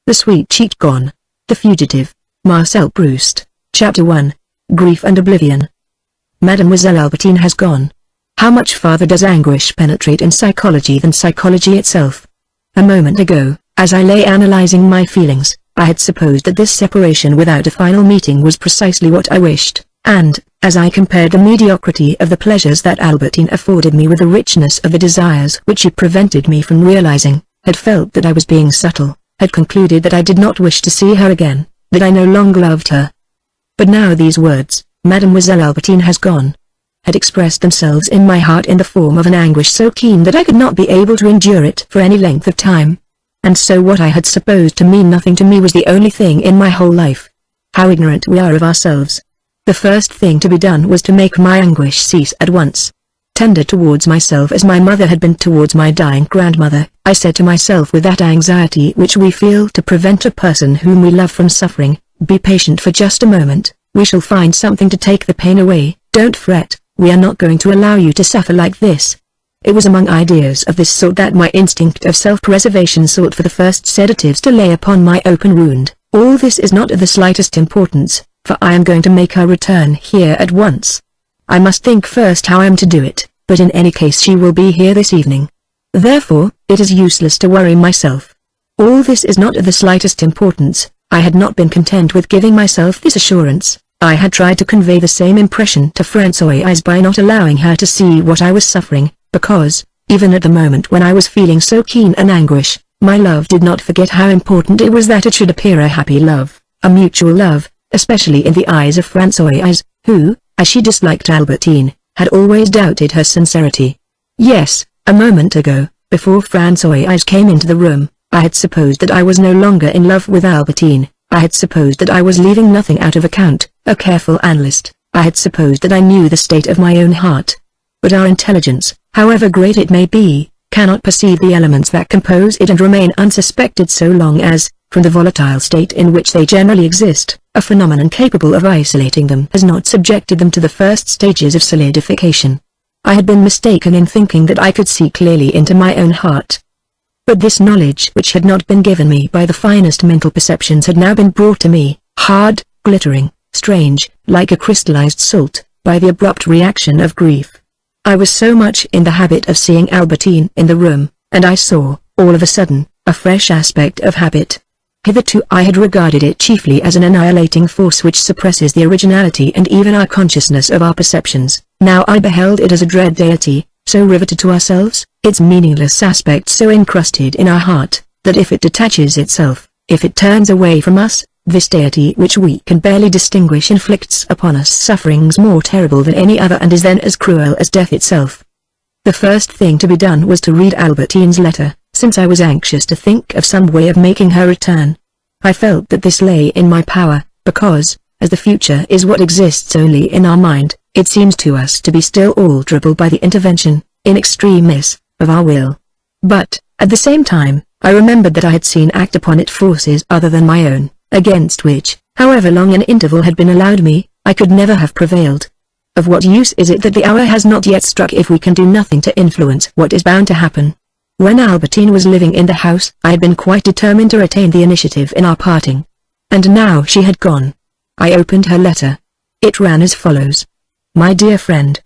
The Sweet Cheat Gone. The Fugitive. Marcel Proust. Chapter 1. Grief and Oblivion. Mademoiselle Albertine has gone. How much farther does anguish penetrate in psychology than psychology itself? A moment ago, as I lay analyzing my feelings, I had supposed that this separation without a final meeting was precisely what I wished, and, as I compared the mediocrity of the pleasures that Albertine afforded me with the richness of the desires which she prevented me from realizing, had felt that I was being subtle, had concluded that I did not wish to see her again, that I no longer loved her. But now these words, Mademoiselle Albertine has gone, had expressed themselves in my heart in the form of an anguish so keen that I could not be able to endure it for any length of time. And so what I had supposed to mean nothing to me was the only thing in my whole life. How ignorant we are of ourselves. The first thing to be done was to make my anguish cease at once. Tender towards myself as my mother had been towards my dying grandmother, I said to myself with that anxiety which we feel to prevent a person whom we love from suffering, be patient for just a moment, we shall find something to take the pain away, don't fret, we are not going to allow you to suffer like this. It was among ideas of this sort that my instinct of self-preservation sought for the first sedatives to lay upon my open wound. All this is not of the slightest importance, for I am going to make her return here at once. I must think first how I am to do it, but in any case she will be here this evening. Therefore, it is useless to worry myself. All this is not of the slightest importance. I had not been content with giving myself this assurance. I had tried to convey the same impression to Françoise by not allowing her to see what I was suffering, because, even at the moment when I was feeling so keen an anguish, my love did not forget how important it was that it should appear a happy love, a mutual love, especially in the eyes of Françoise, who, as she disliked Albertine, had always doubted her sincerity. Yes, a moment ago, before Françoise came into the room, I had supposed that I was no longer in love with Albertine. I had supposed that I was leaving nothing out of account, a careful analyst. I had supposed that I knew the state of my own heart. But our intelligence, however great it may be, cannot perceive the elements that compose it and remain unsuspected so long as, from the volatile state in which they generally exist, a phenomenon capable of isolating them has not subjected them to the first stages of solidification. I had been mistaken in thinking that I could see clearly into my own heart. But this knowledge which had not been given me by the finest mental perceptions had now been brought to me, hard, glittering, strange, like a crystallized salt, by the abrupt reaction of grief. I was so much in the habit of seeing Albertine in the room, and I saw, all of a sudden, a fresh aspect of habit. Hitherto I had regarded it chiefly as an annihilating force which suppresses the originality and even our consciousness of our perceptions. Now I beheld it as a dread deity, so riveted to ourselves, its meaningless aspect so encrusted in our heart, that if it detaches itself, if it turns away from us, this deity which we can barely distinguish inflicts upon us sufferings more terrible than any other and is then as cruel as death itself. The first thing to be done was to read Albertine's letter, since I was anxious to think of some way of making her return. I felt that this lay in my power, because, as the future is what exists only in our mind, it seems to us to be still alterable by the intervention, in extremis, of our will. But, at the same time, I remembered that I had seen act upon it forces other than my own, against which, however long an interval had been allowed me, I could never have prevailed. Of what use is it that the hour has not yet struck if we can do nothing to influence what is bound to happen? When Albertine was living in the house, I had been quite determined to retain the initiative in our parting. And now she had gone. I opened her letter. It ran as follows. My dear friend.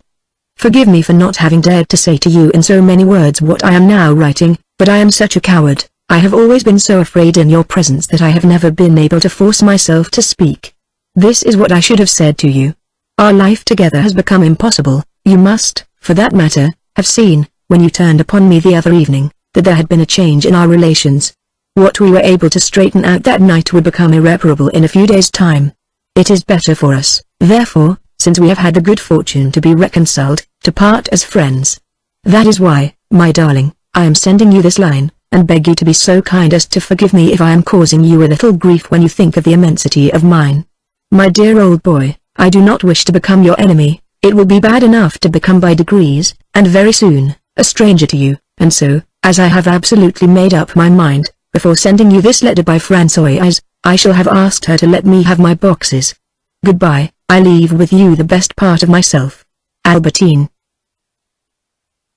Forgive me for not having dared to say to you in so many words what I am now writing, but I am such a coward. I have always been so afraid in your presence that I have never been able to force myself to speak. This is what I should have said to you. Our life together has become impossible. You must, for that matter, have seen, when you turned upon me the other evening, that there had been a change in our relations. What we were able to straighten out that night would become irreparable in a few days' time. It is better for us, therefore, since we have had the good fortune to be reconciled, to part as friends. That is why, my darling, I am sending you this line, and beg you to be so kind as to forgive me if I am causing you a little grief when you think of the immensity of mine. My dear old boy, I do not wish to become your enemy. It will be bad enough to become by degrees, and very soon, a stranger to you, and so, as I have absolutely made up my mind, before sending you this letter by Françoise, I shall have asked her to let me have my boxes. Goodbye, I leave with you the best part of myself. Albertine.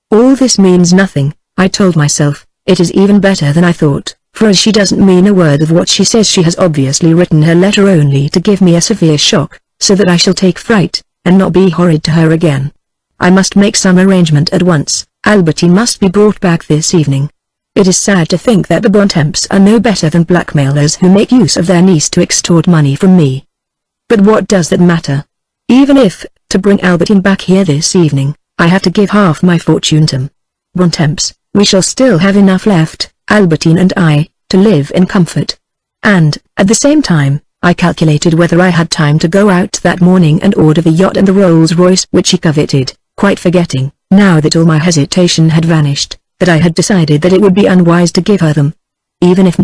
All this means nothing, I told myself. It is even better than I thought. for as she doesn't mean a word of what she says, she has obviously written her letter only to give me a severe shock, so that I shall take fright, and not be horrid to her again. I must make some arrangement at once. Albertine must be brought back this evening. It is sad to think that the Bontemps are no better than blackmailers who make use of their niece to extort money from me. But what does that matter? Even if, to bring Albertine back here this evening, I have to give half my fortune to Bontemps, we shall still have enough left, Albertine and I, to live in comfort. And, at the same time, I calculated whether I had time to go out that morning and order the yacht and the Rolls-Royce which she coveted, quite forgetting, now that all my hesitation had vanished, that I had decided that it would be unwise to give her them. Even if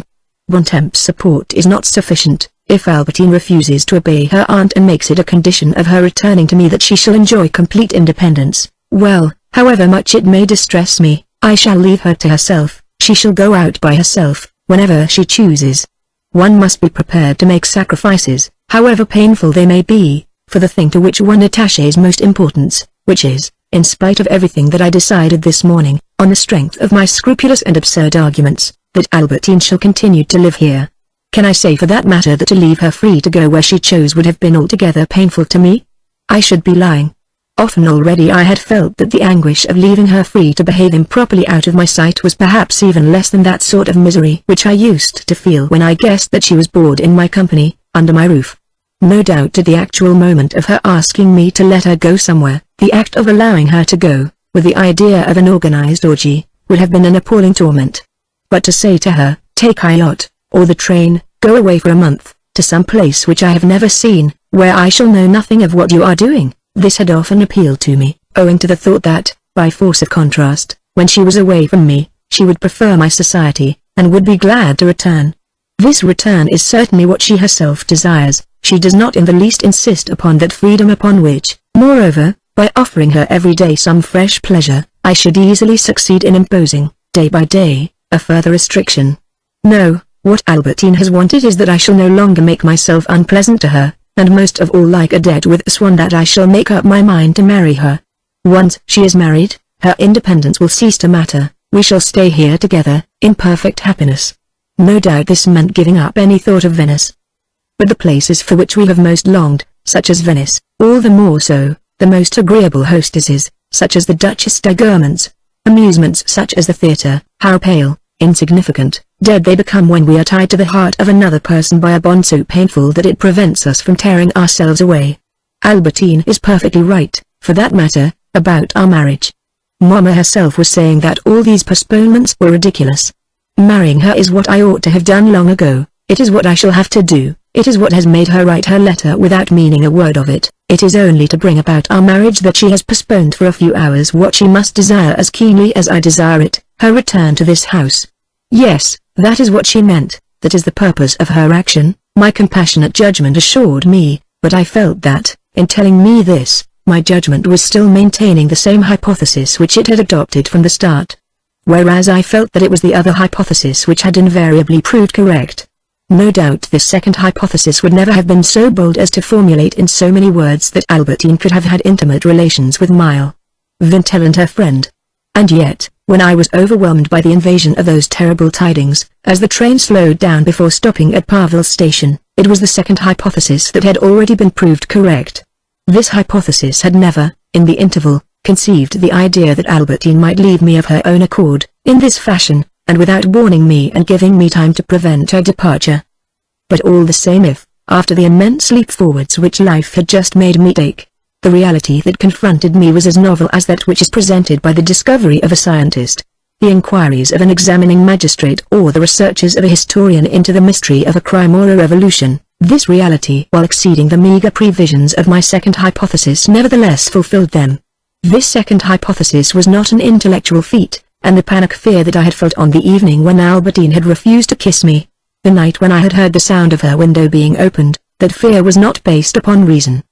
Bontemps' support is not sufficient, if Albertine refuses to obey her aunt and makes it a condition of her returning to me that she shall enjoy complete independence, well, however much it may distress me, I shall leave her to herself. She shall go out by herself, whenever she chooses. One must be prepared to make sacrifices, however painful they may be, for the thing to which one attaches most importance, which is, in spite of everything that I decided this morning, on the strength of my scrupulous and absurd arguments, that Albertine shall continue to live here. Can I say for that matter that to leave her free to go where she chose would have been altogether painful to me? I should be lying. Often already I had felt that the anguish of leaving her free to behave improperly out of my sight was perhaps even less than that sort of misery which I used to feel when I guessed that she was bored in my company, under my roof. No doubt at the actual moment of her asking me to let her go somewhere, the act of allowing her to go, with the idea of an organized orgy, would have been an appalling torment. But to say to her, take a yacht, or the train, go away for a month, to some place which I have never seen, where I shall know nothing of what you are doing, this had often appealed to me, owing to the thought that, by force of contrast, when she was away from me, she would prefer my society, and would be glad to return. This return is certainly what she herself desires. She does not in the least insist upon that freedom upon which, moreover, by offering her every day some fresh pleasure, I should easily succeed in imposing, day by day, a further restriction. No, what Albertine has wanted is that I shall no longer make myself unpleasant to her, and most of all like a dead with a swan that I shall make up my mind to marry her. Once she is married, her independence will cease to matter, we shall stay here together, in perfect happiness. No doubt this meant giving up any thought of Venice. But the places for which we have most longed, such as Venice, all the more so, the most agreeable hostesses, such as the Duchess de Guermantes, amusements such as the theatre, how pale, insignificant, dead they become when we are tied to the heart of another person by a bond so painful that it prevents us from tearing ourselves away. Albertine is perfectly right, for that matter, about our marriage. Mamma herself was saying that all these postponements were ridiculous. Marrying her is what I ought to have done long ago, it is what I shall have to do, it is what has made her write her letter without meaning a word of it, it is only to bring about our marriage that she has postponed for a few hours what she must desire as keenly as I desire it, her return to this house. Yes, that is what she meant, that is the purpose of her action, my compassionate judgment assured me, but I felt that, in telling me this, my judgment was still maintaining the same hypothesis which it had adopted from the start. Whereas I felt that it was the other hypothesis which had invariably proved correct. No doubt this second hypothesis would never have been so bold as to formulate in so many words that Albertine could have had intimate relations with Mile Vintel and her friend. And yet, when I was overwhelmed by the invasion of those terrible tidings, as the train slowed down before stopping at Parville station, it was the second hypothesis that had already been proved correct. This hypothesis had never, in the interval, conceived the idea that Albertine might leave me of her own accord, in this fashion, and without warning me and giving me time to prevent her departure. But all the same, if, after the immense leap forwards which life had just made me take, the reality that confronted me was as novel as that which is presented by the discovery of a scientist, the inquiries of an examining magistrate or the researches of a historian into the mystery of a crime or a revolution, this reality, while exceeding the meager previsions of my second hypothesis, nevertheless fulfilled them. This second hypothesis was not an intellectual feat, and the panic fear that I had felt on the evening when Albertine had refused to kiss me, the night when I had heard the sound of her window being opened, that fear was not based upon reason.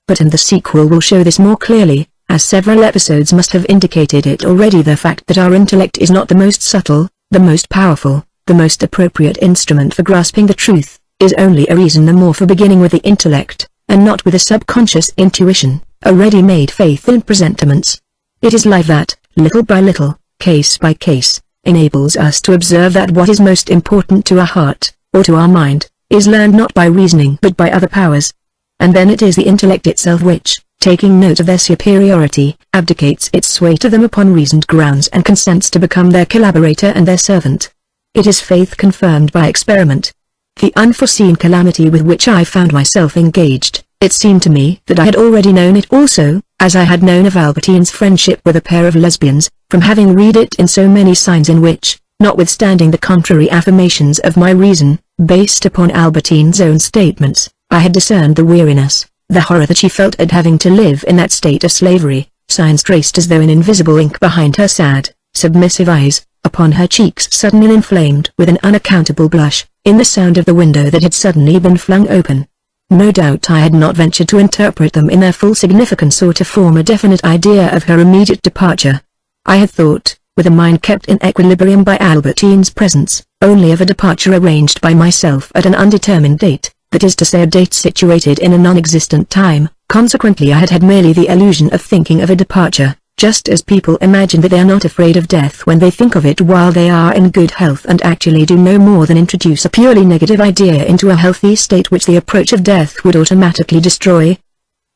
But and the sequel will show this more clearly, as several episodes must have indicated it already. The fact that our intellect is not the most subtle, the most powerful, the most appropriate instrument for grasping the truth, is only a reason the more for beginning with the intellect, and not with a subconscious intuition, a ready-made faith in presentiments. It is like that, little by little, case by case, enables us to observe that what is most important to our heart, or to our mind, is learned not by reasoning but by other powers. And then it is the intellect itself which, taking note of their superiority, abdicates its sway to them upon reasoned grounds and consents to become their collaborator and their servant. It is faith confirmed by experiment. The unforeseen calamity with which I found myself engaged, it seemed to me that I had already known it also, as I had known of Albertine's friendship with a pair of lesbians, from having read it in so many signs in which, notwithstanding the contrary affirmations of my reason, based upon Albertine's own statements, I had discerned the weariness, the horror that she felt at having to live in that state of slavery, signs traced as though in invisible ink behind her sad, submissive eyes, upon her cheeks sudden and inflamed with an unaccountable blush, in the sound of the window that had suddenly been flung open. No doubt I had not ventured to interpret them in their full significance or to form a definite idea of her immediate departure. I had thought, with a mind kept in equilibrium by Albertine's presence, only of a departure arranged by myself at an undetermined date, that is to say a date situated in a non-existent time. Consequently I had had merely the illusion of thinking of a departure, just as people imagine that they are not afraid of death when they think of it while they are in good health and actually do no more than introduce a purely negative idea into a healthy state which the approach of death would automatically destroy.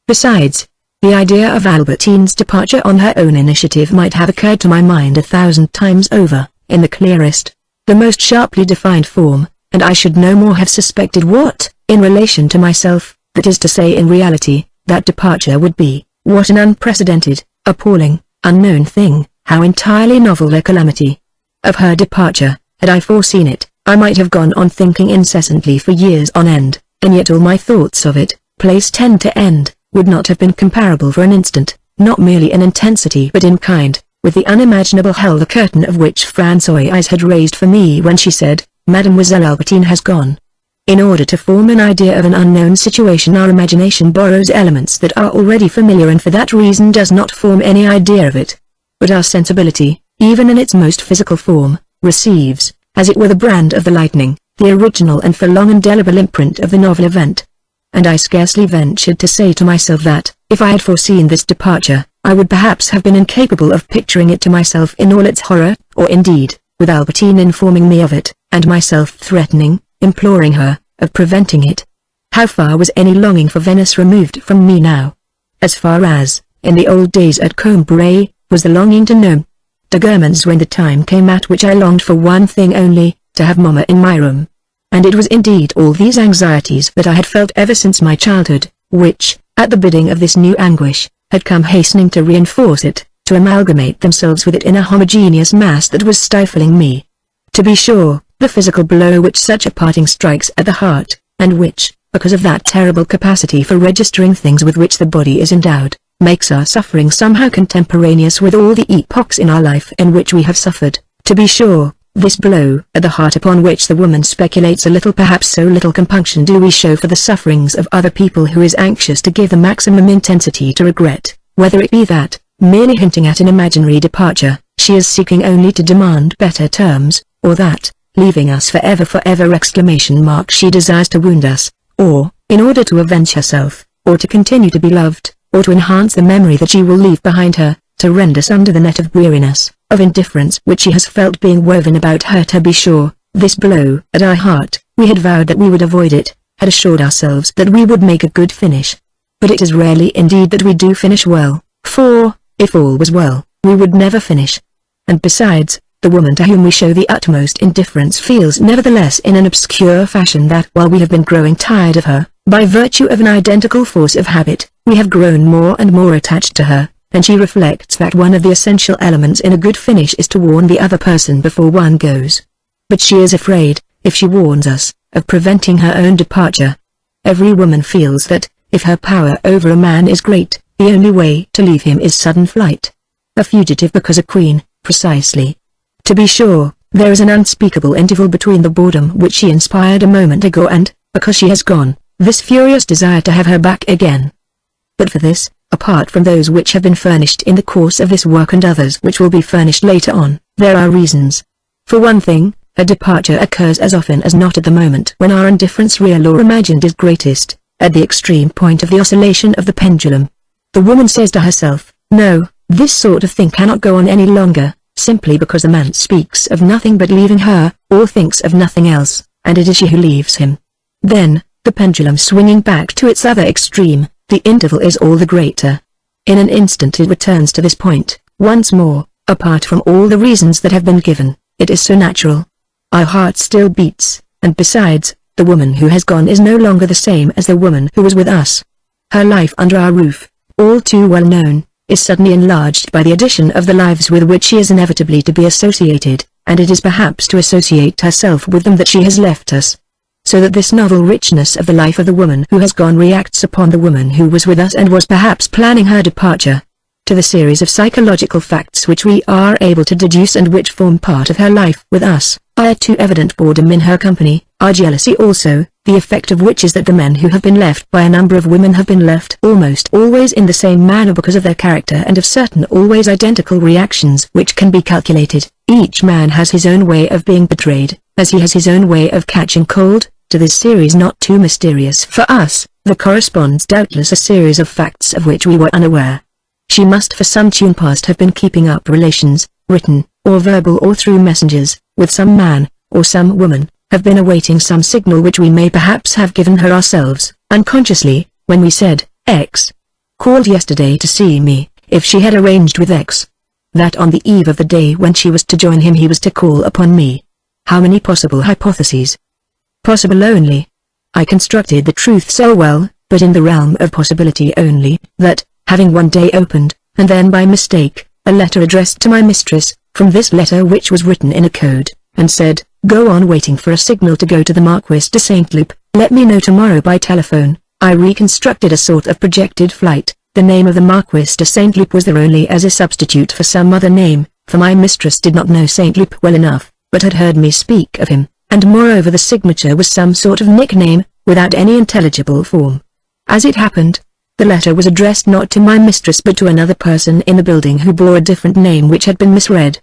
Besides, the idea of Albertine's departure on her own initiative might have occurred to my mind 1,000 times over, in the clearest, the most sharply defined form, and I should no more have suspected what, in relation to myself, that is to say in reality, that departure would be. What an unprecedented, appalling, unknown thing, how entirely novel a calamity. Of her departure, had I foreseen it, I might have gone on thinking incessantly for years on end, and yet all my thoughts of it, placed end to end, would not have been comparable for an instant, not merely in intensity but in kind, with the unimaginable hell the curtain of which Françoise had raised for me when she said, "Mademoiselle Albertine has gone." In order to form an idea of an unknown situation our imagination borrows elements that are already familiar and for that reason does not form any idea of it. But our sensibility, even in its most physical form, receives, as it were the brand of the lightning, the original and for long indelible imprint of the novel event. And I scarcely ventured to say to myself that, if I had foreseen this departure, I would perhaps have been incapable of picturing it to myself in all its horror, or indeed, with Albertine informing me of it, and myself threatening, imploring her, of preventing it. How far was any longing for Venice removed from me now? As far as, in the old days at Combray, was the longing to know de Germans when the time came at which I longed for one thing only, to have Mamma in my room. And it was indeed all these anxieties that I had felt ever since my childhood, which, at the bidding of this new anguish, had come hastening to reinforce it, to amalgamate themselves with it in a homogeneous mass that was stifling me. To be sure, the physical blow which such a parting strikes at the heart, and which, because of that terrible capacity for registering things with which the body is endowed, makes our suffering somehow contemporaneous with all the epochs in our life in which we have suffered. To be sure, this blow at the heart upon which the woman speculates a little, perhaps so little compunction do we show for the sufferings of other people, who is anxious to give the maximum intensity to regret, whether it be that, merely hinting at an imaginary departure, she is seeking only to demand better terms, or that, leaving us forever she desires to wound us, or, in order to avenge herself, or to continue to be loved, or to enhance the memory that she will leave behind her, to rend us under the net of weariness, of indifference which she has felt being woven about her. To be sure, this blow at our heart, we had vowed that we would avoid it, had assured ourselves that we would make a good finish. But it is rarely indeed that we do finish well, for, if all was well, we would never finish. And besides, the woman to whom we show the utmost indifference feels nevertheless in an obscure fashion that while we have been growing tired of her, by virtue of an identical force of habit, we have grown more and more attached to her, and she reflects that one of the essential elements in a good finish is to warn the other person before one goes. But she is afraid, if she warns us, of preventing her own departure. Every woman feels that, if her power over a man is great, the only way to leave him is sudden flight. A fugitive because a queen, precisely. To be sure, there is an unspeakable interval between the boredom which she inspired a moment ago and, because she has gone, this furious desire to have her back again. But for this, apart from those which have been furnished in the course of this work and others which will be furnished later on, there are reasons. For one thing, a departure occurs as often as not at the moment when our indifference, real or imagined, is greatest, at the extreme point of the oscillation of the pendulum. The woman says to herself, "No, this sort of thing cannot go on any longer. simply because the man speaks of nothing but leaving her, or thinks of nothing else, and it is she who leaves him. Then, the pendulum swinging back to its other extreme, the interval is all the greater. In an instant it returns to this point, once more, apart from all the reasons that have been given. It is so natural. Our heart still beats, and besides, the woman who has gone is no longer the same as the woman who was with us. Her life under our roof, all too well known, is suddenly enlarged by the addition of the lives with which she is inevitably to be associated, and it is perhaps to associate herself with them that she has left us. So that this novel richness of the life of the woman who has gone reacts upon the woman who was with us and was perhaps planning her departure. To the series of psychological facts which we are able to deduce and which form part of her life with us, our too evident boredom in her company, our jealousy also, the effect of which is that the men who have been left by a number of women have been left almost always in the same manner because of their character and of certain always identical reactions which can be calculated. Each man has his own way of being betrayed, as he has his own way of catching cold. To this series not too mysterious for us, there corresponds doubtless a series of facts of which we were unaware. She must for some tune past have been keeping up relations, written, or verbal or through messengers, with some man, or some woman, have been awaiting some signal which we may perhaps have given her ourselves, unconsciously, when we said, X called yesterday to see me, if she had arranged with X that on the eve of the day when she was to join him he was to call upon me. How many possible hypotheses? Possible only. I constructed the truth so well, but in the realm of possibility only, that, having one day opened, and then by mistake, a letter addressed to my mistress, from this letter which was written in a code, and said, "Go on waiting for a signal to go to the Marquis de Saint-Loup, let me know tomorrow by telephone," I reconstructed a sort of projected flight. The name of the Marquis de Saint-Loup was there only as a substitute for some other name, for my mistress did not know Saint-Loup well enough, but had heard me speak of him, and moreover the signature was some sort of nickname, without any intelligible form. As it happened, the letter was addressed not to my mistress but to another person in the building who bore a different name which had been misread.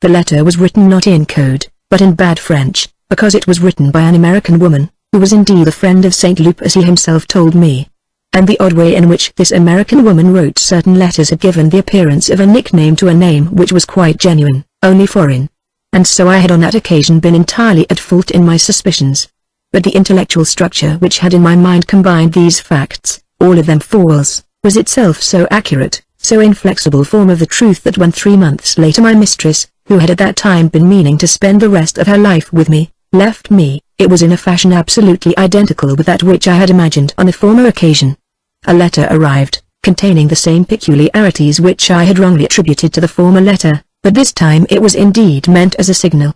The letter was written not in code, but in bad French, because it was written by an American woman, who was indeed a friend of Saint-Loup as he himself told me. And the odd way in which this American woman wrote certain letters had given the appearance of a nickname to a name which was quite genuine, only foreign. And so I had on that occasion been entirely at fault in my suspicions. But the intellectual structure which had in my mind combined these facts, all of them false, was itself so accurate, so inflexible form of the truth that when 3 months later my mistress, who had at that time been meaning to spend the rest of her life with me, left me, it was in a fashion absolutely identical with that which I had imagined on the former occasion. A letter arrived, containing the same peculiarities which I had wrongly attributed to the former letter, but this time it was indeed meant as a signal.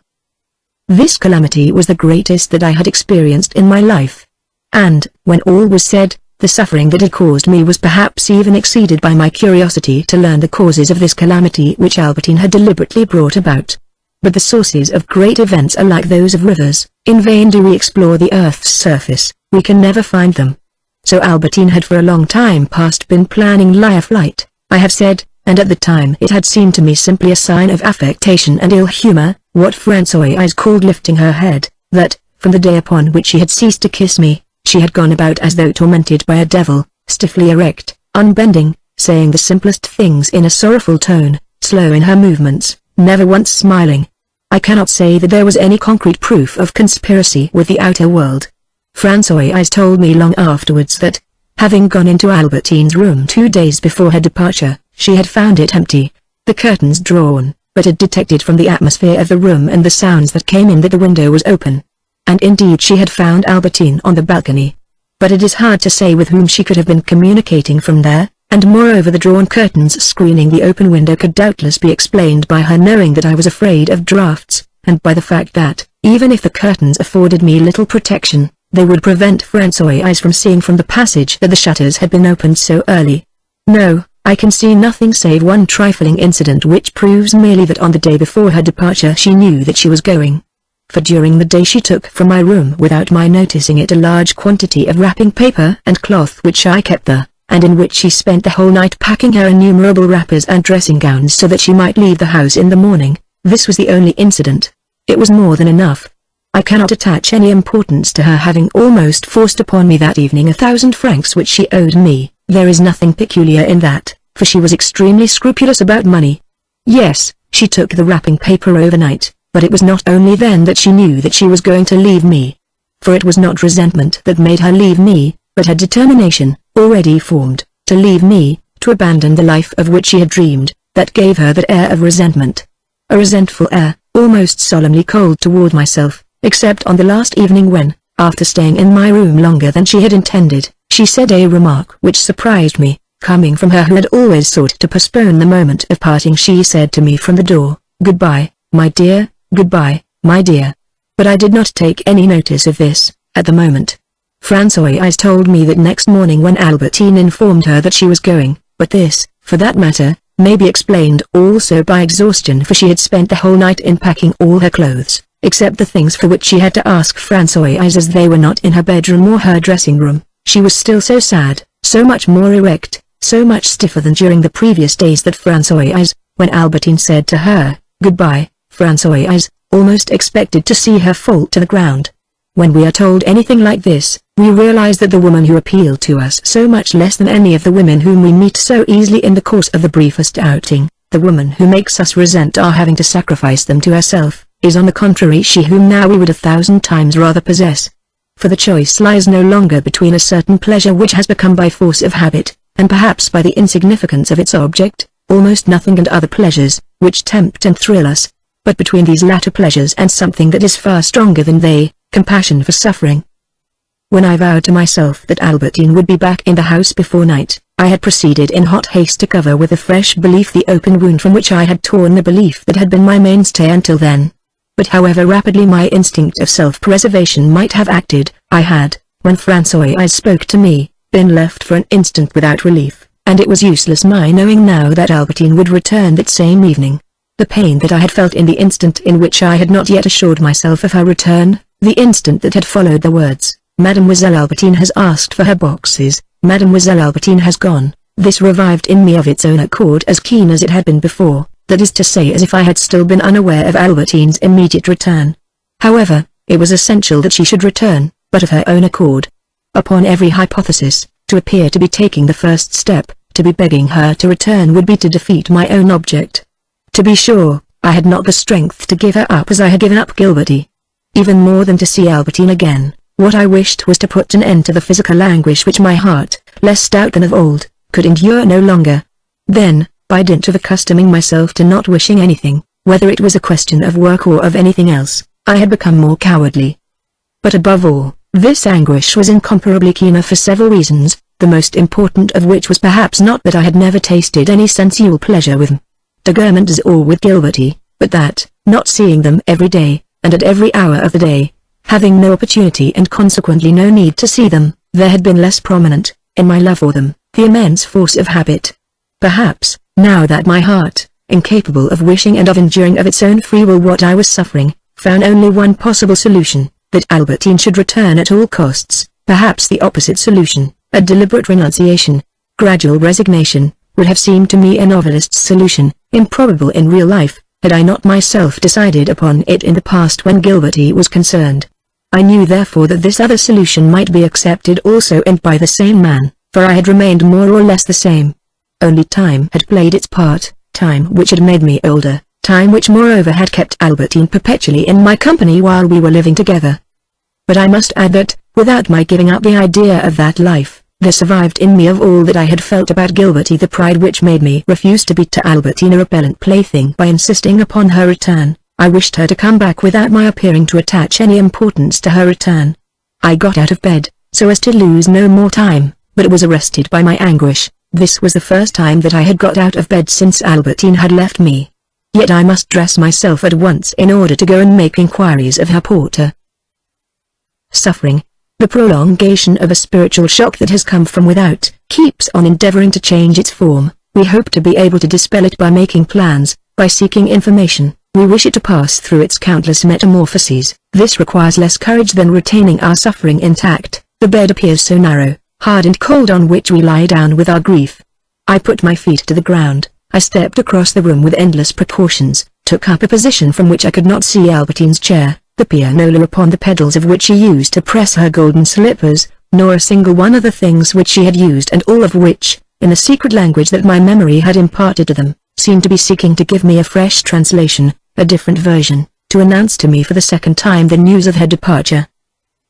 This calamity was the greatest that I had experienced in my life. And, when all was said, the suffering that it caused me was perhaps even exceeded by my curiosity to learn the causes of this calamity which Albertine had deliberately brought about. But the sources of great events are like those of rivers, in vain do we explore the earth's surface, we can never find them. So Albertine had for a long time past been planning lyre flight, I have said, and at the time it had seemed to me simply a sign of affectation and ill humor, what Françoise called lifting her head, that, from the day upon which she had ceased to kiss me, she had gone about as though tormented by a devil, stiffly erect, unbending, saying the simplest things in a sorrowful tone, slow in her movements, never once smiling. I cannot say that there was any concrete proof of conspiracy with the outer world. Françoise told me long afterwards that, having gone into Albertine's room 2 days before her departure, she had found it empty, the curtains drawn, but had detected from the atmosphere of the room and the sounds that came in that the window was open. And indeed she had found Albertine on the balcony. But it is hard to say with whom she could have been communicating from there, and moreover the drawn curtains screening the open window could doubtless be explained by her knowing that I was afraid of draughts, and by the fact that, even if the curtains afforded me little protection, they would prevent Françoise from seeing from the passage that the shutters had been opened so early. No, I can see nothing save one trifling incident which proves merely that on the day before her departure she knew that she was going. For during the day she took from my room without my noticing it a large quantity of wrapping paper and cloth which I kept there, and in which she spent the whole night packing her innumerable wrappers and dressing gowns so that she might leave the house in the morning. This was the only incident. It was more than enough. I cannot attach any importance to her having almost forced upon me that evening 1,000 francs which she owed me. There is nothing peculiar in that, for she was extremely scrupulous about money. Yes, She took the wrapping paper overnight, but it was not only then that she knew that she was going to leave me. For it was not resentment that made her leave me, but her determination, already formed, to leave me, to abandon the life of which she had dreamed, that gave her that air of resentment. A resentful air, almost solemnly cold toward myself, except on the last evening when, after staying in my room longer than she had intended, she said a remark which surprised me, coming from her who had always sought to postpone the moment of parting. She said to me from the door, "Goodbye, my dear, goodbye, my dear." But I did not take any notice of this, at the moment. Françoise told me that next morning when Albertine informed her that she was going, but this, for that matter, may be explained also by exhaustion, for she had spent the whole night in packing all her clothes, except the things for which she had to ask Françoise, as they were not in her bedroom or her dressing room. She was still so sad, so much more erect, so much stiffer than during the previous days, that Françoise, when Albertine said to her, "Goodbye, Françoise," almost expected to see her fall to the ground. When we are told anything like this, we realize that the woman who appealed to us so much less than any of the women whom we meet so easily in the course of the briefest outing, the woman who makes us resent our having to sacrifice them to herself, is on the contrary she whom now we would 1,000 times rather possess. For the choice lies no longer between a certain pleasure which has become by force of habit, and perhaps by the insignificance of its object, almost nothing, and other pleasures, which tempt and thrill us, but between these latter pleasures and something that is far stronger than they, compassion for suffering. When I vowed to myself that Albertine would be back in the house before night, I had proceeded in hot haste to cover with a fresh belief the open wound from which I had torn the belief that had been my mainstay until then. But however rapidly my instinct of self-preservation might have acted, I had, when Françoise spoke to me, been left for an instant without relief, and it was useless my knowing now that Albertine would return that same evening. The pain that I had felt in the instant in which I had not yet assured myself of her return, the instant that had followed the words, "Mademoiselle Albertine has asked for her boxes, Mademoiselle Albertine has gone," this revived in me of its own accord as keen as it had been before, that is to say, as if I had still been unaware of Albertine's immediate return. However, it was essential that she should return, but of her own accord. Upon every hypothesis, to appear to be taking the first step, to be begging her to return would be to defeat my own object. To be sure, I had not the strength to give her up as I had given up Gilberty. Even more than to see Albertine again, what I wished was to put an end to the physical anguish which my heart, less stout than of old, could endure no longer. Then, by dint of accustoming myself to not wishing anything, whether it was a question of work or of anything else, I had become more cowardly. But above all, this anguish was incomparably keener for several reasons, the most important of which was perhaps not that I had never tasted any sensual pleasure with de Guermantes or with Gilberty, but that, not seeing them every day, and at every hour of the day, having no opportunity and consequently no need to see them, there had been less prominent, in my love for them, the immense force of habit. Perhaps, now that my heart, incapable of wishing and of enduring of its own free will what I was suffering, found only one possible solution, that Albertine should return at all costs, perhaps the opposite solution, a deliberate renunciation, gradual resignation, would have seemed to me a novelist's solution, improbable in real life, had I not myself decided upon it in the past when Gilberty was concerned. I knew therefore that this other solution might be accepted also and by the same man, for I had remained more or less the same. Only time had played its part, time which had made me older, time which moreover had kept Albertine perpetually in my company while we were living together. But I must add that, without my giving up the idea of that life, there survived in me of all that I had felt about Gilberty the pride which made me refuse to be to Albertine a repellent plaything by insisting upon her return. I wished her to come back without my appearing to attach any importance to her return. I got out of bed, so as to lose no more time, but was arrested by my anguish. This was the first time that I had got out of bed since Albertine had left me. Yet I must dress myself at once in order to go and make inquiries of her porter. Suffering, the prolongation of a spiritual shock that has come from without, keeps on endeavoring to change its form. We hope to be able to dispel it by making plans, by seeking information. We wish it to pass through its countless metamorphoses. This requires less courage than retaining our suffering intact. The bed appears so narrow, hard and cold on which we lie down with our grief. I put my feet to the ground. I stepped across the room with endless precautions, took up a position from which I could not see Albertine's chair, the pianola upon the pedals of which she used to press her golden slippers, nor a single one of the things which she had used and all of which, in the secret language that my memory had imparted to them, seemed to be seeking to give me a fresh translation, a different version, to announce to me for the second time the news of her departure.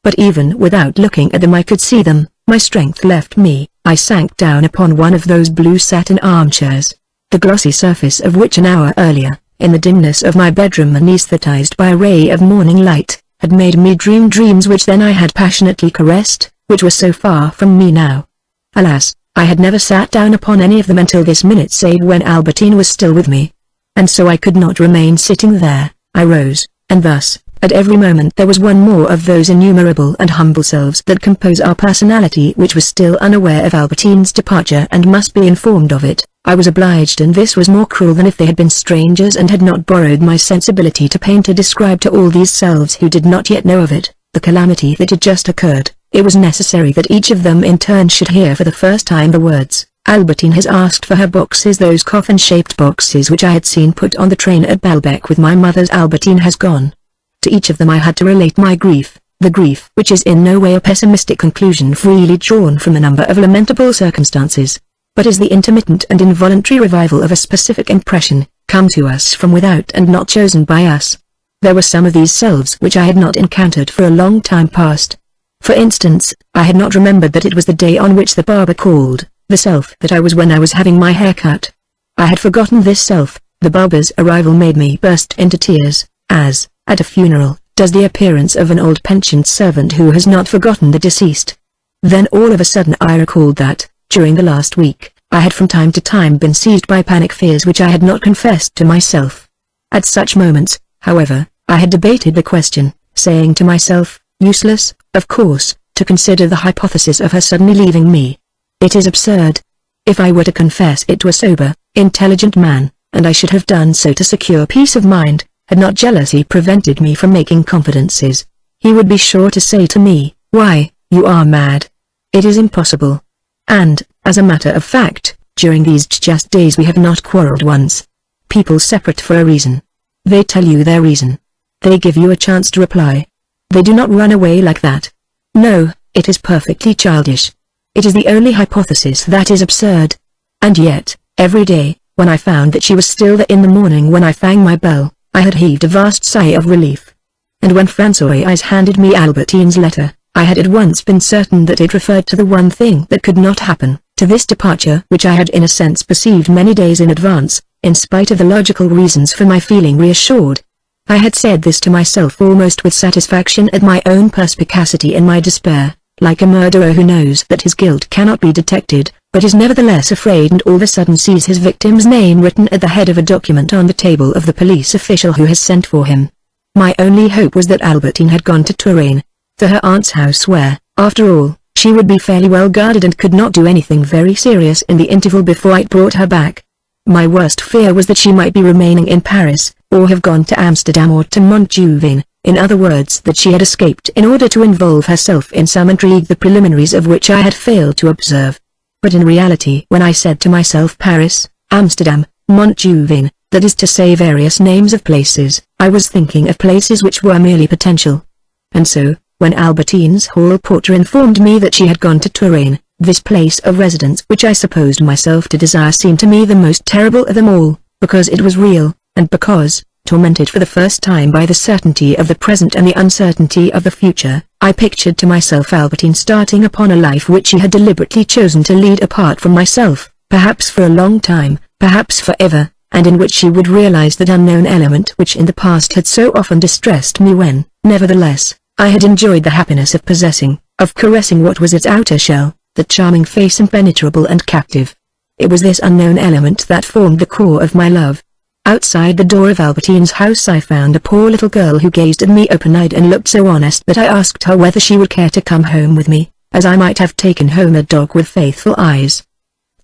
But even without looking at them I could see them. My strength left me. I sank down upon one of those blue satin armchairs, the glossy surface of which an hour earlier, in the dimness of my bedroom anesthetized by a ray of morning light, had made me dream dreams which then I had passionately caressed, which were so far from me now. Alas, I had never sat down upon any of them until this minute save when Albertine was still with me. And so I could not remain sitting there. I rose, and thus, at every moment there was one more of those innumerable and humble selves that compose our personality which was still unaware of Albertine's departure and must be informed of it. I was obliged, and this was more cruel than if they had been strangers and had not borrowed my sensibility to paint, to describe to all these selves who did not yet know of it, the calamity that had just occurred. It was necessary that each of them in turn should hear for the first time the words, "Albertine has asked for her boxes," those coffin-shaped boxes which I had seen put on the train at Baalbek with my mother's "Albertine has gone." To each of them I had to relate my grief, the grief which is in no way a pessimistic conclusion freely drawn from a number of lamentable circumstances, but is the intermittent and involuntary revival of a specific impression, come to us from without and not chosen by us. There were some of these selves which I had not encountered for a long time past. For instance, I had not remembered that it was the day on which the barber called, the self that I was when I was having my hair cut. I had forgotten this self. The barber's arrival made me burst into tears, as, at a funeral, does the appearance of an old pensioned servant who has not forgotten the deceased. Then all of a sudden I recalled that, during the last week, I had from time to time been seized by panic fears which I had not confessed to myself. At such moments, however, I had debated the question, saying to myself, useless, of course, to consider the hypothesis of her suddenly leaving me. It is absurd. If I were to confess it to a sober, intelligent man, and I should have done so to secure peace of mind, had not jealousy prevented me from making confidences, he would be sure to say to me, "Why, you are mad. It is impossible." And, as a matter of fact, during these just days we have not quarreled once. People separate for a reason. They tell you their reason. They give you a chance to reply. They do not run away like that. No, it is perfectly childish. It is the only hypothesis that is absurd. And yet, every day, when I found that she was still there in the morning when I rang my bell, I had heaved a vast sigh of relief. And when Françoise handed me Albertine's letter, I had at once been certain that it referred to the one thing that could not happen, to this departure which I had in a sense perceived many days in advance, in spite of the logical reasons for my feeling reassured. I had said this to myself almost with satisfaction at my own perspicacity in my despair, like a murderer who knows that his guilt cannot be detected, but is nevertheless afraid and all of a sudden sees his victim's name written at the head of a document on the table of the police official who has sent for him. My only hope was that Albertine had gone to Touraine, to her aunt's house where, after all, she would be fairly well guarded and could not do anything very serious in the interval before I brought her back. My worst fear was that she might be remaining in Paris, or have gone to Amsterdam or to Montjuïc, in other words that she had escaped in order to involve herself in some intrigue the preliminaries of which I had failed to observe. But in reality when I said to myself Paris, Amsterdam, Montjuïc, that is to say various names of places, I was thinking of places which were merely potential. And so, when Albertine's hall porter informed me that she had gone to Touraine, this place of residence which I supposed myself to desire seemed to me the most terrible of them all, because it was real, and because, tormented for the first time by the certainty of the present and the uncertainty of the future, I pictured to myself Albertine starting upon a life which she had deliberately chosen to lead apart from myself, perhaps for a long time, perhaps forever, and in which she would realize that unknown element which in the past had so often distressed me when, nevertheless, I had enjoyed the happiness of possessing, of caressing what was its outer shell, the charming face impenetrable and captive. It was this unknown element that formed the core of my love. Outside the door of Albertine's house I found a poor little girl who gazed at me open-eyed and looked so honest that I asked her whether she would care to come home with me, as I might have taken home a dog with faithful eyes.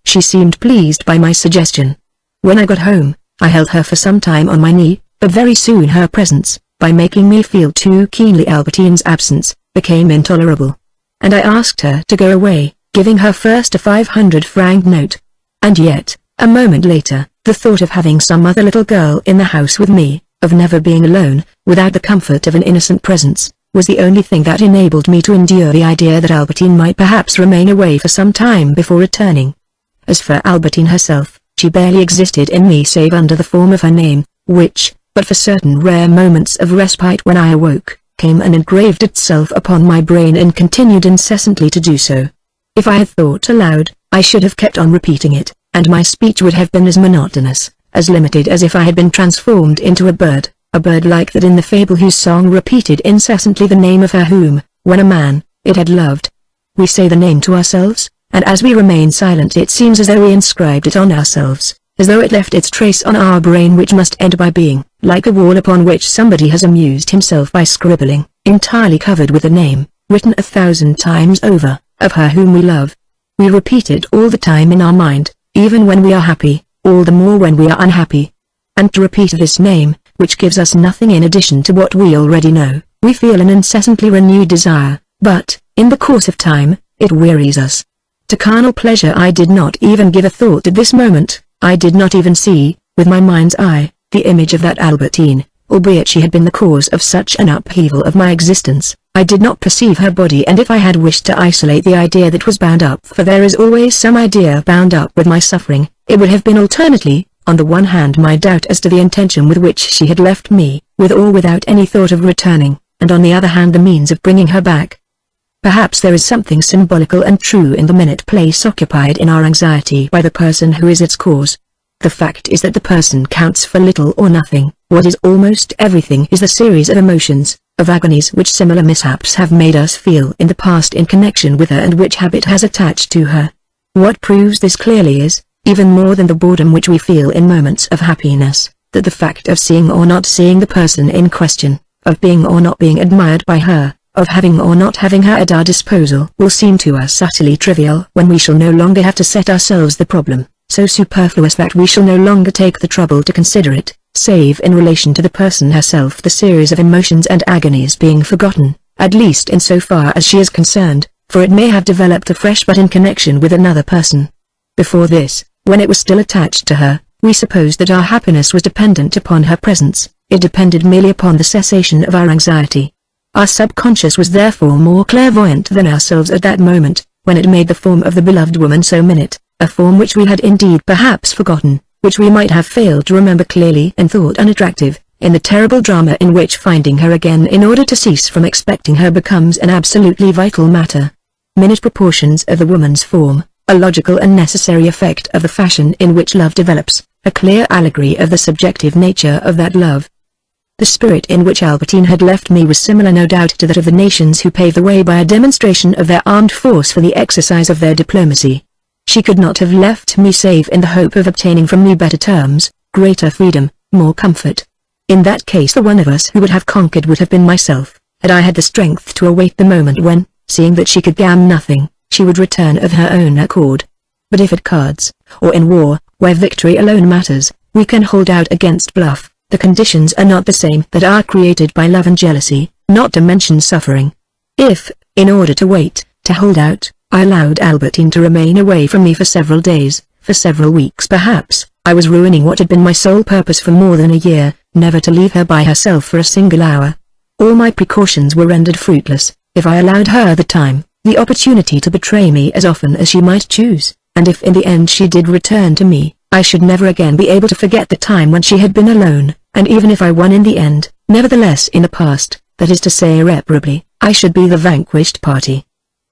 She seemed pleased by my suggestion. When I got home, I held her for some time on my knee, but very soon her presence, by making me feel too keenly Albertine's absence, became intolerable. And I asked her to go away, giving her first a 500-franc note. And yet, a moment later, the thought of having some other little girl in the house with me, of never being alone, without the comfort of an innocent presence, was the only thing that enabled me to endure the idea that Albertine might perhaps remain away for some time before returning. As for Albertine herself, She barely existed in me save under the form of her name, which, but for certain rare moments of respite when I awoke, came and engraved itself upon my brain and continued incessantly to do so. If I had thought aloud, I should have kept on repeating it, and my speech would have been as monotonous, as limited as if I had been transformed into a bird like that in the fable whose song repeated incessantly the name of her whom, when a man, it had loved. We say the name to ourselves, and as we remain silent it seems as though we inscribed it on ourselves, as though it left its trace on our brain which must end by being, like a wall upon which somebody has amused himself by scribbling, entirely covered with a name, written 1,000 times over, of her whom we love. We repeat it all the time in our mind, even when we are happy, all the more when we are unhappy. And to repeat this name, which gives us nothing in addition to what we already know, we feel an incessantly renewed desire, but, in the course of time, it wearies us. To carnal pleasure I did not even give a thought at this moment. I did not even see, with my mind's eye, the image of that Albertine, albeit she had been the cause of such an upheaval of my existence. I did not perceive her body, and if I had wished to isolate the idea that was bound up, for there is always some idea bound up with my suffering, it would have been alternately, on the one hand my doubt as to the intention with which she had left me, with or without any thought of returning, and on the other hand the means of bringing her back. Perhaps there is something symbolical and true in the minute place occupied in our anxiety by the person who is its cause. The fact is that the person counts for little or nothing. What is almost everything is the series of emotions, of agonies which similar mishaps have made us feel in the past in connection with her and which habit has attached to her. What proves this clearly is, even more than the boredom which we feel in moments of happiness, that the fact of seeing or not seeing the person in question, of being or not being admired by her, of having or not having her at our disposal will seem to us utterly trivial when we shall no longer have to set ourselves the problem, so superfluous that we shall no longer take the trouble to consider it, save in relation to the person herself, the series of emotions and agonies being forgotten, at least in so far as she is concerned, for it may have developed afresh but in connection with another person. Before this, when it was still attached to her, we supposed that our happiness was dependent upon her presence. It depended merely upon the cessation of our anxiety. Our subconscious was therefore more clairvoyant than ourselves at that moment, when it made the form of the beloved woman so minute, a form which we had indeed perhaps forgotten, which we might have failed to remember clearly and thought unattractive, in the terrible drama in which finding her again in order to cease from expecting her becomes an absolutely vital matter. Minute proportions of the woman's form, a logical and necessary effect of the fashion in which love develops, a clear allegory of the subjective nature of that love. The spirit in which Albertine had left me was similar no doubt to that of the nations who paved the way by a demonstration of their armed force for the exercise of their diplomacy. She could not have left me save in the hope of obtaining from me better terms, greater freedom, more comfort. In that case the one of us who would have conquered would have been myself, had I had the strength to await the moment when, seeing that she could gain nothing, she would return of her own accord. But if at cards, or in war, where victory alone matters, we can hold out against bluff, the conditions are not the same that are created by love and jealousy, not to mention suffering. If, in order to wait, to hold out, I allowed Albertine to remain away from me for several days, for several weeks perhaps, I was ruining what had been my sole purpose for more than a year, never to leave her by herself for a single hour. All my precautions were rendered fruitless, if I allowed her the time, the opportunity to betray me as often as she might choose, and if in the end she did return to me, I should never again be able to forget the time when she had been alone, and even if I won in the end, nevertheless in the past, that is to say irreparably, I should be the vanquished party.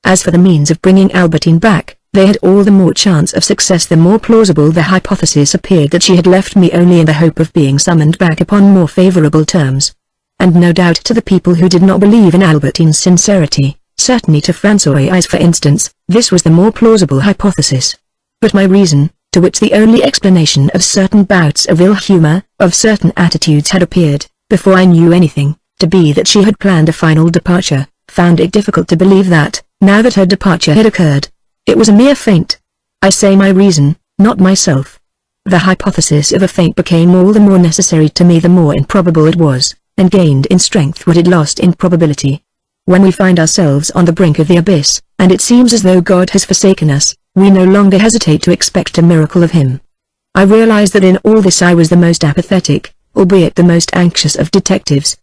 As for the means of bringing Albertine back, they had all the more chance of success the more plausible the hypothesis appeared that she had left me only in the hope of being summoned back upon more favorable terms. And no doubt to the people who did not believe in Albertine's sincerity, certainly to Françoise for instance, this was the more plausible hypothesis. But my reason, to which the only explanation of certain bouts of ill humor, of certain attitudes had appeared, before I knew anything, to be that she had planned a final departure, found it difficult to believe that, now that her departure had occurred, it was a mere feint. I say my reason, not myself. The hypothesis of a feint became all the more necessary to me the more improbable it was, and gained in strength what it lost in probability. When we find ourselves on the brink of the abyss, and it seems as though God has forsaken us, we no longer hesitate to expect a miracle of him. I realize that in all this I was the most apathetic, albeit the most anxious of detectives.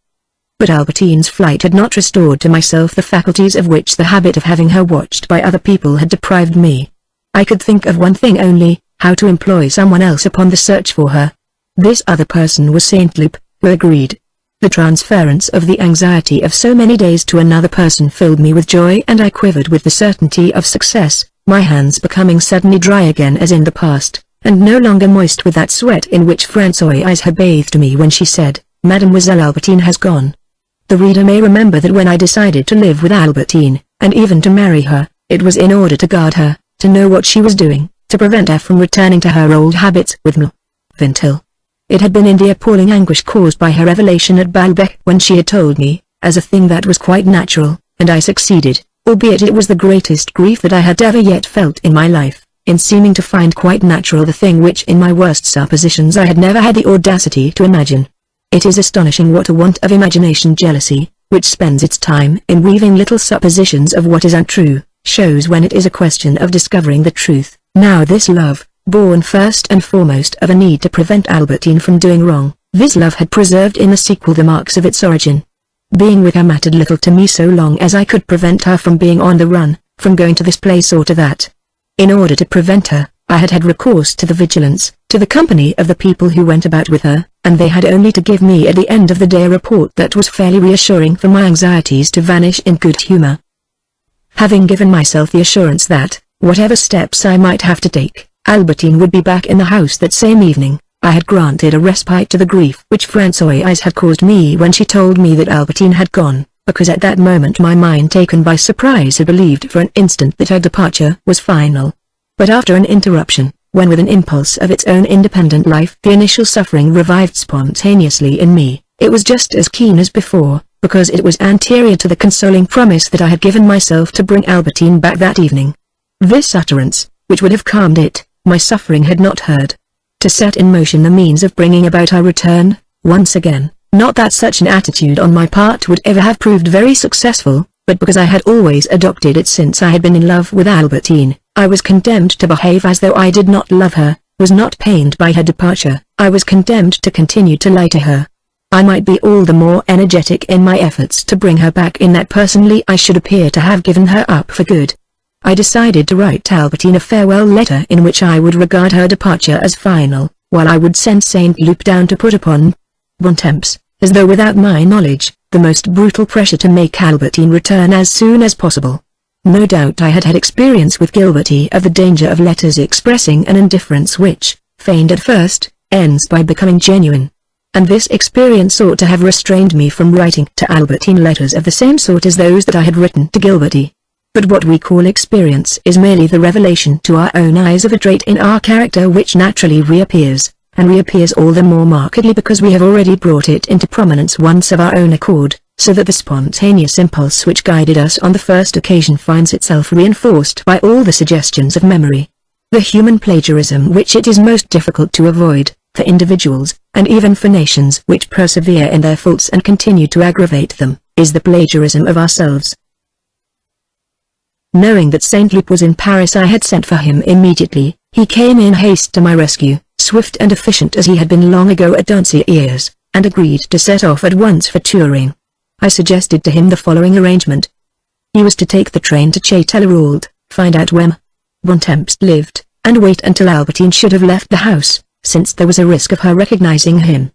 But Albertine's flight had not restored to myself the faculties of which the habit of having her watched by other people had deprived me. I could think of one thing only, how to employ someone else upon the search for her. This other person was Saint Loup, who agreed. The transference of the anxiety of so many days to another person filled me with joy, and I quivered with the certainty of success, my hands becoming suddenly dry again as in the past, and no longer moist with that sweat in which Françoise had bathed me when she said, "Mademoiselle Albertine has gone." The reader may remember that when I decided to live with Albertine, and even to marry her, it was in order to guard her, to know what she was doing, to prevent her from returning to her old habits with me. Until it had been in the appalling anguish caused by her revelation at Balbec when she had told me, as a thing that was quite natural, and I succeeded, albeit it was the greatest grief that I had ever yet felt in my life, in seeming to find quite natural the thing which in my worst suppositions I had never had the audacity to imagine. It is astonishing what a want of imagination jealousy, which spends its time in weaving little suppositions of what is untrue, shows when it is a question of discovering the truth. Now this love, born first and foremost of a need to prevent Albertine from doing wrong, this love had preserved in the sequel the marks of its origin. Being with her mattered little to me so long as I could prevent her from being on the run, from going to this place or to that. In order to prevent her, I had had recourse to the vigilance, to the company of the people who went about with her, and they had only to give me at the end of the day a report that was fairly reassuring for my anxieties to vanish in good humor. Having given myself the assurance that, whatever steps I might have to take, Albertine would be back in the house that same evening, I had granted a respite to the grief which Françoise had caused me when she told me that Albertine had gone, because at that moment my mind taken by surprise had believed for an instant that her departure was final. But after an interruption, when with an impulse of its own independent life the initial suffering revived spontaneously in me, it was just as keen as before, because it was anterior to the consoling promise that I had given myself to bring Albertine back that evening. This utterance, which would have calmed it, my suffering had not heard. To set in motion the means of bringing about her return, once again, not that such an attitude on my part would ever have proved very successful, but because I had always adopted it since I had been in love with Albertine, I was condemned to behave as though I did not love her, was not pained by her departure. I was condemned to continue to lie to her. I might be all the more energetic in my efforts to bring her back in that personally I should appear to have given her up for good. I decided to write Albertine a farewell letter in which I would regard her departure as final, while I would send Saint Loup down to put upon Bontemps, as though without my knowledge, the most brutal pressure to make Albertine return as soon as possible. No doubt I had had experience with Gilberty of the danger of letters expressing an indifference which, feigned at first, ends by becoming genuine. And this experience ought to have restrained me from writing to Albertine letters of the same sort as those that I had written to Gilberty. But what we call experience is merely the revelation to our own eyes of a trait in our character which naturally reappears, and reappears all the more markedly because we have already brought it into prominence once of our own accord, so that the spontaneous impulse which guided us on the first occasion finds itself reinforced by all the suggestions of memory. The human plagiarism which it is most difficult to avoid, for individuals, and even for nations which persevere in their faults and continue to aggravate them, is the plagiarism of ourselves. Knowing that Saint Loup was in Paris, I had sent for him immediately. He came in haste to my rescue, swift and efficient as he had been long ago at Danciers, and agreed to set off at once for Turin. I suggested to him the following arrangement. He was to take the train to Châtellerault, find out where Bontemps lived, and wait until Albertine should have left the house, since there was a risk of her recognizing him.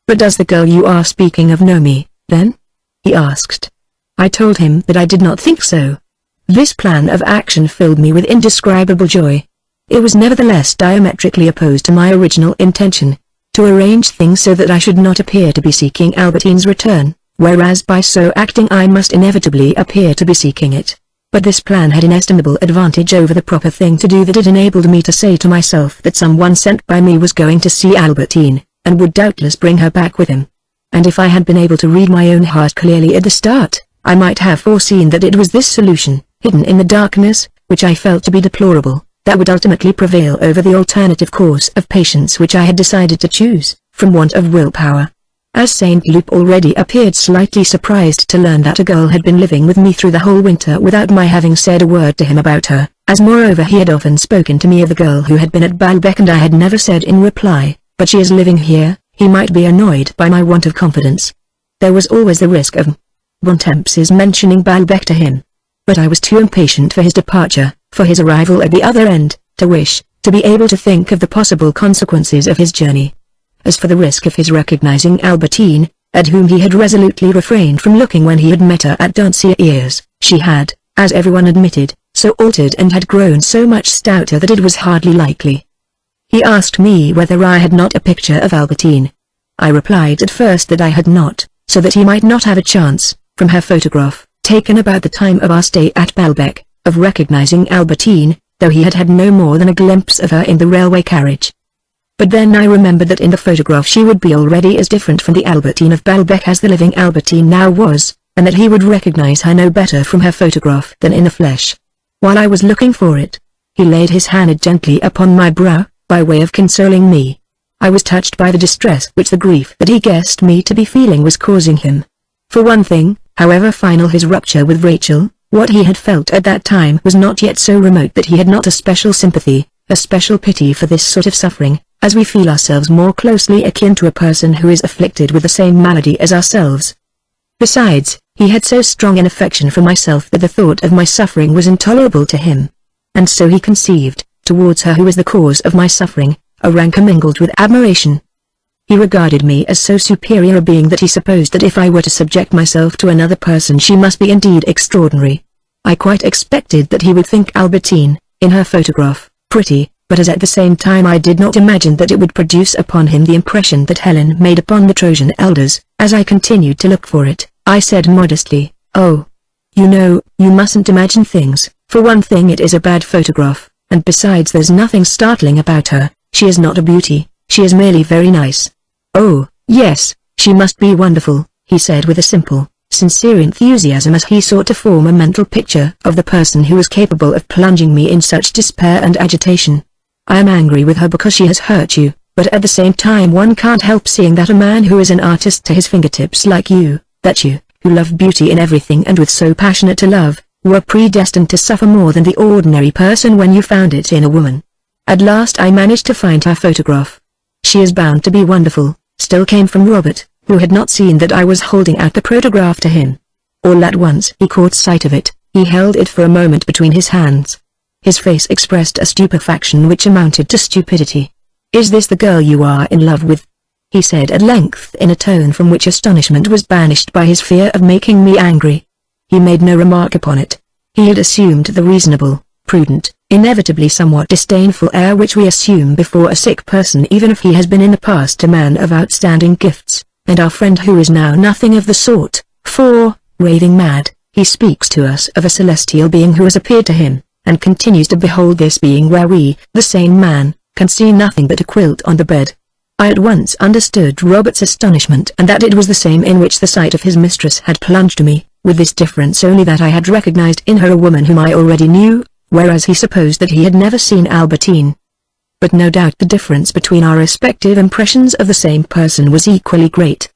"But does the girl you are speaking of know me, then?" he asked. I told him that I did not think so. This plan of action filled me with indescribable joy. It was nevertheless diametrically opposed to my original intention, to arrange things so that I should not appear to be seeking Albertine's return, whereas by so acting I must inevitably appear to be seeking it. But this plan had inestimable advantage over the proper thing to do, that it enabled me to say to myself that someone sent by me was going to see Albertine, and would doubtless bring her back with him. And if I had been able to read my own heart clearly at the start, I might have foreseen that it was this solution, hidden in the darkness, which I felt to be deplorable, that would ultimately prevail over the alternative course of patience which I had decided to choose, from want of willpower. As Saint Loup already appeared slightly surprised to learn that a girl had been living with me through the whole winter without my having said a word to him about her, as moreover he had often spoken to me of the girl who had been at Balbec and I had never said in reply, "But she is living here," he might be annoyed by my want of confidence. There was always the risk of Bontemps's mentioning Balbec to him. But I was too impatient for his departure, for his arrival at the other end, to wish, to be able to think of the possible consequences of his journey. As for the risk of his recognizing Albertine, at whom he had resolutely refrained from looking when he had met her at Dancier's, she had, as everyone admitted, so altered and had grown so much stouter that it was hardly likely. He asked me whether I had not a picture of Albertine. I replied at first that I had not, so that he might not have a chance, from her photograph, taken about the time of our stay at Baalbek, of recognizing Albertine, though he had had no more than a glimpse of her in the railway carriage. But then I remembered that in the photograph she would be already as different from the Albertine of Baalbek as the living Albertine now was, and that he would recognize her no better from her photograph than in the flesh. While I was looking for it, he laid his hand gently upon my brow, by way of consoling me. I was touched by the distress which the grief that he guessed me to be feeling was causing him. For one thing, however final his rupture with Rachel, what he had felt at that time was not yet so remote that he had not a special sympathy, a special pity for this sort of suffering, as we feel ourselves more closely akin to a person who is afflicted with the same malady as ourselves. Besides, he had so strong an affection for myself that the thought of my suffering was intolerable to him. And so he conceived, towards her who was the cause of my suffering, a rancor mingled with admiration. He regarded me as so superior a being that he supposed that if I were to subject myself to another person she must be indeed extraordinary. I quite expected that he would think Albertine, in her photograph, pretty, but as at the same time I did not imagine that it would produce upon him the impression that Helen made upon the Trojan elders. As I continued to look for it, I said modestly, "Oh, you know, you mustn't imagine things. For one thing it is a bad photograph, and besides there's nothing startling about her. She is not a beauty, she is merely very nice." "Oh, yes, she must be wonderful," he said with a simple, sincere enthusiasm as he sought to form a mental picture of the person who was capable of plunging me in such despair and agitation. "I am angry with her because she has hurt you, but at the same time one can't help seeing that a man who is an artist to his fingertips like you, that you, who love beauty in everything and with so passionate a love, were predestined to suffer more than the ordinary person when you found it in a woman." At last I managed to find her photograph. "She is bound to be wonderful," still came from Robert, who had not seen that I was holding out the photograph to him. All at once he caught sight of it. He held it for a moment between his hands. His face expressed a stupefaction which amounted to stupidity. "Is this the girl you are in love with?" he said at length in a tone from which astonishment was banished by his fear of making me angry. He made no remark upon it. He had assumed the reasonable, prudent, inevitably somewhat disdainful air which we assume before a sick person even if he has been in the past a man of outstanding gifts, and our friend who is now nothing of the sort, for, raving mad, he speaks to us of a celestial being who has appeared to him, and continues to behold this being where we, the sane man, can see nothing but a quilt on the bed. I at once understood Robert's astonishment and that it was the same in which the sight of his mistress had plunged me, with this difference only that I had recognized in her a woman whom I already knew, whereas he supposed that he had never seen Albertine. But no doubt the difference between our respective impressions of the same person was equally great.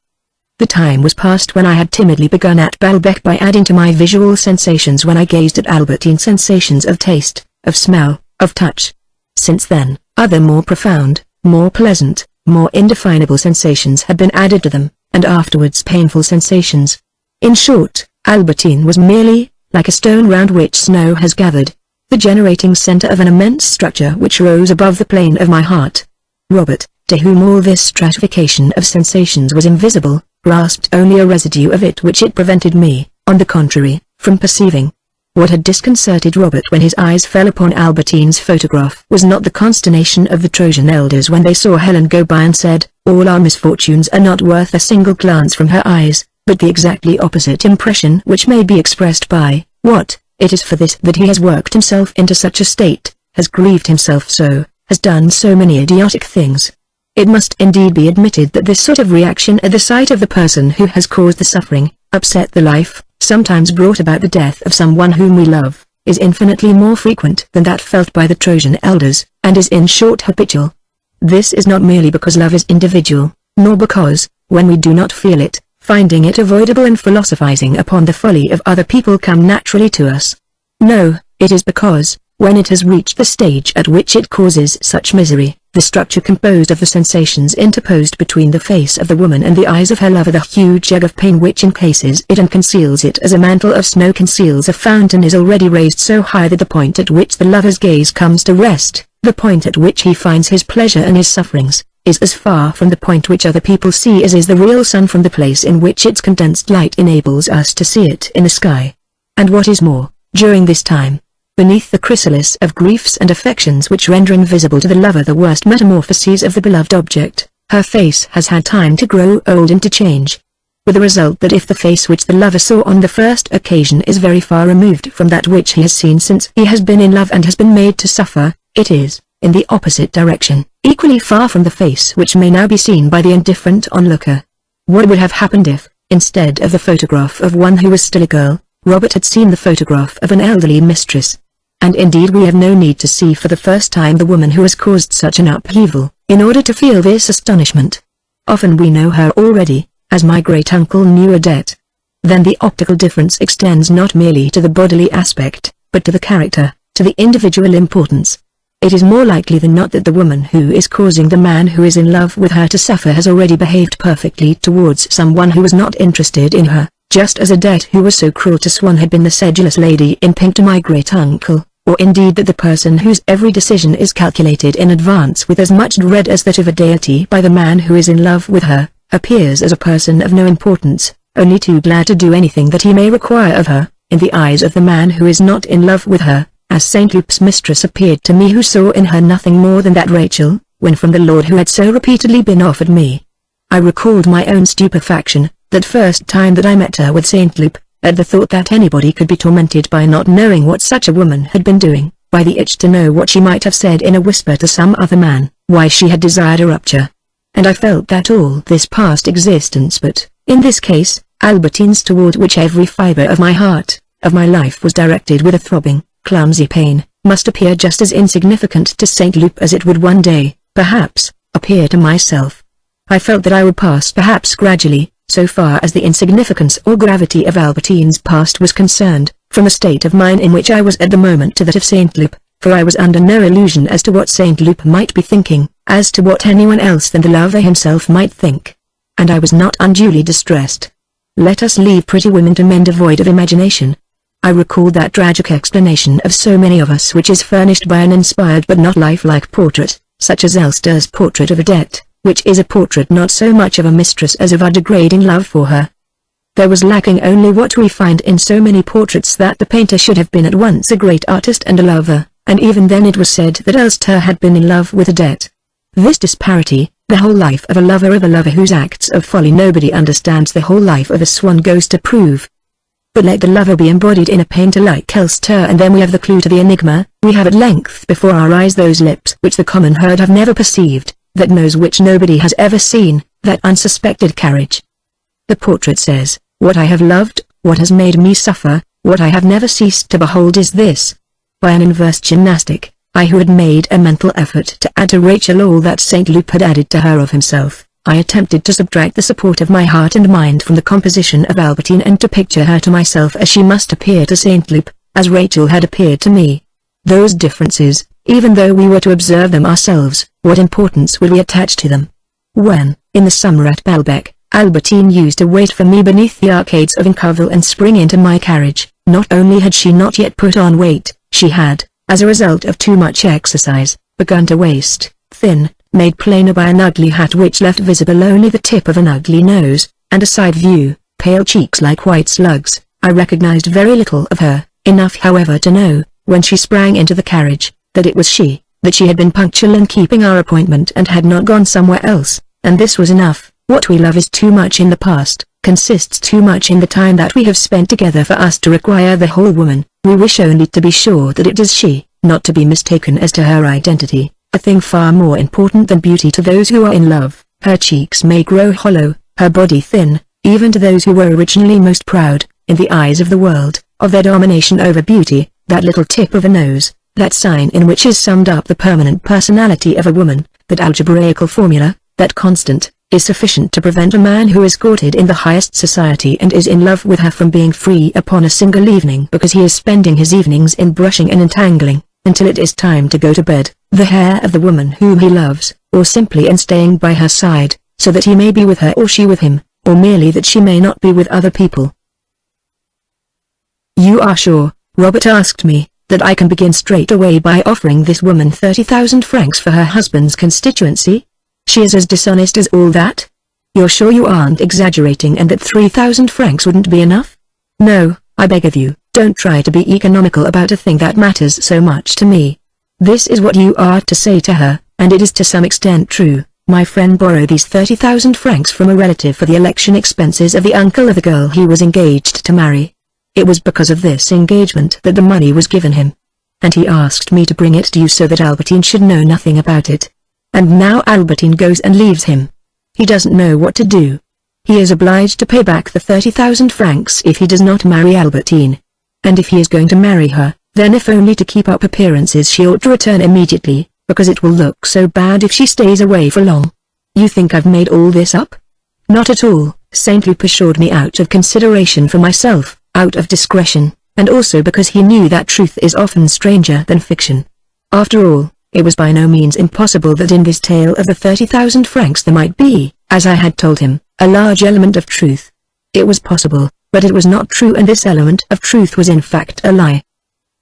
The time was past when I had timidly begun at Baalbek by adding to my visual sensations when I gazed at Albertine's sensations of taste, of smell, of touch. Since then, other more profound, more pleasant, more indefinable sensations had been added to them, and afterwards painful sensations. In short, Albertine was merely, like a stone round which snow has gathered, the generating center of an immense structure which rose above the plane of my heart. Robert, to whom all this stratification of sensations was invisible, grasped only a residue of it which it prevented me, on the contrary, from perceiving. What had disconcerted Robert when his eyes fell upon Albertine's photograph was not the consternation of the Trojan elders when they saw Helen go by and said, "All our misfortunes are not worth a single glance from her eyes," but the exactly opposite impression which may be expressed by, "What, it is for this that he has worked himself into such a state, has grieved himself so, has done so many idiotic things." It must indeed be admitted that this sort of reaction at the sight of the person who has caused the suffering, upset the life, sometimes brought about the death of someone whom we love, is infinitely more frequent than that felt by the Trojan elders, and is in short habitual. This is not merely because love is individual, nor because, when we do not feel it, finding it avoidable and philosophizing upon the folly of other people come naturally to us. No, it is because, when it has reached the stage at which it causes such misery, the structure composed of the sensations interposed between the face of the woman and the eyes of her lover, the huge egg of pain which encases it and conceals it as a mantle of snow conceals a fountain, is already raised so high that the point at which the lover's gaze comes to rest, The point at which he finds his pleasure and his sufferings, is as far from the point which other people see as is the real sun from the place in which its condensed light enables us to see it in the sky. And what is more, during this time, beneath the chrysalis of griefs and affections which render invisible to the lover the worst metamorphoses of the beloved object, her face has had time to grow old and to change. With the result that if the face which the lover saw on the first occasion is very far removed from that which he has seen since he has been in love and has been made to suffer, it is, in the opposite direction, equally far from the face which may now be seen by the indifferent onlooker. What would have happened if, instead of the photograph of one who was still a girl, Robert had seen the photograph of an elderly mistress? And indeed we have no need to see for the first time the woman who has caused such an upheaval, in order to feel this astonishment. Often we know her already, as my great-uncle knew Odette. Then the optical difference extends not merely to the bodily aspect, but to the character, to the individual importance. It is more likely than not that the woman who is causing the man who is in love with her to suffer has already behaved perfectly towards someone who was not interested in her, just as Odette who was so cruel to Swann had been the sedulous lady in pink to my great-uncle, or indeed that the person whose every decision is calculated in advance with as much dread as that of a deity by the man who is in love with her, appears as a person of no importance, only too glad to do anything that he may require of her, in the eyes of the man who is not in love with her, as St. Luke's mistress appeared to me who saw in her nothing more than that Rachel, when from the Lord who had so repeatedly been offered me. I recalled my own stupefaction, that first time that I met her with St. Luke, at the thought that anybody could be tormented by not knowing what such a woman had been doing, by the itch to know what she might have said in a whisper to some other man, why she had desired a rupture. And I felt that all this past existence but, in this case, Albertine's toward which every fibre of my heart, of my life was directed with a throbbing, clumsy pain, must appear just as insignificant to St. Luke as it would one day, perhaps, appear to myself. I felt that I would pass perhaps gradually, so far as the insignificance or gravity of Albertine's past was concerned, from a state of mind in which I was at the moment to that of St. Luke, for I was under no illusion as to what St. Luke might be thinking, as to what anyone else than the lover himself might think. And I was not unduly distressed. Let us leave pretty women to men devoid of imagination. I recalled that tragic explanation of so many of us which is furnished by an inspired but not lifelike portrait, such as Elster's portrait of Odette, which is a portrait not so much of a mistress as of our degrading love for her. There was lacking only what we find in so many portraits, that the painter should have been at once a great artist and a lover, and even then it was said that Elster had been in love with Odette. This disparity, the whole life of a lover whose acts of folly nobody understands, the whole life of a swan goes to prove. But let the lover be embodied in a painter like Elster, and then we have the clue to the enigma. We have at length before our eyes those lips which the common herd have never perceived, that nose which nobody has ever seen, that unsuspected carriage. The portrait says, "What I have loved, what has made me suffer, what I have never ceased to behold is this." By an inverse gymnastic, I who had made a mental effort to add to Rachel all that St. Luke had added to her of himself, I attempted to subtract the support of my heart and mind from the composition of Albertine and to picture her to myself as she must appear to St. Luke, as Rachel had appeared to me. Those differences, even though we were to observe them ourselves, what importance would we attach to them? When, in the summer at Balbec, Albertine used to wait for me beneath the arcades of Incouville and spring into my carriage, not only had she not yet put on weight, she had, as a result of too much exercise, begun to waist, thin, made plainer by an ugly hat which left visible only the tip of an ugly nose, and a side view, pale cheeks like white slugs. I recognized very little of her, enough however to know, when she sprang into the carriage, that it was she, that she had been punctual in keeping our appointment and had not gone somewhere else, and this was enough. What we love is too much in the past, consists too much in the time that we have spent together for us to require the whole woman. We wish only to be sure that it is she, not to be mistaken as to her identity, a thing far more important than beauty to those who are in love. Her cheeks may grow hollow, her body thin, even to those who were originally most proud, in the eyes of the world, of their domination over beauty. That little tip of a nose, that sign in which is summed up the permanent personality of a woman, that algebraical formula, that constant, is sufficient to prevent a man who is courted in the highest society and is in love with her from being free upon a single evening, because he is spending his evenings in brushing and entangling, until it is time to go to bed, the hair of the woman whom he loves, or simply in staying by her side, so that he may be with her or she with him, or merely that she may not be with other people. "You are sure?" Robert asked me, that I can begin straight away by offering this woman 30,000 francs for her husband's constituency? She is as dishonest as all that? You're sure you aren't exaggerating and that 3,000 francs wouldn't be enough? No, I beg of you, don't try to be economical about a thing that matters so much to me. This is what you are to say to her, and it is to some extent true. My friend borrowed these 30,000 francs from a relative for the election expenses of the uncle of the girl he was engaged to marry. It was because of this engagement that the money was given him. And he asked me to bring it to you so that Albertine should know nothing about it. And now Albertine goes and leaves him. He doesn't know what to do. He is obliged to pay back the 30,000 francs if he does not marry Albertine. And if he is going to marry her, then if only to keep up appearances she ought to return immediately, because it will look so bad if she stays away for long. You think I've made all this up? Not at all. Saint Lupe assured me out of consideration for myself, out of discretion, and also because he knew that truth is often stranger than fiction. After all, it was by no means impossible that in this tale of the 30,000 francs there might be, as I had told him, a large element of truth. It was possible, but it was not true, and this element of truth was in fact a lie.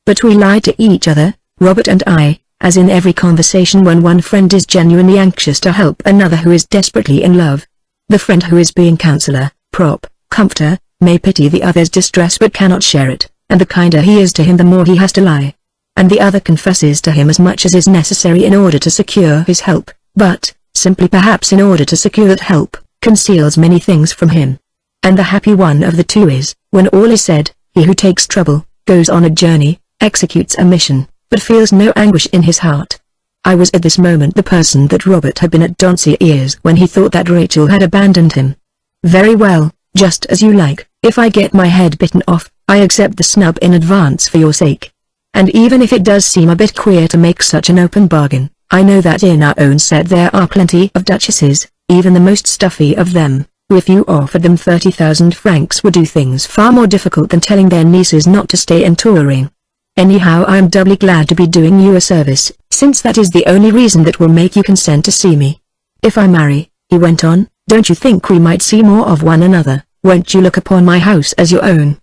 But we lied to each other, Robert and I, as in every conversation when one friend is genuinely anxious to help another who is desperately in love. The friend who is being counselor, prop, comforter, may pity the other's distress but cannot share it, and the kinder he is to him the more he has to lie. And the other confesses to him as much as is necessary in order to secure his help, but, simply perhaps in order to secure that help, conceals many things from him. And the happy one of the two is, when all is said, he who takes trouble, goes on a journey, executes a mission, but feels no anguish in his heart. I was at this moment the person that Robert had been at Doncier's when he thought that Rachel had abandoned him. Very well, just as you like. If I get my head bitten off, I accept the snub in advance for your sake. And even if it does seem a bit queer to make such an open bargain, I know that in our own set there are plenty of duchesses, even the most stuffy of them, who if you offered them 30,000 francs would do things far more difficult than telling their nieces not to stay and touring. Anyhow, I am doubly glad to be doing you a service, since that is the only reason that will make you consent to see me. If I marry, he went on, don't you think we might see more of one another? Won't you look upon my house as your own?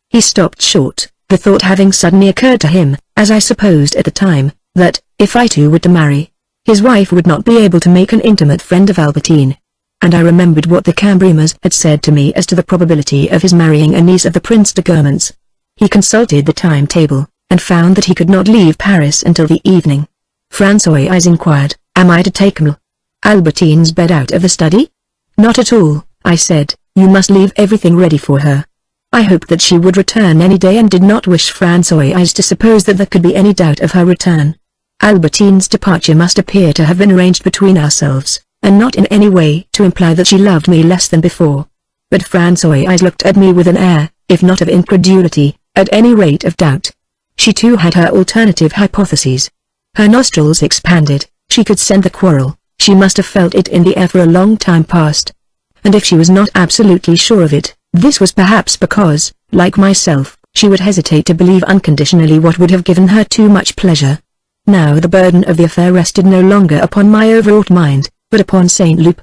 He stopped short, the thought having suddenly occurred to him, as I supposed at the time, that, if I too were to marry, his wife would not be able to make an intimate friend of Albertine. And I remembered what the Cambrimas had said to me as to the probability of his marrying a niece of the Prince de Guermantes. He consulted the timetable, and found that he could not leave Paris until the evening. François inquired, am I to take Albertine's bed out of the study? Not at all, I said, you must leave everything ready for her. I hoped that she would return any day and did not wish François to suppose that there could be any doubt of her return. Albertine's departure must appear to have been arranged between ourselves, and not in any way to imply that she loved me less than before. But François looked at me with an air, if not of incredulity, at any rate of doubt. She too had her alternative hypotheses. Her nostrils expanded, she could scent the quarrel, she must have felt it in the air for a long time past. And if she was not absolutely sure of it, this was perhaps because, like myself, she would hesitate to believe unconditionally what would have given her too much pleasure. Now the burden of the affair rested no longer upon my overwrought mind, but upon Saint Lupe.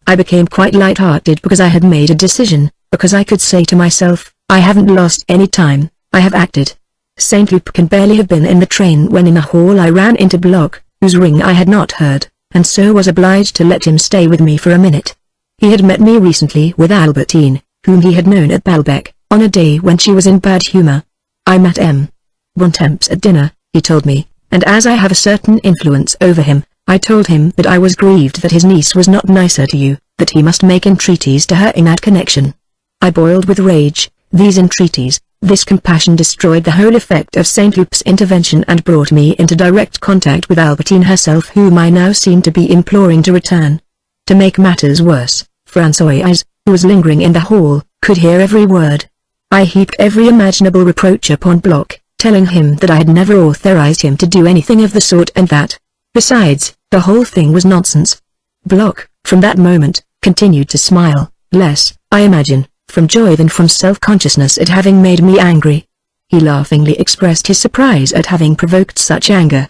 I became quite light-hearted because I had made a decision, because I could say to myself, I haven't lost any time, I have acted. Saint Lupe can barely have been in the train when in the hall I ran into Bloch, whose ring I had not heard, and so was obliged to let him stay with me for a minute. He had met me recently with Albertine, whom he had known at Balbec, on a day when she was in bad humor. I met M. Bontemps at dinner, he told me, and as I have a certain influence over him, I told him that I was grieved that his niece was not nicer to you, that he must make entreaties to her in that connection. I boiled with rage. These entreaties, this compassion destroyed the whole effect of Saint Lupe's intervention and brought me into direct contact with Albertine herself, whom I now seemed to be imploring to return. To make matters worse, François, who was lingering in the hall, could hear every word. I heaped every imaginable reproach upon Bloch, telling him that I had never authorized him to do anything of the sort and that, besides, the whole thing was nonsense. Bloch, from that moment, continued to smile, less, I imagine, from joy than from self-consciousness at having made me angry. He laughingly expressed his surprise at having provoked such anger.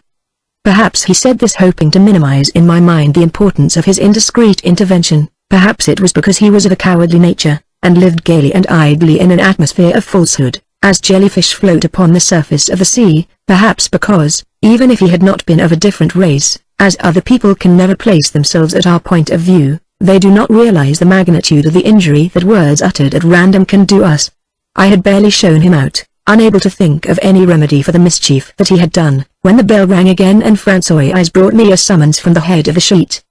Perhaps he said this hoping to minimize in my mind the importance of his indiscreet intervention. Perhaps it was because he was of a cowardly nature, and lived gaily and idly in an atmosphere of falsehood, as jellyfish float upon the surface of the sea, perhaps because, even if he had not been of a different race, as other people can never place themselves at our point of view, they do not realize the magnitude of the injury that words uttered at random can do us. I had barely shown him out, unable to think of any remedy for the mischief that he had done, when the bell rang again and Francois brought me a summons from the head of the sheet.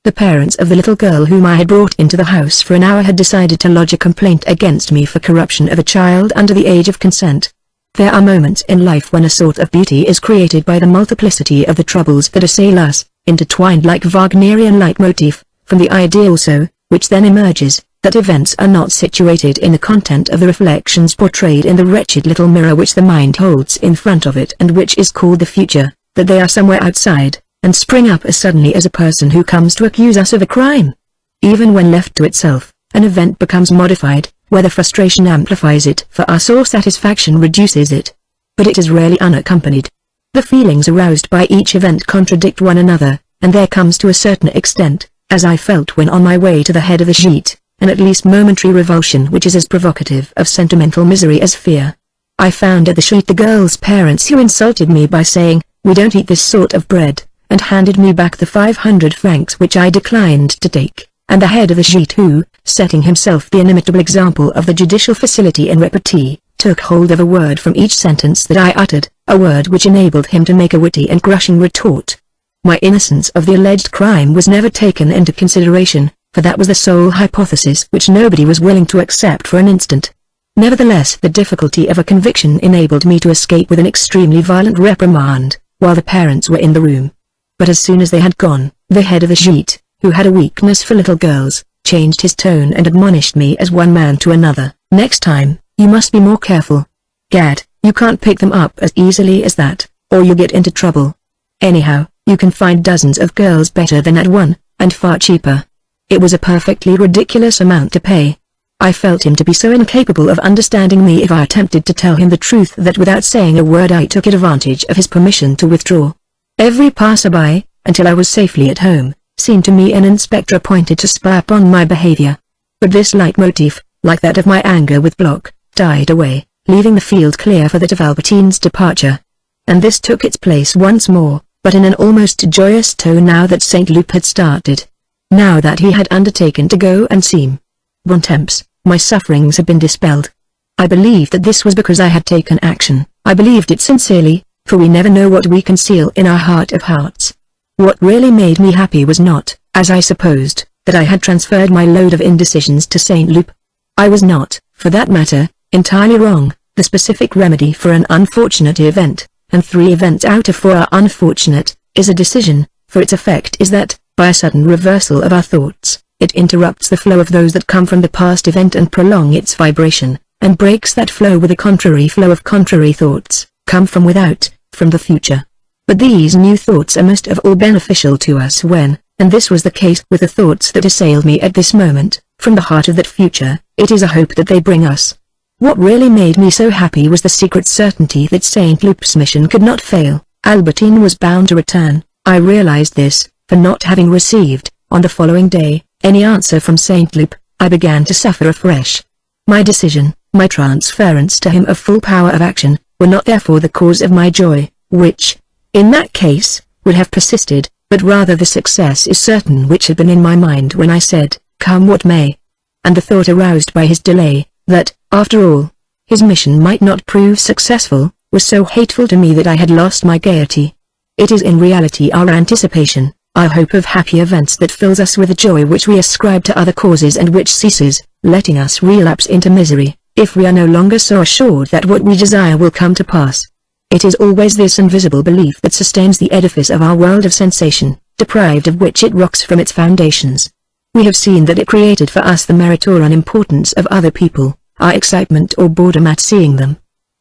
The parents of the little girl whom I had brought into the house for an hour had decided to lodge a complaint against me for corruption of a child under the age of consent. There are moments in life when a sort of beauty is created by the multiplicity of the troubles that assail us, intertwined like Wagnerian leitmotif, from the idea also, which then emerges, that events are not situated in the content of the reflections portrayed in the wretched little mirror which the mind holds in front of it and which is called the future, that they are somewhere outside, and spring up as suddenly as a person who comes to accuse us of a crime. Even when left to itself, an event becomes modified, whether frustration amplifies it for us or satisfaction reduces it. But it is rarely unaccompanied. The feelings aroused by each event contradict one another, and there comes to a certain extent, as I felt when on my way to the head of the sheet, an at least momentary revulsion which is as provocative of sentimental misery as fear. I found at the sheet the girl's parents who insulted me by saying, "We don't eat this sort of bread," and handed me back the 500 francs which I declined to take, and the head of the sheet who, setting himself the inimitable example of the judicial facility in repartee, took hold of a word from each sentence that I uttered, a word which enabled him to make a witty and crushing retort. My innocence of the alleged crime was never taken into consideration, for that was the sole hypothesis which nobody was willing to accept for an instant. Nevertheless, the difficulty of a conviction enabled me to escape with an extremely violent reprimand, while the parents were in the room. But as soon as they had gone, the head of the sheet, who had a weakness for little girls, changed his tone and admonished me as one man to another. "Next time, you must be more careful. Gad, you can't pick them up as easily as that, or you'll get into trouble. Anyhow, you can find dozens of girls better than that one, and far cheaper." It was a perfectly ridiculous amount to pay. I felt him to be so incapable of understanding me if I attempted to tell him the truth that without saying a word I took advantage of his permission to withdraw. Every passerby, until I was safely at home, seemed to me an inspector appointed to spy upon my behavior. But this leitmotif, like that of my anger with Bloch, died away, leaving the field clear for that of Albertine's departure. And this took its place once more, but in an almost joyous tone now that St. Loup had started. Now that he had undertaken to go and see Bontemps, my sufferings had been dispelled. I believed that this was because I had taken action. I believed it sincerely, for we never know what we conceal in our heart of hearts. What really made me happy was not, as I supposed, that I had transferred my load of indecisions to St. Loup. I was not, for that matter, entirely wrong. The specific remedy for an unfortunate event, and 3 events out of 4 are unfortunate, is a decision, for its effect is that, by a sudden reversal of our thoughts, it interrupts the flow of those that come from the past event and prolong its vibration, and breaks that flow with a contrary flow of contrary thoughts, come from without, from the future. But these new thoughts are most of all beneficial to us when, and this was the case with the thoughts that assailed me at this moment, from the heart of that future, it is a hope that they bring us. What really made me so happy was the secret certainty that St. Loup's mission could not fail. Albertine was bound to return. I realized this, for not having received, on the following day, any answer from St. Loup, I began to suffer afresh. My decision, my transference to him of full power of action, were not therefore the cause of my joy, which, in that case, would have persisted, but rather the success is certain which had been in my mind when I said, "Come what may." And the thought aroused by his delay, that, after all, his mission might not prove successful, was so hateful to me that I had lost my gaiety. It is in reality our anticipation, our hope of happy events that fills us with a joy which we ascribe to other causes and which ceases, letting us relapse into misery, if we are no longer so assured that what we desire will come to pass. It is always this invisible belief that sustains the edifice of our world of sensation, deprived of which it rocks from its foundations. We have seen that it created for us the merit or unimportance of other people, our excitement or boredom at seeing them.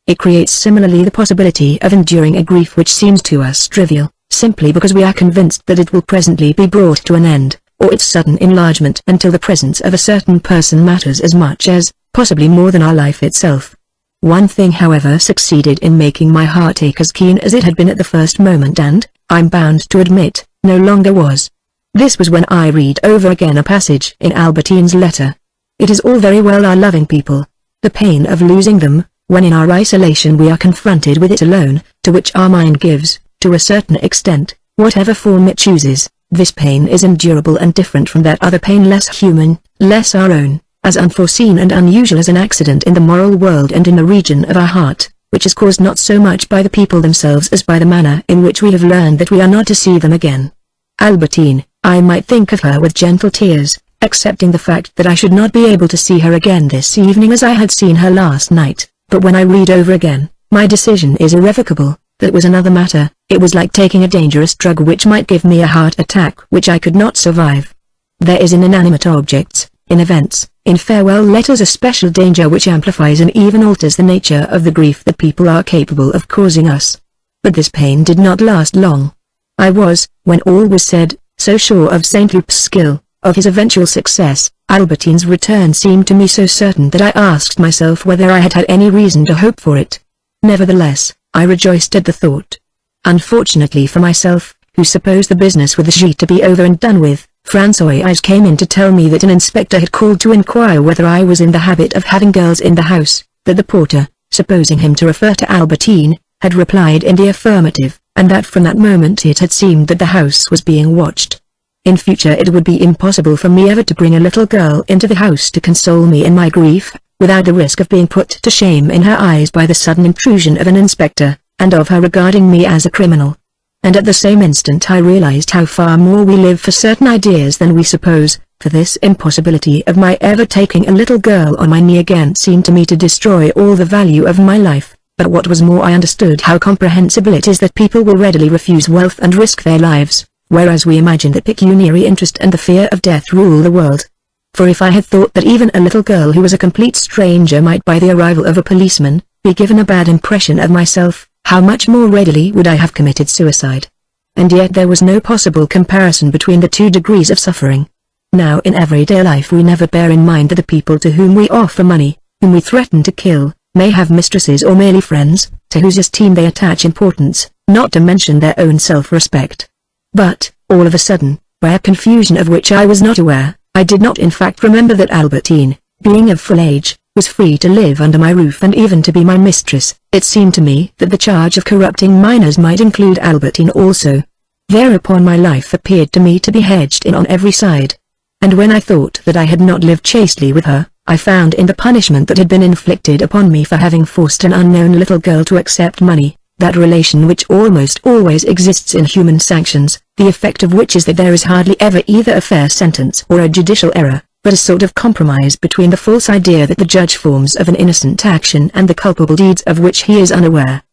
It creates similarly the possibility of enduring a grief which seems to us trivial, simply because we are convinced that it will presently be brought to an end, or its sudden enlargement until the presence of a certain person matters as much as, possibly more than our life itself. One thing however succeeded in making my heart ache as keen as it had been at the first moment and, I'm bound to admit, no longer was. This was when I read over again a passage in Albertine's letter. It is all very well our loving people. The pain of losing them, when in our isolation we are confronted with it alone, to which our mind gives, to a certain extent, whatever form it chooses, this pain is endurable and different from that other pain, less human, less our own, as unforeseen and unusual as an accident in the moral world and in the region of our heart, which is caused not so much by the people themselves as by the manner in which we have learned that we are not to see them again. Albertine, I might think of her with gentle tears, accepting the fact that I should not be able to see her again this evening as I had seen her last night, but when I read over again, my decision is irrevocable. That was another matter. It was like taking a dangerous drug which might give me a heart attack which I could not survive. There is in inanimate objects, in events, in farewell letters a special danger which amplifies and even alters the nature of the grief that people are capable of causing us. But this pain did not last long. I was, when all was said, so sure of St. Loup's skill, of his eventual success. Albertine's return seemed to me so certain that I asked myself whether I had had any reason to hope for it. Nevertheless, I rejoiced at the thought. Unfortunately for myself, who supposed the business with the G to be over and done with, Françoise came in to tell me that an inspector had called to inquire whether I was in the habit of having girls in the house, that the porter, supposing him to refer to Albertine, had replied in the affirmative, and that from that moment it had seemed that the house was being watched. In future it would be impossible for me ever to bring a little girl into the house to console me in my grief, without the risk of being put to shame in her eyes by the sudden intrusion of an inspector, and of her regarding me as a criminal. And at the same instant I realized how far more we live for certain ideas than we suppose, for this impossibility of my ever taking a little girl on my knee again seemed to me to destroy all the value of my life. But what was more, I understood how comprehensible it is that people will readily refuse wealth and risk their lives, whereas we imagine that pecuniary interest and the fear of death rule the world. For if I had thought that even a little girl who was a complete stranger might by the arrival of a policeman, be given a bad impression of myself, how much more readily would I have committed suicide. And yet there was no possible comparison between the two degrees of suffering. Now in everyday life we never bear in mind that the people to whom we offer money, whom we threaten to kill, may have mistresses or merely friends, to whose esteem they attach importance, not to mention their own self-respect. But, all of a sudden, by a confusion of which I was not aware, I did not in fact remember that Albertine, being of full age, was free to live under my roof and even to be my mistress. It seemed to me that the charge of corrupting minors might include Albertine also. Thereupon my life appeared to me to be hedged in on every side. And when I thought that I had not lived chastely with her, I found in the punishment that had been inflicted upon me for having forced an unknown little girl to accept money, that relation which almost always exists in human sanctions, the effect of which is that there is hardly ever either a fair sentence or a judicial error, but a sort of compromise between the false idea that the judge forms of an innocent action and the culpable deeds of which he is unaware.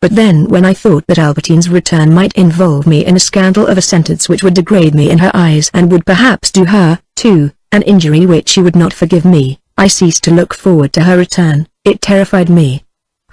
But then when I thought that Albertine's return might involve me in a scandal of a sentence which would degrade me in her eyes and would perhaps do her, too, an injury which she would not forgive me, I ceased to look forward to her return. It terrified me.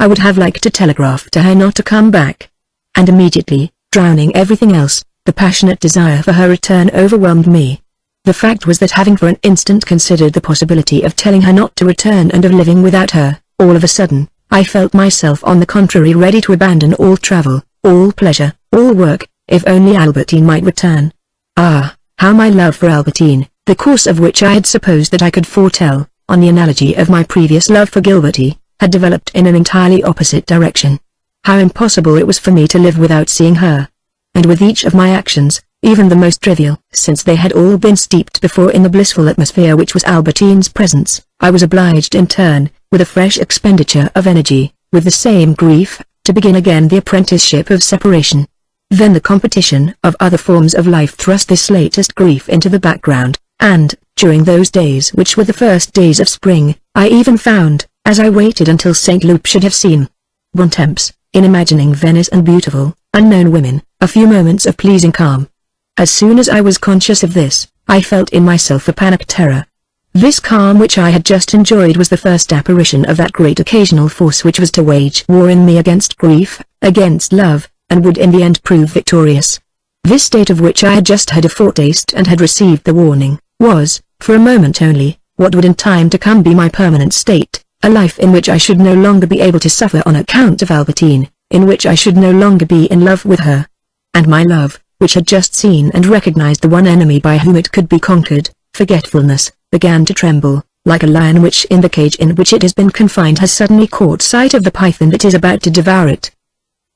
I would have liked to telegraph to her not to come back. And immediately, drowning everything else, the passionate desire for her return overwhelmed me. The fact was that having for an instant considered the possibility of telling her not to return and of living without her, all of a sudden, I felt myself on the contrary ready to abandon all travel, all pleasure, all work, if only Albertine might return. Ah, how my love for Albertine, the course of which I had supposed that I could foretell, on the analogy of my previous love for Gilberty, had developed in an entirely opposite direction. How impossible it was for me to live without seeing her. And with each of my actions, even the most trivial, since they had all been steeped before in the blissful atmosphere which was Albertine's presence, I was obliged in turn, with a fresh expenditure of energy, with the same grief, to begin again the apprenticeship of separation. Then the competition of other forms of life thrust this latest grief into the background, and, during those days which were the first days of spring, I even found, as I waited until St. Loup should have seen Bontemps, in imagining Venice and beautiful, unknown women, a few moments of pleasing calm. As soon as I was conscious of this, I felt in myself a panic terror. This calm which I had just enjoyed was the first apparition of that great occasional force which was to wage war in me against grief, against love, and would in the end prove victorious. This state of which I had just had a foretaste and had received the warning, was, for a moment only, what would in time to come be my permanent state, a life in which I should no longer be able to suffer on account of Albertine, in which I should no longer be in love with her. And my love, which had just seen and recognized the one enemy by whom it could be conquered, forgetfulness, began to tremble, like a lion which in the cage in which it has been confined has suddenly caught sight of the python that is about to devour it.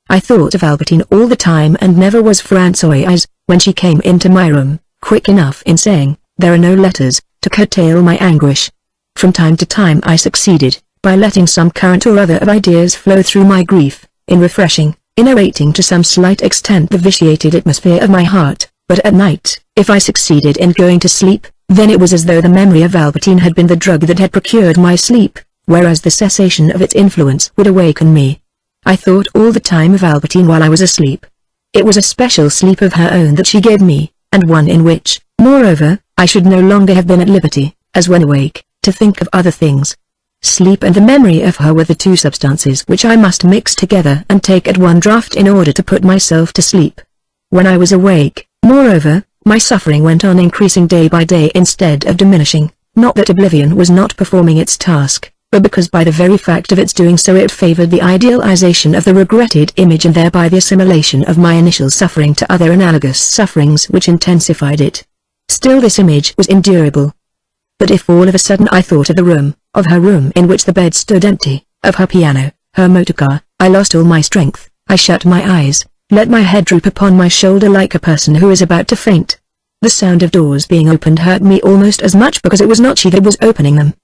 I thought of Albertine all the time and never was Françoise, when she came into my room, quick enough in saying, "There are no letters," to curtail my anguish. From time to time I succeeded, by letting some current or other of ideas flow through my grief, in refreshing, in aerating to some slight extent the vitiated atmosphere of my heart, but at night, if I succeeded in going to sleep, then it was as though the memory of Albertine had been the drug that had procured my sleep, whereas the cessation of its influence would awaken me. I thought all the time of Albertine while I was asleep. It was a special sleep of her own that she gave me, and one in which, moreover, I should no longer have been at liberty, as when awake, to think of other things. Sleep and the memory of her were the two substances which I must mix together and take at one draught in order to put myself to sleep. When I was awake, moreover, my suffering went on increasing day by day instead of diminishing, not that oblivion was not performing its task, but because by the very fact of its doing so it favored the idealization of the regretted image and thereby the assimilation of my initial suffering to other analogous sufferings which intensified it. Still this image was endurable. But if all of a sudden I thought of the room, of her room in which the bed stood empty, of her piano, her motorcar, I lost all my strength. I shut my eyes, let my head droop upon my shoulder like a person who is about to faint. The sound of doors being opened hurt me almost as much because it was not she that was opening them.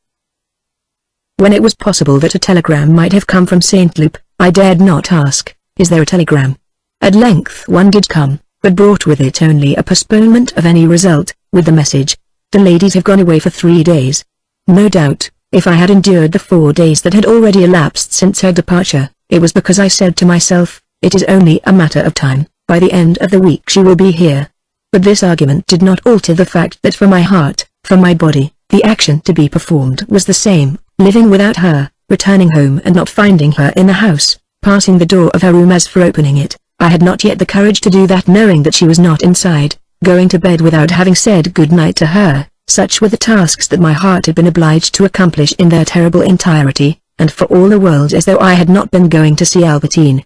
When it was possible that a telegram might have come from St. Loup, I dared not ask, "Is there a telegram?" At length one did come, but brought with it only a postponement of any result, with the message, "The ladies have gone away for 3 days." No doubt, if I had endured the 4 days that had already elapsed since her departure, it was because I said to myself, "It is only a matter of time, by the end of the week she will be here." But this argument did not alter the fact that for my heart, for my body, the action to be performed was the same, living without her, returning home and not finding her in the house, passing the door of her room as for opening it. I had not yet the courage to do that knowing that she was not inside, going to bed without having said good night to her. Such were the tasks that my heart had been obliged to accomplish in their terrible entirety, and for all the world as though I had not been going to see Albertine.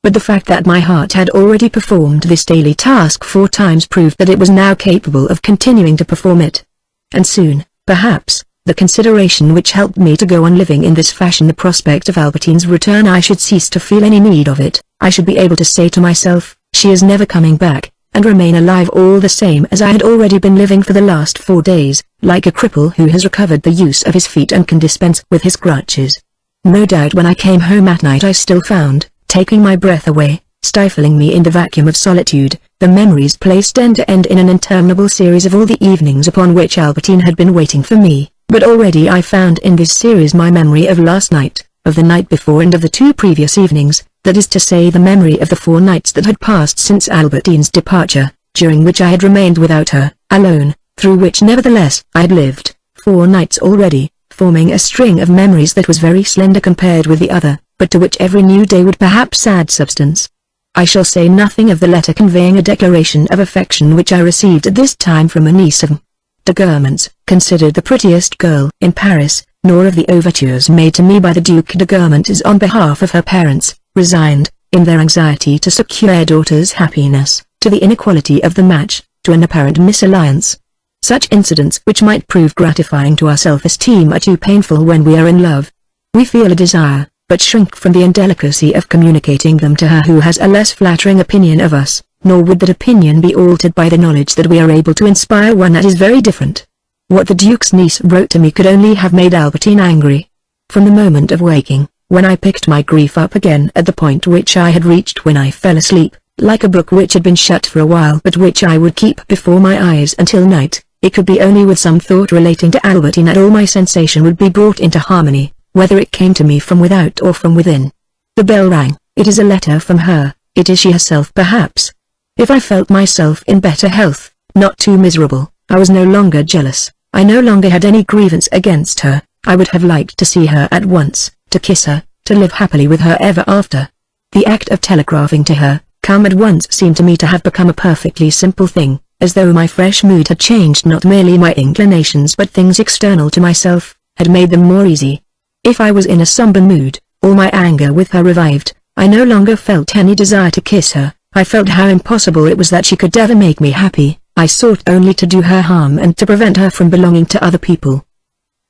But the fact that my heart had already performed this daily task 4 times proved that it was now capable of continuing to perform it. And soon, perhaps, the consideration which helped me to go on living in this fashion, the prospect of Albertine's return, I should cease to feel any need of it. I should be able to say to myself, "She is never coming back," and remain alive all the same as I had already been living for the last 4 days, like a cripple who has recovered the use of his feet and can dispense with his crutches. No doubt when I came home at night I still found, taking my breath away, stifling me in the vacuum of solitude, the memories placed end to end in an interminable series of all the evenings upon which Albertine had been waiting for me. But already I found in this series my memory of last night, of the night before and of the 2 previous evenings, that is to say the memory of the 4 nights that had passed since Albertine's departure, during which I had remained without her, alone, through which nevertheless I had lived, 4 nights already, forming a string of memories that was very slender compared with the other, but to which every new day would perhaps add substance. I shall say nothing of the letter conveying a declaration of affection which I received at this time from a niece of de Guermantes, considered the prettiest girl in Paris, nor of the overtures made to me by the Duc de Guermantes on behalf of her parents, resigned, in their anxiety to secure their daughter's happiness, to the inequality of the match, to an apparent misalliance. Such incidents which might prove gratifying to our self-esteem are too painful when we are in love. We feel a desire, but shrink from the indelicacy of communicating them to her who has a less flattering opinion of us, nor would that opinion be altered by the knowledge that we are able to inspire one that is very different. What the Duke's niece wrote to me could only have made Albertine angry. From the moment of waking, when I picked my grief up again at the point which I had reached when I fell asleep, like a book which had been shut for a while but which I would keep before my eyes until night, it could be only with some thought relating to Albertine that all my sensation would be brought into harmony, whether it came to me from without or from within. The bell rang. It is a letter from her. It is she herself perhaps. If I felt myself in better health, not too miserable, I was no longer jealous, I no longer had any grievance against her. I would have liked to see her at once, to kiss her, to live happily with her ever after. The act of telegraphing to her, come at once, seemed to me to have become a perfectly simple thing, as though my fresh mood had changed not merely my inclinations but things external to myself, had made them more easy. If I was in a somber mood, all my anger with her revived. I no longer felt any desire to kiss her. I felt how impossible it was that she could ever make me happy. I sought only to do her harm and to prevent her from belonging to other people.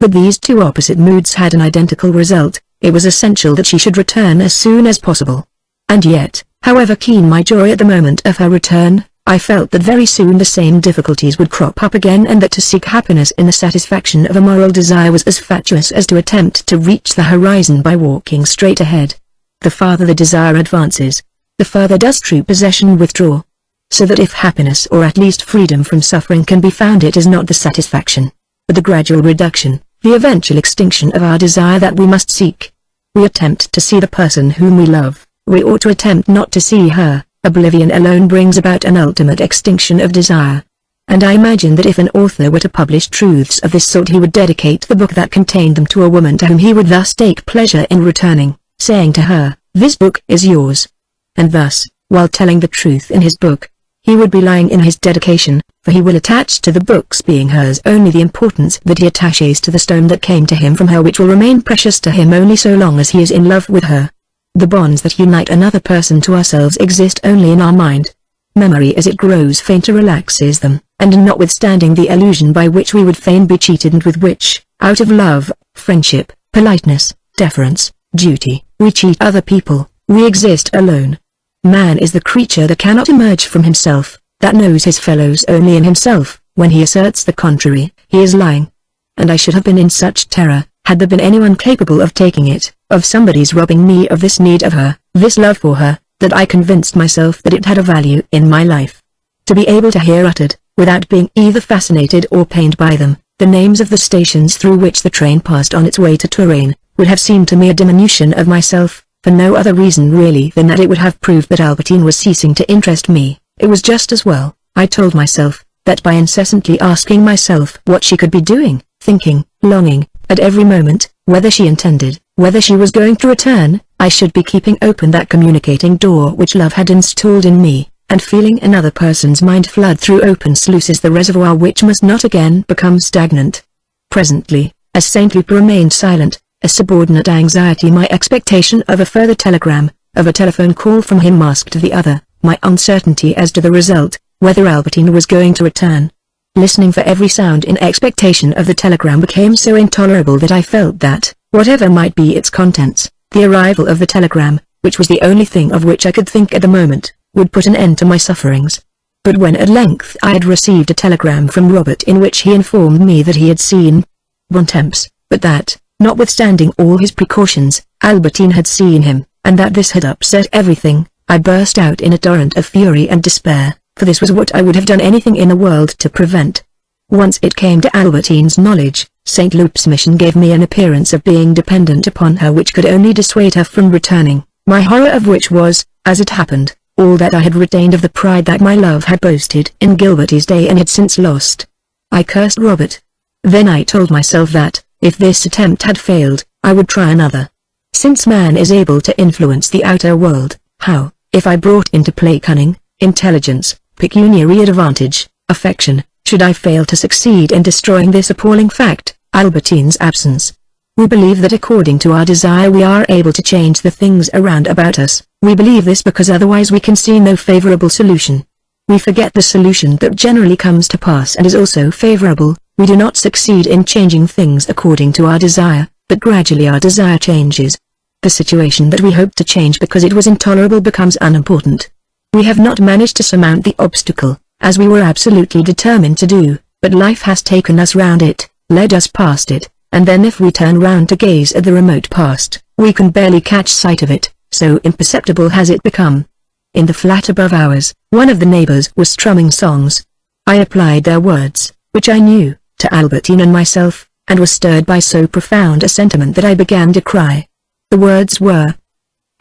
But these two opposite moods had an identical result. It was essential that she should return as soon as possible. And yet, however keen my joy at the moment of her return, I felt that very soon the same difficulties would crop up again, and that to seek happiness in the satisfaction of a moral desire was as fatuous as to attempt to reach the horizon by walking straight ahead. The farther the desire advances, the further does true possession withdraw. So that if happiness, or at least freedom from suffering, can be found, it is not the satisfaction, but the gradual reduction, the eventual extinction of our desire that we must seek. We attempt to see the person whom we love, we ought to attempt not to see her. Oblivion alone brings about an ultimate extinction of desire. And I imagine that if an author were to publish truths of this sort, he would dedicate the book that contained them to a woman to whom he would thus take pleasure in returning, saying to her, "This book is yours." And thus, while telling the truth in his book, he would be lying in his dedication, for he will attach to the book's being hers only the importance that he attaches to the stone that came to him from her, which will remain precious to him only so long as he is in love with her. The bonds that unite another person to ourselves exist only in our mind. Memory as it grows fainter relaxes them, and notwithstanding the illusion by which we would fain be cheated, and with which, out of love, friendship, politeness, deference, duty, we cheat other people, we exist alone. Man is the creature that cannot emerge from himself, that knows his fellows only in himself. When he asserts the contrary, he is lying. And I should have been in such terror, had there been anyone capable of taking it, of somebody's robbing me of this need of her, this love for her, that I convinced myself that it had a value in my life. To be able to hear uttered, without being either fascinated or pained by them, the names of the stations through which the train passed on its way to Touraine, would have seemed to me a diminution of myself, for no other reason really than that it would have proved that Albertine was ceasing to interest me. It was just as well, I told myself, that by incessantly asking myself what she could be doing, thinking, longing, at every moment, whether she intended, whether she was going to return, I should be keeping open that communicating door which love had installed in me, and feeling another person's mind flood through open sluices the reservoir which must not again become stagnant. Presently, as Saint Loup remained silent, a subordinate anxiety, my expectation of a further telegram, of a telephone call from him, masked the other, my uncertainty as to the result, whether Albertine was going to return. Listening for every sound in expectation of the telegram became so intolerable that I felt that, whatever might be its contents, the arrival of the telegram, which was the only thing of which I could think at the moment, would put an end to my sufferings. But when at length I had received a telegram from Robert in which he informed me that he had seen Bontemps, but that, notwithstanding all his precautions, Albertine had seen him, and that this had upset everything, I burst out in a torrent of fury and despair, for this was what I would have done anything in the world to prevent. Once it came to Albertine's knowledge, St. Loup's mission gave me an appearance of being dependent upon her which could only dissuade her from returning, my horror of which was, as it happened, all that I had retained of the pride that my love had boasted in Gilbert's day and had since lost. I cursed Robert. Then I told myself that, if this attempt had failed, I would try another. Since man is able to influence the outer world, how, if I brought into play cunning, intelligence, pecuniary advantage, affection, should I fail to succeed in destroying this appalling fact, Albertine's absence? We believe that according to our desire we are able to change the things around about us. We believe this because otherwise we can see no favorable solution. We forget the solution that generally comes to pass and is also favorable. We do not succeed in changing things according to our desire, but gradually our desire changes. The situation that we hoped to change because it was intolerable becomes unimportant. We have not managed to surmount the obstacle, as we were absolutely determined to do, but life has taken us round it, led us past it, and then if we turn round to gaze at the remote past, we can barely catch sight of it, so imperceptible has it become. In the flat above ours, one of the neighbors was strumming songs. I applied their words, which I knew, to Albertine and myself, and was stirred by so profound a sentiment that I began to cry. The words were: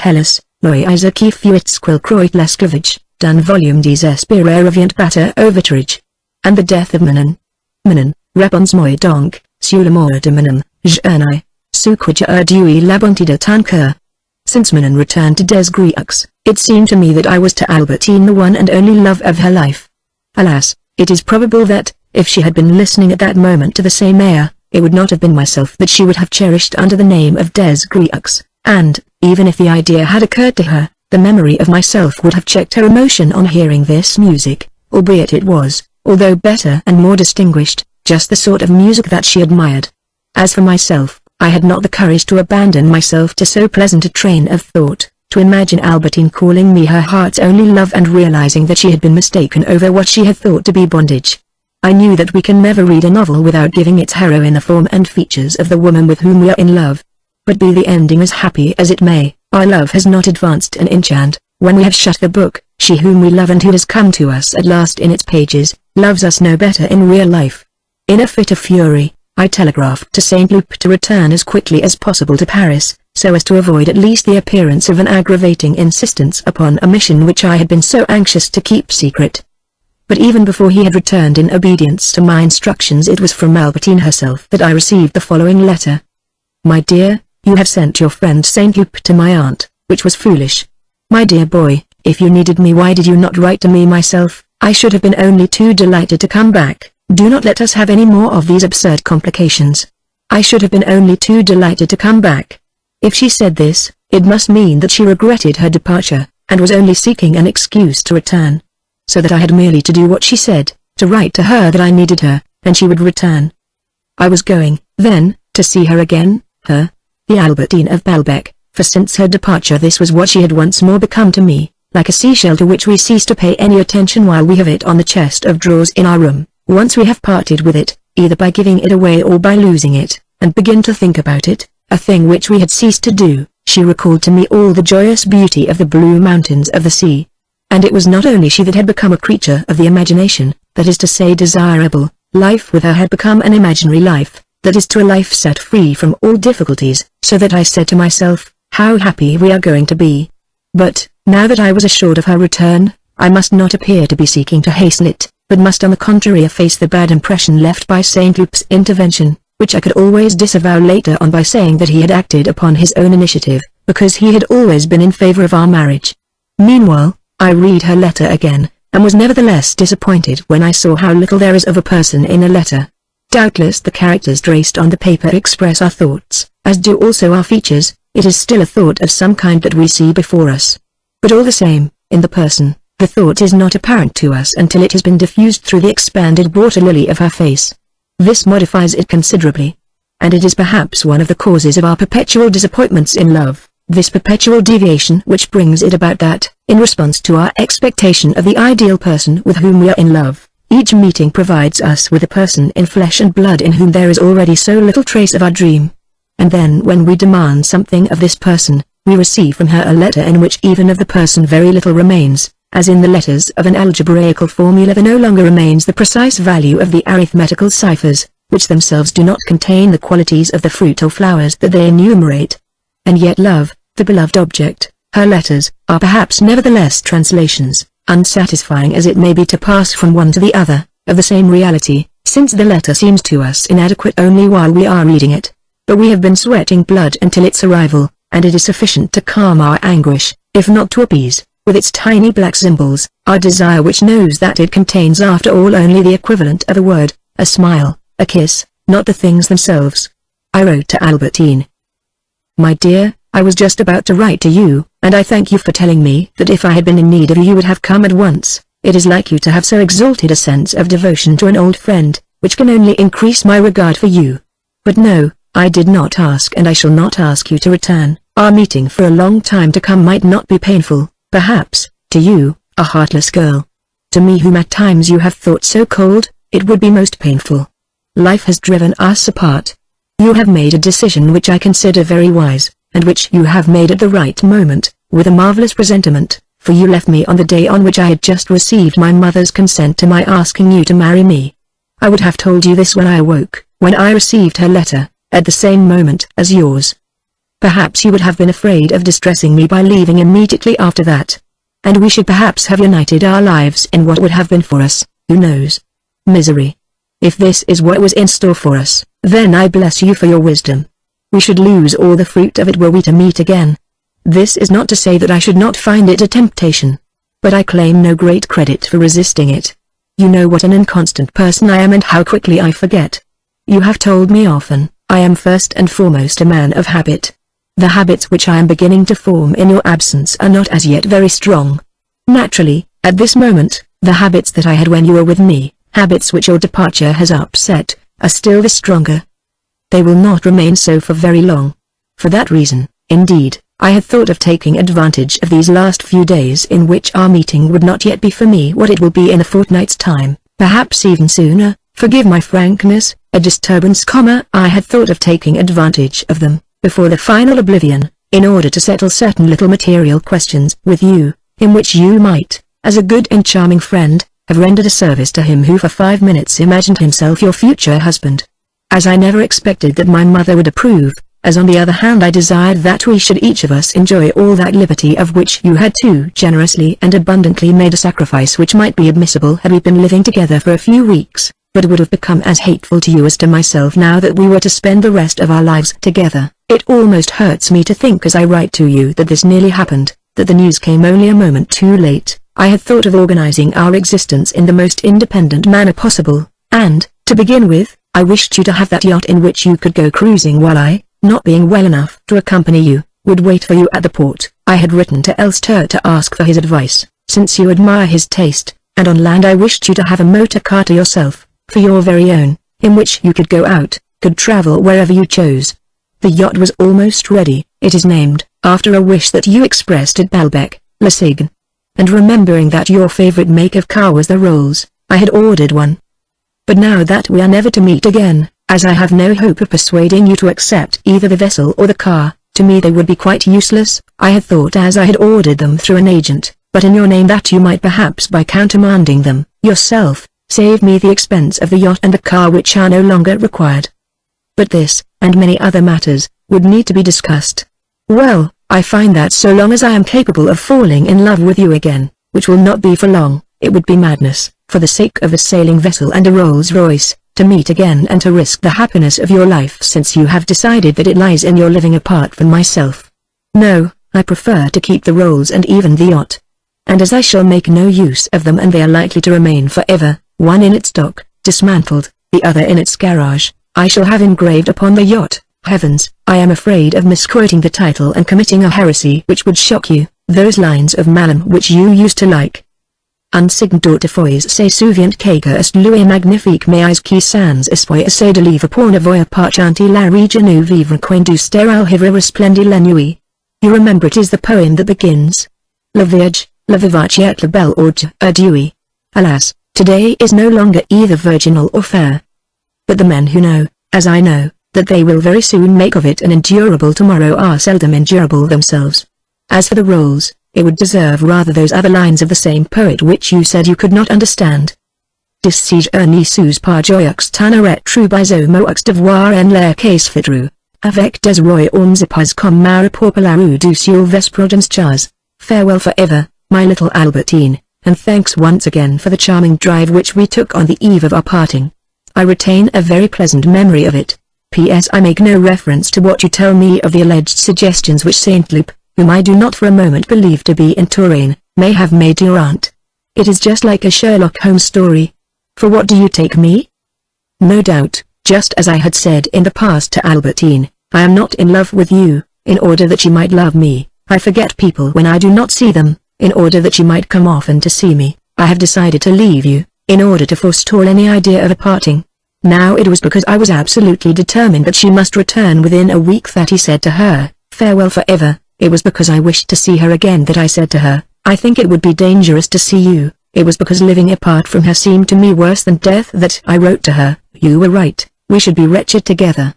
Hellas, noi Isaaci fuit quel croit lescovage, dan volume desespere revient batter overtrage. And the death of Manon. Manon, repons moi donc, sur la mort de Manon, j'ernai, sous quija erdui la bonté de ton cœur. Since Manon returned to Des Grieux, it seemed to me that I was to Albertine the one and only love of her life. Alas, it is probable that, if she had been listening at that moment to the same air, it would not have been myself that she would have cherished under the name of Des Grieux, and, even if the idea had occurred to her, the memory of myself would have checked her emotion on hearing this music, albeit it was, although better and more distinguished, just the sort of music that she admired. As for myself, I had not the courage to abandon myself to so pleasant a train of thought, to imagine Albertine calling me her heart's only love and realizing that she had been mistaken over what she had thought to be bondage. I knew that we can never read a novel without giving its heroine the form and features of the woman with whom we are in love. But be the ending as happy as it may, our love has not advanced an inch, and, when we have shut the book, she whom we love and who has come to us at last in its pages, loves us no better in real life. In a fit of fury, I telegraphed to Saint Loup to return as quickly as possible to Paris, so as to avoid at least the appearance of an aggravating insistence upon a mission which I had been so anxious to keep secret. But even before he had returned in obedience to my instructions, it was from Albertine herself that I received the following letter. My dear, you have sent your friend Saint Loup to my aunt, which was foolish. My dear boy, if you needed me, why did you not write to me myself? I should have been only too delighted to come back. Do not let us have any more of these absurd complications. I should have been only too delighted to come back. If she said this, it must mean that she regretted her departure, and was only seeking an excuse to return. So that I had merely to do what she said, to write to her that I needed her, and she would return. I was going, then, to see her again, the Albertine of Balbec, for since her departure this was what she had once more become to me, like a seashell to which we cease to pay any attention while we have it on the chest of drawers in our room. Once we have parted with it, either by giving it away or by losing it, and begin to think about it, a thing which we had ceased to do, she recalled to me all the joyous beauty of the blue mountains of the sea. And it was not only she that had become a creature of the imagination, that is to say desirable, life with her had become an imaginary life, that is to a life set free from all difficulties, so that I said to myself, how happy we are going to be. But, now that I was assured of her return, I must not appear to be seeking to hasten it, but must on the contrary efface the bad impression left by Saint Loup's intervention, which I could always disavow later on by saying that he had acted upon his own initiative, because he had always been in favor of our marriage. Meanwhile, I read her letter again, and was nevertheless disappointed when I saw how little there is of a person in a letter. Doubtless the characters traced on the paper express our thoughts, as do also our features. It is still a thought of some kind that we see before us. But all the same, in the person, the thought is not apparent to us until it has been diffused through the expanded water lily of her face. This modifies it considerably. And it is perhaps one of the causes of our perpetual disappointments in love, this perpetual deviation which brings it about that, in response to our expectation of the ideal person with whom we are in love, each meeting provides us with a person in flesh and blood in whom there is already so little trace of our dream. And then when we demand something of this person, we receive from her a letter in which even of the person very little remains, as in the letters of an algebraical formula there no longer remains the precise value of the arithmetical ciphers, which themselves do not contain the qualities of the fruit or flowers that they enumerate. And yet love, the beloved object, her letters, are perhaps nevertheless translations, unsatisfying as it may be to pass from one to the other, of the same reality, since the letter seems to us inadequate only while we are reading it. But we have been sweating blood until its arrival, and it is sufficient to calm our anguish, if not to appease, with its tiny black symbols, our desire which knows that it contains after all only the equivalent of a word, a smile, a kiss, not the things themselves. I wrote to Albertine. My dear, I was just about to write to you, and I thank you for telling me that if I had been in need of you would have come at once. It is like you to have so exalted a sense of devotion to an old friend, which can only increase my regard for you. But no, I did not ask and I shall not ask you to return. Our meeting for a long time to come might not be painful, perhaps, to you, a heartless girl. To me whom at times you have thought so cold, it would be most painful. Life has driven us apart. You have made a decision which I consider very wise, and which you have made at the right moment, with a marvelous presentiment, for you left me on the day on which I had just received my mother's consent to my asking you to marry me. I would have told you this when I awoke, when I received her letter, at the same moment as yours. Perhaps you would have been afraid of distressing me by leaving immediately after that. And we should perhaps have united our lives in what would have been for us, who knows, misery. If this is what was in store for us, then I bless you for your wisdom. We should lose all the fruit of it were we to meet again. This is not to say that I should not find it a temptation. But I claim no great credit for resisting it. You know what an inconstant person I am and how quickly I forget. You have told me often, I am first and foremost a man of habit. The habits which I am beginning to form in your absence are not as yet very strong. Naturally, at this moment, the habits that I had when you were with me, habits which your departure has upset, are still the stronger. they will not remain so for very long. For that reason, indeed, I had thought of taking advantage of these last few days in which our meeting would not yet be for me what it will be in a fortnight's time, perhaps even sooner. Forgive my frankness, a disturbance, I had thought of taking advantage of them, before the final oblivion, in order to settle certain little material questions with you, in which you might, as a good and charming friend, have rendered a service to him who for 5 minutes imagined himself your future husband. As I never expected that my mother would approve, as on the other hand I desired that we should each of us enjoy all that liberty of which you had too generously and abundantly made a sacrifice which might be admissible had we been living together for a few weeks, but would have become as hateful to you as to myself now that we were to spend the rest of our lives together. It almost hurts me to think as I write to you that this nearly happened, that the news came only a moment too late. I had thought of organizing our existence in the most independent manner possible, and, to begin with, I wished you to have that yacht in which you could go cruising while I, not being well enough to accompany you, would wait for you at the port. I had written to Elster to ask for his advice, since you admire his taste, and on land I wished you to have a motor car to yourself, for your very own, in which you could go out, could travel wherever you chose. The yacht was almost ready. It is named after a wish that you expressed at Balbec, Lasigan. And remembering that your favorite make of car was the Rolls, I had ordered one. But now that we are never to meet again, as I have no hope of persuading you to accept either the vessel or the car, to me they would be quite useless. I had thought, as I had ordered them through an agent, but in your name, that you might perhaps by countermanding them yourself, save me the expense of the yacht and the car which are no longer required. But this, and many other matters, would need to be discussed. Well, I find that so long as I am capable of falling in love with you again, which will not be for long, it would be madness, for the sake of a sailing vessel and a Rolls-Royce, to meet again and to risk the happiness of your life, since you have decided that it lies in your living apart from myself. No, I prefer to keep the Rolls and even the yacht. And as I shall make no use of them and they are likely to remain forever, one in its dock, dismantled, the other in its garage, I shall have engraved upon the yacht, heavens, I am afraid of misquoting the title and committing a heresy which would shock you, those lines of Malm which you used to like. Unsigned fois c'est souvent que est loué magnifique mais qui sans espoir essaie de livre pour ne voir pas chanter la région ou vivre coin du sterile hivre resplendit la nuit. You remember it is the poem that begins, La Vierge, la vivace et la belle orge, adieu. Alas, today is no longer either virginal or fair. But the men who know, as I know, that they will very soon make of it an endurable tomorrow are seldom endurable themselves. As for the Rolls, it would deserve rather those other lines of the same poet which you said you could not understand. Dis ni sous par joyeux tanneret troubazo moux devoir en l'air case fitru, avec des royaumes pas comme mara populaire du Sylvestre Chaz. Farewell forever, my little Albertine, and thanks once again for the charming drive which we took on the eve of our parting. I retain a very pleasant memory of it. P.S. I make no reference to what you tell me of the alleged suggestions which Saint Loup, whom I do not for a moment believe to be in Touraine, may have made to your aunt. It is just like a Sherlock Holmes story. For what do you take me? No doubt, just as I had said in the past to Albertine, I am not in love with you, in order that you might love me. I forget people when I do not see them, in order that you might come often to see me. I have decided to leave you, in order to forestall any idea of a parting. Now it was because I was absolutely determined that she must return within a week that he said to her, farewell forever. It was because I wished to see her again that I said to her, I think it would be dangerous to see you. It was because living apart from her seemed to me worse than death that I wrote to her, you were right, we should be wretched together.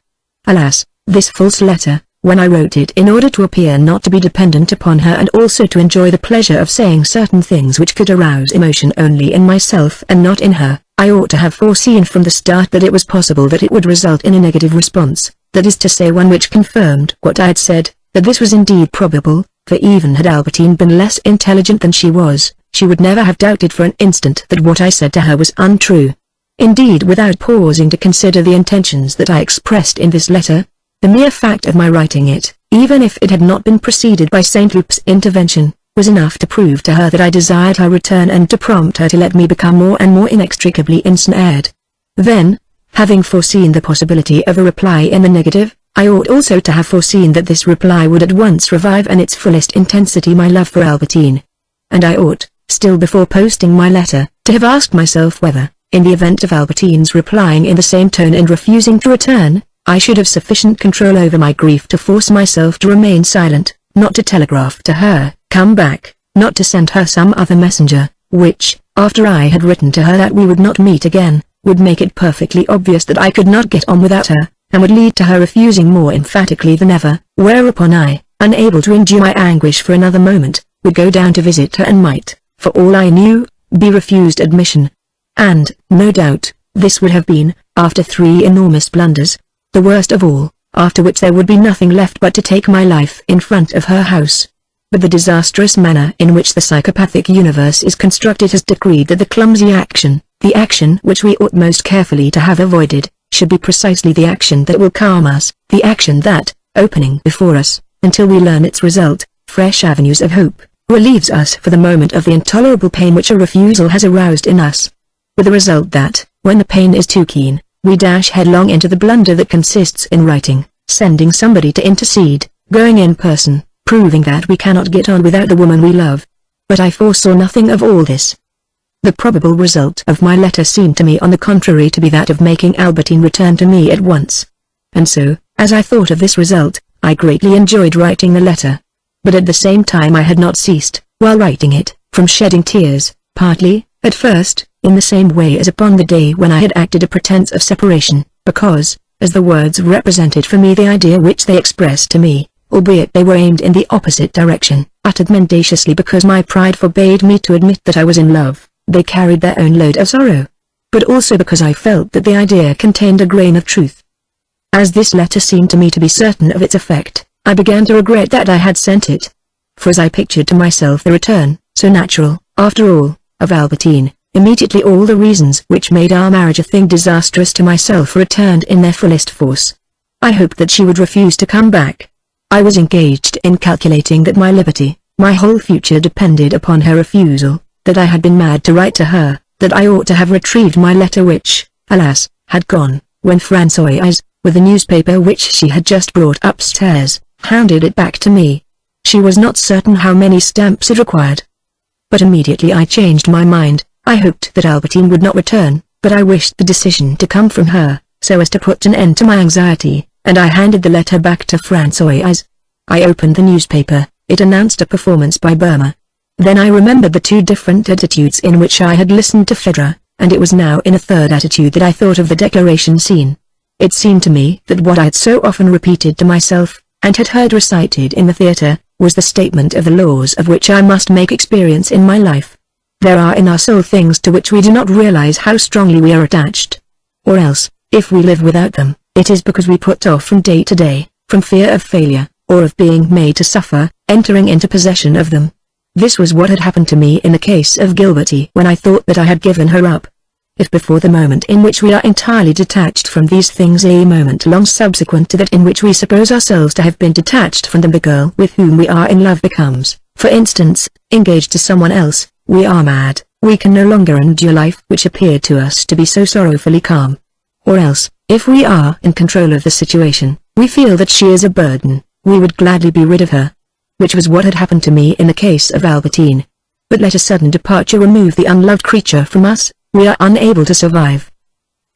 Alas, this false letter, when I wrote it in order to appear not to be dependent upon her and also to enjoy the pleasure of saying certain things which could arouse emotion only in myself and not in her, I ought to have foreseen from the start that it was possible that it would result in a negative response, that is to say one which confirmed what I had said, that this was indeed probable, for even had Albertine been less intelligent than she was, she would never have doubted for an instant that what I said to her was untrue. Indeed, without pausing to consider the intentions that I expressed in this letter, the mere fact of my writing it, even if it had not been preceded by Saint Loup's intervention, was enough to prove to her that I desired her return and to prompt her to let me become more and more inextricably ensnared. Then, having foreseen the possibility of a reply in the negative, I ought also to have foreseen that this reply would at once revive in its fullest intensity my love for Albertine. And I ought, still before posting my letter, to have asked myself whether, in the event of Albertine's replying in the same tone and refusing to return, I should have sufficient control over my grief to force myself to remain silent, not to telegraph to her, "Come back," not to send her some other messenger, which, after I had written to her that we would not meet again, would make it perfectly obvious that I could not get on without her, and would lead to her refusing more emphatically than ever, whereupon I, unable to endure my anguish for another moment, would go down to visit her and might, for all I knew, be refused admission. And, no doubt, this would have been, after 3 enormous blunders, the worst of all, after which there would be nothing left but to take my life in front of her house. But the disastrous manner in which the psychopathic universe is constructed has decreed that the clumsy action, the action which we ought most carefully to have avoided, should be precisely the action that will calm us, the action that, opening before us, until we learn its result, fresh avenues of hope, relieves us for the moment of the intolerable pain which a refusal has aroused in us. With the result that, when the pain is too keen, we dash headlong into the blunder that consists in writing, sending somebody to intercede, going in person, proving that we cannot get on without the woman we love. But I foresaw nothing of all this. The probable result of my letter seemed to me on the contrary to be that of making Albertine return to me at once. And so, as I thought of this result, I greatly enjoyed writing the letter. But at the same time I had not ceased, while writing it, from shedding tears, partly, at first, in the same way as upon the day when I had acted a pretense of separation, because, as the words represented for me the idea which they expressed to me, albeit they were aimed in the opposite direction, uttered mendaciously because my pride forbade me to admit that I was in love, they carried their own load of sorrow. But also because I felt that the idea contained a grain of truth. As this letter seemed to me to be certain of its effect, I began to regret that I had sent it. For as I pictured to myself the return, so natural, after all, of Albertine, immediately all the reasons which made our marriage a thing disastrous to myself returned in their fullest force. I hoped that she would refuse to come back. I was engaged in calculating that my liberty, my whole future depended upon her refusal, that I had been mad to write to her, that I ought to have retrieved my letter which, alas, had gone, when Françoise, with the newspaper which she had just brought upstairs, handed it back to me. She was not certain how many stamps it required. But immediately I changed my mind. I hoped that Albertine would not return, but I wished the decision to come from her, so as to put an end to my anxiety, and I handed the letter back to Françoise. I opened the newspaper. It announced a performance by Burma. Then I remembered the 2 different attitudes in which I had listened to Phaedra, and it was now in a third attitude that I thought of the declaration scene. It seemed to me that what I had so often repeated to myself, and had heard recited in the theatre, was the statement of the laws of which I must make experience in my life. There are in our soul things to which we do not realize how strongly we are attached. Or else, if we live without them, it is because we put off from day to day, from fear of failure, or of being made to suffer, entering into possession of them. This was what had happened to me in the case of Gilberty when I thought that I had given her up. If before the moment in which we are entirely detached from these things a moment long subsequent to that in which we suppose ourselves to have been detached from them the girl with whom we are in love becomes, for instance, engaged to someone else, we are mad, we can no longer endure life which appeared to us to be so sorrowfully calm. Or else, if we are in control of the situation, we feel that she is a burden, we would gladly be rid of her. Which was what had happened to me in the case of Albertine. But let a sudden departure remove the unloved creature from us, we are unable to survive.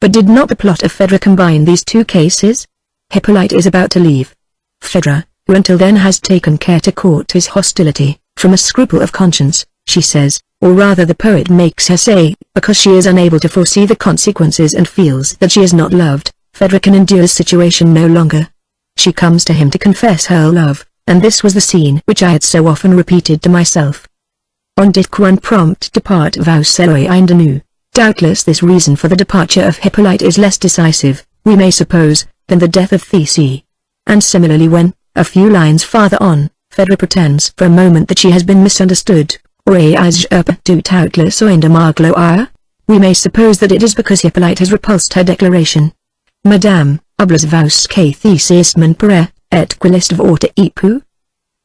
But did not the plot of Phaedra combine these 2 cases? Hippolyte is about to leave. Phaedra, who until then has taken care to court his hostility, from a scruple of conscience, she says, or rather the poet makes her say, because she is unable to foresee the consequences and feels that she is not loved, Phaedra can endure the situation no longer. She comes to him to confess her love, and this was the scene which I had so often repeated to myself. On dit qu'un prompt départ vous serait indenu. Doubtless this reason for the departure of Hippolyte is less decisive, we may suppose, than the death of Thésée. And similarly when, a few lines farther on, Phaedra pretends for a moment that she has been misunderstood, or as tout outlet de ma gloire, we may suppose that it is because Hippolyte has repulsed her declaration. Madame, obles vous que Thésée mon père, et quilist votre époux?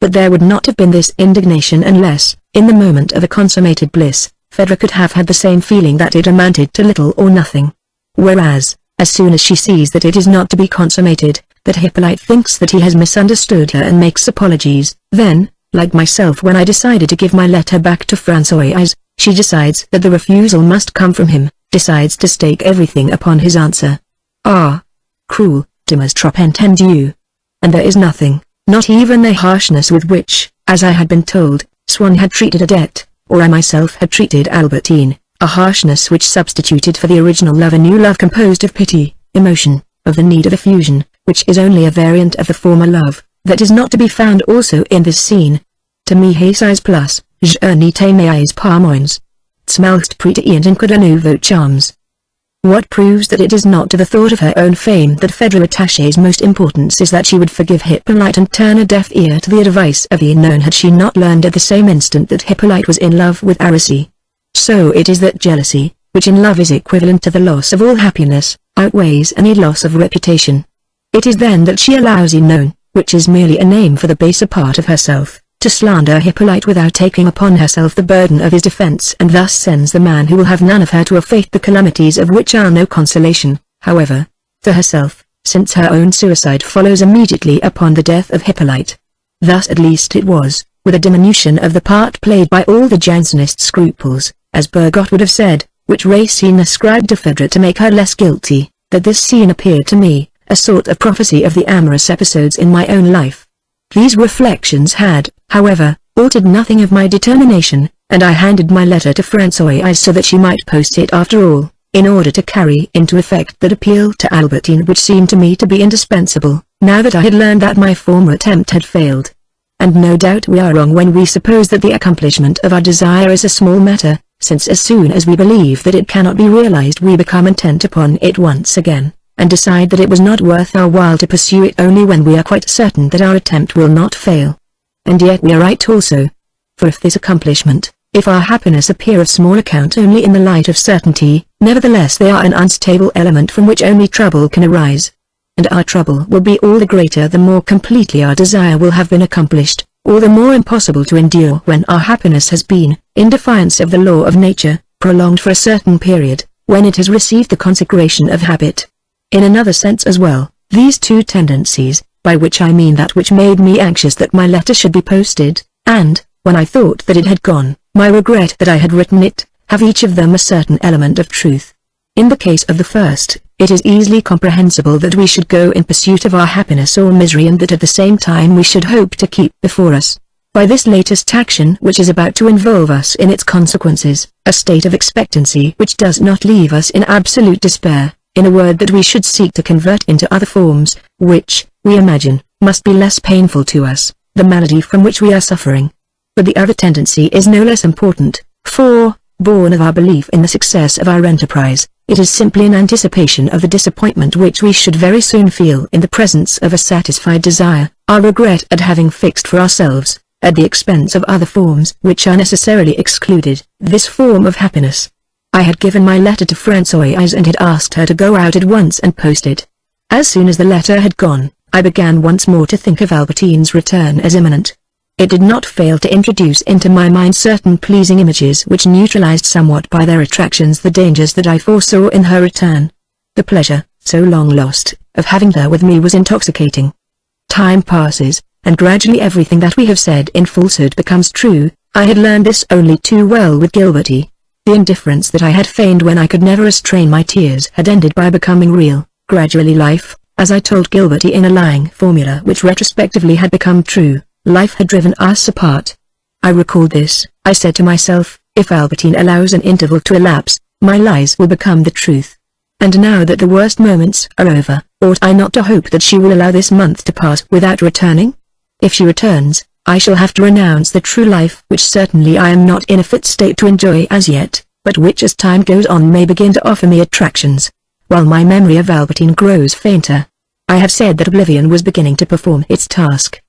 But there would not have been this indignation unless, in the moment of a consummated bliss, Phaedra could have had the same feeling that it amounted to little or nothing. Whereas, as soon as she sees that it is not to be consummated, that Hippolyte thinks that he has misunderstood her and makes apologies, then, like myself when I decided to give my letter back to Françoise, she decides that the refusal must come from him, decides to stake everything upon his answer. Ah! Cruel, optimus trop entendu. And there is nothing, not even the harshness with which, as I had been told, Swann had treated Odette, or I myself had treated Albertine, a harshness which substituted for the original love a new love composed of pity, emotion, of the need of effusion, which is only a variant of the former love, that is not to be found also in this scene. To me Hesi's plus, je n'étais mais pas moins. Smalst pretty and incud a nouveau charms. What proves that it is not to the thought of her own fame that Federal Attaché's most importance is that she would forgive Hippolyte and turn a deaf ear to the advice of the unknown had she not learned at the same instant that Hippolyte was in love with Aracely. So it is that jealousy, which in love is equivalent to the loss of all happiness, outweighs any loss of reputation. It is then that she allows unknown, which is merely a name for the baser part of herself, to slander Hippolyte without taking upon herself the burden of his defense, and thus sends the man who will have none of her to a fate the calamities of which are no consolation, however, to herself, since her own suicide follows immediately upon the death of Hippolyte. Thus at least it was, with a diminution of the part played by all the Jansenist scruples, as Bergot would have said, which Racine ascribed to Phaedra to make her less guilty, that this scene appeared to me, a sort of prophecy of the amorous episodes in my own life. These reflections had, however, altered nothing of my determination, and I handed my letter to Françoise so that she might post it after all, in order to carry into effect that appeal to Albertine which seemed to me to be indispensable, now that I had learned that my former attempt had failed. And no doubt we are wrong when we suppose that the accomplishment of our desire is a small matter, since as soon as we believe that it cannot be realized we become intent upon it once again, and decide that it was not worth our while to pursue it only when we are quite certain that our attempt will not fail. And yet we are right also. For if this accomplishment, if our happiness appear of small account only in the light of certainty, nevertheless they are an unstable element from which only trouble can arise. And our trouble will be all the greater the more completely our desire will have been accomplished, or the more impossible to endure when our happiness has been, in defiance of the law of nature, prolonged for a certain period, when it has received the consecration of habit. In another sense as well, these two tendencies, by which I mean that which made me anxious that my letter should be posted, and, when I thought that it had gone, my regret that I had written it, have each of them a certain element of truth. In the case of the first, it is easily comprehensible that we should go in pursuit of our happiness or misery, and that at the same time we should hope to keep before us, by this latest action which is about to involve us in its consequences, a state of expectancy which does not leave us in absolute despair. In a word, that we should seek to convert into other forms, which, we imagine, must be less painful to us, the malady from which we are suffering. But the other tendency is no less important, for, born of our belief in the success of our enterprise, it is simply an anticipation of the disappointment which we should very soon feel in the presence of a satisfied desire, our regret at having fixed for ourselves, at the expense of other forms which are necessarily excluded, this form of happiness. I had given my letter to Françoise and had asked her to go out at once and post it. As soon as the letter had gone, I began once more to think of Albertine's return as imminent. It did not fail to introduce into my mind certain pleasing images which neutralized somewhat by their attractions the dangers that I foresaw in her return. The pleasure, so long lost, of having her with me was intoxicating. Time passes, and gradually everything that we have said in falsehood becomes true. I had learned this only too well with Gilberty. The indifference that I had feigned when I could never restrain my tears had ended by becoming real. Gradually life, as I told Gilberty in a lying formula which retrospectively had become true, life had driven us apart. I recalled this. I said to myself, if Albertine allows an interval to elapse, my lies will become the truth. And now that the worst moments are over, ought I not to hope that she will allow this month to pass without returning? If she returns, I shall have to renounce the true life which certainly I am not in a fit state to enjoy as yet, but which as time goes on may begin to offer me attractions, while my memory of Albertine grows fainter. I have said that oblivion was beginning to perform its task.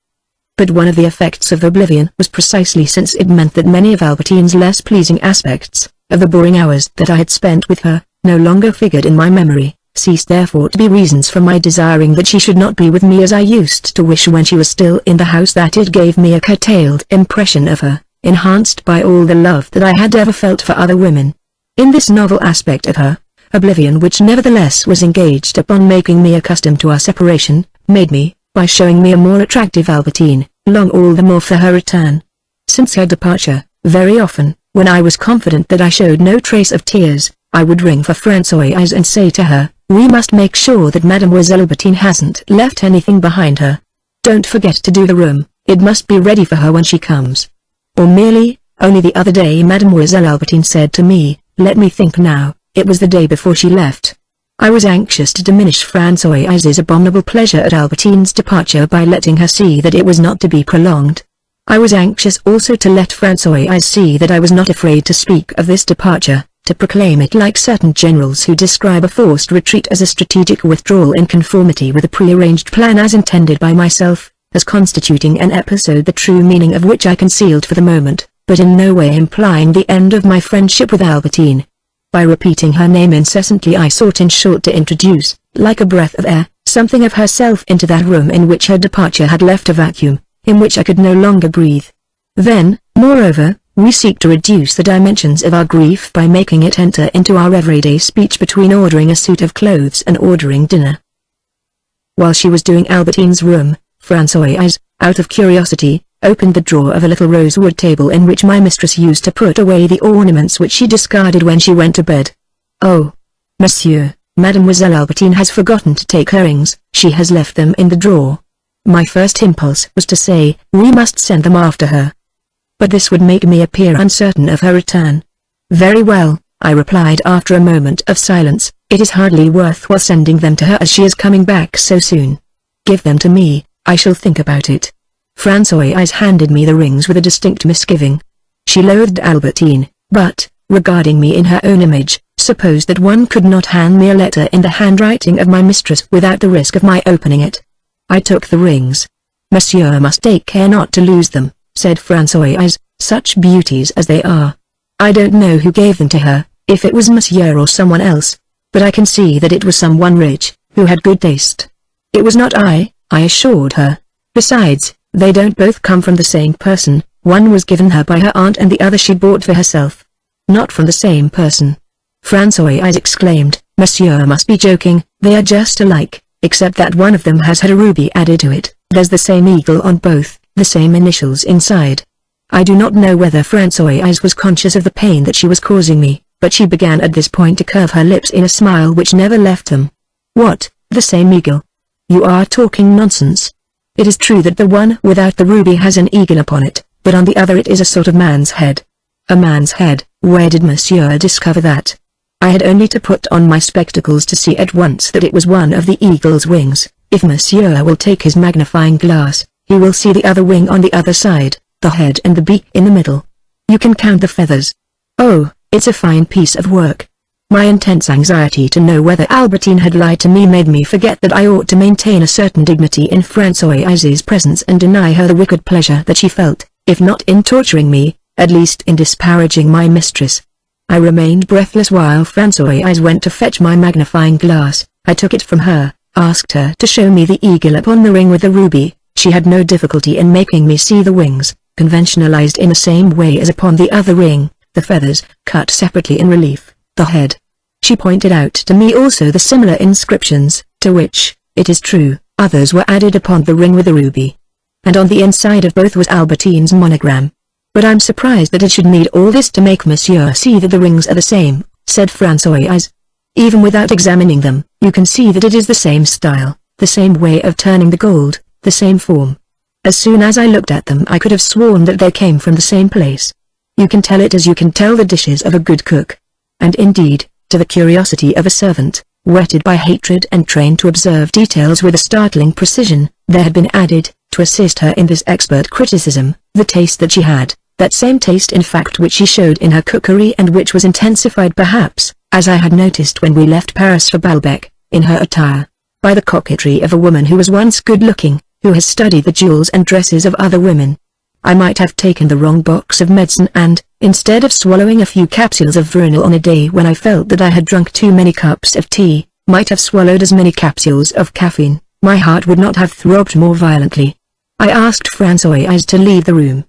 But one of the effects of oblivion was precisely since it meant that many of Albertine's less pleasing aspects, of the boring hours that I had spent with her, no longer figured in my memory, ceased therefore to be reasons for my desiring that she should not be with me as I used to wish when she was still in the house, that it gave me a curtailed impression of her, enhanced by all the love that I had ever felt for other women. In this novel aspect of her, oblivion, which nevertheless was engaged upon making me accustomed to our separation, made me, by showing me a more attractive Albertine, long all the more for her return. Since her departure, very often, when I was confident that I showed no trace of tears, I would ring for Françoise and say to her, we must make sure that Mademoiselle Albertine hasn't left anything behind her. Don't forget to do the room, it must be ready for her when she comes. Or merely, only the other day Mademoiselle Albertine said to me, let me think now, it was the day before she left. I was anxious to diminish Françoise's abominable pleasure at Albertine's departure by letting her see that it was not to be prolonged. I was anxious also to let Françoise see that I was not afraid to speak of this departure, to proclaim it like certain generals who describe a forced retreat as a strategic withdrawal in conformity with a prearranged plan as intended by myself, as constituting an episode the true meaning of which I concealed for the moment, but in no way implying the end of my friendship with Albertine. By repeating her name incessantly I sought in short to introduce, like a breath of air, something of herself into that room in which her departure had left a vacuum, in which I could no longer breathe. Then, moreover, we seek to reduce the dimensions of our grief by making it enter into our everyday speech between ordering a suit of clothes and ordering dinner. While she was doing Albertine's room, Françoise, out of curiosity, opened the drawer of a little rosewood table in which my mistress used to put away the ornaments which she discarded when she went to bed. Oh, monsieur, Mademoiselle Albertine has forgotten to take her rings, she has left them in the drawer. My first impulse was to say, we must send them after her. But this would make me appear uncertain of her return. Very well, I replied after a moment of silence, it is hardly worthwhile sending them to her as she is coming back so soon. Give them to me, I shall think about it. Françoise handed me the rings with a distinct misgiving. She loathed Albertine, but, regarding me in her own image, supposed that one could not hand me a letter in the handwriting of my mistress without the risk of my opening it. I took the rings. Monsieur must take care not to lose them, said Françoise, such beauties as they are. I don't know who gave them to her, if it was Monsieur or someone else, but I can see that it was someone rich, who had good taste. It was not I assured her. Besides, they don't both come from the same person, one was given her by her aunt and the other she bought for herself. Not from the same person. Françoise exclaimed, Monsieur must be joking, they are just alike, except that one of them has had a ruby added to it, there's the same eagle on both, the same initials inside. I do not know whether Françoise was conscious of the pain that she was causing me, but she began at this point to curve her lips in a smile which never left them. What, the same eagle? You are talking nonsense. It is true that the one without the ruby has an eagle upon it, but on the other it is a sort of man's head. A man's head, where did Monsieur discover that? I had only to put on my spectacles to see at once that it was one of the eagle's wings. If Monsieur will take his magnifying glass, he will see the other wing on the other side, the head and the beak in the middle. You can count the feathers. Oh, it's a fine piece of work. My intense anxiety to know whether Albertine had lied to me made me forget that I ought to maintain a certain dignity in Françoise's presence and deny her the wicked pleasure that she felt, if not in torturing me, at least in disparaging my mistress. I remained breathless while Françoise went to fetch my magnifying glass. I took it from her, asked her to show me the eagle upon the ring with the ruby. She had no difficulty in making me see the wings, conventionalized in the same way as upon the other ring, the feathers, cut separately in relief, the head. She pointed out to me also the similar inscriptions, to which, it is true, others were added upon the ring with the ruby. And on the inside of both was Albertine's monogram. But I'm surprised that it should need all this to make Monsieur see that the rings are the same, said Françoise. Even without examining them, you can see that it is the same style, the same way of turning the gold, the same form. As soon as I looked at them I could have sworn that they came from the same place. You can tell it as you can tell the dishes of a good cook. And indeed, to the curiosity of a servant, whetted by hatred and trained to observe details with a startling precision, there had been added, to assist her in this expert criticism, the taste that she had, that same taste in fact which she showed in her cookery and which was intensified perhaps, as I had noticed when we left Paris for Balbec, in her attire, by the coquetry of a woman who was once good-looking, who has studied the jewels and dresses of other women. I might have taken the wrong box of medicine and, instead of swallowing a few capsules of Vernal on a day when I felt that I had drunk too many cups of tea, might have swallowed as many capsules of caffeine, my heart would not have throbbed more violently. I asked Françoise to leave the room.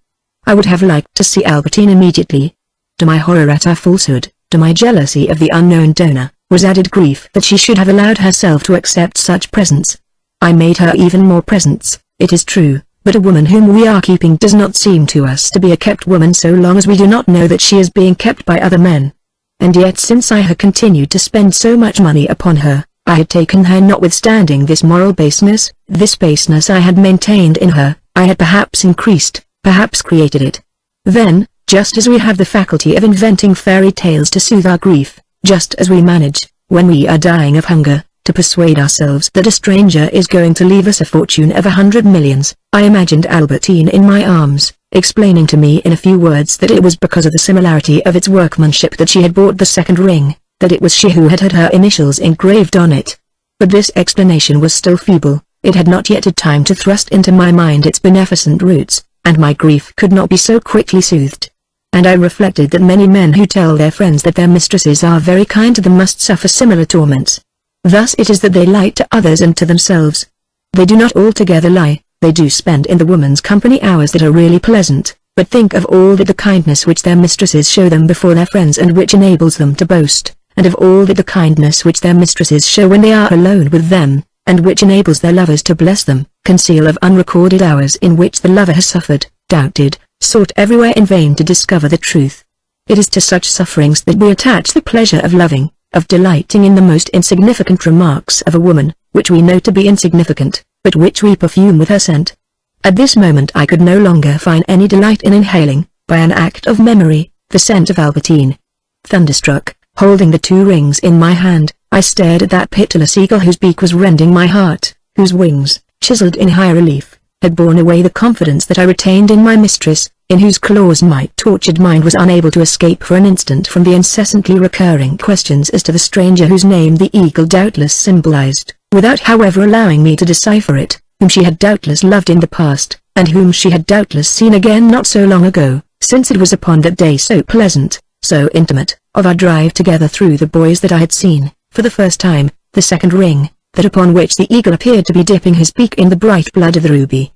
I would have liked to see Albertine immediately. To my horror at her falsehood, to my jealousy of the unknown donor, was added grief that she should have allowed herself to accept such presents. I made her even more presents, it is true, but a woman whom we are keeping does not seem to us to be a kept woman so long as we do not know that she is being kept by other men. And yet since I had continued to spend so much money upon her, I had taken her notwithstanding this moral baseness, this baseness I had maintained in her, I had perhaps increased, perhaps created it. Then, just as we have the faculty of inventing fairy tales to soothe our grief, just as we manage, when we are dying of hunger, to persuade ourselves that a stranger is going to leave us a fortune of 100 millions, I imagined Albertine in my arms, explaining to me in a few words that it was because of the similarity of its workmanship that she had bought the second ring, that it was she who had her initials engraved on it. But this explanation was still feeble, it had not yet had time to thrust into my mind its beneficent roots, and my grief could not be so quickly soothed. And I reflected that many men who tell their friends that their mistresses are very kind to them must suffer similar torments. Thus it is that they lie to others and to themselves. They do not altogether lie, they do spend in the woman's company hours that are really pleasant, but think of all that the kindness which their mistresses show them before their friends and which enables them to boast, and of all that the kindness which their mistresses show when they are alone with them, and which enables their lovers to bless them, conceal of unrecorded hours in which the lover has suffered, doubted, sought everywhere in vain to discover the truth. It is to such sufferings that we attach the pleasure of loving, of delighting in the most insignificant remarks of a woman, which we know to be insignificant, but which we perfume with her scent. At this moment I could no longer find any delight in inhaling, by an act of memory, the scent of Albertine. Thunderstruck, holding the two rings in my hand, I stared at that pitiless eagle whose beak was rending my heart, whose wings, chiseled in high relief, had borne away the confidence that I retained in my mistress, in whose claws my tortured mind was unable to escape for an instant from the incessantly recurring questions as to the stranger whose name the eagle doubtless symbolized, without however allowing me to decipher it, whom she had doubtless loved in the past, and whom she had doubtless seen again not so long ago, since it was upon that day so pleasant, so intimate, of our drive together through the boys that I had seen, for the first time, the second ring, that upon which the eagle appeared to be dipping his beak in the bright blood of the ruby.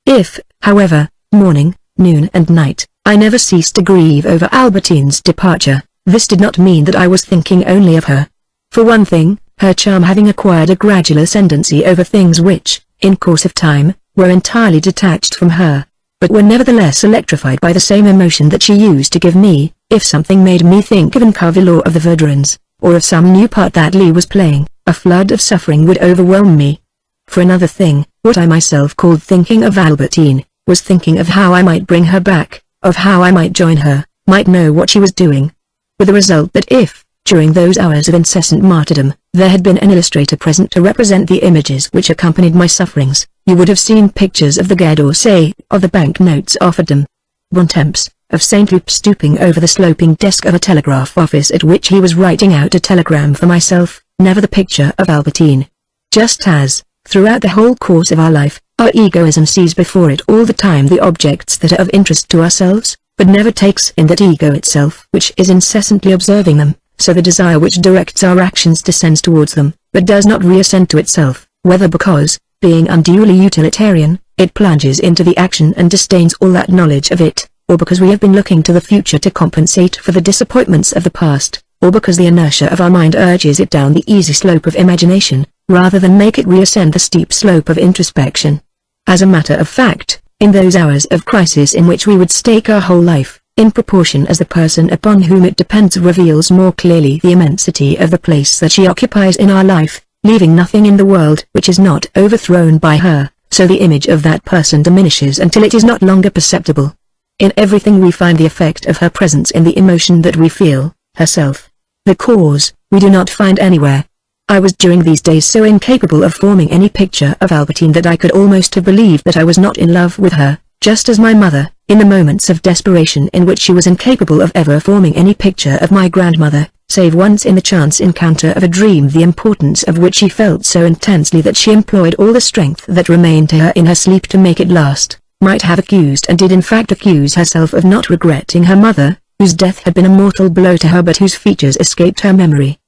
If, however, morning, noon and night, I never ceased to grieve over Albertine's departure, this did not mean that I was thinking only of her. For one thing, her charm having acquired a gradual ascendancy over things which, in course of time, were entirely detached from her, but were nevertheless electrified by the same emotion that she used to give me, if something made me think of Carvalho of the Verdurins, or of some new part that Lee was playing, a flood of suffering would overwhelm me. For another thing, what I myself called thinking of Albertine, was thinking of how I might bring her back, of how I might join her, might know what she was doing. With the result that if, during those hours of incessant martyrdom, there had been an illustrator present to represent the images which accompanied my sufferings, you would have seen pictures of the Quai d'Orsay, of the bank notes offered them. Bontemps, of Saint Loup stooping over the sloping desk of a telegraph office at which he was writing out a telegram for myself, never the picture of Albertine. Just as, throughout the whole course of our life, our egoism sees before it all the time the objects that are of interest to ourselves, but never takes in that ego itself which is incessantly observing them, so the desire which directs our actions descends towards them, but does not reascend to itself, whether because, being unduly utilitarian, it plunges into the action and disdains all that knowledge of it, or because we have been looking to the future to compensate for the disappointments of the past, or because the inertia of our mind urges it down the easy slope of imagination, rather than make it reascend the steep slope of introspection. As a matter of fact, in those hours of crisis in which we would stake our whole life, in proportion as the person upon whom it depends reveals more clearly the immensity of the place that she occupies in our life, leaving nothing in the world which is not overthrown by her, so the image of that person diminishes until it is not longer perceptible. In everything we find the effect of her presence in the emotion that we feel, herself. The cause, we do not find anywhere. I was during these days so incapable of forming any picture of Albertine that I could almost have believed that I was not in love with her, just as my mother, in the moments of desperation in which she was incapable of ever forming any picture of my grandmother, save once in the chance encounter of a dream the importance of which she felt so intensely that she employed all the strength that remained to her in her sleep to make it last, might have accused and did in fact accuse herself of not regretting her mother, whose death had been a mortal blow to her but whose features escaped her memory.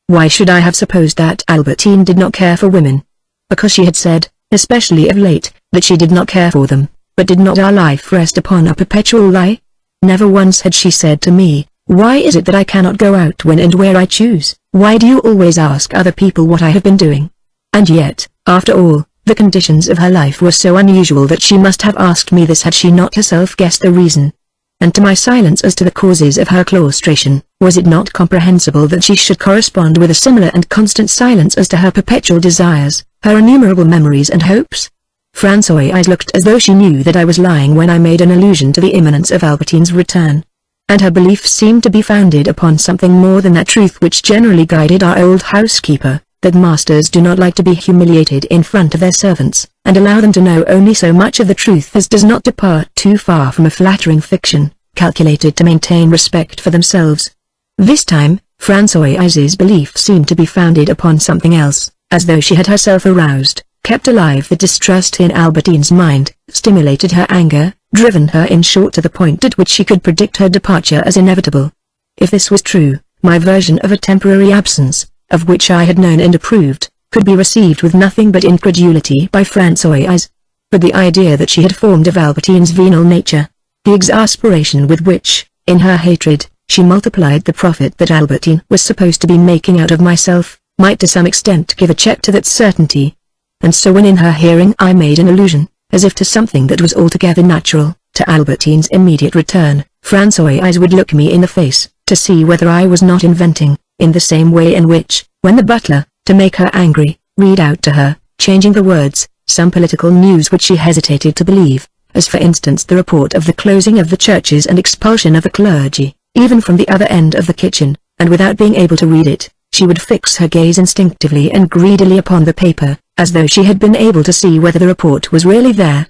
Why should I have supposed that Albertine did not care for women? Because she had said, especially of late, that she did not care for them, but did not our life rest upon a perpetual lie? Never once had she said to me, why is it that I cannot go out when and where I choose? Why do you always ask other people what I have been doing? And yet, after all, the conditions of her life were so unusual that she must have asked me this had she not herself guessed the reason. and to my silence as to the causes of her claustration, was it not comprehensible that she should correspond with a similar and constant silence as to her perpetual desires, her innumerable memories and hopes? Francoise looked as though she knew that I was lying when I made an allusion to the imminence of Albertine's return. And her belief seemed to be founded upon something more than that truth which generally guided our old housekeeper, that masters do not like to be humiliated in front of their servants, and allow them to know only so much of the truth as does not depart too far from a flattering fiction, calculated to maintain respect for themselves. This time, Francoise's belief seemed to be founded upon something else, as though she had herself aroused, kept alive the distrust in Albertine's mind, stimulated her anger, driven her in short to the point at which she could predict her departure as inevitable. If this was true, my version of a temporary absence, of which I had known and approved, could be received with nothing but incredulity by Francoise. But the idea that she had formed of Albertine's venal nature, the exasperation with which, in her hatred, she multiplied the profit that Albertine was supposed to be making out of myself, might to some extent give a check to that certainty. And so when in her hearing I made an allusion, as if to something that was altogether natural, to Albertine's immediate return, Francoise would look me in the face, to see whether I was not inventing, in the same way in which, when the butler, to make her angry, read out to her, changing the words, some political news which she hesitated to believe, as for instance the report of the closing of the churches and expulsion of the clergy, even from the other end of the kitchen, and without being able to read it, she would fix her gaze instinctively and greedily upon the paper, as though she had been able to see whether the report was really there.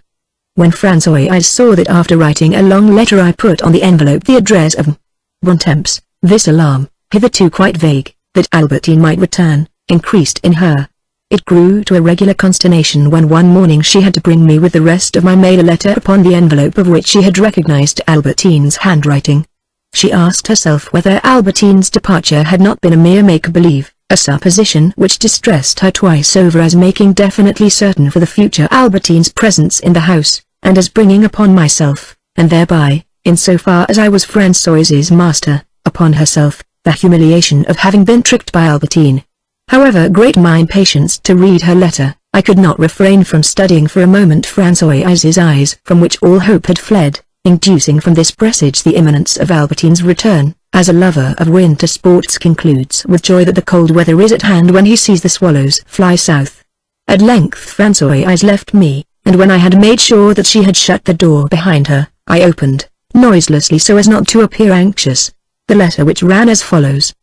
When Francoise saw that after writing a long letter I put on the envelope the address of Bontemps, this alarm, hitherto quite vague, that Albertine might return, increased in her. It grew to a regular consternation when one morning she had to bring me with the rest of my mail a letter upon the envelope of which she had recognized Albertine's handwriting. She asked herself whether Albertine's departure had not been a mere make-believe, a supposition which distressed her twice over as making definitely certain for the future Albertine's presence in the house, and as bringing upon myself, and thereby, in so far as I was Francoise's master, upon herself, the humiliation of having been tricked by Albertine. However great my impatience to read her letter, I could not refrain from studying for a moment Francoise's eyes from which all hope had fled, inducing from this presage the imminence of Albertine's return, as a lover of winter sports concludes with joy that the cold weather is at hand when he sees the swallows fly south. At length Francoise left me, and when I had made sure that she had shut the door behind her, I opened, noiselessly so as not to appear anxious, the letter which ran as follows.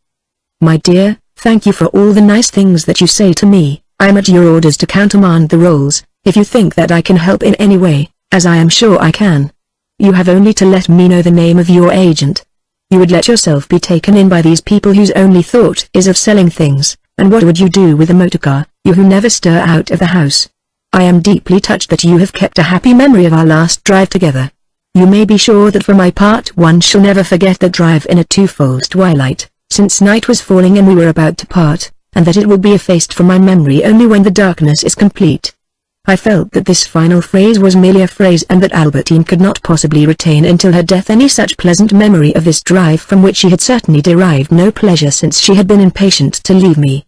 My dear, thank you for all the nice things that you say to me. I am at your orders to countermand the roles, if you think that I can help in any way, as I am sure I can. You have only to let me know the name of your agent. You would let yourself be taken in by these people whose only thought is of selling things, and what would you do with a motor car, you who never stir out of the house? I am deeply touched that you have kept a happy memory of our last drive together. You may be sure that for my part one shall never forget that drive in a twofold twilight, since night was falling and we were about to part, and that it will be effaced from my memory only when the darkness is complete. I felt that this final phrase was merely a phrase and that Albertine could not possibly retain until her death any such pleasant memory of this drive from which she had certainly derived no pleasure since she had been impatient to leave me.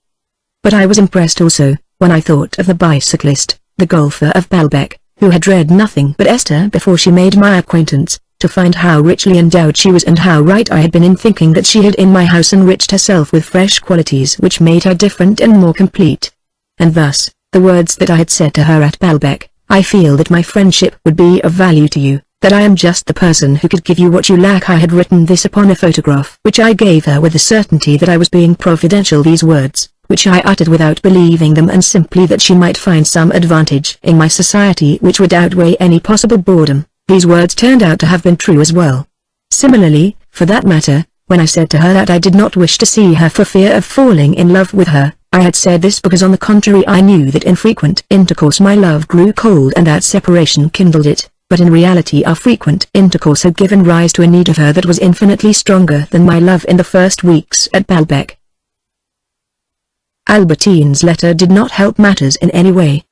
But I was impressed also, when I thought of the bicyclist, the golfer of Balbec, who had read nothing but Esther before she made my acquaintance, to find how richly endowed she was and how right I had been in thinking that she had in my house enriched herself with fresh qualities which made her different and more complete. And thus, the words that I had said to her at Balbec, I feel that my friendship would be of value to you, that I am just the person who could give you what you lack. I had written this upon a photograph which I gave her with the certainty that I was being providential. These words, which I uttered without believing them and simply that she might find some advantage in my society which would outweigh any possible boredom, these words turned out to have been true as well. Similarly, for that matter, when I said to her that I did not wish to see her for fear of falling in love with her, I had said this because on the contrary I knew that in frequent intercourse my love grew cold and that separation kindled it, but in reality our frequent intercourse had given rise to a need of her that was infinitely stronger than my love in the first weeks at Balbec. Albertine's letter did not help matters in any way.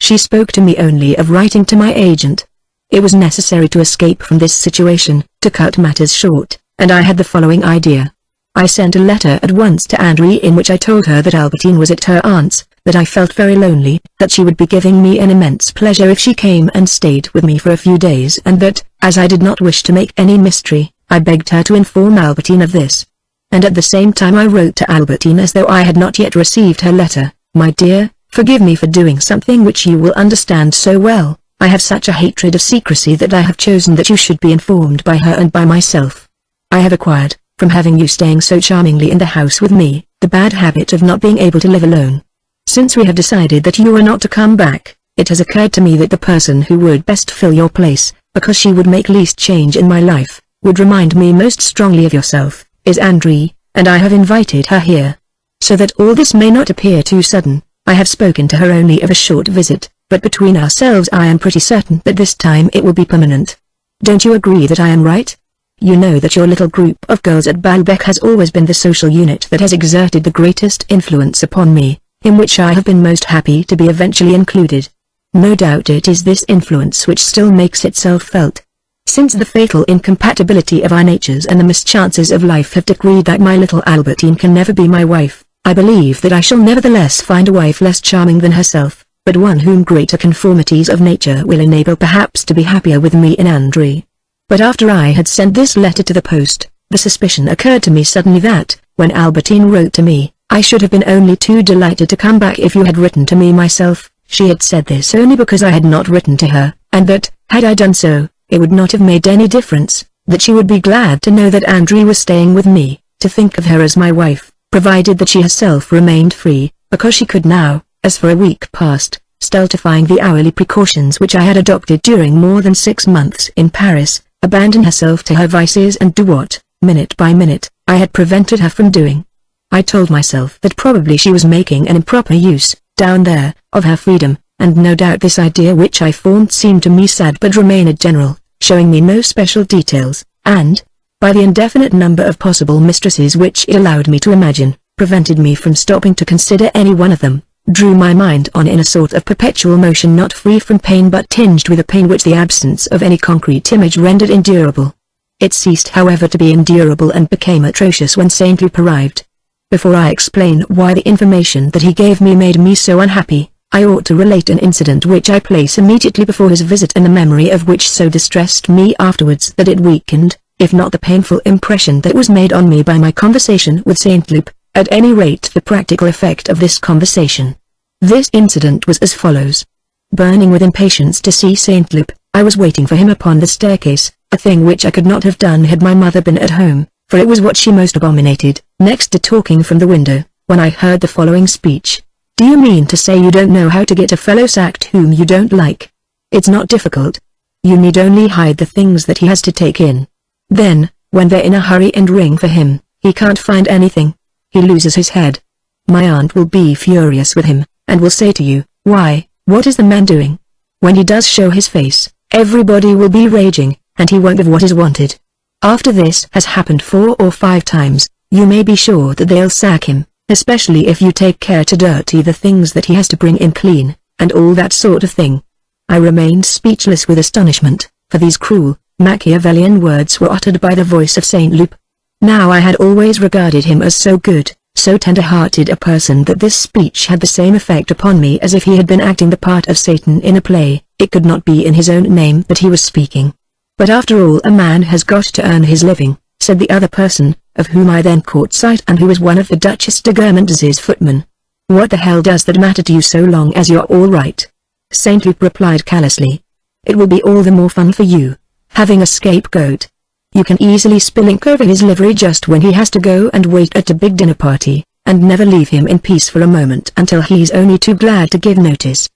She spoke to me only of writing to my agent. It was necessary to escape from this situation, to cut matters short, and I had the following idea. I sent a letter at once to Andrew in which I told her that Albertine was at her aunt's, that I felt very lonely, that she would be giving me an immense pleasure if she came and stayed with me for a few days, and that, as I did not wish to make any mystery, I begged her to inform Albertine of this. And at the same time I wrote to Albertine as though I had not yet received her letter. My dear, forgive me for doing something which you will understand so well. I have such a hatred of secrecy that I have chosen that you should be informed by her and by myself. I have acquired, from having you staying so charmingly in the house with me, the bad habit of not being able to live alone. Since we have decided that you are not to come back, it has occurred to me that the person who would best fill your place, because she would make least change in my life, would remind me most strongly of yourself, is André, and I have invited her here. So that all this may not appear too sudden, I have spoken to her only of a short visit, but between ourselves I am pretty certain that this time it will be permanent. Don't you agree that I am right? You know that your little group of girls at Baalbek has always been the social unit that has exerted the greatest influence upon me, in which I have been most happy to be eventually included. No doubt it is this influence which still makes itself felt. Since the fatal incompatibility of our natures and the mischances of life have decreed that my little Albertine can never be my wife, I believe that I shall nevertheless find a wife less charming than herself, but one whom greater conformities of nature will enable perhaps to be happier with me in André. But after I had sent this letter to the post, the suspicion occurred to me suddenly that, when Albertine wrote to me, I should have been only too delighted to come back if you had written to me myself. She had said this only because I had not written to her, and that, had I done so, it would not have made any difference, that she would be glad to know that André was staying with me, to think of her as my wife, provided that she herself remained free, because she could now, as for a week past, stultifying the hourly precautions which I had adopted during more than 6 months in Paris, abandon herself to her vices and do what, minute by minute, I had prevented her from doing. I told myself that probably she was making an improper use, down there, of her freedom, and no doubt this idea which I formed seemed to me sad but remained general, showing me no special details, and, by the indefinite number of possible mistresses which it allowed me to imagine, prevented me from stopping to consider any one of them, drew my mind on in a sort of perpetual motion not free from pain but tinged with a pain which the absence of any concrete image rendered endurable. It ceased however to be endurable and became atrocious when Saint Loup arrived. Before I explain why the information that he gave me made me so unhappy, I ought to relate an incident which I place immediately before his visit and the memory of which so distressed me afterwards that it weakened, if not the painful impression that was made on me by my conversation with Saint Loup, at any rate the practical effect of this conversation. This incident was as follows. Burning with impatience to see Saint Loup, I was waiting for him upon the staircase, a thing which I could not have done had my mother been at home, for it was what she most abominated, next to talking from the window, when I heard the following speech. Do you mean to say you don't know how to get a fellow sacked whom you don't like? It's not difficult. You need only hide the things that he has to take in. Then, when they're in a hurry and ring for him, he can't find anything. He loses his head. My aunt will be furious with him, and will say to you, why, what is the man doing? When he does show his face, everybody will be raging, and he won't have what is wanted. After this has happened 4 or 5 times, you may be sure that they'll sack him, especially if you take care to dirty the things that he has to bring in clean, and all that sort of thing. I remained speechless with astonishment, for these cruel, Machiavellian words were uttered by the voice of Saint Loup. Now I had always regarded him as so good, so tender-hearted a person that this speech had the same effect upon me as if he had been acting the part of Satan in a play. It could not be in his own name that he was speaking. But after all a man has got to earn his living, said the other person, of whom I then caught sight and who was one of the Duchess de Guermantes' footmen. What the hell does that matter to you so long as you're all right? Saint Loup replied callously. It will be all the more fun for you, having a scapegoat. You can easily spill ink over his livery just when he has to go and wait at a big dinner party, and never leave him in peace for a moment until he's only too glad to give notice.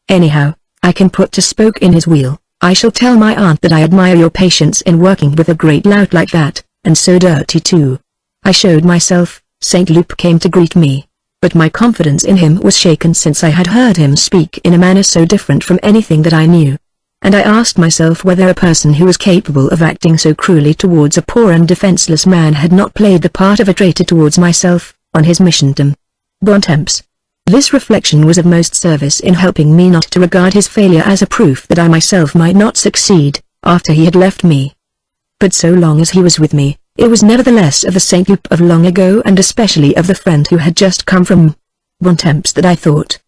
Anyhow, I can put a spoke in his wheel. I shall tell my aunt that I admire your patience in working with a great lout like that, and so dirty too. I showed myself. Saint Loup came to greet me, but my confidence in him was shaken since I had heard him speak in a manner so different from anything that I knew. And I asked myself whether a person who was capable of acting so cruelly towards a poor and defenseless man had not played the part of a traitor towards myself, on his mission. Bontemps. This reflection was of most service in helping me not to regard his failure as a proof that I myself might not succeed, after he had left me. But so long as he was with me, it was nevertheless of the Saint Loup of long ago and especially of the friend who had just come from Bontemps that I thought,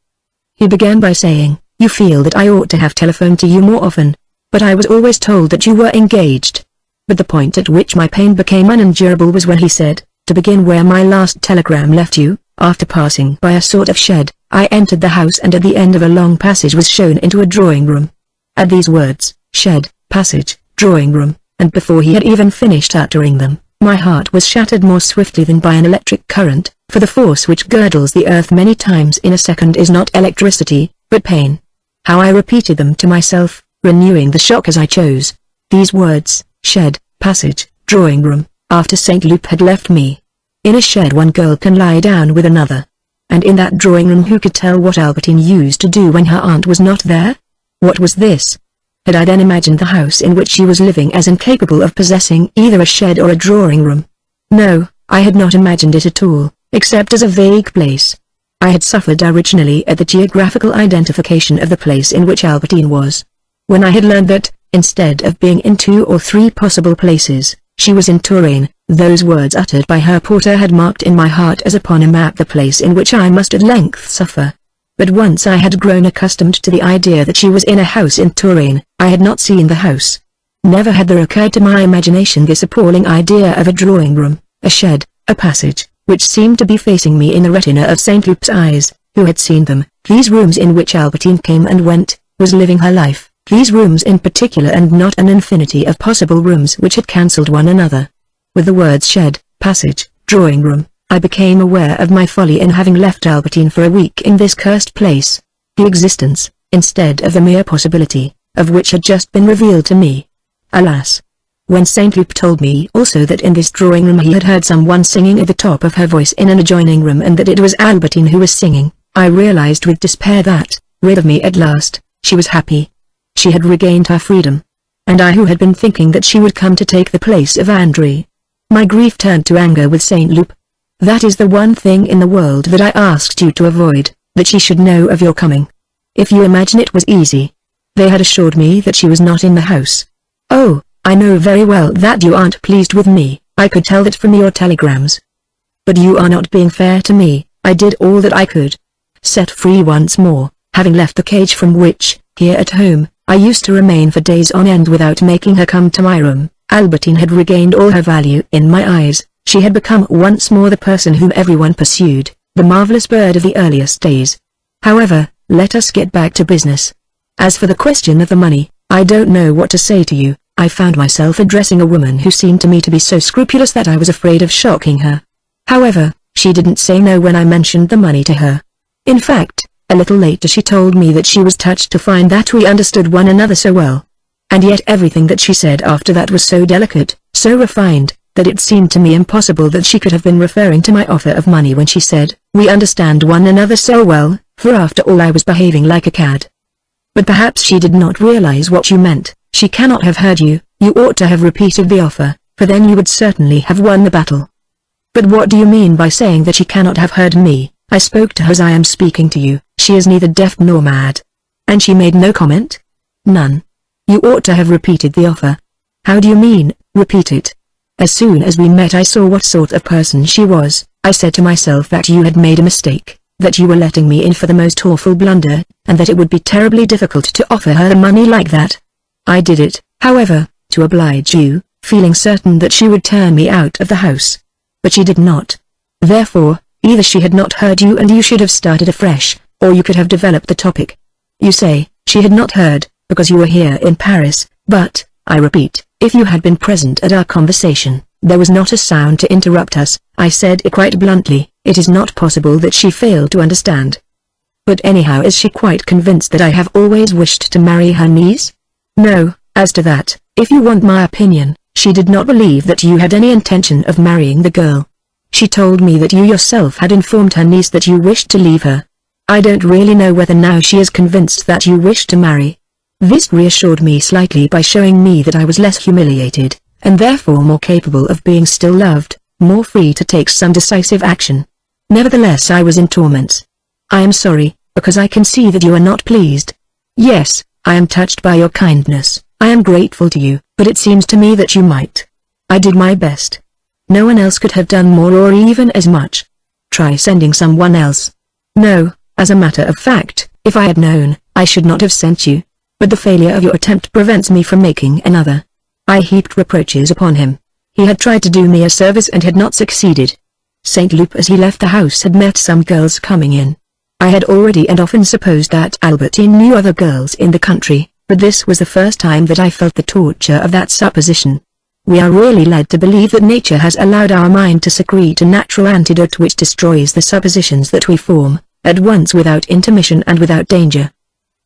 He began by saying, "You feel that I ought to have telephoned to you more often. But I was always told that you were engaged." But the point at which my pain became unendurable was when he said, "To begin where my last telegram left you, after passing by a sort of shed, I entered the house and at the end of a long passage was shown into a drawing room." At these words, shed, passage, drawing room, and before he had even finished uttering them, my heart was shattered more swiftly than by an electric current, for the force which girdles the earth many times in a second is not electricity, but pain. How I repeated them to myself, renewing the shock as I chose. These words, shed, passage, drawing room, after St. Loup had left me. In a shed one girl can lie down with another. And in that drawing room who could tell what Albertine used to do when her aunt was not there? What was this? Had I then imagined the house in which she was living as incapable of possessing either a shed or a drawing room? No, I had not imagined it at all, except as a vague place. I had suffered originally at the geographical identification of the place in which Albertine was. When I had learned that, instead of being in 2 or 3 possible places, she was in Touraine, those words uttered by her porter had marked in my heart as upon a map the place in which I must at length suffer. But once I had grown accustomed to the idea that she was in a house in Touraine, I had not seen the house. Never had there occurred to my imagination this appalling idea of a drawing room, a shed, a passage, which seemed to be facing me in the retina of St. Loup's eyes, who had seen them, these rooms in which Albertine came and went, was living her life, these rooms in particular and not an infinity of possible rooms which had cancelled one another. With the words shed, passage, drawing room, I became aware of my folly in having left Albertine for a week in this cursed place. The existence, instead of the mere possibility, of which had just been revealed to me. Alas! When St. Loup told me also that in this drawing room he had heard someone singing at the top of her voice in an adjoining room and that it was Albertine who was singing, I realized with despair that, rid of me at last, she was happy. She had regained her freedom. And I who had been thinking that she would come to take the place of André. My grief turned to anger with St. Loup. That is the one thing in the world that I asked you to avoid, that she should know of your coming. If you imagine it was easy. They had assured me that she was not in the house. Oh, I know very well that you aren't pleased with me, I could tell that from your telegrams. But you are not being fair to me. I did all that I could. Set free once more, having left the cage from which, here at home, I used to remain for days on end without making her come to my room, Albertine had regained all her value in my eyes. She had become once more the person whom everyone pursued, the marvelous bird of the earliest days. However, let us get back to business. As for the question of the money, I don't know what to say to you. I found myself addressing a woman who seemed to me to be so scrupulous that I was afraid of shocking her. However, she didn't say no when I mentioned the money to her. In fact, a little later she told me that she was touched to find that we understood one another so well. And yet everything that she said after that was so delicate, so refined, that it seemed to me impossible that she could have been referring to my offer of money when she said, "We understand one another so well," for after all I was behaving like a cad. But perhaps she did not realize what you meant. She cannot have heard you. You ought to have repeated the offer, for then you would certainly have won the battle. But what do you mean by saying that she cannot have heard me? I spoke to her as I am speaking to you. She is neither deaf nor mad. And she made no comment? None. You ought to have repeated the offer. How do you mean, repeat it? As soon as we met I saw what sort of person she was. I said to myself that you had made a mistake, that you were letting me in for the most awful blunder, and that it would be terribly difficult to offer her the money like that. I did it, however, to oblige you, feeling certain that she would turn me out of the house. But she did not. Therefore, either she had not heard you and you should have started afresh, or you could have developed the topic. You say, she had not heard, because you were here in Paris, but, I repeat, if you had been present at our conversation, there was not a sound to interrupt us. I said it quite bluntly, it is not possible that she failed to understand. But anyhow, is she quite convinced that I have always wished to marry her niece? No, as to that, if you want my opinion, she did not believe that you had any intention of marrying the girl. She told me that you yourself had informed her niece that you wished to leave her. I don't really know whether now she is convinced that you wish to marry. This reassured me slightly by showing me that I was less humiliated, and therefore more capable of being still loved, more free to take some decisive action. Nevertheless I was in torments. I am sorry, because I can see that you are not pleased. Yes, I am touched by your kindness, I am grateful to you, but it seems to me that you might. I did my best. No one else could have done more or even as much. Try sending someone else. No, as a matter of fact, If I had known, I should not have sent you. But the failure of your attempt prevents me from making another." I heaped reproaches upon him. He had tried to do me a service and had not succeeded. Saint Loup as he left the house had met some girls coming in. I had already and often supposed that Albertine knew other girls in the country, but this was the first time that I felt the torture of that supposition. We are really led to believe that nature has allowed our mind to secrete a natural antidote which destroys the suppositions that we form, at once without intermission and without danger.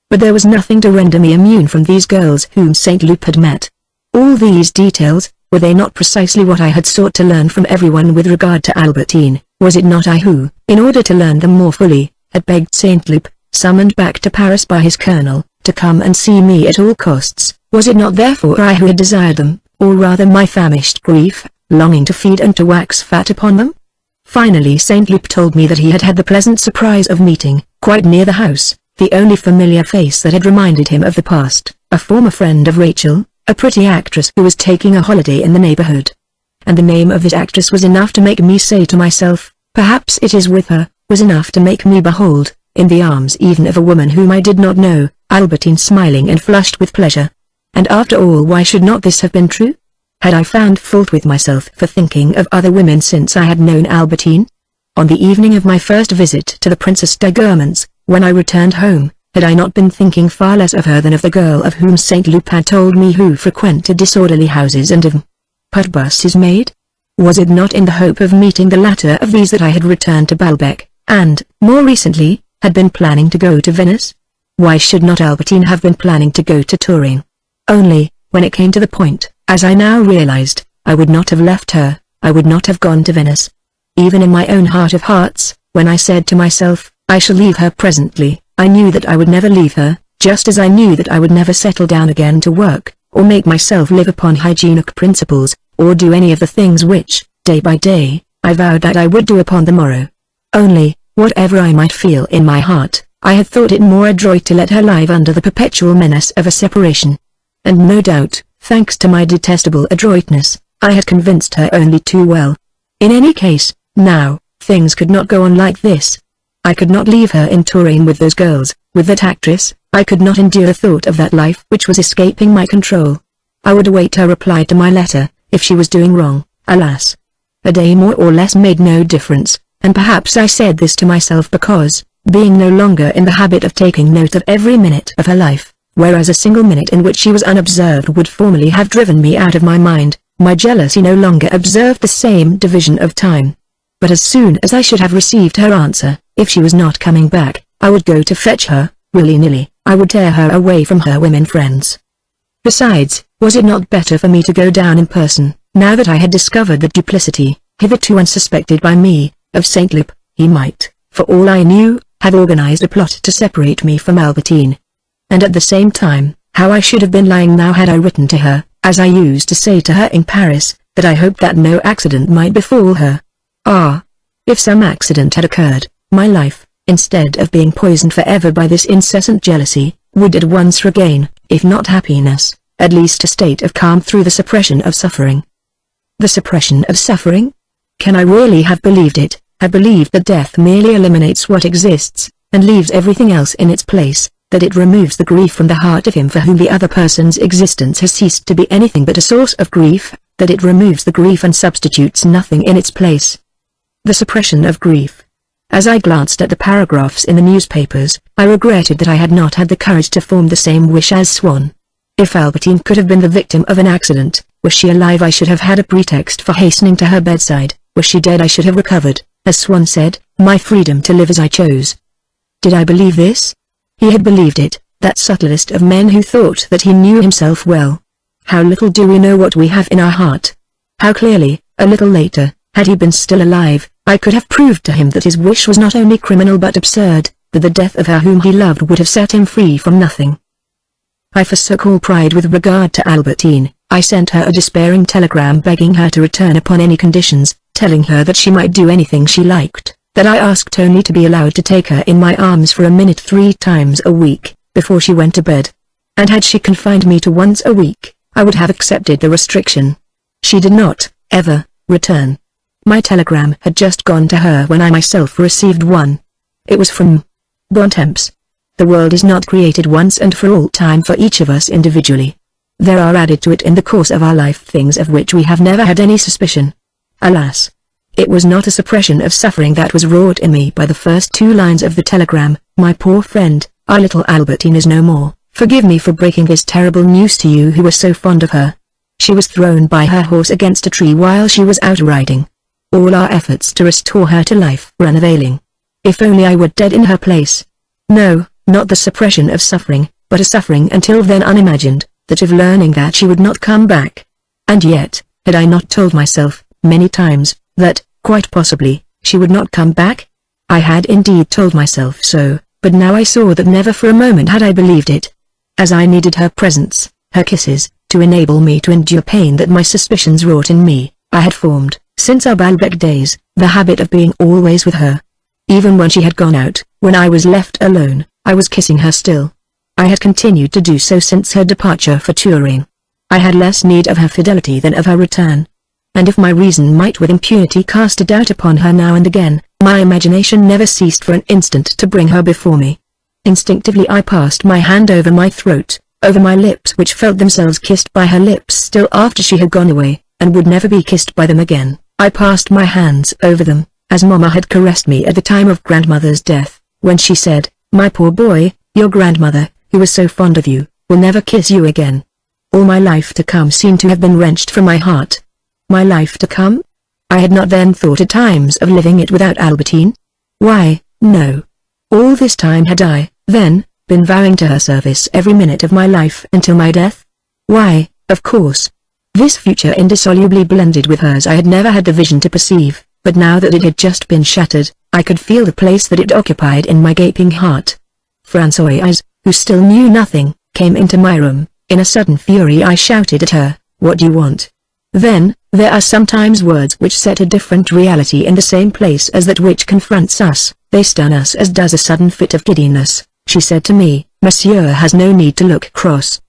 But there was nothing to render me immune from these girls whom Saint Loup had met. All these details, were they not precisely what I had sought to learn from everyone with regard to Albertine? Was it not I who, in order to learn them more fully, had begged Saint Loup, summoned back to Paris by his colonel, to come and see me at all costs? Was it not therefore I who had desired them, or rather my famished grief, longing to feed and to wax fat upon them? Finally Saint Loup told me that he had had the pleasant surprise of meeting, quite near the house, the only familiar face that had reminded him of the past, a former friend of Rachel, a pretty actress who was taking a holiday in the neighborhood. And the name of this actress was enough to make me say to myself, perhaps it is with her, was enough to make me behold, in the arms even of a woman whom I did not know, Albertine smiling and flushed with pleasure. And after all, why should not this have been true? Had I found fault with myself for thinking of other women since I had known Albertine? On the evening of my first visit to the Princess d'Aiguemans, when I returned home, had I not been thinking far less of her than of the girl of whom Saint Loup had told me, who frequented disorderly houses and of put-bus's maid? Was it not in the hope of meeting the latter of these that I had returned to Balbec, and, more recently, had been planning to go to Venice? Why should not Albertine have been planning to go to Turin? Only, when it came to the point, as I now realized, I would not have left her, I would not have gone to Venice. Even in my own heart of hearts, when I said to myself, I shall leave her presently, I knew that I would never leave her, just as I knew that I would never settle down again to work, or make myself live upon hygienic principles, or do any of the things which, day by day, I vowed that I would do upon the morrow. Only, whatever I might feel in my heart, I had thought it more adroit to let her live under the perpetual menace of a separation. And no doubt, thanks to my detestable adroitness, I had convinced her only too well. In any case, now, things could not go on like this. I could not leave her in Turin with those girls, with that actress. I could not endure the thought of that life which was escaping my control. I would await her reply to my letter, if she was doing wrong. Alas! A day more or less made no difference, and perhaps I said this to myself because, being no longer in the habit of taking note of every minute of her life, whereas a single minute in which she was unobserved would formerly have driven me out of my mind, my jealousy no longer observed the same division of time. But as soon as I should have received her answer, if she was not coming back, I would go to fetch her, willy-nilly. I would tear her away from her women friends. Besides, was it not better for me to go down in person, now that I had discovered the duplicity, hitherto unsuspected by me, of Saint Loup? He might, for all I knew, have organized a plot to separate me from Albertine. And at the same time, how I should have been lying now had I written to her, as I used to say to her in Paris, that I hoped that no accident might befall her. Ah! If some accident had occurred, my life, instead of being poisoned forever by this incessant jealousy, would at once regain, if not happiness, at least a state of calm through the suppression of suffering. The suppression of suffering? Can I really have believed it, have believed that death merely eliminates what exists, and leaves everything else in its place, that it removes the grief from the heart of him for whom the other person's existence has ceased to be anything but a source of grief, that it removes the grief and substitutes nothing in its place? The suppression of grief. As I glanced at the paragraphs in the newspapers, I regretted that I had not had the courage to form the same wish as Swann. If Albertine could have been the victim of an accident, was she alive I should have had a pretext for hastening to her bedside, was she dead I should have recovered, as Swann said, my freedom to live as I chose. Did I believe this? He had believed it, that subtlest of men who thought that he knew himself well. How little do we know what we have in our heart. How clearly, a little later, had he been still alive, I could have proved to him that his wish was not only criminal but absurd, that the death of her whom he loved would have set him free from nothing. I forsook all pride with regard to Albertine. I sent her a despairing telegram begging her to return upon any conditions, telling her that she might do anything she liked, that I asked only to be allowed to take her in my arms for a minute 3 times a week, before she went to bed. And had she confined me to once a week, I would have accepted the restriction. She did not, ever, return. My telegram had just gone to her when I myself received one. It was from Bontemps. The world is not created once and for all time for each of us individually. There are added to it in the course of our life things of which we have never had any suspicion. Alas! It was not a suppression of suffering that was wrought in me by the first 2 lines of the telegram. My poor friend, our little Albertine is no more. Forgive me for breaking this terrible news to you who were so fond of her. She was thrown by her horse against a tree while she was out riding. All our efforts to restore her to life were unavailing. If only I were dead in her place. No, not the suppression of suffering, but a suffering until then unimagined, that of learning that she would not come back. And yet, had I not told myself, many times, that, quite possibly, she would not come back? I had indeed told myself so, but now I saw that never for a moment had I believed it. As I needed her presence, her kisses, to enable me to endure pain that my suspicions wrought in me, I had formed, since our Balbec days, the habit of being always with her. Even when she had gone out, when I was left alone, I was kissing her still. I had continued to do so since her departure for Turin. I had less need of her fidelity than of her return. And if my reason might with impunity cast a doubt upon her now and again, my imagination never ceased for an instant to bring her before me. Instinctively I passed my hand over my throat, over my lips which felt themselves kissed by her lips still after she had gone away, and would never be kissed by them again. I passed my hands over them, as Mamma had caressed me at the time of grandmother's death, when she said, "My poor boy, your grandmother, who was so fond of you, will never kiss you again." All my life to come seemed to have been wrenched from my heart. My life to come? I had not then thought at times of living it without Albertine. Why, no. All this time had I, then, been vowing to her service every minute of my life until my death? Why, of course. This future indissolubly blended with hers I had never had the vision to perceive, but now that it had just been shattered, I could feel the place that it occupied in my gaping heart. Françoise, who still knew nothing, came into my room. In a sudden fury I shouted at her, "What do you want?" Then, there are sometimes words which set a different reality in the same place as that which confronts us. They stun us as does a sudden fit of giddiness. She said to me, "Monsieur has no need to look cross.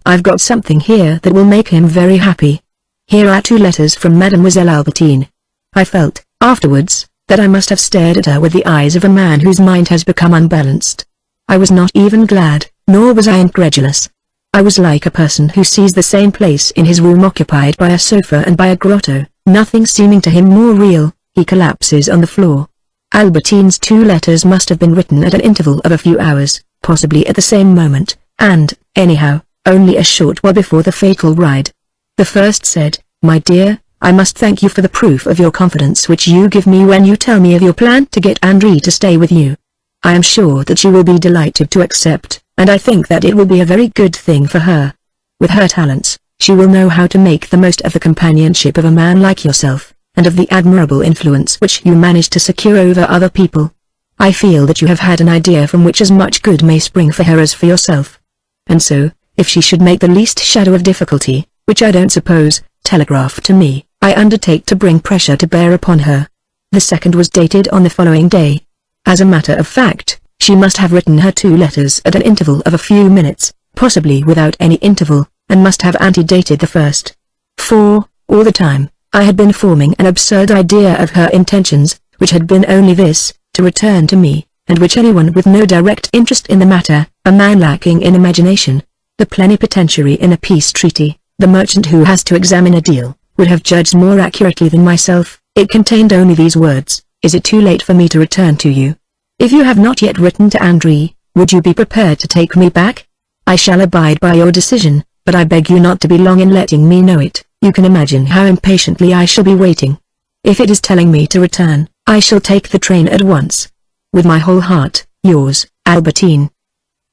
I've got something here that will make him very happy. Here are 2 letters from Mademoiselle Albertine." I felt, afterwards, that I must have stared at her with the eyes of a man whose mind has become unbalanced. I was not even glad, nor was I incredulous. I was like a person who sees the same place in his room occupied by a sofa and by a grotto, nothing seeming to him more real. He collapses on the floor. Albertine's 2 letters must have been written at an interval of a few hours, possibly at the same moment, and, anyhow, only a short while before the fatal ride. The first said, "My dear, I must thank you for the proof of your confidence which you give me when you tell me of your plan to get André to stay with you. I am sure that she will be delighted to accept, and I think that it will be a very good thing for her. With her talents, she will know how to make the most of the companionship of a man like yourself, and of the admirable influence which you manage to secure over other people. I feel that you have had an idea from which as much good may spring for her as for yourself. And so, if she should make the least shadow of difficulty, which I don't suppose, telegraph to me. I undertake to bring pressure to bear upon her." The second was dated on the following day. As a matter of fact, she must have written her 2 letters at an interval of a few minutes, possibly without any interval, and must have antedated the first. For, all the time, I had been forming an absurd idea of her intentions, which had been only this, to return to me, and which anyone with no direct interest in the matter, a man lacking in imagination, the plenipotentiary in a peace treaty, the merchant who has to examine a deal, would have judged more accurately than myself. It contained only these words: "Is it too late for me to return to you? If you have not yet written to André, would you be prepared to take me back? I shall abide by your decision, but I beg you not to be long in letting me know it. You can imagine how impatiently I shall be waiting. If it is telling me to return, I shall take the train at once. With my whole heart, yours, Albertine."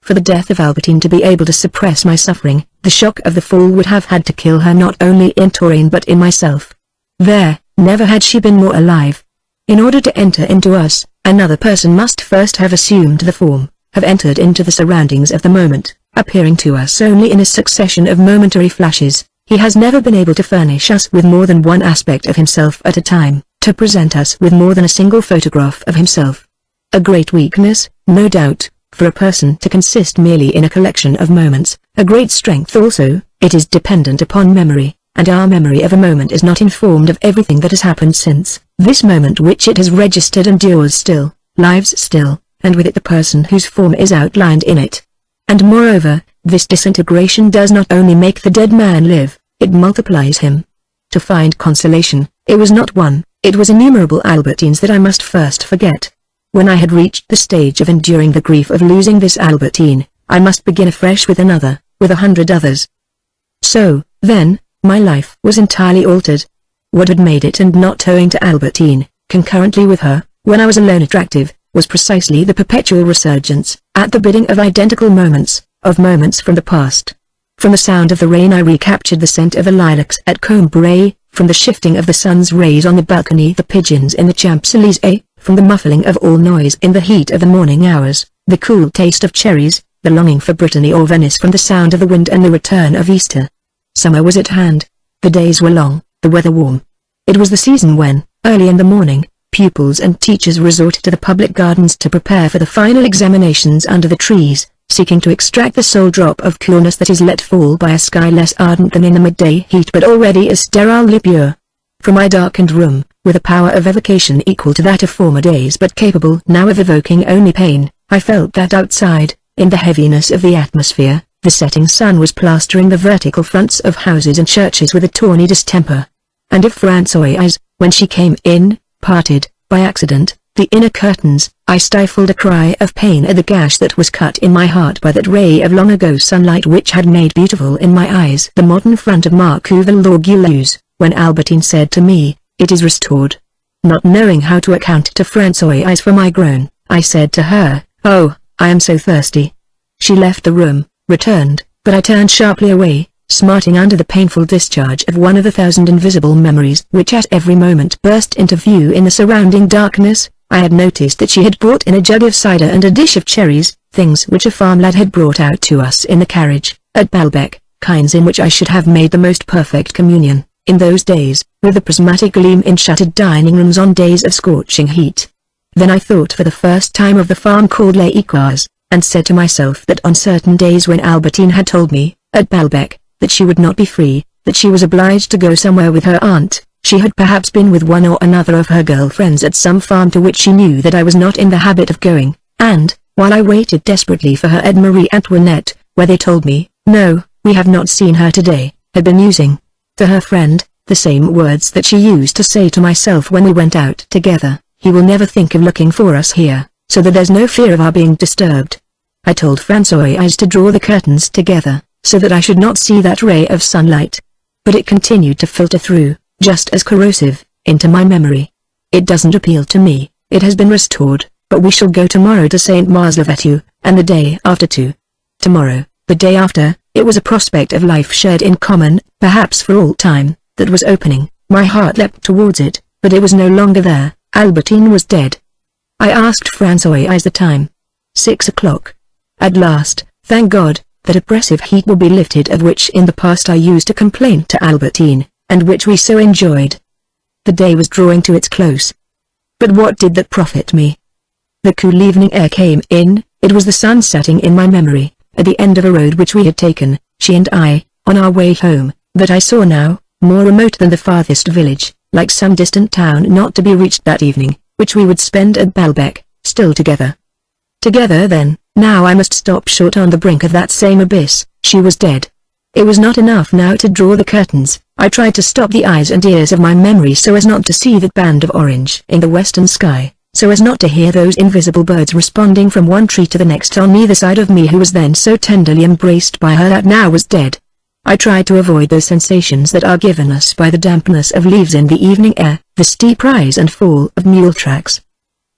For the death of Albertine to be able to suppress my suffering, the shock of the fall would have had to kill her not only in Turin but in myself. There, never had she been more alive. In order to enter into us, another person must first have assumed the form, have entered into the surroundings of the moment, appearing to us only in a succession of momentary flashes. He has never been able to furnish us with more than one aspect of himself at a time, to present us with more than a single photograph of himself. A great weakness, no doubt, for a person to consist merely in a collection of moments. A great strength also, it is dependent upon memory, and our memory of a moment is not informed of everything that has happened since. This moment which it has registered endures still, lives still, and with it the person whose form is outlined in it. And moreover, this disintegration does not only make the dead man live, it multiplies him. To find consolation, it was not one, it was innumerable Albertines that I must first forget. When I had reached the stage of enduring the grief of losing this Albertine, I must begin afresh with another, with 100 others. So, then, my life was entirely altered. What had made it and not owing to Albertine, concurrently with her, when I was alone attractive, was precisely the perpetual resurgence, at the bidding of identical moments, of moments from the past. From the sound of the rain I recaptured the scent of the lilacs at Combray, from the shifting of the sun's rays on the balcony the pigeons in the Champs-Élysées, from the muffling of all noise in the heat of the morning hours, the cool taste of cherries, the longing for Brittany or Venice from the sound of the wind and the return of Easter. Summer was at hand. The days were long, the weather warm. It was the season when, early in the morning, pupils and teachers resorted to the public gardens to prepare for the final examinations under the trees, seeking to extract the sole drop of coolness that is let fall by a sky less ardent than in the midday heat but already as sterilely pure. From my darkened room, with a power of evocation equal to that of former days but capable now of evoking only pain, I felt that outside, in the heaviness of the atmosphere, the setting sun was plastering the vertical fronts of houses and churches with a tawny distemper. And if Françoise, when she came in, parted, by accident, the inner curtains, I stifled a cry of pain at the gash that was cut in my heart by that ray of long-ago sunlight which had made beautiful in my eyes the modern front of Marcou Villaugueuse, when Albertine said to me, "It is restored." Not knowing how to account to Françoise for my groan, I said to her, "Oh, I am so thirsty." She left the room, returned, but I turned sharply away, smarting under the painful discharge of one of the thousand invisible memories which at every moment burst into view in the surrounding darkness. I had noticed that she had brought in a jug of cider and a dish of cherries, things which a farm lad had brought out to us in the carriage, at Balbec, kinds in which I should have made the most perfect communion, in those days, with the prismatic gleam in shuttered dining rooms on days of scorching heat. Then I thought for the first time of the farm called Les Écoires, and said to myself that on certain days when Albertine had told me, at Balbec, that she would not be free, that she was obliged to go somewhere with her aunt, she had perhaps been with one or another of her girl-friends at some farm to which she knew that I was not in the habit of going, and, while I waited desperately for her at Marie Antoinette, where they told me, "No, we have not seen her today," had been using, to her friend, the same words that she used to say to myself when we went out together, "He will never think of looking for us here, so that there's no fear of our being disturbed." I told Françoise to draw the curtains together, so that I should not see that ray of sunlight. But it continued to filter through, just as corrosive, into my memory. "It doesn't appeal to me, it has been restored, but we shall go tomorrow to St. Mars-le-Vêtu, and the day after to tomorrow, the day after." It was a prospect of life shared in common, perhaps for all time, that was opening. My heart leapt towards it, but it was no longer there. Albertine was dead. I asked Françoise the time. 6 o'clock. At last, thank God, that oppressive heat will be lifted of which in the past I used to complain to Albertine, and which we so enjoyed. The day was drawing to its close. But what did that profit me? The cool evening air came in, it was the sun setting in my memory, at the end of a road which we had taken, she and I, on our way home, that I saw now, more remote than the farthest village, like some distant town not to be reached that evening, which we would spend at Balbec, still together. Together then, now I must stop short on the brink of that same abyss. She was dead. It was not enough now to draw the curtains. I tried to stop the eyes and ears of my memory so as not to see that band of orange in the western sky, so as not to hear those invisible birds responding from one tree to the next on either side of me who was then so tenderly embraced by her that now was dead. I tried to avoid those sensations that are given us by the dampness of leaves in the evening air, the steep rise and fall of mule tracks.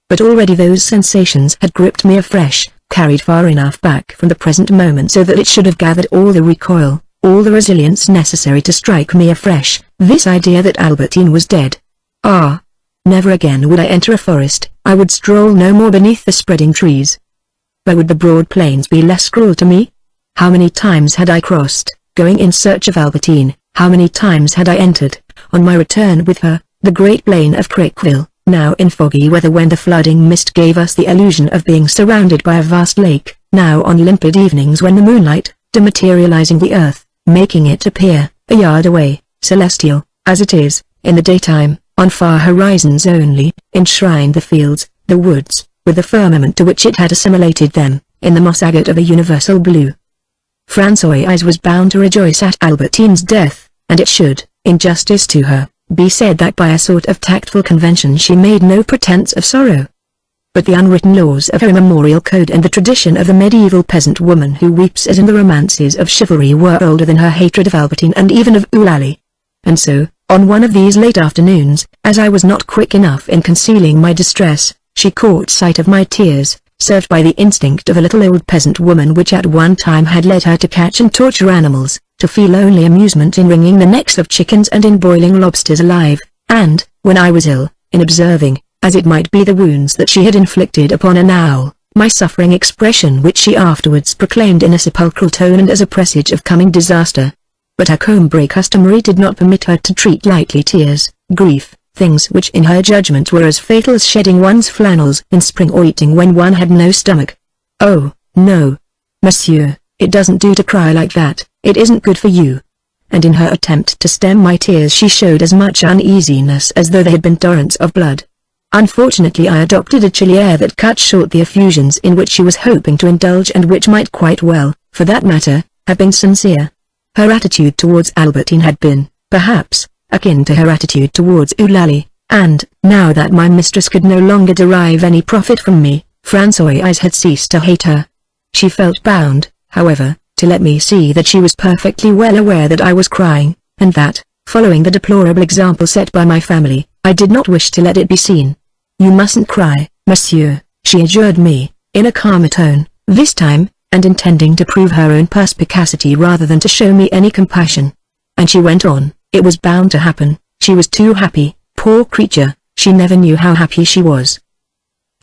But already those sensations had gripped me afresh, carried far enough back from the present moment so that it should have gathered all the recoil, all the resilience necessary to strike me afresh, this idea that Albertine was dead. Ah! Never again would I enter a forest, I would stroll no more beneath the spreading trees. But would the broad plains be less cruel to me? How many times had I crossed, going in search of Albertine, how many times had I entered, on my return with her, the great plain of Criqueville, now in foggy weather when the flooding mist gave us the illusion of being surrounded by a vast lake, now on limpid evenings when the moonlight, dematerializing the earth, making it appear, a yard away, celestial, as it is, in the daytime, on far horizons only, enshrined the fields, the woods, with the firmament to which it had assimilated them, in the moss agate of a universal blue. Françoise was bound to rejoice at Albertine's death, and it should, in justice to her, be said that by a sort of tactful convention she made no pretense of sorrow. But the unwritten laws of her immemorial code and the tradition of the medieval peasant woman who weeps as in the romances of chivalry were older than her hatred of Albertine and even of Eulalie. And so, on one of these late afternoons, as I was not quick enough in concealing my distress, she caught sight of my tears, served by the instinct of a little old peasant woman which at one time had led her to catch and torture animals, to feel only amusement in wringing the necks of chickens and in boiling lobsters alive, and, when I was ill, in observing, as it might be the wounds that she had inflicted upon an owl, my suffering expression which she afterwards proclaimed in a sepulchral tone and as a presage of coming disaster. But her Combray customary did not permit her to treat lightly tears, grief, things which in her judgment were as fatal as shedding one's flannels in spring or eating when one had no stomach. "Oh, no, monsieur, it doesn't do to cry like that, it isn't good for you." And in her attempt to stem my tears she showed as much uneasiness as though they had been torrents of blood. Unfortunately I adopted a chilly air that cut short the effusions in which she was hoping to indulge and which might quite well, for that matter, have been sincere. Her attitude towards Albertine had been, perhaps, akin to her attitude towards Eulalie, and, now that my mistress could no longer derive any profit from me, Françoise had ceased to hate her. She felt bound, however, to let me see that she was perfectly well aware that I was crying, and that, following the deplorable example set by my family, I did not wish to let it be seen. "You mustn't cry, monsieur," she adjured me, in a calmer tone, this time, and intending to prove her own perspicacity rather than to show me any compassion. And she went on, "It was bound to happen, she was too happy, poor creature, she never knew how happy she was.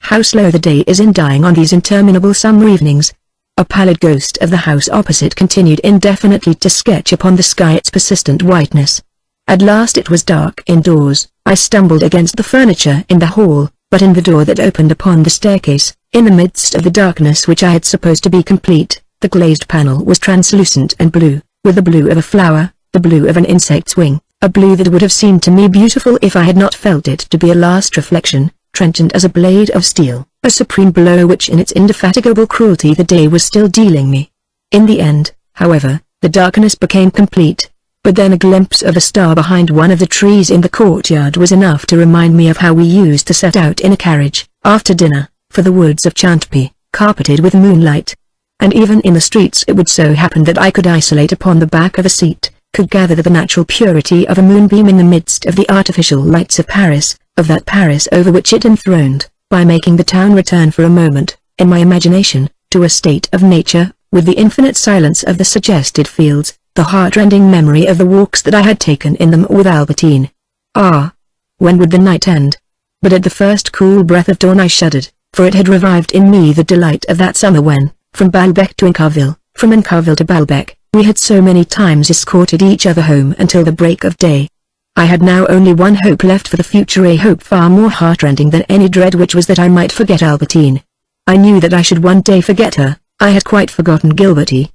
How slow the day is in dying on these interminable summer evenings." A pallid ghost of the house opposite continued indefinitely to sketch upon the sky its persistent whiteness. At last it was dark indoors. I stumbled against the furniture in the hall, but in the door that opened upon the staircase, in the midst of the darkness which I had supposed to be complete, the glazed panel was translucent and blue, with the blue of a flower, the blue of an insect's wing, a blue that would have seemed to me beautiful if I had not felt it to be a last reflection, trenchant as a blade of steel, a supreme blow which in its indefatigable cruelty the day was still dealing me. In the end, however, the darkness became complete. But then a glimpse of a star behind one of the trees in the courtyard was enough to remind me of how we used to set out in a carriage, after dinner, for the woods of Chantepie, carpeted with moonlight. And even in the streets it would so happen that I could isolate upon the back of a seat, could gather the natural purity of a moonbeam in the midst of the artificial lights of Paris, of that Paris over which it enthroned, by making the town return for a moment, in my imagination, to a state of nature, with the infinite silence of the suggested fields, the heart-rending memory of the walks that I had taken in them with Albertine. Ah! When would the night end? But at the first cool breath of dawn I shuddered, for it had revived in me the delight of that summer when, from Balbec to Incarville, from Incarville to Balbec, we had so many times escorted each other home until the break of day. I had now only one hope left for the future, a hope far more heartrending than any dread, which was that I might forget Albertine. I knew that I should one day forget her. I had quite forgotten Gilberty,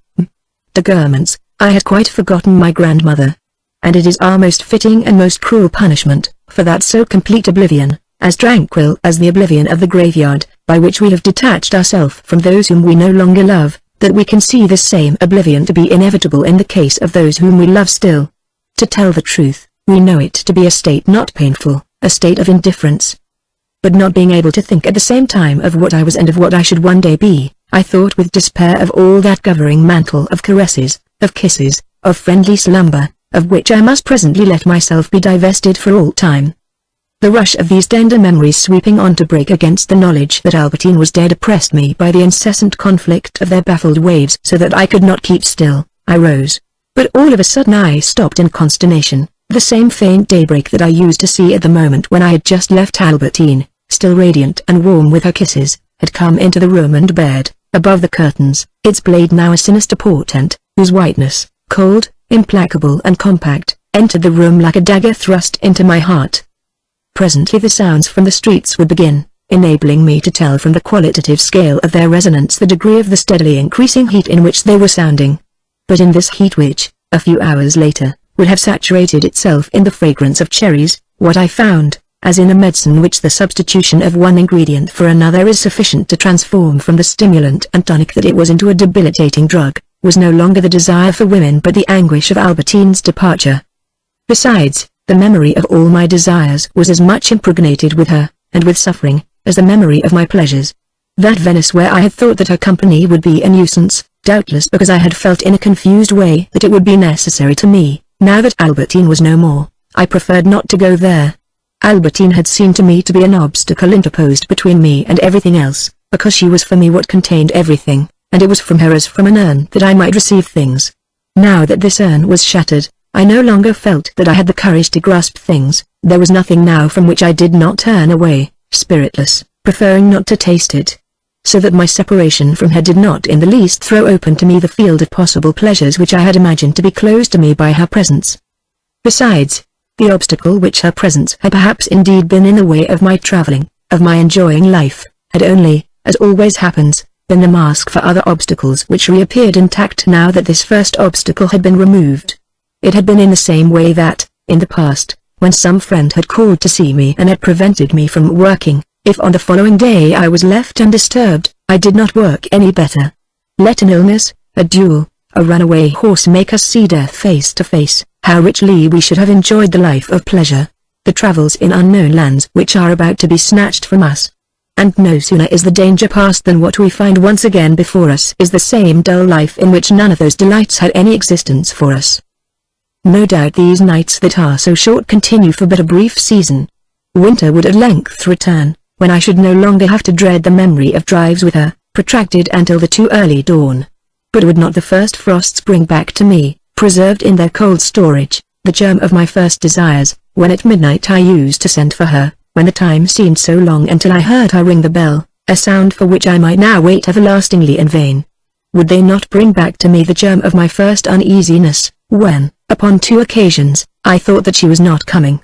the Gurmans. I had quite forgotten my grandmother. And it is our most fitting and most cruel punishment, for that so complete oblivion, as tranquil as the oblivion of the graveyard, by which we have detached ourselves from those whom we no longer love, that we can see this same oblivion to be inevitable in the case of those whom we love still. To tell the truth, we know it to be a state not painful, a state of indifference. But not being able to think at the same time of what I was and of what I should one day be, I thought with despair of all that covering mantle of caresses, of kisses, of friendly slumber, of which I must presently let myself be divested for all time. The rush of these tender memories sweeping on to break against the knowledge that Albertine was dead oppressed me by the incessant conflict of their baffled waves, so that I could not keep still. I rose. But all of a sudden I stopped in consternation. The same faint daybreak that I used to see at the moment when I had just left Albertine, still radiant and warm with her kisses, had come into the room and bared, above the curtains, its blade now a sinister portent, whose whiteness, cold, implacable and compact, entered the room like a dagger thrust into my heart. Presently the sounds from the streets would begin, enabling me to tell from the qualitative scale of their resonance the degree of the steadily increasing heat in which they were sounding. But in this heat which, a few hours later, would have saturated itself in the fragrance of cherries, what I found, as in a medicine which the substitution of one ingredient for another is sufficient to transform from the stimulant and tonic that it was into a debilitating drug, was no longer the desire for women but the anguish of Albertine's departure. Besides, the memory of all my desires was as much impregnated with her, and with suffering, as the memory of my pleasures. That Venice where I had thought that her company would be a nuisance, doubtless because I had felt in a confused way that it would be necessary to me, now that Albertine was no more, I preferred not to go there. Albertine had seemed to me to be an obstacle interposed between me and everything else, because she was for me what contained everything, and it was from her as from an urn that I might receive things. Now that this urn was shattered, I no longer felt that I had the courage to grasp things. There was nothing now from which I did not turn away, spiritless, preferring not to taste it. So that my separation from her did not in the least throw open to me the field of possible pleasures which I had imagined to be closed to me by her presence. Besides, the obstacle which her presence had perhaps indeed been in the way of my travelling, of my enjoying life, had only, as always happens, been the mask for other obstacles which reappeared intact now that this first obstacle had been removed. It had been in the same way that, in the past, when some friend had called to see me and had prevented me from working, if on the following day I was left undisturbed, I did not work any better. Let an illness, a duel, a runaway horse make us see death face to face, how richly we should have enjoyed the life of pleasure, the travels in unknown lands which are about to be snatched from us. And no sooner is the danger past than what we find once again before us is the same dull life in which none of those delights had any existence for us. No doubt these nights that are so short continue for but a brief season. Winter would at length return, when I should no longer have to dread the memory of drives with her, protracted until the too early dawn. But would not the first frosts bring back to me, preserved in their cold storage, the germ of my first desires, when at midnight I used to send for her, when the time seemed so long until I heard her ring the bell, a sound for which I might now wait everlastingly in vain? Would they not bring back to me the germ of my first uneasiness, when, upon 2 occasions, I thought that she was not coming?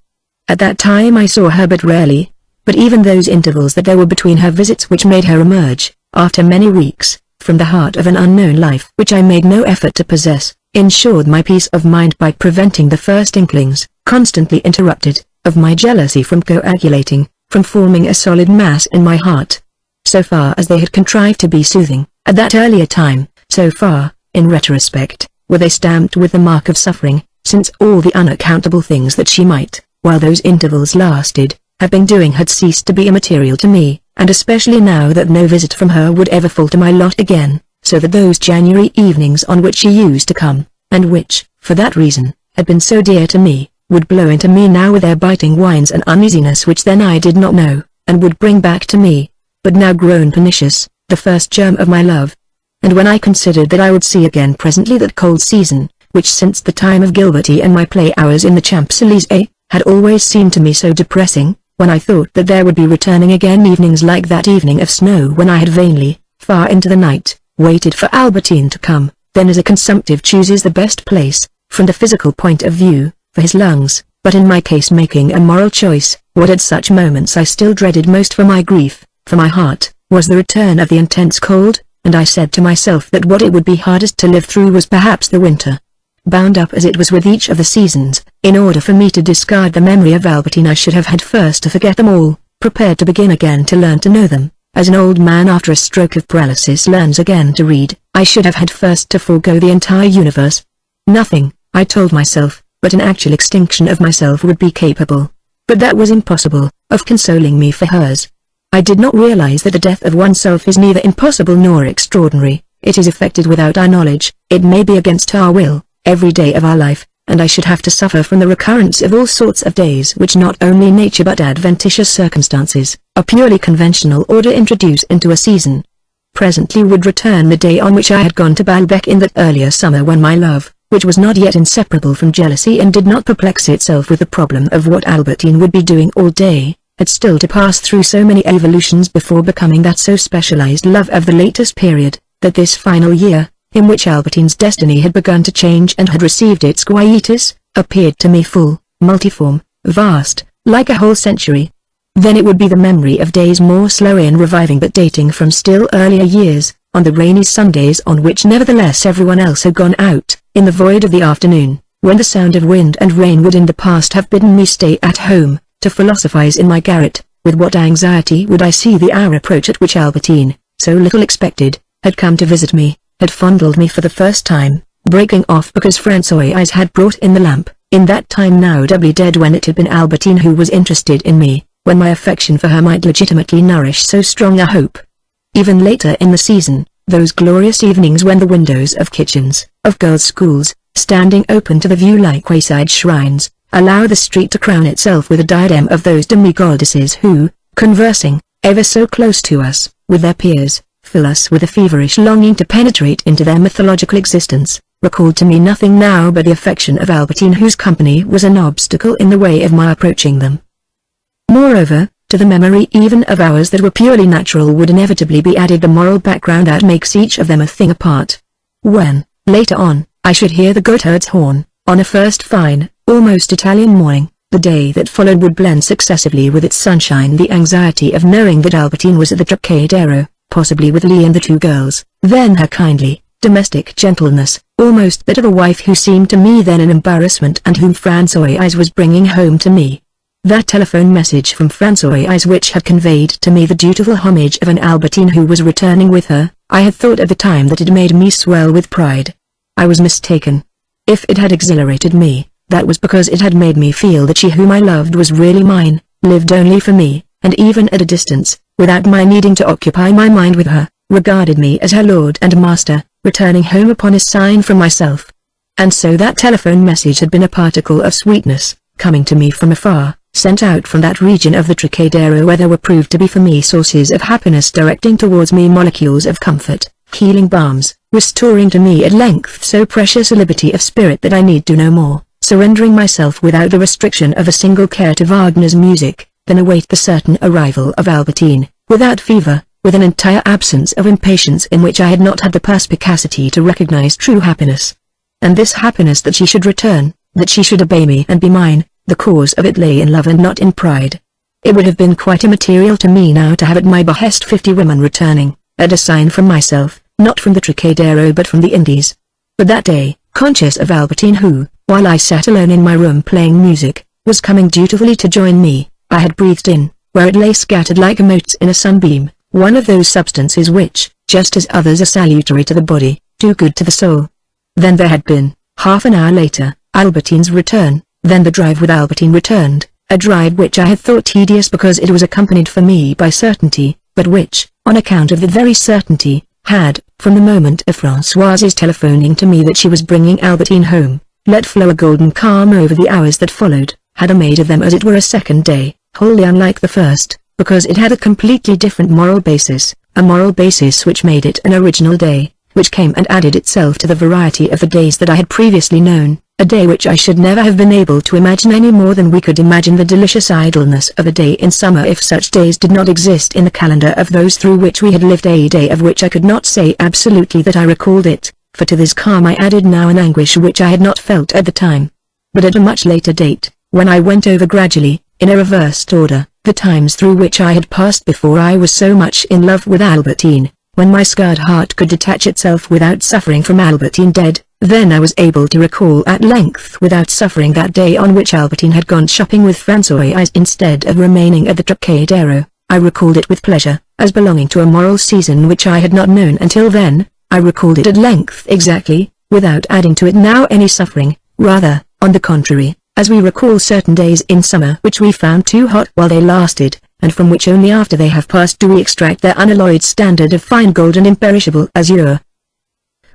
At that time I saw her but rarely, but even those intervals that there were between her visits which made her emerge, after many weeks, from the heart of an unknown life which I made no effort to possess, ensured my peace of mind by preventing the first inklings, constantly interrupted, of my jealousy from coagulating, from forming a solid mass in my heart. So far as they had contrived to be soothing, at that earlier time, so far, in retrospect, were they stamped with the mark of suffering, since all the unaccountable things that she might, while those intervals lasted, have been doing had ceased to be immaterial to me, and especially now that no visit from her would ever fall to my lot again, so that those January evenings on which she used to come, and which, for that reason, had been so dear to me, would blow into me now with their biting whines and uneasiness which then I did not know, and would bring back to me, but now grown pernicious, the first germ of my love. And when I considered that I would see again presently that cold season, which since the time of Gilberty and my play hours in the Champs-Élysées, had always seemed to me so depressing, when I thought that there would be returning again evenings like that evening of snow when I had vainly, far into the night, waited for Albertine to come, then as a consumptive chooses the best place, from the physical point of view, for his lungs, but in my case making a moral choice, what at such moments I still dreaded most for my grief, for my heart, was the return of the intense cold, and I said to myself that what it would be hardest to live through was perhaps the winter. Bound up as it was with each of the seasons, in order for me to discard the memory of Albertine I should have had first to forget them all, prepared to begin again to learn to know them, as an old man after a stroke of paralysis learns again to read. I should have had first to forego the entire universe. Nothing, I told myself, but an actual extinction of myself would be capable, but that was impossible, of consoling me for hers. I did not realize that the death of oneself is neither impossible nor extraordinary. It is effected without our knowledge, it may be against our will, every day of our life, and I should have to suffer from the recurrence of all sorts of days which not only nature but adventitious circumstances, a purely conventional order introduce into a season. Presently would return the day on which I had gone to Balbec in that earlier summer when my love, which was not yet inseparable from jealousy and did not perplex itself with the problem of what Albertine would be doing all day, had still to pass through so many evolutions before becoming that so specialized love of the latest period, that this final year, in which Albertine's destiny had begun to change and had received its quietus, appeared to me full, multiform, vast, like a whole century. Then it would be the memory of days more slow in reviving but dating from still earlier years, on the rainy Sundays on which nevertheless everyone else had gone out, in the void of the afternoon, when the sound of wind and rain would in the past have bidden me stay at home, to philosophize in my garret. With what anxiety would I see the hour approach at which Albertine, so little expected, had come to visit me, had fondled me for the first time, breaking off because Françoise had brought in the lamp, in that time now doubly dead when it had been Albertine who was interested in me, when my affection for her might legitimately nourish so strong a hope. Even later in the season, those glorious evenings when the windows of kitchens, of girls' schools, standing open to the view like wayside shrines, allow the street to crown itself with a diadem of those demi-goddesses who, conversing, ever so close to us, with their peers, fill us with a feverish longing to penetrate into their mythological existence, recalled to me nothing now but the affection of Albertine whose company was an obstacle in the way of my approaching them. Moreover, to the memory even of hours that were purely natural would inevitably be added the moral background that makes each of them a thing apart. When, later on, I should hear the goatherd's horn, on a first fine, almost Italian morning, the day that followed would blend successively with its sunshine the anxiety of knowing that Albertine was at the Trocadero, possibly with Lee and the two girls, then her kindly, domestic gentleness, almost that of a wife who seemed to me then an embarrassment and whom Françoise was bringing home to me. That telephone message from Françoise which had conveyed to me the dutiful homage of an Albertine who was returning with her, I had thought at the time that it made me swell with pride. I was mistaken. If it had exhilarated me, that was because it had made me feel that she whom I loved was really mine, lived only for me, and even at a distance, without my needing to occupy my mind with her, regarded me as her lord and master, returning home upon a sign from myself. And so that telephone message had been a particle of sweetness, coming to me from afar, sent out from that region of the Trocadero where there were proved to be for me sources of happiness directing towards me molecules of comfort, healing balms, restoring to me at length so precious a liberty of spirit that I need do no more, surrendering myself without the restriction of a single care to Wagner's music, than await the certain arrival of Albertine, without fever, with an entire absence of impatience in which I had not had the perspicacity to recognize true happiness. And this happiness that she should return, that she should obey me and be mine, the cause of it lay in love and not in pride. It would have been quite immaterial to me now to have at my behest 50 women returning, at a sign from myself, not from the Trocadero but from the Indies. But that day, conscious of Albertine who, while I sat alone in my room playing music, was coming dutifully to join me, I had breathed in, where it lay scattered like motes in a sunbeam, one of those substances which, just as others are salutary to the body, do good to the soul. Then there had been, half an hour later, Albertine's return. Then the drive with Albertine returned, a drive which I had thought tedious because it was accompanied for me by certainty, but which, on account of the very certainty, had, from the moment of Françoise's telephoning to me that she was bringing Albertine home, let flow a golden calm over the hours that followed, had made of them as it were a second day, wholly unlike the first, because it had a completely different moral basis, a moral basis which made it an original day, which came and added itself to the variety of the days that I had previously known. A day which I should never have been able to imagine any more than we could imagine the delicious idleness of a day in summer if such days did not exist in the calendar of those through which we had lived, a day of which I could not say absolutely that I recalled it, for to this calm I added now an anguish which I had not felt at the time. But at a much later date, when I went over gradually, in a reversed order, the times through which I had passed before I was so much in love with Albertine, when my scarred heart could detach itself without suffering from Albertine dead, then I was able to recall at length without suffering that day on which Albertine had gone shopping with Françoise instead of remaining at the Trocadero. I recalled it with pleasure, as belonging to a moral season which I had not known until then. I recalled it at length exactly, without adding to it now any suffering, rather, on the contrary, as we recall certain days in summer which we found too hot while they lasted, and from which only after they have passed do we extract their unalloyed standard of fine gold and imperishable azure.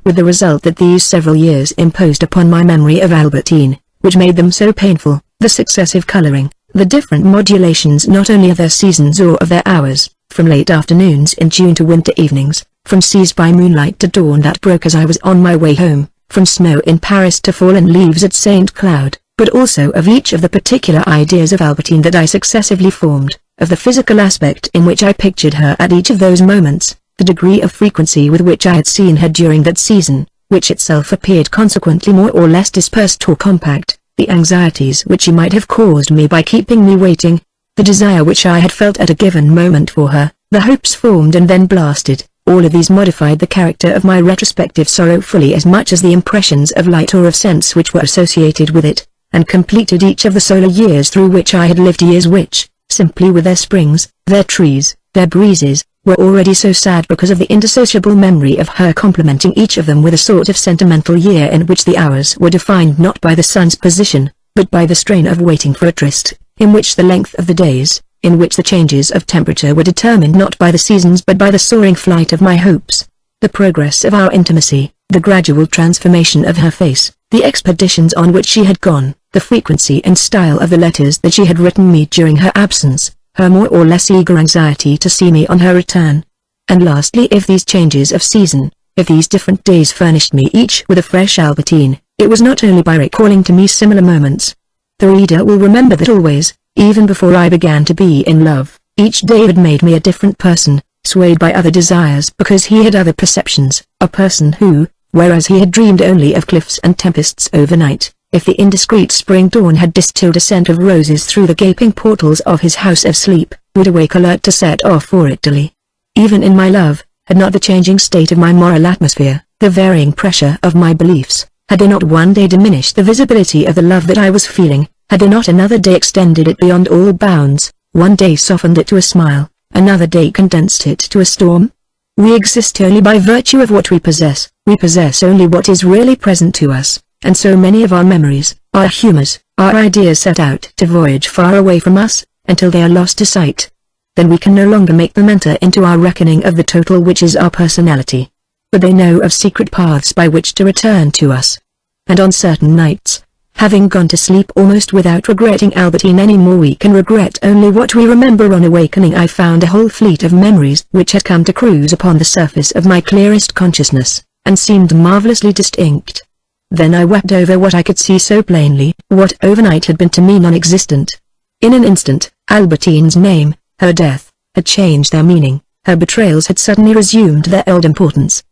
With the result that these several years imposed upon my memory of Albertine, which made them so painful, the successive coloring, the different modulations not only of their seasons or of their hours, from late afternoons in June to winter evenings, from seas by moonlight to dawn that broke as I was on my way home, from snow in Paris to fallen leaves at St. Cloud, but also of each of the particular ideas of Albertine that I successively formed, of the physical aspect in which I pictured her at each of those moments, the degree of frequency with which I had seen her during that season, which itself appeared consequently more or less dispersed or compact, the anxieties which she might have caused me by keeping me waiting, the desire which I had felt at a given moment for her, the hopes formed and then blasted, all of these modified the character of my retrospective sorrow fully as much as the impressions of light or of sense which were associated with it, and completed each of the solar years through which I had lived, years which, simply with their springs, their trees, their breezes, were already so sad because of the indissociable memory of her, complementing each of them with a sort of sentimental year in which the hours were defined not by the sun's position, but by the strain of waiting for a tryst, in which the length of the days, in which the changes of temperature were determined not by the seasons but by the soaring flight of my hopes. The progress of our intimacy, the gradual transformation of her face, the expeditions on which she had gone, the frequency and style of the letters that she had written me during her absence, her more or less eager anxiety to see me on her return. And lastly, if these changes of season, if these different days furnished me each with a fresh Albertine, it was not only by recalling to me similar moments. The reader will remember that always, even before I began to be in love, each day had made me a different person, swayed by other desires because he had other perceptions, a person who, whereas he had dreamed only of cliffs and tempests overnight, if the indiscreet spring dawn had distilled a scent of roses through the gaping portals of his house of sleep, would awake alert to set off for Italy. Even in my love, had not the changing state of my moral atmosphere, the varying pressure of my beliefs, had they not one day diminished the visibility of the love that I was feeling, had they not another day extended it beyond all bounds, one day softened it to a smile, another day condensed it to a storm? We exist only by virtue of what we possess only what is really present to us, and so many of our memories, our humors, our ideas set out to voyage far away from us, until they are lost to sight. Then we can no longer make them enter into our reckoning of the total which is our personality. But they know of secret paths by which to return to us. And on certain nights, having gone to sleep almost without regretting Albertine any more, we can regret only what we remember. On awakening I found a whole fleet of memories which had come to cruise upon the surface of my clearest consciousness, and seemed marvelously distinct. Then I wept over what I could see so plainly, what overnight had been to me non-existent. In an instant, Albertine's name, her death, had changed their meaning, her betrayals had suddenly resumed their old importance.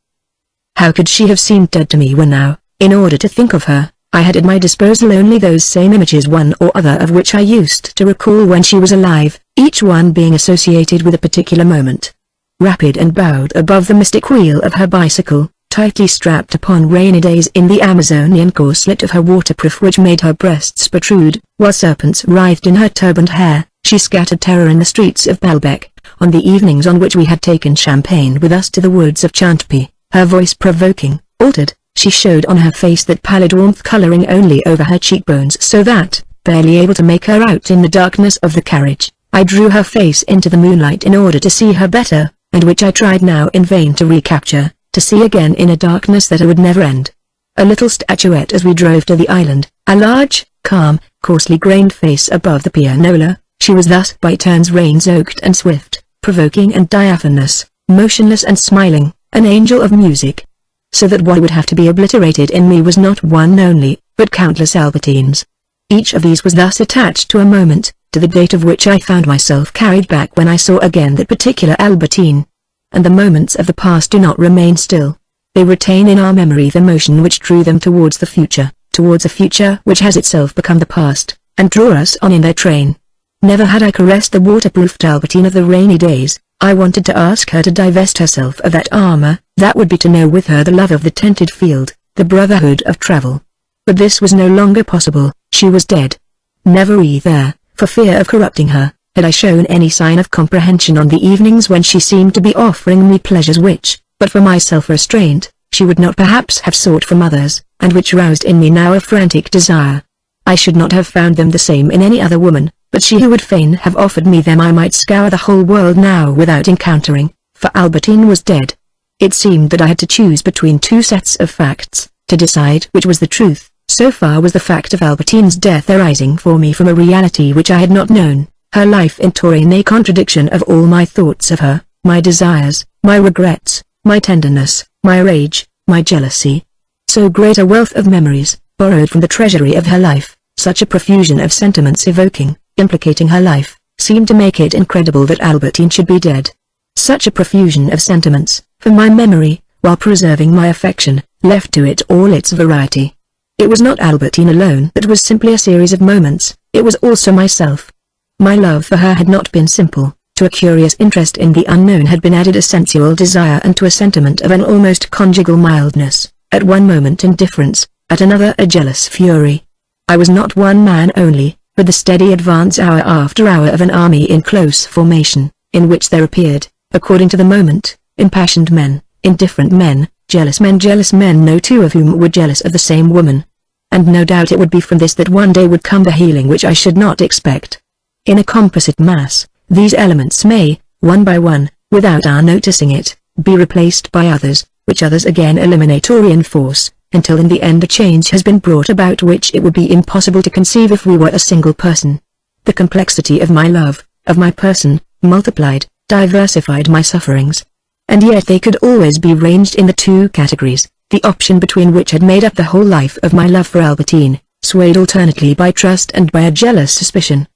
How could she have seemed dead to me when now, in order to think of her, I had at my disposal only those same images, one or other of which I used to recall when she was alive, each one being associated with a particular moment. Rapid and bowed above the mystic wheel of her bicycle, tightly strapped upon rainy days in the Amazonian corselet of her waterproof which made her breasts protrude, while serpents writhed in her turbaned hair, she scattered terror in the streets of Balbec, on the evenings on which we had taken champagne with us to the woods of Chantepie, her voice provoking, altered, she showed on her face that pallid warmth colouring only over her cheekbones so that, barely able to make her out in the darkness of the carriage, I drew her face into the moonlight in order to see her better, and which I tried now in vain to recapture, to see again in a darkness that would never end. A little statuette as we drove to the island, a large, calm, coarsely grained face above the pianola, she was thus by turns rain-soaked and swift, provoking and diaphanous, motionless and smiling, an angel of music. So that what would have to be obliterated in me was not one only, but countless Albertines. Each of these was thus attached to a moment, to the date of which I found myself carried back when I saw again that particular Albertine. And the moments of the past do not remain still. They retain in our memory the motion which drew them towards the future, towards a future which has itself become the past, and draw us on in their train. Never had I caressed the waterproofed Albertine of the rainy days. I wanted to ask her to divest herself of that armor, that would be to know with her the love of the tented field, the brotherhood of travel. But this was no longer possible, she was dead. Never either, for fear of corrupting her, had I shown any sign of comprehension on the evenings when she seemed to be offering me pleasures which, but for my self-restraint, she would not perhaps have sought from others, and which roused in me now a frantic desire. I should not have found them the same in any other woman, but she who would fain have offered me them I might scour the whole world now without encountering, for Albertine was dead. It seemed that I had to choose between two sets of facts, to decide which was the truth. So far was the fact of Albertine's death arising for me from a reality which I had not known, her life in torrent contradiction of all my thoughts of her, my desires, my regrets, my tenderness, my rage, my jealousy. So great a wealth of memories, borrowed from the treasury of her life, such a profusion of sentiments evoking, implicating her life, seemed to make it incredible that Albertine should be dead. Such a profusion of sentiments, for my memory, while preserving my affection, left to it all its variety. It was not Albertine alone that was simply a series of moments, it was also myself. My love for her had not been simple, to a curious interest in the unknown had been added a sensual desire and to a sentiment of an almost conjugal mildness, at one moment indifference, at another a jealous fury. I was not one man only, but the steady advance hour after hour of an army in close formation, in which there appeared, according to the moment, impassioned men, indifferent men, jealous men, no two of whom were jealous of the same woman. And no doubt it would be from this that one day would come the healing which I should not expect. In a composite mass, these elements may, one by one, without our noticing it, be replaced by others, which others again eliminate or reinforce, until in the end a change has been brought about which it would be impossible to conceive if we were a single person. The complexity of my love, of my person, multiplied, diversified my sufferings. And yet they could always be ranged in the two categories, the option between which had made up the whole life of my love for Albertine, swayed alternately by trust and by a jealous suspicion.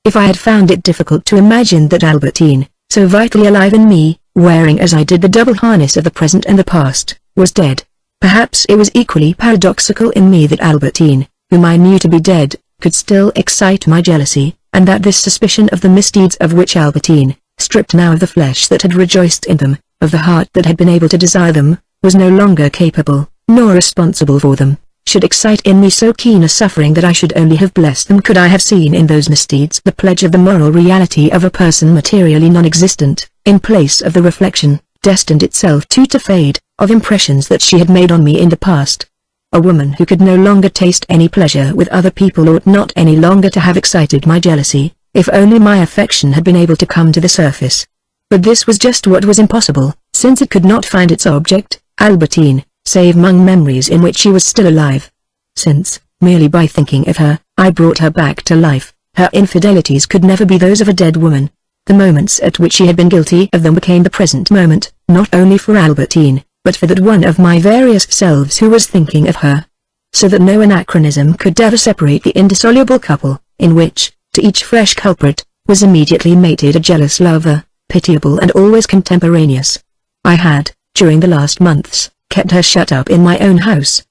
If I had found it difficult to imagine that Albertine, so vitally alive in me, wearing as I did the double harness of the present and the past, was dead, perhaps it was equally paradoxical in me that Albertine, whom I knew to be dead, could still excite my jealousy, and that this suspicion of the misdeeds of which Albertine, stripped now of the flesh that had rejoiced in them, of the heart that had been able to desire them, was no longer capable, nor responsible for them, should excite in me so keen a suffering that I should only have blessed them could I have seen in those misdeeds the pledge of the moral reality of a person materially non-existent, in place of the reflection, destined itself to fade, of impressions that she had made on me in the past. A woman who could no longer taste any pleasure with other people ought not any longer to have excited my jealousy, if only my affection had been able to come to the surface. But this was just what was impossible, since it could not find its object, Albertine, save among memories in which she was still alive. Since, merely by thinking of her, I brought her back to life, her infidelities could never be those of a dead woman. The moments at which she had been guilty of them became the present moment, not only for Albertine, but for that one of my various selves who was thinking of her. So that no anachronism could ever separate the indissoluble couple, in which, to each fresh culprit, was immediately mated a jealous lover, pitiable and always contemporaneous. I had, during the last months, kept her shut up in my own house.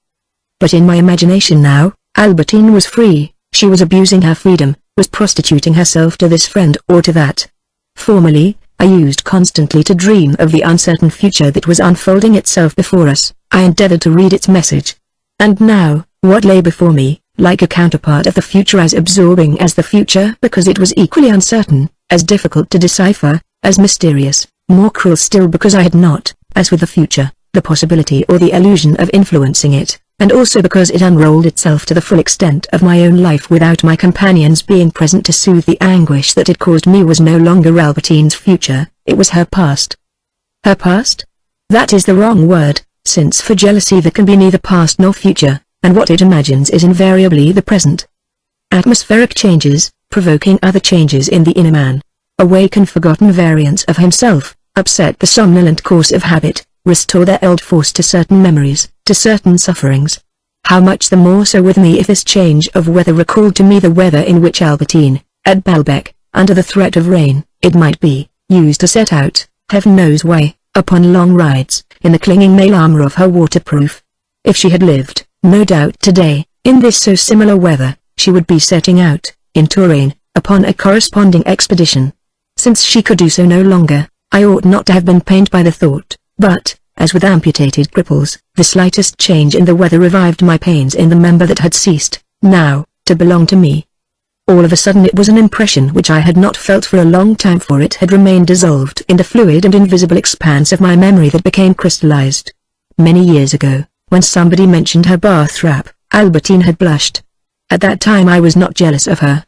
But in my imagination now, Albertine was free, she was abusing her freedom, was prostituting herself to this friend or to that. Formerly, I used constantly to dream of the uncertain future that was unfolding itself before us. I endeavored to read its message. And now, what lay before me, like a counterpart of the future, as absorbing as the future because it was equally uncertain, as difficult to decipher, as mysterious, more cruel still because I had not, as with the future, the possibility or the illusion of influencing it, and also because it unrolled itself to the full extent of my own life without my companions being present to soothe the anguish that it caused me. Was no longer Albertine's future, it was her past. Her past? That is the wrong word, since for jealousy there can be neither past nor future, and what it imagines is invariably the present. Atmospheric changes, provoking other changes in the inner man, awaken forgotten variants of himself, upset the somnolent course of habit, restore their old force to certain memories, to certain sufferings. How much the more so with me if this change of weather recalled to me the weather in which Albertine, at Balbec, under the threat of rain, it might be, used to set out, heaven knows why, upon long rides, in the clinging mail armor of her waterproof. If she had lived, no doubt today, in this so similar weather, she would be setting out, in Touraine, upon a corresponding expedition. Since she could do so no longer, I ought not to have been pained by the thought, but, as with amputated cripples, the slightest change in the weather revived my pains in the member that had ceased, now, to belong to me. All of a sudden it was an impression which I had not felt for a long time, for it had remained dissolved in the fluid and invisible expanse of my memory that became crystallized. Many years ago, when somebody mentioned her bath wrap, Albertine had blushed. At that time I was not jealous of her.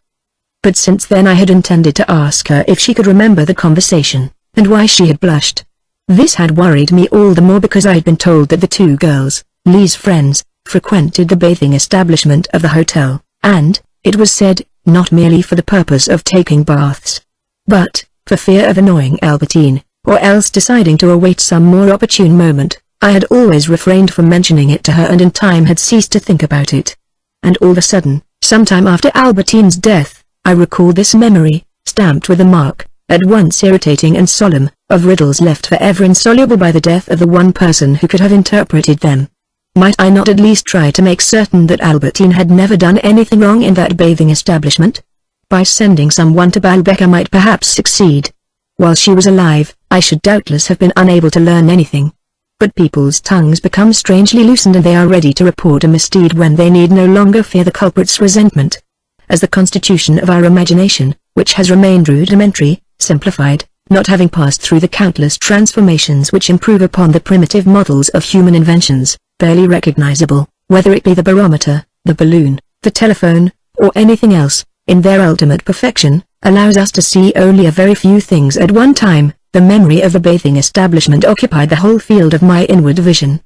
But since then I had intended to ask her if she could remember the conversation, and why she had blushed. This had worried me all the more because I had been told that the two girls, Lee's friends, frequented the bathing establishment of the hotel, and, it was said, not merely for the purpose of taking baths, but, for fear of annoying Albertine, or else deciding to await some more opportune moment. I had always refrained from mentioning it to her and in time had ceased to think about it. And all of a sudden, sometime after Albertine's death, I recalled this memory, stamped with a mark, at once irritating and solemn, of riddles left forever insoluble by the death of the one person who could have interpreted them. Might I not at least try to make certain that Albertine had never done anything wrong in that bathing establishment? By sending someone to Balbec I might perhaps succeed. While she was alive, I should doubtless have been unable to learn anything. but people's tongues become strangely loosened and they are ready to report a misdeed when they need no longer fear the culprit's resentment. As the constitution of our imagination, which has remained rudimentary, simplified, not having passed through the countless transformations which improve upon the primitive models of human inventions, barely recognizable, whether it be the barometer, the balloon, the telephone, or anything else, in their ultimate perfection, allows us to see only a very few things at one time. The memory of a bathing establishment occupied the whole field of my inward vision.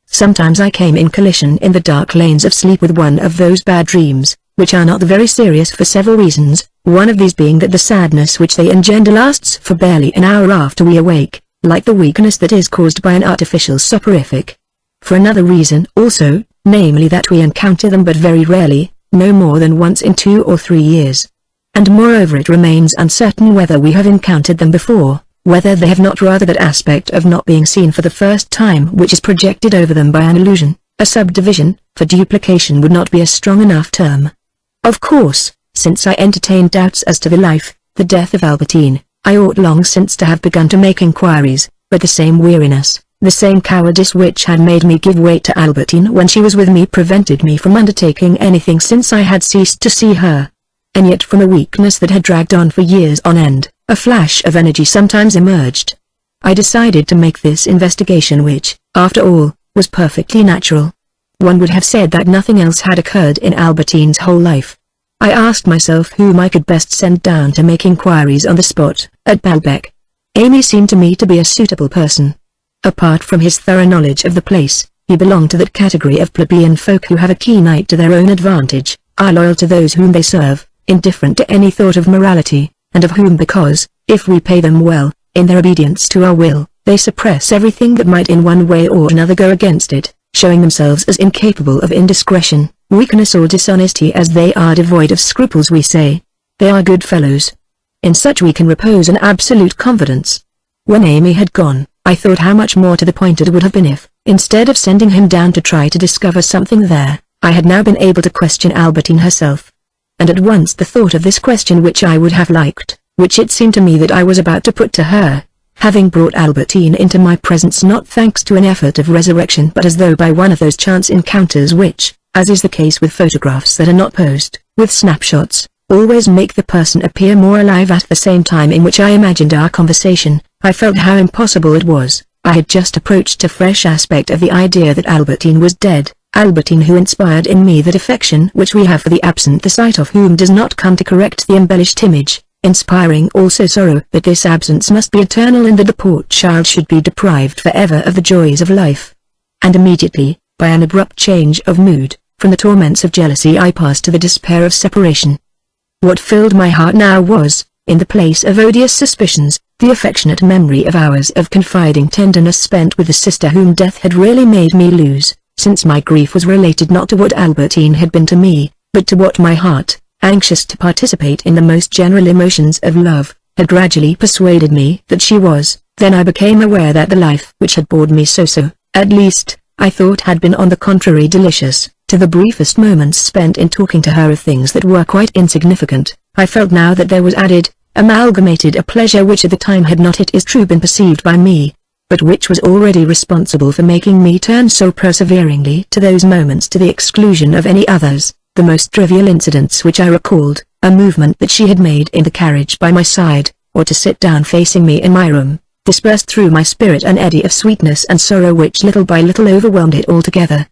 Sometimes I came in collision in the dark lanes of sleep with one of those bad dreams, which are not very serious for several reasons, one of these being that the sadness which they engender lasts for barely an hour after we awake, like the weakness that is caused by an artificial soporific. For another reason also, namely that we encounter them but very rarely, no more than once in 2 or 3 years. And moreover it remains uncertain whether we have encountered them before, whether they have not rather that aspect of not being seen for the first time which is projected over them by an illusion, a subdivision, for duplication would not be a strong enough term. Of course, since I entertained doubts as to the life, the death of Albertine, I ought long since to have begun to make inquiries, but the same weariness, the same cowardice which had made me give way to Albertine when she was with me prevented me from undertaking anything since I had ceased to see her. And yet from a weakness that had dragged on for years on end, a flash of energy sometimes emerged. I decided to make this investigation which, after all, was perfectly natural. One would have said that nothing else had occurred in Albertine's whole life. I asked myself whom I could best send down to make inquiries on the spot, at Balbec. Amy seemed to me to be a suitable person. Apart from his thorough knowledge of the place, he belonged to that category of plebeian folk who have a keen eye to their own advantage, are loyal to those whom they serve, indifferent to any thought of morality, and of whom because, if we pay them well, in their obedience to our will, they suppress everything that might in one way or another go against it, showing themselves as incapable of indiscretion, weakness or dishonesty as they are devoid of scruples. We say, they are good fellows. In such we can repose an absolute confidence. When Amy had gone, I thought how much more to the point it would have been if, instead of sending him down to try to discover something there, I had now been able to question Albertine herself. And at once the thought of this question which I would have liked, which it seemed to me that I was about to put to her, having brought Albertine into my presence not thanks to an effort of resurrection but as though by one of those chance encounters which, as is the case with photographs that are not posed, with snapshots, always make the person appear more alive at the same time in which I imagined our conversation, I felt how impossible it was. I had just approached a fresh aspect of the idea that Albertine was dead. Albertine who inspired in me that affection which we have for the absent, the sight of whom does not come to correct the embellished image, inspiring also sorrow that this absence must be eternal and that the poor child should be deprived forever of the joys of life. And immediately, by an abrupt change of mood, from the torments of jealousy I passed to the despair of separation. What filled my heart now was, in the place of odious suspicions, the affectionate memory of hours of confiding tenderness spent with the sister whom death had really made me lose. Since my grief was related not to what Albertine had been to me, but to what my heart, anxious to participate in the most general emotions of love, had gradually persuaded me that she was, then I became aware that the life which had bored me so, at least, I thought had been on the contrary delicious, to the briefest moments spent in talking to her of things that were quite insignificant. I felt now that there was added, amalgamated a pleasure which at the time had not, it is true, been perceived by me, but which was already responsible for making me turn so perseveringly to those moments to the exclusion of any others. The most trivial incidents which I recalled, a movement that she had made in the carriage by my side, or to sit down facing me in my room, dispersed through my spirit an eddy of sweetness and sorrow which little by little overwhelmed it altogether.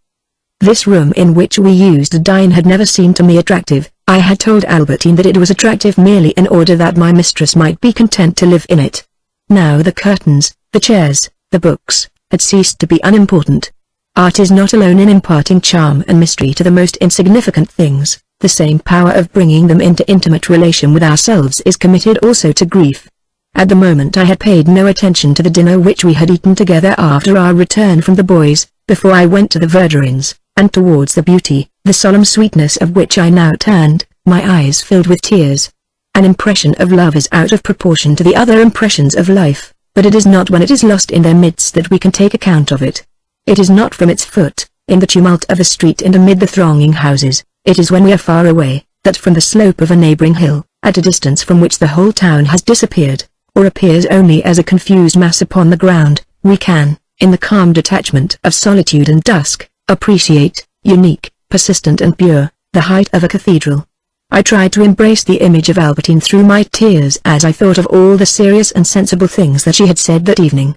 This room in which we used to dine had never seemed to me attractive. I had told Albertine that it was attractive merely in order that my mistress might be content to live in it. Now the curtains, the chairs, the books, had ceased to be unimportant. Art is not alone in imparting charm and mystery to the most insignificant things, the same power of bringing them into intimate relation with ourselves is committed also to grief. At the moment I had paid no attention to the dinner which we had eaten together after our return from the boys, before I went to the Verdurins, and towards the beauty, the solemn sweetness of which I now turned, my eyes filled with tears. An impression of love is out of proportion to the other impressions of life, but it is not when it is lost in their midst that we can take account of it. It is not from its foot, in the tumult of a street and amid the thronging houses, it is when we are far away, that from the slope of a neighboring hill, at a distance from which the whole town has disappeared, or appears only as a confused mass upon the ground, we can, in the calm detachment of solitude and dusk, appreciate, unique, persistent and pure, the height of a cathedral. I tried to embrace the image of Albertine through my tears as I thought of all the serious and sensible things that she had said that evening.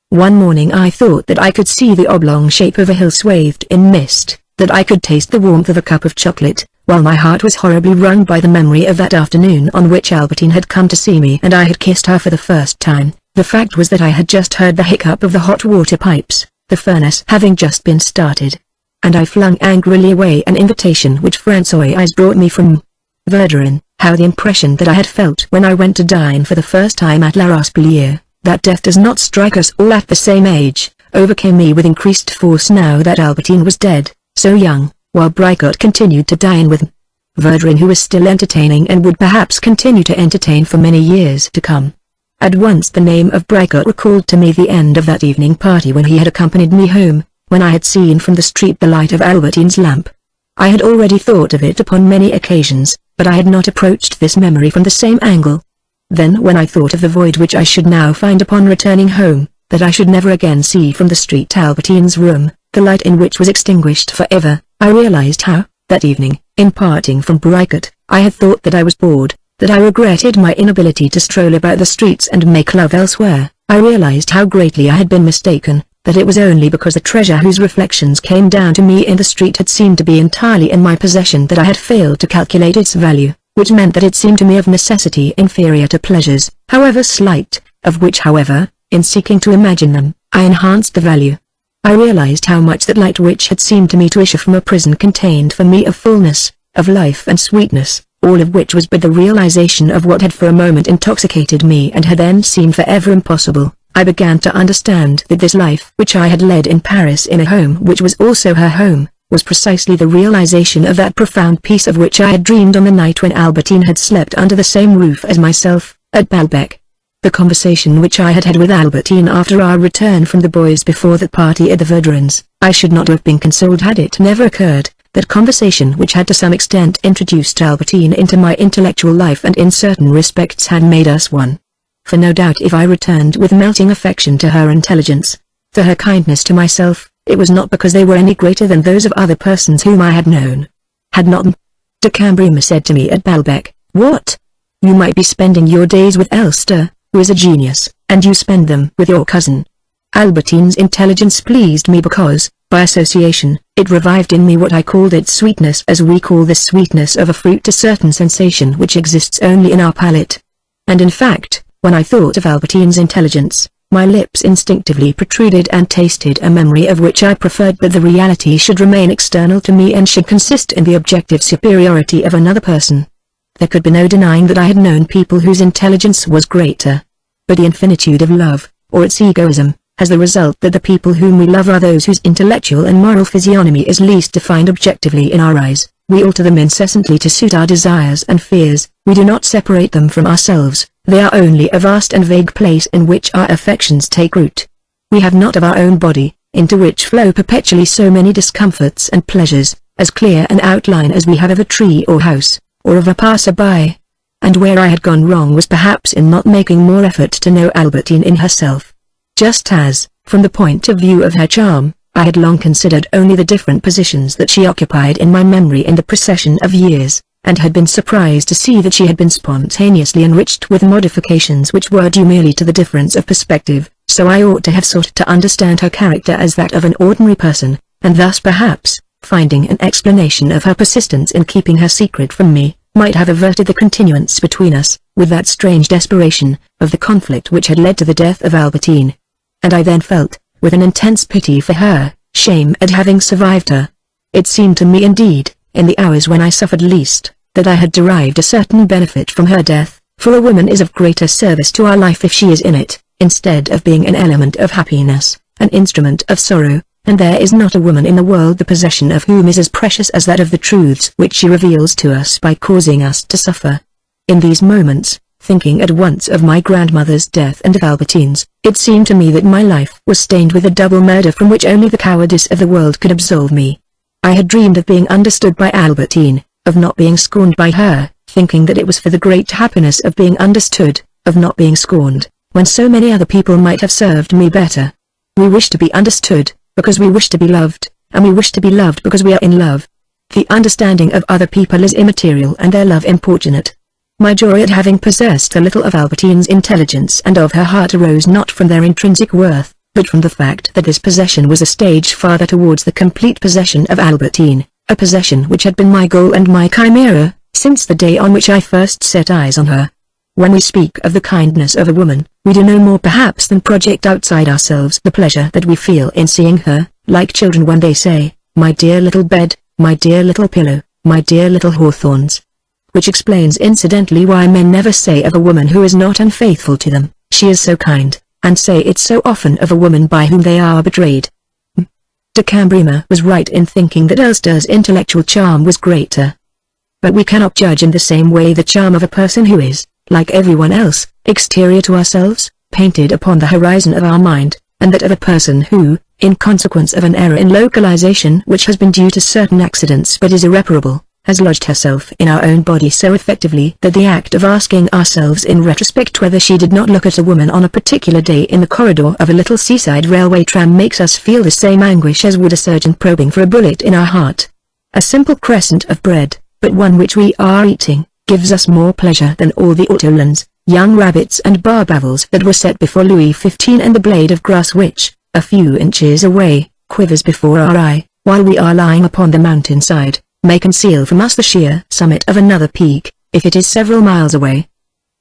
One morning I thought that I could see the oblong shape of a hill swathed in mist, that I could taste the warmth of a cup of chocolate, while my heart was horribly wrung by the memory of that afternoon on which Albertine had come to see me and I had kissed her for the first time. The fact was that I had just heard the hiccup of the hot water pipes, the furnace having just been started. And I flung angrily away an invitation which Françoise brought me from Verdurin. How the impression that I had felt when I went to dine for the first time at La Rospilière, that death does not strike us all at the same age, overcame me with increased force now that Albertine was dead, so young, while Bricot continued to dine with Verdurin, who was still entertaining and would perhaps continue to entertain for many years to come. At once the name of Bricot recalled to me the end of that evening party when he had accompanied me home, when I had seen from the street the light of Albertine's lamp. I had already thought of it upon many occasions, but I had not approached this memory from the same angle. Then when I thought of the void which I should now find upon returning home, that I should never again see from the street Albertine's room, the light in which was extinguished forever, I realized how, that evening, in parting from Bricot, I had thought that I was bored, that I regretted my inability to stroll about the streets and make love elsewhere. I realized how greatly I had been mistaken, that it was only because the treasure whose reflections came down to me in the street had seemed to be entirely in my possession that I had failed to calculate its value, which meant that it seemed to me of necessity inferior to pleasures, however slight, of which however, in seeking to imagine them, I enhanced the value. I realized how much that light which had seemed to me to issue from a prison contained for me of fullness, of life and sweetness, all of which was but the realization of what had for a moment intoxicated me and had then seemed forever impossible. I began to understand that this life which I had led in Paris in a home which was also her home, was precisely the realization of that profound peace of which I had dreamed on the night when Albertine had slept under the same roof as myself, at Balbec. The conversation which I had had with Albertine after our return from the boys before the party at the Verdurins, I should not have been consoled had it never occurred. That conversation which had to some extent introduced Albertine into my intellectual life and in certain respects had made us one. For no doubt if I returned with melting affection to her intelligence, to her kindness to myself, it was not because they were any greater than those of other persons whom I had known. Had not de Cambremer said to me at Balbec, "What? You might be spending your days with Elster, who is a genius, and you spend them with your cousin." Albertine's intelligence pleased me because, by association, it revived in me what I called its sweetness, as we call the sweetness of a fruit a certain sensation which exists only in our palate. And in fact, when I thought of Albertine's intelligence, my lips instinctively protruded and tasted a memory of which I preferred that the reality should remain external to me and should consist in the objective superiority of another person. There could be no denying that I had known people whose intelligence was greater. But the infinitude of love, or its egoism, has the result that the people whom we love are those whose intellectual and moral physiognomy is least defined objectively in our eyes. We alter them incessantly to suit our desires and fears, we do not separate them from ourselves, they are only a vast and vague place in which our affections take root. We have not of our own body, into which flow perpetually so many discomforts and pleasures, as clear an outline as we have of a tree or house, or of a passer-by. And where I had gone wrong was perhaps in not making more effort to know Albertine in herself. Just as, from the point of view of her charm, I had long considered only the different positions that she occupied in my memory in the procession of years, and had been surprised to see that she had been spontaneously enriched with modifications which were due merely to the difference of perspective, so I ought to have sought to understand her character as that of an ordinary person, and thus perhaps, finding an explanation of her persistence in keeping her secret from me, might have averted the continuance between us, with that strange desperation, of the conflict which had led to the death of Albertine. And I then felt, with an intense pity for her, shame at having survived her. It seemed to me indeed, in the hours when I suffered least, that I had derived a certain benefit from her death, for a woman is of greater service to our life if she is in it, instead of being an element of happiness, an instrument of sorrow, and there is not a woman in the world the possession of whom is as precious as that of the truths which she reveals to us by causing us to suffer. In these moments, thinking at once of my grandmother's death and of Albertine's, it seemed to me that my life was stained with a double murder from which only the cowardice of the world could absolve me. I had dreamed of being understood by Albertine, of not being scorned by her, thinking that it was for the great happiness of being understood, of not being scorned, when so many other people might have served me better. We wish to be understood, because we wish to be loved, and we wish to be loved because we are in love. The understanding of other people is immaterial and their love importunate. My joy at having possessed a little of Albertine's intelligence and of her heart arose not from their intrinsic worth, but from the fact that this possession was a stage farther towards the complete possession of Albertine, a possession which had been my goal and my chimera, since the day on which I first set eyes on her. When we speak of the kindness of a woman, we do no more perhaps than project outside ourselves the pleasure that we feel in seeing her, like children when they say, "My dear little bed, my dear little pillow, my dear little hawthorns." Which explains incidentally why men never say of a woman who is not unfaithful to them, "She is so kind," and say it so often of a woman by whom they are betrayed. De Cambremer was right in thinking that Elster's intellectual charm was greater. But we cannot judge in the same way the charm of a person who is, like everyone else, exterior to ourselves, painted upon the horizon of our mind, and that of a person who, in consequence of an error in localization which has been due to certain accidents but is irreparable, has lodged herself in our own body so effectively that the act of asking ourselves in retrospect whether she did not look at a woman on a particular day in the corridor of a little seaside railway tram makes us feel the same anguish as would a surgeon probing for a bullet in our heart. A simple crescent of bread, but one which we are eating, gives us more pleasure than all the ortolans, young rabbits and barbavels that were set before Louis XV, and the blade of grass which, a few inches away, quivers before our eye, while we are lying upon the mountainside, may conceal from us the sheer summit of another peak, if it is several miles away.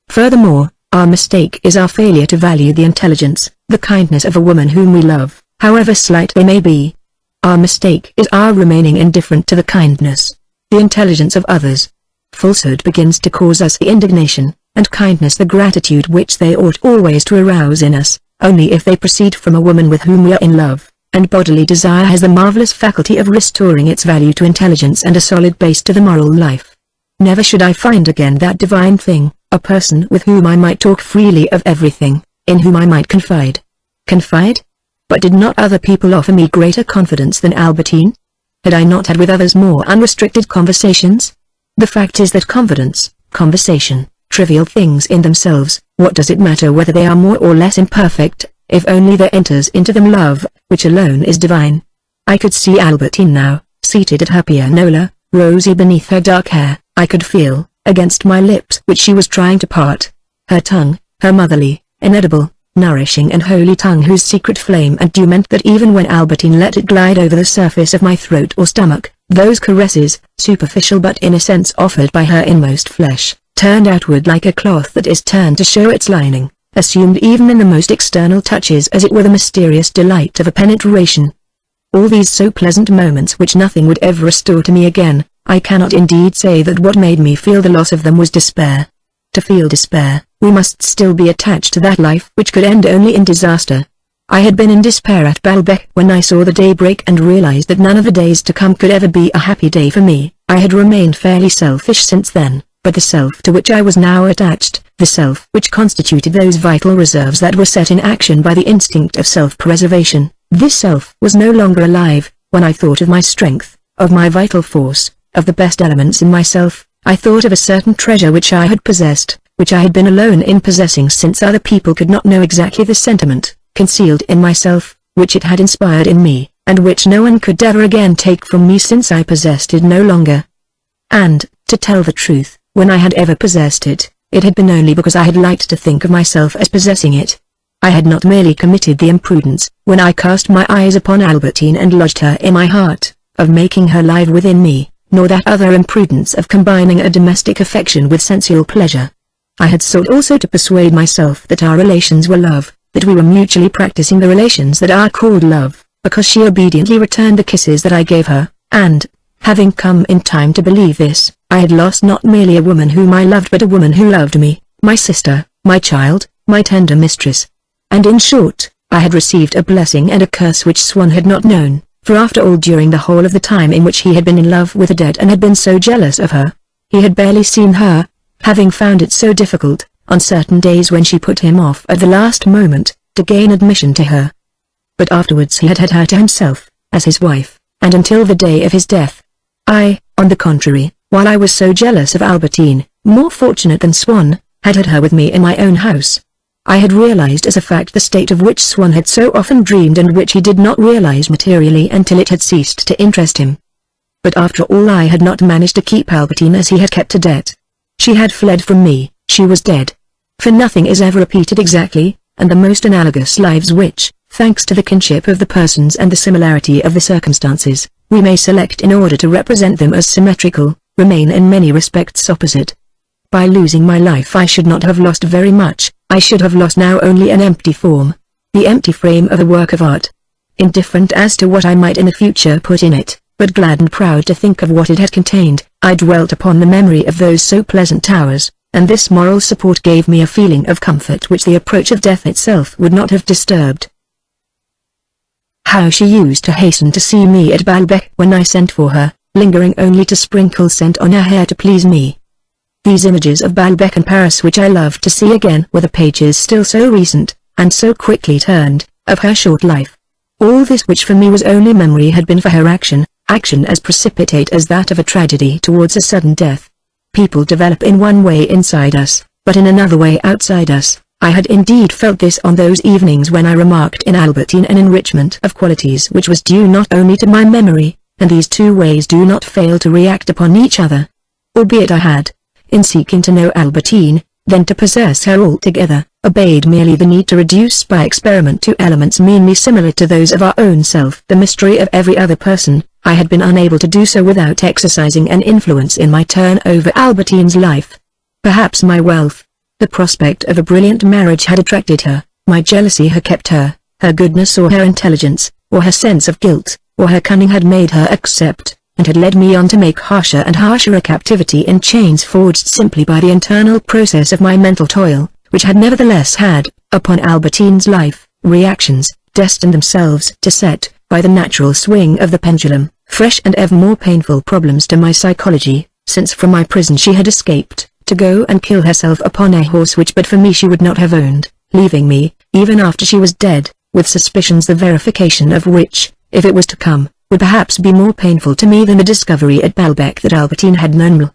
Furthermore, our mistake is our failure to value the intelligence, the kindness of a woman whom we love, however slight they may be. Our mistake is our remaining indifferent to the kindness, the intelligence of others. Falsehood begins to cause us the indignation, and kindness the gratitude which they ought always to arouse in us, only if they proceed from a woman with whom we are in love, and bodily desire has the marvelous faculty of restoring its value to intelligence and a solid base to the moral life. Never should I find again that divine thing, a person with whom I might talk freely of everything, in whom I might confide. Confide? But did not other people offer me greater confidence than Albertine? Had I not had with others more unrestricted conversations? The fact is that confidence, conversation, trivial things in themselves, what does it matter whether they are more or less imperfect, if only there enters into them love, which alone is divine. I could see Albertine now, seated at her pianola, rosy beneath her dark hair. I could feel, against my lips which she was trying to part, her tongue, her motherly, inedible, nourishing and holy tongue whose secret flame and dew meant that even when Albertine let it glide over the surface of my throat or stomach, those caresses, superficial but in a sense offered by her inmost flesh, turned outward like a cloth that is turned to show its lining, assumed even in the most external touches as it were the mysterious delight of a penetration. All these so pleasant moments which nothing would ever restore to me again, I cannot indeed say that what made me feel the loss of them was despair. To feel despair, we must still be attached to that life which could end only in disaster. I had been in despair at Balbec when I saw the day break and realized that none of the days to come could ever be a happy day for me. I had remained fairly selfish since then, but the self to which I was now attached, the self which constituted those vital reserves that were set in action by the instinct of self-preservation, this self was no longer alive. When I thought of my strength, of my vital force, of the best elements in myself, I thought of a certain treasure which I had possessed, which I had been alone in possessing since other people could not know exactly the sentiment, concealed in myself, which it had inspired in me, and which no one could ever again take from me since I possessed it no longer. And, to tell the truth, when I had ever possessed it, it had been only because I had liked to think of myself as possessing it. I had not merely committed the imprudence, when I cast my eyes upon Albertine and lodged her in my heart, of making her live within me, nor that other imprudence of combining a domestic affection with sensual pleasure. I had sought also to persuade myself that our relations were love, that we were mutually practicing the relations that are called love, because she obediently returned the kisses that I gave her, and, having come in time to believe this, I had lost not merely a woman whom I loved but a woman who loved me, my sister, my child, my tender mistress. And in short, I had received a blessing and a curse which Swann had not known, for after all during the whole of the time in which he had been in love with the dead and had been so jealous of her, he had barely seen her, having found it so difficult, on certain days when she put him off at the last moment, to gain admission to her. But afterwards he had had her to himself, as his wife, and until the day of his death. I, on the contrary, while I was so jealous of Albertine, more fortunate than Swann, had her with me in my own house. I had realized as a fact the state of which Swan had so often dreamed and which he did not realize materially until it had ceased to interest him. But after all, I had not managed to keep Albertine as he had kept Odette. She had fled from me, she was dead. For nothing is ever repeated exactly, and the most analogous lives which, thanks to the kinship of the persons and the similarity of the circumstances, we may select in order to represent them as symmetrical, remain in many respects opposite. By losing my life I should not have lost very much, I should have lost now only an empty form. The empty frame of a work of art. Indifferent as to what I might in the future put in it, but glad and proud to think of what it had contained, I dwelt upon the memory of those so pleasant hours, and this moral support gave me a feeling of comfort which the approach of death itself would not have disturbed. How she used to hasten to see me at Balbec when I sent for her, lingering only to sprinkle scent on her hair to please me. These images of Balbec and Paris which I loved to see again were the pages still so recent, and so quickly turned, of her short life. All this which for me was only memory had been for her action as precipitate as that of a tragedy towards a sudden death. People develop in one way inside us, but in another way outside us. I had indeed felt this on those evenings when I remarked in Albertine an enrichment of qualities which was due not only to my memory, and these two ways do not fail to react upon each other. Albeit I had, in seeking to know Albertine, then to possess her altogether, obeyed merely the need to reduce by experiment to elements meanly similar to those of our own self the mystery of every other person. I had been unable to do so without exercising an influence in my turn over Albertine's life. Perhaps my wealth, the prospect of a brilliant marriage had attracted her, my jealousy had kept her, her goodness or her intelligence, or her sense of guilt, or her cunning had made her accept, and had led me on to make harsher and harsher a captivity in chains forged simply by the internal process of my mental toil, which had nevertheless had, upon Albertine's life, reactions, destined themselves to set, by the natural swing of the pendulum, fresh and ever more painful problems to my psychology, since from my prison she had escaped, to go and kill herself upon a horse which but for me she would not have owned, leaving me, even after she was dead, with suspicions the verification of which, if it was to come, would perhaps be more painful to me than the discovery at Balbec that Albertine had known me.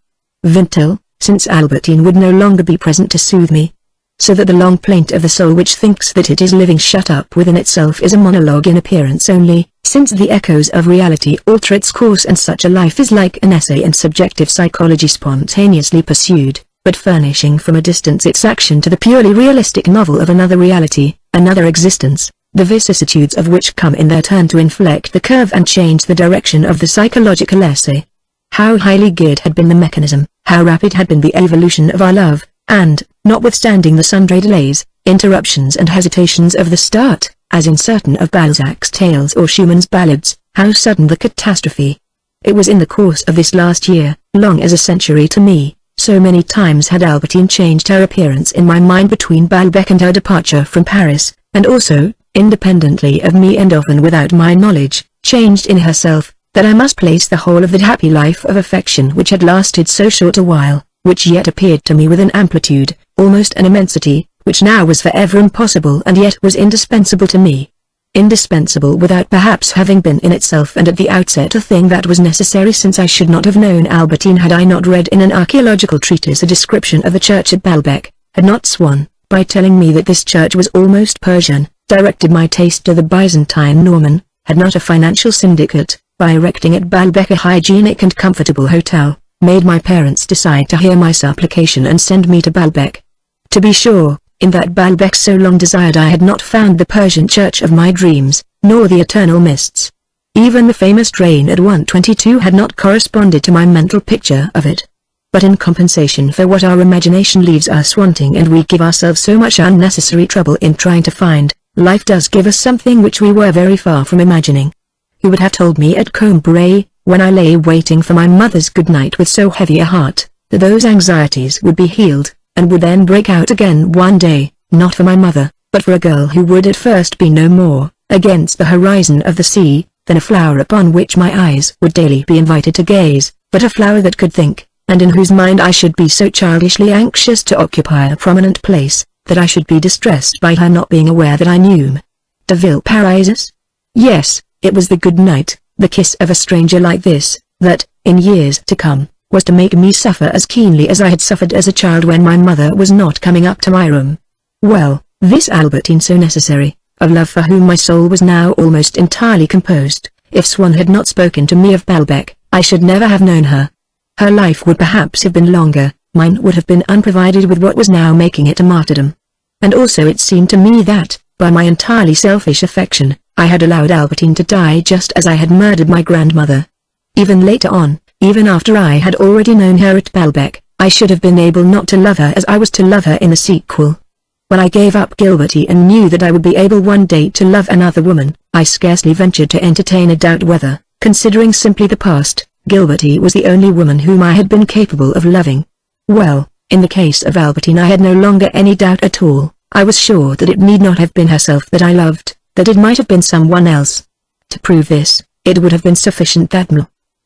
Vintil, since Albertine would no longer be present to soothe me. So that the long plaint of the soul which thinks that it is living shut up within itself is a monologue in appearance only, since the echoes of reality alter its course, and such a life is like an essay in subjective psychology spontaneously pursued, but furnishing from a distance its action to the purely realistic novel of another reality, another existence, the vicissitudes of which come in their turn to inflect the curve and change the direction of the psychological essay. How highly geared had been the mechanism, how rapid had been the evolution of our love, and, notwithstanding the sundry delays, interruptions and hesitations of the start, as in certain of Balzac's tales or Schumann's ballads, how sudden the catastrophe. It was in the course of this last year, long as a century to me, so many times had Albertine changed her appearance in my mind between Balbec and her departure from Paris, and also, independently of me and often without my knowledge, changed in herself, that I must place the whole of that happy life of affection which had lasted so short a while, which yet appeared to me with an amplitude, almost an immensity, which now was forever impossible and yet was indispensable to me. Indispensable without perhaps having been in itself and at the outset a thing that was necessary, since I should not have known Albertine had I not read in an archaeological treatise a description of the church at Balbec, had not Swan, by telling me that this church was almost Persian, directed my taste to the Byzantine Norman, had not a financial syndicate, by erecting at Balbec a hygienic and comfortable hotel, made my parents decide to hear my supplication and send me to Balbec. To be sure, in that Balbec so long desired I had not found the Persian church of my dreams, nor the eternal mists. Even the famous drain at 122 had not corresponded to my mental picture of it. But in compensation for what our imagination leaves us wanting and we give ourselves so much unnecessary trouble in trying to find, life does give us something which we were very far from imagining. You would have told me at Combray, when I lay waiting for my mother's good night with so heavy a heart, that those anxieties would be healed, and would then break out again one day, not for my mother, but for a girl who would at first be no more, against the horizon of the sea, than a flower upon which my eyes would daily be invited to gaze, but a flower that could think, and in whose mind I should be so childishly anxious to occupy a prominent place, that I should be distressed by her not being aware that I knew. De Villeparisis? Yes, it was the good night, the kiss of a stranger like this, that, in years to come, was to make me suffer as keenly as I had suffered as a child when my mother was not coming up to my room. Well, This Albertine so necessary, of love for whom my soul was now almost entirely composed. If Swann had not spoken to me of Balbec, I should never have known her. Her life would perhaps have been longer, mine would have been unprovided with what was now making it a martyrdom. And also it seemed to me that, by my entirely selfish affection, I had allowed Albertine to die just as I had murdered my grandmother. Even later on, even after I had already known her at Balbec, I should have been able not to love her as I was to love her in the sequel. When I gave up Gilberty and knew that I would be able one day to love another woman, I scarcely ventured to entertain a doubt whether, considering simply the past, Gilberty was the only woman whom I had been capable of loving. Well, in the case of Albertine I had no longer any doubt at all. I was sure that it need not have been herself that I loved, that it might have been someone else. To prove this, it would have been sufficient that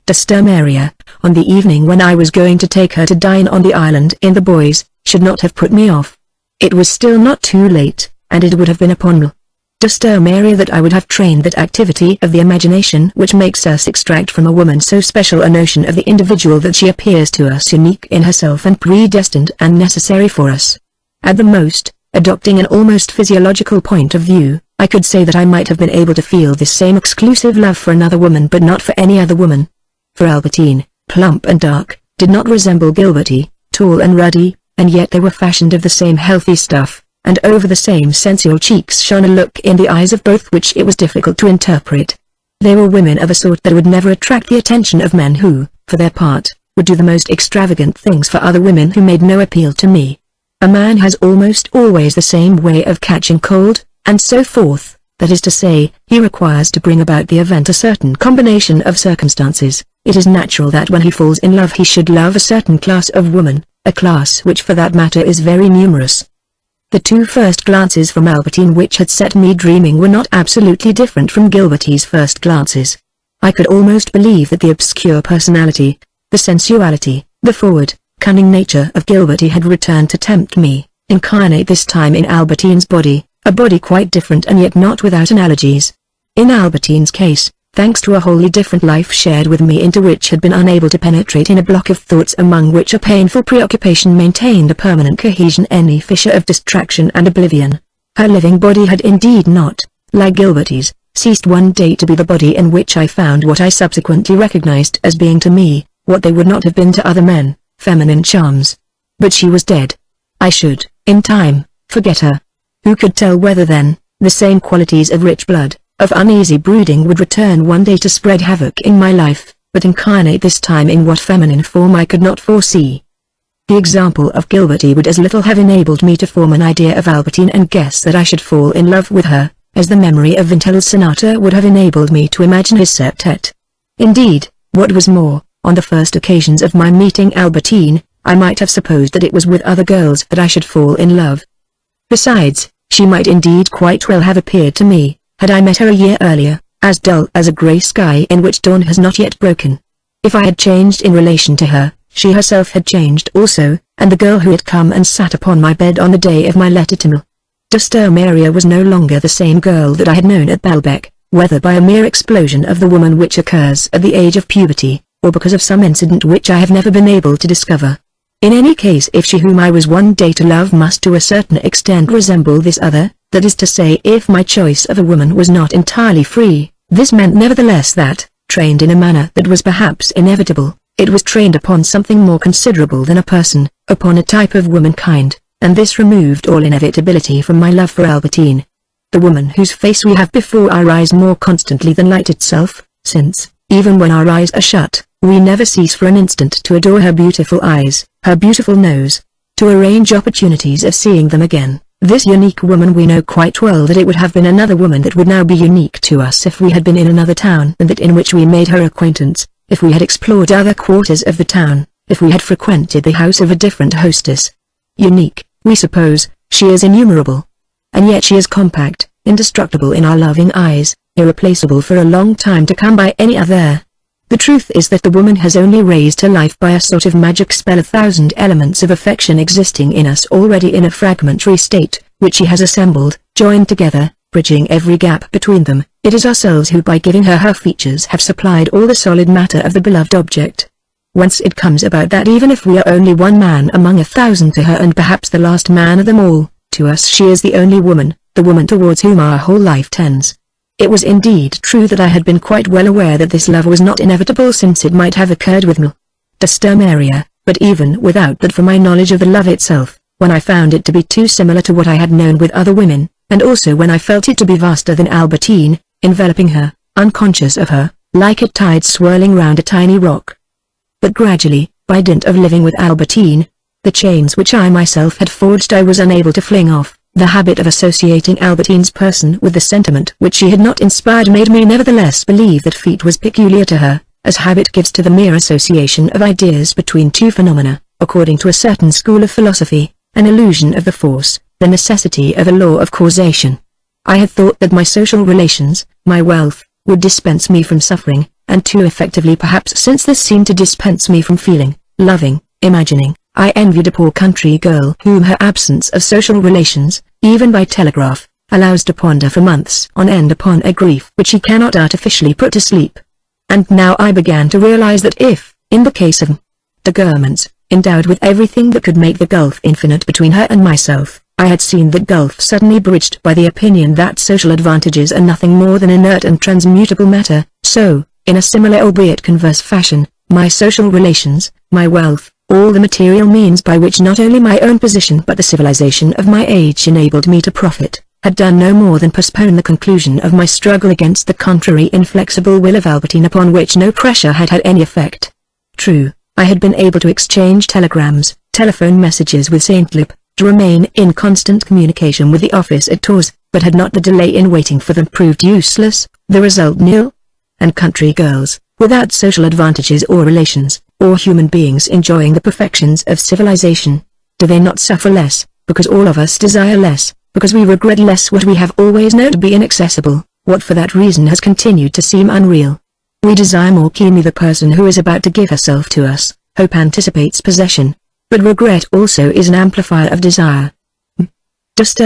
Sister Maria, on the evening when I was going to take her to dine on the island in the Boys, should not have put me off. It was still not too late, and it would have been upon Sister Maria that I would have trained that activity of the imagination which makes us extract from a woman so special a notion of the individual that she appears to us unique in herself and predestined and necessary for us. At the most, adopting an almost physiological point of view, I could say that I might have been able to feel this same exclusive love for another woman but not for any other woman. For Albertine, plump and dark, did not resemble Gilberty, tall and ruddy, and yet they were fashioned of the same healthy stuff, and over the same sensual cheeks shone a look in the eyes of both which it was difficult to interpret. They were women of a sort that would never attract the attention of men who, for their part, would do the most extravagant things for other women who made no appeal to me. A man has almost always the same way of catching cold, and so forth, that is to say, he requires to bring about the event a certain combination of circumstances. It is natural that when he falls in love he should love a certain class of woman, a class which for that matter is very numerous. The two first glances from Albertine which had set me dreaming were not absolutely different from Gilberty's first glances. I could almost believe that the obscure personality, the sensuality, the forward, cunning nature of Gilberty had returned to tempt me, incarnate this time in Albertine's body, a body quite different and yet not without analogies. In Albertine's case, thanks to a wholly different life shared with me into which had been unable to penetrate in a block of thoughts among which a painful preoccupation maintained a permanent cohesion any fissure of distraction and oblivion. Her living body had indeed not, like Gilberty's, ceased one day to be the body in which I found what I subsequently recognized as being to me, what they would not have been to other men, feminine charms. But she was dead. I should, in time, forget her. Who could tell whether then, the same qualities of rich blood, of uneasy brooding would return one day to spread havoc in my life, but incarnate this time in what feminine form I could not foresee. The example of Gilberty would as little have enabled me to form an idea of Albertine and guess that I should fall in love with her, as the memory of Vintel's sonata would have enabled me to imagine his septet. Indeed, what was more, on the first occasions of my meeting Albertine, I might have supposed that it was with other girls that I should fall in love. Besides, she might indeed quite well have appeared to me, had I met her a year earlier, as dull as a grey sky in which dawn has not yet broken. If I had changed in relation to her, she herself had changed also, and the girl who had come and sat upon my bed on the day of my letter to Sister Maria was no longer the same girl that I had known at Balbec, whether by a mere explosion of the woman which occurs at the age of puberty, or because of some incident which I have never been able to discover. In any case, if she whom I was one day to love must to a certain extent resemble this other, that is to say if my choice of a woman was not entirely free, this meant nevertheless that, trained in a manner that was perhaps inevitable, it was trained upon something more considerable than a person, upon a type of womankind, and this removed all inevitability from my love for Albertine. The woman whose face we have before our eyes more constantly than light itself, since, even when our eyes are shut, we never cease for an instant to adore her beautiful eyes, her beautiful nose, to arrange opportunities of seeing them again. This unique woman, we know quite well that it would have been another woman that would now be unique to us if we had been in another town than that in which we made her acquaintance, if we had explored other quarters of the town, if we had frequented the house of a different hostess. Unique, we suppose, she is innumerable. And yet she is compact, indestructible in our loving eyes, irreplaceable for a long time to come by any other. The truth is that the woman has only raised her life by a sort of magic spell 1,000 elements of affection existing in us already in a fragmentary state, which she has assembled, joined together, bridging every gap between them. It is ourselves who by giving her her features have supplied all the solid matter of the beloved object. Whence it comes about that even if we are only one man among 1,000 to her and perhaps the last man of them all, To us she is the only woman, the woman towards whom our whole life tends. It was indeed true that I had been quite well aware that this love was not inevitable, since it might have occurred with me. Maria, but even without that, from my knowledge of the love itself, when I found it to be too similar to what I had known with other women, and also when I felt it to be vaster than Albertine, enveloping her, unconscious of her, like a tide swirling round a tiny rock. But gradually, by dint of living with Albertine, the chains which I myself had forged I was unable to fling off. The habit of associating Albertine's person with the sentiment which she had not inspired made me nevertheless believe that fate was peculiar to her, as habit gives to the mere association of ideas between two phenomena, according to a certain school of philosophy, an illusion of the force, the necessity of a law of causation. I had thought that my social relations, my wealth, would dispense me from suffering, and too effectively perhaps, since this seemed to dispense me from feeling, loving, imagining. I envied a poor country girl whom her absence of social relations, even by telegraph, allows to ponder for months on end upon a grief which she cannot artificially put to sleep. And now I began to realize that if, in the case of de Guermantes, endowed with everything that could make the gulf infinite between her and myself, I had seen that gulf suddenly bridged by the opinion that social advantages are nothing more than inert and transmutable matter, so, in a similar albeit converse fashion, my social relations, my wealth, all the material means by which not only my own position but the civilization of my age enabled me to profit, had done no more than postpone the conclusion of my struggle against the contrary inflexible will of Albertine, upon which no pressure had had any effect. True, I had been able to exchange telegrams, telephone messages with Saint Lip, to remain in constant communication with the office at Tours, but had not the delay in waiting for them proved useless, the result nil? And country girls, without social advantages or relations, or human beings enjoying the perfections of civilization, do they not suffer less, because all of us desire less, because we regret less what we have always known to be inaccessible, what for that reason has continued to seem unreal? We desire more keenly the person who is about to give herself to us. Hope anticipates possession, but regret also is an amplifier of desire.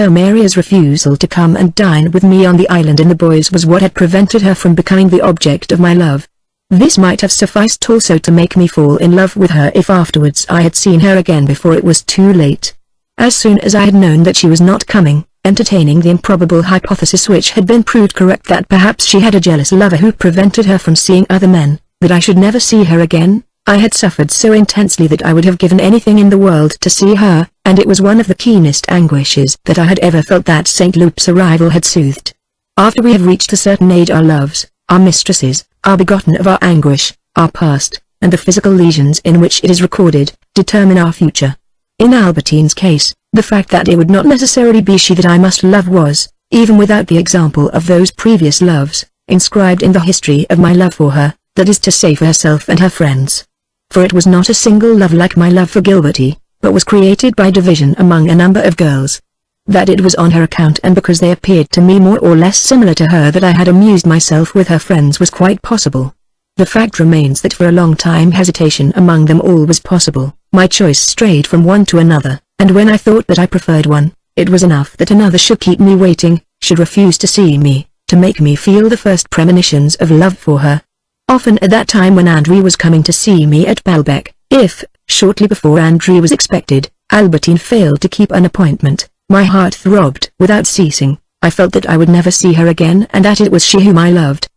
Maria's refusal to come and dine with me on the island in the Bois was what had prevented her from becoming the object of my love. This might have sufficed also to make me fall in love with her if afterwards I had seen her again before it was too late. As soon as I had known that she was not coming, entertaining the improbable hypothesis which had been proved correct that perhaps she had a jealous lover who prevented her from seeing other men, that I should never see her again, I had suffered so intensely that I would have given anything in the world to see her, and it was one of the keenest anguishes that I had ever felt that St. Lup's arrival had soothed. After we have reached a certain age our loves, our mistresses, are begotten of our anguish, our past, and the physical lesions in which it is recorded, determine our future. In Albertine's case, the fact that it would not necessarily be she that I must love was, even without the example of those previous loves, inscribed in the history of my love for her, that is to say for herself and her friends. For it was not a single love like my love for Gilberty, but was created by division among a number of girls. That it was on her account and because they appeared to me more or less similar to her that I had amused myself with her friends was quite possible. The fact remains that for a long time hesitation among them all was possible. My choice strayed from one to another, and when I thought that I preferred one, it was enough that another should keep me waiting, should refuse to see me, to make me feel the first premonitions of love for her. Often at that time when Andrew was coming to see me at Balbec, if, shortly before Andrew was expected, Albertine failed to keep an appointment, my heart throbbed without ceasing. I felt that I would never see her again and that it was she whom I loved.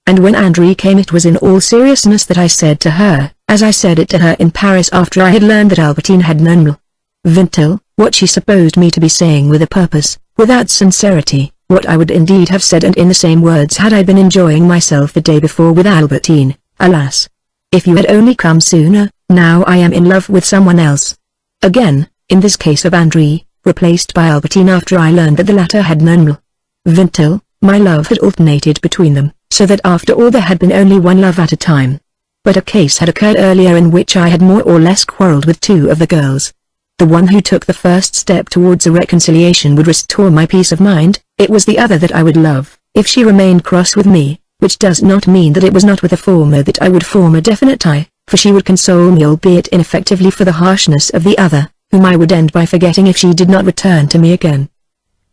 And when Andrew came it was in all seriousness that I said to her, as I said it to her in Paris after I had learned that Albertine had known Vintil, what she supposed me to be saying with a purpose, without sincerity, what I would indeed have said and in the same words had I been enjoying myself the day before with Albertine. Alas! If you had only come sooner, now I am in love with someone else. Again, in this case of Andrew, replaced by Albertine after I learned that the latter had known Vintil, my love had alternated between them, so that after all there had been only one love at a time. But a case had occurred earlier in which I had more or less quarrelled with two of the girls. The one who took the first step towards a reconciliation would restore my peace of mind, it was the other that I would love, if she remained cross with me, which does not mean that it was not with the former that I would form a definite tie, for she would console me albeit ineffectively for the harshness of the other, whom I would end by forgetting if she did not return to me again.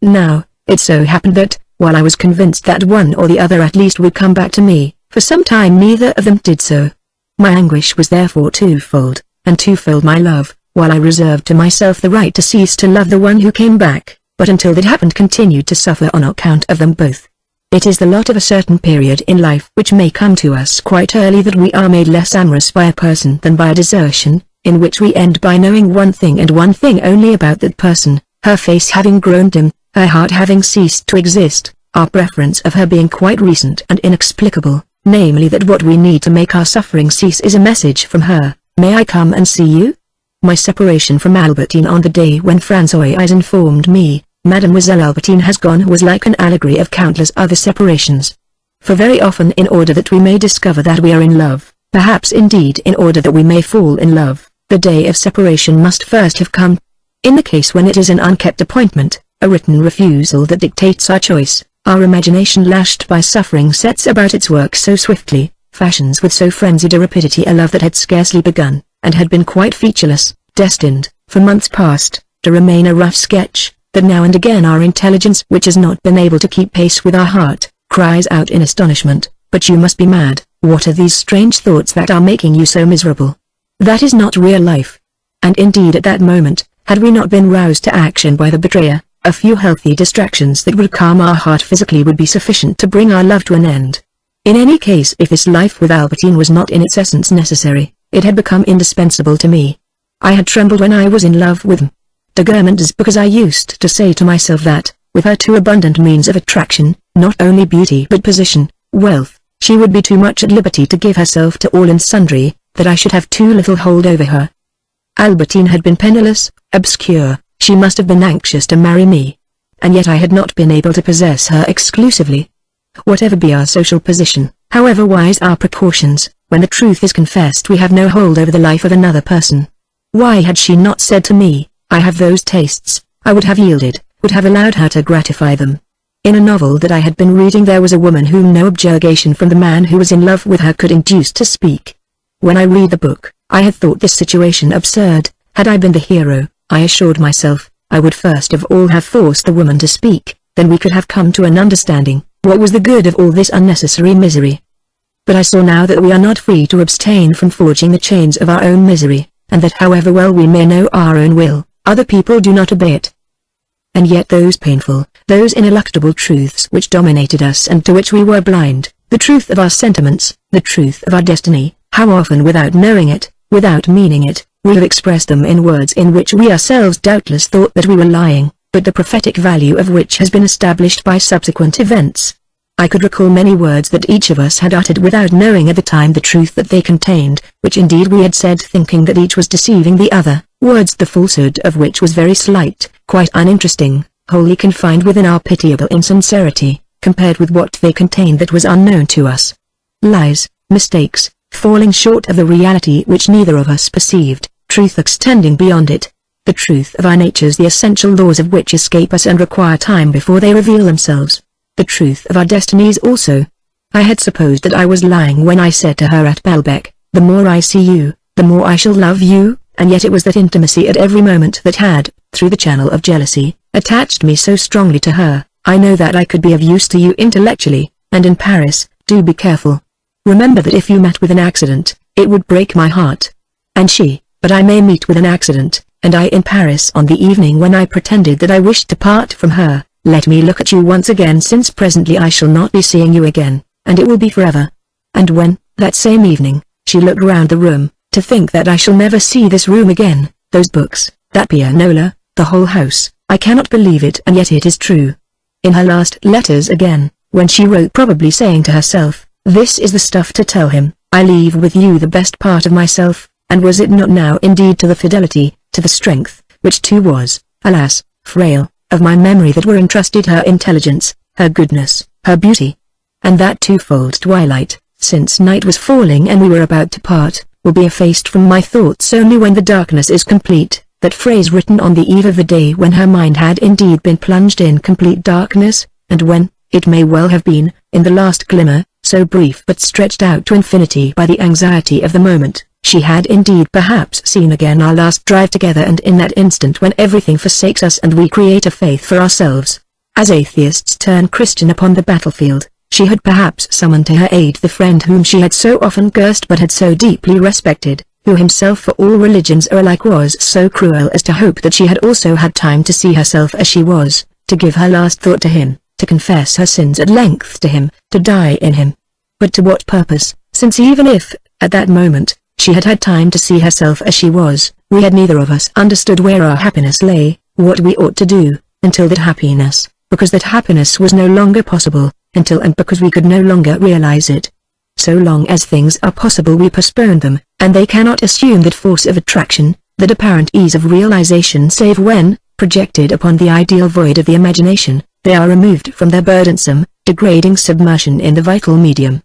Now, it so happened that, while I was convinced that one or the other at least would come back to me, for some time neither of them did so. My anguish was therefore twofold, and twofold my love, while I reserved to myself the right to cease to love the one who came back, but until that happened continued to suffer on account of them both. It is the lot of a certain period in life which may come to us quite early that we are made less amorous by a person than by a desertion, in which we end by knowing one thing and one thing only about that person, her face having grown dim, her heart having ceased to exist, our preference of her being quite recent and inexplicable, namely that what we need to make our suffering cease is a message from her, "May I come and see you?" My separation from Albertine on the day when Françoise informed me, "Mademoiselle Albertine has gone," was like an allegory of countless other separations. For very often, in order that we may discover that we are in love, perhaps indeed in order that we may fall in love, the day of separation must first have come. In the case when it is an unkept appointment, a written refusal that dictates our choice, our imagination lashed by suffering sets about its work so swiftly, fashions with so frenzied a rapidity a love that had scarcely begun, and had been quite featureless, destined, for months past, to remain a rough sketch, that now and again our intelligence, which has not been able to keep pace with our heart, cries out in astonishment, "But you must be mad, what are these strange thoughts that are making you so miserable? That is not real life." And indeed at that moment, had we not been roused to action by the betrayer, a few healthy distractions that would calm our heart physically would be sufficient to bring our love to an end. In any case, if this life with Albertine was not in its essence necessary, it had become indispensable to me. I had trembled when I was in love with Marcel, because I used to say to myself that, with her too abundant means of attraction, not only beauty but position, wealth, she would be too much at liberty to give herself to all and sundry, that I should have too little hold over her. Albertine had been penniless, obscure, she must have been anxious to marry me. And yet I had not been able to possess her exclusively. Whatever be our social position, however wise our precautions, when the truth is confessed we have no hold over the life of another person. Why had she not said to me, "I have those tastes"? I would have yielded, would have allowed her to gratify them. In a novel that I had been reading there was a woman whom no objurgation from the man who was in love with her could induce to speak. When I read the book, I had thought this situation absurd. Had I been the hero, I assured myself, I would first of all have forced the woman to speak, then we could have come to an understanding. What was the good of all this unnecessary misery? But I saw now that we are not free to abstain from forging the chains of our own misery, and that however well we may know our own will, other people do not obey it. And yet those painful, those ineluctable truths which dominated us and to which we were blind, the truth of our sentiments, the truth of our destiny, how often without knowing it, without meaning it, we have expressed them in words in which we ourselves doubtless thought that we were lying, but the prophetic value of which has been established by subsequent events. I could recall many words that each of us had uttered without knowing at the time the truth that they contained, which indeed we had said thinking that each was deceiving the other, words the falsehood of which was very slight, quite uninteresting, wholly confined within our pitiable insincerity, compared with what they contained that was unknown to us. Lies, mistakes, falling short of the reality which neither of us perceived, truth extending beyond it. The truth of our natures, the essential laws of which escape us and require time before they reveal themselves. The truth of our destinies also. I had supposed that I was lying when I said to her at Belbeck, "The more I see you, the more I shall love you," and yet it was that intimacy at every moment that had, through the channel of jealousy, attached me so strongly to her. I know that I could be of use to you intellectually, and in Paris, do be careful. Remember that if you met with an accident, it would break my heart. And she, but I may meet with an accident, and I in Paris on the evening when I pretended that I wished to part from her. Let me look at you once again, since presently I shall not be seeing you again, and it will be forever. And when, that same evening, she looked round the room, to think that I shall never see this room again, those books, that pianola, the whole house, I cannot believe it, and yet it is true. In her last letters again, when she wrote probably saying to herself, "This is the stuff to tell him, I leave with you the best part of myself," and was it not now indeed to the fidelity, to the strength, which too was, alas, frail, of my memory that were entrusted her intelligence, her goodness, her beauty? And that twofold twilight, since night was falling and we were about to part, will be effaced from my thoughts only when the darkness is complete. That phrase written on the eve of the day when her mind had indeed been plunged in complete darkness, and when, it may well have been, in the last glimmer, so brief but stretched out to infinity by the anxiety of the moment, she had indeed perhaps seen again our last drive together, and in that instant when everything forsakes us and we create a faith for ourselves, as atheists turn Christian upon the battlefield, she had perhaps summoned to her aid the friend whom she had so often cursed but had so deeply respected, who himself for all religions are alike was so cruel as to hope that she had also had time to see herself as she was, to give her last thought to him, to confess her sins at length to him, to die in him. But to what purpose, since even if, at that moment, she had had time to see herself as she was, we had neither of us understood where our happiness lay, what we ought to do, until that happiness, because that happiness was no longer possible, until and because we could no longer realize it. So long as things are possible we postpone them, and they cannot assume that force of attraction, that apparent ease of realization save when, projected upon the ideal void of the imagination, they are removed from their burdensome, degrading submersion in the vital medium.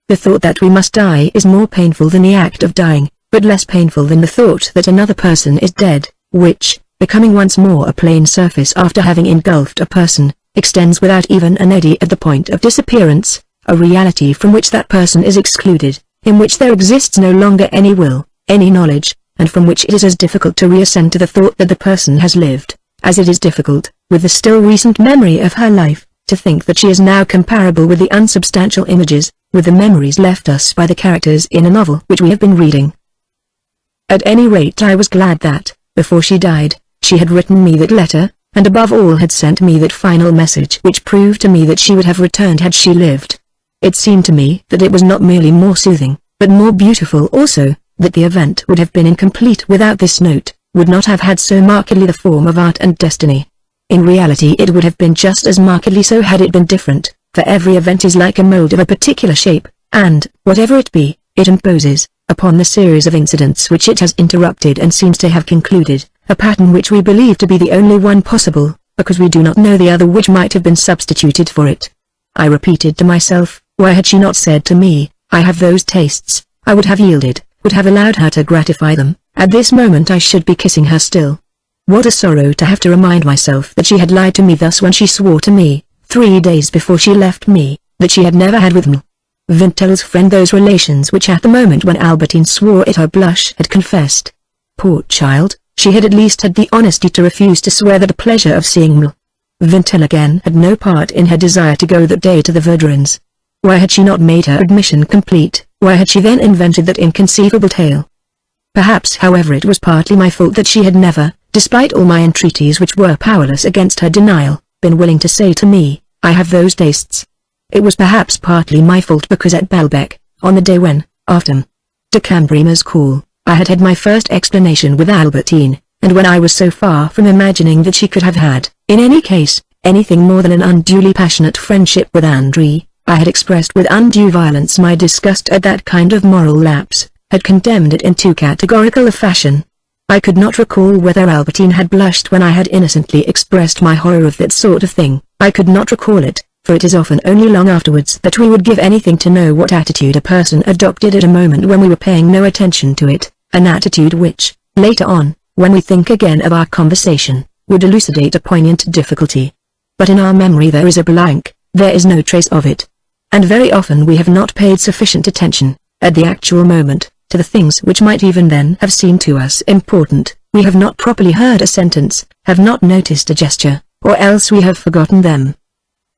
The thought that we must die is more painful than the act of dying, but less painful than the thought that another person is dead, which, becoming once more a plain surface after having engulfed a person, extends without even an eddy at the point of disappearance, a reality from which that person is excluded, in which there exists no longer any will, any knowledge, and from which it is as difficult to reascend to the thought that the person has lived, as it is difficult, with the still recent memory of her life, to think that she is now comparable with the unsubstantial images, with the memories left us by the characters in a novel which we have been reading. At any rate I was glad that, before she died, she had written me that letter, and above all had sent me that final message which proved to me that she would have returned had she lived. It seemed to me that it was not merely more soothing, but more beautiful also, that the event would have been incomplete without this note, would not have had so markedly the form of art and destiny. In reality it would have been just as markedly so had it been different, for every event is like a mold of a particular shape, and, whatever it be, it imposes, upon the series of incidents which it has interrupted and seems to have concluded, a pattern which we believe to be the only one possible, because we do not know the other which might have been substituted for it. I repeated to myself, why had she not said to me, I have those tastes? I would have yielded, would have allowed her to gratify them. At this moment I should be kissing her still. What a sorrow to have to remind myself that she had lied to me thus when she swore to me, 3 days before she left me, that she had never had with me. Vintel's friend those relations which at the moment when Albertine swore it her blush had confessed. Poor child, she had at least had the honesty to refuse to swear that the pleasure of seeing me. Vintel again had no part in her desire to go that day to the Verdurins. Why had she not made her admission complete? Why had she then invented that inconceivable tale? Perhaps however it was partly my fault that she had never, despite all my entreaties which were powerless against her denial, been willing to say to me, I have those tastes. It was perhaps partly my fault because at Belbec, on the day when, after de Cambremer's call, I had had my first explanation with Albertine, and when I was so far from imagining that she could have had, in any case, anything more than an unduly passionate friendship with André, I had expressed with undue violence my disgust at that kind of moral lapse, had condemned it in too categorical a fashion. I could not recall whether Albertine had blushed when I had innocently expressed my horror of that sort of thing. I could not recall it, for it is often only long afterwards that we would give anything to know what attitude a person adopted at a moment when we were paying no attention to it, an attitude which, later on, when we think again of our conversation, would elucidate a poignant difficulty. But in our memory there is a blank, there is no trace of it. And very often we have not paid sufficient attention, at the actual moment, to the things which might even then have seemed to us important. We have not properly heard a sentence, have not noticed a gesture, or else we have forgotten them.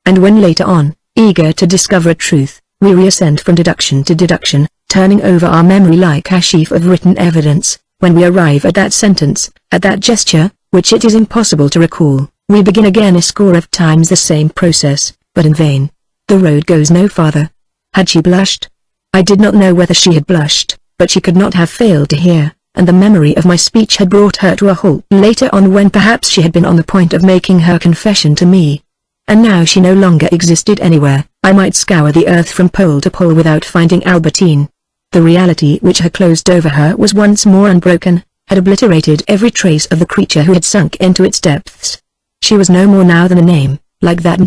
And when later on, eager to discover a truth, we reascend from deduction to deduction, turning over our memory like a sheaf of written evidence, when we arrive at that sentence, at that gesture, which it is impossible to recall, we begin again a score of times the same process, but in vain. The road goes no farther. Had she blushed? I did not know whether she had blushed, but she could not have failed to hear, and the memory of my speech had brought her to a halt later on when perhaps she had been on the point of making her confession to me. And now she no longer existed anywhere. I might scour the earth from pole to pole without finding Albertine. The reality which had closed over her was once more unbroken, had obliterated every trace of the creature who had sunk into its depths. She was no more now than a name, like that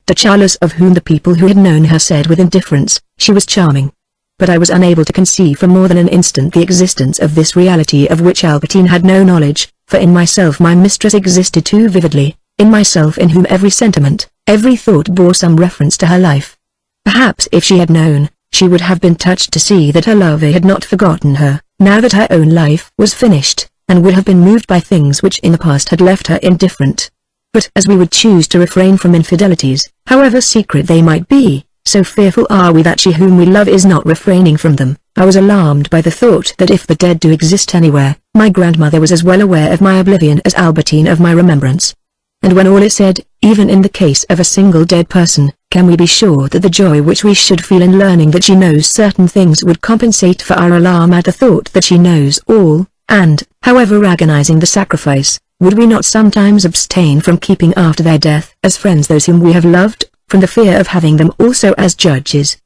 de Charles of whom the people who had known her said with indifference, she was charming. But I was unable to conceive for more than an instant the existence of this reality of which Albertine had no knowledge, for in myself my mistress existed too vividly, in myself in whom every sentiment, every thought bore some reference to her life. Perhaps if she had known, she would have been touched to see that her lover had not forgotten her, now that her own life was finished, and would have been moved by things which in the past had left her indifferent. But as we would choose to refrain from infidelities, however secret they might be, So fearful are we that she whom we love is not refraining from them. I was alarmed by the thought that if the dead do exist anywhere, my grandmother was as well aware of my oblivion as Albertine of my remembrance. And when all is said, even in the case of a single dead person, can we be sure that the joy which we should feel in learning that she knows certain things would compensate for our alarm at the thought that she knows all, and, however agonizing the sacrifice, would we not sometimes abstain from keeping after their death as friends those whom we have loved, from the fear of having them also as judges?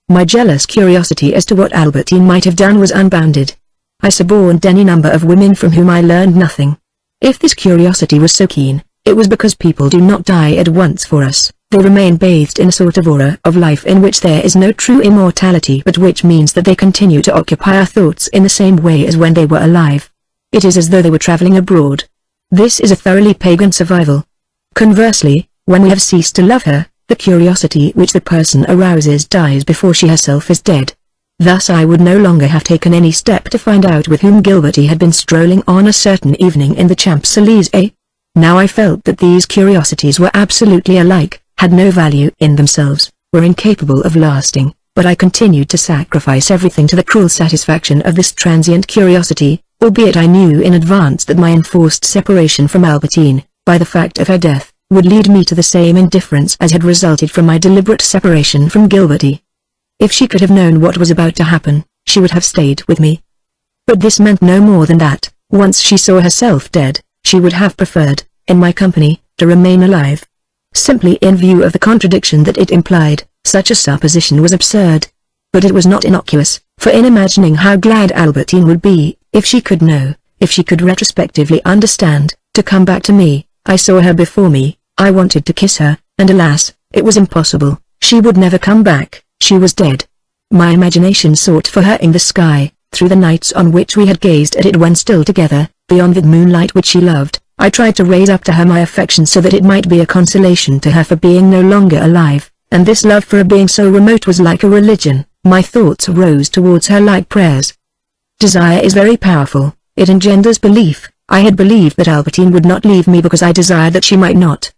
My jealous curiosity as to what Albertine might have done was unbounded. I suborned any number of women from whom I learned nothing. If this curiosity was so keen, it was because people do not die at once for us. They remain bathed in a sort of aura of life in which there is no true immortality, but which means that they continue to occupy our thoughts in the same way as when they were alive. It is as though they were traveling abroad. This is a thoroughly pagan survival. Conversely, when we have ceased to love her, the curiosity which the person arouses dies before she herself is dead. Thus I would no longer have taken any step to find out with whom Gilberty had been strolling on a certain evening in the Champs-Élysées. Now I felt that these curiosities were absolutely alike, had no value in themselves, were incapable of lasting, but I continued to sacrifice everything to the cruel satisfaction of this transient curiosity, albeit I knew in advance that my enforced separation from Albertine, by the fact of her death, would lead me to the same indifference as had resulted from my deliberate separation from Gilberty. If she could have known what was about to happen, she would have stayed with me. But this meant no more than that, once she saw herself dead, she would have preferred, in my company, to remain alive. Simply in view of the contradiction that it implied, such a supposition was absurd. But it was not innocuous, for in imagining how glad Albertine would be, if she could know, if she could retrospectively understand, to come back to me, I saw her before me. I wanted to kiss her, and alas, it was impossible. She would never come back, she was dead. My imagination sought for her in the sky, through the nights on which we had gazed at it when still together, beyond the moonlight which she loved. I tried to raise up to her my affection so that it might be a consolation to her for being no longer alive, and this love for a being so remote was like a religion. My thoughts rose towards her like prayers. Desire is very powerful, it engenders belief. I had believed that Albertine would not leave me because I desired that she might not.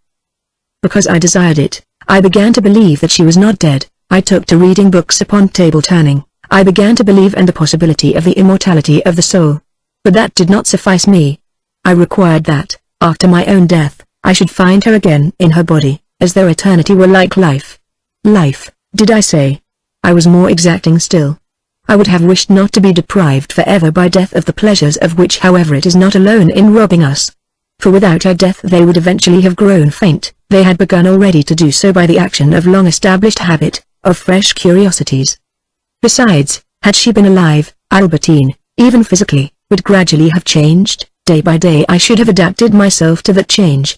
Because I desired it, I began to believe that she was not dead. I took to reading books upon table turning. I began to believe in the possibility of the immortality of the soul. But that did not suffice me. I required that, after my own death, I should find her again in her body, as though eternity were like life. Life, did I say? I was more exacting still. I would have wished not to be deprived forever by death of the pleasures of which however it is not alone in robbing us. For without her death they would eventually have grown faint. They had begun already to do so by the action of long-established habit, of fresh curiosities. Besides, had she been alive, Albertine, even physically, would gradually have changed. Day by day I should have adapted myself to that change.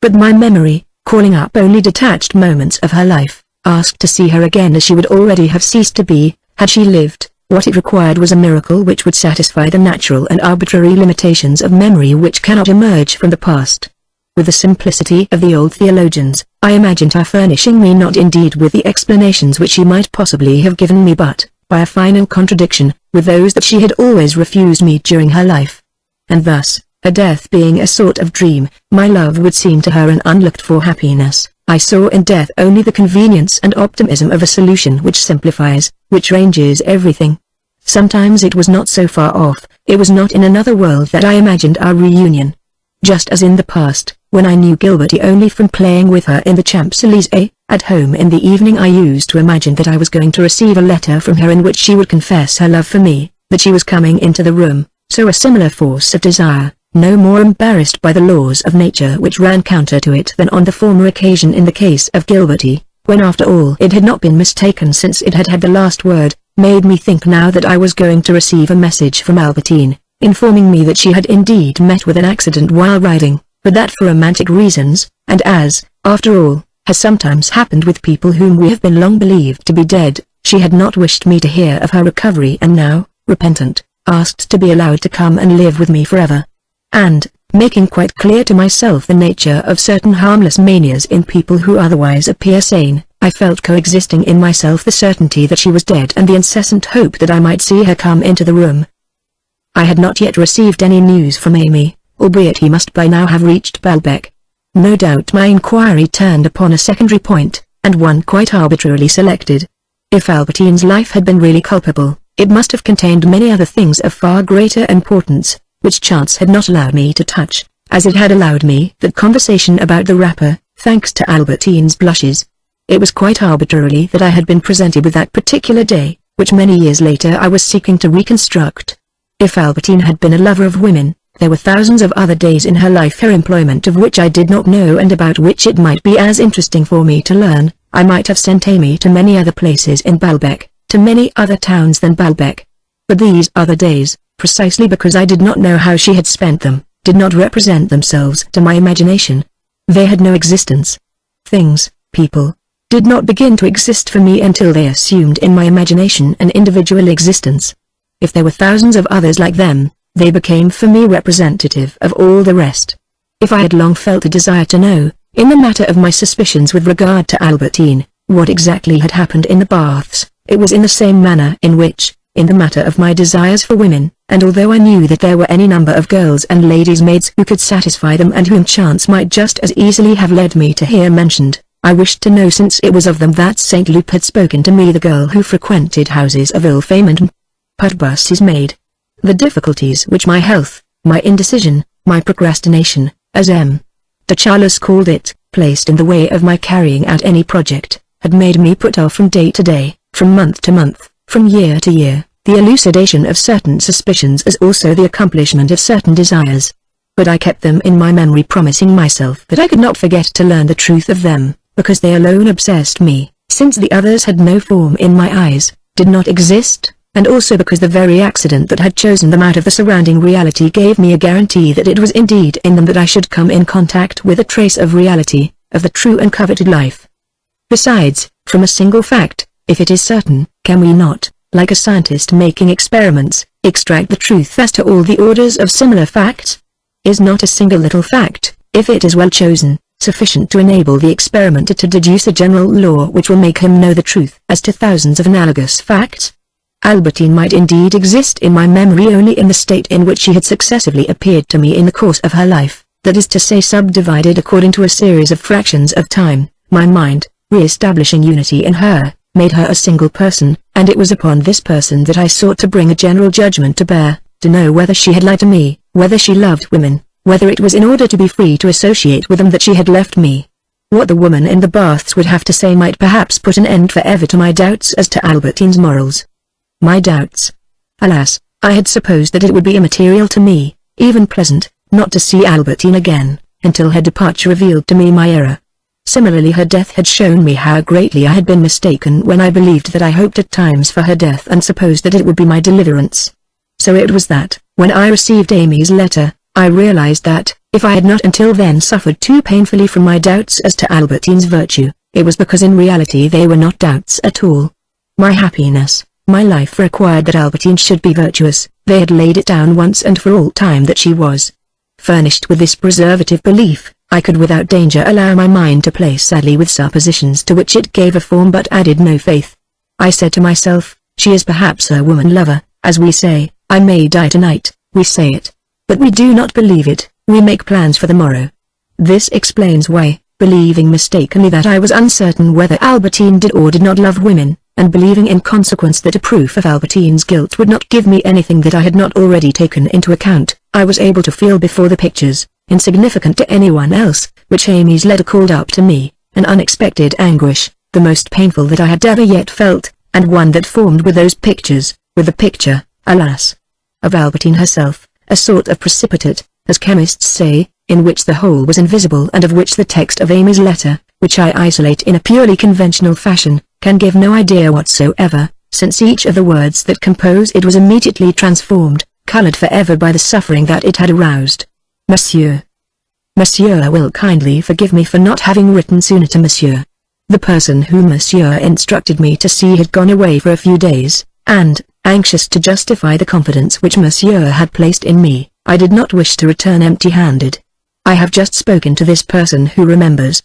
But my memory, calling up only detached moments of her life, asked to see her again as she would already have ceased to be, had she lived. What it required was a miracle which would satisfy the natural and arbitrary limitations of memory which cannot emerge from the past. With the simplicity of the old theologians, I imagined her furnishing me not indeed with the explanations which she might possibly have given me but, by a final contradiction, with those that she had always refused me during her life. And thus, her death being a sort of dream, my love would seem to her an unlooked-for happiness. I saw in death only the convenience and optimism of a solution which simplifies, which ranges everything. Sometimes it was not so far off, it was not in another world that I imagined our reunion. Just as in the past, when I knew Gilberty only from playing with her in the Champs-Élysées, at home in the evening I used to imagine that I was going to receive a letter from her in which she would confess her love for me, that she was coming into the room, so a similar force of desire, no more embarrassed by the laws of nature which ran counter to it than on the former occasion in the case of Gilberty, when after all it had not been mistaken since it had had the last word, made me think now that I was going to receive a message from Albertine, informing me that she had indeed met with an accident while riding, but that for romantic reasons, and as, after all, has sometimes happened with people whom we have been long believed to be dead, she had not wished me to hear of her recovery and now, repentant, asked to be allowed to come and live with me forever. And, making quite clear to myself the nature of certain harmless manias in people who otherwise appear sane, I felt coexisting in myself the certainty that she was dead and the incessant hope that I might see her come into the room. I had not yet received any news from Amy, albeit he must by now have reached Balbec. No doubt my inquiry turned upon a secondary point, and one quite arbitrarily selected. If Albertine's life had been really culpable, it must have contained many other things of far greater importance, which chance had not allowed me to touch, as it had allowed me that conversation about the wrapper, thanks to Albertine's blushes. It was quite arbitrarily that I had been presented with that particular day, which many years later I was seeking to reconstruct. If Albertine had been a lover of women, there were thousands of other days in her life, her employment of which I did not know and about which it might be as interesting for me to learn. I might have sent Amy to many other places in Baalbek, to many other towns than Baalbek. But these other days, precisely because I did not know how she had spent them, did not represent themselves to my imagination. They had no existence. Things, people, did not begin to exist for me until they assumed in my imagination an individual existence. If there were thousands of others like them, they became for me representative of all the rest. If I had long felt a desire to know, in the matter of my suspicions with regard to Albertine, what exactly had happened in the baths, it was in the same manner in which, in the matter of my desires for women, and although I knew that there were any number of girls and ladies' maids who could satisfy them and whom chance might just as easily have led me to hear mentioned, I wished to know, since it was of them that St. Loup had spoken to me, the girl who frequented houses of ill fame and put-bus's maid. The difficulties which my health, my indecision, my procrastination, as M. de Charles called it, placed in the way of my carrying out any project, had made me put off from day to day, from month to month, from year to year, the elucidation of certain suspicions as also the accomplishment of certain desires. But I kept them in my memory, promising myself that I could not forget to learn the truth of them, because they alone obsessed me, since the others had no form in my eyes, did not exist, and also because the very accident that had chosen them out of the surrounding reality gave me a guarantee that it was indeed in them that I should come in contact with a trace of reality, of the true and coveted life. Besides, from a single fact, if it is certain, can we not, like a scientist making experiments, extract the truth as to all the orders of similar facts? Is not a single little fact, if it is well chosen, sufficient to enable the experimenter to deduce a general law which will make him know the truth as to thousands of analogous facts? Albertine might indeed exist in my memory only in the state in which she had successively appeared to me in the course of her life, that is to say, subdivided according to a series of fractions of time. My mind, re-establishing unity in her, made her a single person, and it was upon this person that I sought to bring a general judgment to bear, to know whether she had lied to me, whether she loved women, whether it was in order to be free to associate with them that she had left me. What the woman in the baths would have to say might perhaps put an end forever to my doubts as to Albertine's morals. My doubts. Alas, I had supposed that it would be immaterial to me, even pleasant, not to see Albertine again, until her departure revealed to me my error. Similarly, her death had shown me how greatly I had been mistaken when I believed that I hoped at times for her death and supposed that it would be my deliverance. So it was that, when I received Amy's letter, I realized that, if I had not until then suffered too painfully from my doubts as to Albertine's virtue, it was because in reality they were not doubts at all. My happiness, my life required that Albertine should be virtuous. They had laid it down once and for all time that she was. Furnished with this preservative belief, I could without danger allow my mind to play sadly with suppositions to which it gave a form but added no faith. I said to myself, she is perhaps a woman lover, as we say, I may die tonight, we say it. But we do not believe it, we make plans for the morrow. This explains why, believing mistakenly that I was uncertain whether Albertine did or did not love women, and believing in consequence that a proof of Albertine's guilt would not give me anything that I had not already taken into account, I was able to feel before the pictures, insignificant to anyone else, which Amy's letter called up to me, an unexpected anguish, the most painful that I had ever yet felt, and one that formed with those pictures, with the picture, alas, of Albertine herself, a sort of precipitate, as chemists say, in which the whole was invisible and of which the text of Amy's letter, which I isolate in a purely conventional fashion, can give no idea whatsoever, since each of the words that compose it was immediately transformed, colored forever by the suffering that it had aroused. Monsieur. Monsieur will kindly forgive me for not having written sooner to Monsieur. The person whom Monsieur instructed me to see had gone away for a few days, and, anxious to justify the confidence which Monsieur had placed in me, I did not wish to return empty-handed. I have just spoken to this person who remembers,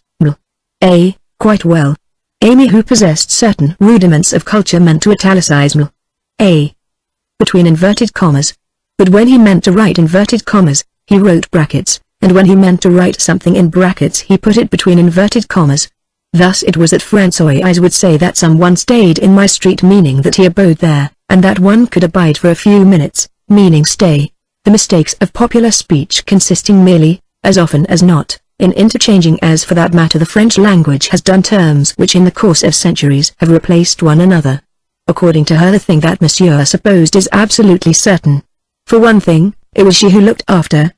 quite well. Amy, who possessed certain rudiments of culture, meant to italicize between inverted commas. But when he meant to write inverted commas, he wrote brackets, and when he meant to write something in brackets he put it between inverted commas. Thus it was that François would say that someone stayed in my street, meaning that he abode there, and that one could abide for a few minutes, meaning stay. The mistakes of popular speech consisting merely, as often as not, in interchanging. As for that matter, the French language has done terms which in the course of centuries have replaced one another. According to her, the thing that Monsieur supposed is absolutely certain. For one thing, it was she who looked after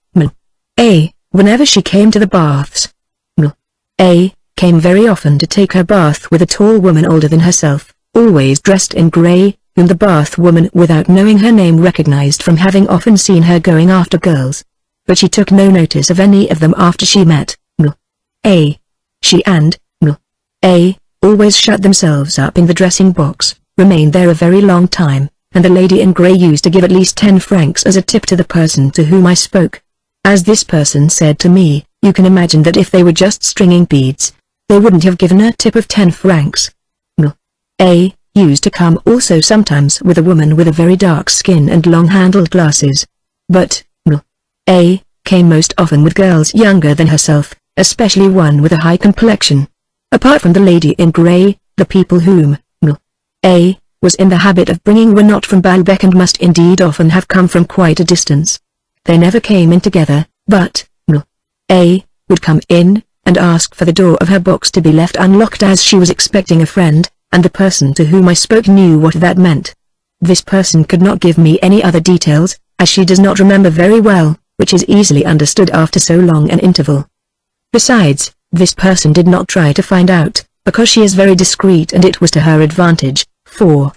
A whenever she came to the baths. A came very often to take her bath with a tall woman older than herself, always dressed in grey, whom the bath woman, without knowing her name, recognized from having often seen her going after girls. But she took no notice of any of them after she met A. She and A always shut themselves up in the dressing box, remained there a very long time, and the lady in grey used to give at least 10 francs as a tip to the person to whom I spoke. As this person said to me, you can imagine that if they were just stringing beads, they wouldn't have given a tip of 10 francs. A used to come also sometimes with a woman with a very dark skin and long-handled glasses. But A came most often with girls younger than herself, especially one with a high complexion. Apart from the lady in grey, the people whom A was in the habit of bringing were not from Baalbec and must indeed often have come from quite a distance. They never came in together, but A would come in and ask for the door of her box to be left unlocked as she was expecting a friend, and the person to whom I spoke knew what that meant. This person could not give me any other details, as she does not remember very well, which is easily understood after so long an interval. Besides, this person did not try to find out, because she is very discreet and it was to her advantage, for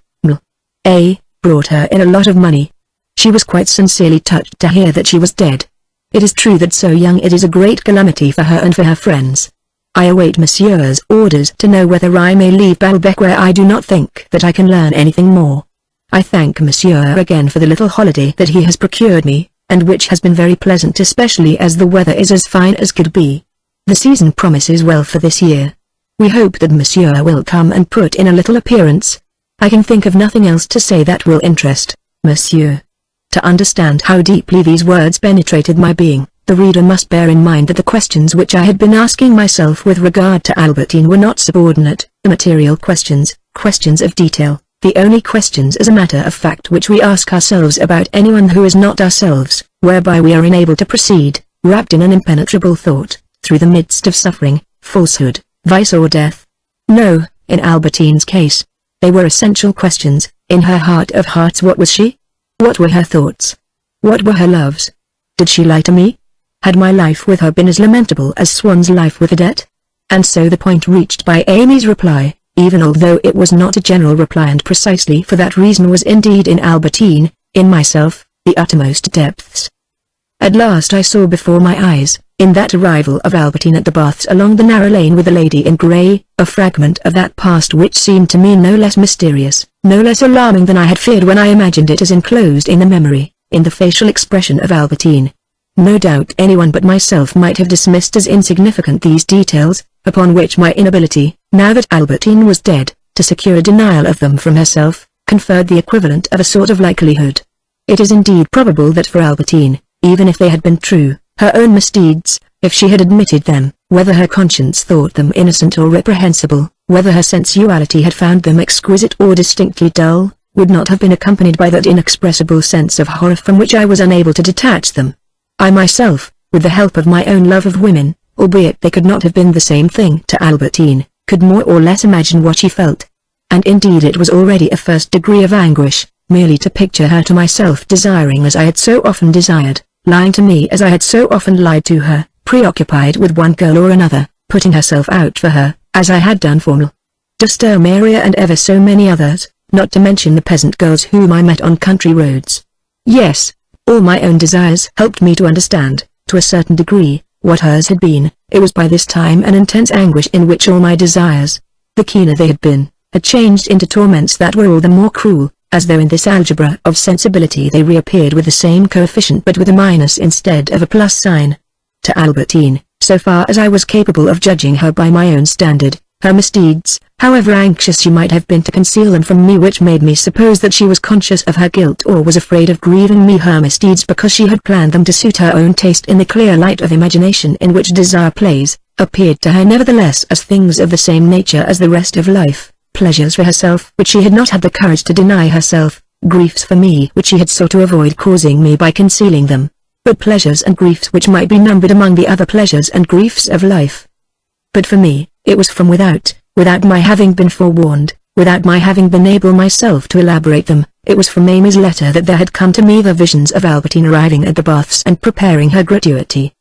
A brought her in a lot of money. She was quite sincerely touched to hear that she was dead. It is true that so young it is a great calamity for her and for her friends. I await Monsieur's orders to know whether I may leave Baalbec, where I do not think that I can learn anything more. I thank Monsieur again for the little holiday that he has procured me, and which has been very pleasant, especially as the weather is as fine as could be. The season promises well for this year. We hope that Monsieur will come and put in a little appearance. I can think of nothing else to say that will interest Monsieur. To understand how deeply these words penetrated my being, the reader must bear in mind that the questions which I had been asking myself with regard to Albertine were not subordinate, immaterial questions, questions of detail, the only questions as a matter of fact which we ask ourselves about anyone who is not ourselves, whereby we are enabled to proceed, wrapped in an impenetrable thought, through the midst of suffering, falsehood, vice or death. No, in Albertine's case, they were essential questions. In her heart of hearts, what was she? What were her thoughts? What were her loves? Did she lie to me? Had my life with her been as lamentable as Swan's life with Odette? And so the point reached by Amy's reply, even although it was not a general reply and precisely for that reason was indeed in Albertine, in myself, the uttermost depths. At last I saw before my eyes, in that arrival of Albertine at the baths along the narrow lane with the lady in grey, a fragment of that past which seemed to me no less mysterious, no less alarming than I had feared when I imagined it as enclosed in the memory, in the facial expression of Albertine. No doubt anyone but myself might have dismissed as insignificant these details, upon which my inability, now that Albertine was dead, to secure a denial of them from herself, conferred the equivalent of a sort of likelihood. It is indeed probable that for Albertine, even if they had been true, her own misdeeds, if she had admitted them, whether her conscience thought them innocent or reprehensible, whether her sensuality had found them exquisite or distinctly dull, would not have been accompanied by that inexpressible sense of horror from which I was unable to detach them. I myself, with the help of my own love of women, albeit they could not have been the same thing to Albertine, could more or less imagine what she felt. And indeed it was already a first degree of anguish, merely to picture her to myself desiring as I had so often desired, lying to me as I had so often lied to her, preoccupied with one girl or another, putting herself out for her, as I had done for Duster Maria and ever so many others, not to mention the peasant girls whom I met on country roads. Yes, all my own desires helped me to understand, to a certain degree, what hers had been. It was by this time an intense anguish in which all my desires, the keener they had been, had changed into torments that were all the more cruel, as though in this algebra of sensibility they reappeared with the same coefficient but with a minus instead of a plus sign. To Albertine, so far as I was capable of judging her by my own standard, her misdeeds, however anxious she might have been to conceal them from me, which made me suppose that she was conscious of her guilt or was afraid of grieving me, her misdeeds because she had planned them to suit her own taste in the clear light of imagination in which desire plays, appeared to her nevertheless as things of the same nature as the rest of life, pleasures for herself which she had not had the courage to deny herself, griefs for me which she had sought to avoid causing me by concealing them, but pleasures and griefs which might be numbered among the other pleasures and griefs of life. But for me, it was from without, without my having been forewarned, without my having been able myself to elaborate them. It was from Amy's letter that there had come to me the visions of Albertine arriving at the baths and preparing her gratuity.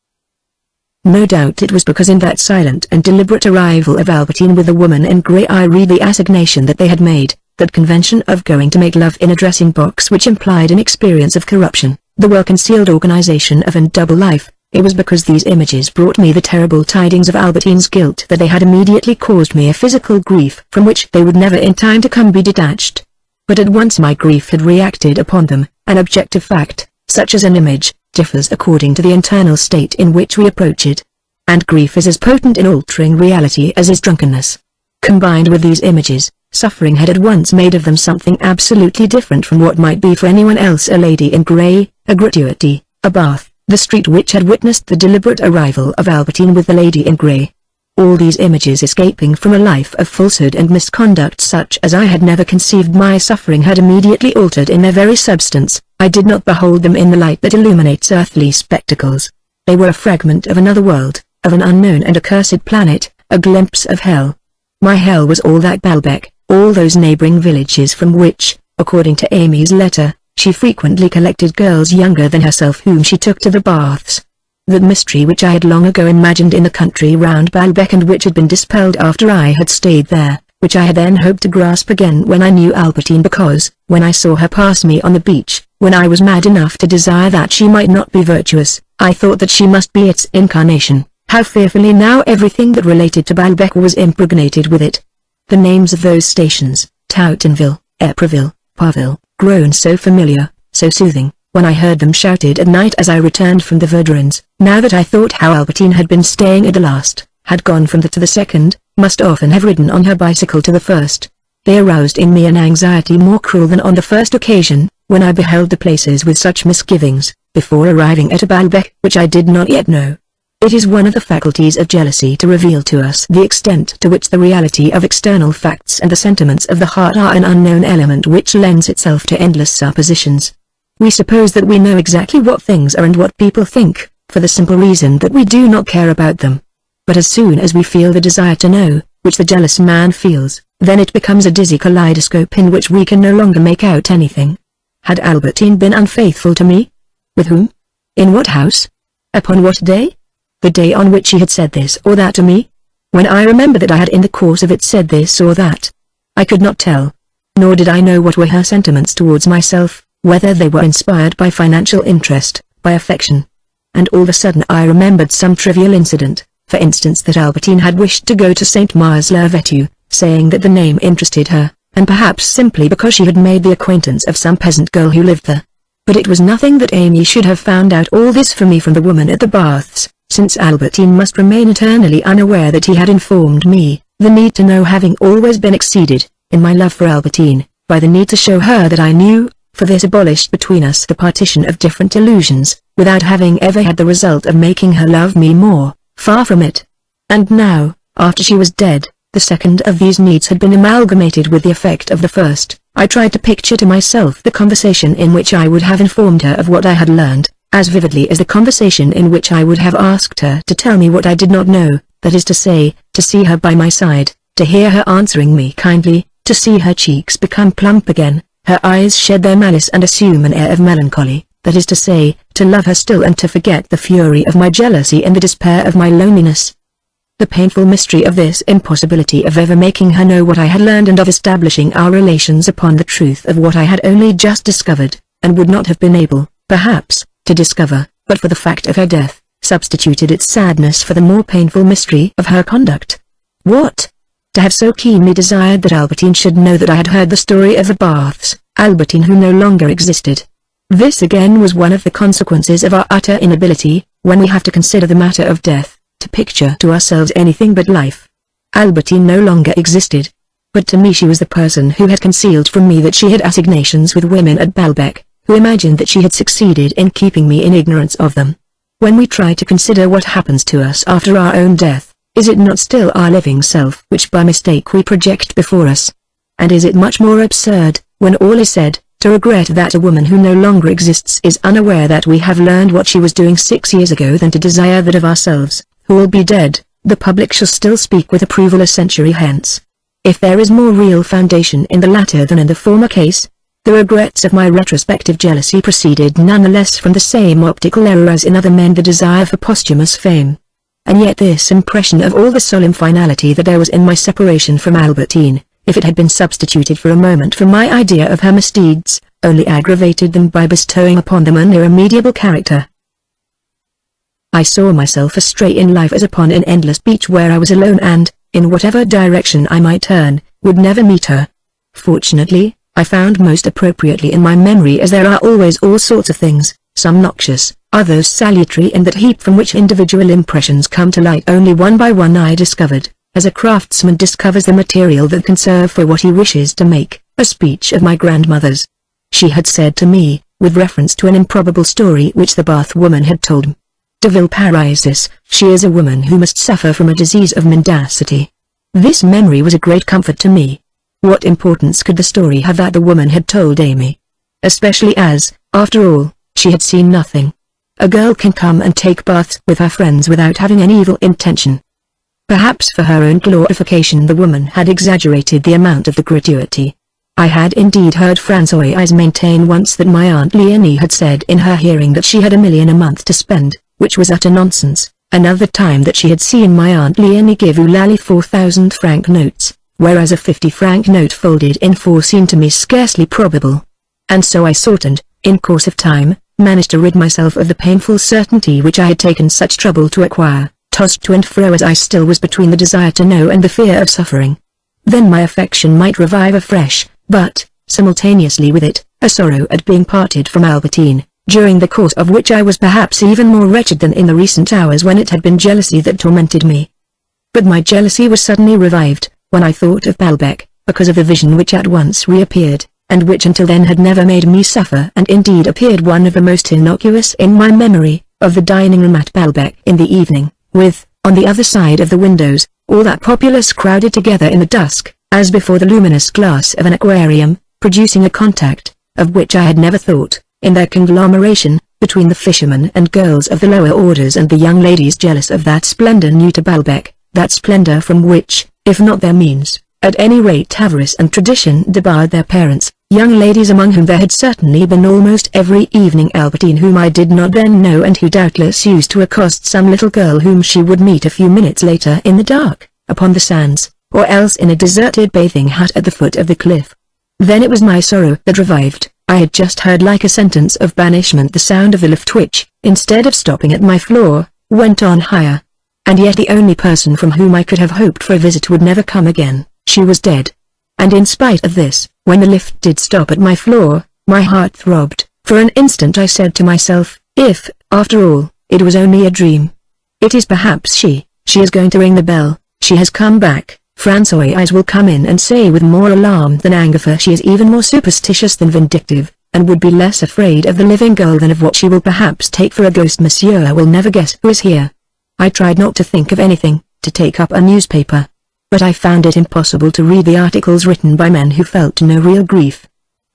No doubt it was because in that silent and deliberate arrival of Albertine with the woman in grey I read the assignation that they had made, that convention of going to make love in a dressing box which implied an experience of corruption, the well-concealed organization of a double life. It was because these images brought me the terrible tidings of Albertine's guilt that they had immediately caused me a physical grief from which they would never in time to come be detached. But at once my grief had reacted upon them. An objective fact, such as an image, differs according to the internal state in which we approach it. And grief is as potent in altering reality as is drunkenness. Combined with these images, suffering had at once made of them something absolutely different from what might be for anyone else: a lady in grey, a gratuity, a bath, the street which had witnessed the deliberate arrival of Albertine with the lady in grey. All these images escaping from a life of falsehood and misconduct such as I had never conceived, my suffering had immediately altered in their very substance. I did not behold them in the light that illuminates earthly spectacles. They were a fragment of another world, of an unknown and accursed planet, a glimpse of hell. My hell was all that Baalbek, all those neighboring villages from which, according to Amy's letter, she frequently collected girls younger than herself whom she took to the baths. That mystery which I had long ago imagined in the country round Baalbek and which had been dispelled after I had stayed there, which I had then hoped to grasp again when I knew Albertine, because, when I saw her pass me on the beach, when I was mad enough to desire that she might not be virtuous, I thought that she must be its incarnation. How fearfully now everything that related to Baalbek was impregnated with it. The names of those stations, Towtonville, Epreville, Parville, grown so familiar, so soothing, when I heard them shouted at night as I returned from the Verdurins, now that I thought how Albertine had been staying at the last, had gone from the to the second, must often have ridden on her bicycle to the first. They aroused in me an anxiety more cruel than on the first occasion, when I beheld the places with such misgivings, before arriving at a Baalbek which I did not yet know. It is one of the faculties of jealousy to reveal to us the extent to which the reality of external facts and the sentiments of the heart are an unknown element which lends itself to endless suppositions. We suppose that we know exactly what things are and what people think, for the simple reason that we do not care about them. But as soon as we feel the desire to know, which the jealous man feels, then it becomes a dizzy kaleidoscope in which we can no longer make out anything. Had Albertine been unfaithful to me? With whom? In what house? Upon what day? The day on which she had said this or that to me? When I remember that I had in the course of it said this or that, I could not tell. Nor did I know what were her sentiments towards myself, whether they were inspired by financial interest, by affection. And all of a sudden I remembered some trivial incident, for instance that Albertine had wished to go to St. Mars-la-Vertu, saying that the name interested her, and perhaps simply because she had made the acquaintance of some peasant girl who lived there. But it was nothing that Amy should have found out all this for me from the woman at the baths, since Albertine must remain eternally unaware that he had informed me, the need to know having always been exceeded, in my love for Albertine, by the need to show her that I knew, for this abolished between us the partition of different illusions, without having ever had the result of making her love me more, far from it. And now, after she was dead, the second of these needs had been amalgamated with the effect of the first. I tried to picture to myself the conversation in which I would have informed her of what I had learned, as vividly as the conversation in which I would have asked her to tell me what I did not know, that is to say, to see her by my side, to hear her answering me kindly, to see her cheeks become plump again, her eyes shed their malice and assume an air of melancholy, that is to say, to love her still and to forget the fury of my jealousy and the despair of my loneliness. The painful mystery of this impossibility of ever making her know what I had learned and of establishing our relations upon the truth of what I had only just discovered, and would not have been able, perhaps, to discover, but for the fact of her death, substituted its sadness for the more painful mystery of her conduct. What? To have so keenly desired that Albertine should know that I had heard the story of the baths, Albertine who no longer existed. This again was one of the consequences of our utter inability, when we have to consider the matter of death, to picture to ourselves anything but life. Albertine no longer existed. But to me she was the person who had concealed from me that she had assignations with women at Balbec, who imagined that she had succeeded in keeping me in ignorance of them. When we try to consider what happens to us after our own death, is it not still our living self which by mistake we project before us? And is it much more absurd, when all is said, to regret that a woman who no longer exists is unaware that we have learned what she was doing 6 years ago than to desire that of ourselves, who will be dead, the public shall still speak with approval a century hence? If there is more real foundation in the latter than in the former case, the regrets of my retrospective jealousy proceeded none the less from the same optical error as in other men the desire for posthumous fame. And yet this impression of all the solemn finality that there was in my separation from Albertine, if it had been substituted for a moment for my idea of her misdeeds, only aggravated them by bestowing upon them an irremediable character. I saw myself astray in life as upon an endless beach where I was alone and, in whatever direction I might turn, would never meet her. Fortunately, I found most appropriately in my memory as there are always all sorts of things, some noxious, others salutary in that heap from which individual impressions come to light only one by one I discovered, as a craftsman discovers the material that can serve for what he wishes to make, a speech of my grandmother's. She had said to me, with reference to an improbable story which the Bath woman had told me, de Villeparisis, she is a woman who must suffer from a disease of mendacity. This memory was a great comfort to me. What importance could the story have that the woman had told Amy? Especially as, after all, she had seen nothing. A girl can come and take baths with her friends without having any evil intention. Perhaps for her own glorification the woman had exaggerated the amount of the gratuity. I had indeed heard Françoise maintain once that my Aunt Leonie had said in her hearing that she had £1,000,000 a month to spend, which was utter nonsense. Another time that she had seen my Aunt Leonie give Eulalie 4,000-franc notes, whereas a 50-franc note folded in four seemed to me scarcely probable. And so I sought and, in course of time, managed to rid myself of the painful certainty which I had taken such trouble to acquire, tossed to and fro as I still was between the desire to know and the fear of suffering. Then my affection might revive afresh, but, simultaneously with it, a sorrow at being parted from Albertine, during the course of which I was perhaps even more wretched than in the recent hours when it had been jealousy that tormented me. But my jealousy was suddenly revived, when I thought of Balbec, because of the vision which at once reappeared, and which until then had never made me suffer and indeed appeared one of the most innocuous in my memory, of the dining room at Balbec in the evening, with, on the other side of the windows, all that populace crowded together in the dusk, as before the luminous glass of an aquarium, producing a contact, of which I had never thought, in their conglomeration, between the fishermen and girls of the lower orders and the young ladies jealous of that splendor new to Balbec, that splendor from which, if not their means, at any rate avarice and tradition debarred their parents, young ladies among whom there had certainly been almost every evening Albertine whom I did not then know and who doubtless used to accost some little girl whom she would meet a few minutes later in the dark, upon the sands, or else in a deserted bathing hut at the foot of the cliff. Then it was my sorrow that revived. I had just heard like a sentence of banishment the sound of the lift which, instead of stopping at my floor, went on higher. And yet the only person from whom I could have hoped for a visit would never come again. She was dead. And in spite of this, when the lift did stop at my floor, my heart throbbed. For an instant I said to myself, if, after all, it was only a dream. It is perhaps she is going to ring the bell, she has come back. Françoise will come in and say with more alarm than anger, for she is even more superstitious than vindictive, and would be less afraid of the living girl than of what she will perhaps take for a ghost. Monsieur will never guess who is here. I tried not to think of anything, to take up a newspaper. But I found it impossible to read the articles written by men who felt no real grief.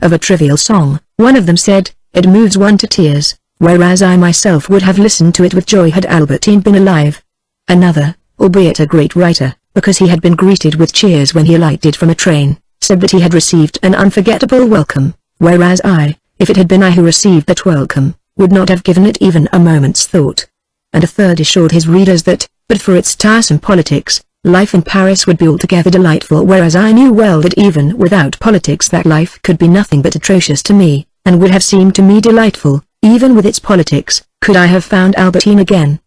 Of a trivial song, one of them said, "It moves one to tears," whereas I myself would have listened to it with joy had Albertine been alive. Another, albeit a great writer, because he had been greeted with cheers when he alighted from a train, said that he had received an unforgettable welcome, whereas I, if it had been I who received that welcome, would not have given it even a moment's thought. And a third assured his readers that, but for its tiresome politics, life in Paris would be altogether delightful, whereas I knew well that even without politics that life could be nothing but atrocious to me, and would have seemed to me delightful, even with its politics, could I have found Albertine again.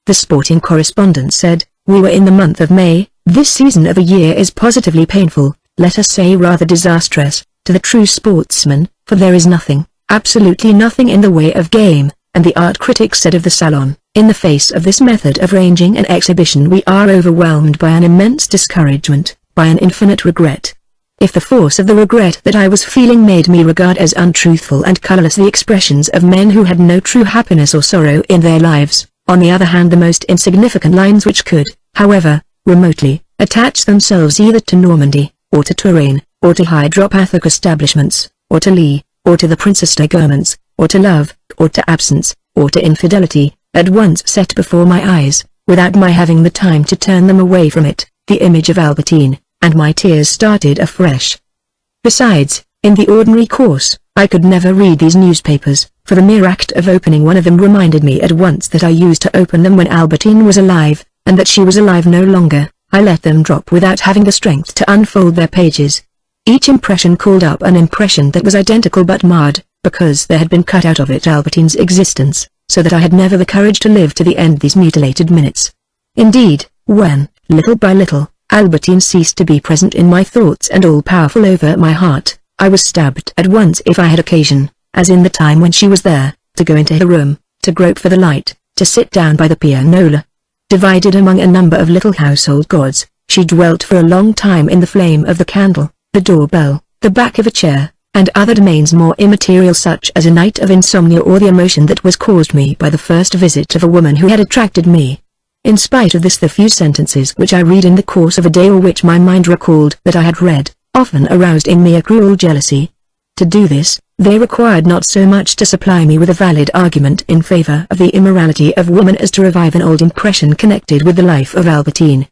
The sporting correspondent said, "We were in the month of May. This season of a year is positively painful, let us say rather disastrous, to the true sportsman, for there is nothing, absolutely nothing in the way of game," and the art critic said of the Salon, In the face of this method of arranging an exhibition we are overwhelmed by an immense discouragement, by an infinite regret. If the force of the regret that I was feeling made me regard as untruthful and colorless the expressions of men who had no true happiness or sorrow in their lives, on the other hand the most insignificant lines which could, however, remotely, attach themselves either to Normandy, or to Touraine, or to hydropathic establishments, or to Lee, or to the Princess de Guermantes, or to love, or to absence, or to infidelity, at once set before my eyes, without my having the time to turn them away from it, the image of Albertine, and my tears started afresh. Besides, in the ordinary course, I could never read these newspapers, for the mere act of opening one of them reminded me at once that I used to open them when Albertine was alive, and that she was alive no longer. I let them drop without having the strength to unfold their pages. Each impression called up an impression that was identical but marred, because there had been cut out of it Albertine's existence, so that I had never the courage to live to the end these mutilated minutes. Indeed, when, little by little, Albertine ceased to be present in my thoughts and all-powerful over my heart, I was stabbed at once if I had occasion, as in the time when she was there, to go into her room, to grope for the light, to sit down by the pianola. Divided among a number of little household gods, she dwelt for a long time in the flame of the candle, the doorbell, the back of a chair, and other domains more immaterial such as a night of insomnia or the emotion that was caused me by the first visit of a woman who had attracted me. In spite of this the few sentences which I read in the course of a day or which my mind recalled that I had read, often aroused in me a cruel jealousy. To do this, they required not so much to supply me with a valid argument in favor of the immorality of woman as to revive an old impression connected with the life of Albertine.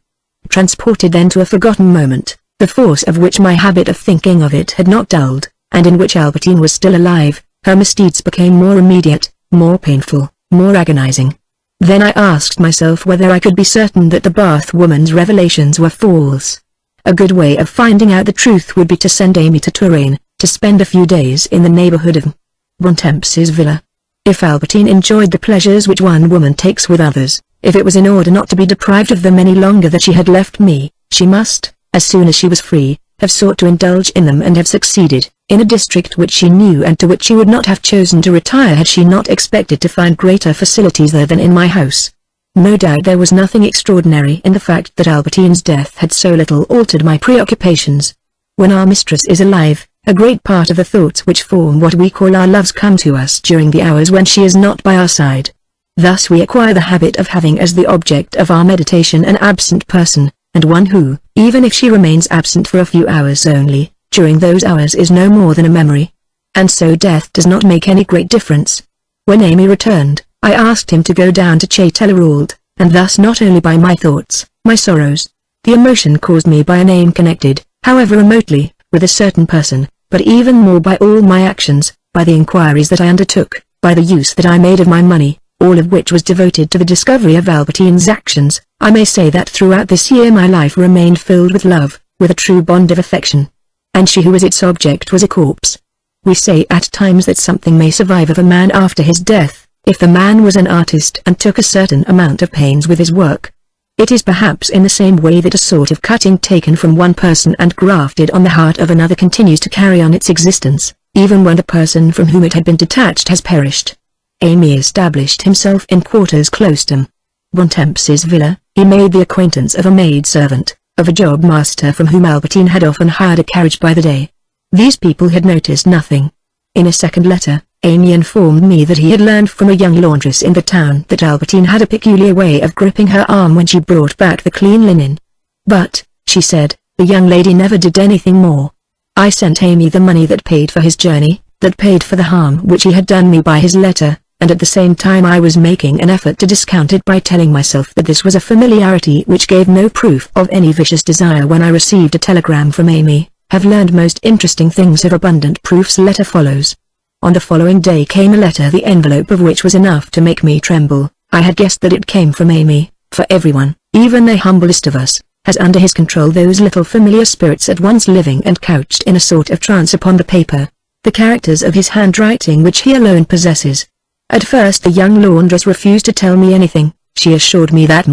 Transported then to a forgotten moment, the force of which my habit of thinking of it had not dulled, and in which Albertine was still alive, her misdeeds became more immediate, more painful, more agonizing. Then I asked myself whether I could be certain that the Bath woman's revelations were false. A good way of finding out the truth would be to send Amy to Touraine, to spend a few days in the neighborhood of Bontemps's villa. If Albertine enjoyed the pleasures which one woman takes with others, if it was in order not to be deprived of them any longer that she had left me, she must, as soon as she was free, have sought to indulge in them and have succeeded, in a district which she knew and to which she would not have chosen to retire had she not expected to find greater facilities there than in my house. No doubt there was nothing extraordinary in the fact that Albertine's death had so little altered my preoccupations. When our mistress is alive, a great part of the thoughts which form what we call our loves come to us during the hours when she is not by our side. Thus we acquire the habit of having as the object of our meditation an absent person, and one who, even if she remains absent for a few hours only, during those hours is no more than a memory. And so death does not make any great difference. When Amy returned, I asked him to go down to Châtellerault, and thus not only by my thoughts, my sorrows, the emotion caused me by a name connected, however remotely, with a certain person, but even more by all my actions, by the inquiries that I undertook, by the use that I made of my money, all of which was devoted to the discovery of Albertine's actions, I may say that throughout this year my life remained filled with love, with a true bond of affection. And she who was its object was a corpse. We say at times that something may survive of a man after his death, if the man was an artist and took a certain amount of pains with his work. It is perhaps in the same way that a sort of cutting taken from one person and grafted on the heart of another continues to carry on its existence, even when the person from whom it had been detached has perished. Amy established himself in quarters close to Bontemps's villa. He made the acquaintance of a maid-servant, of a job-master from whom Albertine had often hired a carriage by the day. These people had noticed nothing. In a second letter, Amy informed me that he had learned from a young laundress in the town that Albertine had a peculiar way of gripping her arm when she brought back the clean linen. But, she said, the young lady never did anything more. I sent Amy the money that paid for his journey, that paid for the harm which he had done me by his letter, and at the same time I was making an effort to discount it by telling myself that this was a familiarity which gave no proof of any vicious desire. When I received a telegram from Amy, have learned most interesting things of abundant proofs. Letter follows. On the following day came a letter the envelope of which was enough to make me tremble. I had guessed that it came from Amy, for everyone, even the humblest of us, has under his control those little familiar spirits at once living and couched in a sort of trance upon the paper, the characters of his handwriting which he alone possesses. At first the young laundress refused to tell me anything. She assured me that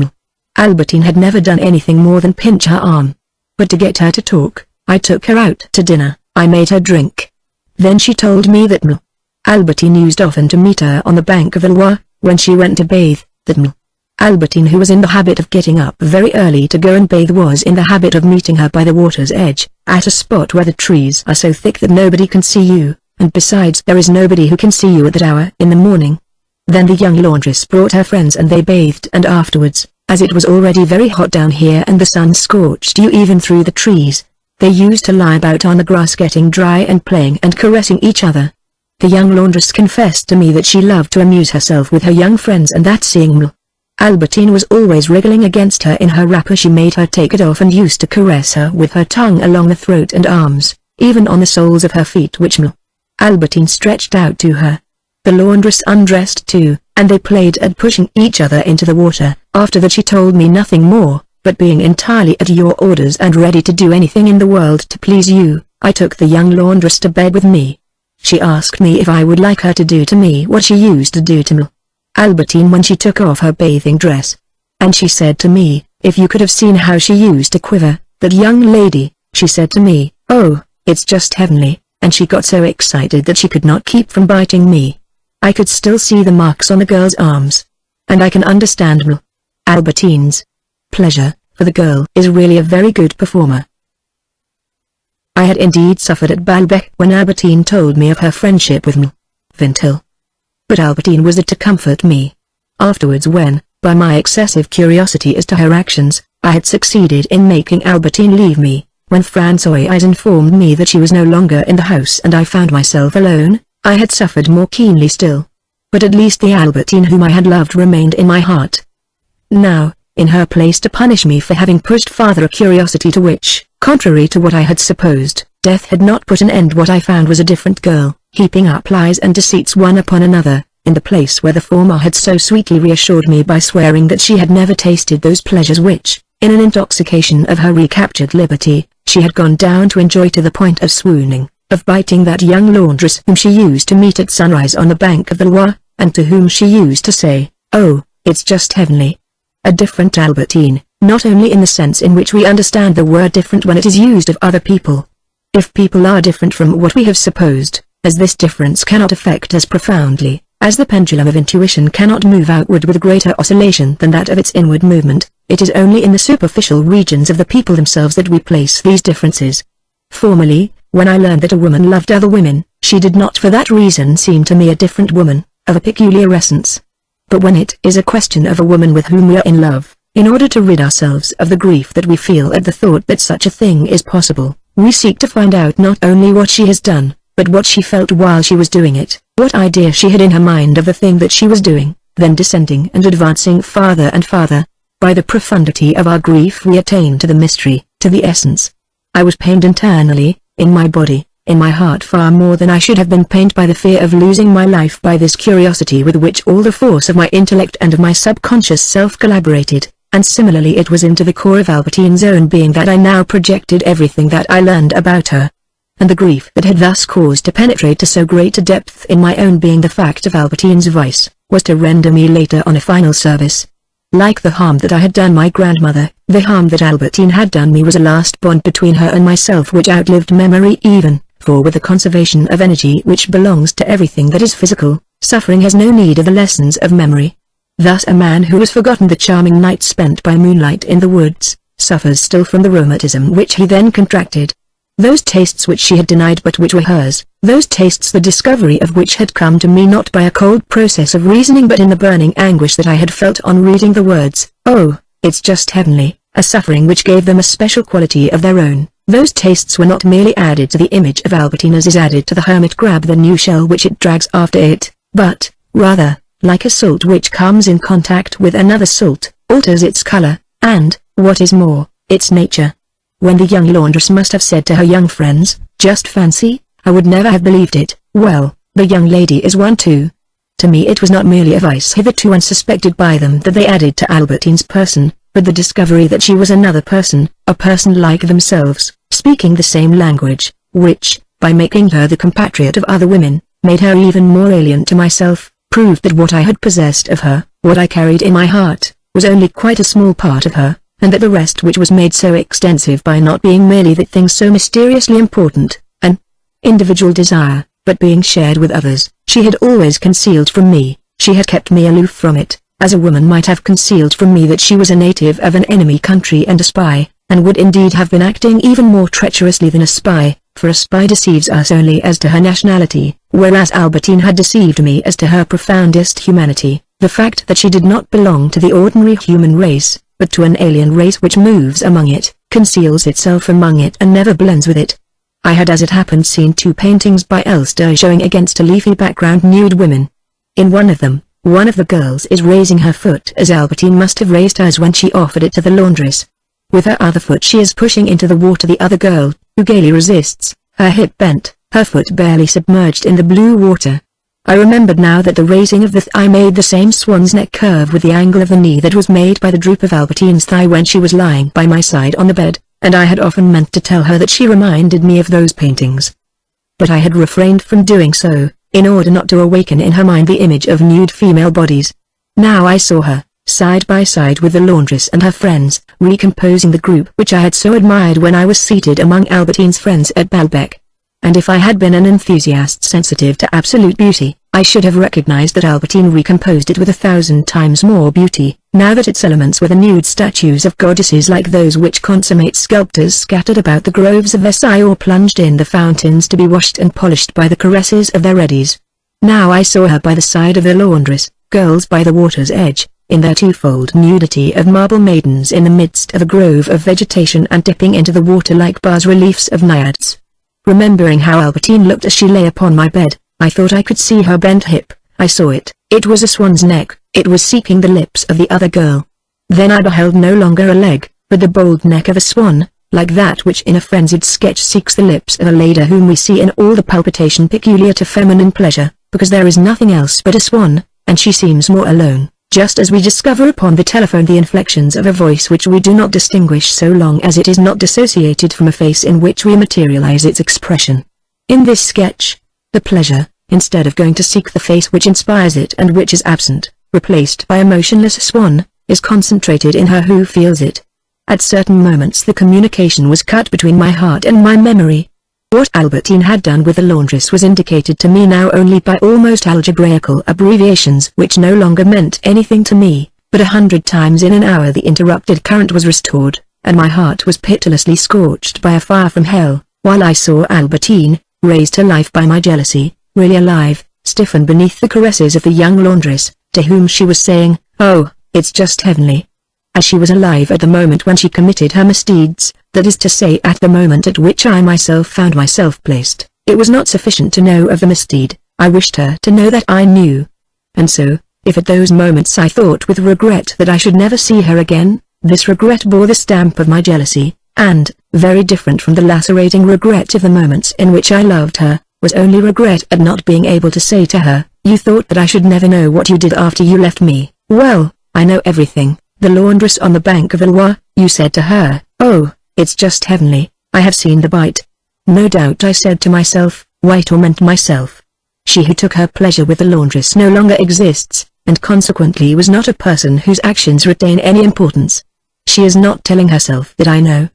Albertine had never done anything more than pinch her arm. But to get her to talk, I took her out to dinner, I made her drink. Then she told me that Albertine used often to meet her on the bank of the Loire, when she went to bathe, that Albertine, who was in the habit of getting up very early to go and bathe, was in the habit of meeting her by the water's edge, at a spot where the trees are so thick that nobody can see you, and besides there is nobody who can see you at that hour in the morning. Then the young laundress brought her friends and they bathed, and afterwards, as it was already very hot down here and the sun scorched you even through the trees, they used to lie about on the grass getting dry and playing and caressing each other. The young laundress confessed to me that she loved to amuse herself with her young friends, and that seeing Albertine was always wriggling against her in her wrapper, she made her take it off and used to caress her with her tongue along the throat and arms, even on the soles of her feet, which Albertine stretched out to her. The laundress undressed too, and they played at pushing each other into the water. After that she told me nothing more, but being entirely at your orders and ready to do anything in the world to please you, I took the young laundress to bed with me. She asked me if I would like her to do to me what she used to do to Albertine when she took off her bathing dress. And she said to me, if you could have seen how she used to quiver, that young lady, she said to me, oh, it's just heavenly, and she got so excited that she could not keep from biting me. I could still see the marks on the girl's arms. And I can understand Albertine's pleasure, for the girl is really a very good performer. I had indeed suffered at Baalbek when Albertine told me of her friendship with Vintil. But Albertine was there to comfort me. Afterwards, when, by my excessive curiosity as to her actions, I had succeeded in making Albertine leave me, when Françoise informed me that she was no longer in the house and I found myself alone, I had suffered more keenly still. But at least the Albertine whom I had loved remained in my heart. Now, in her place to punish me for having pushed farther a curiosity to which, contrary to what I had supposed, death had not put an end, what I found was a different girl, heaping up lies and deceits one upon another, in the place where the former had so sweetly reassured me by swearing that she had never tasted those pleasures which, in an intoxication of her recaptured liberty, she had gone down to enjoy to the point of swooning, of biting that young laundress whom she used to meet at sunrise on the bank of the Loire, and to whom she used to say, oh, it's just heavenly. A different Albertine, not only in the sense in which we understand the word different when it is used of other people. If people are different from what we have supposed, as this difference cannot affect us profoundly, as the pendulum of intuition cannot move outward with greater oscillation than that of its inward movement, it is only in the superficial regions of the people themselves that we place these differences. Formerly, when I learned that a woman loved other women, she did not for that reason seem to me a different woman, of a peculiar essence. But when it is a question of a woman with whom we are in love, in order to rid ourselves of the grief that we feel at the thought that such a thing is possible, we seek to find out not only what she has done, but what she felt while she was doing it, what idea she had in her mind of the thing that she was doing, then descending and advancing farther and farther. By the profundity of our grief we attain to the mystery, to the essence. I was pained internally, in my body, in my heart, far more than I should have been pained by the fear of losing my life, by this curiosity with which all the force of my intellect and of my subconscious self collaborated, and similarly it was into the core of Albertine's own being that I now projected everything that I learned about her. And the grief that had thus caused to penetrate to so great a depth in my own being the fact of Albertine's vice, was to render me later on a final service. Like the harm that I had done my grandmother, the harm that Albertine had done me was a last bond between her and myself which outlived memory even, for with the conservation of energy which belongs to everything that is physical, suffering has no need of the lessons of memory. Thus a man who has forgotten the charming night spent by moonlight in the woods, suffers still from the rheumatism which he then contracted. Those tastes which she had denied but which were hers, those tastes the discovery of which had come to me not by a cold process of reasoning but in the burning anguish that I had felt on reading the words, oh, it's just heavenly, a suffering which gave them a special quality of their own. Those tastes were not merely added to the image of Albertine as is added to the hermit crab the new shell which it drags after it, but, rather, like a salt which comes in contact with another salt, alters its color, and, what is more, its nature. When the young laundress must have said to her young friends, just fancy, I would never have believed it, well, the young lady is one too. To me it was not merely a vice hitherto unsuspected by them that they added to Albertine's person, but the discovery that she was another person, a person like themselves, speaking the same language, which, by making her the compatriot of other women, made her even more alien to myself, proved that what I had possessed of her, what I carried in my heart, was only quite a small part of her, and that the rest which was made so extensive by not being merely that thing so mysteriously important, an individual desire, but being shared with others, she had always concealed from me, she had kept me aloof from it, as a woman might have concealed from me that she was a native of an enemy country and a spy, and would indeed have been acting even more treacherously than a spy, for a spy deceives us only as to her nationality, whereas Albertine had deceived me as to her profoundest humanity, the fact that she did not belong to the ordinary human race, but to an alien race which moves among it, conceals itself among it and never blends with it. I had as it happened seen 2 paintings by Elster showing against a leafy background nude women. In one of them, one of the girls is raising her foot as Albertine must have raised hers when she offered it to the laundress. With her other foot she is pushing into the water the other girl, who gaily resists, her hip bent, her foot barely submerged in the blue water. I remembered now that the raising of the thigh made the same swan's neck curve with the angle of the knee that was made by the droop of Albertine's thigh when she was lying by my side on the bed, and I had often meant to tell her that she reminded me of those paintings. But I had refrained from doing so, in order not to awaken in her mind the image of nude female bodies. Now I saw her, side by side with the laundress and her friends, recomposing the group which I had so admired when I was seated among Albertine's friends at Balbec. And if I had been an enthusiast sensitive to absolute beauty, I should have recognized that Albertine recomposed it with 1,000 times more beauty, now that its elements were the nude statues of goddesses like those which consummate sculptors scattered about the groves of Versailles or plunged in the fountains to be washed and polished by the caresses of their eddies. Now I saw her by the side of the laundress, girls by the water's edge, in their twofold nudity of marble maidens in the midst of a grove of vegetation and dipping into the water like bas-reliefs of naiads. Remembering how Albertine looked as she lay upon my bed, I thought I could see her bent hip. I saw it. It was a swan's neck. It was seeking the lips of the other girl. Then I beheld no longer a leg, but the bold neck of a swan, like that which in a frenzied sketch seeks the lips of a lady whom we see in all the palpitation peculiar to feminine pleasure, because there is nothing else but a swan, and she seems more alone, just as we discover upon the telephone the inflections of a voice which we do not distinguish so long as it is not dissociated from a face in which we materialize its expression. In this sketch, the pleasure, instead of going to seek the face which inspires it and which is absent, replaced by a motionless swan, is concentrated in her who feels it. At certain moments the communication was cut between my heart and my memory. What Albertine had done with the laundress was indicated to me now only by almost algebraical abbreviations which no longer meant anything to me, but 100 times in an hour the interrupted current was restored, and my heart was pitilessly scorched by a fire from hell, while I saw Albertine, raised to life by my jealousy, really alive, stiffen beneath the caresses of the young laundress, to whom she was saying, "Oh, it's just heavenly." As she was alive at the moment when she committed her misdeeds, that is to say at the moment at which I myself found myself placed, it was not sufficient to know of the misdeed, I wished her to know that I knew. And so, if at those moments I thought with regret that I should never see her again, this regret bore the stamp of my jealousy, and, very different from the lacerating regret of the moments in which I loved her, was only regret at not being able to say to her, "You thought that I should never know what you did after you left me. Well, I know everything." The laundress on the bank of the Loire, you said to her, "Oh, it's just heavenly, I have seen the bite." No doubt I said to myself, why torment myself? She who took her pleasure with the laundress no longer exists, and consequently was not a person whose actions retain any importance. She is not telling herself that I know.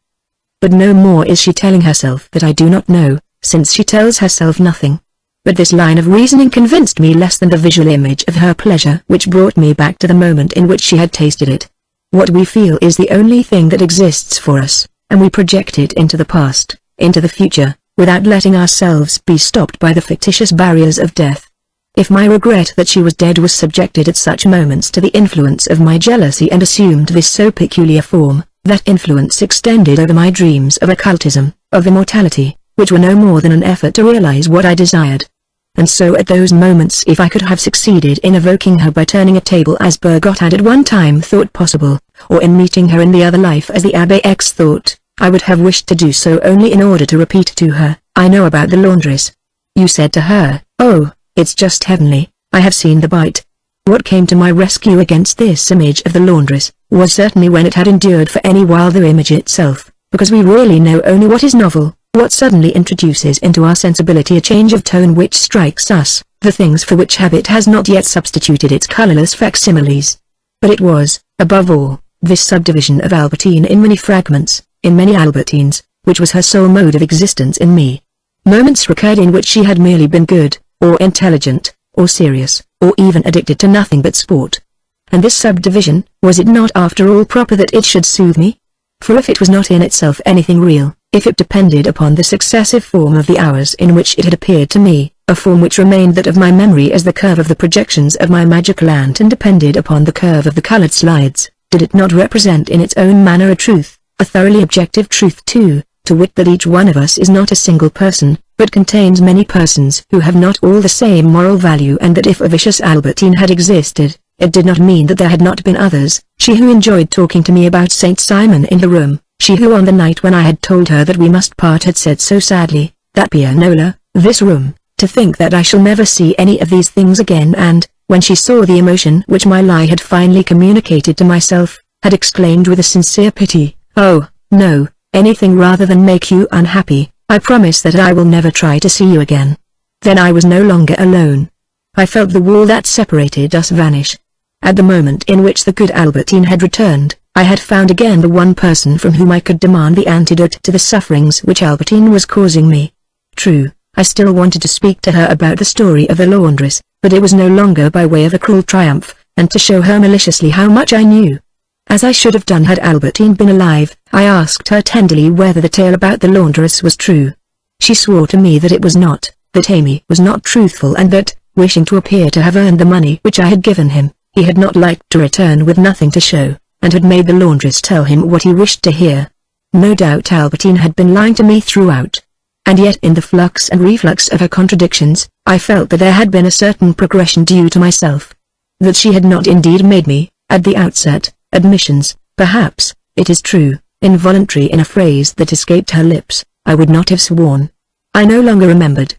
But no more is she telling herself that I do not know, since she tells herself nothing. But this line of reasoning convinced me less than the visual image of her pleasure which brought me back to the moment in which she had tasted it. What we feel is the only thing that exists for us, and we project it into the past, into the future, without letting ourselves be stopped by the fictitious barriers of death. If my regret that she was dead was subjected at such moments to the influence of my jealousy and assumed this so peculiar form, that influence extended over my dreams of occultism, of immortality, which were no more than an effort to realize what I desired. And so at those moments if I could have succeeded in evoking her by turning a table as Bergot had at one time thought possible, or in meeting her in the other life as the Abbé X thought, I would have wished to do so only in order to repeat to her, "I know about the laundress. You said to her, 'Oh, it's just heavenly, I have seen the bite.'" What came to my rescue against this image of the laundress, was certainly when it had endured for any while the image itself, because we really know only what is novel. What suddenly introduces into our sensibility a change of tone which strikes us, the things for which habit has not yet substituted its colorless facsimiles. But it was, above all, this subdivision of Albertine in many fragments, in many Albertines, which was her sole mode of existence in me. Moments recurred in which she had merely been good, or intelligent, or serious, or even addicted to nothing but sport. And this subdivision, was it not after all proper that it should soothe me? For if it was not in itself anything real, if it depended upon the successive form of the hours in which it had appeared to me, a form which remained that of my memory as the curve of the projections of my magic lantern depended upon the curve of the colored slides, did it not represent in its own manner a truth, a thoroughly objective truth too, to wit that each one of us is not a single person, but contains many persons who have not all the same moral value, and that if a vicious Albertine had existed, it did not mean that there had not been others, she who enjoyed talking to me about Saint Simon in the room, she who on the night when I had told her that we must part had said so sadly, that pianola, this room, to think that I shall never see any of these things again, and, when she saw the emotion which my lie had finally communicated to myself, had exclaimed with a sincere pity, "Oh, no, anything rather than make you unhappy. I promise that I will never try to see you again." Then I was no longer alone. I felt the wall that separated us vanish. At the moment in which the good Albertine had returned, I had found again the one person from whom I could demand the antidote to the sufferings which Albertine was causing me. True, I still wanted to speak to her about the story of the laundress, but it was no longer by way of a cruel triumph, and to show her maliciously how much I knew. As I should have done had Albertine been alive, I asked her tenderly whether the tale about the laundress was true. She swore to me that it was not, that Amy was not truthful, and that, wishing to appear to have earned the money which I had given him, he had not liked to return with nothing to show, and had made the laundress tell him what he wished to hear. No doubt Albertine had been lying to me throughout. And yet in the flux and reflux of her contradictions, I felt that there had been a certain progression due to myself. That she had not indeed made me, at the outset, admissions, perhaps, it is true, involuntary in a phrase that escaped her lips, I would not have sworn. I no longer remembered.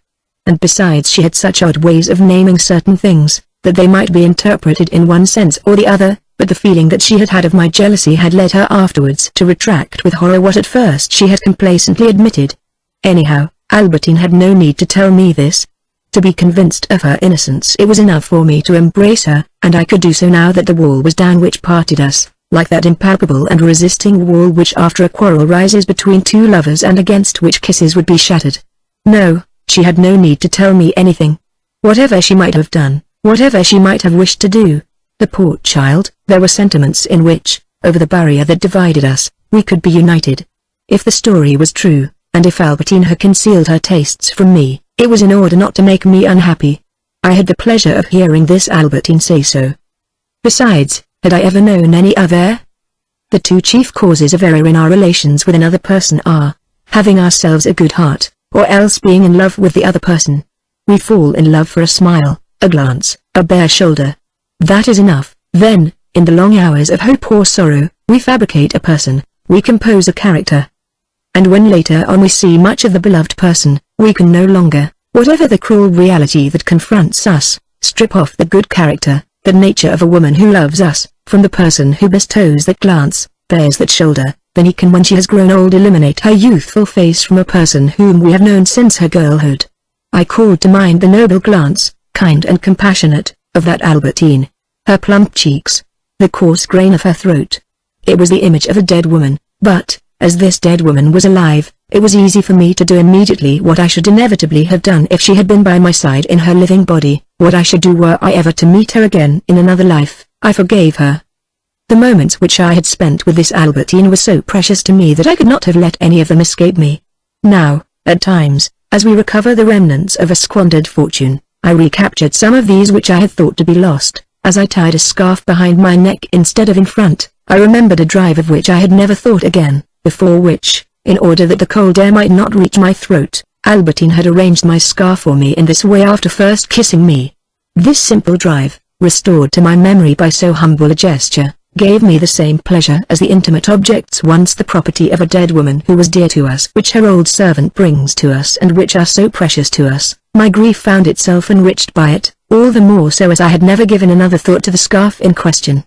And besides, she had such odd ways of naming certain things, that they might be interpreted in one sense or the other, but the feeling that she had had of my jealousy had led her afterwards to retract with horror what at first she had complacently admitted. Anyhow, Albertine had no need to tell me this. To be convinced of her innocence it was enough for me to embrace her, and I could do so now that the wall was down which parted us, like that impalpable and resisting wall which after a quarrel rises between two lovers and against which kisses would be shattered. No, she had no need to tell me anything. Whatever she might have done, whatever she might have wished to do, the poor child, there were sentiments in which, over the barrier that divided us, we could be united. If the story was true, and if Albertine had concealed her tastes from me, it was in order not to make me unhappy. I had the pleasure of hearing this Albertine say so. Besides, had I ever known any other? The two chief causes of error in our relations with another person are, having ourselves a good heart, or else being in love with the other person. We fall in love for a smile, a glance, a bare shoulder. That is enough. Then, in the long hours of hope or sorrow, we fabricate a person, we compose a character. And when later on we see much of the beloved person, we can no longer, whatever the cruel reality that confronts us, strip off the good character, the nature of a woman who loves us, from the person who bestows that glance, bears that shoulder. Then he can, when she has grown old, eliminate her youthful face from a person whom we have known since her girlhood. I called to mind the noble glance, kind and compassionate, of that Albertine. Her plump cheeks, the coarse grain of her throat. It was the image of a dead woman, but, as this dead woman was alive, it was easy for me to do immediately what I should inevitably have done if she had been by my side in her living body, what I should do were I ever to meet her again in another life. I forgave her. The moments which I had spent with this Albertine were so precious to me that I could not have let any of them escape me. Now, at times, as we recover the remnants of a squandered fortune, I recaptured some of these which I had thought to be lost. As I tied a scarf behind my neck instead of in front, I remembered a drive of which I had never thought again, before which, in order that the cold air might not reach my throat, Albertine had arranged my scarf for me in this way after first kissing me. This simple drive, restored to my memory by so humble a gesture, gave me the same pleasure as the intimate objects once the property of a dead woman who was dear to us, which her old servant brings to us and which are so precious to us. My grief found itself enriched by it, all the more so as I had never given another thought to the scarf in question.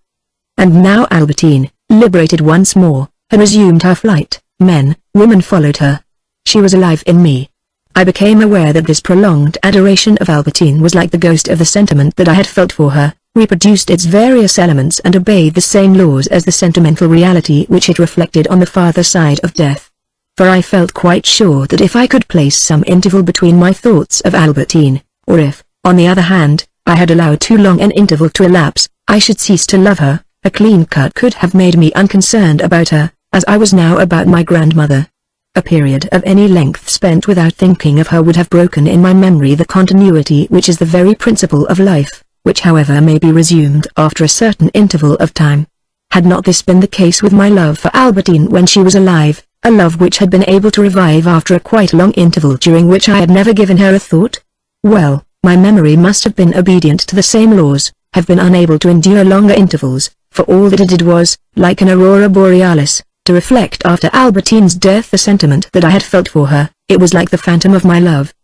And now Albertine, liberated once more, had resumed her flight. Men, women followed her. She was alive in me. I became aware that this prolonged adoration of Albertine was like the ghost of the sentiment that I had felt for her, reproduced its various elements and obeyed the same laws as the sentimental reality which it reflected on the farther side of death. For I felt quite sure that if I could place some interval between my thoughts of Albertine, or if, on the other hand, I had allowed too long an interval to elapse, I should cease to love her. A clean cut could have made me unconcerned about her, as I was now about my grandmother. A period of any length spent without thinking of her would have broken in my memory the continuity which is the very principle of life, which however may be resumed after a certain interval of time. Had not this been the case with my love for Albertine when she was alive, a love which had been able to revive after a quite long interval during which I had never given her a thought? Well, my memory must have been obedient to the same laws, have been unable to endure longer intervals, for all that it did was, like an aurora borealis, to reflect after Albertine's death the sentiment that I had felt for her. It was like the phantom of my love.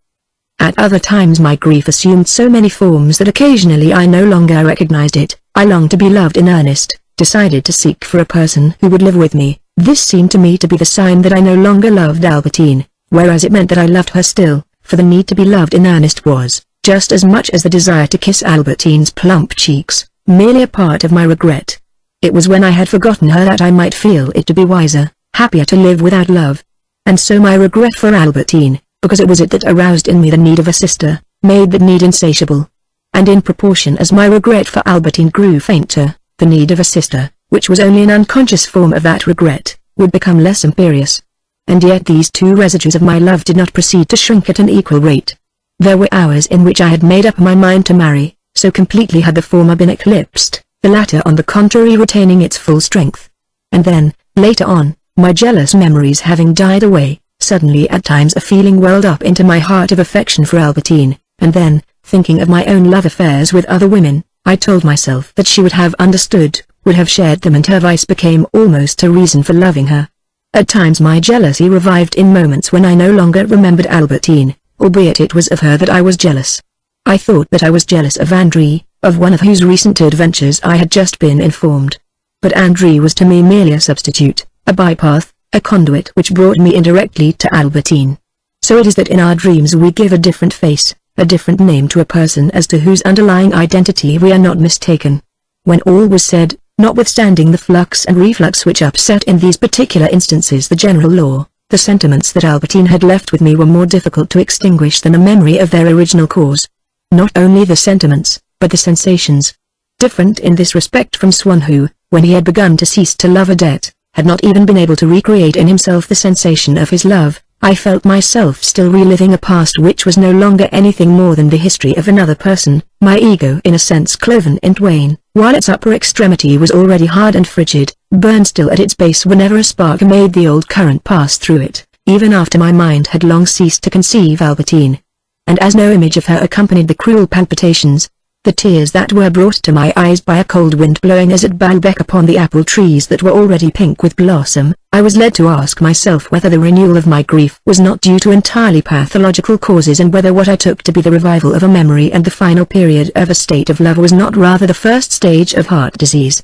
At other times my grief assumed so many forms that occasionally I no longer recognized it. I longed to be loved in earnest, decided to seek for a person who would live with me. This seemed to me to be the sign that I no longer loved Albertine, whereas it meant that I loved her still, for the need to be loved in earnest was, just as much as the desire to kiss Albertine's plump cheeks, merely a part of my regret. It was when I had forgotten her that I might feel it to be wiser, happier to live without love. And so my regret for Albertine, because it was it that aroused in me the need of a sister, made that need insatiable. And in proportion as my regret for Albertine grew fainter, the need of a sister, which was only an unconscious form of that regret, would become less imperious. And yet these two residues of my love did not proceed to shrink at an equal rate. There were hours in which I had made up my mind to marry, so completely had the former been eclipsed, the latter on the contrary retaining its full strength. And then, later on, my jealous memories having died away, suddenly at times a feeling welled up into my heart of affection for Albertine, and then, thinking of my own love affairs with other women, I told myself that she would have understood, would have shared them, and her vice became almost a reason for loving her. At times my jealousy revived in moments when I no longer remembered Albertine, albeit it was of her that I was jealous. I thought that I was jealous of André, of one of whose recent adventures I had just been informed. But André was to me merely a substitute, a bypath, a conduit which brought me indirectly to Albertine. So it is that in our dreams we give a different face, a different name to a person as to whose underlying identity we are not mistaken. When all was said, notwithstanding the flux and reflux which upset in these particular instances the general law, the sentiments that Albertine had left with me were more difficult to extinguish than a memory of their original cause. Not only the sentiments, but the sensations. Different in this respect from Swann who, when he had begun to cease to love Odette, had not even been able to recreate in himself the sensation of his love, I felt myself still reliving a past which was no longer anything more than the history of another person, my ego in a sense cloven in twain, while its upper extremity was already hard and frigid, burned still at its base whenever a spark made the old current pass through it, even after my mind had long ceased to conceive Albertine. And as no image of her accompanied the cruel palpitations, the tears that were brought to my eyes by a cold wind blowing as at Baalbek upon the apple trees that were already pink with blossom, I was led to ask myself whether the renewal of my grief was not due to entirely pathological causes, and whether what I took to be the revival of a memory and the final period of a state of love was not rather the first stage of heart disease.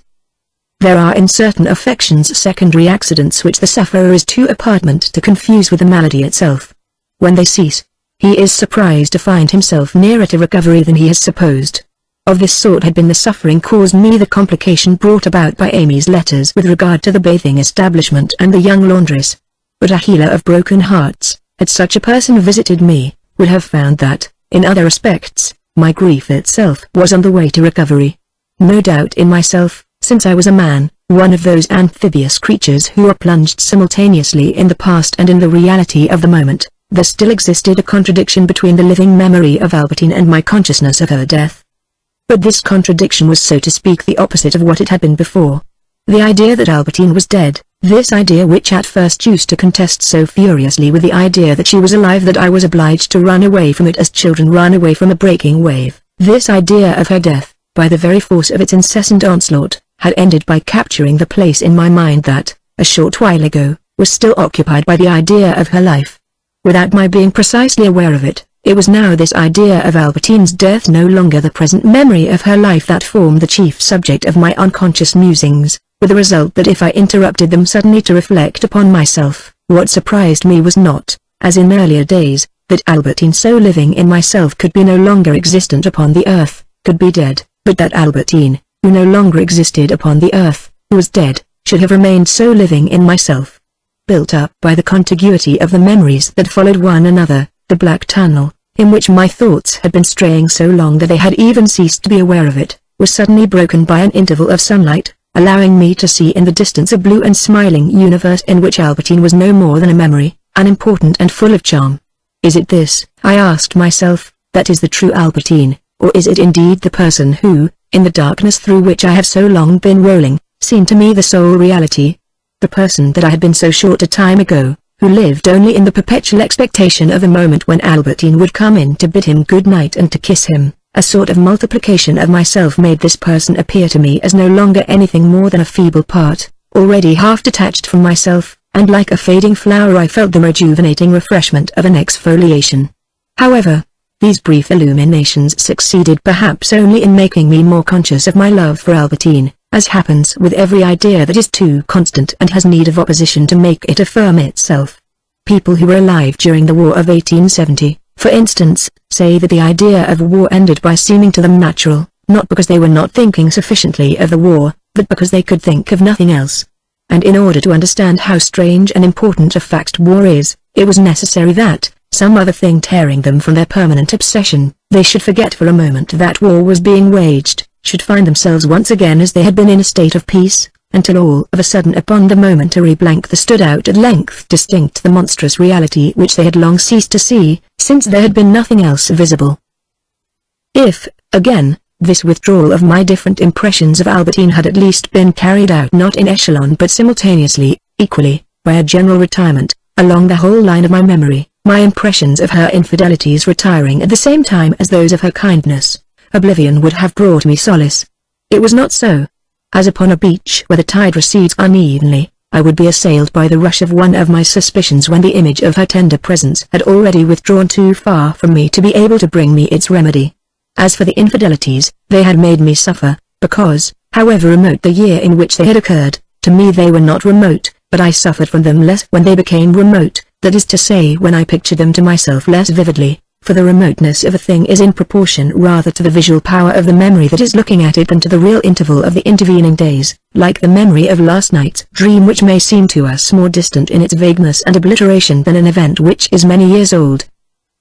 There are in certain affections secondary accidents which the sufferer is too apartment to confuse with the malady itself. When they cease, he is surprised to find himself nearer to recovery than he has supposed. Of this sort had been the suffering caused me the complication brought about by Amy's letters with regard to the bathing establishment and the young laundress. But a healer of broken hearts, had such a person visited me, would have found that, in other respects, my grief itself was on the way to recovery. No doubt in myself, since I was a man, one of those amphibious creatures who are plunged simultaneously in the past and in the reality of the moment, there still existed a contradiction between the living memory of Albertine and my consciousness of her death. But this contradiction was, so to speak, the opposite of what it had been before. The idea that Albertine was dead, this idea which at first used to contest so furiously with the idea that she was alive that I was obliged to run away from it as children run away from a breaking wave, this idea of her death, by the very force of its incessant onslaught, had ended by capturing the place in my mind that, a short while ago, was still occupied by the idea of her life. Without my being precisely aware of it, it was now this idea of Albertine's death, no longer the present memory of her life, that formed the chief subject of my unconscious musings, with the result that if I interrupted them suddenly to reflect upon myself, what surprised me was not, as in earlier days, that Albertine so living in myself could be no longer existent upon the earth, could be dead, but that Albertine, who no longer existed upon the earth, who was dead, should have remained so living in myself. Built up by the contiguity of the memories that followed one another, the black tunnel, in which my thoughts had been straying so long that they had even ceased to be aware of it, was suddenly broken by an interval of sunlight, allowing me to see in the distance a blue and smiling universe in which Albertine was no more than a memory, unimportant and full of charm. Is it this, I asked myself, that is the true Albertine, or is it indeed the person who, in the darkness through which I have so long been rolling, seemed to me the sole reality? The person that I had been so short a time ago, who lived only in the perpetual expectation of the moment when Albertine would come in to bid him good night and to kiss him. A sort of multiplication of myself made this person appear to me as no longer anything more than a feeble part, already half detached from myself, and like a fading flower I felt the rejuvenating refreshment of an exfoliation. However, these brief illuminations succeeded perhaps only in making me more conscious of my love for Albertine, as happens with every idea that is too constant and has need of opposition to make it affirm itself. People who were alive during the War of 1870, for instance, say that the idea of war ended by seeming to them natural, not because they were not thinking sufficiently of the war, but because they could think of nothing else. And in order to understand how strange and important a fact war is, it was necessary that, some other thing tearing them from their permanent obsession, they should forget for a moment that war was being waged, should find themselves once again as they had been in a state of peace, until all of a sudden upon the momentary blank there stood out at length distinct the monstrous reality which they had long ceased to see, since there had been nothing else visible. If, again, this withdrawal of my different impressions of Albertine had at least been carried out not in echelon but simultaneously, equally, by a general retirement, along the whole line of my memory, my impressions of her infidelities retiring at the same time as those of her kindness, oblivion would have brought me solace. It was not so. As upon a beach where the tide recedes unevenly, I would be assailed by the rush of one of my suspicions when the image of her tender presence had already withdrawn too far from me to be able to bring me its remedy. As for the infidelities, they had made me suffer, because, however remote the year in which they had occurred, to me they were not remote, but I suffered from them less when they became remote, that is to say when I pictured them to myself less vividly. For the remoteness of a thing is in proportion rather to the visual power of the memory that is looking at it than to the real interval of the intervening days, like the memory of last night's dream which may seem to us more distant in its vagueness and obliteration than an event which is many years old.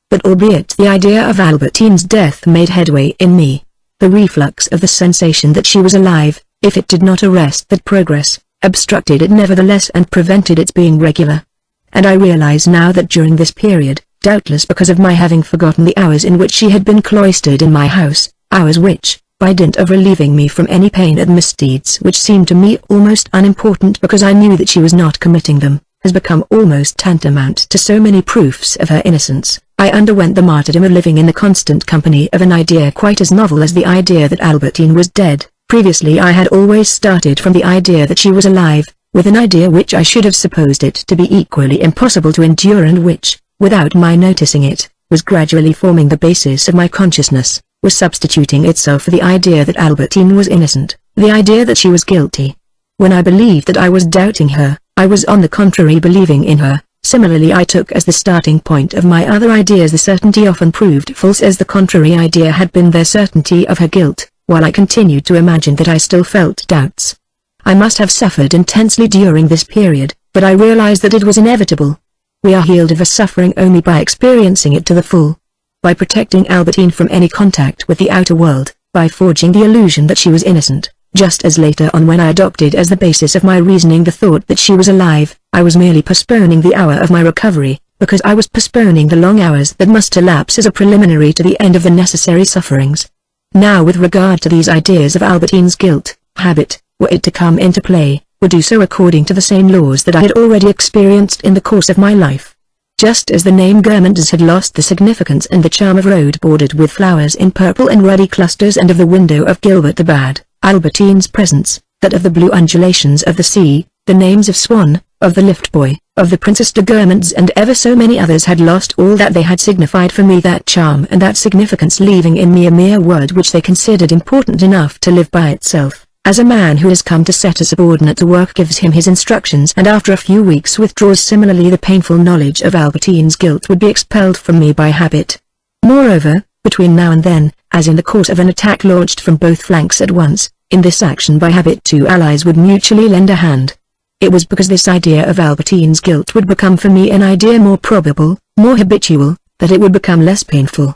But albeit the idea of Albertine's death made headway in me, the reflux of the sensation that she was alive, if it did not arrest that progress, obstructed it nevertheless and prevented its being regular. And I realize now that during this period, doubtless because of my having forgotten the hours in which she had been cloistered in my house, hours which, by dint of relieving me from any pain at misdeeds which seemed to me almost unimportant because I knew that she was not committing them, has become almost tantamount to so many proofs of her innocence, I underwent the martyrdom of living in the constant company of an idea quite as novel as the idea that Albertine was dead. Previously I had always started from the idea that she was alive, with an idea which I should have supposed it to be equally impossible to endure and which, without my noticing it, was gradually forming the basis of my consciousness, was substituting itself for the idea that Albertine was innocent, the idea that she was guilty. When I believed that I was doubting her, I was on the contrary believing in her. Similarly I took as the starting point of my other ideas the certainty often proved false as the contrary idea had been their certainty of her guilt, while I continued to imagine that I still felt doubts. I must have suffered intensely during this period, but I realized that it was inevitable. We are healed of a suffering only by experiencing it to the full. By protecting Albertine from any contact with the outer world, by forging the illusion that she was innocent, just as later on when I adopted as the basis of my reasoning the thought that she was alive, I was merely postponing the hour of my recovery, because I was postponing the long hours that must elapse as a preliminary to the end of the necessary sufferings. Now with regard to these ideas of Albertine's guilt, habit, were it to come into play, would do so according to the same laws that I had already experienced in the course of my life. Just as the name Gourmands had lost the significance and the charm of road bordered with flowers in purple and ruddy clusters and of the window of Gilbert the Bad, Albertine's presence, that of the blue undulations of the sea, the names of Swan, of the lift boy, of the Princess de Gourmands and ever so many others had lost all that they had signified for me, that charm and that significance, leaving in me a mere word which they considered important enough to live by itself. As a man who has come to set a subordinate to work gives him his instructions and after a few weeks withdraws, similarly the painful knowledge of Albertine's guilt would be expelled from me by habit. Moreover, between now and then, as in the course of an attack launched from both flanks at once, in this action by habit two allies would mutually lend a hand. It was because this idea of Albertine's guilt would become for me an idea more probable, more habitual, that it would become less painful.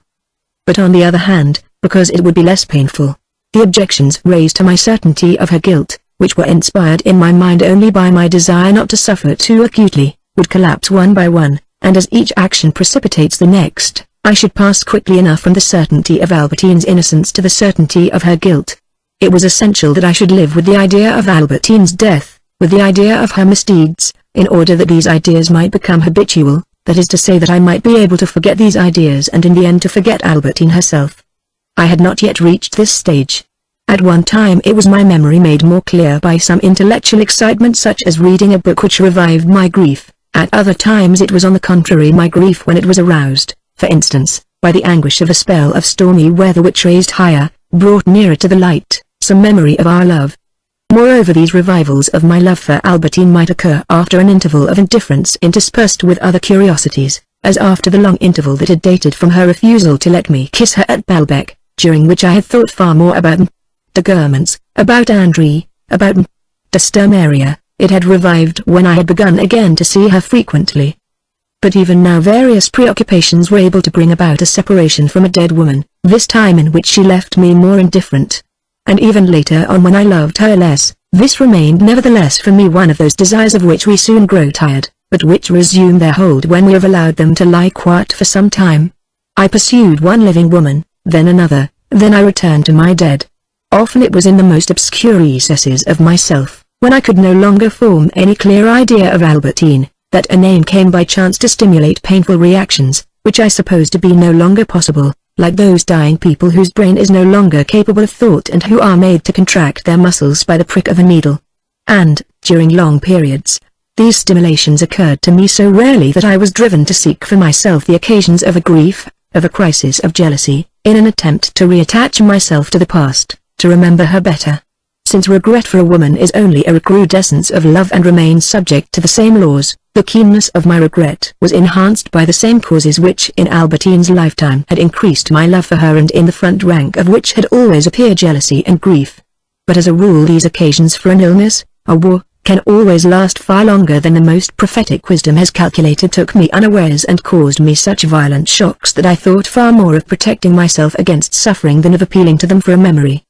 But on the other hand, because it would be less painful, The objections raised to my certainty of her guilt, which were inspired in my mind only by my desire not to suffer too acutely, would collapse one by one, and as each action precipitates the next, I should pass quickly enough from the certainty of Albertine's innocence to the certainty of her guilt. It was essential that I should live with the idea of Albertine's death, with the idea of her misdeeds, in order that these ideas might become habitual, that is to say that I might be able to forget these ideas and in the end to forget Albertine herself. I had not yet reached this stage. At one time it was my memory made more clear by some intellectual excitement such as reading a book which revived my grief. At other times it was on the contrary my grief when it was aroused, for instance, by the anguish of a spell of stormy weather which raised higher, brought nearer to the light, some memory of our love. Moreover, these revivals of my love for Albertine might occur after an interval of indifference interspersed with other curiosities, as after the long interval that had dated from her refusal to let me kiss her at Balbec, during which I had thought far more about de Guermantes, about André, about de Sturmaria. It had revived when I had begun again to see her frequently. But even now various preoccupations were able to bring about a separation from a dead woman, this time in which she left me more indifferent. And even later on when I loved her less, this remained nevertheless for me one of those desires of which we soon grow tired, but which resume their hold when we have allowed them to lie quiet for some time. I pursued one living woman, then another, then I returned to my dead. Often it was in the most obscure recesses of myself, when I could no longer form any clear idea of Albertine, that a name came by chance to stimulate painful reactions, which I supposed to be no longer possible, like those dying people whose brain is no longer capable of thought and who are made to contract their muscles by the prick of a needle. And, during long periods, these stimulations occurred to me so rarely that I was driven to seek for myself the occasions of a grief, of a crisis of jealousy, in an attempt to reattach myself to the past, to remember her better. Since regret for a woman is only a recrudescence of love and remains subject to the same laws, the keenness of my regret was enhanced by the same causes which in Albertine's lifetime had increased my love for her and in the front rank of which had always appeared jealousy and grief. But as a rule these occasions for an illness, a war, can always last far longer than the most prophetic wisdom has calculated took me unawares and caused me such violent shocks that I thought far more of protecting myself against suffering than of appealing to them for a memory.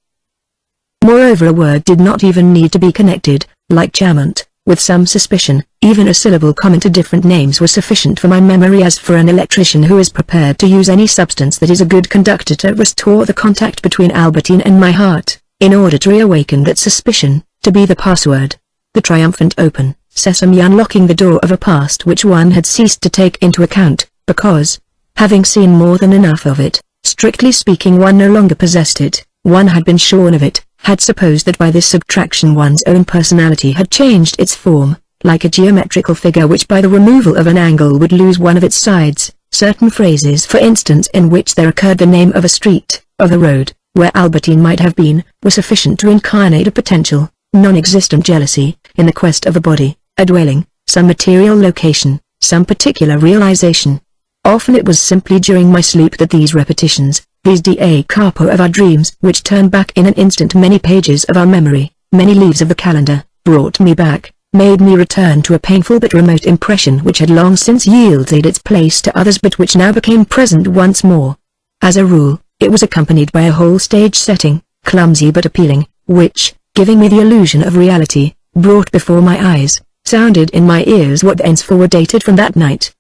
Moreover, a word did not even need to be connected, like Chamont, with some suspicion. Even a syllable common to different names was sufficient for my memory as for an electrician who is prepared to use any substance that is a good conductor to restore the contact between Albertine and my heart, in order to reawaken that suspicion, to be the password, the triumphant open sesame unlocking the door of a past which one had ceased to take into account, because, having seen more than enough of it, strictly speaking one no longer possessed it, one had been shorn of it, had supposed that by this subtraction one's own personality had changed its form, like a geometrical figure which by the removal of an angle would lose one of its sides. Certain phrases for instance in which there occurred the name of a street, of a road, where Albertine might have been, were sufficient to incarnate a potential, non-existent jealousy, in the quest of a body, a dwelling, some material location, some particular realization. Often it was simply during my sleep that these repetitions, these da capo of our dreams which turned back in an instant many pages of our memory, many leaves of the calendar, brought me back, made me return to a painful but remote impression which had long since yielded its place to others but which now became present once more. As a rule, it was accompanied by a whole stage setting, clumsy but appealing, which, giving me the illusion of reality, brought before my eyes, sounded in my ears what thenceforward dated from that night.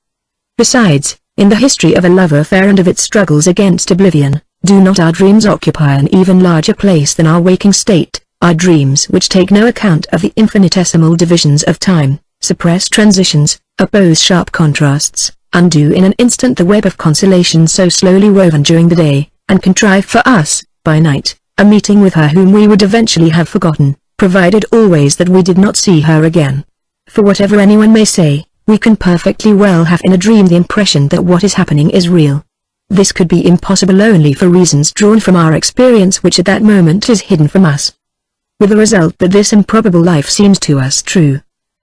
Besides, in the history of a love affair and of its struggles against oblivion, do not our dreams occupy an even larger place than our waking state, our dreams which take no account of the infinitesimal divisions of time, suppress transitions, oppose sharp contrasts, undo in an instant the web of consolation so slowly woven during the day, and contrive for us, by night, a meeting with her whom we would eventually have forgotten, provided always that we did not see her again. For whatever anyone may say, we can perfectly well have in a dream the impression that what is happening is real. This could be impossible only for reasons drawn from our experience which at that moment is hidden from us. With the result that this improbable life seems to us true.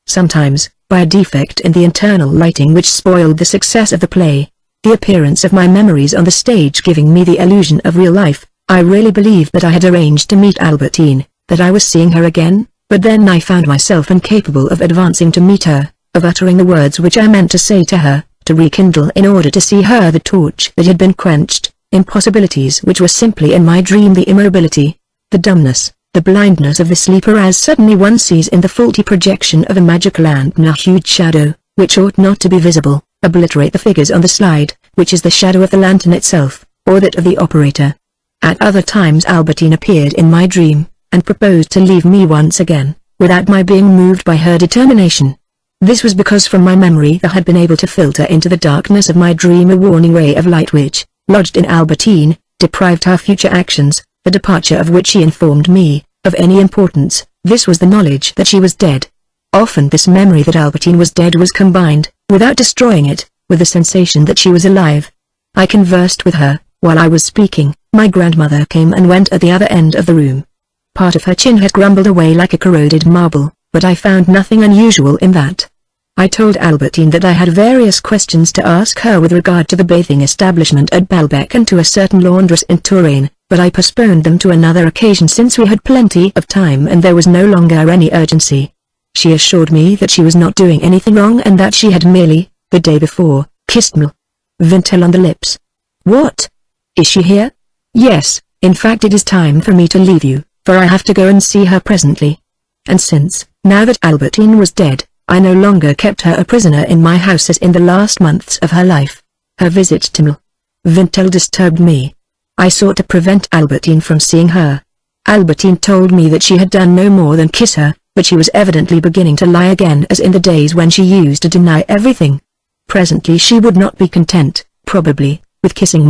Sometimes, by a defect in the internal lighting which spoiled the success of the play, the appearance of my memories on the stage giving me the illusion of real life, I really believed that I had arranged to meet Albertine, that I was seeing her again, but then I found myself incapable of advancing to meet her, of uttering the words which I meant to say to her, to rekindle in order to see her the torch that had been quenched, impossibilities which were simply in my dream the immobility, The dumbness, the blindness of the sleeper as suddenly one sees in the faulty projection of a magic lantern a huge shadow, which ought not to be visible, obliterate the figures on the slide, which is the shadow of the lantern itself, or that of the operator. At other times Albertine appeared in my dream, and proposed to leave me once again, without my being moved by her determination. This was because from my memory there had been able to filter into the darkness of my dream a warning ray of light which, lodged in Albertine, deprived her future actions, the departure of which she informed me, of any importance. This was the knowledge that she was dead. Often this memory that Albertine was dead was combined, without destroying it, with the sensation that she was alive. I conversed with her. While I was speaking, my grandmother came and went at the other end of the room. Part of her chin had crumbled away like a corroded marble, but I found nothing unusual in that. I told Albertine that I had various questions to ask her with regard to the bathing establishment at Baalbek and to a certain laundress in Touraine, but I postponed them to another occasion since we had plenty of time and there was no longer any urgency. She assured me that she was not doing anything wrong and that she had merely, the day before, kissed Marcel on the lips. What? Is she here? Yes, in fact it is time for me to leave you, for I have to go and see her presently. And since, now that Albertine was dead, I no longer kept her a prisoner in my house as in the last months of her life, her visit to Marcel disturbed me. I sought to prevent Albertine from seeing her. Albertine told me that she had done no more than kiss her, but she was evidently beginning to lie again as in the days when she used to deny everything. Presently she would not be content, probably, with kissing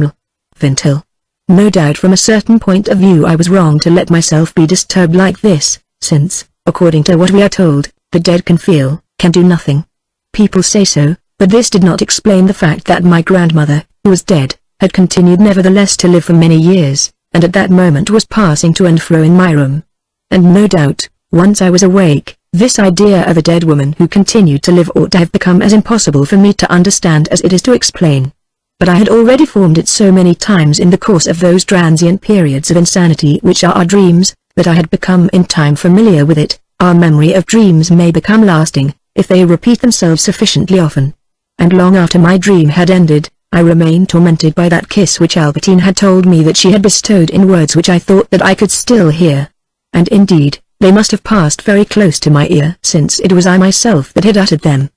Marcel. No doubt from a certain point of view I was wrong to let myself be disturbed like this, since, according to what we are told, the dead can feel, can do nothing. People say so, but this did not explain the fact that my grandmother, who was dead, had continued nevertheless to live for many years, and at that moment was passing to and fro in my room. And no doubt, once I was awake, this idea of a dead woman who continued to live ought to have become as impossible for me to understand as it is to explain. But I had already formed it so many times in the course of those transient periods of insanity which are our dreams, that I had become in time familiar with it. Our memory of dreams may become lasting, if they repeat themselves sufficiently often. And long after my dream had ended, I remained tormented by that kiss which Albertine had told me that she had bestowed in words which I thought that I could still hear. And indeed, they must have passed very close to my ear since it was I myself that had uttered them.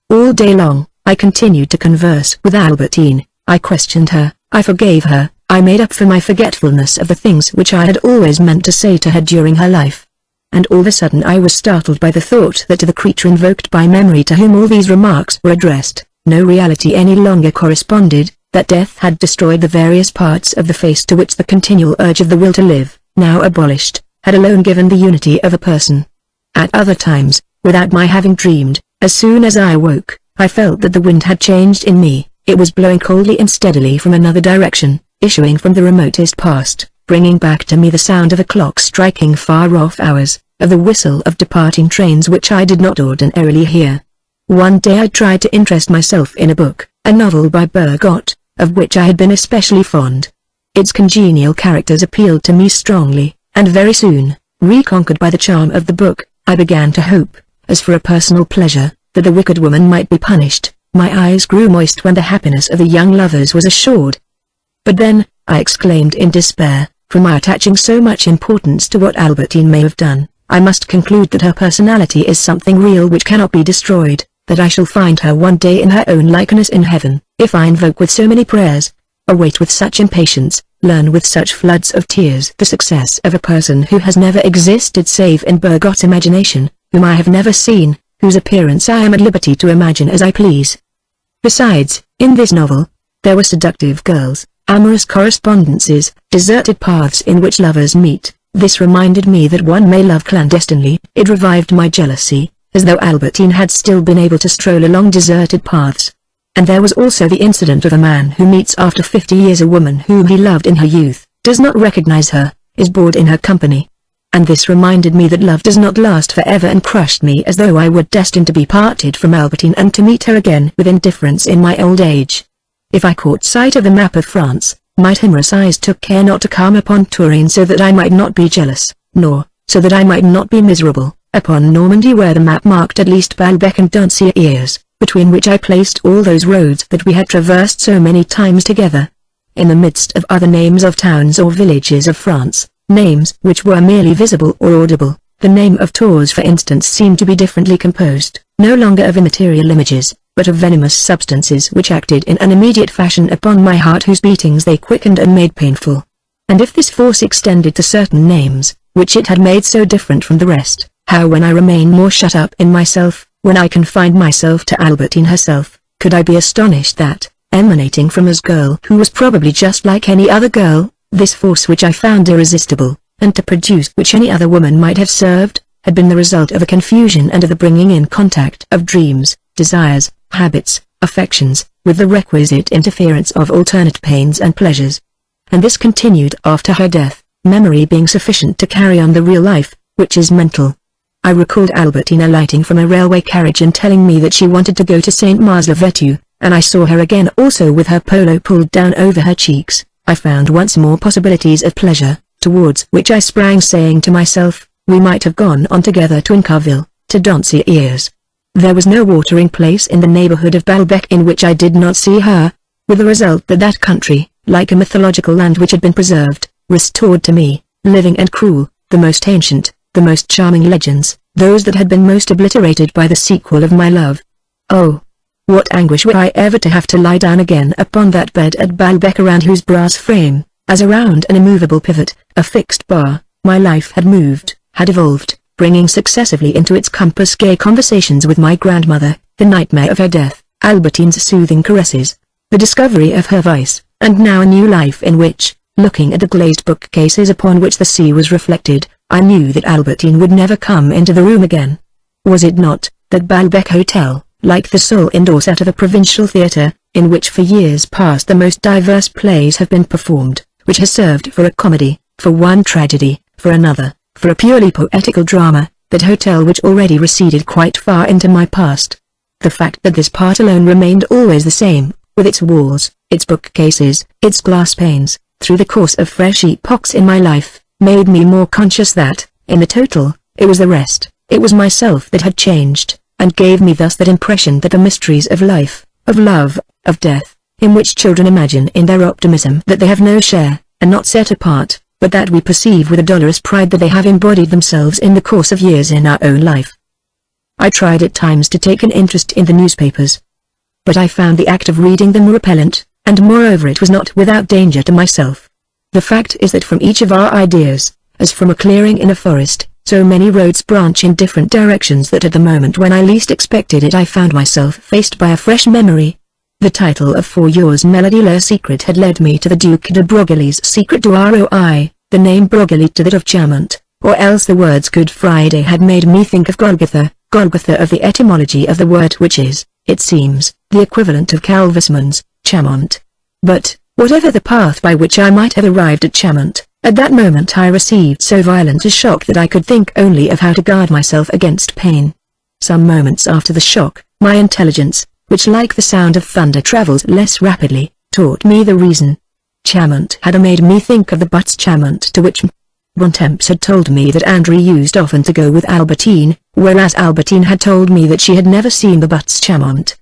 All day long, I continued to converse with Albertine. I questioned her, I forgave her, I made up for my forgetfulness of the things which I had always meant to say to her during her life. And all of a sudden I was startled by the thought that to the creature invoked by memory to whom all these remarks were addressed, no reality any longer corresponded, that death had destroyed the various parts of the face to which the continual urge of the will to live, now abolished, had alone given the unity of a person. At other times, without my having dreamed, as soon as I awoke, I felt that the wind had changed in me. It was blowing coldly and steadily from another direction, issuing from the remotest past, bringing back to me the sound of a clock striking far-off hours, of the whistle of departing trains which I did not ordinarily hear. One day I tried to interest myself in a book, a novel by Bergot, of which I had been especially fond. Its congenial characters appealed to me strongly, and very soon, reconquered by the charm of the book, I began to hope, as for a personal pleasure, that the wicked woman might be punished. My eyes grew moist when the happiness of the young lovers was assured. But then, I exclaimed in despair, from my attaching so much importance to what Albertine may have done, I must conclude that her personality is something real which cannot be destroyed, that I shall find her one day in her own likeness in heaven, if I invoke with so many prayers, await with such impatience, learn with such floods of tears the success of a person who has never existed save in Bergot's imagination, whom I have never seen, whose appearance I am at liberty to imagine as I please. Besides, in this novel, there were seductive girls, amorous correspondences, deserted paths in which lovers meet. This reminded me that one may love clandestinely. It revived my jealousy, as though Albertine had still been able to stroll along deserted paths. And there was also the incident of a man who meets after 50 years a woman whom he loved in her youth, does not recognize her, is bored in her company. And this reminded me that love does not last forever and crushed me as though I were destined to be parted from Albertine and to meet her again with indifference in my old age. If I caught sight of the map of France, my timorous eyes took care not to come upon Touraine so that I might not be jealous, nor, so that I might not be miserable, upon Normandy where the map marked at least Baalbek and Doncières, between which I placed all those roads that we had traversed so many times together. In the midst of other names of towns or villages of France, names which were merely visible or audible. The name of Tours, for instance, seemed to be differently composed, no longer of immaterial images, but of venomous substances which acted in an immediate fashion upon my heart, whose beatings they quickened and made painful. And if this force extended to certain names, which it had made so different from the rest, how, when I remained more shut up in myself, when I confined myself to Albertine herself, could I be astonished that, emanating from this girl who was probably just like any other girl, this force which I found irresistible, and to produce which any other woman might have served, had been the result of a confusion and of the bringing in contact of dreams, desires, habits, affections, with the requisite interference of alternate pains and pleasures. And this continued after her death, memory being sufficient to carry on the real life, which is mental. I recalled Albertine alighting from a railway carriage and telling me that she wanted to go to St. Mars-la-Vertu, and I saw her again also with her polo pulled down over her cheeks. I found once more possibilities of pleasure, towards which I sprang, saying to myself, we might have gone on together to Incarville, to Doncières. There was no watering place in the neighborhood of Balbec in which I did not see her, with the result that that country, like a mythological land which had been preserved, restored to me, living and cruel, the most ancient, the most charming legends, those that had been most obliterated by the sequel of my love. Oh, what anguish were I ever to have to lie down again upon that bed at Balbec, around whose brass frame, as around an immovable pivot, a fixed bar, my life had moved, had evolved, bringing successively into its compass gay conversations with my grandmother, the nightmare of her death, Albertine's soothing caresses, the discovery of her vice, and now a new life in which, looking at the glazed bookcases upon which the sea was reflected, I knew that Albertine would never come into the room again. Was it not, that Balbec Hotel, like the sole indoor set of a provincial theatre, in which for years past the most diverse plays have been performed, which has served for a comedy, for one tragedy, for another, for a purely poetical drama, that hotel which already receded quite far into my past? The fact that this part alone remained always the same, with its walls, its bookcases, its glass panes, through the course of fresh epochs in my life, made me more conscious that, in the total, it was the rest, it was myself that had changed, and gave me thus that impression that the mysteries of life, of love, of death, in which children imagine in their optimism that they have no share, and not set apart, but that we perceive with a dolorous pride that they have embodied themselves in the course of years in our own life. I tried at times to take an interest in the newspapers, but I found the act of reading them repellent, and moreover it was not without danger to myself. The fact is that from each of our ideas, as from a clearing in a forest, so many roads branch in different directions that at the moment when I least expected it I found myself faced by a fresh memory. The title of For Yours Melody Le Secret had led me to the Duc de Broglie's Secret du Roi, the name Broglie to that of Chamont, or else the words Good Friday had made me think of Golgotha, Golgotha of the etymology of the word which is, it seems, the equivalent of Calvisman's, Chamont. But, whatever the path by which I might have arrived at Chamont, at that moment I received so violent a shock that I could think only of how to guard myself against pain. Some moments after the shock, my intelligence, which like the sound of thunder travels less rapidly, taught me the reason. Chamont had made me think of the Butts Chamont to which Bontemps had told me that Andrew used often to go with Albertine, whereas Albertine had told me that she had never seen the Butts Chamont.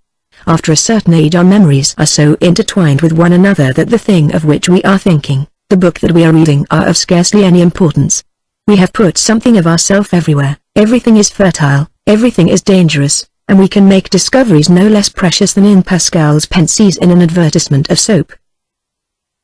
After a certain age our memories are so intertwined with one another that the thing of which we are thinking, the book that we are reading, are of scarcely any importance. We have put something of ourself everywhere, everything is fertile, everything is dangerous, and we can make discoveries no less precious than in Pascal's pensies in an advertisement of soap.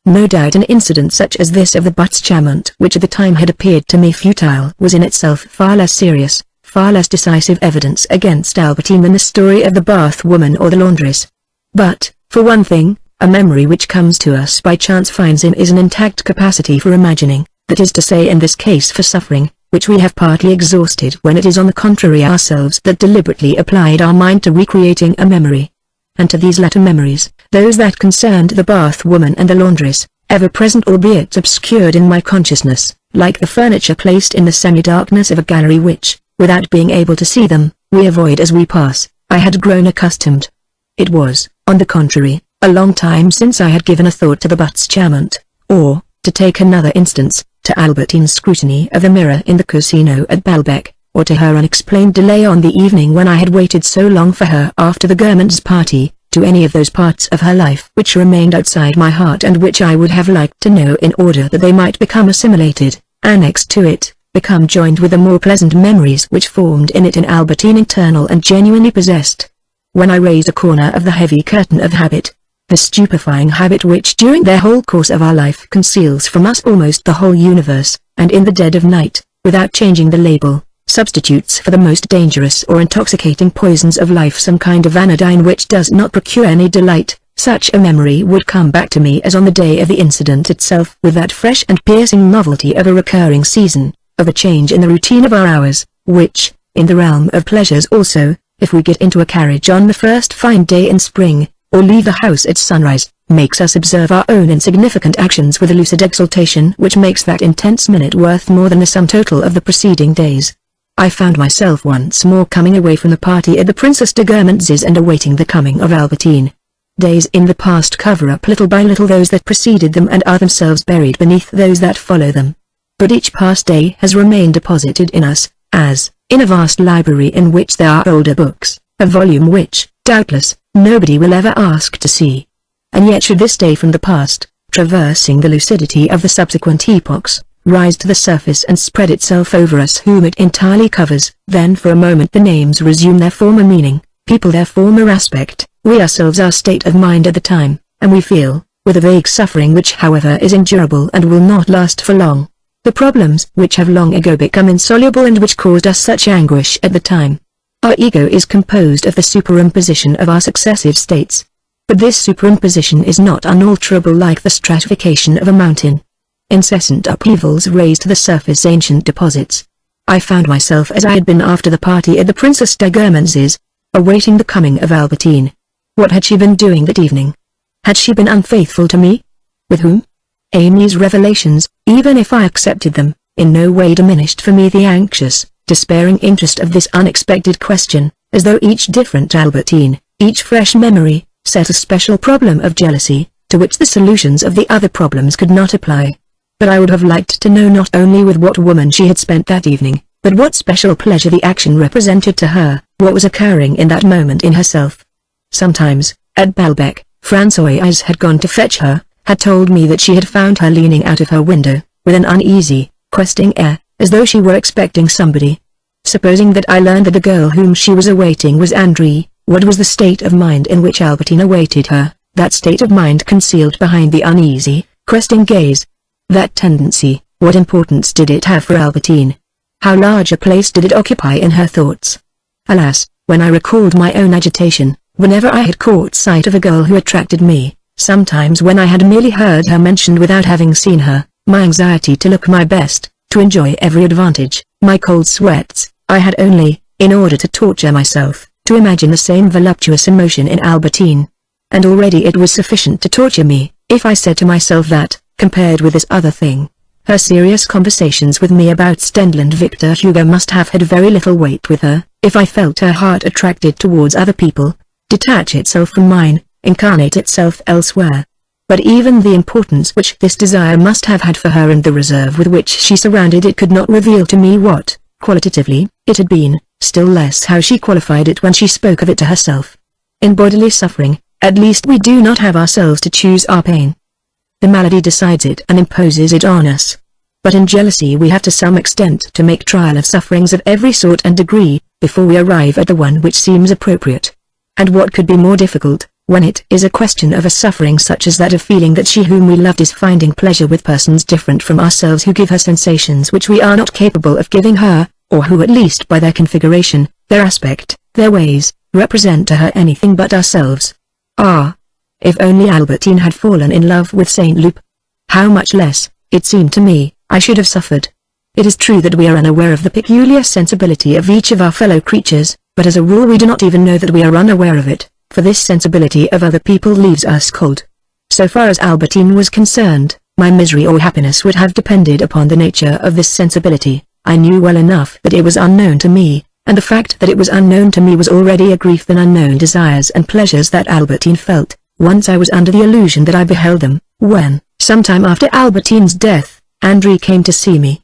No doubt an incident such as this of the Butts Chamont, which at the time had appeared to me futile, was in itself far less serious, far less decisive evidence against Albertine than the story of the bath woman or the laundress. But, for one thing, a memory which comes to us by chance finds in is an intact capacity for imagining, that is to say in this case for suffering, which we have partly exhausted when it is on the contrary ourselves that deliberately applied our mind to recreating a memory. And to these latter memories, those that concerned the bath woman and the laundress, ever present albeit obscured in my consciousness, like the furniture placed in the semi-darkness of a gallery which, without being able to see them, we avoid as we pass, I had grown accustomed. It was, on the contrary, a long time since I had given a thought to the Butts Chamont, or, to take another instance, to Albertine's scrutiny of the mirror in the casino at Balbec, or to her unexplained delay on the evening when I had waited so long for her after the Gourmands' party, to any of those parts of her life which remained outside my heart and which I would have liked to know in order that they might become assimilated, annexed to it, become joined with the more pleasant memories which formed in it an Albertine internal and genuinely possessed. When I raise a corner of the heavy curtain of habit, the stupefying habit which during their whole course of our life conceals from us almost the whole universe, and in the dead of night, without changing the label, substitutes for the most dangerous or intoxicating poisons of life some kind of anodyne which does not procure any delight, such a memory would come back to me as on the day of the incident itself, with that fresh and piercing novelty of a recurring season, of a change in the routine of our hours, which, in the realm of pleasures also, if we get into a carriage on the first fine day in spring, or leave the house at sunrise, makes us observe our own insignificant actions with a lucid exultation which makes that intense minute worth more than the sum total of the preceding days. I found myself once more coming away from the party at the Princess de Guermantes' and awaiting the coming of Albertine. Days in the past cover up little by little those that preceded them and are themselves buried beneath those that follow them. But each past day has remained deposited in us, as, in a vast library in which there are older books, a volume which, doubtless, nobody will ever ask to see. And yet should this day from the past, traversing the lucidity of the subsequent epochs, rise to the surface and spread itself over us whom it entirely covers, then for a moment the names resume their former meaning, people their former aspect, we ourselves our state of mind at the time, and we feel, with a vague suffering which however is endurable and will not last for long, the problems which have long ago become insoluble and which caused us such anguish at the time. Our ego is composed of the superimposition of our successive states. But this superimposition is not unalterable like the stratification of a mountain. Incessant upheavals raise to the surface ancient deposits. I found myself as I had been after the party at the Princess de Guermantes', awaiting the coming of Albertine. What had she been doing that evening? Had she been unfaithful to me? With whom? Amy's revelations, even if I accepted them, in no way diminished for me the anxious, despairing interest of this unexpected question, as though each different Albertine, each fresh memory, set a special problem of jealousy, to which the solutions of the other problems could not apply. But I would have liked to know not only with what woman she had spent that evening, but what special pleasure the action represented to her, what was occurring in that moment in herself. Sometimes, at Balbec, Françoise had gone to fetch her, had told me that she had found her leaning out of her window, with an uneasy, questing air, as though she were expecting somebody. Supposing that I learned that the girl whom she was awaiting was André, what was the state of mind in which Albertine awaited her, that state of mind concealed behind the uneasy, questing gaze? That tendency, what importance did it have for Albertine? How large a place did it occupy in her thoughts? Alas, when I recalled my own agitation, whenever I had caught sight of a girl who attracted me, sometimes when I had merely heard her mentioned without having seen her, my anxiety to look my best, to enjoy every advantage, my cold sweats, I had only, in order to torture myself, to imagine the same voluptuous emotion in Albertine. And already it was sufficient to torture me, if I said to myself that, compared with this other thing, her serious conversations with me about Stendhal and Victor Hugo must have had very little weight with her, if I felt her heart attracted towards other people, detach itself from mine, incarnate itself elsewhere. But even the importance which this desire must have had for her and the reserve with which she surrounded it could not reveal to me what, qualitatively, it had been, still less how she qualified it when she spoke of it to herself. In bodily suffering, at least we do not have ourselves to choose our pain. The malady decides it and imposes it on us. But in jealousy we have to some extent to make trial of sufferings of every sort and degree, before we arrive at the one which seems appropriate. And what could be more difficult, when it is a question of a suffering such as that of feeling that she whom we loved is finding pleasure with persons different from ourselves who give her sensations which we are not capable of giving her, or who at least by their configuration, their aspect, their ways, represent to her anything but ourselves. Ah! If only Albertine had fallen in love with Saint Loup! How much less, it seemed to me, I should have suffered. It is true that we are unaware of the peculiar sensibility of each of our fellow creatures, but as a rule we do not even know that we are unaware of it, for this sensibility of other people leaves us cold. So far as Albertine was concerned, my misery or happiness would have depended upon the nature of this sensibility. I knew well enough that it was unknown to me, and the fact that it was unknown to me was already a grief than unknown desires and pleasures that Albertine felt. Once I was under the illusion that I beheld them, when, some time after Albertine's death, André came to see me.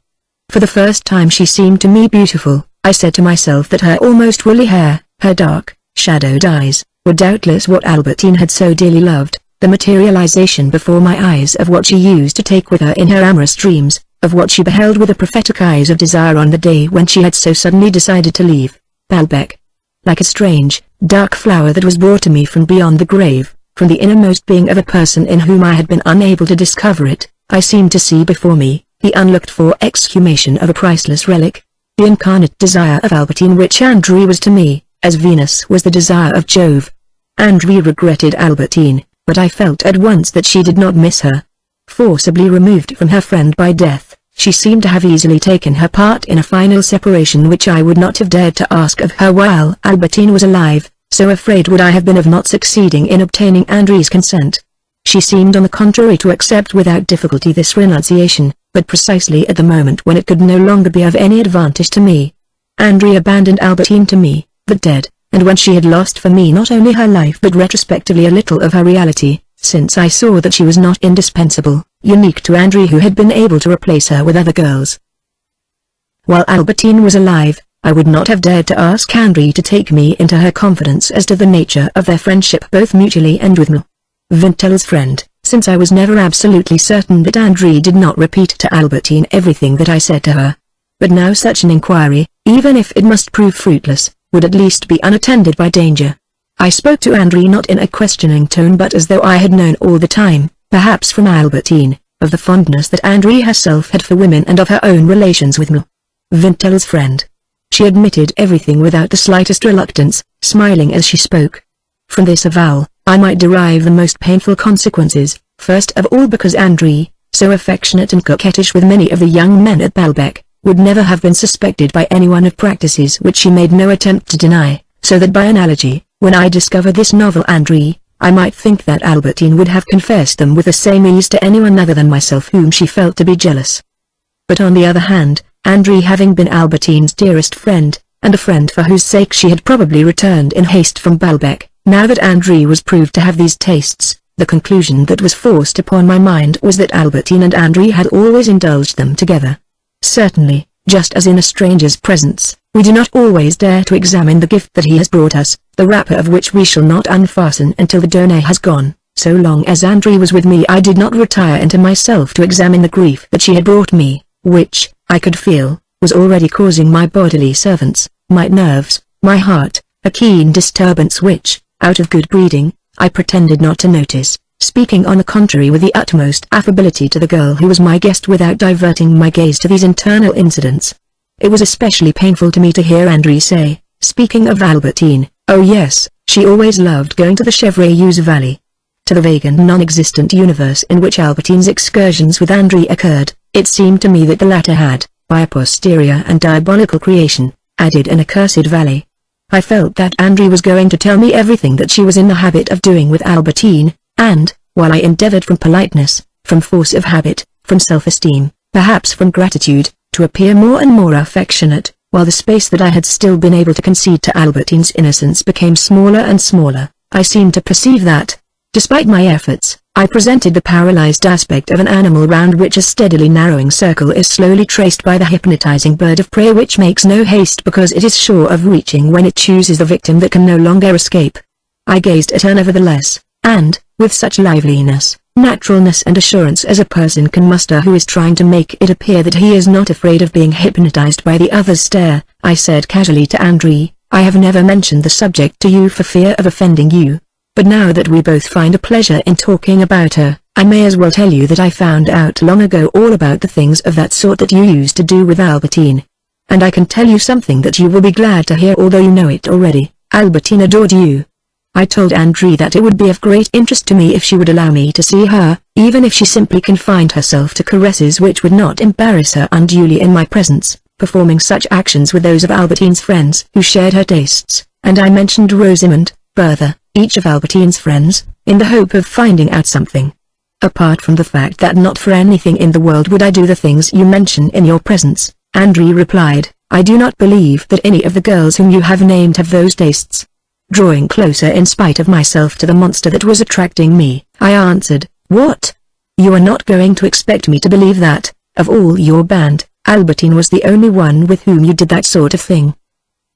For the first time she seemed to me beautiful. I said to myself that her almost woolly hair, her dark, shadowed eyes, were doubtless what Albertine had so dearly loved, the materialization before my eyes of what she used to take with her in her amorous dreams, of what she beheld with the prophetic eyes of desire on the day when she had so suddenly decided to leave Baalbek. Like a strange, dark flower that was brought to me from beyond the grave, from the innermost being of a person in whom I had been unable to discover it, I seemed to see before me the unlooked-for exhumation of a priceless relic, the incarnate desire of Albertine, which André was to me, as Venus was the desire of Jove. André regretted Albertine, but I felt at once that she did not miss her. Forcibly removed from her friend by death, she seemed to have easily taken her part in a final separation which I would not have dared to ask of her while Albertine was alive, so afraid would I have been of not succeeding in obtaining André's consent. She seemed on the contrary to accept without difficulty this renunciation, but precisely at the moment when it could no longer be of any advantage to me. André abandoned Albertine to me, but dead, and when she had lost for me not only her life but retrospectively a little of her reality, since I saw that she was not indispensable, unique to André, who had been able to replace her with other girls. While Albertine was alive, I would not have dared to ask André to take me into her confidence as to the nature of their friendship both mutually and with me. Vintel's friend, since I was never absolutely certain that André did not repeat to Albertine everything that I said to her. But now such an inquiry, even if it must prove fruitless, would at least be unattended by danger. I spoke to André not in a questioning tone but as though I had known all the time, perhaps from Albertine, of the fondness that André herself had for women and of her own relations with me. Vintel's friend. She admitted everything without the slightest reluctance, smiling as she spoke. From this avowal, I might derive the most painful consequences, first of all because André, so affectionate and coquettish with many of the young men at Baalbek, would never have been suspected by anyone of practices which she made no attempt to deny, so that by analogy, when I discovered this novel André, I might think that Albertine would have confessed them with the same ease to anyone other than myself whom she felt to be jealous. But on the other hand, André having been Albertine's dearest friend, and a friend for whose sake she had probably returned in haste from Baalbek, now that André was proved to have these tastes, the conclusion that was forced upon my mind was that Albertine and André had always indulged them together. Certainly, just as in a stranger's presence, we do not always dare to examine the gift that he has brought us, the wrapper of which we shall not unfasten until the donor has gone. So long as André was with me I did not retire into myself to examine the grief that she had brought me, which, I could feel, was already causing my bodily servants, my nerves, my heart, a keen disturbance which, out of good breeding, I pretended not to notice, speaking on the contrary with the utmost affability to the girl who was my guest without diverting my gaze to these internal incidents. It was especially painful to me to hear André say, speaking of Albertine, "Oh yes, she always loved going to the Chevreuse Valley." To the vague and non-existent universe in which Albertine's excursions with André occurred, it seemed to me that the latter had, by a posterior and diabolical creation, added an accursed valley. I felt that André was going to tell me everything that she was in the habit of doing with Albertine, and, while I endeavored from politeness, from force of habit, from self-esteem, perhaps from gratitude, to appear more and more affectionate, while the space that I had still been able to concede to Albertine's innocence became smaller and smaller, I seemed to perceive that, despite my efforts, I presented the paralyzed aspect of an animal round which a steadily narrowing circle is slowly traced by the hypnotizing bird of prey which makes no haste because it is sure of reaching when it chooses the victim that can no longer escape. I gazed at her nevertheless, and, with such liveliness, naturalness and assurance as a person can muster who is trying to make it appear that he is not afraid of being hypnotized by the other's stare, I said casually to André, "I have never mentioned the subject to you for fear of offending you. But now that we both find a pleasure in talking about her, I may as well tell you that I found out long ago all about the things of that sort that you used to do with Albertine. And I can tell you something that you will be glad to hear although you know it already. Albertine adored you." I told André that it would be of great interest to me if she would allow me to see her, even if she simply confined herself to caresses which would not embarrass her unduly in my presence, performing such actions with those of Albertine's friends who shared her tastes, and I mentioned Rosamond, Bertha, each of Albertine's friends, in the hope of finding out something. Apart from the fact that not for anything in the world would I do the things you mention in your presence, André replied, "I do not believe that any of the girls whom you have named have those tastes." Drawing closer in spite of myself to the monster that was attracting me, I answered, "What? You are not going to expect me to believe that, of all your band, Albertine was the only one with whom you did that sort of thing?"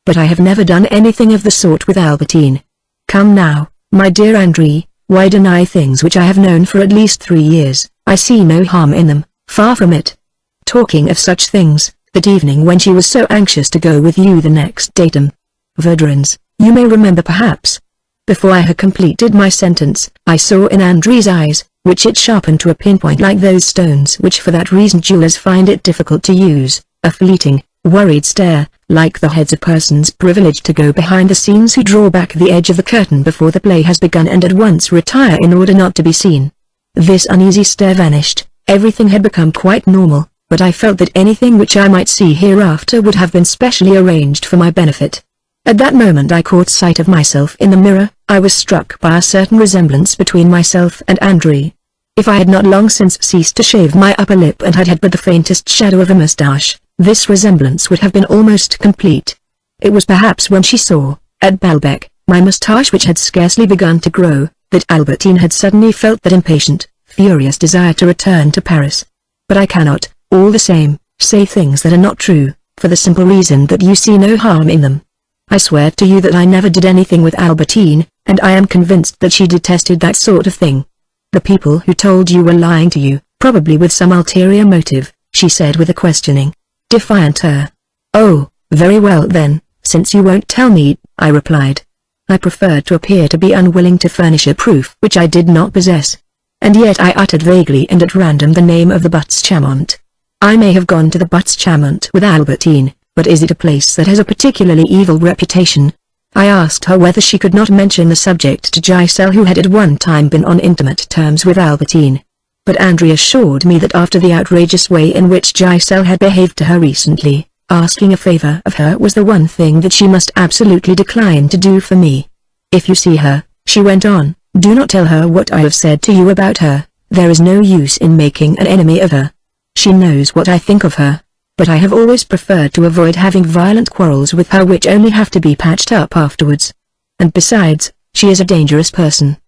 "But I have never done anything of the sort with Albertine. Come now, my dear André, why deny things which I have known for at least 3 years? I see no harm in them, far from it. Talking of such things, that evening when she was so anxious to go with you the next datum. Verdurins, you may remember perhaps. Before I had completed my sentence, I saw in Andre's eyes, which it sharpened to a pinpoint like those stones which for that reason jewelers find it difficult to use, a fleeting, worried stare, like the heads of persons privileged to go behind the scenes who draw back the edge of the curtain before the play has begun and at once retire in order not to be seen. This uneasy stare vanished, everything had become quite normal, but I felt that anything which I might see hereafter would have been specially arranged for my benefit. At that moment I caught sight of myself in the mirror. I was struck by a certain resemblance between myself and Andre. If I had not long since ceased to shave my upper lip and had but the faintest shadow of a moustache, this resemblance would have been almost complete. It was perhaps when she saw, at Balbec, my moustache which had scarcely begun to grow, that Albertine had suddenly felt that impatient, furious desire to return to Paris. But I cannot, all the same, say things that are not true, for the simple reason that you see no harm in them. I swear to you that I never did anything with Albertine, and I am convinced that she detested that sort of thing. The people who told you were lying to you, probably with some ulterior motive, she said with a questioning, defiant air. Oh, very well then, since you won't tell me, I replied. I preferred to appear to be unwilling to furnish a proof which I did not possess. And yet I uttered vaguely and at random the name of the Buttes-Chaumont. I may have gone to the Buttes-Chaumont with Albertine, but is it a place that has a particularly evil reputation? I asked her whether she could not mention the subject to Giselle, who had at one time been on intimate terms with Albertine. But Andre assured me that after the outrageous way in which Giselle had behaved to her recently, asking a favor of her was the one thing that she must absolutely decline to do for me. If you see her, she went on, do not tell her what I have said to you about her. There is no use in making an enemy of her. She knows what I think of her. But I have always preferred to avoid having violent quarrels with her which only have to be patched up afterwards. And besides, she is a dangerous person.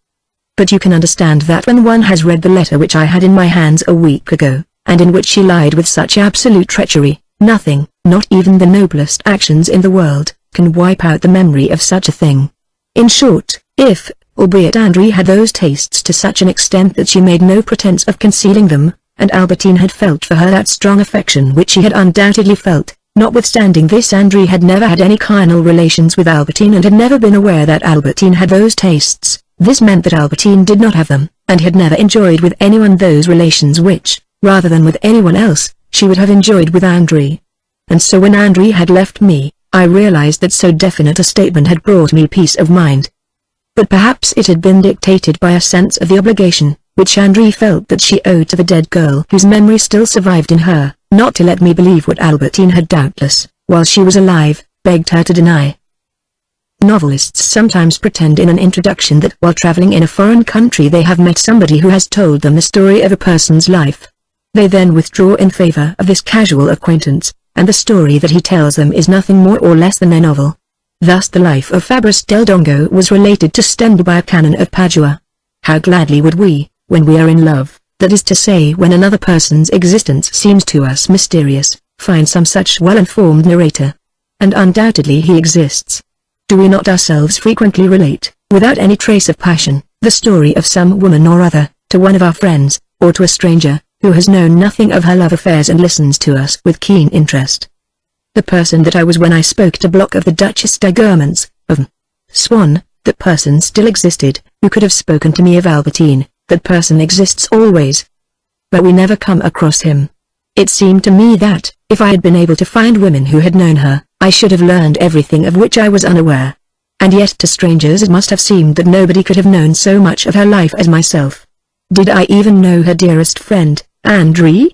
But you can understand that when one has read the letter which I had in my hands a week ago, and in which she lied with such absolute treachery, nothing, not even the noblest actions in the world, can wipe out the memory of such a thing. In short, if, albeit Andre had those tastes to such an extent that she made no pretense of concealing them, and Albertine had felt for her that strong affection which she had undoubtedly felt, notwithstanding this Andre had never had any carnal relations with Albertine and had never been aware that Albertine had those tastes. This meant that Albertine did not have them, and had never enjoyed with anyone those relations which, rather than with anyone else, she would have enjoyed with Andre. And so when Andre had left me, I realized that so definite a statement had brought me peace of mind. But perhaps it had been dictated by a sense of the obligation, which Andre felt that she owed to the dead girl whose memory still survived in her, not to let me believe what Albertine had doubtless, while she was alive, begged her to deny. Novelists sometimes pretend in an introduction that while traveling in a foreign country they have met somebody who has told them the story of a person's life. They then withdraw in favor of this casual acquaintance, and the story that he tells them is nothing more or less than their novel. Thus the life of Fabrice del Dongo was related to Stendhal by a canon of Padua. How gladly would we, when we are in love, that is to say when another person's existence seems to us mysterious, find some such well-informed narrator. And undoubtedly he exists. Do we not ourselves frequently relate, without any trace of passion, the story of some woman or other, to one of our friends, or to a stranger, who has known nothing of her love affairs and listens to us with keen interest? The person that I was when I spoke to Bloch of the Duchess de Guermantes, of Swann, that person still existed, who could have spoken to me of Albertine. That person exists always. But we never come across him. It seemed to me that, if I had been able to find women who had known her, I should have learned everything of which I was unaware. And yet to strangers it must have seemed that nobody could have known so much of her life as myself. Did I even know her dearest friend, Andre?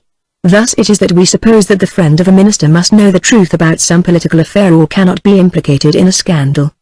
Thus it is that we suppose that the friend of a minister must know the truth about some political affair or cannot be implicated in a scandal.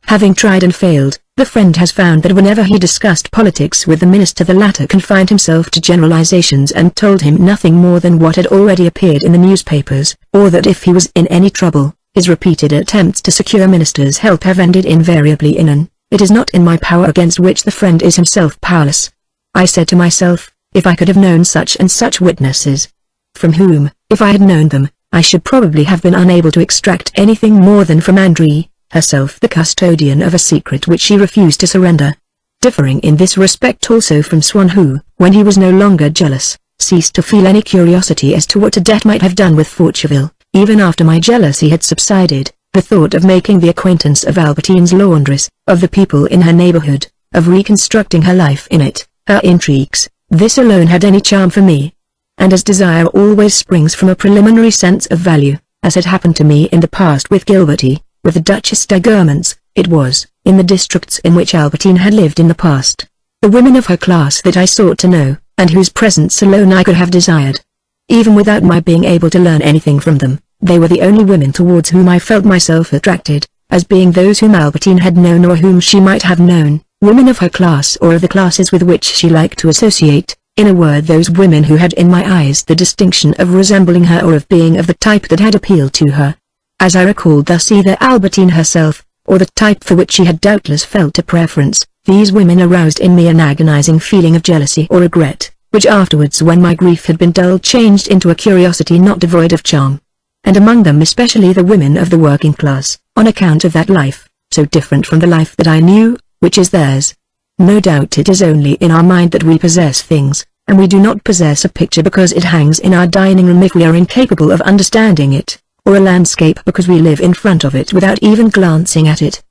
Having tried and failed, the friend has found that whenever he discussed politics with the minister the latter confined himself to generalizations and told him nothing more than what had already appeared in the newspapers, or that if he was in any trouble, his repeated attempts to secure ministers' help have ended invariably in an, "It is not in my power," against which the friend is himself powerless. I said to myself, if I could have known such and such witnesses, from whom, if I had known them, I should probably have been unable to extract anything more than from Andre, herself the custodian of a secret which she refused to surrender. Differing in this respect also from Swann who, when he was no longer jealous, ceased to feel any curiosity as to what Odette might have done with Forteville. Even after my jealousy had subsided, the thought of making the acquaintance of Albertine's laundress, of the people in her neighborhood, of reconstructing her life in it, her intrigues, this alone had any charm for me. And as desire always springs from a preliminary sense of value, as had happened to me in the past with Gilberty, with the Duchess de Guermantes, it was, in the districts in which Albertine had lived in the past, the women of her class that I sought to know, and whose presence alone I could have desired. Even without my being able to learn anything from them, they were the only women towards whom I felt myself attracted, as being those whom Albertine had known or whom she might have known, women of her class or of the classes with which she liked to associate, in a word those women who had in my eyes the distinction of resembling her or of being of the type that had appealed to her. As I recalled thus either Albertine herself, or the type for which she had doubtless felt a preference, these women aroused in me an agonizing feeling of jealousy or regret, which afterwards when my grief had been dulled changed into a curiosity not devoid of charm. And among them especially the women of the working class, on account of that life, so different from the life that I knew, which is theirs. No doubt it is only in our mind that we possess things, and we do not possess a picture because it hangs in our dining room if we are incapable of understanding it, or a landscape because we live in front of it without even glancing at it.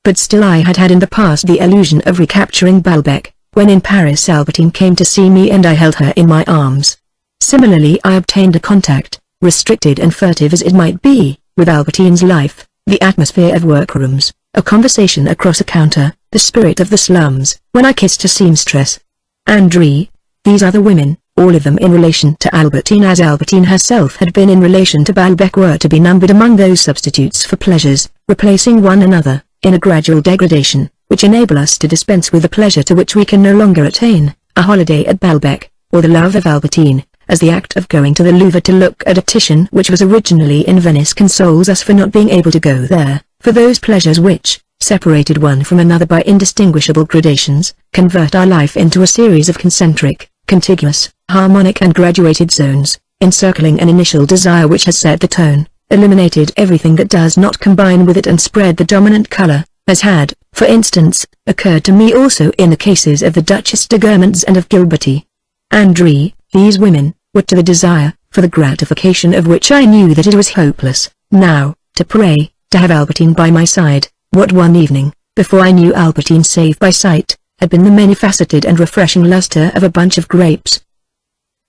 But still I had had in the past the illusion of recapturing Balbec, when in Paris Albertine came to see me and I held her in my arms. Similarly I obtained a contact, restricted and furtive as it might be, with Albertine's life, the atmosphere of workrooms, a conversation across a counter, the spirit of the slums, when I kissed a seamstress. André, these other women, all of them in relation to Albertine as Albertine herself had been in relation to Balbec, were to be numbered among those substitutes for pleasures, replacing one another, in a gradual degradation, which enable us to dispense with the pleasure to which we can no longer attain, a holiday at Balbec, or the love of Albertine, as the act of going to the Louvre to look at a Titian which was originally in Venice consoles us for not being able to go there, for those pleasures which, separated one from another by indistinguishable gradations, convert our life into a series of concentric, contiguous, harmonic and graduated zones, encircling an initial desire which has set the tone, eliminated everything that does not combine with it and spread the dominant color, as had, for instance, occurred to me also in the cases of the Duchess de Guermantes and of Gilberty. André, these women, were to the desire, for the gratification of which I knew that it was hopeless, now, to pray, to have Albertine by my side, what one evening, before I knew Albertine save by sight, had been the many-faceted and refreshing luster of a bunch of grapes.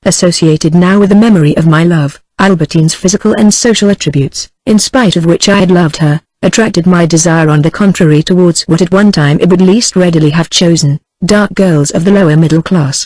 Associated now with the memory of my love, Albertine's physical and social attributes, in spite of which I had loved her, attracted my desire on the contrary towards what at one time it would least readily have chosen, dark girls of the lower middle class.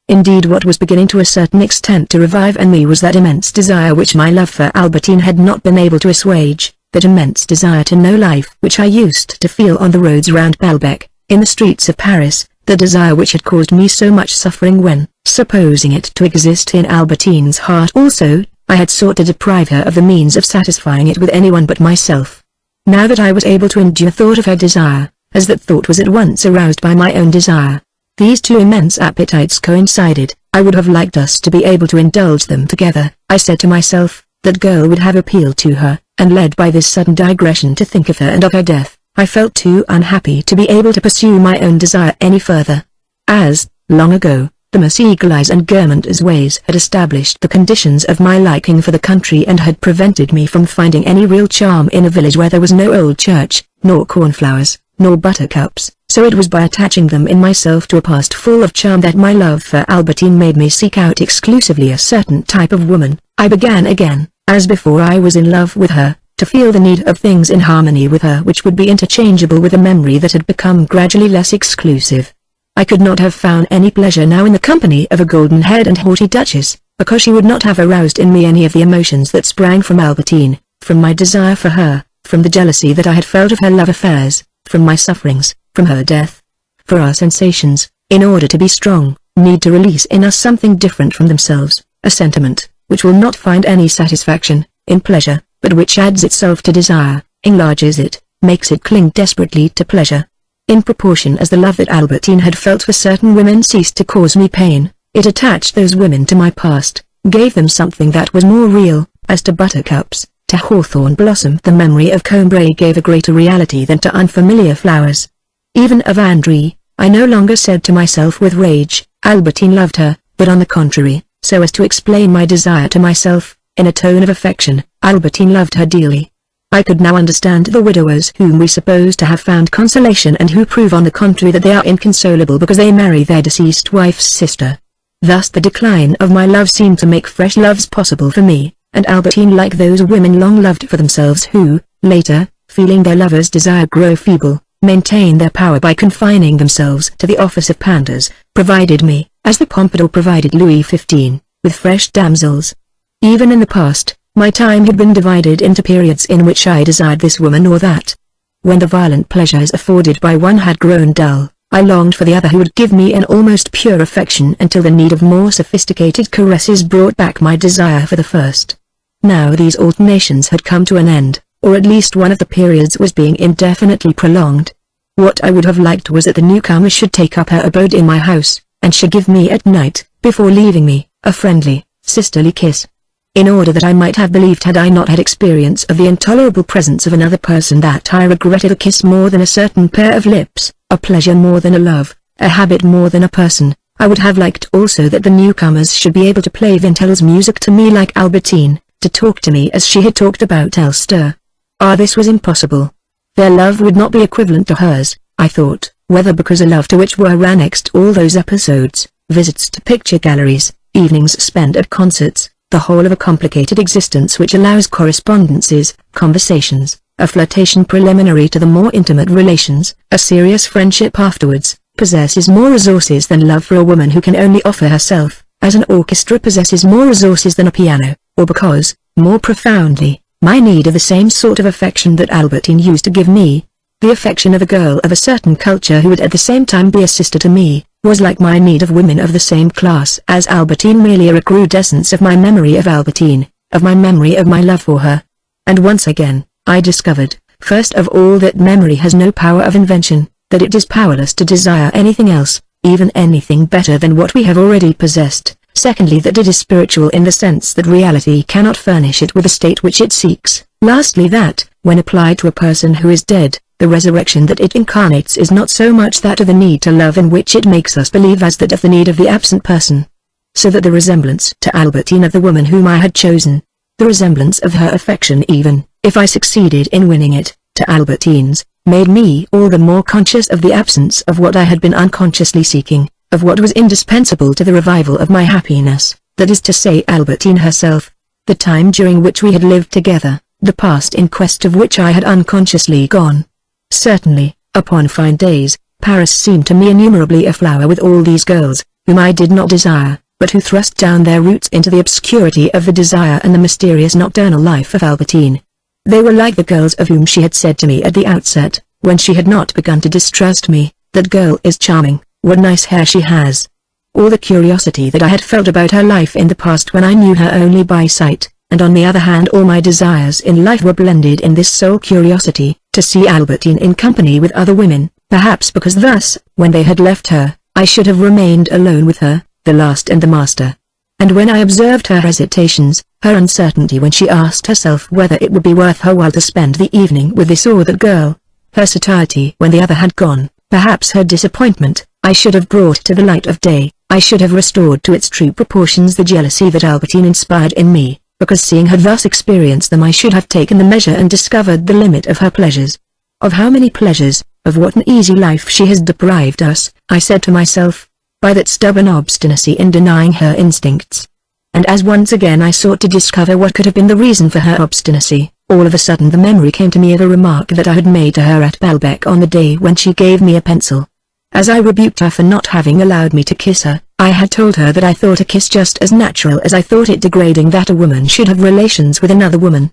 Indeed what was beginning to a certain extent to revive in me was that immense desire which my love for Albertine had not been able to assuage, that immense desire to know life which I used to feel on the roads round Balbec, in the streets of Paris, the desire which had caused me so much suffering when, supposing it to exist in Albertine's heart also, I had sought to deprive her of the means of satisfying it with anyone but myself. Now that I was able to endure thought of her desire, as that thought was at once aroused by my own desire, these two immense appetites coincided. I would have liked us to be able to indulge them together. I said to myself, that girl would have appealed to her, and led by this sudden digression to think of her and of her death, I felt too unhappy to be able to pursue my own desire any further. As, long ago, the Marcel and Guermantes ways had established the conditions of my liking for the country and had prevented me from finding any real charm in a village where there was no old church, nor cornflowers, nor buttercups, so it was by attaching them in myself to a past full of charm that my love for Albertine made me seek out exclusively a certain type of woman. I began again, as before I was in love with her, to feel the need of things in harmony with her which would be interchangeable with a memory that had become gradually less exclusive. I could not have found any pleasure now in the company of a golden-haired and haughty duchess, because she would not have aroused in me any of the emotions that sprang from Albertine, from my desire for her, from the jealousy that I had felt of her love affairs, from my sufferings, from her death. For our sensations, in order to be strong, need to release in us something different from themselves, a sentiment, which will not find any satisfaction, in pleasure, but which adds itself to desire, enlarges it, makes it cling desperately to pleasure. In proportion as the love that Albertine had felt for certain women ceased to cause me pain, it attached those women to my past, gave them something that was more real, as to buttercups, to hawthorn blossom the memory of Combray gave a greater reality than to unfamiliar flowers. Even of André, I no longer said to myself with rage, Albertine loved her, but on the contrary, so as to explain my desire to myself, in a tone of affection. Albertine loved her dearly. I could now understand the widowers whom we suppose to have found consolation and who prove on the contrary that they are inconsolable because they marry their deceased wife's sister. Thus the decline of my love seemed to make fresh loves possible for me, and Albertine like those women long loved for themselves who, later, feeling their lover's desire grow feeble, maintain their power by confining themselves to the office of panders, provided me, as the Pompadour provided Louis XV, with fresh damsels. Even in the past, my time had been divided into periods in which I desired this woman or that. When the violent pleasures afforded by one had grown dull, I longed for the other who would give me an almost pure affection until the need of more sophisticated caresses brought back my desire for the first. Now these alternations had come to an end, or at least one of the periods was being indefinitely prolonged. What I would have liked was that the newcomer should take up her abode in my house, and should give me at night, before leaving me, a friendly, sisterly kiss. In order that I might have believed had I not had experience of the intolerable presence of another person that I regretted a kiss more than a certain pair of lips, a pleasure more than a love, a habit more than a person, I would have liked also that the newcomers should be able to play Vintel's music to me like Albertine, to talk to me as she had talked about Elster. Ah, this was impossible. Their love would not be equivalent to hers, I thought, whether because a love to which were annexed all those episodes, visits to picture galleries, evenings spent at concerts, the whole of a complicated existence which allows correspondences, conversations, a flirtation preliminary to the more intimate relations, a serious friendship afterwards, possesses more resources than love for a woman who can only offer herself, as an orchestra possesses more resources than a piano, or because, more profoundly, my need of the same sort of affection that Albertine used to give me, the affection of a girl of a certain culture who would at the same time be a sister to me, was like my need of women of the same class as Albertine, merely a recrudescence of my memory of Albertine, of my memory of my love for her. And once again, I discovered, first of all, that memory has no power of invention, that it is powerless to desire anything else, even anything better than what we have already possessed. Secondly, that it is spiritual in the sense that reality cannot furnish it with a state which it seeks. Lastly, that, when applied to a person who is dead, the resurrection that it incarnates is not so much that of the need to love in which it makes us believe as that of the need of the absent person. So that the resemblance to Albertine of the woman whom I had chosen, the resemblance of her affection, even if I succeeded in winning it, to Albertine's, made me all the more conscious of the absence of what I had been unconsciously seeking, of what was indispensable to the revival of my happiness, that is to say Albertine herself, the time during which we had lived together, the past in quest of which I had unconsciously gone. Certainly, upon fine days, Paris seemed to me innumerably aflower with all these girls, whom I did not desire, but who thrust down their roots into the obscurity of the desire and the mysterious nocturnal life of Albertine. They were like the girls of whom she had said to me at the outset, when she had not begun to distrust me, "That girl is charming, what nice hair she has." Or the curiosity that I had felt about her life in the past when I knew her only by sight, and on the other hand all my desires in life were blended in this sole curiosity, to see Albertine in company with other women, perhaps because thus, when they had left her, I should have remained alone with her, the last and the master. And when I observed her hesitations, her uncertainty when she asked herself whether it would be worth her while to spend the evening with this or that girl, her satiety when the other had gone, perhaps her disappointment, I should have brought to the light of day, I should have restored to its true proportions the jealousy that Albertine inspired in me, because seeing her thus experience them I should have taken the measure and discovered the limit of her pleasures. Of how many pleasures, of what an easy life she has deprived us, I said to myself, by that stubborn obstinacy in denying her instincts. And as once again I sought to discover what could have been the reason for her obstinacy, all of a sudden the memory came to me of a remark that I had made to her at Balbec on the day when she gave me a pencil. As I rebuked her for not having allowed me to kiss her, I had told her that I thought a kiss just as natural as I thought it degrading that a woman should have relations with another woman.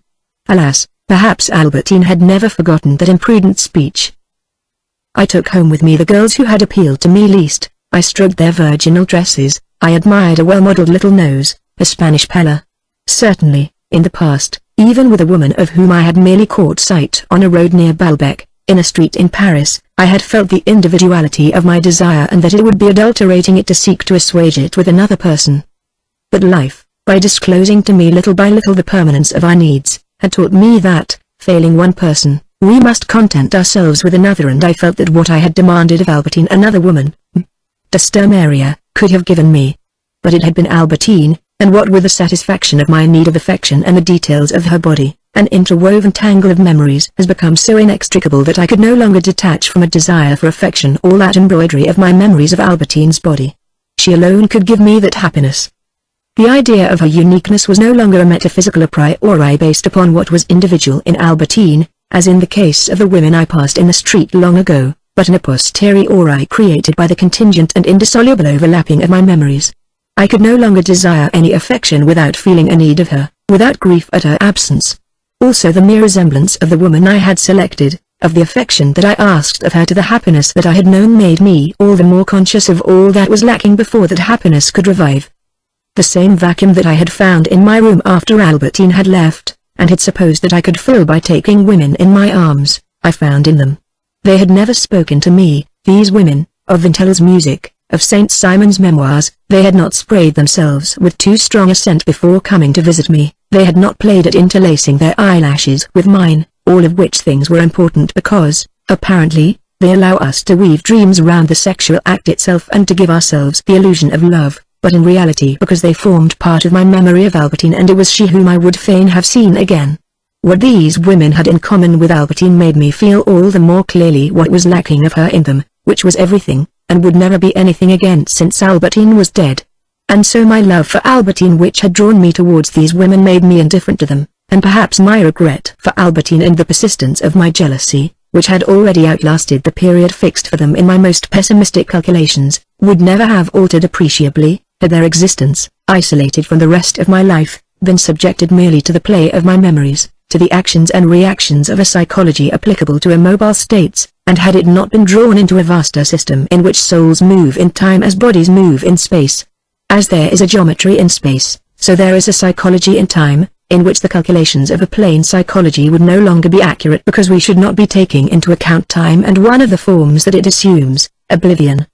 Alas, perhaps Albertine had never forgotten that imprudent speech. I took home with me the girls who had appealed to me least, I stroked their virginal dresses, I admired a well-modelled little nose, a Spanish pella. Certainly, in the past, even with a woman of whom I had merely caught sight on a road near Balbec, in a street in Paris, I had felt the individuality of my desire and that it would be adulterating it to seek to assuage it with another person. But life, by disclosing to me little by little the permanence of our needs, had taught me that, failing one person, we must content ourselves with another, and I felt that what I had demanded of Albertine another woman, de Maria, could have given me. But it had been Albertine, And what with the satisfaction of my need of affection and the details of her body, an interwoven tangle of memories has become so inextricable that I could no longer detach from a desire for affection all that embroidery of my memories of Albertine's body. She alone could give me that happiness. The idea of her uniqueness was no longer a metaphysical a priori based upon what was individual in Albertine, as in the case of the women I passed in the street long ago, but an a posteriori created by the contingent and indissoluble overlapping of my memories. I could no longer desire any affection without feeling a need of her, without grief at her absence. Also the mere resemblance of the woman I had selected, of the affection that I asked of her to the happiness that I had known made me all the more conscious of all that was lacking before that happiness could revive. The same vacuum that I had found in my room after Albertine had left, and had supposed that I could fill by taking women in my arms, I found in them. They had never spoken to me, these women, of Vintel's music, of St. Simon's memoirs. They had not sprayed themselves with too strong a scent before coming to visit me. They had not played at interlacing their eyelashes with mine, all of which things were important because, apparently, they allow us to weave dreams around the sexual act itself and to give ourselves the illusion of love, but in reality because they formed part of my memory of Albertine and it was she whom I would fain have seen again. What these women had in common with Albertine made me feel all the more clearly what was lacking of her in them, which was everything, and would never be anything again since Albertine was dead. And so my love for Albertine which had drawn me towards these women made me indifferent to them, and perhaps my regret for Albertine and the persistence of my jealousy, which had already outlasted the period fixed for them in my most pessimistic calculations, would never have altered appreciably, had their existence, isolated from the rest of my life, been subjected merely to the play of my memories, to the actions and reactions of a psychology applicable to immobile states, and had it not been drawn into a vaster system in which souls move in time as bodies move in space. As there is a geometry in space, so there is a psychology in time, in which the calculations of a plane psychology would no longer be accurate because we should not be taking into account time and one of the forms that it assumes, oblivion,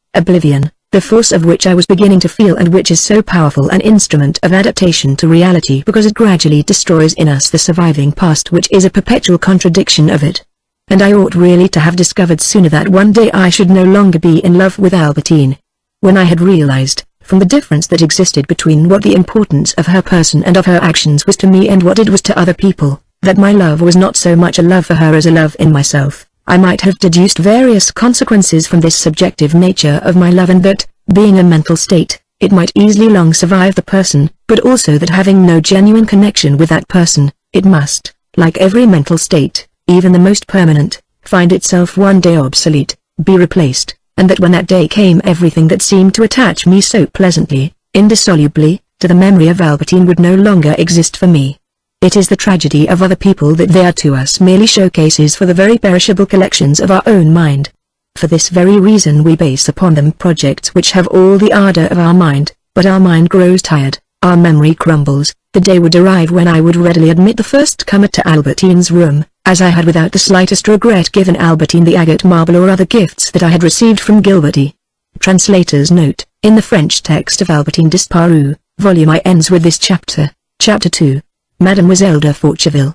the force of which I was beginning to feel and which is so powerful an instrument of adaptation to reality because it gradually destroys in us the surviving past which is a perpetual contradiction of it. And I ought really to have discovered sooner that one day I should no longer be in love with Albertine. When I had realized, from the difference that existed between what the importance of her person and of her actions was to me and what it was to other people, that my love was not so much a love for her as a love in myself, I might have deduced various consequences from this subjective nature of my love and that, being a mental state, it might easily long survive the person, but also that having no genuine connection with that person, it must, like every mental state, even the most permanent, find itself one day obsolete, be replaced, and that when that day came everything that seemed to attach me so pleasantly, indissolubly, to the memory of Albertine would no longer exist for me. It is the tragedy of other people that they are to us merely showcases for the very perishable collections of our own mind. For this very reason we base upon them projects which have all the ardor of our mind, but our mind grows tired, our memory crumbles. The day would arrive when I would readily admit the first comer to Albertine's room, as I had without the slightest regret given Albertine the agate marble or other gifts that I had received from Gilberty. Translator's note: in the French text of Albertine Disparue, volume I ends with this chapter, Chapter 2. Mademoiselle de Forcheville.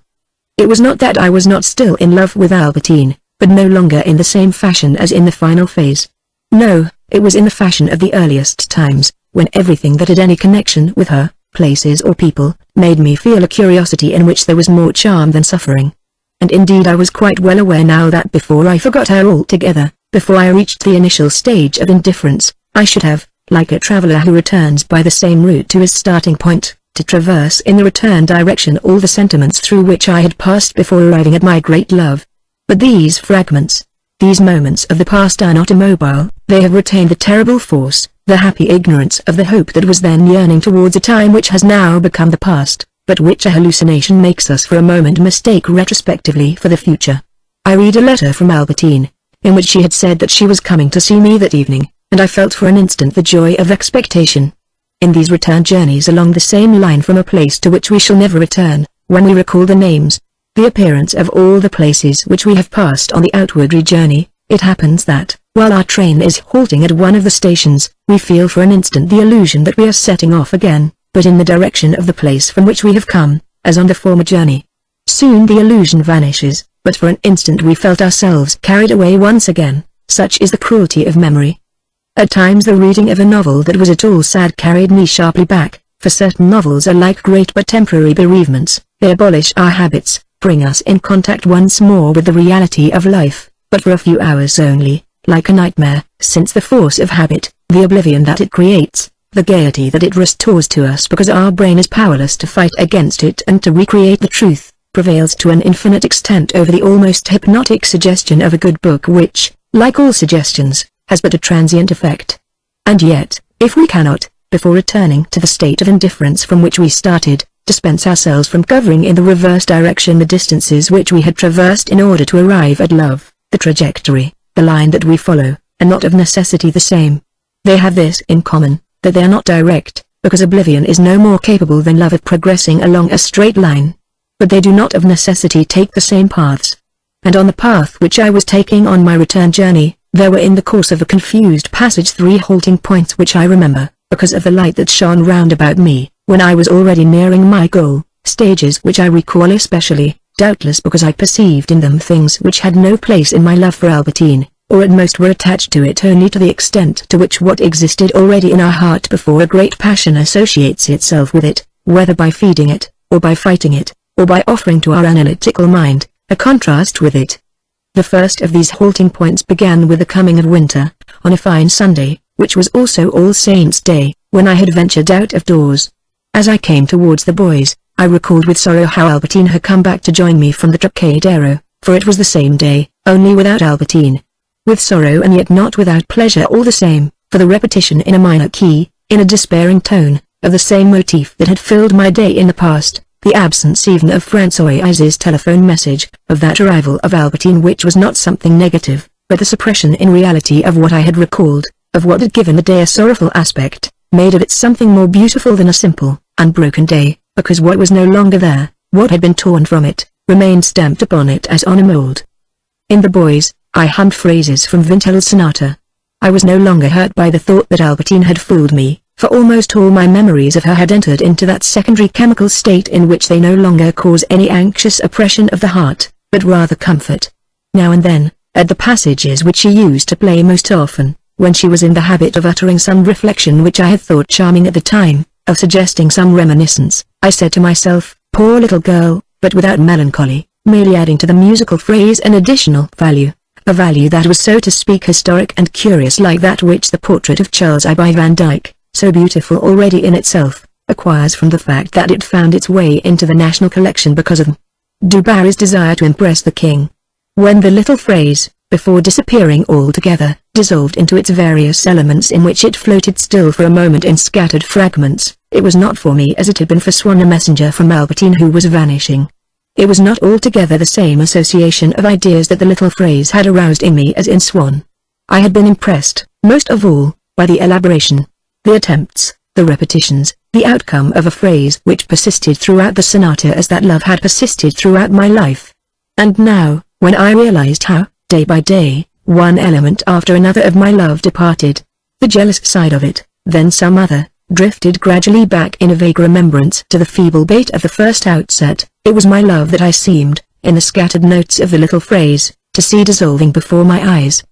It was not that I was not still in love with Albertine, but no longer in the same fashion as in the final phase. No, it was in the fashion of the earliest times, when everything that had any connection with her, places or people, made me feel a curiosity in which there was more charm than suffering. And indeed I was quite well aware now that before I forgot her altogether, before I reached the initial stage of indifference, I should have, like a traveler who returns by the same route to his starting point, to traverse in the return direction all the sentiments through which I had passed before arriving at my great love. But these fragments, these moments of the past are not immobile, they have retained the terrible force, the happy ignorance of the hope that was then yearning towards a time which has now become the past, but which a hallucination makes us for a moment mistake retrospectively for the future. I read a letter from Albertine, in which she had said that she was coming to see me that evening, and I felt for an instant the joy of expectation. In these return journeys along the same line from a place to which we shall never return, when we recall the names, the appearance of all the places which we have passed on the outward journey, it happens that, while our train is halting at one of the stations, we feel for an instant the illusion that we are setting off again, but in the direction of the place from which we have come, as on the former journey. Soon the illusion vanishes, but for an instant we felt ourselves carried away once again. Such is the cruelty of memory. At times the reading of a novel that was at all sad carried me sharply back, for certain novels are like great but temporary bereavements. They abolish our habits, bring us in contact once more with the reality of life, but for a few hours only, like a nightmare, since the force of habit, the oblivion that it creates, the gaiety that it restores to us because our brain is powerless to fight against it and to recreate the truth, prevails to an infinite extent over the almost hypnotic suggestion of a good book which, like all suggestions, has but a transient effect. And yet, if we cannot, before returning to the state of indifference from which we started, dispense ourselves from covering in the reverse direction the distances which we had traversed in order to arrive at love, the trajectory, the line that we follow, are not of necessity the same. They have this in common, that they are not direct, because oblivion is no more capable than love of progressing along a straight line. But they do not of necessity take the same paths. And on the path which I was taking on my return journey, there were in the course of a confused passage 3 halting points which I remember, because of the light that shone round about me, when I was already nearing my goal, stages which I recall especially, doubtless because I perceived in them things which had no place in my love for Albertine, or at most were attached to it only to the extent to which what existed already in our heart before a great passion associates itself with it, whether by feeding it, or by fighting it, or by offering to our analytical mind a contrast with it. The first of these halting points began with the coming of winter, on a fine Sunday, which was also All Saints' Day, when I had ventured out of doors. As I came towards the boys, I recalled with sorrow how Albertine had come back to join me from the Trocadero, for it was the same day, only without Albertine. With sorrow and yet not without pleasure all the same, for the repetition in a minor key, in a despairing tone, of the same motif that had filled my day in the past, the absence even of Françoise's telephone message, of that arrival of Albertine which was not something negative, but the suppression in reality of what I had recalled, of what had given the day a sorrowful aspect, made of it something more beautiful than a simple, unbroken day, because what was no longer there, what had been torn from it, remained stamped upon it as on a mold. In the boys, I hummed phrases from Vintel's sonata. I was no longer hurt by the thought that Albertine had fooled me, for almost all my memories of her had entered into that secondary chemical state in which they no longer cause any anxious oppression of the heart, but rather comfort. Now and then, at the passages which she used to play most often, when she was in the habit of uttering some reflection which I had thought charming at the time, of suggesting some reminiscence, I said to myself, poor little girl, but without melancholy, merely adding to the musical phrase an additional value, a value that was so to speak historic and curious like that which the portrait of Charles I by Van Dyck, so beautiful already in itself, acquires from the fact that it found its way into the national collection because of Du Barry's desire to impress the king. When the little phrase, before disappearing altogether, dissolved into its various elements in which it floated still for a moment in scattered fragments, it was not for me as it had been for Swann, a messenger from Albertine who was vanishing. It was not altogether the same association of ideas that the little phrase had aroused in me as in Swann. I had been impressed, most of all, by the elaboration, the attempts, the repetitions, the outcome of a phrase which persisted throughout the sonata as that love had persisted throughout my life. And now, when I realized how, day by day, one element after another of my love departed, the jealous side of it, then some other, drifted gradually back in a vague remembrance to the feeble bait of the first outset, it was my love that I seemed, in the scattered notes of the little phrase, to see dissolving before my eyes.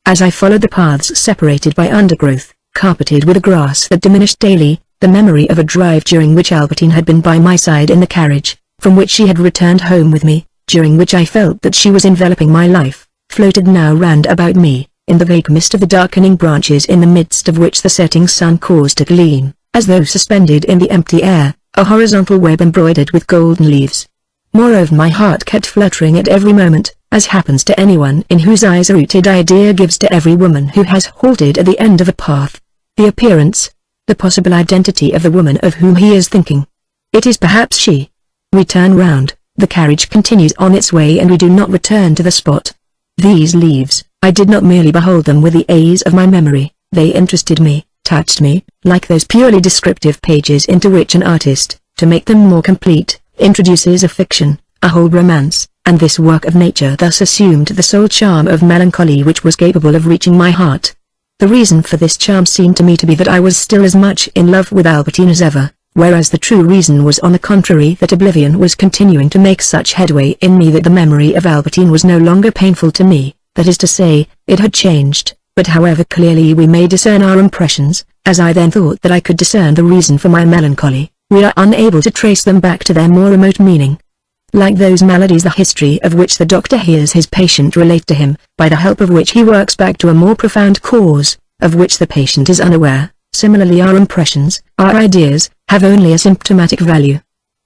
As I followed the paths separated by undergrowth, carpeted with a grass that diminished daily, the memory of a drive during which Albertine had been by my side in the carriage, from which she had returned home with me, during which I felt that she was enveloping my life, floated now round about me, in the vague mist of the darkening branches in the midst of which the setting sun caused to gleam, as though suspended in the empty air, a horizontal web embroidered with golden leaves. Moreover, my heart kept fluttering at every moment, as happens to anyone in whose eyes a rooted idea gives to every woman who has halted at the end of a path. The appearance, the possible identity of the woman of whom he is thinking. It is perhaps she. We turn round, the carriage continues on its way and we do not return to the spot. These leaves, I did not merely behold them with the eyes of my memory, they interested me, touched me, like those purely descriptive pages into which an artist, to make them more complete, introduces a fiction, a whole romance, and this work of nature thus assumed the sole charm of melancholy which was capable of reaching my heart. The reason for this charm seemed to me to be that I was still as much in love with Albertine as ever, whereas the true reason was on the contrary that oblivion was continuing to make such headway in me that the memory of Albertine was no longer painful to me, that is to say, it had changed, but however clearly we may discern our impressions, As I then thought that I could discern the reason for my melancholy, we are unable to trace them back to their more remote meaning. Like those maladies the history of which the doctor hears his patient relate to him, by the help of which he works back to a more profound cause, of which the patient is unaware, similarly our impressions, our ideas, have only a symptomatic value.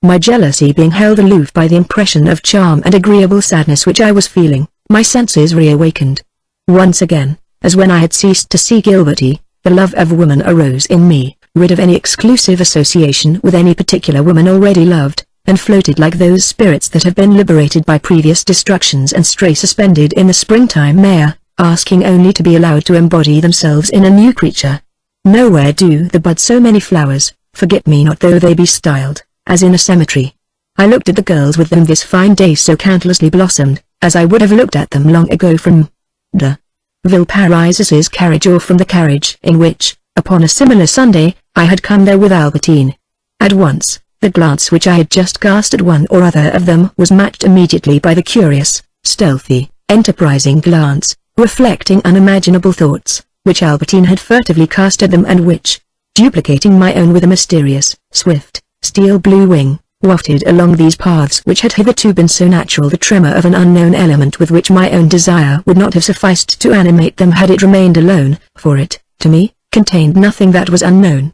My jealousy being held aloof by the impression of charm and agreeable sadness which I was feeling, my senses reawakened. Once again, as when I had ceased to see Gilberty, the love of woman arose in me, rid of any exclusive association with any particular woman already loved, and floated like those spirits that have been liberated by previous destructions and stray suspended in the springtime air, asking only to be allowed to embody themselves in a new creature. Nowhere do there bud so many flowers, forget-me-not though they be styled, as in a cemetery. I looked at the girls with them this fine day so countlessly blossomed, as I would have looked at them long ago from de Villeparisis' carriage or from the carriage in which, upon a similar Sunday, I had come there with Albertine. At once, the glance which I had just cast at one or other of them was matched immediately by the curious, stealthy, enterprising glance, reflecting unimaginable thoughts, which Albertine had furtively cast at them and which, duplicating my own with a mysterious, swift, steel-blue wing, wafted along these paths which had hitherto been so natural the tremor of an unknown element with which my own desire would not have sufficed to animate them had it remained alone, for it, to me, contained nothing that was unknown.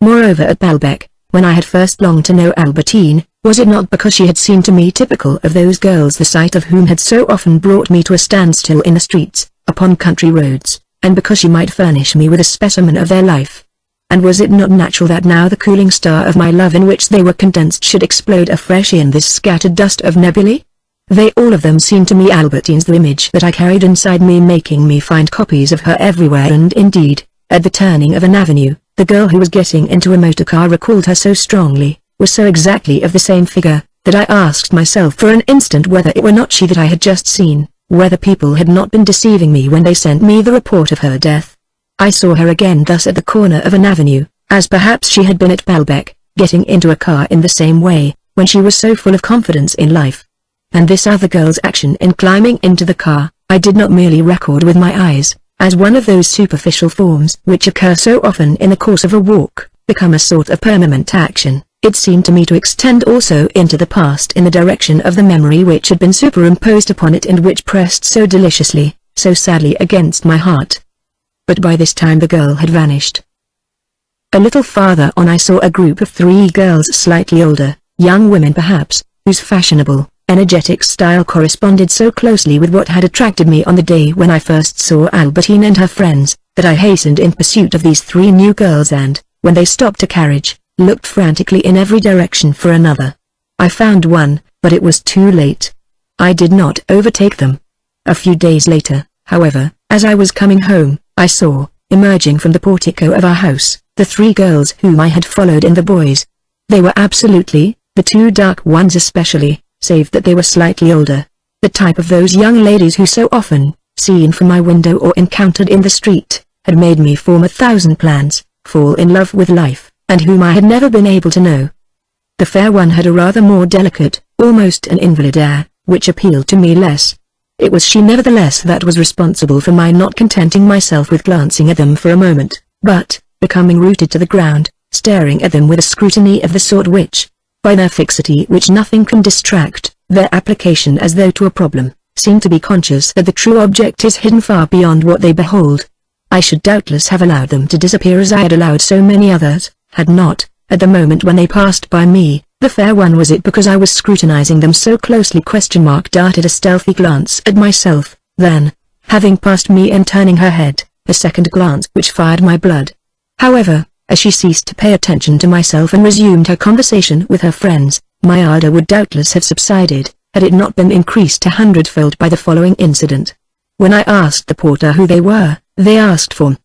Moreover at Balbec, when I had first longed to know Albertine, was it not because she had seemed to me typical of those girls the sight of whom had so often brought me to a standstill in the streets, upon country roads, and because she might furnish me with a specimen of their life? And was it not natural that now the cooling star of my love in which they were condensed should explode afresh in this scattered dust of nebulae? They all of them seemed to me Albertine's the image that I carried inside me, making me find copies of her everywhere, and indeed, at the turning of an avenue, the girl who was getting into a motor car recalled her so strongly, was so exactly of the same figure, that I asked myself for an instant whether it were not she that I had just seen, whether people had not been deceiving me when they sent me the report of her death. I saw her again thus at the corner of an avenue, as perhaps she had been at Balbec, getting into a car in the same way, when she was so full of confidence in life. And this other girl's action in climbing into the car, I did not merely record with my eyes, as one of those superficial forms which occur so often in the course of a walk, become a sort of permanent action. It seemed to me to extend also into the past in the direction of the memory which had been superimposed upon it and which pressed so deliciously, so sadly against my heart. But by this time the girl had vanished. A little farther on I saw a group of 3 girls slightly older, young women perhaps, whose fashionable, energetic style corresponded so closely with what had attracted me on the day when I first saw Albertine and her friends, that I hastened in pursuit of these 3 new girls and, when they stopped a carriage, looked frantically in every direction for another. I found one, but it was too late. I did not overtake them. A few days later, however, as I was coming home, I saw, emerging from the portico of our house, the 3 girls whom I had followed and the boys. They were absolutely, the 2 dark ones especially, save that they were slightly older, the type of those young ladies who so often, seen from my window or encountered in the street, had made me form 1,000 plans, fall in love with life, and whom I had never been able to know. The fair one had a rather more delicate, almost an invalid air, which appealed to me less. It was she nevertheless that was responsible for my not contenting myself with glancing at them for a moment, but, becoming rooted to the ground, staring at them with a scrutiny of the sort which, by their fixity which nothing can distract, their application as though to a problem, seem to be conscious that the true object is hidden far beyond what they behold. I should doubtless have allowed them to disappear as I had allowed so many others, had not, at the moment when they passed by me, the fair one was it because I was scrutinizing them so closely darted a stealthy glance at myself, then, having passed me and turning her head, a second glance which fired my blood. However, as she ceased to pay attention to myself and resumed her conversation with her friends, my ardor would doubtless have subsided, had it not been increased 100-fold by the following incident. When I asked the porter who they were, they asked for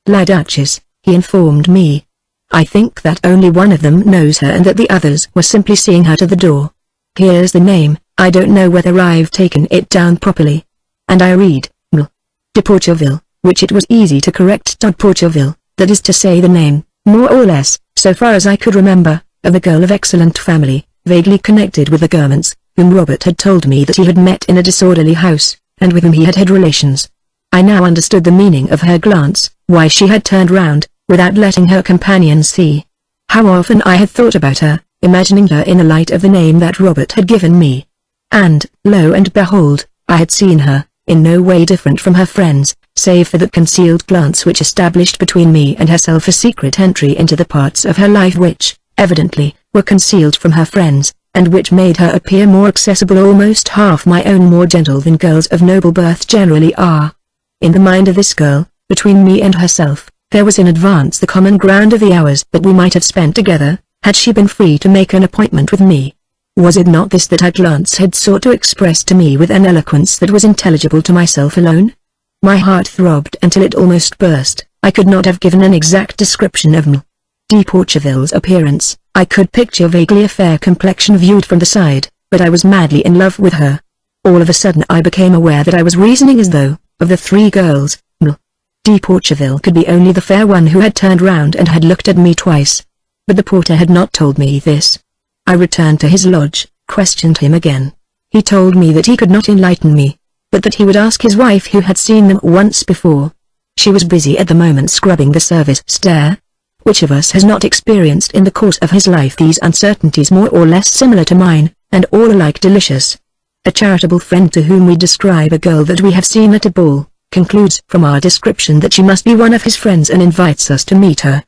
La Duchess, he informed me. I think that only one of them knows her and that the others were simply seeing her to the door. Here's the name, I don't know whether I've taken it down properly. And I read, M. de Pourcheville, which it was easy to correct to Pourcheville, that is to say the name, more or less, so far as I could remember, of a girl of excellent family, vaguely connected with the Germans, whom Robert had told me that he had met in a disorderly house, and with whom he had had relations. I now understood the meaning of her glance, why she had turned round, without letting her companions see. How often I had thought about her, imagining her in the light of the name that Robert had given me. And, lo and behold, I had seen her, in no way different from her friends, save for that concealed glance which established between me and herself a secret entry into the parts of her life which, evidently, were concealed from her friends, and which made her appear more accessible, almost half my own, more gentle than girls of noble birth generally are. In the mind of this girl, between me and herself, there was in advance the common ground of the hours that we might have spent together, had she been free to make an appointment with me. Was it not this that her glance had sought to express to me with an eloquence that was intelligible to myself alone? My heart throbbed until it almost burst. I could not have given an exact description of Mme. de Pourcheville's appearance. I could picture vaguely a fair complexion viewed from the side, but I was madly in love with her. All of a sudden I became aware that I was reasoning as though, of the three girls, Mme. de Pourcheville could be only the fair one who had turned round and had looked at me twice. But the porter had not told me this. I returned to his lodge, questioned him again. He told me that he could not enlighten me, but that he would ask his wife who had seen them once before. She was busy at the moment scrubbing the service stair. Which of us has not experienced in the course of his life these uncertainties more or less similar to mine, and all alike delicious? A charitable friend to whom we describe a girl that we have seen at a ball, concludes from our description that she must be one of his friends and invites us to meet her.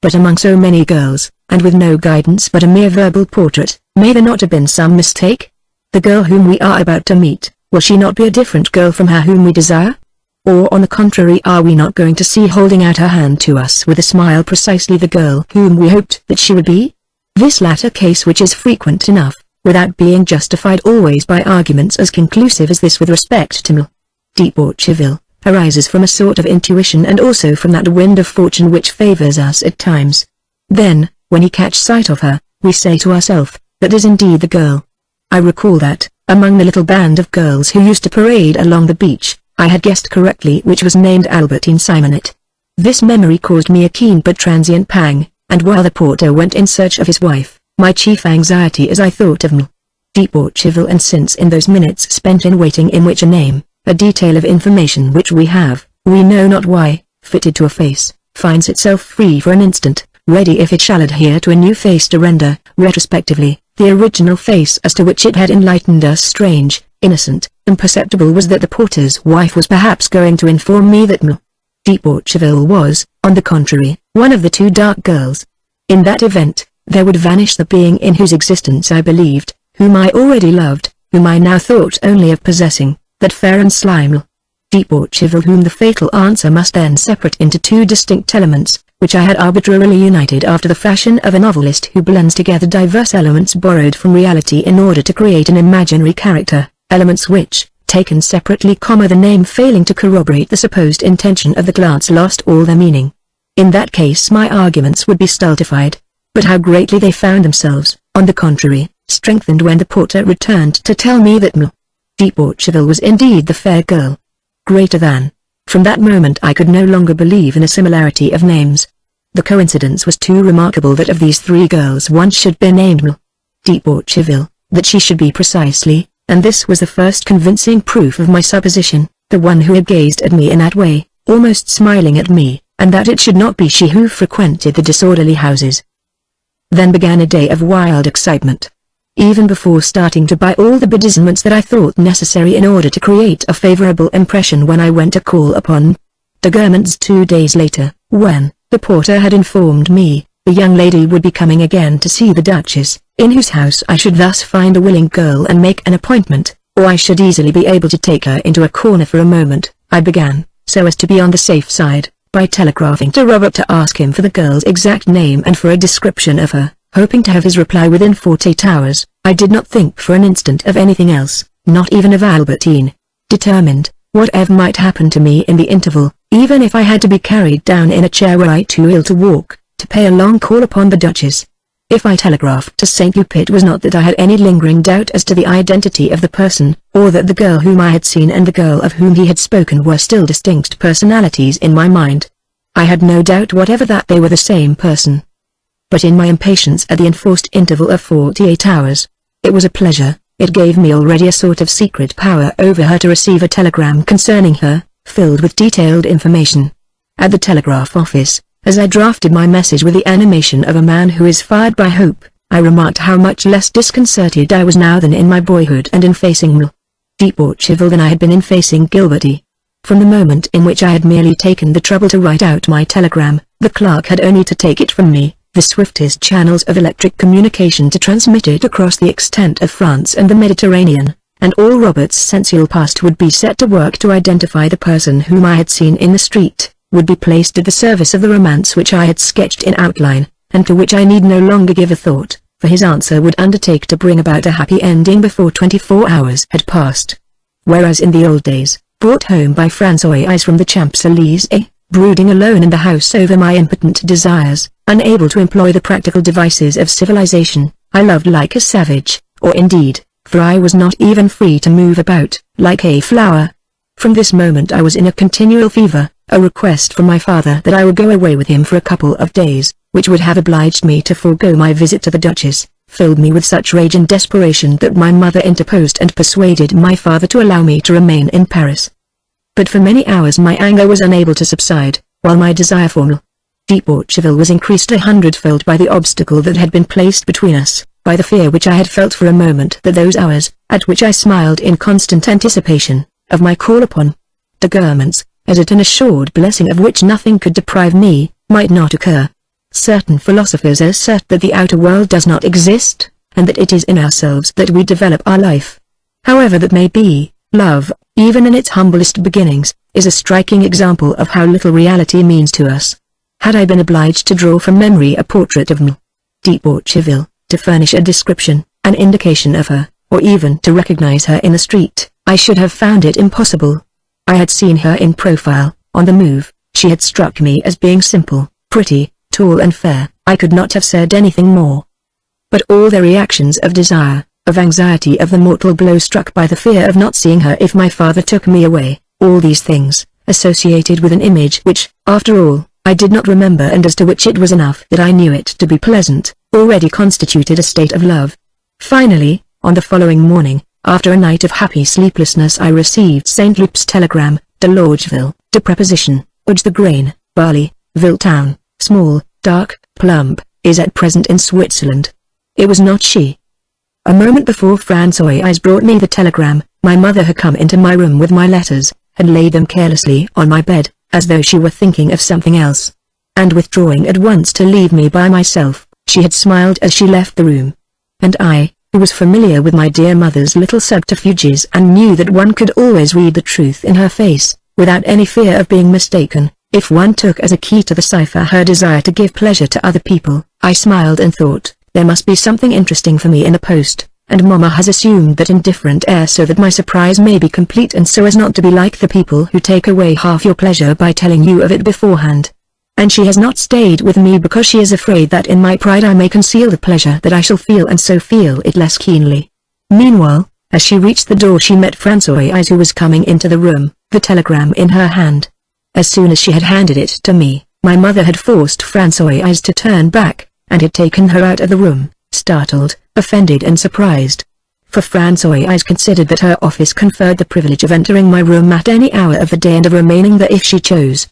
But among so many girls, and with no guidance but a mere verbal portrait, may there not have been some mistake? The girl whom we are about to meet, will she not be a different girl from her whom we desire? Or on the contrary, are we not going to see holding out her hand to us with a smile precisely the girl whom we hoped that she would be? This latter case, which is frequent enough, without being justified always by arguments as conclusive as this with respect to Mme. de Pourcheville, arises from a sort of intuition and also from that wind of fortune which favors us at times. Then, when we catch sight of her, we say to ourselves, that is indeed the girl. I recall that, among the little band of girls who used to parade along the beach, I had guessed correctly which was named Albertine Simonet. This memory caused me a keen but transient pang, and while the porter went in search of his wife, my chief anxiety as I thought of Mme. de Pourcheville, and since in those minutes spent in waiting in which a name, a detail of information which we have, we know not why, fitted to a face, finds itself free for an instant, ready if it shall adhere to a new face to render, retrospectively, the original face as to which it had enlightened us strange, innocent, imperceptible, was that the porter's wife was perhaps going to inform me that Mme. de Pourcheville was, on the contrary, one of the two dark girls. In that event, there would vanish the being in whose existence I believed, whom I already loved, whom I now thought only of possessing, that fair and sly Mme. de Pourcheville, whom the fatal answer must then separate into two distinct elements, which I had arbitrarily united after the fashion of a novelist who blends together diverse elements borrowed from reality in order to create an imaginary character, elements which, taken separately, the name failing to corroborate the supposed intention of the glance, lost all their meaning. In that case my arguments would be stultified, but how greatly they found themselves, on the contrary, strengthened when the porter returned to tell me that Mme. de Pourcheville was indeed the fair girl. Greater than. From that moment I could no longer believe in a similarity of names. The coincidence was too remarkable that of these three girls one should be named Mme. de Pourcheville, that she should be precisely, and this was the first convincing proof of my supposition, the one who had gazed at me in that way, almost smiling at me, and that it should not be she who frequented the disorderly houses. Then began a day of wild excitement. Even before starting to buy all the bedizenments that I thought necessary in order to create a favorable impression when I went to call upon de Germans 2 days later, when, the porter had informed me, the young lady would be coming again to see the Duchess, in whose house I should thus find a willing girl and make an appointment, or I should easily be able to take her into a corner for a moment. I began, so as to be on the safe side, by telegraphing to Robert to ask him for the girl's exact name and for a description of her, hoping to have his reply within 48 hours. I did not think for an instant of anything else, not even of Albertine. Determined, whatever might happen to me in the interval, even if I had to be carried down in a chair were I too ill to walk, to pay a long call upon the Duchess. If I telegraphed to St. Loup, it was not that I had any lingering doubt as to the identity of the person, or that the girl whom I had seen and the girl of whom he had spoken were still distinct personalities in my mind. I had no doubt whatever that they were the same person. But in my impatience at the enforced interval of 48 hours, it was a pleasure, it gave me already a sort of secret power over her to receive a telegram concerning her, filled with detailed information. At the telegraph office, As I drafted my message with the animation of a man who is fired by hope, I remarked how much less disconcerted I was now than in my boyhood and in facing Deportcheville than I had been in facing Gilberty. From the moment in which I had merely taken the trouble to write out my telegram, the clerk had only to take it from me, the swiftest channels of electric communication to transmit it across the extent of France and the Mediterranean, and all Robert's sensual past would be set to work to identify the person whom I had seen in the street, would be placed at the service of the romance which I had sketched in outline, and to which I need no longer give a thought, for his answer would undertake to bring about a happy ending before 24 hours had passed. Whereas in the old days, brought home by François from the Champs-Élysées, brooding alone in the house over my impotent desires, unable to employ the practical devices of civilization, I loved like a savage, or indeed, for I was not even free to move about, like a flower. From this moment I was in a continual fever. A request from my father that I would go away with him for a couple of days, which would have obliged me to forego my visit to the Duchess, filled me with such rage and desperation that my mother interposed and persuaded my father to allow me to remain in Paris. But for many hours my anger was unable to subside, while my desire for Deportcheville was increased 100-fold by the obstacle that had been placed between us, by the fear which I had felt for a moment that those hours, at which I smiled in constant anticipation, of my call upon the garments, as it an assured blessing of which nothing could deprive me, might not occur. Certain philosophers assert that the outer world does not exist, and that it is in ourselves that we develop our life. However that may be, love, even in its humblest beginnings, is a striking example of how little reality means to us. Had I been obliged to draw from memory a portrait of Deportcheville, to furnish a description, an indication of her, or even to recognize her in the street, I should have found it impossible. I had seen her in profile, on the move, she had struck me as being simple, pretty, tall and fair. I could not have said anything more. But all the reactions of desire, of anxiety of the mortal blow struck by the fear of not seeing her if my father took me away, all these things, associated with an image which, after all, I did not remember and as to which it was enough that I knew it to be pleasant, already constituted a state of love. Finally, on the following morning, after a night of happy sleeplessness I received St. Lup's telegram, de Lorgeville, de Preposition, Udge the grain, barley, Ville town, small, dark, plump, is at present in Switzerland. It was not she. A moment before François brought me the telegram, my mother had come into my room with my letters, had laid them carelessly on my bed, as though she were thinking of something else. And withdrawing at once to leave me by myself, she had smiled as she left the room. And I, who was familiar with my dear mother's little subterfuges and knew that one could always read the truth in her face, without any fear of being mistaken, if one took as a key to the cipher her desire to give pleasure to other people, I smiled and thought, there must be something interesting for me in the post, and Mamma has assumed that indifferent air so that my surprise may be complete and so as not to be like the people who take away half your pleasure by telling you of it beforehand. And she has not stayed with me because she is afraid that in my pride I may conceal the pleasure that I shall feel and so feel it less keenly. Meanwhile, as she reached the door she met François who was coming into the room, the telegram in her hand. As soon as she had handed it to me, my mother had forced François to turn back, and had taken her out of the room, startled, offended and surprised. For François considered that her office conferred the privilege of entering my room at any hour of the day and of remaining there if she chose.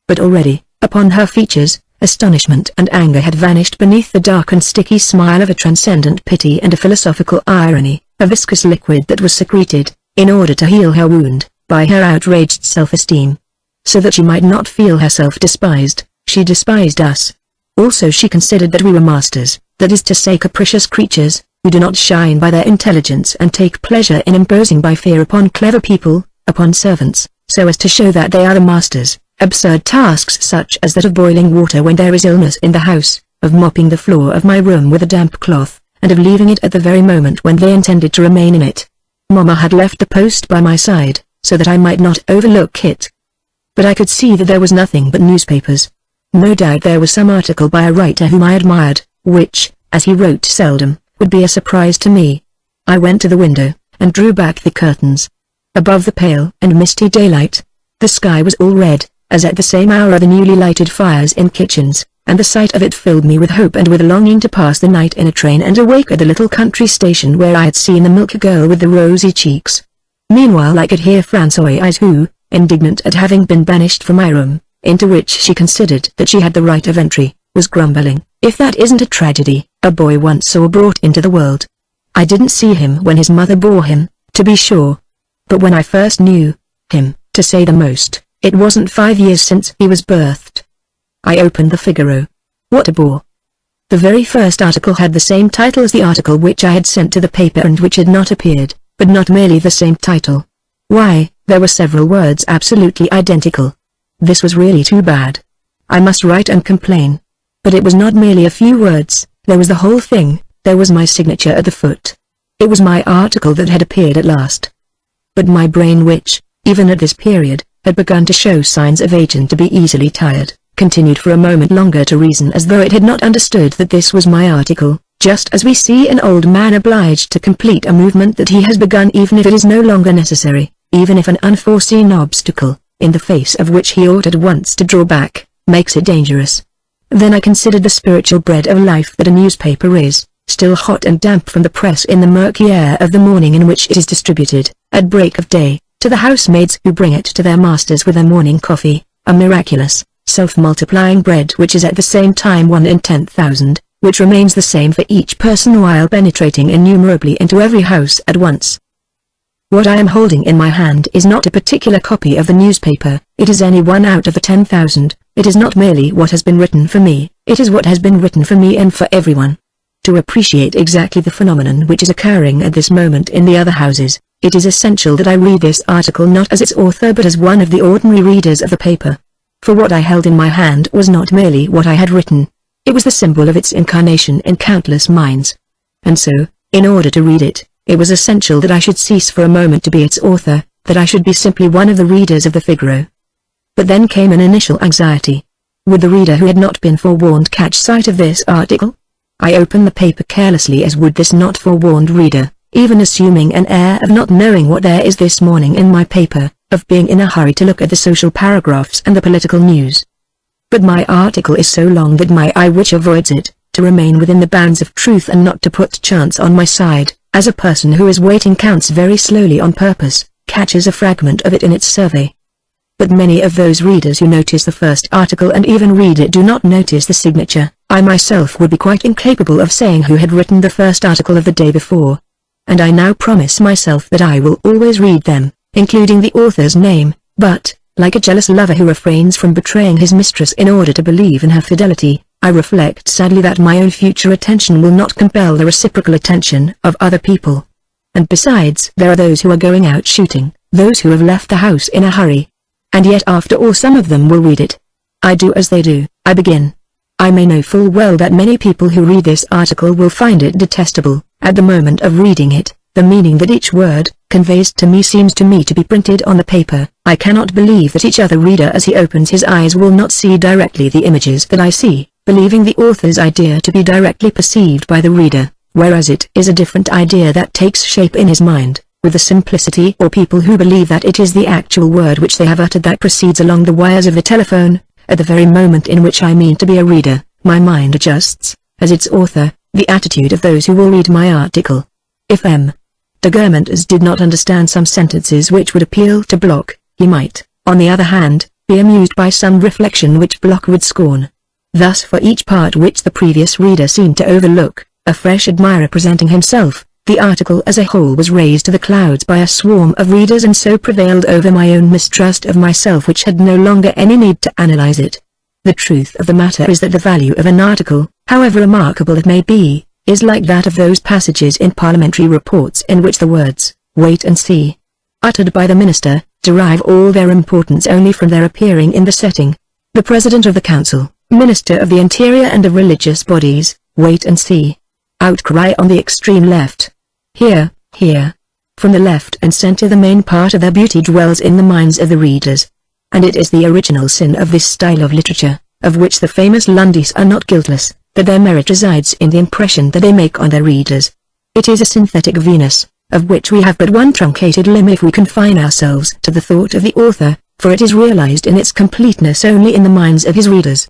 But already, upon her features, astonishment and anger had vanished beneath the dark and sticky smile of a transcendent pity and a philosophical irony, a viscous liquid that was secreted, in order to heal her wound, by her outraged self-esteem. So that she might not feel herself despised, she despised us. Also she considered that we were masters, that is to say capricious creatures, who do not shine by their intelligence and take pleasure in imposing by fear upon clever people, upon servants, so as to show that they are the masters. Absurd tasks such as that of boiling water when there is illness in the house, of mopping the floor of my room with a damp cloth, and of leaving it at the very moment when they intended to remain in it. Mamma had left the post by my side, so that I might not overlook it. But I could see that there was nothing but newspapers. No doubt there was some article by a writer whom I admired, which, as he wrote seldom, would be a surprise to me. I went to the window, and drew back the curtains. Above the pale and misty daylight, the sky was all red, as at the same hour the newly lighted fires in kitchens, and the sight of it filled me with hope and with a longing to pass the night in a train and awake at the little country station where I had seen the milk girl with the rosy cheeks. Meanwhile I could hear François who, indignant at having been banished from my room, into which she considered that she had the right of entry, was grumbling, "If that isn't a tragedy, a boy once saw brought into the world. I didn't see him when his mother bore him, to be sure. But when I first knew him, to say the most, it wasn't 5 years since he was birthed." I opened the Figaro. What a bore! The very first article had the same title as the article which I had sent to the paper and which had not appeared, but not merely the same title. Why, there were several words absolutely identical. This was really too bad. I must write and complain. But it was not merely a few words, there was the whole thing, there was my signature at the foot. It was my article that had appeared at last. But my brain which, even at this period, had begun to show signs of aging to be easily tired, continued for a moment longer to reason as though it had not understood that this was my article, just as we see an old man obliged to complete a movement that he has begun even if it is no longer necessary, even if an unforeseen obstacle, in the face of which he ought at once to draw back, makes it dangerous. Then I considered the spiritual bread of life that a newspaper is, still hot and damp from the press in the murky air of the morning in which it is distributed, at break of day, to the housemaids who bring it to their masters with their morning coffee, a miraculous, self-multiplying bread which is at the same time 1 in 10,000, which remains the same for each person while penetrating innumerably into every house at once. What I am holding in my hand is not a particular copy of the newspaper, it is any one out of the 10,000, it is not merely what has been written for me, it is what has been written for me and for everyone. To appreciate exactly the phenomenon which is occurring at this moment in the other houses, it is essential that I read this article not as its author but as one of the ordinary readers of the paper. For what I held in my hand was not merely what I had written, it was the symbol of its incarnation in countless minds. And so, in order to read it, it was essential that I should cease for a moment to be its author, that I should be simply one of the readers of the Figaro. But then came an initial anxiety. Would the reader who had not been forewarned catch sight of this article? I opened the paper carelessly as would this not forewarned reader, even assuming an air of not knowing what there is this morning in my paper, of being in a hurry to look at the social paragraphs and the political news. But my article is so long that my eye which avoids it, to remain within the bounds of truth and not to put chance on my side, as a person who is waiting counts very slowly on purpose, catches a fragment of it in its survey. But many of those readers who notice the first article and even read it do not notice the signature. I myself would be quite incapable of saying who had written the first article of the day before. And I now promise myself that I will always read them, including the author's name, but, like a jealous lover who refrains from betraying his mistress in order to believe in her fidelity, I reflect sadly that my own future attention will not compel the reciprocal attention of other people. And besides, there are those who are going out shooting, those who have left the house in a hurry. And yet after all some of them will read it. I do as they do, I begin. I may know full well that many people who read this article will find it detestable. At the moment of reading it, the meaning that each word conveys to me seems to me to be printed on the paper. I cannot believe that each other reader as he opens his eyes will not see directly the images that I see, believing the author's idea to be directly perceived by the reader, whereas it is a different idea that takes shape in his mind, with the simplicity or people who believe that it is the actual word which they have uttered that proceeds along the wires of the telephone. At the very moment in which I mean to be a reader, my mind adjusts, as its author, the attitude of those who will read my article. If M. de Guermantes did not understand some sentences which would appeal to Bloch, he might, on the other hand, be amused by some reflection which Bloch would scorn. Thus for each part which the previous reader seemed to overlook, a fresh admirer presenting himself, the article as a whole was raised to the clouds by a swarm of readers and so prevailed over my own mistrust of myself which had no longer any need to analyze it. The truth of the matter is that the value of an article, however remarkable it may be, is like that of those passages in parliamentary reports in which the words, "wait and see," uttered by the minister, derive all their importance only from their appearing in the setting. The President of the Council, Minister of the Interior and of religious bodies, wait and see. Outcry on the extreme left. Here, here. From the left and center the main part of their beauty dwells in the minds of the readers. And it is the original sin of this style of literature, of which the famous Lundis are not guiltless, that their merit resides in the impression that they make on their readers. It is a synthetic Venus, of which we have but one truncated limb if we confine ourselves to the thought of the author, for it is realized in its completeness only in the minds of his readers.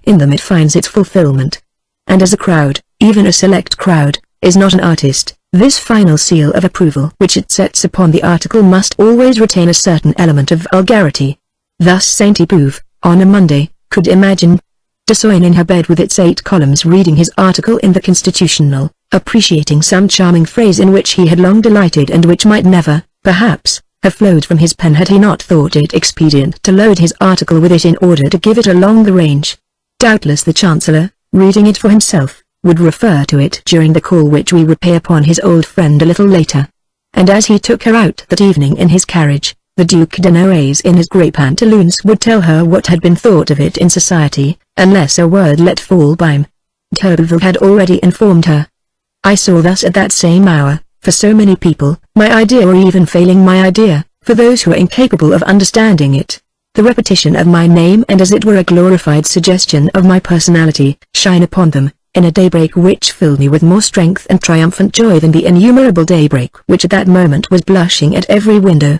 In them it finds its fulfillment. And as a crowd, even a select crowd, is not an artist, this final seal of approval which it sets upon the article must always retain a certain element of vulgarity. Thus Saint-Yves, on a Monday, could imagine Desoin in her bed with its 8 columns reading his article in the Constitutional, appreciating some charming phrase in which he had long delighted and which might never, perhaps, have flowed from his pen had he not thought it expedient to load his article with it in order to give it along the range. Doubtless the Chancellor, reading it for himself, would refer to it during the call which we would pay upon his old friend a little later. And as he took her out that evening in his carriage, the Duc de Noailles in his grey pantaloons would tell her what had been thought of it in society, unless a word let fall by him. D'Urberville had already informed her. I saw thus at that same hour, for so many people, my idea or even failing my idea, for those who are incapable of understanding it, the repetition of my name and as it were a glorified suggestion of my personality, shine upon them, in a daybreak which filled me with more strength and triumphant joy than the innumerable daybreak which at that moment was blushing at every window.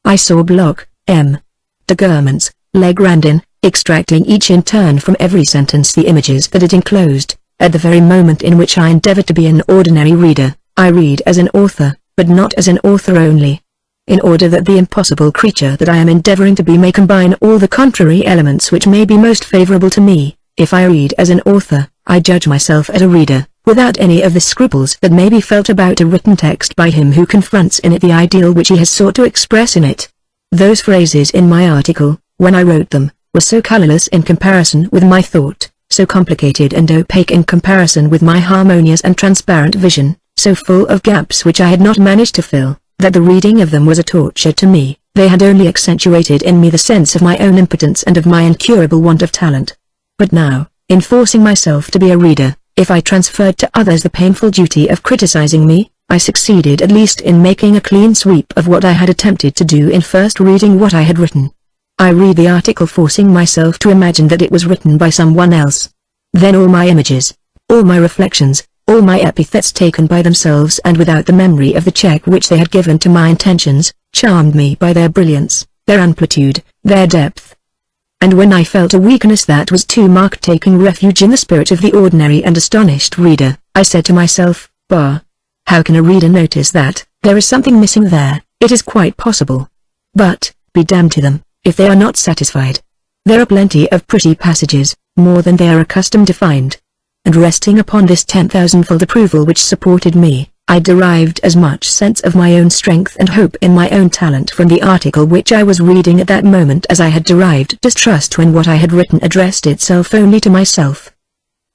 I saw Bloch, M. de Guermantes, Legrandin, extracting each in turn from every sentence the images that it enclosed. At the very moment in which I endeavour to be an ordinary reader, I read as an author, but not as an author only. In order that the impossible creature that I am endeavouring to be may combine all the contrary elements which may be most favourable to me, if I read as an author, I judge myself as a reader, without any of the scruples that may be felt about a written text by him who confronts in it the ideal which he has sought to express in it. Those phrases in my article, when I wrote them, were so colourless in comparison with my thought, so complicated and opaque in comparison with my harmonious and transparent vision, so full of gaps which I had not managed to fill, that the reading of them was a torture to me. They had only accentuated in me the sense of my own impotence and of my incurable want of talent. But now, in forcing myself to be a reader, if I transferred to others the painful duty of criticizing me, I succeeded at least in making a clean sweep of what I had attempted to do in first reading what I had written. I read the article forcing myself to imagine that it was written by someone else. Then all my images, all my reflections, all my epithets taken by themselves and without the memory of the check which they had given to my intentions, charmed me by their brilliance, their amplitude, their depth. And when I felt a weakness that was too marked taking refuge in the spirit of the ordinary and astonished reader, I said to myself, bah! How can a reader notice that there is something missing there? It is quite possible. But, be damned to them, if they are not satisfied. There are plenty of pretty passages, more than they are accustomed to find. And resting upon this 10,000-fold approval which supported me, I derived as much sense of my own strength and hope in my own talent from the article which I was reading at that moment as I had derived distrust when what I had written addressed itself only to myself.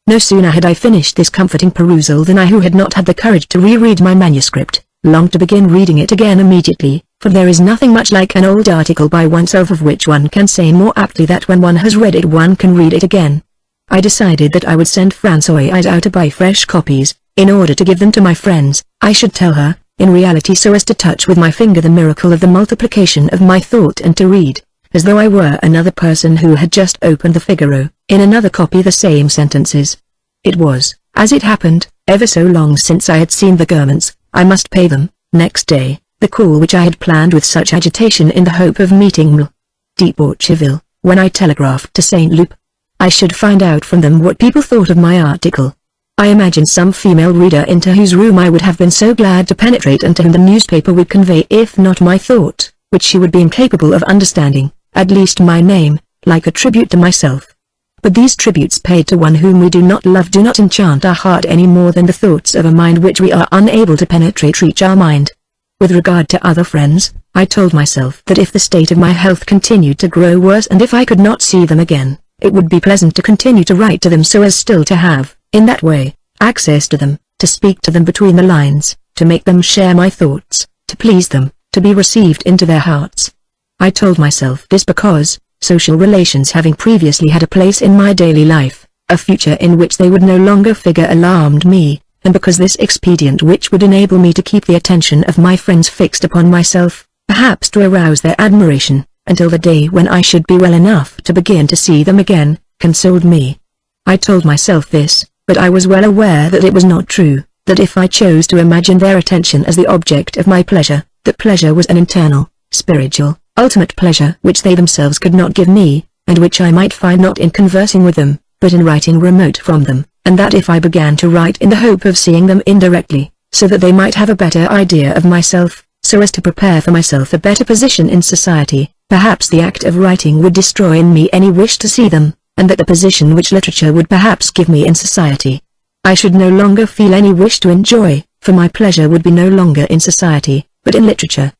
No sooner had I finished this comforting perusal than I, who had not had the courage to reread my manuscript, longed to begin reading it again immediately, for there is nothing much like an old article by oneself of which one can say more aptly that when one has read it one can read it again. I decided that I would send Françoise out to buy fresh copies, in order to give them to my friends. I should tell her, in reality so as to touch with my finger the miracle of the multiplication of my thought and to read, as though I were another person who had just opened the Figaro, in another copy the same sentences. It was, as it happened, ever so long since I had seen the Guermantes. I must pay them, next day, the call which I had planned with such agitation in the hope of meeting M. de Bourcheville, when I telegraphed to St. Loup. I should find out from them what people thought of my article. I imagined some female reader into whose room I would have been so glad to penetrate and to whom the newspaper would convey if not my thought, which she would be incapable of understanding, at least my name, like a tribute to myself. But these tributes paid to one whom we do not love do not enchant our heart any more than the thoughts of a mind which we are unable to penetrate reach our mind. With regard to other friends, I told myself that if the state of my health continued to grow worse and if I could not see them again, it would be pleasant to continue to write to them so as still to have, in that way, access to them, to speak to them between the lines, to make them share my thoughts, to please them, to be received into their hearts. I told myself this because, social relations having previously had a place in my daily life, a future in which they would no longer figure alarmed me, and because this expedient which would enable me to keep the attention of my friends fixed upon myself, perhaps to arouse their admiration, until the day when I should be well enough to begin to see them again, consoled me. I told myself this, but I was well aware that it was not true, that if I chose to imagine their attention as the object of my pleasure, that pleasure was an internal, spiritual, ultimate pleasure which they themselves could not give me, and which I might find not in conversing with them, but in writing remote from them, and that if I began to write in the hope of seeing them indirectly, so that they might have a better idea of myself, so as to prepare for myself a better position in society. Perhaps the act of writing would destroy in me any wish to see them, and that the position which literature would perhaps give me in society, I should no longer feel any wish to enjoy, for my pleasure would be no longer in society, but in literature.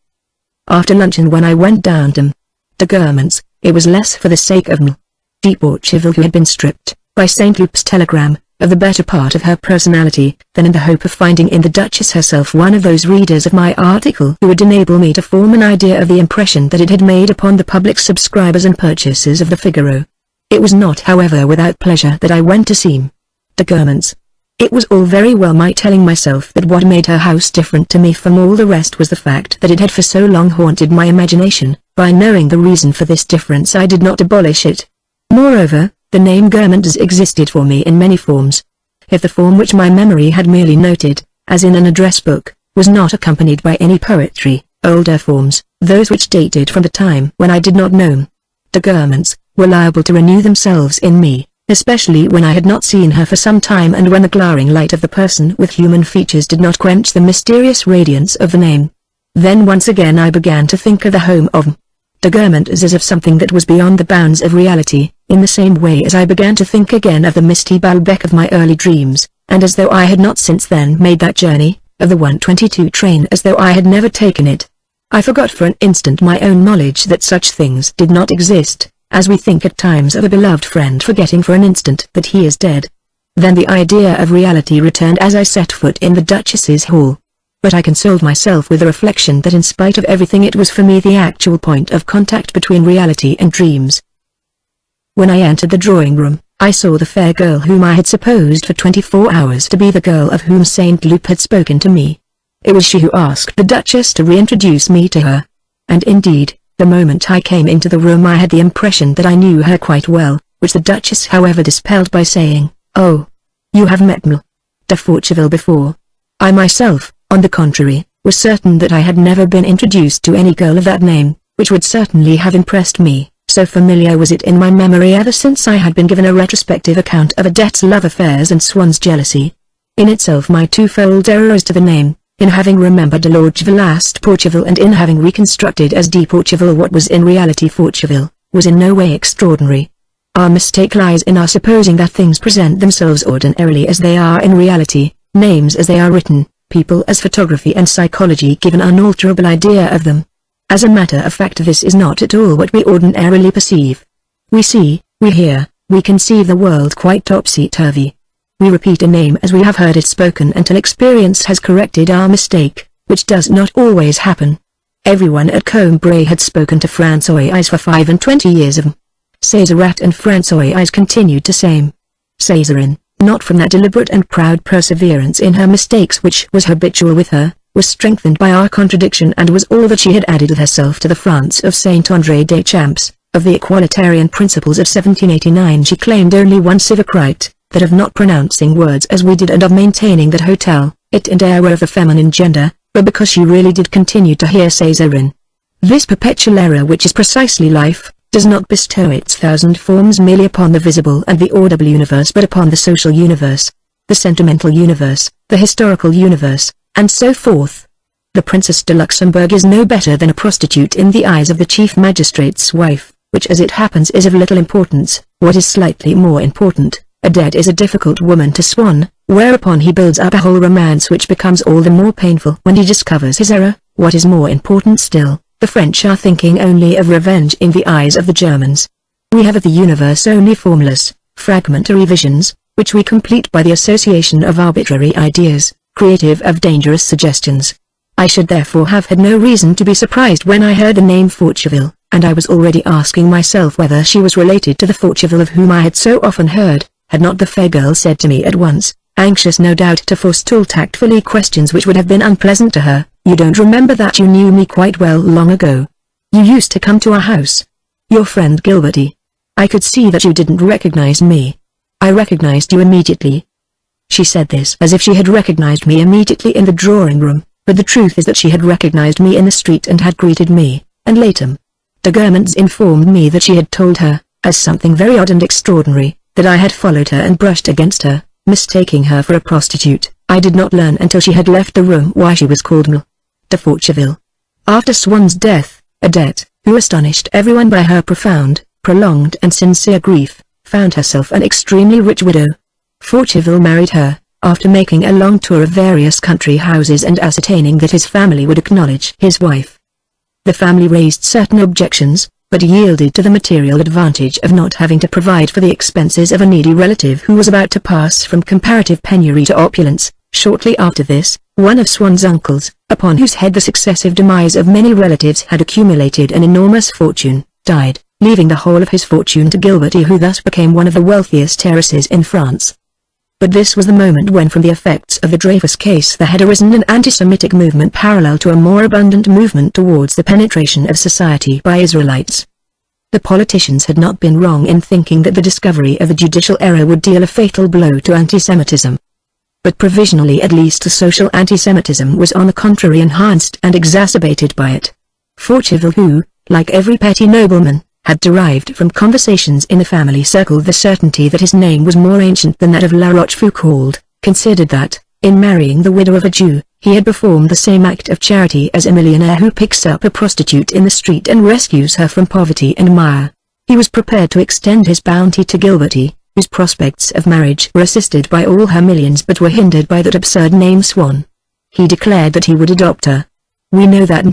After luncheon, when I went down to the Germans, it was less for the sake of de Pourcheville, who had been stripped, by St. Loup's telegram, of the better part of her personality, than in the hope of finding in the Duchess herself one of those readers of my article who would enable me to form an idea of the impression that it had made upon the public subscribers and purchasers of the Figaro. It was not, however, without pleasure that I went to see the Germans. It was all very well my telling myself that what made her house different to me from all the rest was the fact that it had for so long haunted my imagination. By knowing the reason for this difference, I did not abolish it. Moreover, the name Germans existed for me in many forms. If the form which my memory had merely noted, as in an address book, was not accompanied by any poetry, older forms, those which dated from the time when I did not know the Germans, were liable to renew themselves in me, especially when I had not seen her for some time, and when the glaring light of the person with human features did not quench the mysterious radiance of the name. Then once again I began to think of the home of the Germans as of something that was beyond the bounds of reality, in the same way as I began to think again of the misty Baalbek of my early dreams, and as though I had not since then made that journey, of the 1:22 train as though I had never taken it. I forgot for an instant my own knowledge that such things did not exist, as we think at times of a beloved friend forgetting for an instant that he is dead. Then the idea of reality returned as I set foot in the Duchess's hall. But I consoled myself with the reflection that in spite of everything it was for me the actual point of contact between reality and dreams. When I entered the drawing-room, I saw the fair girl whom I had supposed for 24 hours to be the girl of whom St. Loup had spoken to me. It was she who asked the Duchess to reintroduce me to her. And indeed, the moment I came into the room I had the impression that I knew her quite well, which the Duchess however dispelled by saying, "Oh, you have met M. de Pourcheville before." I myself, on the contrary, was certain that I had never been introduced to any girl of that name, which would certainly have impressed me, so familiar was it in my memory ever since I had been given a retrospective account of Odette's love affairs and Swann's jealousy. In itself my twofold error as to the name, in having remembered de Lorgeville as Pourcheville and in having reconstructed as de Pourcheville what was in reality Pourcheville, was in no way extraordinary. Our mistake lies in our supposing that things present themselves ordinarily as they are in reality, names as they are written, people as photography and psychology give an unalterable idea of them. As a matter of fact, this is not at all what we ordinarily perceive. We see, we hear, we conceive the world quite topsy-turvy. We repeat a name as we have heard it spoken until experience has corrected our mistake, which does not always happen. Everyone at Combray had spoken to Françoise for 25 years of Césaret, and Françoise continued to same. Césarine, not from that deliberate and proud perseverance in her mistakes which was habitual with her, was strengthened by our contradiction, and was all that she had added of herself to the France of Saint André des Champs. Of the equalitarian principles of 1789 she claimed only one civic right, that of not pronouncing words as we did, and of maintaining that hotel, it and air were of the feminine gender, but because she really did continue to hear Césarine. This perpetual error, which is precisely life, does not bestow its thousand forms merely upon the visible and the audible universe, but upon the social universe, the sentimental universe, the historical universe, and so forth. The Princess de Luxembourg is no better than a prostitute in the eyes of the chief magistrate's wife, which as it happens is of little importance. What is slightly more important, Odette is a difficult woman to Swann, whereupon he builds up a whole romance which becomes all the more painful when he discovers his error. What is more important still, the French are thinking only of revenge in the eyes of the Germans. We have of the universe only formless, fragmentary visions, which we complete by the association of arbitrary ideas, creative of dangerous suggestions. I should therefore have had no reason to be surprised when I heard the name Pourcheville, and I was already asking myself whether she was related to the Pourcheville of whom I had so often heard, had not the fair girl said to me at once, anxious no doubt to forestall tactfully questions which would have been unpleasant to her, "You don't remember that you knew me quite well long ago? You used to come to our house. Your friend Gilberty. I could see that you didn't recognize me. I recognized you immediately." She said this as if she had recognized me immediately in the drawing-room, but the truth is that she had recognized me in the street and had greeted me, and later, the Germans informed me that she had told her, as something very odd and extraordinary, that I had followed her and brushed against her, mistaking her for a prostitute. I did not learn until she had left the room why she was called M. de Pourcheville. After Swan's death, Odette, who astonished everyone by her profound, prolonged and sincere grief, found herself an extremely rich widow. Forteville married her, after making a long tour of various country houses and ascertaining that his family would acknowledge his wife. The family raised certain objections, but yielded to the material advantage of not having to provide for the expenses of a needy relative who was about to pass from comparative penury to opulence. Shortly after this, one of Swan's uncles, upon whose head the successive demise of many relatives had accumulated an enormous fortune, died, leaving the whole of his fortune to Gilberty, who thus became one of the wealthiest heiresses in France. But this was the moment when, from the effects of the Dreyfus case, there had arisen an anti-Semitic movement parallel to a more abundant movement towards the penetration of society by Israelites. The politicians had not been wrong in thinking that the discovery of the judicial error would deal a fatal blow to anti-Semitism. But provisionally at least the social anti-Semitism was on the contrary enhanced and exacerbated by it. Forteville, who, like every petty nobleman, had derived from conversations in the family circle the certainty that his name was more ancient than that of La Rochefoucauld, considered that, in marrying the widow of a Jew, he had performed the same act of charity as a millionaire who picks up a prostitute in the street and rescues her from poverty and mire. He was prepared to extend his bounty to Gilberty, whose prospects of marriage were assisted by all her millions but were hindered by that absurd name Swan. He declared that he would adopt her. We know that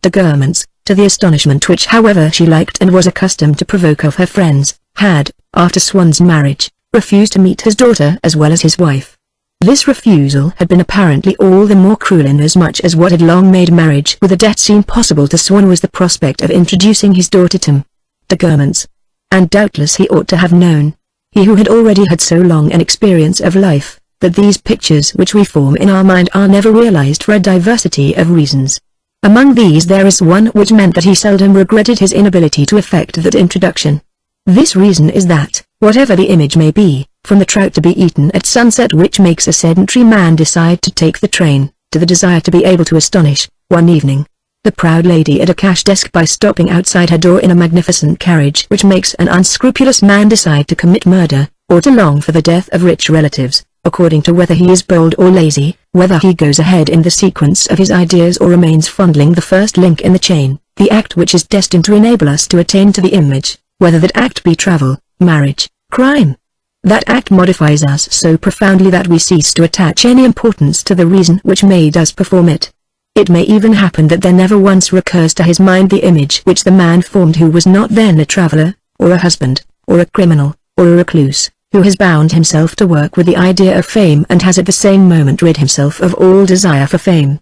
de Guermantes, to the astonishment which however she liked and was accustomed to provoke of her friends, had, after Swan's marriage, refused to meet his daughter as well as his wife. This refusal had been apparently all the more cruel inasmuch as what had long made marriage with Odette seem possible to Swan was the prospect of introducing his daughter to de Guermantes. And doubtless he ought to have known, he who had already had so long an experience of life, that these pictures which we form in our mind are never realized for a diversity of reasons. Among these there is one which meant that he seldom regretted his inability to effect that introduction. This reason is that, whatever the image may be, from the trout to be eaten at sunset which makes a sedentary man decide to take the train, to the desire to be able to astonish, one evening, the proud lady at a cash desk by stopping outside her door in a magnificent carriage which makes an unscrupulous man decide to commit murder, or to long for the death of rich relatives, according to whether he is bold or lazy, whether he goes ahead in the sequence of his ideas or remains fondling the first link in the chain, the act which is destined to enable us to attain to the image, whether that act be travel, marriage, crime. That act modifies us so profoundly that we cease to attach any importance to the reason which made us perform it. It may even happen that there never once recurs to his mind the image which the man formed who was not then a traveler, or a husband, or a criminal, or a recluse, who has bound himself to work with the idea of fame and has at the same moment rid himself of all desire for fame.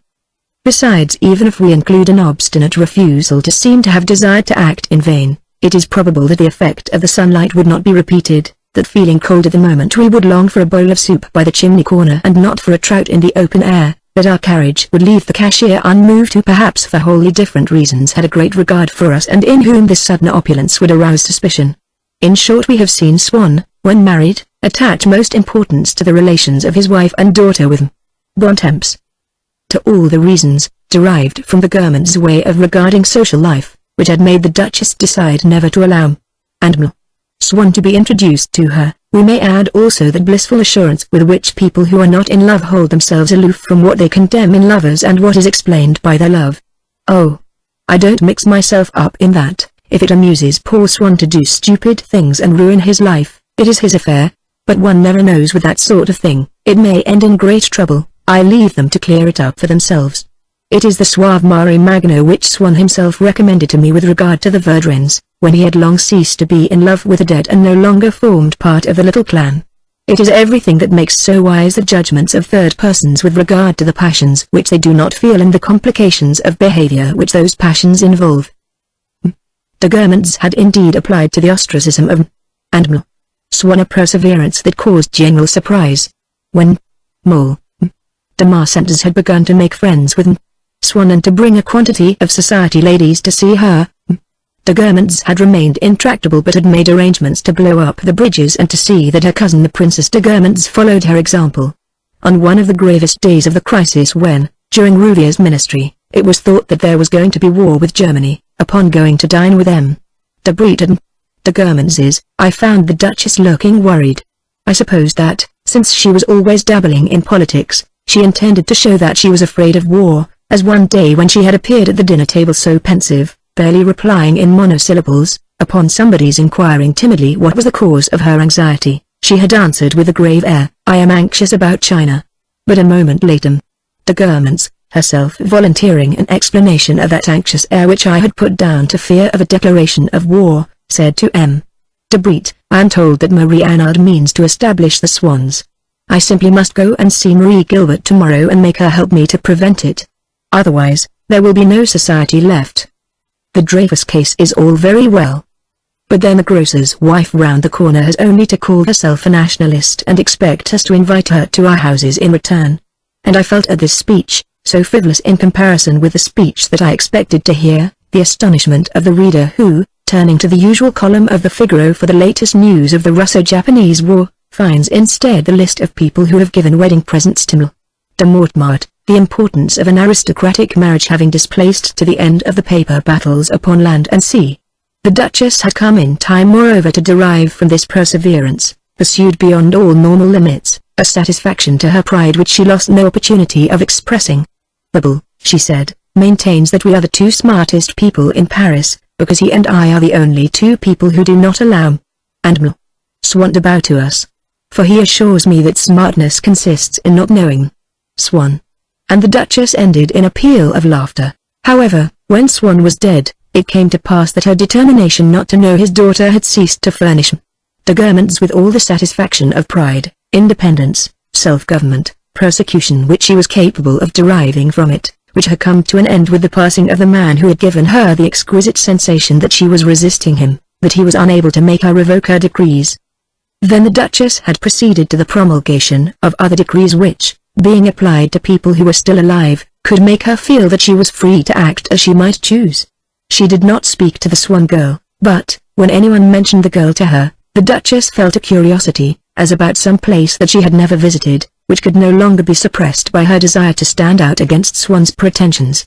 Besides, even if we include an obstinate refusal to seem to have desired to act in vain, it is probable that the effect of the sunlight would not be repeated, that feeling cold at the moment we would long for a bowl of soup by the chimney corner and not for a trout in the open air, that our carriage would leave the cashier unmoved who perhaps for wholly different reasons had a great regard for us and in whom this sudden opulence would arouse suspicion. In short, we have seen Swan, when married, attach most importance to the relations of his wife and daughter with Bontemps. To all the reasons, derived from the Guermantes' way of regarding social life, which had made the Duchess decide never to allow and Swan to be introduced to her, we may add also that blissful assurance with which people who are not in love hold themselves aloof from what they condemn in lovers and what is explained by their love. Oh, I don't mix myself up in that. If it amuses poor Swan to do stupid things and ruin his life, it is his affair, but one never knows with that sort of thing, it may end in great trouble. I leave them to clear it up for themselves. It is the suave mare magno which Swan himself recommended to me with regard to the Verdrins, when he had long ceased to be in love with Odette and no longer formed part of the little clan. It is everything that makes so wise the judgments of third persons with regard to the passions which they do not feel and the complications of behavior which those passions involve. De Guermantes had indeed applied to the ostracism of and Swan a perseverance that caused general surprise. When de Marcel had begun to make friends with Swan and to bring a quantity of society ladies to see her, de Guermantes had remained intractable but had made arrangements to blow up the bridges and to see that her cousin the Princess de Guermantes followed her example. On one of the gravest days of the crisis when, during Rouvier's ministry, it was thought that there was going to be war with Germany, upon going to dine with de Brete and de Guermantes, I found the Duchess looking worried. I supposed that, since she was always dabbling in politics, she intended to show that she was afraid of war, as one day when she had appeared at the dinner table so pensive, barely replying in monosyllables, upon somebody's inquiring timidly what was the cause of her anxiety, she had answered with a grave air, "I am anxious about China." But a moment later, the government, herself volunteering an explanation of that anxious air which I had put down to fear of a declaration of war, said to M. de Brete, "I am told that Marie Anard means to establish the Swans. I simply must go and see Marie Gilbert tomorrow and make her help me to prevent it. Otherwise, there will be no society left. The Dreyfus case is all very well. But then the grocer's wife round the corner has only to call herself a nationalist and expect us to invite her to our houses in return." And I felt at this speech, so frivolous in comparison with the speech that I expected to hear, the astonishment of the reader who, turning to the usual column of the Figaro for the latest news of the Russo-Japanese War, finds instead the list of people who have given wedding presents to M. de Mortemart, the importance of an aristocratic marriage having displaced to the end of the paper battles upon land and sea. The Duchess had come in time moreover to derive from this perseverance, pursued beyond all normal limits, a satisfaction to her pride which she lost no opportunity of expressing. "Babel," she said, "maintains that we are the two smartest people in Paris, because he and I are the only two people who do not allow M. and M. Swan to bow to us. For he assures me that smartness consists in not knowing Swan." And the Duchess ended in a peal of laughter. However, when Swan was dead, it came to pass that her determination not to know his daughter had ceased to furnish the governments with all the satisfaction of pride, independence, self-government, persecution which she was capable of deriving from it, which had come to an end with the passing of the man who had given her the exquisite sensation that she was resisting him, that he was unable to make her revoke her decrees. Then the Duchess had proceeded to the promulgation of other decrees which, being applied to people who were still alive, could make her feel that she was free to act as she might choose. She did not speak to the Swan girl, but, when anyone mentioned the girl to her, the Duchess felt a curiosity, as about some place that she had never visited, which could no longer be suppressed by her desire to stand out against Swan's pretensions.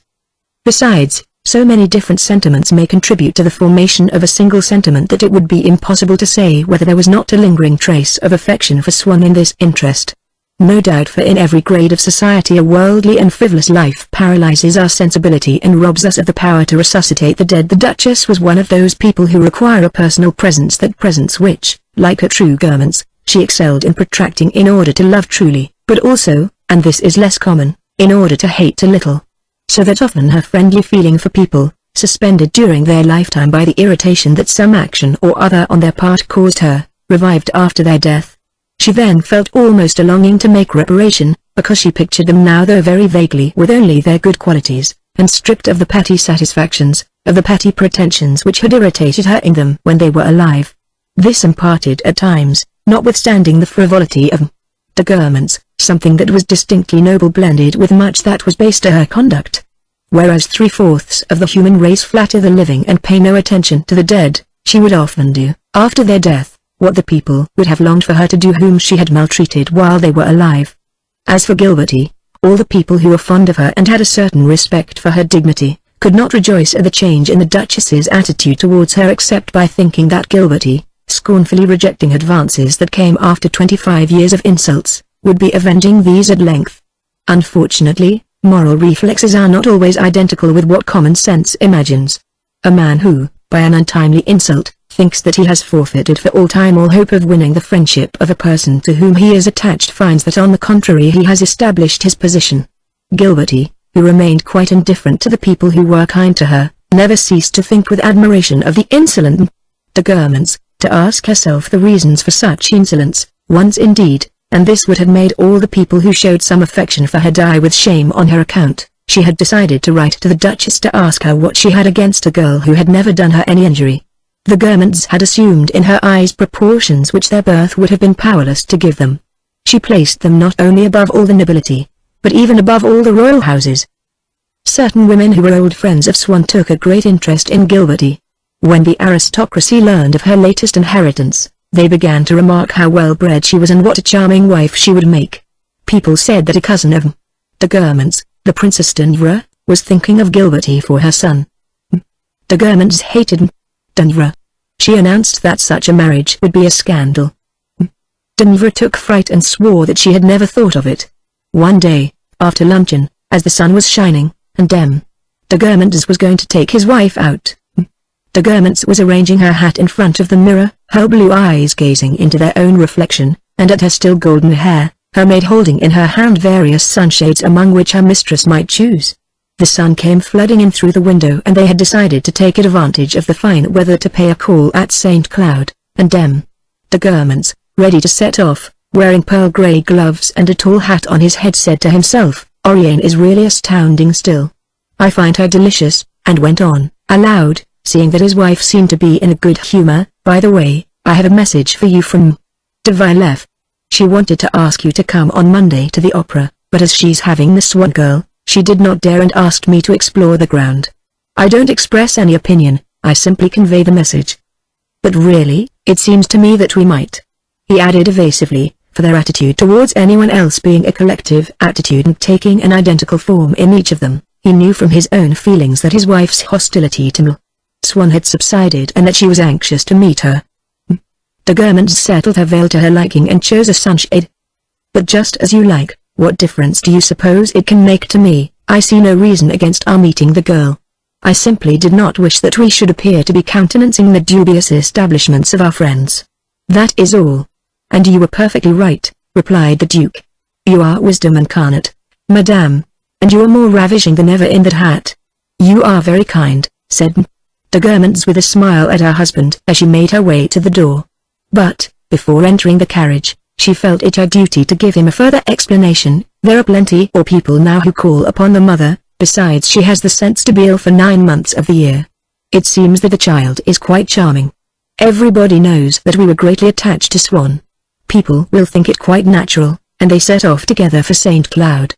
Besides, so many different sentiments may contribute to the formation of a single sentiment that it would be impossible to say whether there was not a lingering trace of affection for Swan in this interest. No doubt, for in every grade of society a worldly and frivolous life paralyzes our sensibility and robs us of the power to resuscitate the dead. The Duchess was one of those people who require a personal presence, that presence which, like her true garments, she excelled in protracting in order to love truly, but also, and this is less common, in order to hate a little. So that often her friendly feeling for people, suspended during their lifetime by the irritation that some action or other on their part caused her, revived after their death. She then felt almost a longing to make reparation, because she pictured them now, though very vaguely, with only their good qualities, and stripped of the petty satisfactions, of the petty pretensions which had irritated her in them when they were alive. This imparted at times, notwithstanding the frivolity of the garments, something that was distinctly noble blended with much that was base to her conduct. Whereas 3/4 of the human race flatter the living and pay no attention to the dead, she would often do, after their death, what the people would have longed for her to do whom she had maltreated while they were alive. As for Gilberty, all the people who were fond of her and had a certain respect for her dignity, could not rejoice at the change in the Duchess's attitude towards her except by thinking that Gilberty, scornfully rejecting advances that came after 25 years of insults, would be avenging these at length. Unfortunately, moral reflexes are not always identical with what common sense imagines. A man who, by an untimely insult, thinks that he has forfeited for all time all hope of winning the friendship of a person to whom he is attached, finds that on the contrary he has established his position. Gilberty, who remained quite indifferent to the people who were kind to her, never ceased to think with admiration of the insolent de Guermantes, to ask herself the reasons for such insolence, once indeed, and this would have made all the people who showed some affection for her die with shame on her account. She had decided to write to the Duchess to ask her what she had against a girl who had never done her any injury. The Guermantes had assumed in her eyes proportions which their birth would have been powerless to give them. She placed them not only above all the nobility, but even above all the royal houses. Certain women who were old friends of Swan took a great interest in Gilberty. When the aristocracy learned of her latest inheritance, they began to remark how well bred she was and what a charming wife she would make. People said that a cousin of de Guermantes, the Princess de Nevers, was thinking of Gilberty for her son. De Guermantes hated de Nevers. She announced that such a marriage would be a scandal. De Nevers took fright and swore that she had never thought of it. One day, after luncheon, as the sun was shining, and de Guermantes was going to take his wife out. De Guermantes was arranging her hat in front of the mirror, her blue eyes gazing into their own reflection, and at her still golden hair, her maid holding in her hand various sunshades among which her mistress might choose. The sun came flooding in through the window, and they had decided to take advantage of the fine weather to pay a call at St. Cloud, and de Guermantes, ready to set off, wearing pearl grey gloves and a tall hat on his head, said to himself, "Oriane is really astounding still. I find her delicious," and went on, aloud, seeing that his wife seemed to be in a good humor. "By the way, I have a message for you from de Villef. She wanted to ask you to come on Monday to the opera, but as she's having the Swan Girl, she did not dare and asked me to explore the ground. I don't express any opinion, I simply convey the message. But really, it seems to me that we might," he added evasively, for their attitude towards anyone else being a collective attitude and taking an identical form in each of them. He knew from his own feelings that his wife's hostility to Swan had subsided and that she was anxious to meet her. De Guermantes settled her veil to her liking and chose a sunshade. "But just as you like, what difference do you suppose it can make to me? I see no reason against our meeting the girl. I simply did not wish that we should appear to be countenancing the dubious establishments of our friends. That is all." "And you were perfectly right," replied the Duke. "You are wisdom incarnate, madame. And you are more ravishing than ever in that hat." "You are very kind," said de Guermantes with a smile at her husband as she made her way to the door. But, before entering the carriage, she felt it her duty to give him a further explanation. "There are plenty of people now who call upon the mother, besides she has the sense to be ill for 9 months of the year. It seems that the child is quite charming. Everybody knows that we were greatly attached to Swan. People will think it quite natural," and they set off together for St. Cloud.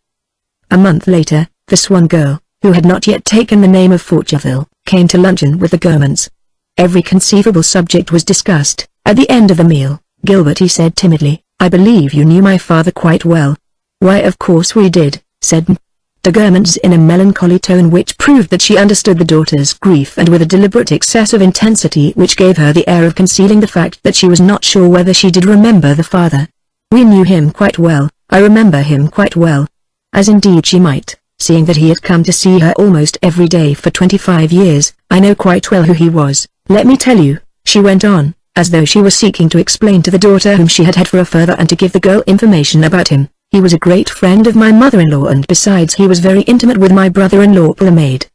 A month later, the Swan Girl, who had not yet taken the name of Forteville, came to luncheon with the Guermantes. Every conceivable subject was discussed. At the end of the meal, Gilbert he said timidly, "I believe you knew my father quite well." "Why, of course we did," said de Guermantes in a melancholy tone which proved that she understood the daughter's grief, and with a deliberate excess of intensity which gave her the air of concealing the fact that she was not sure whether she did remember the father. "We knew him quite well, I remember him quite well." As indeed she might, seeing that he had come to see her almost every day for 25 years, "I know quite well who he was. Let me tell you," she went on, as though she were seeking to explain to the daughter whom she had had for a further and to give the girl information about him. "He was a great friend of my mother-in-law, and besides he was very intimate with my brother-in-law the maid.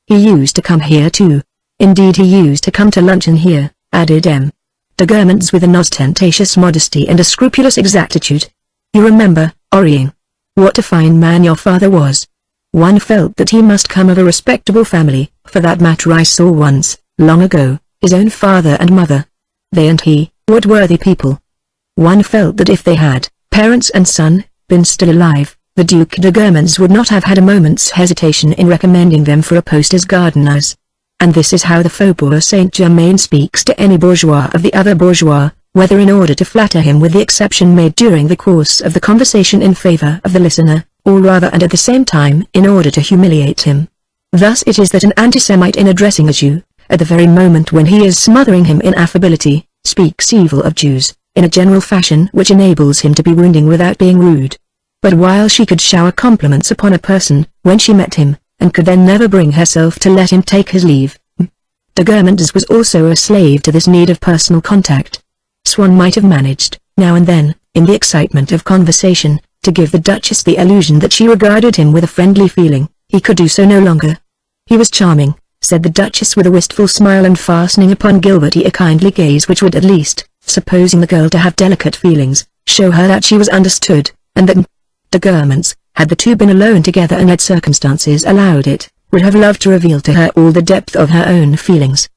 He used to come here too. Indeed he used to come to luncheon here," added de Guermantes with an ostentatious modesty and a scrupulous exactitude. "You remember, Oriane? What a fine man your father was. One felt that he must come of a respectable family. For that matter I saw once, long ago, his own father and mother. They and he, what worthy people. One felt that if they had, parents and son, been still alive, the Duc de Guermantes would not have had a moment's hesitation in recommending them for a post as gardeners. And this is how the Faubourg Saint-Germain speaks to any bourgeois of the other bourgeois, whether in order to flatter him with the exception made during the course of the conversation in favor of the listener, or rather and at the same time in order to humiliate him. Thus it is that an anti-Semite in addressing a Jew, at the very moment when he is smothering him in affability, speaks evil of Jews, in a general fashion which enables him to be wounding without being rude. But while she could shower compliments upon a person, when she met him, and could then never bring herself to let him take his leave, de Guermantes was also a slave to this need of personal contact. Swan might have managed, now and then, in the excitement of conversation, to give the Duchess the illusion that she regarded him with a friendly feeling. He could do so no longer. "He was charming," said the Duchess with a wistful smile and fastening upon Gilbert a kindly gaze which would at least, supposing the girl to have delicate feelings, show her that she was understood, and that de Guermantes, had the two been alone together and had circumstances allowed it, would have loved to reveal to her all the depth of her own feelings.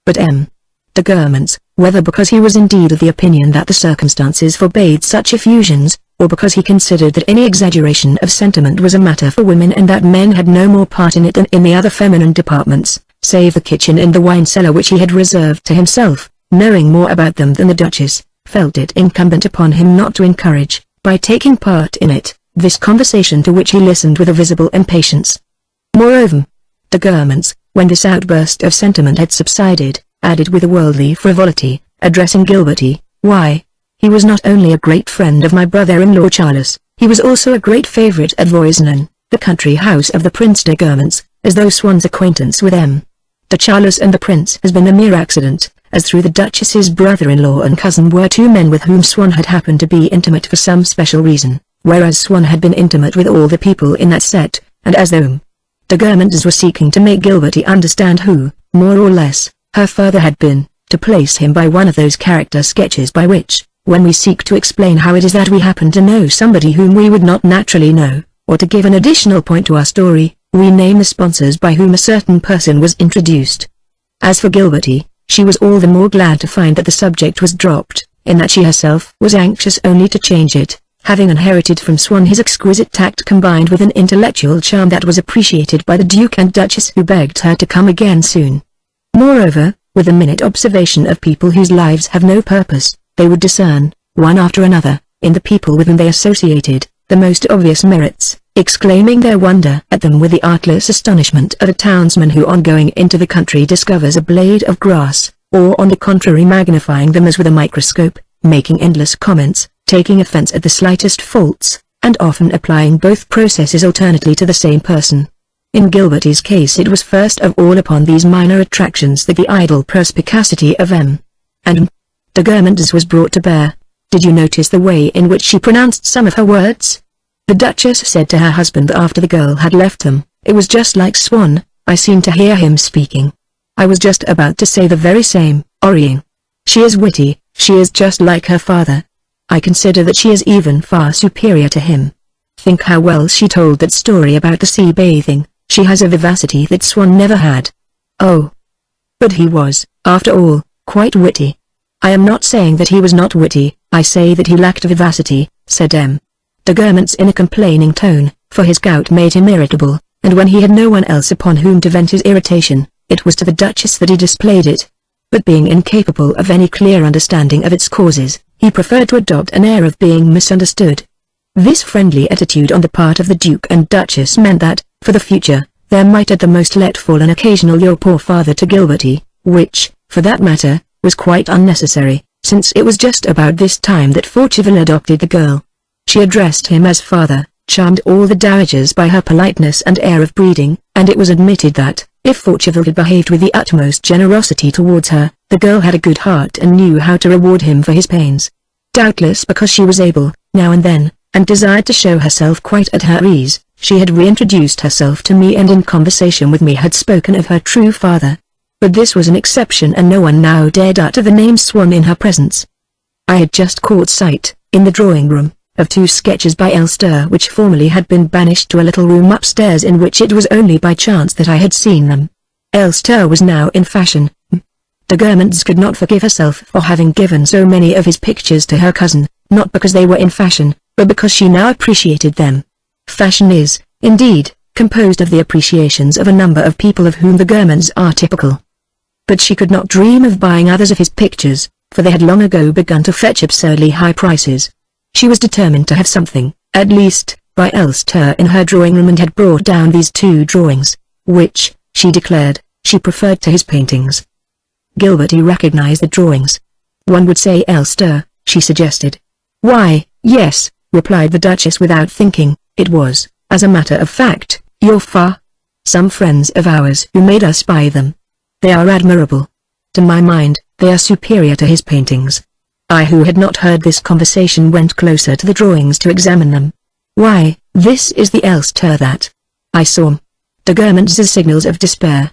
But de Guermantes, whether because he was indeed of the opinion that the circumstances forbade such effusions, or because he considered that any exaggeration of sentiment was a matter for women and that men had no more part in it than in the other feminine departments, save the kitchen and the wine cellar which he had reserved to himself, knowing more about them than the Duchess, felt it incumbent upon him not to encourage, by taking part in it, this conversation to which he listened with a visible impatience. Moreover, de Guermantes, when this outburst of sentiment had subsided, added with a worldly frivolity, addressing Gilbert, "Why, he was not only a great friend of my brother-in-law Charles, he was also a great favorite at Voisin, the country house of the Prince de Guermantes, as though Swan's acquaintance with M. de Charles and the Prince has been a mere accident, as through the Duchess's brother-in-law and cousin were two men with whom Swan had happened to be intimate for some special reason, whereas Swan had been intimate with all the people in that set, and as though de Guermantes were seeking to make Gilberty understand who, more or less, her father had been, to place him by one of those character sketches by which, when we seek to explain how it is that we happen to know somebody whom we would not naturally know, or to give an additional point to our story, we name the sponsors by whom a certain person was introduced. As for Gilberty, she was all the more glad to find that the subject was dropped, in that she herself was anxious only to change it, having inherited from Swan his exquisite tact combined with an intellectual charm that was appreciated by the Duke and Duchess, who begged her to come again soon. Moreover, with a minute observation of people whose lives have no purpose, they would discern, one after another, in the people with whom they associated, the most obvious merits, exclaiming their wonder at them with the artless astonishment of a townsman who on going into the country discovers a blade of grass, or on the contrary magnifying them as with a microscope, making endless comments, taking offense at the slightest faults, and often applying both processes alternately to the same person. In Gilberty's case it was first of all upon these minor attractions that the idle perspicacity of M. and de Guermantes was brought to bear. Did you notice the way in which she pronounced some of her words? The Duchess said to her husband after the girl had left them, "It was just like Swan, I seemed to hear him speaking. I was just about to say the very same, Orien. She is witty, she is just like her father. I consider that she is even far superior to him. Think how well she told that story about the sea bathing, she has a vivacity that Swan never had." "Oh. But he was, after all, quite witty." "I am not saying that he was not witty, I say that he lacked vivacity," said M. de Guermantes in a complaining tone, for his gout made him irritable, and when he had no one else upon whom to vent his irritation, it was to the Duchess that he displayed it. But being incapable of any clear understanding of its causes, he preferred to adopt an air of being misunderstood. This friendly attitude on the part of the Duke and Duchess meant that, for the future, there might at the most let fall an occasional "your poor father" to Gilberty, which, for that matter, was quite unnecessary, since it was just about this time that Forteville adopted the girl. She addressed him as father, charmed all the dowagers by her politeness and air of breeding, and it was admitted that, if Forteville had behaved with the utmost generosity towards her, the girl had a good heart and knew how to reward him for his pains. Doubtless because she was able, now and then, and desired to show herself quite at her ease, she had reintroduced herself to me and in conversation with me had spoken of her true father. But this was an exception and no one now dared utter the name Swan in her presence. I had just caught sight, in the drawing-room, of two sketches by Elster which formerly had been banished to a little room upstairs in which it was only by chance that I had seen them. Elster was now in fashion. De Guermantes could not forgive herself for having given so many of his pictures to her cousin, not because they were in fashion, but because she now appreciated them. Fashion is, indeed, composed of the appreciations of a number of people of whom the Guermantes are typical. But she could not dream of buying others of his pictures, for they had long ago begun to fetch absurdly high prices. She was determined to have something, at least, by Elster in her drawing-room and had brought down these two drawings, which, she declared, she preferred to his paintings. Gilberty recognized the drawings. "One would say Elster," she suggested. "Why, yes," replied the Duchess without thinking, "it was, as a matter of fact, your some friends of ours who made us buy them. They are admirable. To my mind, they are superior to his paintings." I, who had not heard this conversation, went closer to the drawings to examine them. "Why, this is the Elster that I saw." De Guermantes' signals of despair.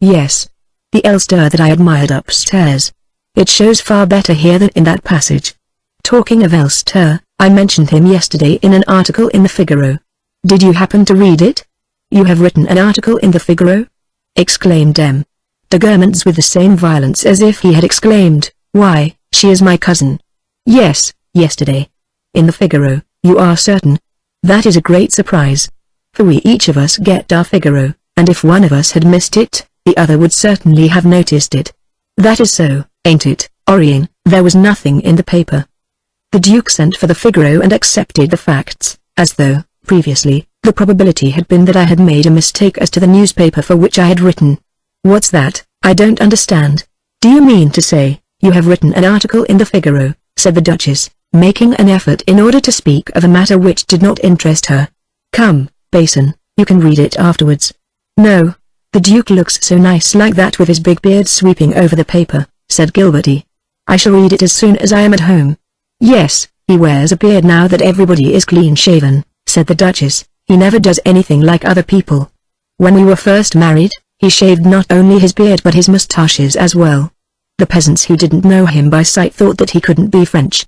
Yes. The Elster that I admired upstairs. It shows far better here than in that passage. Talking of Elster, I mentioned him yesterday in an article in the Figaro. Did you happen to read it? "You have written an article in the Figaro?" exclaimed M. de Guermantes with the same violence as if he had exclaimed, "Why, she is my cousin." "Yes, yesterday. In the Figaro, you are certain?" "That is a great surprise. For we each of us get our Figaro, and if one of us had missed it, the other would certainly have noticed it." "That is so, ain't it, Orien?" "There was nothing in the paper." The Duke sent for the Figaro and accepted the facts, as though, previously, the probability had been that I had made a mistake as to the newspaper for which I had written. "What's that? I don't understand. Do you mean to say, you have written an article in the Figaro?" said the Duchess, making an effort in order to speak of a matter which did not interest her. "Come, Basin, you can read it afterwards. No. The Duke looks so nice like that with his big beard sweeping over the paper, said Gilberty. I shall read it as soon as I am at home. Yes, he wears a beard now that everybody is clean-shaven, said the Duchess. He never does anything like other people. When we were first married, he shaved not only his beard but his moustaches as well. The peasants who didn't know him by sight thought that he couldn't be French.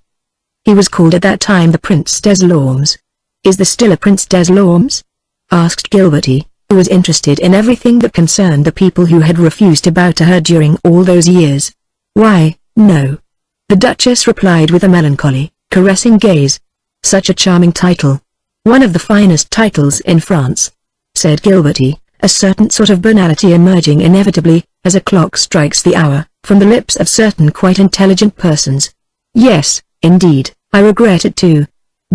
He was called at that time the Prince des Lormes. Is there still a Prince des Lormes? Asked Gilberty, who was interested in everything that concerned the people who had refused to bow to her during all those years. Why, no. The Duchess replied with a melancholy, caressing gaze. Such a charming title. One of the finest titles in France, said Gilberty, a certain sort of banality emerging inevitably, as a clock strikes the hour, from the lips of certain quite intelligent persons. Yes, indeed, I regret it too.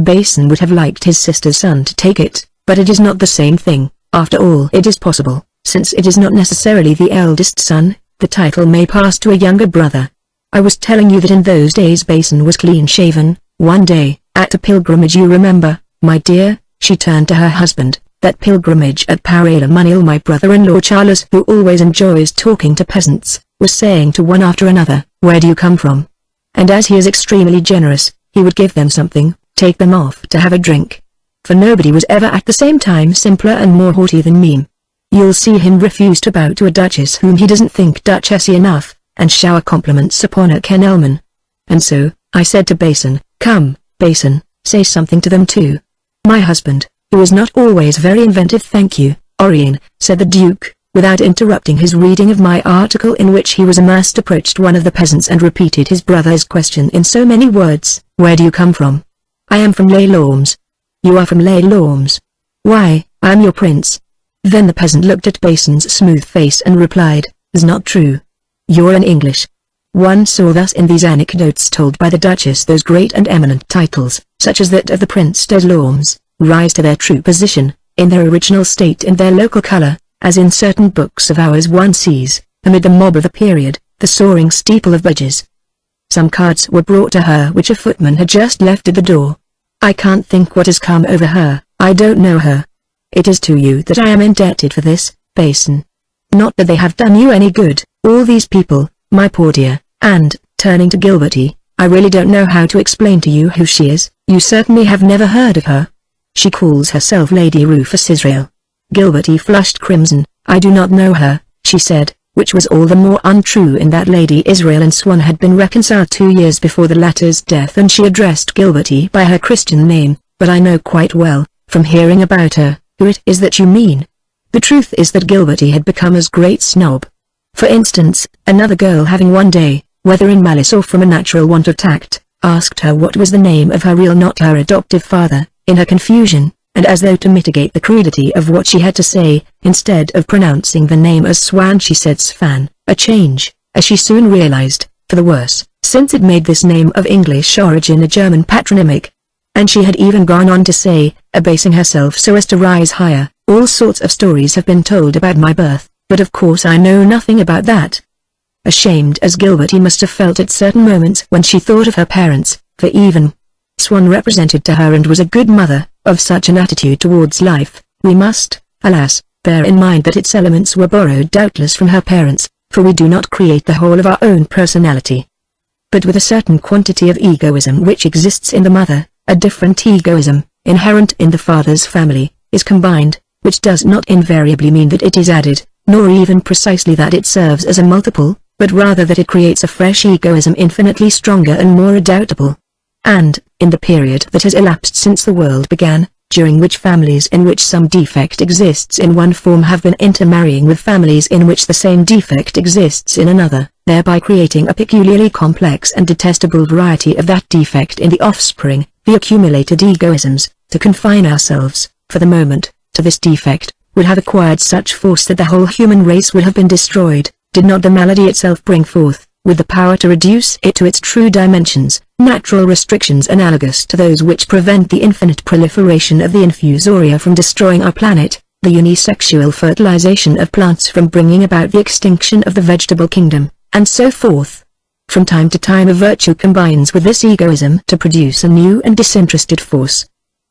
Basin would have liked his sister's son to take it, but it is not the same thing. After all, it is possible, since it is not necessarily the eldest son, the title may pass to a younger brother. I was telling you that in those days Basin was clean-shaven. One day, at a pilgrimage, you remember, my dear, she turned to her husband, that pilgrimage at Paray-le-Monial, my brother-in-law Charles, who always enjoys talking to peasants, was saying to one after another, where do you come from? And as he is extremely generous, he would give them something, take them off to have a drink. For nobody was ever at the same time simpler and more haughty than me. You'll see him refuse to bow to a duchess whom he doesn't think duchessy enough, and shower compliments upon a Kenelman. And so, I said to Basin, come, Basin, say something to them too. My husband, who is not always very inventive, thank you, Orion, said the Duke, without interrupting his reading of my article in which he was immersed, approached one of the peasants and repeated his brother's question in so many words. Where do you come from? I am from Les Lormes. You are from Les Lormes. Why, I am your prince. Then the peasant looked at Basin's smooth face and replied, "It's not true. You're an English." One saw thus in these anecdotes told by the Duchess those great and eminent titles, such as that of the Prince des Lormes, rise to their true position, in their original state and their local color, as in certain books of ours one sees, amid the mob of the period, the soaring steeple of bridges. Some cards were brought to her which a footman had just left at the door. I can't think what has come over her, I don't know her. It is to you that I am indebted for this, Basin. Not that they have done you any good, all these people, my poor dear, and, turning to Gilberty, I really don't know how to explain to you who she is. You certainly have never heard of her. She calls herself Lady Rufus Israel. Gilberty flushed crimson. I do not know her, she said, which was all the more untrue in that Lady Israel and Swan had been reconciled 2 years before the latter's death, and she addressed Gilberty by her Christian name, but I know quite well, from hearing about her, who it is that you mean. The truth is that Gilberty had become a great snob. For instance, another girl having one day, whether in malice or from a natural want of tact, asked her what was the name of her real, not her adoptive father, in her confusion, and as though to mitigate the crudity of what she had to say, instead of pronouncing the name as Swan she said Svan, a change, as she soon realized, for the worse, since it made this name of English origin a German patronymic. And she had even gone on to say, abasing herself so as to rise higher, all sorts of stories have been told about my birth, but of course I know nothing about that. Ashamed as Gilberty must have felt at certain moments when she thought of her parents, for even Swan represented to her and was a good mother, of such an attitude towards life, we must, alas, bear in mind that its elements were borrowed doubtless from her parents, for we do not create the whole of our own personality. But with a certain quantity of egoism which exists in the mother, a different egoism, inherent in the father's family, is combined, which does not invariably mean that it is added, nor even precisely that it serves as a multiple, but rather that it creates a fresh egoism infinitely stronger and more redoubtable. And, in the period that has elapsed since the world began, during which families in which some defect exists in one form have been intermarrying with families in which the same defect exists in another, thereby creating a peculiarly complex and detestable variety of that defect in the offspring, the accumulated egoisms, to confine ourselves, for the moment, to this defect, would have acquired such force that the whole human race would have been destroyed, did not the malady itself bring forth, with the power to reduce it to its true dimensions, natural restrictions analogous to those which prevent the infinite proliferation of the infusoria from destroying our planet, the unisexual fertilization of plants from bringing about the extinction of the vegetable kingdom, and so forth. From time to time a virtue combines with this egoism to produce a new and disinterested force.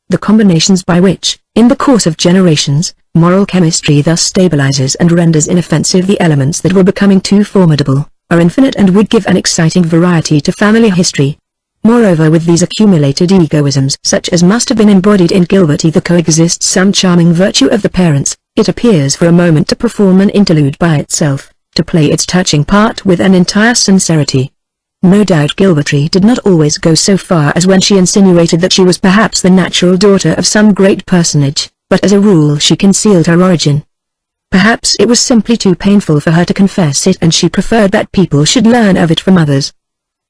The combinations by which, In the course of generations, moral chemistry thus stabilizes and renders inoffensive the elements that were becoming too formidable, are infinite and would give an exciting variety to family history. Moreover, with these accumulated egoisms such as must have been embodied in Gilberty there coexists some charming virtue of the parents. It appears for a moment to perform an interlude by itself, to play its touching part with an entire sincerity. No doubt Gilberty did not always go so far as when she insinuated that she was perhaps the natural daughter of some great personage, but as a rule she concealed her origin. Perhaps it was simply too painful for her to confess it and she preferred that people should learn of it from others.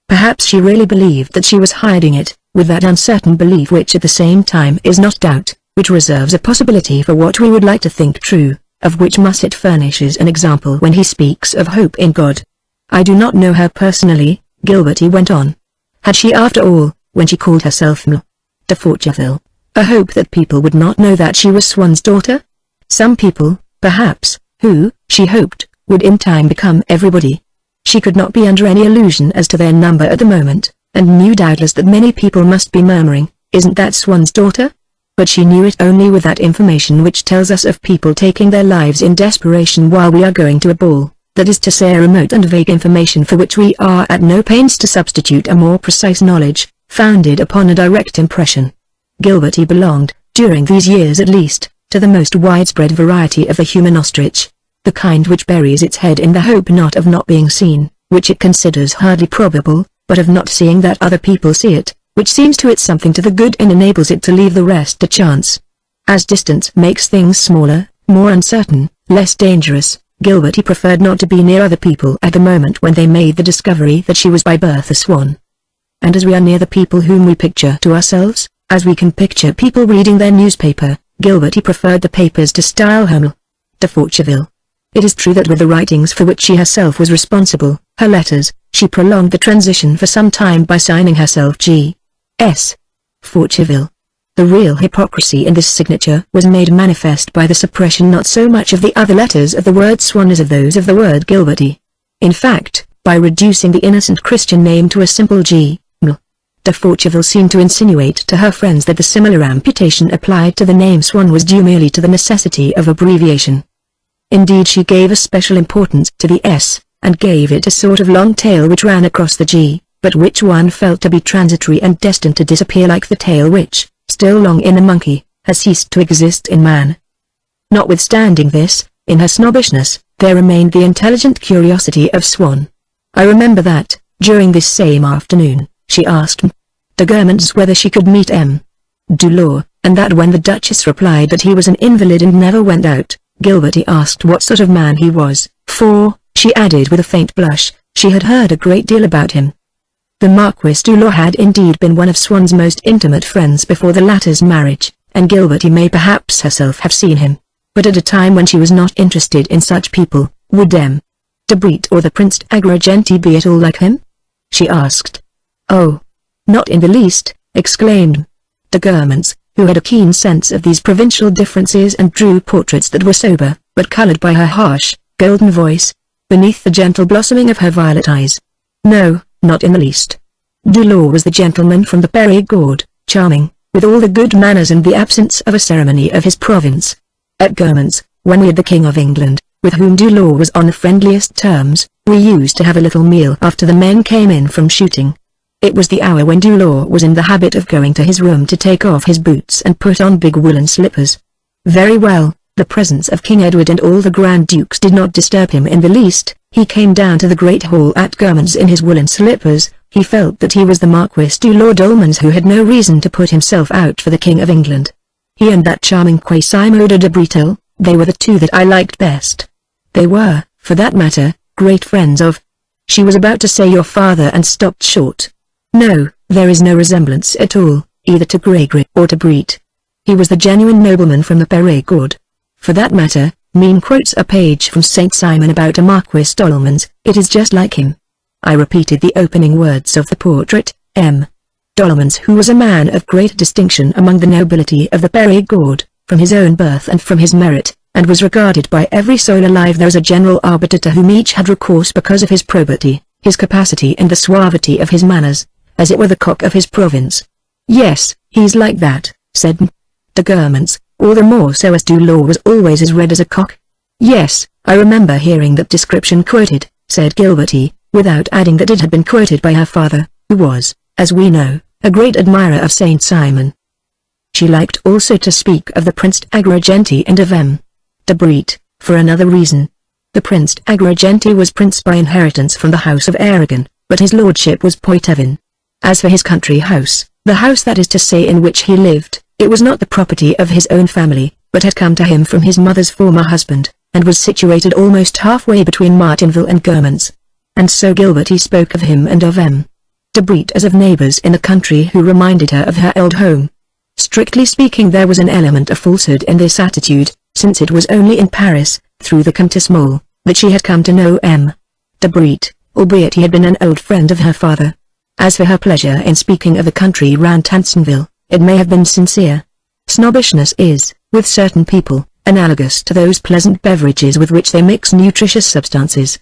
Perhaps she really believed that she was hiding it, with that uncertain belief which at the same time is not doubt, which reserves a possibility for what we would like to think true, of which Musset furnishes an example when he speaks of hope in God. I do not know her personally, Gilberty went on. Had she after all, when she called herself M. de Forteville, a hope that people would not know that she was Swan's daughter? Some people, perhaps, who, she hoped, would in time become everybody. She could not be under any illusion as to their number at the moment, and knew doubtless that many people must be murmuring, "Isn't that Swan's daughter?" But she knew it only with that information which tells us of people taking their lives in desperation while we are going to a ball, that is to say a remote and vague information for which we are at no pains to substitute a more precise knowledge, founded upon a direct impression. Gilberty belonged, during these years at least, to the most widespread variety of the human ostrich, the kind which buries its head in the hope not of not being seen, which it considers hardly probable, but of not seeing that other people see it, which seems to it something to the good and enables it to leave the rest to chance. As distance makes things smaller, more uncertain, less dangerous, Gilberty preferred not to be near other people at the moment when they made the discovery that she was by birth a Swan. And as we are near the people whom we picture to ourselves, as we can picture people reading their newspaper, Gilberty preferred the papers to style her M. de Forteville. It is true that with the writings for which she herself was responsible, her letters, she prolonged the transition for some time by signing herself G.S. Forteville. The real hypocrisy in this signature was made manifest by the suppression not so much of the other letters of the word Swan as of those of the word Gilberty. In fact, by reducing the innocent Christian name to a simple G. M. de Forteville seemed to insinuate to her friends that the similar amputation applied to the name Swan was due merely to the necessity of abbreviation. Indeed, she gave a special importance to the S, and gave it a sort of long tail which ran across the G, but which one felt to be transitory and destined to disappear like the tail which, still long in a monkey, has ceased to exist in man. Notwithstanding this, in her snobbishness, there remained the intelligent curiosity of Swan. I remember that, during this same afternoon, she asked M. de Guermantes whether she could meet M. Dulaw, and that when the Duchess replied that he was an invalid and never went out, Gilberty asked what sort of man he was, for, she added with a faint blush, she had heard a great deal about him. The Marquis Dulaw had indeed been one of Swan's most intimate friends before the latter's marriage, and Gilberty may perhaps herself have seen him. But at a time when she was not interested in such people, would M. de Brete or the Prince Agrigenti be at all like him? She asked. Oh, not in the least, exclaimed M. de Guermantes, who had a keen sense of these provincial differences and drew portraits that were sober, but coloured by her harsh, golden voice, beneath the gentle blossoming of her violet eyes. No, not in the least. Dulaw was the gentleman from the Perigord, charming, with all the good manners and the absence of a ceremony of his province. At Guermantes, when we had the King of England, with whom Dulaw was on the friendliest terms, we used to have a little meal after the men came in from shooting. It was the hour when Dulaw was in the habit of going to his room to take off his boots and put on big woolen slippers. Very well, the presence of King Edward and all the Grand Dukes did not disturb him in the least. He came down to the great hall at Guermantes in his woolen slippers. He felt that he was the Marquis Dulaw d'Olmans who had no reason to put himself out for the King of England. He and that charming Quasimodo de Brete, they were the two that I liked best. They were, for that matter, great friends of... She was about to say your father and stopped short. No, there is no resemblance at all, either to Gregory or to Brete. He was the genuine nobleman from the Perigord. For that matter, Mean quotes a page from St. Simon about a Marquis d'Olmans. It is just like him. I repeated the opening words of the portrait, M. d'Olmans, who was a man of great distinction among the nobility of the Perigord, from his own birth and from his merit, and was regarded by every soul alive there as a general arbiter to whom each had recourse because of his probity, his capacity and the suavity of his manners, as it were the cock of his province. Yes, he's like that, said M. de Guermantes, all the more so as Dulaw was always as red as a cock. Yes, I remember hearing that description quoted, said Gilberty, without adding that it had been quoted by her father, who was, as we know, a great admirer of Saint Simon. She liked also to speak of the Prince Agrigenti and of M. de Brete, for another reason. The Prince Agrigenti was prince by inheritance from the House of Aragon, but his lordship was Poitevin. As for his country house, the house that is to say in which he lived, it was not the property of his own family, but had come to him from his mother's former husband, and was situated almost halfway between Martinville and Germans. And so Gilberty spoke of him and of M. de Brete as of neighbors in the country who reminded her of her old home. Strictly speaking, there was an element of falsehood in this attitude, since it was only in Paris, through the Comtesse Mole, that she had come to know M. de Brete, albeit he had been an old friend of her father. As for her pleasure in speaking of the country round Tansonville, it may have been sincere. Snobbishness is, with certain people, analogous to those pleasant beverages with which they mix nutritious substances.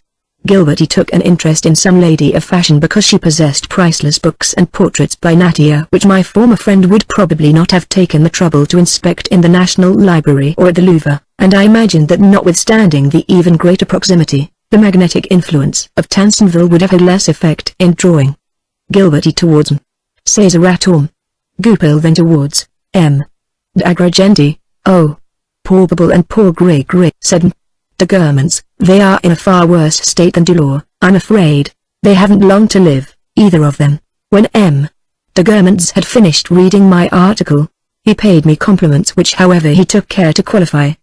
Gilberty took an interest in some lady of fashion because she possessed priceless books and portraits by Natia which my former friend would probably not have taken the trouble to inspect in the National Library or at the Louvre, and I imagined that notwithstanding the even greater proximity, the magnetic influence of Tansonville would have had less effect in drawing Gilberty towards M. Cesaratum Goupil than towards M. de Agrigenti. "Oh, poor Bubble and poor Grey," said M. de Germans, "they are in a far worse state than Dulaw, I'm afraid. They haven't long to live, either of them." When M. de Germans had finished reading my article, he paid me compliments which however he took care to qualify.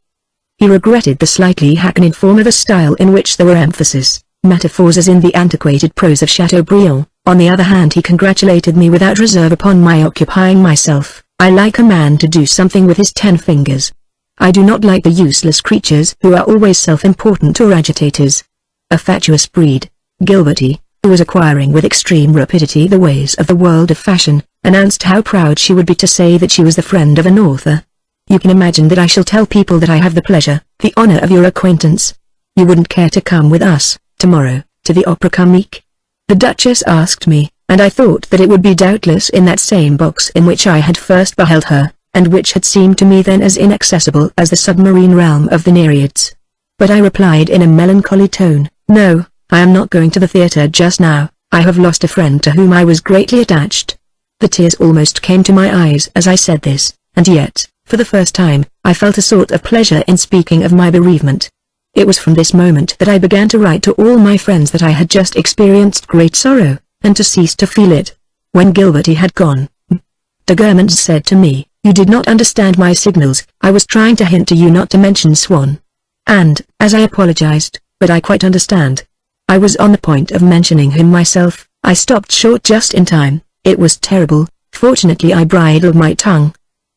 He regretted the slightly hackneyed form of a style in which there were emphasis, metaphors as in the antiquated prose of Chateaubriand. On the other hand, he congratulated me without reserve upon my occupying myself. "I like a man to do something with his 10 fingers. I do not like the useless creatures who are always self-important or agitators." A fatuous breed, Gilberty, who was acquiring with extreme rapidity the ways of the world of fashion, announced how proud she would be to say that she was the friend of an author. "You can imagine that I shall tell people that I have the pleasure, the honor of your acquaintance. You wouldn't care to come with us, tomorrow, to the Opera Comique?" The Duchess asked me, and I thought that it would be doubtless in that same box in which I had first beheld her, and which had seemed to me then as inaccessible as the submarine realm of the Nereids. But I replied in a melancholy tone, "No, I am not going to the theatre just now. I have lost a friend to whom I was greatly attached." The tears almost came to my eyes as I said this, and yet, for the first time, I felt a sort of pleasure in speaking of my bereavement. It was from this moment that I began to write to all my friends that I had just experienced great sorrow, and to cease to feel it. When Gilberty had gone, M. de Germans said to me, "You did not understand my signals. I was trying to hint to you not to mention Swann." And, as I apologized, "But I quite understand. I was on the point of mentioning him myself." I stopped short just in time. It was terrible. Fortunately I bridled my tongue.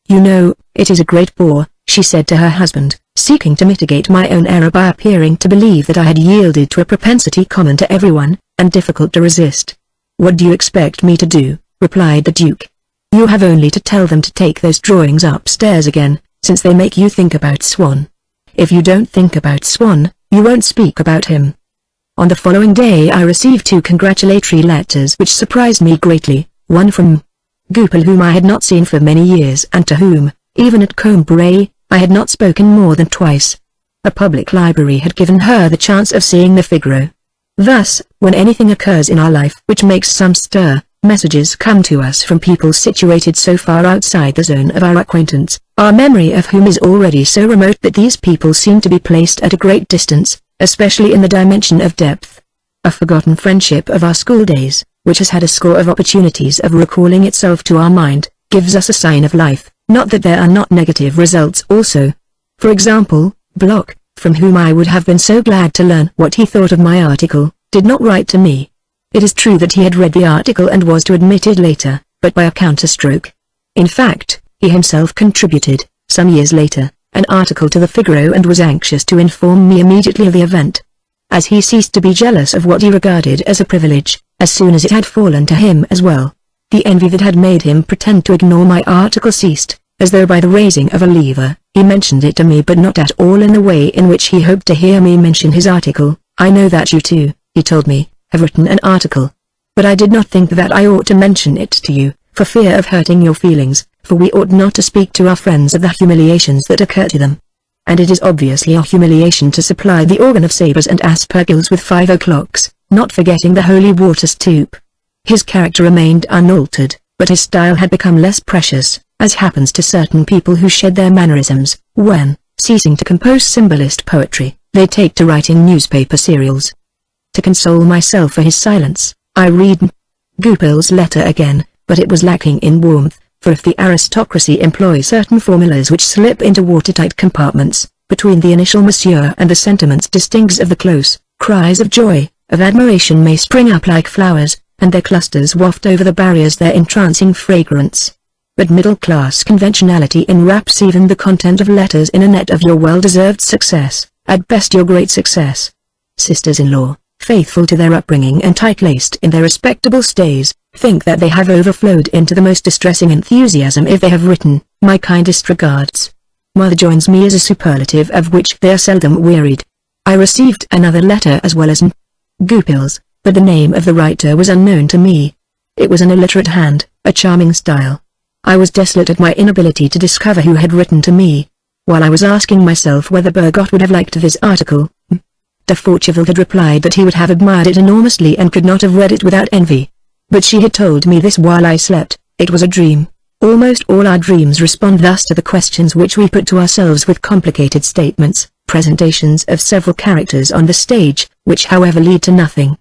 "You know, it is a great bore," she said to her husband, seeking to mitigate my own error by appearing to believe that I had yielded to a propensity common to everyone, and difficult to resist. "What do you expect me to do?" replied the Duke. "You have only to tell them to take those drawings upstairs again, since they make you think about Swann. If you don't think about Swann, you won't speak about him." On the following day I received 2 congratulatory letters which surprised me greatly, one from Goupil whom I had not seen for many years and to whom, even at Combray, I had not spoken more than twice. A public library had given her the chance of seeing the Figaro. Thus, when anything occurs in our life which makes some stir, messages come to us from people situated so far outside the zone of our acquaintance, our memory of whom is already so remote that these people seem to be placed at a great distance, especially in the dimension of depth. A forgotten friendship of our school days, which has had a score of opportunities of recalling itself to our mind, gives us a sign of life. Not that there are not negative results also. For example, Bloch, from whom I would have been so glad to learn what he thought of my article, did not write to me. It is true that he had read the article and was to admit it later, but by a counterstroke. In fact, he himself contributed, some years later, an article to the Figaro and was anxious to inform me immediately of the event. As he ceased to be jealous of what he regarded as a privilege, as soon as it had fallen to him as well. The envy that had made him pretend to ignore my article ceased, as though by the raising of a lever. He mentioned it to me but not at all in the way in which he hoped to hear me mention his article. "I know that you too," he told me, "have written an article. But I did not think that I ought to mention it to you, for fear of hurting your feelings, for we ought not to speak to our friends of the humiliations that occur to them. And it is obviously a humiliation to supply the organ of sabres and aspergills with 5 o'clocks, not forgetting the holy water stoup. His character remained unaltered, but his style had become less precious, as happens to certain people who shed their mannerisms, when, ceasing to compose symbolist poetry, they take to writing newspaper serials. To console myself for his silence, I read Goupil's letter again, but it was lacking in warmth, for if the aristocracy employ certain formulas which slip into watertight compartments, between the initial monsieur and the sentiments distincts of the close, cries of joy, of admiration may spring up like flowers, and their clusters waft over the barriers their entrancing fragrance. But middle-class conventionality enwraps even the content of letters in a net of your well-deserved success, at best your great success. Sisters-in-law, faithful to their upbringing and tight-laced in their respectable stays, think that they have overflowed into the most distressing enthusiasm if they have written, "My kindest regards." Mother joins me as a superlative of which they are seldom wearied. I received another letter as well as Goupil's, but the name of the writer was unknown to me. It was an illiterate hand, a charming style. I was desolate at my inability to discover who had written to me. While I was asking myself whether Bergot would have liked this article, de Forteville had replied that he would have admired it enormously and could not have read it without envy. But she had told me this while I slept. It was a dream. Almost all our dreams respond thus to the questions which we put to ourselves with complicated statements, presentations of several characters on the stage, which however lead to nothing.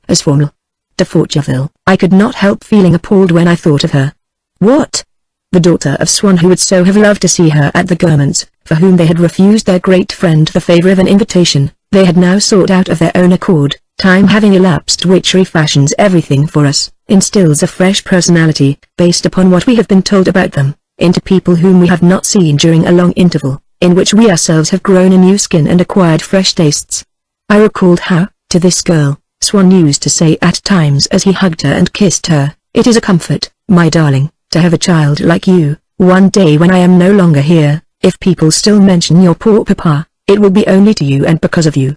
As formal. De Forteville, I could not help feeling appalled when I thought of her. What? The daughter of Swann who would so have loved to see her at the Gourmands, for whom they had refused their great friend the favor of an invitation, they had now sought out of their own accord. Time having elapsed which refashions everything for us, instills a fresh personality, based upon what we have been told about them, into people whom we have not seen during a long interval, in which we ourselves have grown a new skin and acquired fresh tastes. I recalled how, to this girl, Swann used to say at times as he hugged her and kissed her, "It is a comfort, my darling, to have a child like you. One day when I am no longer here, if people still mention your poor papa, it will be only to you and because of you."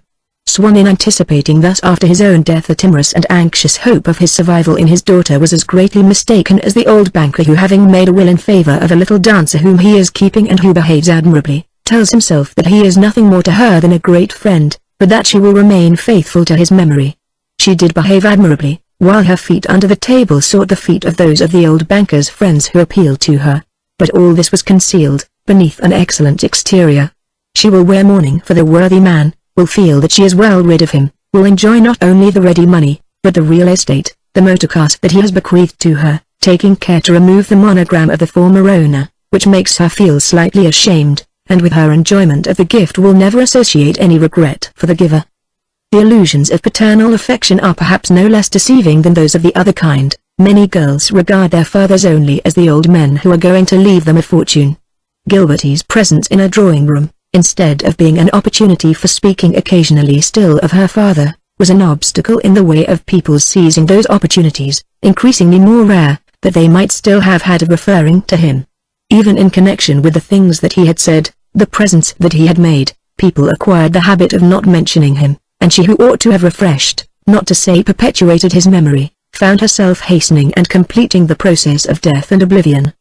Swann, in anticipating thus after his own death the timorous and anxious hope of his survival in his daughter, was as greatly mistaken as the old banker who, having made a will in favor of a little dancer whom he is keeping and who behaves admirably, tells himself that he is nothing more to her than a great friend, but that she will remain faithful to his memory. She did behave admirably, while her feet under the table sought the feet of those of the old banker's friends who appealed to her. But all this was concealed, beneath an excellent exterior. She will wear mourning for the worthy man, will feel that she is well rid of him, will enjoy not only the ready money, but the real estate, the motor cars that he has bequeathed to her, taking care to remove the monogram of the former owner, which makes her feel slightly ashamed, and with her enjoyment of the gift will never associate any regret for the giver. The illusions of paternal affection are perhaps no less deceiving than those of the other kind. Many girls regard their fathers only as the old men who are going to leave them a fortune. Gilbertie's presence in a drawing-room, instead of being an opportunity for speaking occasionally still of her father, was an obstacle in the way of people's seizing those opportunities, increasingly more rare, that they might still have had of referring to him. Even in connection with the things that he had said, the presents that he had made, people acquired the habit of not mentioning him, and she who ought to have refreshed, not to say perpetuated his memory, found herself hastening and completing the process of death and oblivion.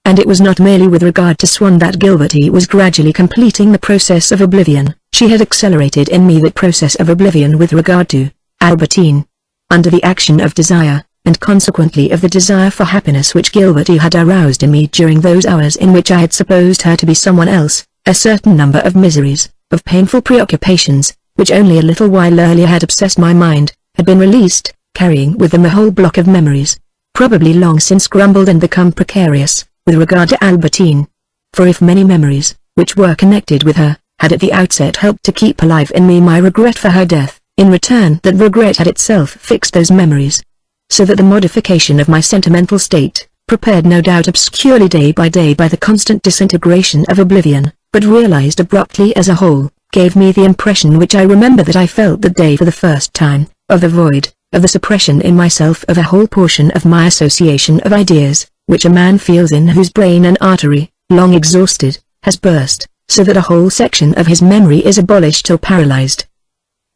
And it was not merely with regard to Swann that Gilbertie was gradually completing the process of oblivion, she had accelerated in me that process of oblivion with regard to Albertine. Under the action of desire, and consequently of the desire for happiness which Gilbertie had aroused in me during those hours in which I had supposed her to be someone else, a certain number of miseries, of painful preoccupations, which only a little while earlier had obsessed my mind, had been released, carrying with them a whole block of memories, probably long since grumbled and become precarious, with regard to Albertine. For if many memories, which were connected with her, had at the outset helped to keep alive in me my regret for her death, in return that regret had itself fixed those memories, so that the modification of my sentimental state, prepared no doubt obscurely day by the constant disintegration of oblivion, but realized abruptly as a whole, gave me the impression which I remember that I felt that day for the first time, of the void, of the suppression in myself of a whole portion of my association of ideas, which a man feels in whose brain an artery, long exhausted, has burst, so that a whole section of his memory is abolished or paralyzed.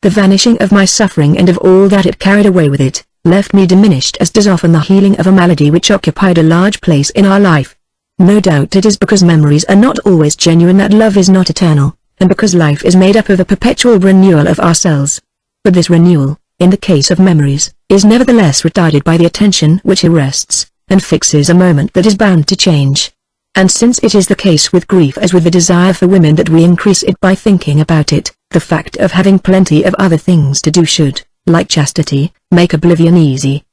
The vanishing of my suffering and of all that it carried away with it, left me diminished as does often the healing of a malady which occupied a large place in our life. No doubt it is because memories are not always genuine that love is not eternal, and because life is made up of a perpetual renewal of ourselves. But this renewal, in the case of memories, is nevertheless retarded by the attention which arrests, and fixes a moment that is bound to change. And since it is the case with grief as with the desire for women that we increase it by thinking about it, the fact of having plenty of other things to do should, like chastity, make oblivion easy.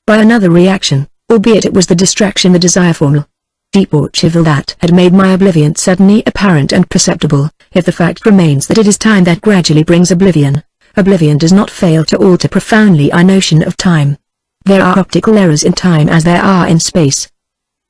By another reaction, albeit it was the distraction the desire for deep evil that had made my oblivion suddenly apparent and perceptible, if the fact remains that it is time that gradually brings oblivion, oblivion does not fail to alter profoundly our notion of time. There are optical errors in time as there are in space.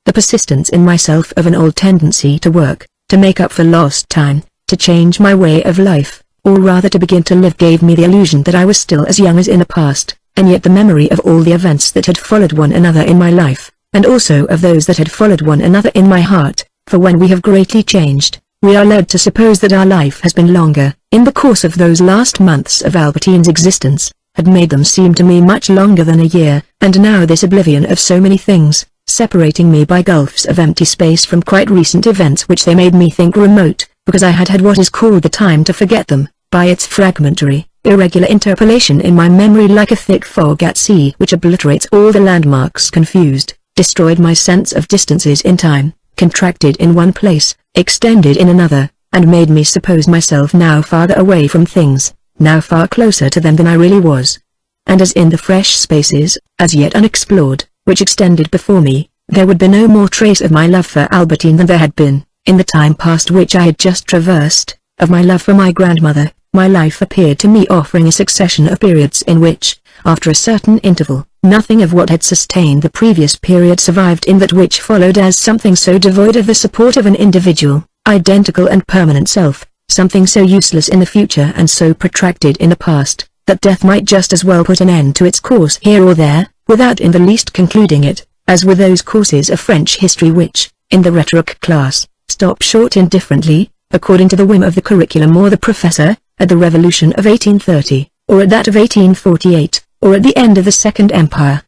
The persistence in myself of an old tendency to work, to make up for lost time, to change my way of life, or rather to begin to live gave me the illusion that I was still as young as in the past, and yet the memory of all the events that had followed one another in my life, and also of those that had followed one another in my heart, for when we have greatly changed, we are led to suppose that our life has been longer, in the course of those last months of Albertine's existence, had made them seem to me much longer than a year, and now this oblivion of so many things, separating me by gulfs of empty space from quite recent events which they made me think remote, because I had had what is called the time to forget them, by its fragmentary, irregular interpolation in my memory like a thick fog at sea which obliterates all the landmarks confused, destroyed my sense of distances in time, contracted in one place, extended in another, and made me suppose myself now farther away from things, now far closer to them than I really was. And as in the fresh spaces, as yet unexplored, which extended before me, there would be no more trace of my love for Albertine than there had been, in the time past which I had just traversed, of my love for my grandmother. My life appeared to me offering a succession of periods in which, after a certain interval, nothing of what had sustained the previous period survived in that which followed as something so devoid of the support of an individual, identical and permanent self, something so useless in the future and so protracted in the past, that death might just as well put an end to its course here or there, without in the least concluding it, as with those courses of French history which, in the rhetoric class, stop short indifferently, according to the whim of the curriculum or the professor, at the Revolution of 1830, or at that of 1848, or at the end of the Second Empire.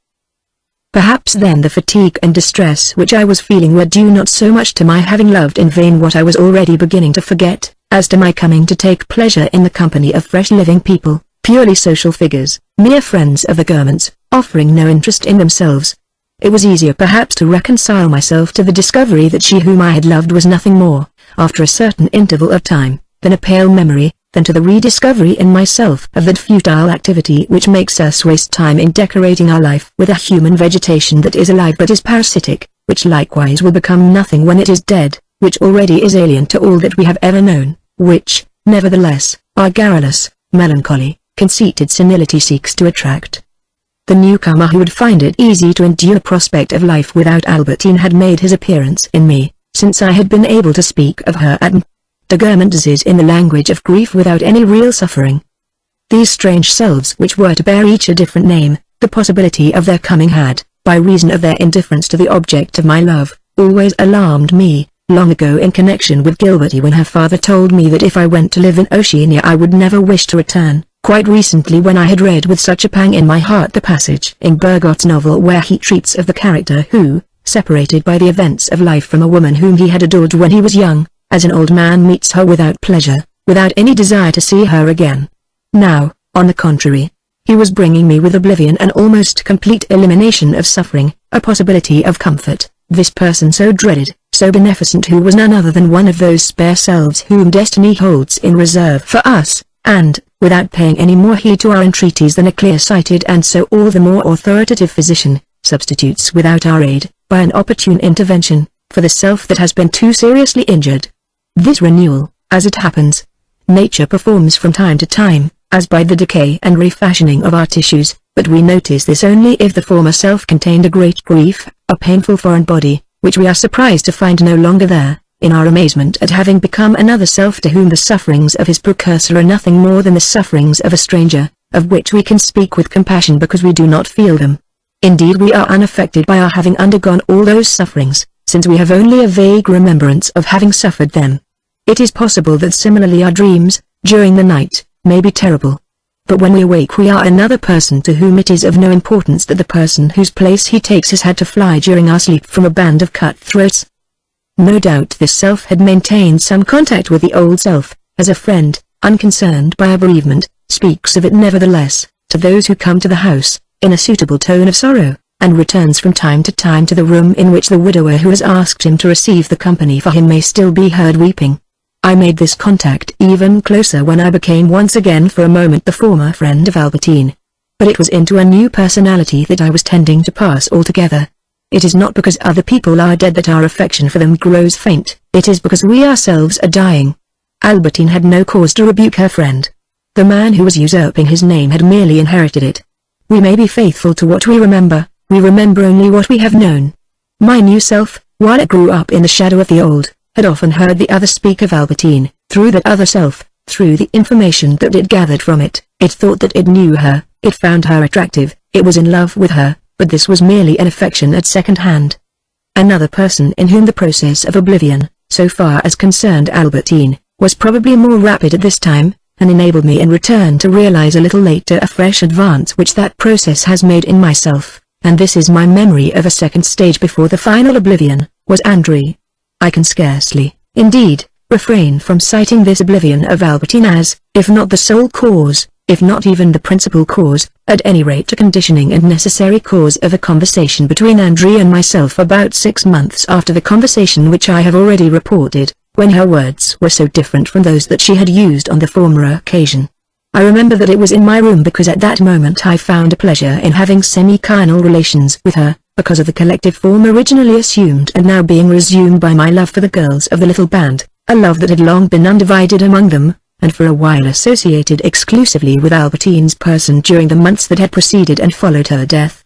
Perhaps then the fatigue and distress which I was feeling were due not so much to my having loved in vain what I was already beginning to forget, as to my coming to take pleasure in the company of fresh living people, purely social figures, mere friends of the garments, offering no interest in themselves. It was easier perhaps to reconcile myself to the discovery that she whom I had loved was nothing more, after a certain interval of time, than a pale memory, than to the rediscovery in myself of that futile activity which makes us waste time in decorating our life with a human vegetation that is alive but is parasitic, which likewise will become nothing when it is dead, which already is alien to all that we have ever known, which, nevertheless, our garrulous, melancholy, conceited senility seeks to attract. The newcomer who would find it easy to endure prospect of life without Albertine had made his appearance in me, since I had been able to speak of her at the Gourmandises in the language of grief without any real suffering. These strange selves which were to bear each a different name, the possibility of their coming had, by reason of their indifference to the object of my love, always alarmed me, long ago in connection with Gilberty when her father told me that if I went to live in Oceania I would never wish to return, quite recently when I had read with such a pang in my heart the passage in Bergot's novel where he treats of the character who, separated by the events of life from a woman whom he had adored when he was young, as an old man meets her without pleasure, without any desire to see her again. Now, on the contrary, he was bringing me with oblivion an almost complete elimination of suffering, a possibility of comfort, this person so dreaded, so beneficent who was none other than one of those spare selves whom destiny holds in reserve for us, and, without paying any more heed to our entreaties than a clear-sighted and so all the more authoritative physician, substitutes without our aid, by an opportune intervention, for the self that has been too seriously injured. This renewal, as it happens, nature performs from time to time, as by the decay and refashioning of our tissues, but we notice this only if the former self contained a great grief, a painful foreign body, which we are surprised to find no longer there, in our amazement at having become another self to whom the sufferings of his precursor are nothing more than the sufferings of a stranger, of which we can speak with compassion because we do not feel them. Indeed we are unaffected by our having undergone all those sufferings, since we have only a vague remembrance of having suffered them. It is possible that similarly our dreams, during the night, may be terrible. But when we awake we are another person to whom it is of no importance that the person whose place he takes has had to fly during our sleep from a band of cutthroats. No doubt this self had maintained some contact with the old self, as a friend, unconcerned by a bereavement, speaks of it nevertheless, to those who come to the house, in a suitable tone of sorrow, and returns from time to time to the room in which the widower who has asked him to receive the company for him may still be heard weeping. I made this contact even closer when I became once again for a moment the former friend of Albertine. But it was into a new personality that I was tending to pass altogether. It is not because other people are dead that our affection for them grows faint, it is because we ourselves are dying. Albertine had no cause to rebuke her friend. The man who was usurping his name had merely inherited it. We may be faithful to what we remember only what we have known. My new self, while it grew up in the shadow of the old, had often heard the other speak of Albertine. Through that other self, through the information that it gathered from it thought that it knew her, it found her attractive, it was in love with her, but this was merely an affection at second hand. Another person in whom the process of oblivion, so far as concerned Albertine, was probably more rapid at this time, and enabled me in return to realize a little later a fresh advance which that process has made in myself, and this is my memory of a second stage before the final oblivion, was André. I can scarcely, indeed, refrain from citing this oblivion of Albertine as, if not the sole cause, if not even the principal cause, at any rate a conditioning and necessary cause of a conversation between André and myself about 6 months after the conversation which I have already reported, when her words were so different from those that she had used on the former occasion. I remember that it was in my room because at that moment I found a pleasure in having semi-carnal relations with her, because of the collective form originally assumed and now being resumed by my love for the girls of the little band, a love that had long been undivided among them, and for a while associated exclusively with Albertine's person during the months that had preceded and followed her death.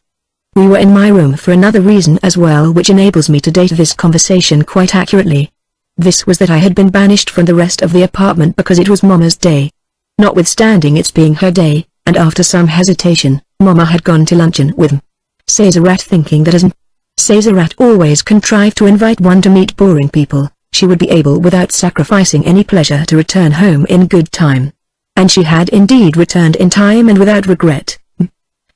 We were in my room for another reason as well which enables me to date this conversation quite accurately. This was that I had been banished from the rest of the apartment because it was Mamma's day. Notwithstanding its being her day, and after some hesitation, Mamma had gone to luncheon with Césaret, thinking that as Césaret always contrived to invite one to meet boring people, she would be able without sacrificing any pleasure to return home in good time. And she had indeed returned in time and without regret.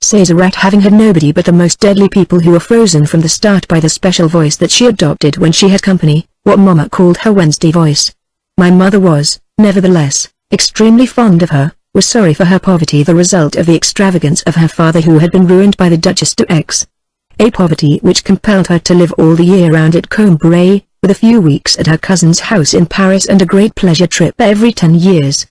Césaret having had nobody but the most deadly people who were frozen from the start by the special voice that she adopted when she had company, what Mamma called her Wednesday voice. My mother was, nevertheless, extremely fond of her, was sorry for her poverty, the result of the extravagance of her father who had been ruined by the Duchesse d'Aix. A poverty which compelled her to live all the year round at Combray, with a few weeks at her cousin's house in Paris and a great pleasure trip every 10 years.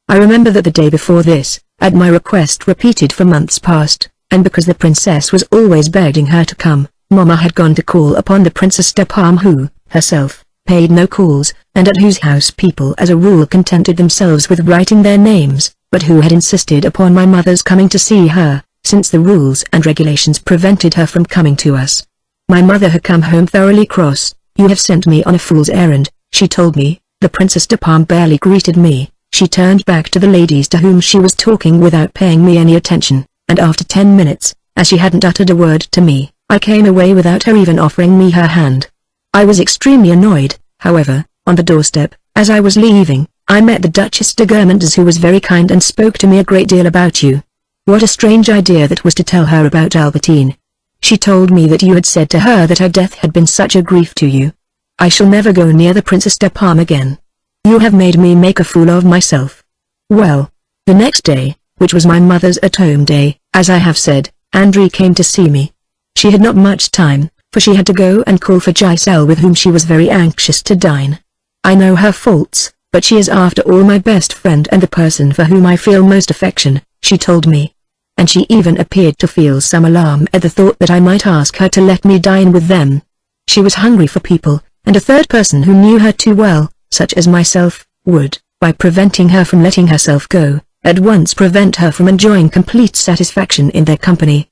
I remember that the day before this, at my request repeated for months past, and because the princess was always begging her to come, Mamma had gone to call upon the Princess de Parme who, herself, paid no calls, and at whose house people as a rule contented themselves with writing their names, but who had insisted upon my mother's coming to see her, since the rules and regulations prevented her from coming to us. My mother had come home thoroughly cross. "You have sent me on a fool's errand," she told me. The Princess de Parme barely greeted me. She turned back to the ladies to whom she was talking without paying me any attention, and after 10 minutes, as she hadn't uttered a word to me, I came away without her even offering me her hand. I was extremely annoyed, however. On the doorstep, as I was leaving, I met the Duchesse de Guermantes, who was very kind and spoke to me a great deal about you. What a strange idea that was to tell her about Albertine. She told me that you had said to her that her death had been such a grief to you. I shall never go near the Princess de Parme again. You have made me make a fool of myself. Well, the next day, which was my mother's at-home day, as I have said, André came to see me. She had not much time, for she had to go and call for Giselle, with whom she was very anxious to dine. I know her faults, but she is after all my best friend and the person for whom I feel most affection, she told me. And she even appeared to feel some alarm at the thought that I might ask her to let me dine with them. She was hungry for people, and a third person who knew her too well, such as myself, would, by preventing her from letting herself go, at once prevent her from enjoying complete satisfaction in their company.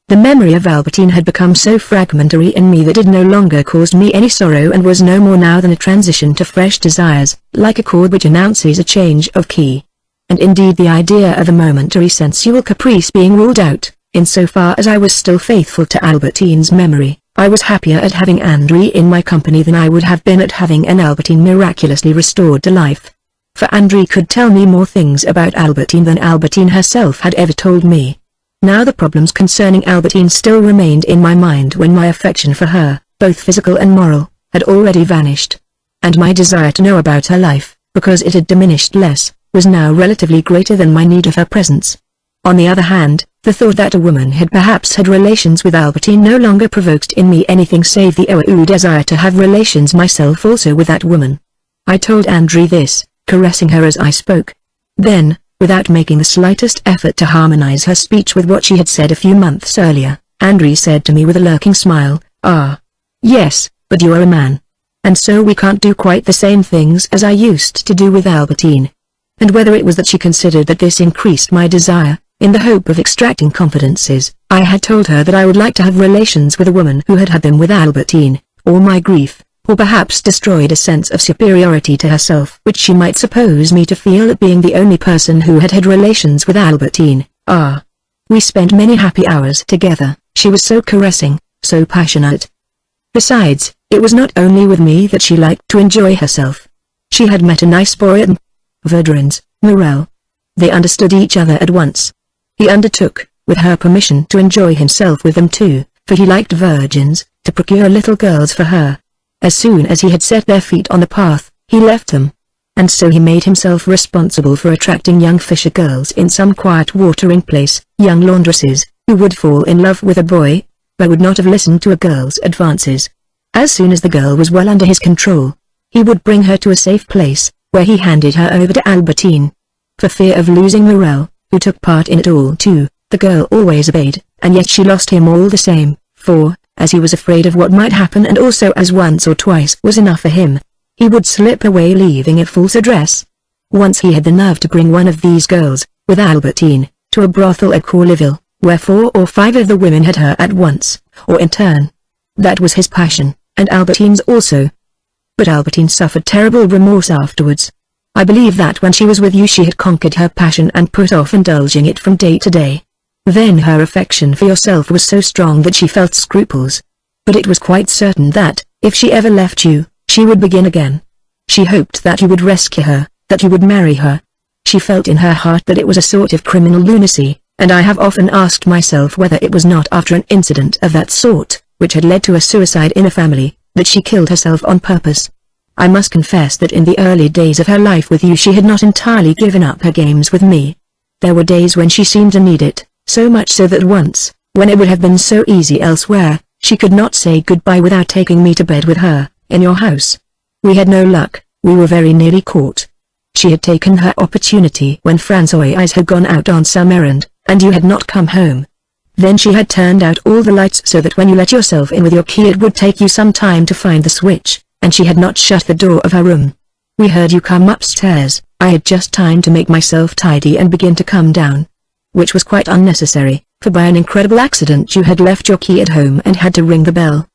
The memory of Albertine had become so fragmentary in me that it no longer caused me any sorrow, and was no more now than a transition to fresh desires, like a chord which announces a change of key. And indeed the idea of a momentary sensual caprice being ruled out, in so far as I was still faithful to Albertine's memory, I was happier at having André in my company than I would have been at having an Albertine miraculously restored to life. For André could tell me more things about Albertine than Albertine herself had ever told me. Now the problems concerning Albertine still remained in my mind when my affection for her, both physical and moral, had already vanished. And my desire to know about her life, because it had diminished less, was now relatively greater than my need of her presence. On the other hand, the thought that a woman had perhaps had relations with Albertine no longer provoked in me anything save the desire to have relations myself also with that woman. I told André this, caressing her as I spoke. Then, without making the slightest effort to harmonize her speech with what she had said a few months earlier, André said to me with a lurking smile, "Ah. Yes, but you are a man. And so we can't do quite the same things as I used to do with Albertine." And whether it was that she considered that this increased my desire, in the hope of extracting confidences, I had told her that I would like to have relations with a woman who had had them with Albertine, or my grief, or perhaps destroyed a sense of superiority to herself which she might suppose me to feel at being the only person who had had relations with Albertine. We spent many happy hours together. She was so caressing, so passionate. Besides, it was not only with me that she liked to enjoy herself. She had met a nice boy at Verdurins, Marcel. They understood each other at once. He undertook, with her permission, to enjoy himself with them too, for he liked virgins, to procure little girls for her. As soon as he had set their feet on the path, he left them. And so he made himself responsible for attracting young fisher girls in some quiet watering place, young laundresses, who would fall in love with a boy, but would not have listened to a girl's advances. As soon as the girl was well under his control, he would bring her to a safe place, where he handed her over to Albertine. For fear of losing Marcel, who took part in it all too, the girl always obeyed, and yet she lost him all the same, for, as he was afraid of what might happen and also as once or twice was enough for him, he would slip away leaving a false address. Once he had the nerve to bring one of these girls, with Albertine, to a brothel at Corleville, where 4 or 5 of the women had her at once, or in turn. That was his passion, and Albertine's also. But Albertine suffered terrible remorse afterwards. I believe that when she was with you she had conquered her passion and put off indulging it from day to day. Then her affection for yourself was so strong that she felt scruples. But it was quite certain that, if she ever left you, she would begin again. She hoped that you would rescue her, that you would marry her. She felt in her heart that it was a sort of criminal lunacy, and I have often asked myself whether it was not after an incident of that sort, which had led to a suicide in a family, that she killed herself on purpose. I must confess that in the early days of her life with you she had not entirely given up her games with me. There were days when she seemed to need it, so much so that once, when it would have been so easy elsewhere, she could not say goodbye without taking me to bed with her, in your house. We had no luck, we were very nearly caught. She had taken her opportunity when Françoise had gone out on some errand, and you had not come home. Then she had turned out all the lights so that when you let yourself in with your key it would take you some time to find the switch, and she had not shut the door of her room. We heard you come upstairs. I had just time to make myself tidy and begin to come down. Which was quite unnecessary, for by an incredible accident you had left your key at home and had to ring the bell.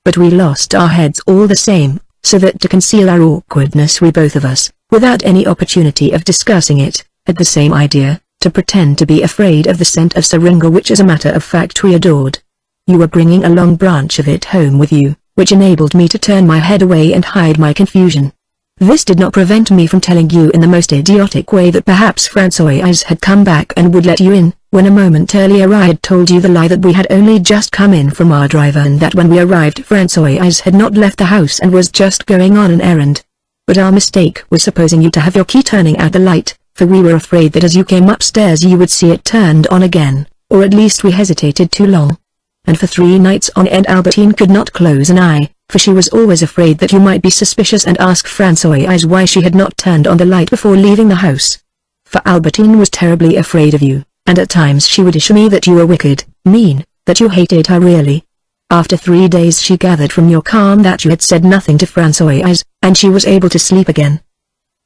But we lost our heads all the same, so that to conceal our awkwardness we both of us, without any opportunity of discussing it, had the same idea, to pretend to be afraid of the scent of syringa which as a matter of fact we adored. You were bringing a long branch of it home with you, which enabled me to turn my head away and hide my confusion. This did not prevent me from telling you in the most idiotic way that perhaps Françoise had come back and would let you in, when a moment earlier I had told you the lie that we had only just come in from our drive and that when we arrived Françoise had not left the house and was just going on an errand. But our mistake was supposing you to have your key turning out the light, for we were afraid that as you came upstairs you would see it turned on again, or at least we hesitated too long. And for 3 nights on end Albertine could not close an eye, for she was always afraid that you might be suspicious and ask Françoise why she had not turned on the light before leaving the house. For Albertine was terribly afraid of you, and at times she would assure me that you were wicked, mean, that you hated her really. After 3 days she gathered from your calm that you had said nothing to Françoise, and she was able to sleep again.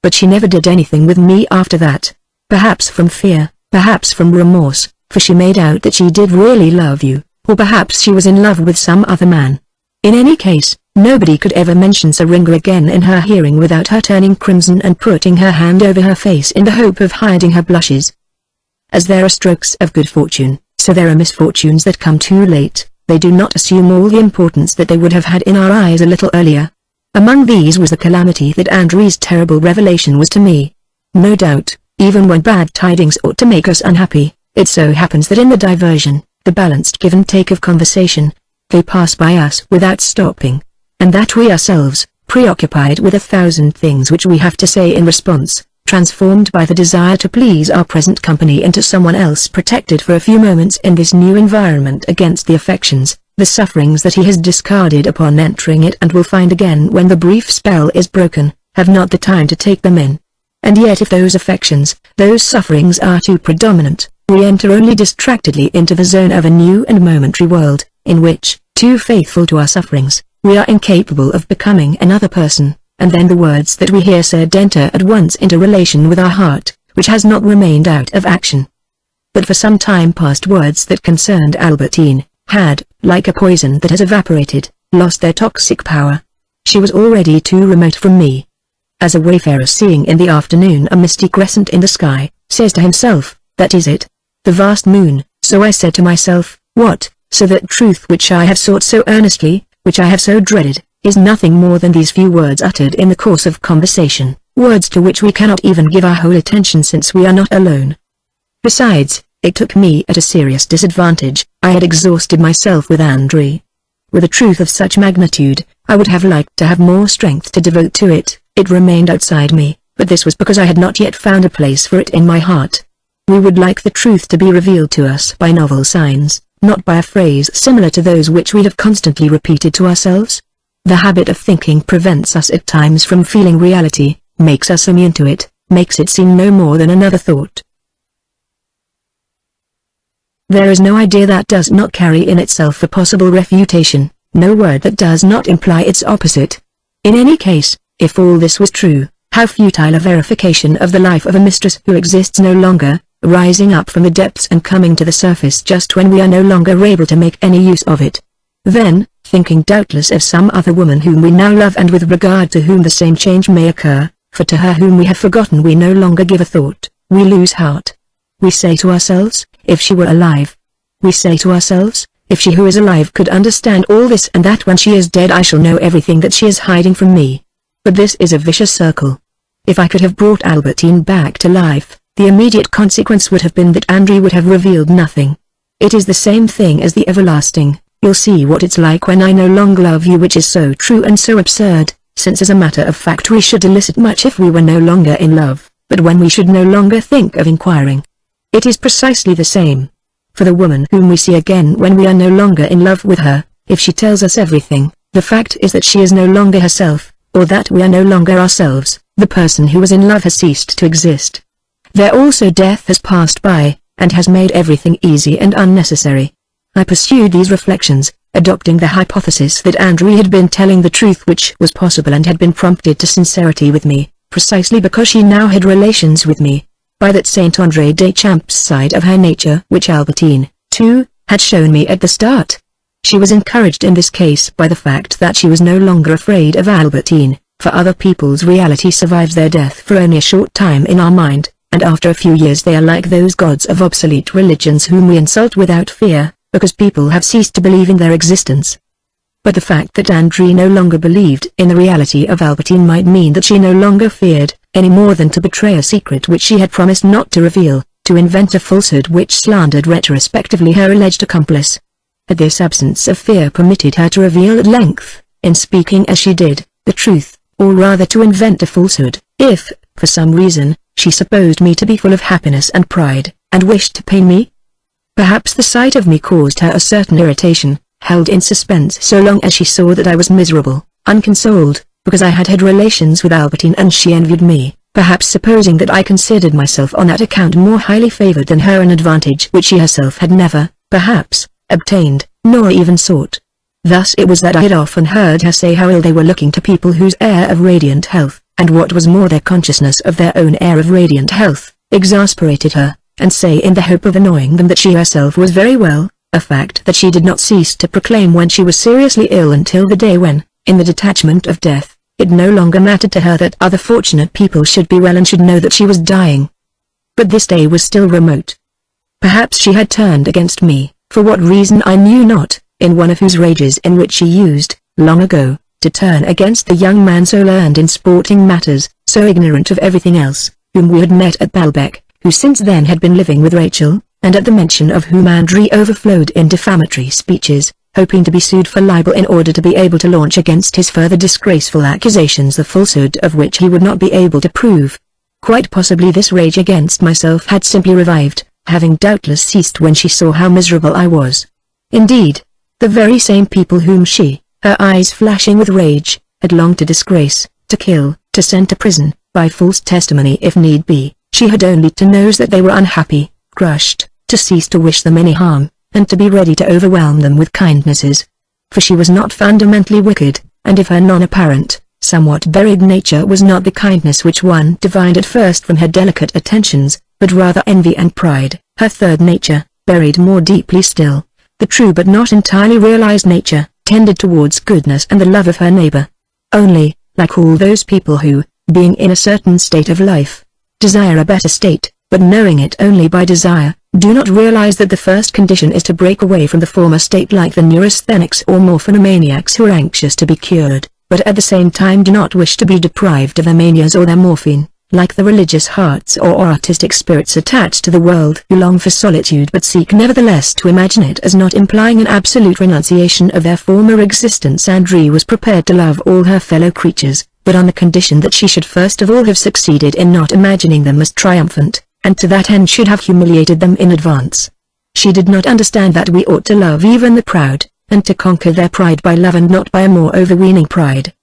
But she never did anything with me after that, perhaps from fear, perhaps from remorse, for she made out that she did really love you, or perhaps she was in love with some other man. In any case, nobody could ever mention syringa again in her hearing without her turning crimson and putting her hand over her face in the hope of hiding her blushes. As there are strokes of good fortune, so there are misfortunes that come too late. They do not assume all the importance that they would have had in our eyes a little earlier. Among these was the calamity that André's terrible revelation was to me. No doubt, even when bad tidings ought to make us unhappy, it so happens that in the diversion, the balanced give and take of conversation, they pass by us without stopping. and that we ourselves, preoccupied with 1,000 things which we have to say in response, transformed by the desire to please our present company into someone else, protected for a few moments in this new environment against the affections, the sufferings that he has discarded upon entering it and will find again when the brief spell is broken, have not the time to take them in. And yet if those affections, those sufferings are too predominant, we enter only distractedly into the zone of a new and momentary world, in which, too faithful to our sufferings, we are incapable of becoming another person, and then the words that we hear said enter at once into relation with our heart, which has not remained out of action. But for some time past words that concerned Albertine, had, like a poison that has evaporated, lost their toxic power. She was already too remote from me. As a wayfarer seeing in the afternoon a misty crescent in the sky, says to himself, that is it. The vast moon, so I said to myself, what, so that truth which I have sought so earnestly, which I have so dreaded, is nothing more than these few words uttered in the course of conversation, words to which we cannot even give our whole attention since we are not alone. Besides, it took me at a serious disadvantage. I had exhausted myself with André. With a truth of such magnitude, I would have liked to have more strength to devote to it. It remained outside me, but this was because I had not yet found a place for it in my heart. We would like the truth to be revealed to us by novel signs, not by a phrase similar to those which we have constantly repeated to ourselves. The habit of thinking prevents us at times from feeling reality, makes us immune to it, makes it seem no more than another thought. There is no idea that does not carry in itself a possible refutation, no word that does not imply its opposite. In any case, if all this was true, how futile a verification of the life of a mistress who exists no longer, rising up from the depths and coming to the surface just when we are no longer able to make any use of it. Then, thinking doubtless of some other woman whom we now love and with regard to whom the same change may occur, for to her whom we have forgotten we no longer give a thought, we lose heart. We say to ourselves, if she were alive. We say to ourselves, if she who is alive could understand all this and that when she is dead I shall know everything that she is hiding from me. But this is a vicious circle. If I could have brought Albertine back to life, the immediate consequence would have been that André would have revealed nothing. It is the same thing as the everlasting, you'll see what it's like when I no longer love you, which is so true and so absurd, since as a matter of fact we should elicit much if we were no longer in love, but when we should no longer think of inquiring. It is precisely the same. For the woman whom we see again when we are no longer in love with her, if she tells us everything, the fact is that she is no longer herself, or that we are no longer ourselves. The person who was in love has ceased to exist. There also death has passed by, and has made everything easy and unnecessary. I pursued these reflections, adopting the hypothesis that André had been telling the truth which was possible and had been prompted to sincerity with me, precisely because she now had relations with me. By that Saint André des Champs side of her nature which Albertine, too, had shown me at the start. She was encouraged in this case by the fact that she was no longer afraid of Albertine, for other people's reality survives their death for only a short time in our mind, and after a few years they are like those gods of obsolete religions whom we insult without fear, because people have ceased to believe in their existence. But the fact that André no longer believed in the reality of Albertine might mean that she no longer feared, any more than to betray a secret which she had promised not to reveal, to invent a falsehood which slandered retrospectively her alleged accomplice. This absence of fear permitted her to reveal at length, in speaking as she did, the truth, or rather to invent a falsehood, if, for some reason, she supposed me to be full of happiness and pride, and wished to pain me. Perhaps the sight of me caused her a certain irritation, held in suspense so long as she saw that I was miserable, unconsoled, because I had had relations with Albertine and she envied me, perhaps supposing that I considered myself on that account more highly favored than her, an advantage which she herself had never, perhaps, obtained, nor even sought. Thus it was that I had often heard her say how ill they were looking to people whose air of radiant health, and what was more their consciousness of their own air of radiant health, exasperated her, and say in the hope of annoying them that she herself was very well, a fact that she did not cease to proclaim when she was seriously ill until the day when, in the detachment of death, it no longer mattered to her that other fortunate people should be well and should know that she was dying. But this day was still remote. Perhaps she had turned against me, for what reason I knew not, in one of whose rages in which she used, long ago, to turn against the young man so learned in sporting matters, so ignorant of everything else, whom we had met at Balbec, who since then had been living with Rachel, and at the mention of whom André overflowed in defamatory speeches, hoping to be sued for libel in order to be able to launch against his further disgraceful accusations the falsehood of which he would not be able to prove. Quite possibly this rage against myself had simply revived, having doubtless ceased when she saw how miserable I was. Indeed, the very same people whom she, her eyes flashing with rage, had longed to disgrace, to kill, to send to prison, by false testimony if need be, she had only to know that they were unhappy, crushed, to cease to wish them any harm, and to be ready to overwhelm them with kindnesses. For she was not fundamentally wicked, and if her non-apparent, somewhat buried nature was not the kindness which one divined at first from her delicate attentions, but rather envy and pride, her third nature, buried more deeply still, the true but not entirely realized nature, tended towards goodness and the love of her neighbor. Only, like all those people who, being in a certain state of life, desire a better state, but knowing it only by desire, do not realize that the first condition is to break away from the former state, like the neurasthenics or morphinomaniacs who are anxious to be cured, but at the same time do not wish to be deprived of their manias or their morphine, like the religious hearts or artistic spirits attached to the world who long for solitude but seek nevertheless to imagine it as not implying an absolute renunciation of their former existence. Andrée was prepared to love all her fellow creatures, but on the condition that she should first of all have succeeded in not imagining them as triumphant, and to that end should have humiliated them in advance. She did not understand that we ought to love even the proud, and to conquer their pride by love and not by a more overweening pride.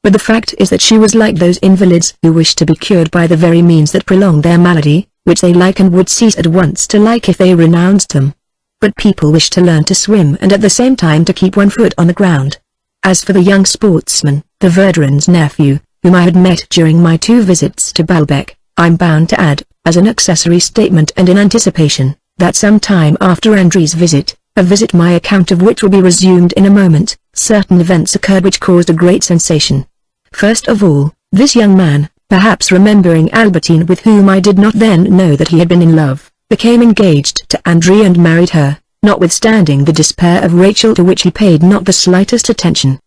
But the fact is that she was like those invalids who wish to be cured by the very means that prolong their malady, which they like and would cease at once to like if they renounced them. But people wish to learn to swim and at the same time to keep one foot on the ground. As for the young sportsman, the Verdurin's nephew, whom I had met during my 2 visits to Baalbek, I'm bound to add, as an accessory statement and in anticipation, that some time after Andrée's visit, a visit my account of which will be resumed in a moment, certain events occurred which caused a great sensation. First of all, this young man, perhaps remembering Albertine with whom I did not then know that he had been in love, became engaged to Andrée and married her, notwithstanding the despair of Rachel, to which he paid not the slightest attention.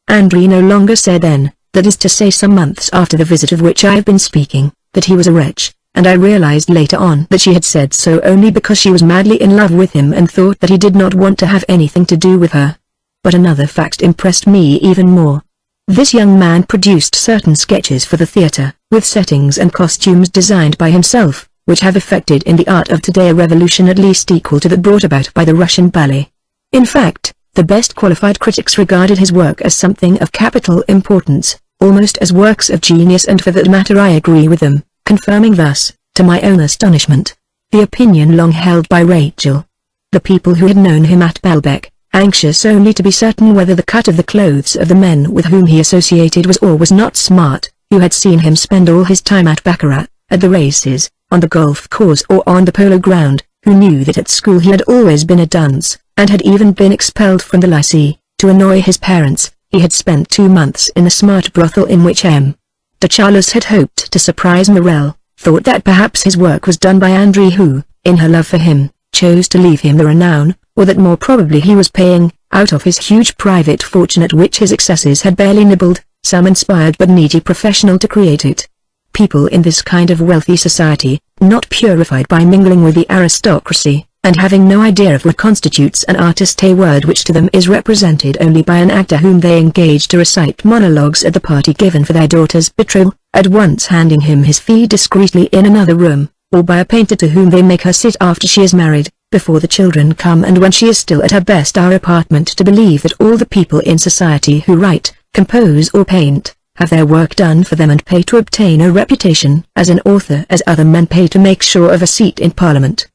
Andrée no longer said then, that is to say some months after the visit of which I have been speaking, that he was a wretch, and I realized later on that she had said so only because she was madly in love with him and thought that he did not want to have anything to do with her. But another fact impressed me even more. This young man produced certain sketches for the theater, with settings and costumes designed by himself, which have effected in the art of today a revolution at least equal to that brought about by the Russian ballet. In fact, the best qualified critics regarded his work as something of capital importance, almost as works of genius, and for that matter I agree with them, confirming thus, to my own astonishment, the opinion long held by Rachel. The people who had known him at Baalbek, anxious only to be certain whether the cut of the clothes of the men with whom he associated was or was not smart, who had seen him spend all his time at baccarat, at the races, on the golf course or on the polo ground, who knew that at school he had always been a dunce, and had even been expelled from the lycée. To annoy his parents, he had spent 2 months in the smart brothel in which M. de Charles had hoped to surprise Morel, thought that perhaps his work was done by Andrée, who, in her love for him, chose to leave him the renown, or that more probably he was paying, out of his huge private fortune at which his excesses had barely nibbled, some inspired but needy professional to create it. People in this kind of wealthy society, not purified by mingling with the aristocracy, and having no idea of what constitutes an artiste, a word which to them is represented only by an actor whom they engage to recite monologues at the party given for their daughter's betrothal, at once handing him his fee discreetly in another room, or by a painter to whom they make her sit after she is married, before the children come and when she is still at her best, our apartment, to believe that all the people in society who write, compose or paint, have their work done for them and pay to obtain a reputation as an author as other men pay to make sure of a seat in Parliament.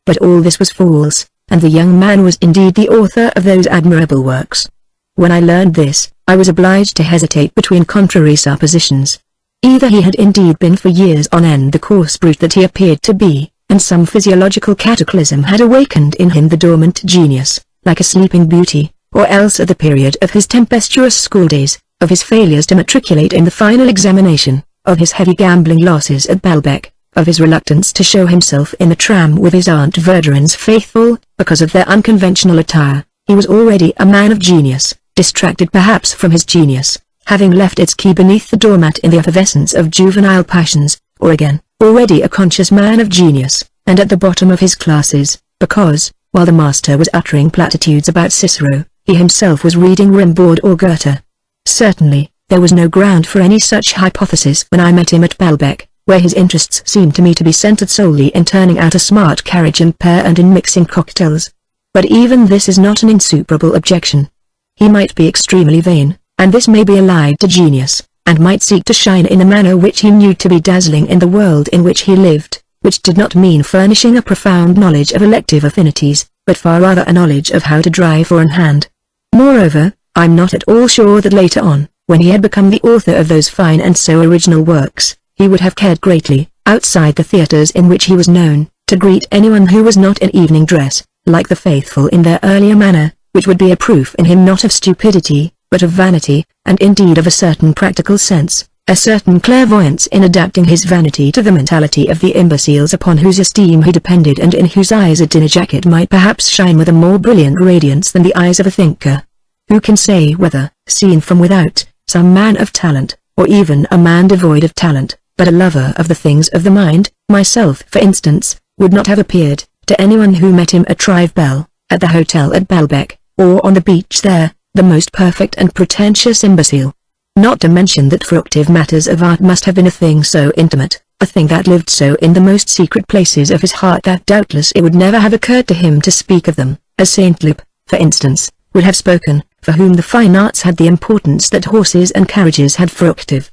But all this was false, and the young man was indeed the author of those admirable works. When I learned this, I was obliged to hesitate between contrary suppositions. Either he had indeed been for years on end the coarse brute that he appeared to be, and some physiological cataclysm had awakened in him the dormant genius, like a sleeping beauty, or else at the period of his tempestuous schooldays, of his failures to matriculate in the final examination, of his heavy gambling losses at Baalbek, of his reluctance to show himself in the tram with his Aunt Verdurin's faithful, because of their unconventional attire, he was already a man of genius, distracted perhaps from his genius, having left its key beneath the doormat in the effervescence of juvenile passions, or again, already a conscious man of genius, and at the bottom of his classes, because, while the master was uttering platitudes about Cicero, he himself was reading Rimbaud or Goethe. Certainly, there was no ground for any such hypothesis when I met him at Baalbek, where his interests seemed to me to be centered solely in turning out a smart carriage and pair and in mixing cocktails. But even this is not an insuperable objection. He might be extremely vain, and this may be allied to genius, and might seek to shine in a manner which he knew to be dazzling in the world in which he lived, which did not mean furnishing a profound knowledge of elective affinities, but far rather a knowledge of how to drive four in hand. Moreover, I'm not at all sure that later on, when he had become the author of those fine and so original works, he would have cared greatly, outside the theatres in which he was known, to greet anyone who was not in evening dress, like the faithful in their earlier manner, which would be a proof in him not of stupidity, but of vanity, and indeed of a certain practical sense, a certain clairvoyance in adapting his vanity to the mentality of the imbeciles upon whose esteem he depended and in whose eyes a dinner jacket might perhaps shine with a more brilliant radiance than the eyes of a thinker. Who can say whether, seen from without, some man of talent, or even a man devoid of talent, but a lover of the things of the mind, myself for instance, would not have appeared, to anyone who met him at Trive Bell, at the hotel at Baalbek, or on the beach there, the most perfect and pretentious imbecile. Not to mention that fructive matters of art must have been a thing so intimate, a thing that lived so in the most secret places of his heart that doubtless it would never have occurred to him to speak of them, as Saint Luke, for instance, would have spoken, for whom the fine arts had the importance that horses and carriages had fructive.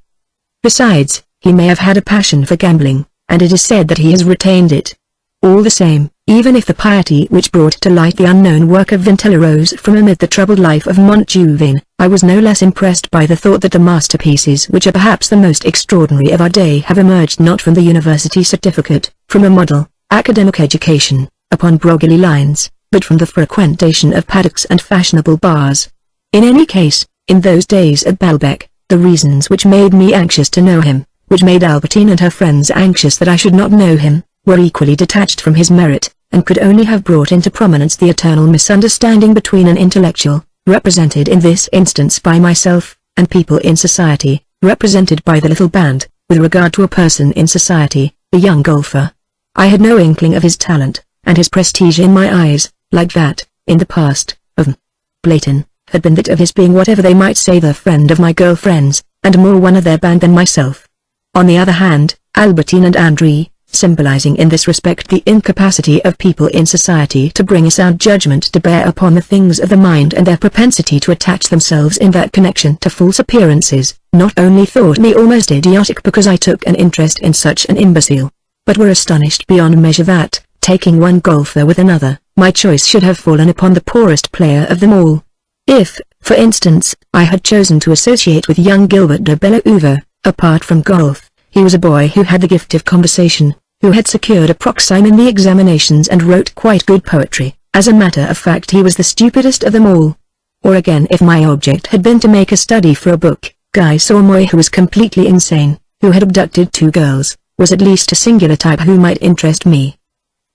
Besides, he may have had a passion for gambling, and it is said that he has retained it. All the same, even if the piety which brought to light the unknown work of Vintella rose from amid the troubled life of Montjuvin, I was no less impressed by the thought that the masterpieces which are perhaps the most extraordinary of our day have emerged not from the university certificate, from a model, academic education, upon Broglie lines, but from the frequentation of paddocks and fashionable bars. In any case, in those days at Baalbek, the reasons which made me anxious to know him, which made Albertine and her friends anxious that I should not know him, were equally detached from his merit, and could only have brought into prominence the eternal misunderstanding between an intellectual, represented in this instance by myself, and people in society, represented by the little band, with regard to a person in society, the young golfer. I had no inkling of his talent, and his prestige in my eyes, like that, in the past, of Blayton, had been that of his being whatever they might say the friend of my girlfriends, and more one of their band than myself. On the other hand, Albertine and André, symbolizing in this respect the incapacity of people in society to bring a sound judgment to bear upon the things of the mind and their propensity to attach themselves in that connection to false appearances, not only thought me almost idiotic because I took an interest in such an imbecile, but were astonished beyond measure that, taking one golfer with another, my choice should have fallen upon the poorest player of them all. If, for instance, I had chosen to associate with young Gilbert de Belleuve, apart from golf, he was a boy who had the gift of conversation, who had secured a proxime in the examinations and wrote quite good poetry. As a matter of fact he was the stupidest of them all. Or again, if my object had been to make a study for a book, Guy Saumoy, who was completely insane, who had abducted 2 girls, was at least a singular type who might interest me.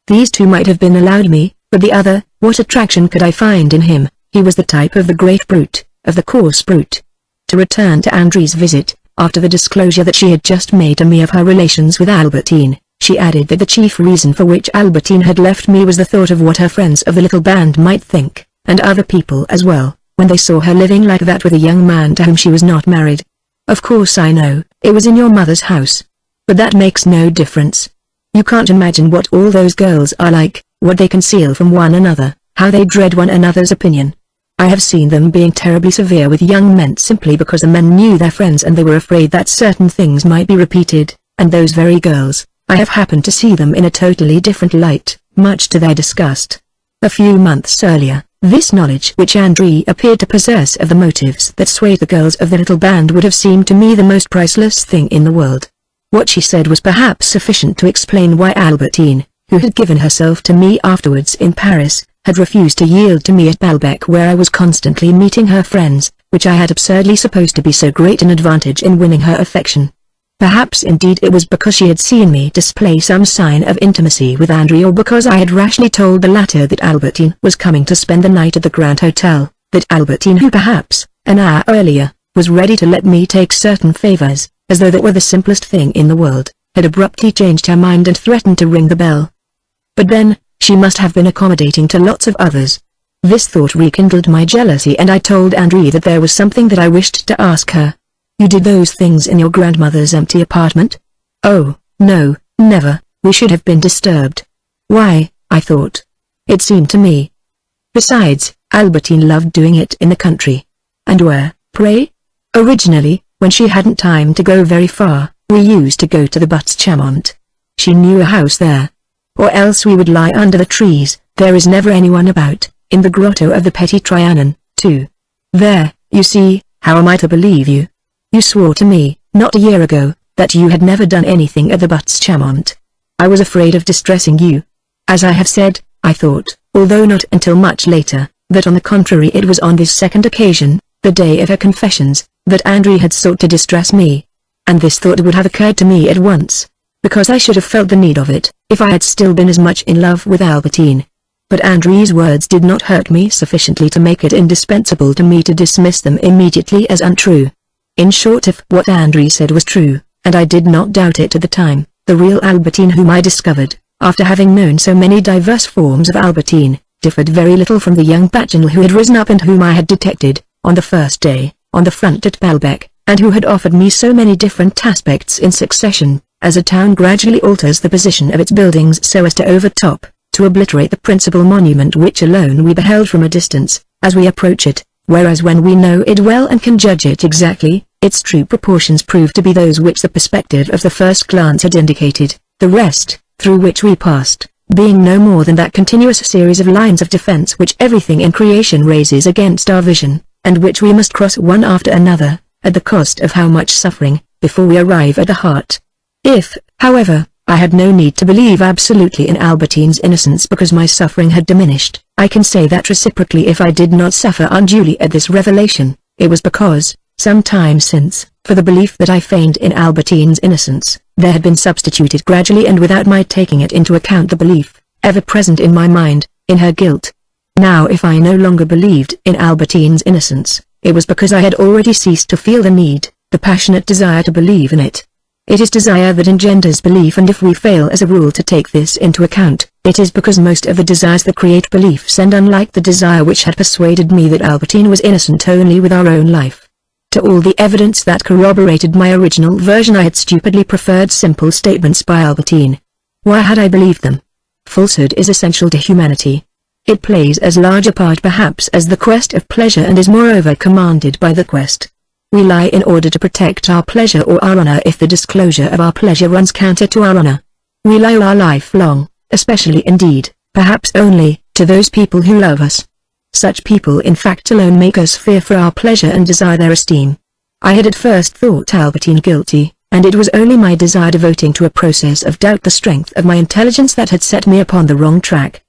These 2 might have been allowed me, but the other, what attraction could I find in him? He was the type of the great brute, of the coarse brute. To return to André's visit, after the disclosure that she had just made to me of her relations with Albertine, she added that the chief reason for which Albertine had left me was the thought of what her friends of the little band might think, and other people as well, when they saw her living like that with a young man to whom she was not married. Of course I know, it was in your mother's house. But that makes no difference. You can't imagine what all those girls are like, what they conceal from one another, how they dread one another's opinion. I have seen them being terribly severe with young men simply because the men knew their friends and they were afraid that certain things might be repeated, and those very girls, I have happened to see them in a totally different light, much to their disgust. A few months earlier, this knowledge which André appeared to possess of the motives that swayed the girls of the little band would have seemed to me the most priceless thing in the world. What she said was perhaps sufficient to explain why Albertine, who had given herself to me afterwards in Paris, had refused to yield to me at Baalbek where I was constantly meeting her friends, which I had absurdly supposed to be so great an advantage in winning her affection. Perhaps indeed it was because she had seen me display some sign of intimacy with André, or because I had rashly told the latter that Albertine was coming to spend the night at the Grand Hotel, that Albertine, who perhaps, an hour earlier, was ready to let me take certain favors, as though that were the simplest thing in the world, had abruptly changed her mind and threatened to ring the bell. But then, she must have been accommodating to lots of others. This thought rekindled my jealousy, and I told André that there was something that I wished to ask her. "You did those things in your grandmother's empty apartment?" "Oh, no, never. We should have been disturbed." "Why?" I thought. It seemed to me. Besides, Albertine loved doing it in the country. "And where, pray?" "Originally, when she hadn't time to go very far, we used to go to the Buttes-Chaumont. She knew a house there. Or else we would lie under the trees. There is never anyone about, in the grotto of the Petit Trianon, too." "There, you see, how am I to believe you? You swore to me, not a year ago, that you had never done anything at the Buttes-Chaumont." "I was afraid of distressing you." As I have said, I thought, although not until much later, that on the contrary it was on this second occasion, the day of her confessions, that André had sought to distress me. And this thought would have occurred to me at once, because I should have felt the need of it, if I had still been as much in love with Albertine. But André's words did not hurt me sufficiently to make it indispensable to me to dismiss them immediately as untrue. In short, if what André said was true, and I did not doubt it at the time, the real Albertine whom I discovered, after having known so many diverse forms of Albertine, differed very little from the young Bachelor who had risen up and whom I had detected, on the first day, on the front at Balbec, and who had offered me so many different aspects in succession, as a town gradually alters the position of its buildings so as to overtop, to obliterate the principal monument which alone we beheld from a distance, as we approach it, whereas when we know it well and can judge it exactly, its true proportions prove to be those which the perspective of the first glance had indicated, the rest, through which we passed, being no more than that continuous series of lines of defense which everything in creation raises against our vision, and which we must cross one after another, at the cost of how much suffering, before we arrive at the heart. If, however, I had no need to believe absolutely in Albertine's innocence because my suffering had diminished, I can say that reciprocally if I did not suffer unduly at this revelation, it was because, some time since, for the belief that I feigned in Albertine's innocence, there had been substituted gradually and without my taking it into account the belief, ever present in my mind, in her guilt. Now if I no longer believed in Albertine's innocence, it was because I had already ceased to feel the need, the passionate desire to believe in it. It is desire that engenders belief, and if we fail as a rule to take this into account, it is because most of the desires that create beliefs and unlike the desire which had persuaded me that Albertine was innocent only with our own life. To all the evidence that corroborated my original version I had stupidly preferred simple statements by Albertine. Why had I believed them? Falsehood is essential to humanity. It plays as large a part perhaps as the quest of pleasure and is moreover commanded by the quest. We lie in order to protect our pleasure or our honor if the disclosure of our pleasure runs counter to our honor. We lie our life long, especially indeed, perhaps only, to those people who love us. Such people in fact alone make us fear for our pleasure and desire their esteem. I had at first thought Albertine guilty, and it was only my desire devoting to a process of doubt the strength of my intelligence that had set me upon the wrong track.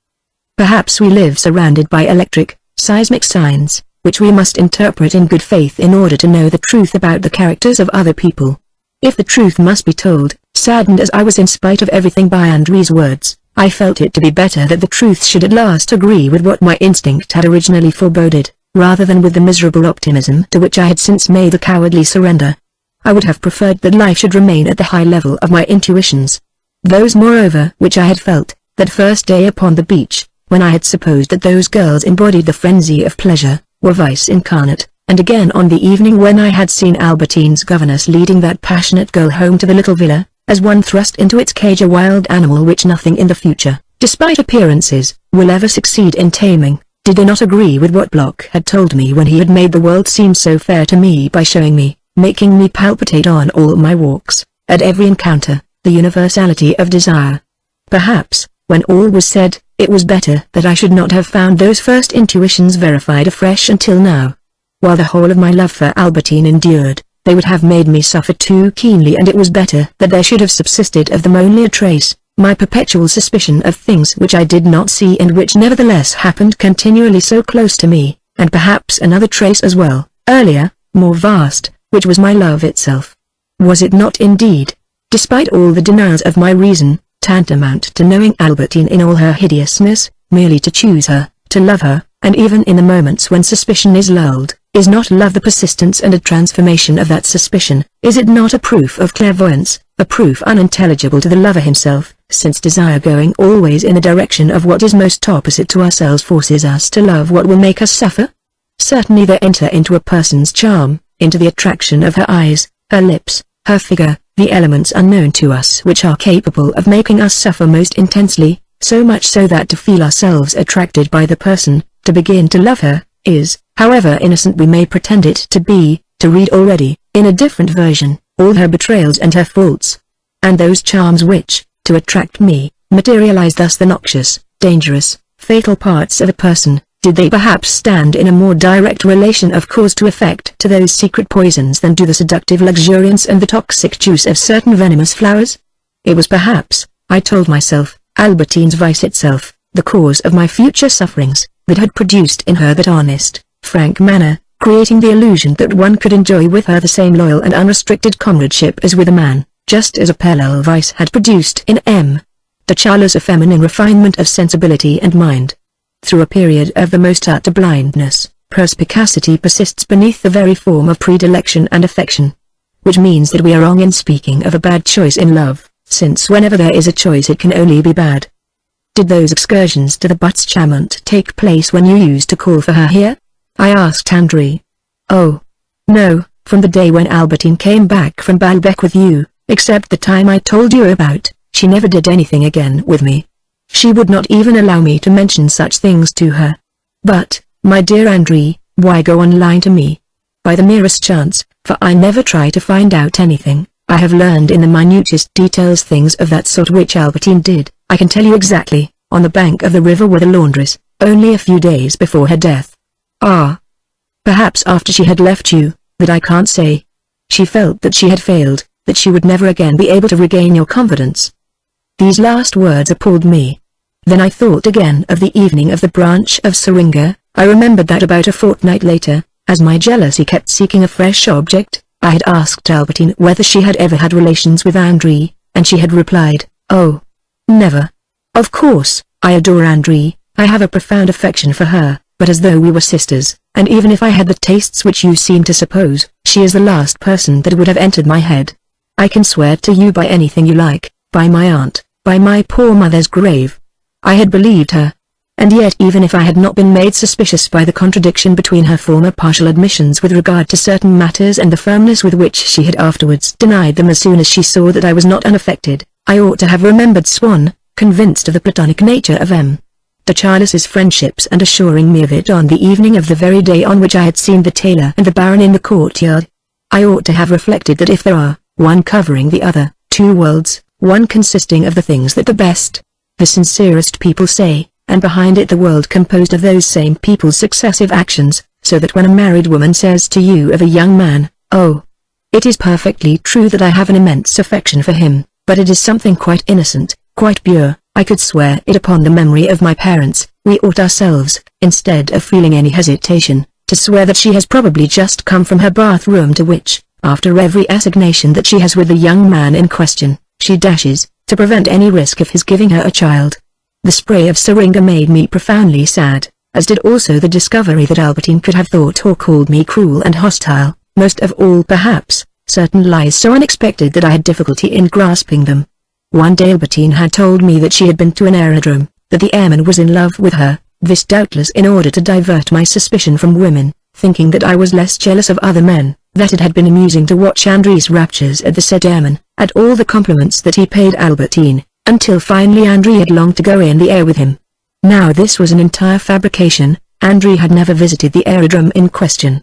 Perhaps we live surrounded by electric, seismic signs, which we must interpret in good faith in order to know the truth about the characters of other people. If the truth must be told, saddened as I was in spite of everything by André's words, I felt it to be better that the truth should at last agree with what my instinct had originally foreboded, rather than with the miserable optimism to which I had since made a cowardly surrender. I would have preferred that life should remain at the high level of my intuitions. Those moreover which I had felt, that first day upon the beach, when I had supposed that those girls embodied the frenzy of pleasure, were vice incarnate, and again on the evening when I had seen Albertine's governess leading that passionate girl home to the little villa, as one thrust into its cage a wild animal which nothing in the future, despite appearances, will ever succeed in taming. Did they not agree with what Bloch had told me when he had made the world seem so fair to me by showing me, making me palpitate on all my walks, at every encounter, the universality of desire? Perhaps, when all was said, it was better that I should not have found those first intuitions verified afresh until now. While the whole of my love for Albertine endured, they would have made me suffer too keenly, and it was better that there should have subsisted of them only a trace, my perpetual suspicion of things which I did not see and which nevertheless happened continually so close to me, and perhaps another trace as well, earlier, more vast, which was my love itself. Was it not indeed, despite all the denials of my reason, tantamount to knowing Albertine in all her hideousness, merely to choose her, to love her, and even in the moments when suspicion is lulled? Is not love the persistence and a transformation of that suspicion? Is it not a proof of clairvoyance, a proof unintelligible to the lover himself, since desire going always in the direction of what is most opposite to ourselves forces us to love what will make us suffer? Certainly they enter into a person's charm, into the attraction of her eyes, her lips, her figure, the elements unknown to us which are capable of making us suffer most intensely, so much so that to feel ourselves attracted by the person, to begin to love her, is, however innocent we may pretend it to be, to read already, in a different version, all her betrayals and her faults. And those charms which, to attract me, materialize thus the noxious, dangerous, fatal parts of a person, did they perhaps stand in a more direct relation of cause to effect to those secret poisons than do the seductive luxuriance and the toxic juice of certain venomous flowers? It was perhaps, I told myself, Albertine's vice itself, the cause of my future sufferings, that had produced in her that honest, frank manner, creating the illusion that one could enjoy with her the same loyal and unrestricted comradeship as with a man, just as a parallel vice had produced in M. the childless a feminine refinement of sensibility and mind. Through a period of the most utter blindness, perspicacity persists beneath the very form of predilection and affection. Which means that we are wrong in speaking of a bad choice in love, since whenever there is a choice it can only be bad. Did those excursions to the Butts Chamont take place when you used to call for her here? I asked Andre. Oh, no, from the day when Albertine came back from Baalbek with you, except the time I told you about, she never did anything again with me. She would not even allow me to mention such things to her. But, my dear Andre, why go on lying to me? By the merest chance, for I never try to find out anything, I have learned in the minutest details things of that sort which Albertine did, I can tell you exactly, on the bank of the river with a laundress, only a few days before her death. Ah! Perhaps after she had left you, that I can't say. She felt that she had failed, that she would never again be able to regain your confidence. These last words appalled me. Then I thought again of the evening of the branch of Syringa. I remembered that about a fortnight later, as my jealousy kept seeking a fresh object, I had asked Albertine whether she had ever had relations with Andre, and she had replied, "Oh, never. Of course, I adore Andre, I have a profound affection for her, but as though we were sisters, and even if I had the tastes which you seem to suppose, she is the last person that would have entered my head. I can swear to you by anything you like, by my aunt, by my poor mother's grave. I had believed her. And yet even if I had not been made suspicious by the contradiction between her former partial admissions with regard to certain matters and the firmness with which she had afterwards denied them as soon as she saw that I was not unaffected, I ought to have remembered Swann, convinced of the platonic nature of M. the childless's friendships and assuring me of it on the evening of the very day on which I had seen the tailor and the baron in the courtyard. I ought to have reflected that if there are, one covering the other, two worlds, one consisting of the things that the best, the sincerest people say, and behind it the world composed of those same people's successive actions, so that when a married woman says to you of a young man, "Oh, it is perfectly true that I have an immense affection for him, but it is something quite innocent, quite pure, I could swear it upon the memory of my parents," we ought ourselves, instead of feeling any hesitation, to swear that she has probably just come from her bathroom to which, after every assignation that she has with the young man in question, she dashes, to prevent any risk of his giving her a child. The spray of Syringa made me profoundly sad, as did also the discovery that Albertine could have thought or called me cruel and hostile, most of all perhaps, certain lies so unexpected that I had difficulty in grasping them. One day Albertine had told me that she had been to an aerodrome, that the airman was in love with her, this doubtless in order to divert my suspicion from women, thinking that I was less jealous of other men, that it had been amusing to watch Andre's raptures at the said airman, at all the compliments that he paid Albertine, until finally Andre had longed to go in the air with him. Now this was an entire fabrication, Andre had never visited the aerodrome in question.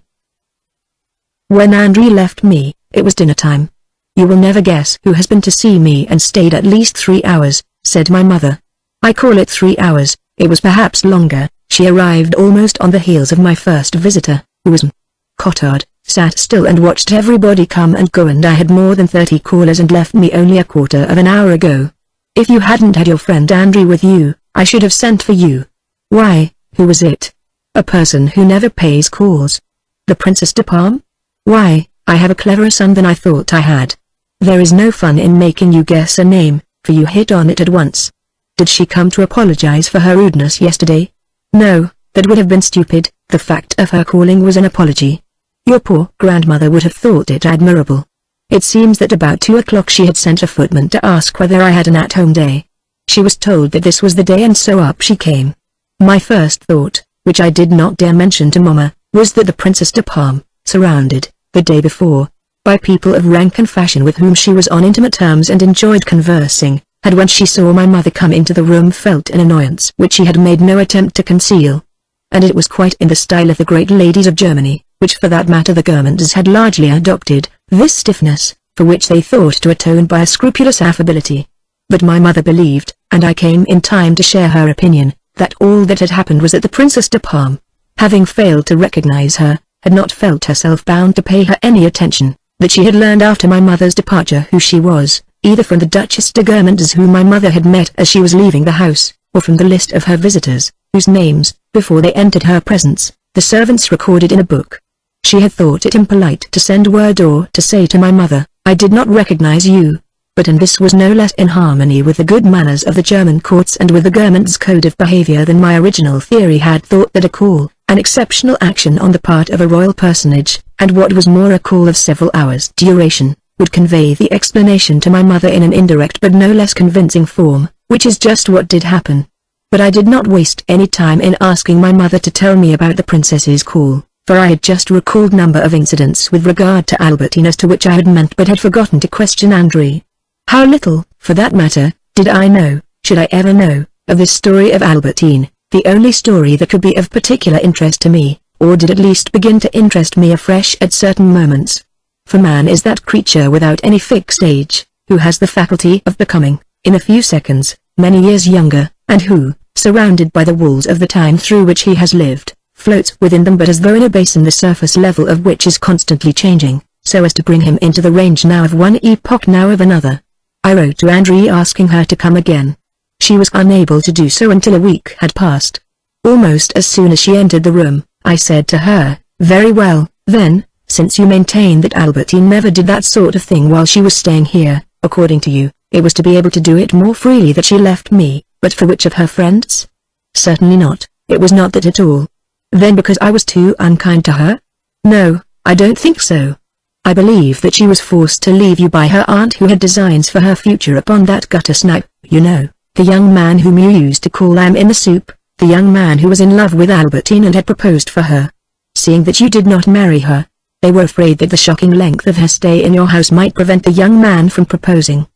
When Andre left me, it was dinner time. "You will never guess who has been to see me and stayed at least 3 hours, said my mother. I call it 3 hours, it was perhaps longer. She arrived almost on the heels of my first visitor, who was M. Cottard, sat still and watched everybody come and go, and I had more than 30 callers and left me only a quarter of an hour ago. If you hadn't had your friend Andre with you, I should have sent for you." "Why, who was it?" "A person who never pays calls." "The Princess de Parme?" "Why, I have a cleverer son than I thought I had." "There is no fun in making you guess a name, for you hit on it at once." "Did she come to apologize for her rudeness yesterday?" "No, that would have been stupid, the fact of her calling was an apology." "Your poor grandmother would have thought it admirable." It seems that about 2 o'clock she had sent a footman to ask whether I had an at-home day. She was told that this was the day, and so up she came. My first thought, which I did not dare mention to Mama, was that the Princess de Parme, surrounded, the day before, by people of rank and fashion with whom she was on intimate terms and enjoyed conversing, had when she saw my mother come into the room felt an annoyance which she had made no attempt to conceal. And it was quite in the style of the great ladies of Germany, which for that matter the Guermantes had largely adopted, this stiffness, for which they thought to atone by a scrupulous affability. But my mother believed, and I came in time to share her opinion, that all that had happened was that the Princess de Parme, having failed to recognize her, had not felt herself bound to pay her any attention, that she had learned after my mother's departure who she was, either from the Duchess de Guermantes whom my mother had met as she was leaving the house, or from the list of her visitors, whose names, before they entered her presence, the servants recorded in a book. She had thought it impolite to send word or to say to my mother, "I did not recognize you." But and this was no less in harmony with the good manners of the German courts and with the Guermantes' code of behavior than my original theory had thought that a call, an exceptional action on the part of a royal personage, and what was more a call of several hours' duration, would convey the explanation to my mother in an indirect but no less convincing form, which is just what did happen. But I did not waste any time in asking my mother to tell me about the princess's call, for I had just recalled number of incidents with regard to Albertine as to which I had meant but had forgotten to question André. How little, for that matter, did I know, should I ever know, of this story of Albertine, the only story that could be of particular interest to me, or did at least begin to interest me afresh at certain moments. For man is that creature without any fixed age, who has the faculty of becoming, in a few seconds, many years younger, and who, surrounded by the walls of the time through which he has lived, floats within them but as though in a basin the surface level of which is constantly changing, so as to bring him into the range now of one epoch now of another. I wrote to André asking her to come again. She was unable to do so until a week had passed. Almost as soon as she entered the room, I said to her, "Very well, then, since you maintain that Albertine never did that sort of thing while she was staying here, according to you, it was to be able to do it more freely that she left me, but for which of her friends? Certainly not, it was not that at all. Then because I was too unkind to her? No, I don't think so. I believe that she was forced to leave you by her aunt who had designs for her future upon that guttersnipe, you know, the young man whom you used to call lamb in the soup, the young man who was in love with Albertine and had proposed for her. Seeing that you did not marry her, they were afraid that the shocking length of her stay in your house might prevent the young man from proposing.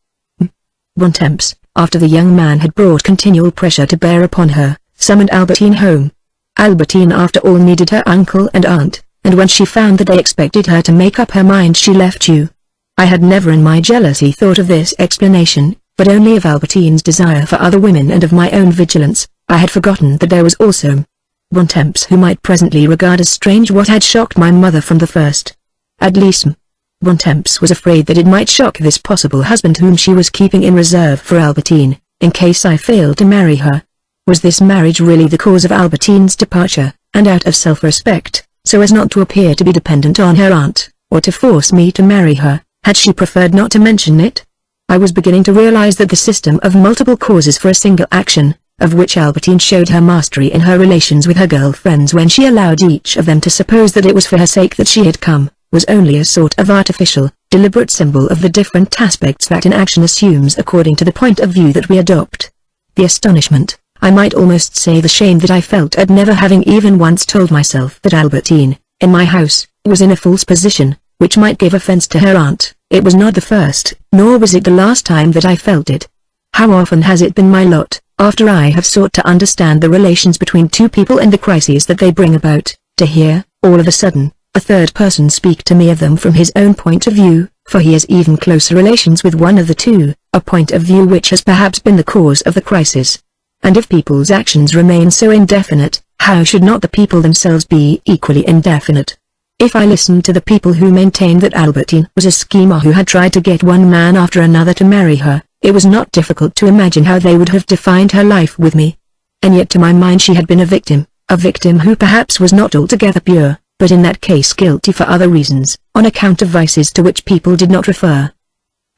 Bontemps, after the young man had brought continual pressure to bear upon her, summoned Albertine home. Albertine after all needed her uncle and aunt, and when she found that they expected her to make up her mind she left you. I had never in my jealousy thought of this explanation, but only of Albertine's desire for other women and of my own vigilance. I had forgotten that there was also Bontemps who might presently regard as strange what had shocked my mother from the first. At least Bontemps was afraid that it might shock this possible husband whom she was keeping in reserve for Albertine, in case I failed to marry her. Was this marriage really the cause of Albertine's departure, and out of self-respect, so as not to appear to be dependent on her aunt, or to force me to marry her, had she preferred not to mention it? I was beginning to realize that the system of multiple causes for a single action, of which Albertine showed her mastery in her relations with her girl friends when she allowed each of them to suppose that it was for her sake that she had come, was only a sort of artificial, deliberate symbol of the different aspects that an action assumes according to the point of view that we adopt. The astonishment, I might almost say the shame that I felt at never having even once told myself that Albertine, in my house, was in a false position, which might give offense to her aunt. It was not the first, nor was it the last time that I felt it. How often has it been my lot, after I have sought to understand the relations between two people and the crises that they bring about, to hear, all of a sudden, a third person speak to me of them from his own point of view, for he has even closer relations with one of the two, a point of view which has perhaps been the cause of the crisis. And if people's actions remain so indefinite, how should not the people themselves be equally indefinite? If I listened to the people who maintained that Albertine was a schemer who had tried to get one man after another to marry her, it was not difficult to imagine how they would have defined her life with me. And yet to my mind she had been a victim who perhaps was not altogether pure, but in that case guilty for other reasons, on account of vices to which people did not refer.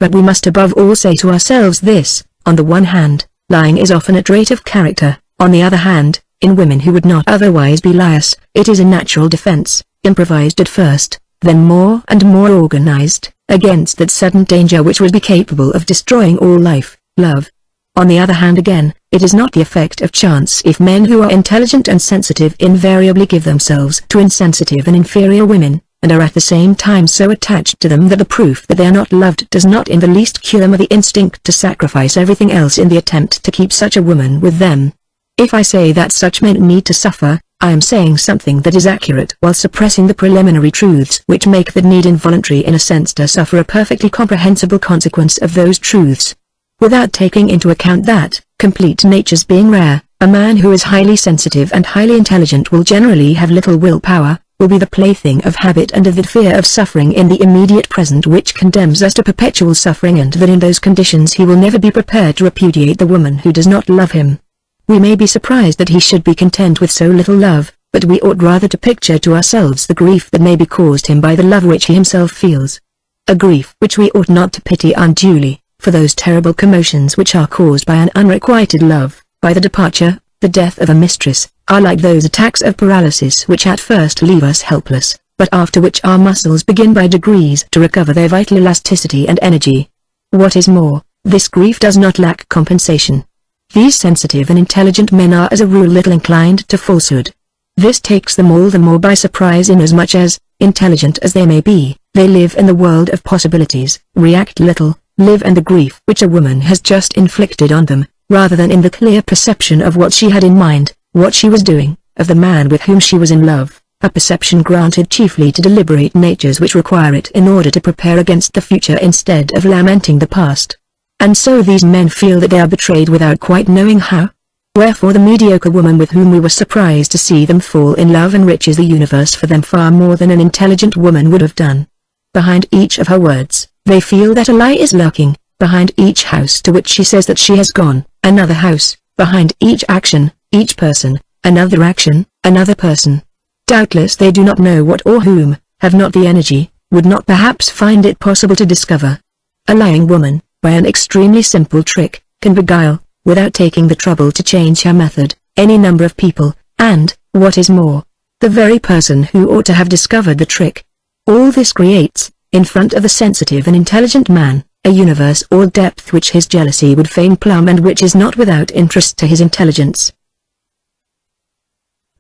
But we must above all say to ourselves this: on the one hand, lying is often a trait of character; on the other hand, in women who would not otherwise be liars, it is a natural defense, improvised at first, then more and more organized, against that sudden danger which would be capable of destroying all life, love. On the other hand again, it is not the effect of chance if men who are intelligent and sensitive invariably give themselves to insensitive and inferior women, and are at the same time so attached to them that the proof that they are not loved does not in the least cure them of the instinct to sacrifice everything else in the attempt to keep such a woman with them. If I say that such men need to suffer, I am saying something that is accurate while suppressing the preliminary truths which make that need involuntary in a sense to suffer a perfectly comprehensible consequence of those truths. Without taking into account that, complete natures being rare, a man who is highly sensitive and highly intelligent will generally have little willpower, will be the plaything of habit and of the fear of suffering in the immediate present which condemns us to perpetual suffering, and that in those conditions he will never be prepared to repudiate the woman who does not love him. We may be surprised that he should be content with so little love, but we ought rather to picture to ourselves the grief that may be caused him by the love which he himself feels. A grief which we ought not to pity unduly, for those terrible commotions which are caused by an unrequited love, by the departure, the death of a mistress, are like those attacks of paralysis which at first leave us helpless, but after which our muscles begin by degrees to recover their vital elasticity and energy. What is more, this grief does not lack compensation. These sensitive and intelligent men are as a rule little inclined to falsehood. This takes them all the more by surprise inasmuch as, intelligent as they may be, they live in the world of possibilities, react little, live in the grief which a woman has just inflicted on them, rather than in the clear perception of what she had in mind, what she was doing, of the man with whom she was in love, a perception granted chiefly to deliberate natures which require it in order to prepare against the future instead of lamenting the past. And so these men feel that they are betrayed without quite knowing how. Wherefore the mediocre woman with whom we were surprised to see them fall in love enriches the universe for them far more than an intelligent woman would have done. Behind each of her words, they feel that a lie is lurking, behind each house to which she says that she has gone, another house, behind each action, each person, another action, another person. Doubtless they do not know what or whom, have not the energy, would not perhaps find it possible to discover. A lying woman, by an extremely simple trick, can beguile, without taking the trouble to change her method, any number of people, and, what is more, the very person who ought to have discovered the trick. All this creates, in front of the sensitive and intelligent man, a universe all depth which his jealousy would fain plumb and which is not without interest to his intelligence.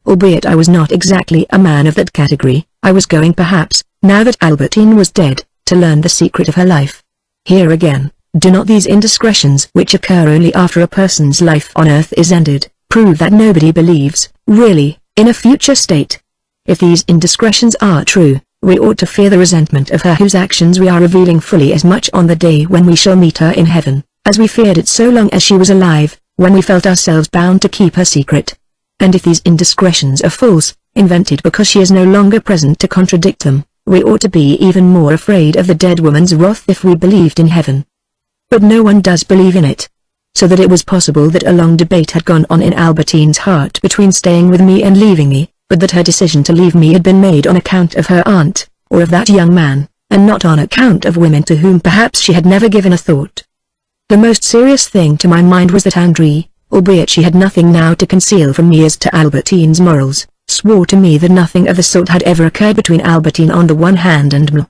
Albeit I was not exactly a man of that category, I was going perhaps, now that Albertine was dead, to learn the secret of her life. Here again, do not these indiscretions which occur only after a person's life on earth is ended, prove that nobody believes, really, in a future state? If these indiscretions are true, we ought to fear the resentment of her whose actions we are revealing fully as much on the day when we shall meet her in heaven, as we feared it so long as she was alive, when we felt ourselves bound to keep her secret. And if these indiscretions are false, invented because she is no longer present to contradict them, we ought to be even more afraid of the dead woman's wrath if we believed in heaven. But no one does believe in it. So that it was possible that a long debate had gone on in Albertine's heart between staying with me and leaving me, but that her decision to leave me had been made on account of her aunt, or of that young man, and not on account of women to whom perhaps she had never given a thought. The most serious thing to my mind was that André, albeit she had nothing now to conceal from me as to Albertine's morals, swore to me that nothing of the sort had ever occurred between Albertine on the one hand and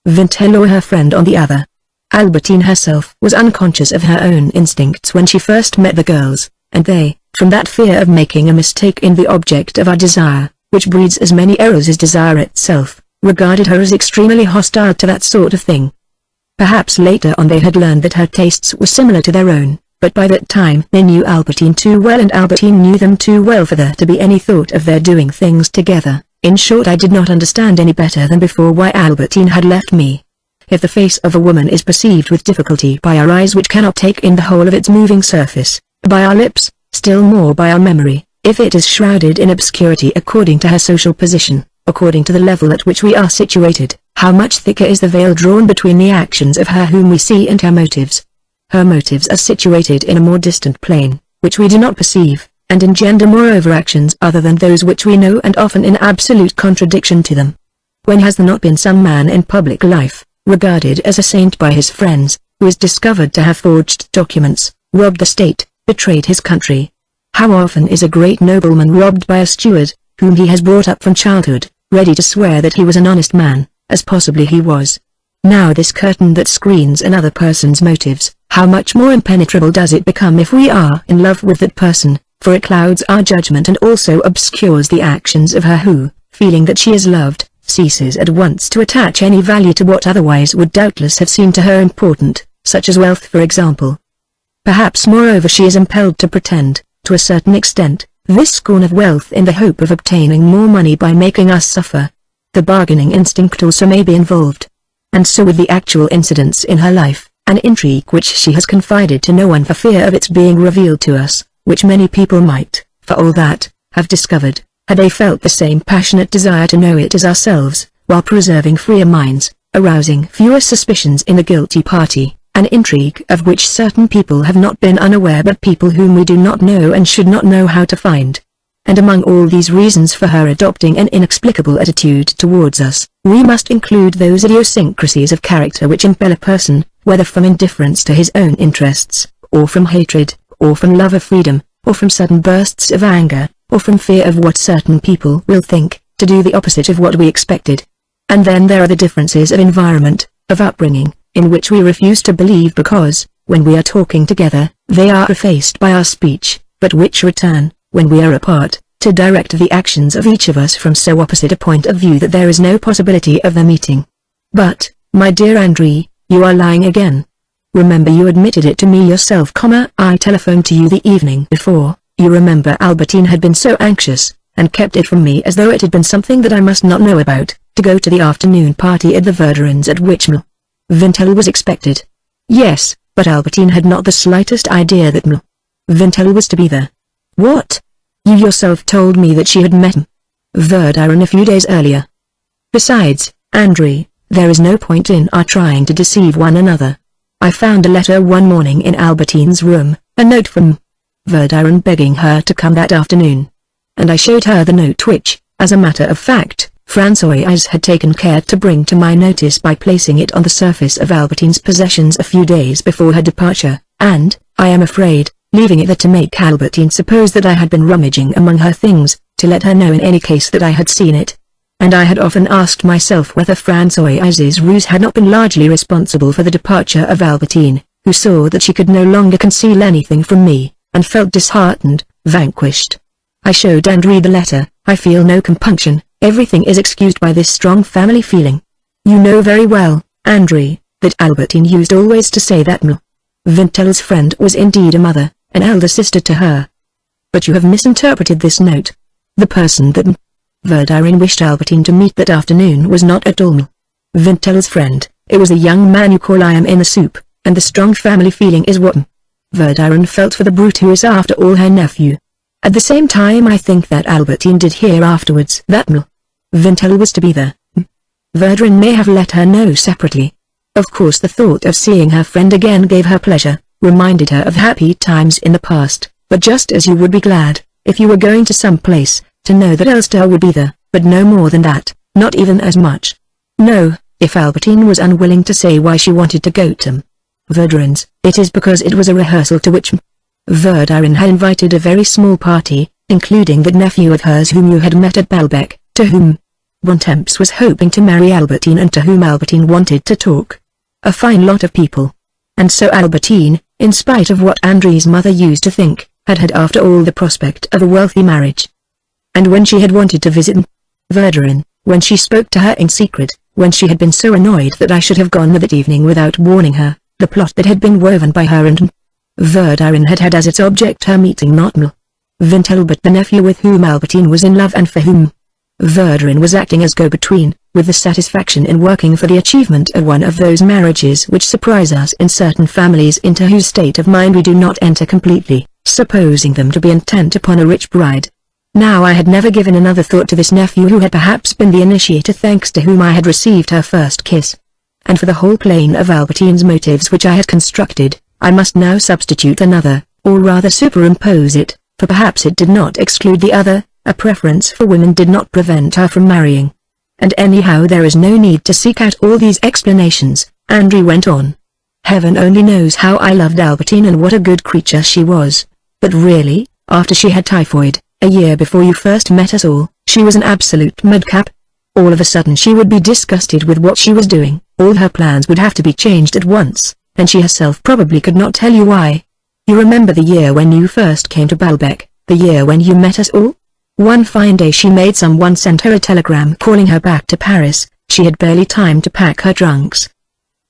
Vintello her friend on the other. Albertine herself was unconscious of her own instincts when she first met the girls, and they, from that fear of making a mistake in the object of our desire, which breeds as many errors as desire itself, regarded her as extremely hostile to that sort of thing. Perhaps later on they had learned that her tastes were similar to their own, but by that time they knew Albertine too well and Albertine knew them too well for there to be any thought of their doing things together. In short, I did not understand any better than before why Albertine had left me. If the face of a woman is perceived with difficulty by our eyes which cannot take in the whole of its moving surface, by our lips, still more by our memory, if it is shrouded in obscurity according to her social position, according to the level at which we are situated, how much thicker is the veil drawn between the actions of her whom we see and her motives. Her motives are situated in a more distant plane, which we do not perceive, and engender moreover actions other than those which we know and often in absolute contradiction to them. When has there not been some man in public life, regarded as a saint by his friends, who is discovered to have forged documents, robbed the state, betrayed his country? How often is a great nobleman robbed by a steward, whom he has brought up from childhood, ready to swear that he was an honest man, as possibly he was. Now this curtain that screens another person's motives, how much more impenetrable does it become if we are in love with that person, for it clouds our judgment and also obscures the actions of her who, feeling that she is loved, ceases at once to attach any value to what otherwise would doubtless have seemed to her important, such as wealth for example. Perhaps moreover she is impelled to pretend, to a certain extent, this scorn of wealth in the hope of obtaining more money by making us suffer. The bargaining instinct also may be involved. And so with the actual incidents in her life, an intrigue which she has confided to no one for fear of its being revealed to us, which many people might, for all that, have discovered, had they felt the same passionate desire to know it as ourselves, while preserving freer minds, arousing fewer suspicions in the guilty party, an intrigue of which certain people have not been unaware but people whom we do not know and should not know how to find. And among all these reasons for her adopting an inexplicable attitude towards us, we must include those idiosyncrasies of character which impel a person, whether from indifference to his own interests, or from hatred, or from love of freedom, or from sudden bursts of anger, or from fear of what certain people will think, to do the opposite of what we expected. And then there are the differences of environment, of upbringing, in which we refuse to believe because, when we are talking together, they are effaced by our speech, but which return, when we are apart, to direct the actions of each of us from so opposite a point of view that there is no possibility of their meeting. But, my dear André, you are lying again. Remember you admitted it to me yourself, I telephoned to you the evening before, you remember Albertine had been so anxious, and kept it from me as though it had been something that I must not know about, to go to the afternoon party at the Verdurins at which Vintel was expected. Yes, but Albertine had not the slightest idea that Vintel was to be there. What? You yourself told me that she had met Verdurin a few days earlier. Besides, André, there is no point in our trying to deceive one another. I found a letter one morning in Albertine's room, a note from Verdurin begging her to come that afternoon. And I showed her the note which, as a matter of fact, Françoise had taken care to bring to my notice by placing it on the surface of Albertine's possessions a few days before her departure, and, I am afraid, leaving it there to make Albertine suppose that I had been rummaging among her things, to let her know in any case that I had seen it. And I had often asked myself whether Françoise's ruse had not been largely responsible for the departure of Albertine, who saw that she could no longer conceal anything from me, and felt disheartened, vanquished. I showed André the letter. I feel no compunction, everything is excused by this strong family feeling. You know very well, André, that Albertine used always to say that Vintel's friend was indeed a mother, an elder sister to her. But you have misinterpreted this note. The person that Verdurin wished Albertine to meet that afternoon was not at all Vintel's friend, it was a young man you call I am in the soup, and the strong family feeling is what Verdurin felt for the brute who is after all her nephew. At the same time I think that Albertine did hear afterwards that Vintel was to be there. Verdurin may have let her know separately. Of course the thought of seeing her friend again gave her pleasure, reminded her of happy times in the past, but just as you would be glad, if you were going to some place, to know that Elster would be there, but no more than that, not even as much. No, if Albertine was unwilling to say why she wanted to go to Verdurin's, it is because it was a rehearsal to which Verdurin had invited a very small party, including that nephew of hers whom you had met at Balbec, to whom Bontemps was hoping to marry Albertine and to whom Albertine wanted to talk. A fine lot of people. And so Albertine, in spite of what André's mother used to think, had after all the prospect of a wealthy marriage. And when she had wanted to visit Verdurin, when she spoke to her in secret, when she had been so annoyed that I should have gone that evening without warning her, the plot that had been woven by her and Verdurin had as its object her meeting not Vintel but the nephew with whom Albertine was in love and for whom Verdurin was acting as go-between, with the satisfaction in working for the achievement of one of those marriages which surprise us in certain families into whose state of mind we do not enter completely, supposing them to be intent upon a rich bride. Now I had never given another thought to this nephew who had perhaps been the initiator thanks to whom I had received her first kiss. And for the whole plane of Albertine's motives which I had constructed, I must now substitute another, or rather superimpose it, for perhaps it did not exclude the other. A preference for women did not prevent her from marrying. And anyhow there is no need to seek out all these explanations, André went on. Heaven only knows how I loved Albertine and what a good creature she was. But really, after she had typhoid, a year before you first met us all, she was an absolute madcap. All of a sudden she would be disgusted with what she was doing. All her plans would have to be changed at once, and she herself probably could not tell you why. You remember the year when you first came to Baalbek, the year when you met us all? One fine day she made someone send her a telegram calling her back to Paris. She had barely time to pack her trunks.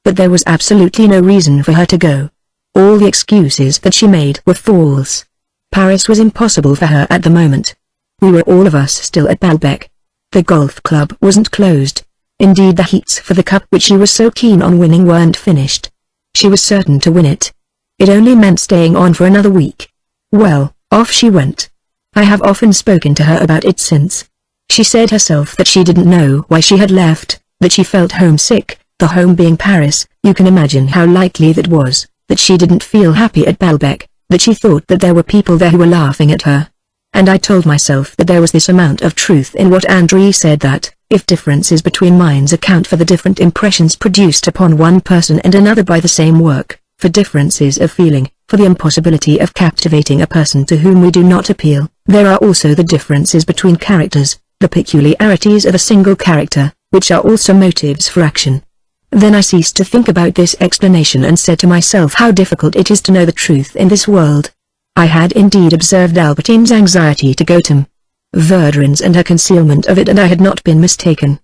But there was absolutely no reason for her to go. All the excuses that she made were false. Paris was impossible for her at the moment. We were all of us still at Baalbek. The golf club wasn't closed. Indeed, the heats for the cup which she was so keen on winning weren't finished. She was certain to win it. It only meant staying on for another week. Well, off she went. I have often spoken to her about it since. She said herself that she didn't know why she had left, that she felt homesick, the home being Paris. You can imagine how likely that was, that she didn't feel happy at Baalbek, that she thought that there were people there who were laughing at her. And I told myself that there was this amount of truth in what André said, that, if differences between minds account for the different impressions produced upon one person and another by the same work, for differences of feeling, for the impossibility of captivating a person to whom we do not appeal, there are also the differences between characters, the peculiarities of a single character, which are also motives for action. Then I ceased to think about this explanation and said to myself how difficult it is to know the truth in this world. I had indeed observed Albertine's anxiety to go to Verdurins and her concealment of it, and I had not been mistaken.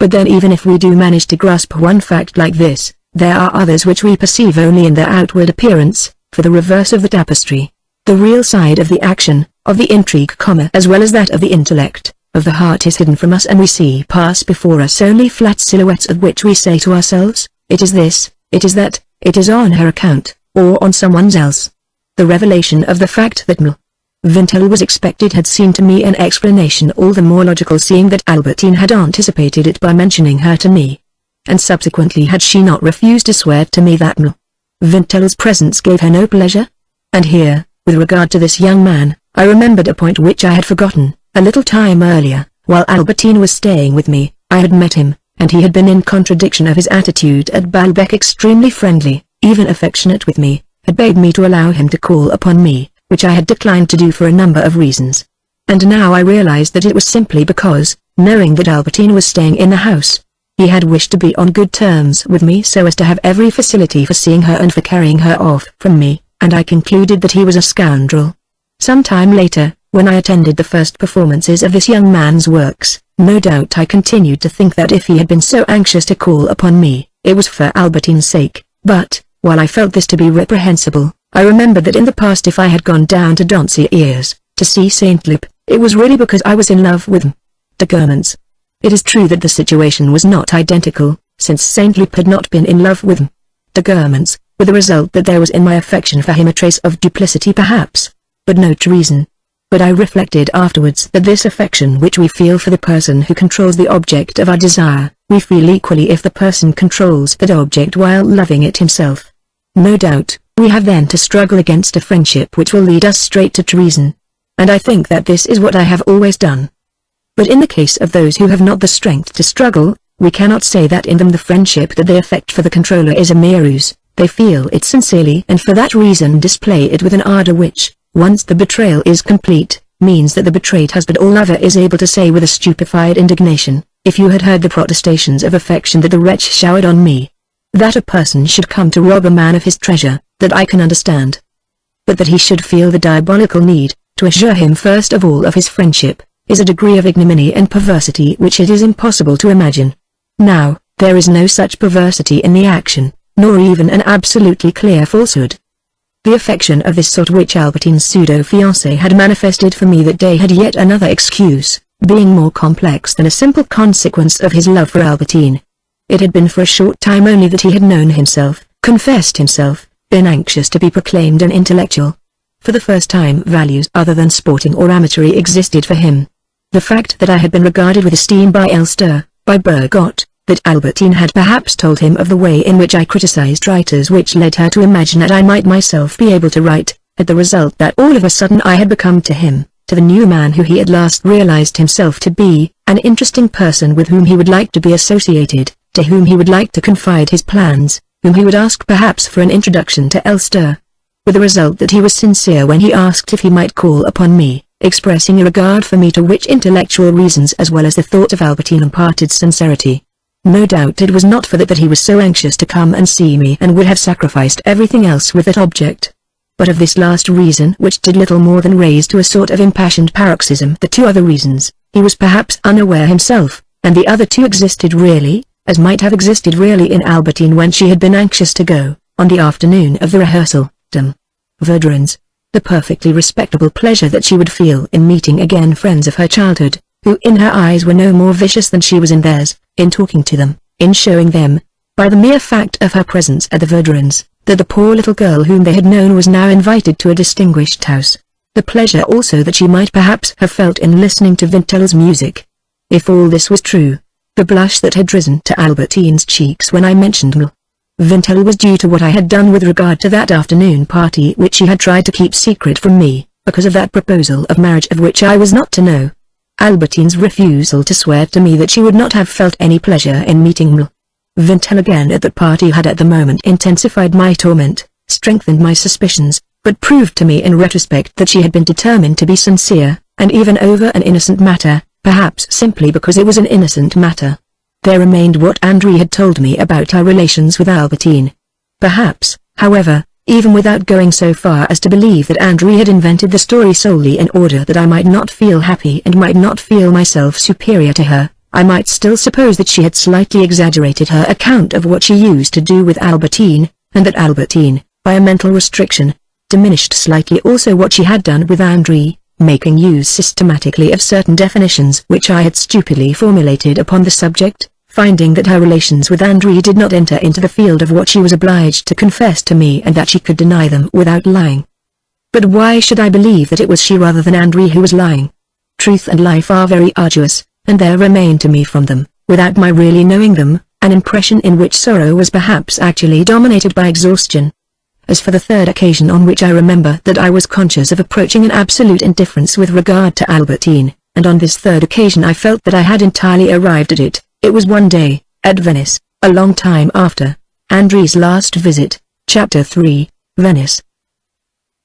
But then even if we do manage to grasp one fact like this, there are others which we perceive only in their outward appearance, for the reverse of the tapestry. The real side of the action, of the intrigue, as well as that of the intellect, of the heart, is hidden from us, and we see pass before us only flat silhouettes of which we say to ourselves, it is this, it is that, it is on her account, or on someone's else. The revelation of the fact that Vintel was expected had seemed to me an explanation all the more logical, seeing that Albertine had anticipated it by mentioning her to me. And subsequently had she not refused to swear to me that Vintel's presence gave her no pleasure? And here, with regard to this young man, I remembered a point which I had forgotten. A little time earlier, while Albertine was staying with me, I had met him, and he had been, in contradiction of his attitude at Baalbek, extremely friendly, even affectionate with me, had begged me to allow him to call upon me, which I had declined to do for a number of reasons. And now I realized that it was simply because, knowing that Albertine was staying in the house, he had wished to be on good terms with me so as to have every facility for seeing her and for carrying her off from me, and I concluded that he was a scoundrel. Some time later, when I attended the first performances of this young man's works, no doubt I continued to think that if he had been so anxious to call upon me, it was for Albertine's sake, but, while I felt this to be reprehensible, I remembered that in the past if I had gone down to Doncières, to see Saint Loup, it was really because I was in love with de Gourmans. It is true that the situation was not identical, since Saint Loup had not been in love with de Gourmans, with the result that there was in my affection for him a trace of duplicity perhaps, but no treason. But I reflected afterwards that this affection which we feel for the person who controls the object of our desire, we feel equally if the person controls that object while loving it himself. No doubt, we have then to struggle against a friendship which will lead us straight to treason. And I think that this is what I have always done. But in the case of those who have not the strength to struggle, we cannot say that in them the friendship that they affect for the controller is a mere ruse. They feel it sincerely and for that reason display it with an ardor which, once the betrayal is complete, means that the betrayed husband or lover is able to say with a stupefied indignation, if you had heard the protestations of affection that the wretch showered on me. That a person should come to rob a man of his treasure, that I can understand. But that he should feel the diabolical need, to assure him first of all of his friendship, is a degree of ignominy and perversity which it is impossible to imagine. Now, there is no such perversity in the action, nor even an absolutely clear falsehood. The affection of this sort which Albertine's pseudo-fiancé had manifested for me that day had yet another excuse, being more complex than a simple consequence of his love for Albertine. It had been for a short time only that he had known himself, confessed himself, been anxious to be proclaimed an intellectual. For the first time values other than sporting or amatory existed for him. The fact that I had been regarded with esteem by Elster, by Bergot, that Albertine had perhaps told him of the way in which I criticized writers which led her to imagine that I might myself be able to write, had the result that all of a sudden I had become to him, to the new man who he at last realized himself to be, an interesting person with whom he would like to be associated, to whom he would like to confide his plans, whom he would ask perhaps for an introduction to Elster. With the result that he was sincere when he asked if he might call upon me, expressing a regard for me to which intellectual reasons as well as the thought of Albertine imparted sincerity. No doubt it was not for that he was so anxious to come and see me and would have sacrificed everything else with that object. But of this last reason, which did little more than raise to a sort of impassioned paroxysm the two other reasons, he was perhaps unaware himself, and the other two existed really, as might have existed really in Albertine when she had been anxious to go, on the afternoon of the rehearsal, to Verdurins, the perfectly respectable pleasure that she would feel in meeting again friends of her childhood, who in her eyes were no more vicious than she was in theirs, in talking to them, in showing them, by the mere fact of her presence at the Verdurins, that the poor little girl whom they had known was now invited to a distinguished house. The pleasure also that she might perhaps have felt in listening to Vintel's music. If all this was true, the blush that had risen to Albertine's cheeks when I mentioned Vintel was due to what I had done with regard to that afternoon party which she had tried to keep secret from me, because of that proposal of marriage of which I was not to know. Albertine's refusal to swear to me that she would not have felt any pleasure in meeting Vintel again at that party had at the moment intensified my torment, strengthened my suspicions, but proved to me in retrospect that she had been determined to be sincere, and even over an innocent matter, perhaps simply because it was an innocent matter. There remained what André had told me about her relations with Albertine. Perhaps, however, even without going so far as to believe that André had invented the story solely in order that I might not feel happy and might not feel myself superior to her, I might still suppose that she had slightly exaggerated her account of what she used to do with Albertine, and that Albertine, by a mental restriction, diminished slightly also what she had done with André, making use systematically of certain definitions which I had stupidly formulated upon the subject, finding that her relations with André did not enter into the field of what she was obliged to confess to me and that she could deny them without lying. But why should I believe that it was she rather than André who was lying? Truth and life are very arduous, and there remained to me from them, without my really knowing them, an impression in which sorrow was perhaps actually dominated by exhaustion. As for the third occasion on which I remember that I was conscious of approaching an absolute indifference with regard to Albertine, and on this third occasion I felt that I had entirely arrived at it, it was one day, at Venice, a long time after André's last visit. Chapter 3, Venice.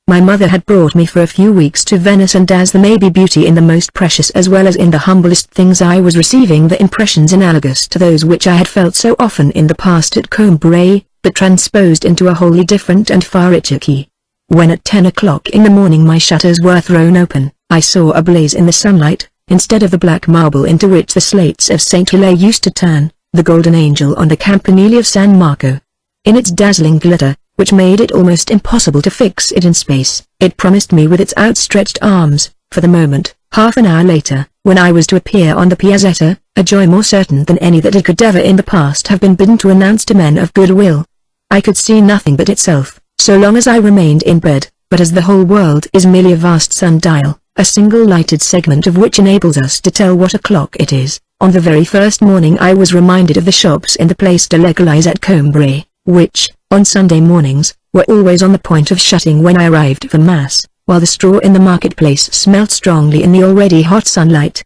My mother had brought me for a few weeks to Venice, and as there may be beauty in the most precious as well as in the humblest things, I was receiving the impressions analogous to those which I had felt so often in the past at Combray, but transposed into a wholly different and far richer key. When at 10 o'clock in the morning my shutters were thrown open, I saw a blaze in the sunlight, instead of the black marble into which the slates of St. Hilaire used to turn, the golden angel on the campanile of San Marco. In its dazzling glitter, which made it almost impossible to fix it in space, it promised me with its outstretched arms, for the moment, half an hour later, when I was to appear on the Piazzetta, a joy more certain than any that it could ever in the past have been bidden to announce to men of good will. I could see nothing but itself, so long as I remained in bed, but as the whole world is merely a vast sundial, a single lighted segment of which enables us to tell what o'clock it is, on the very first morning I was reminded of the shops in the Place de l'Église at Combray, which, on Sunday mornings, were always on the point of shutting when I arrived for Mass, while the straw in the marketplace smelt strongly in the already hot sunlight.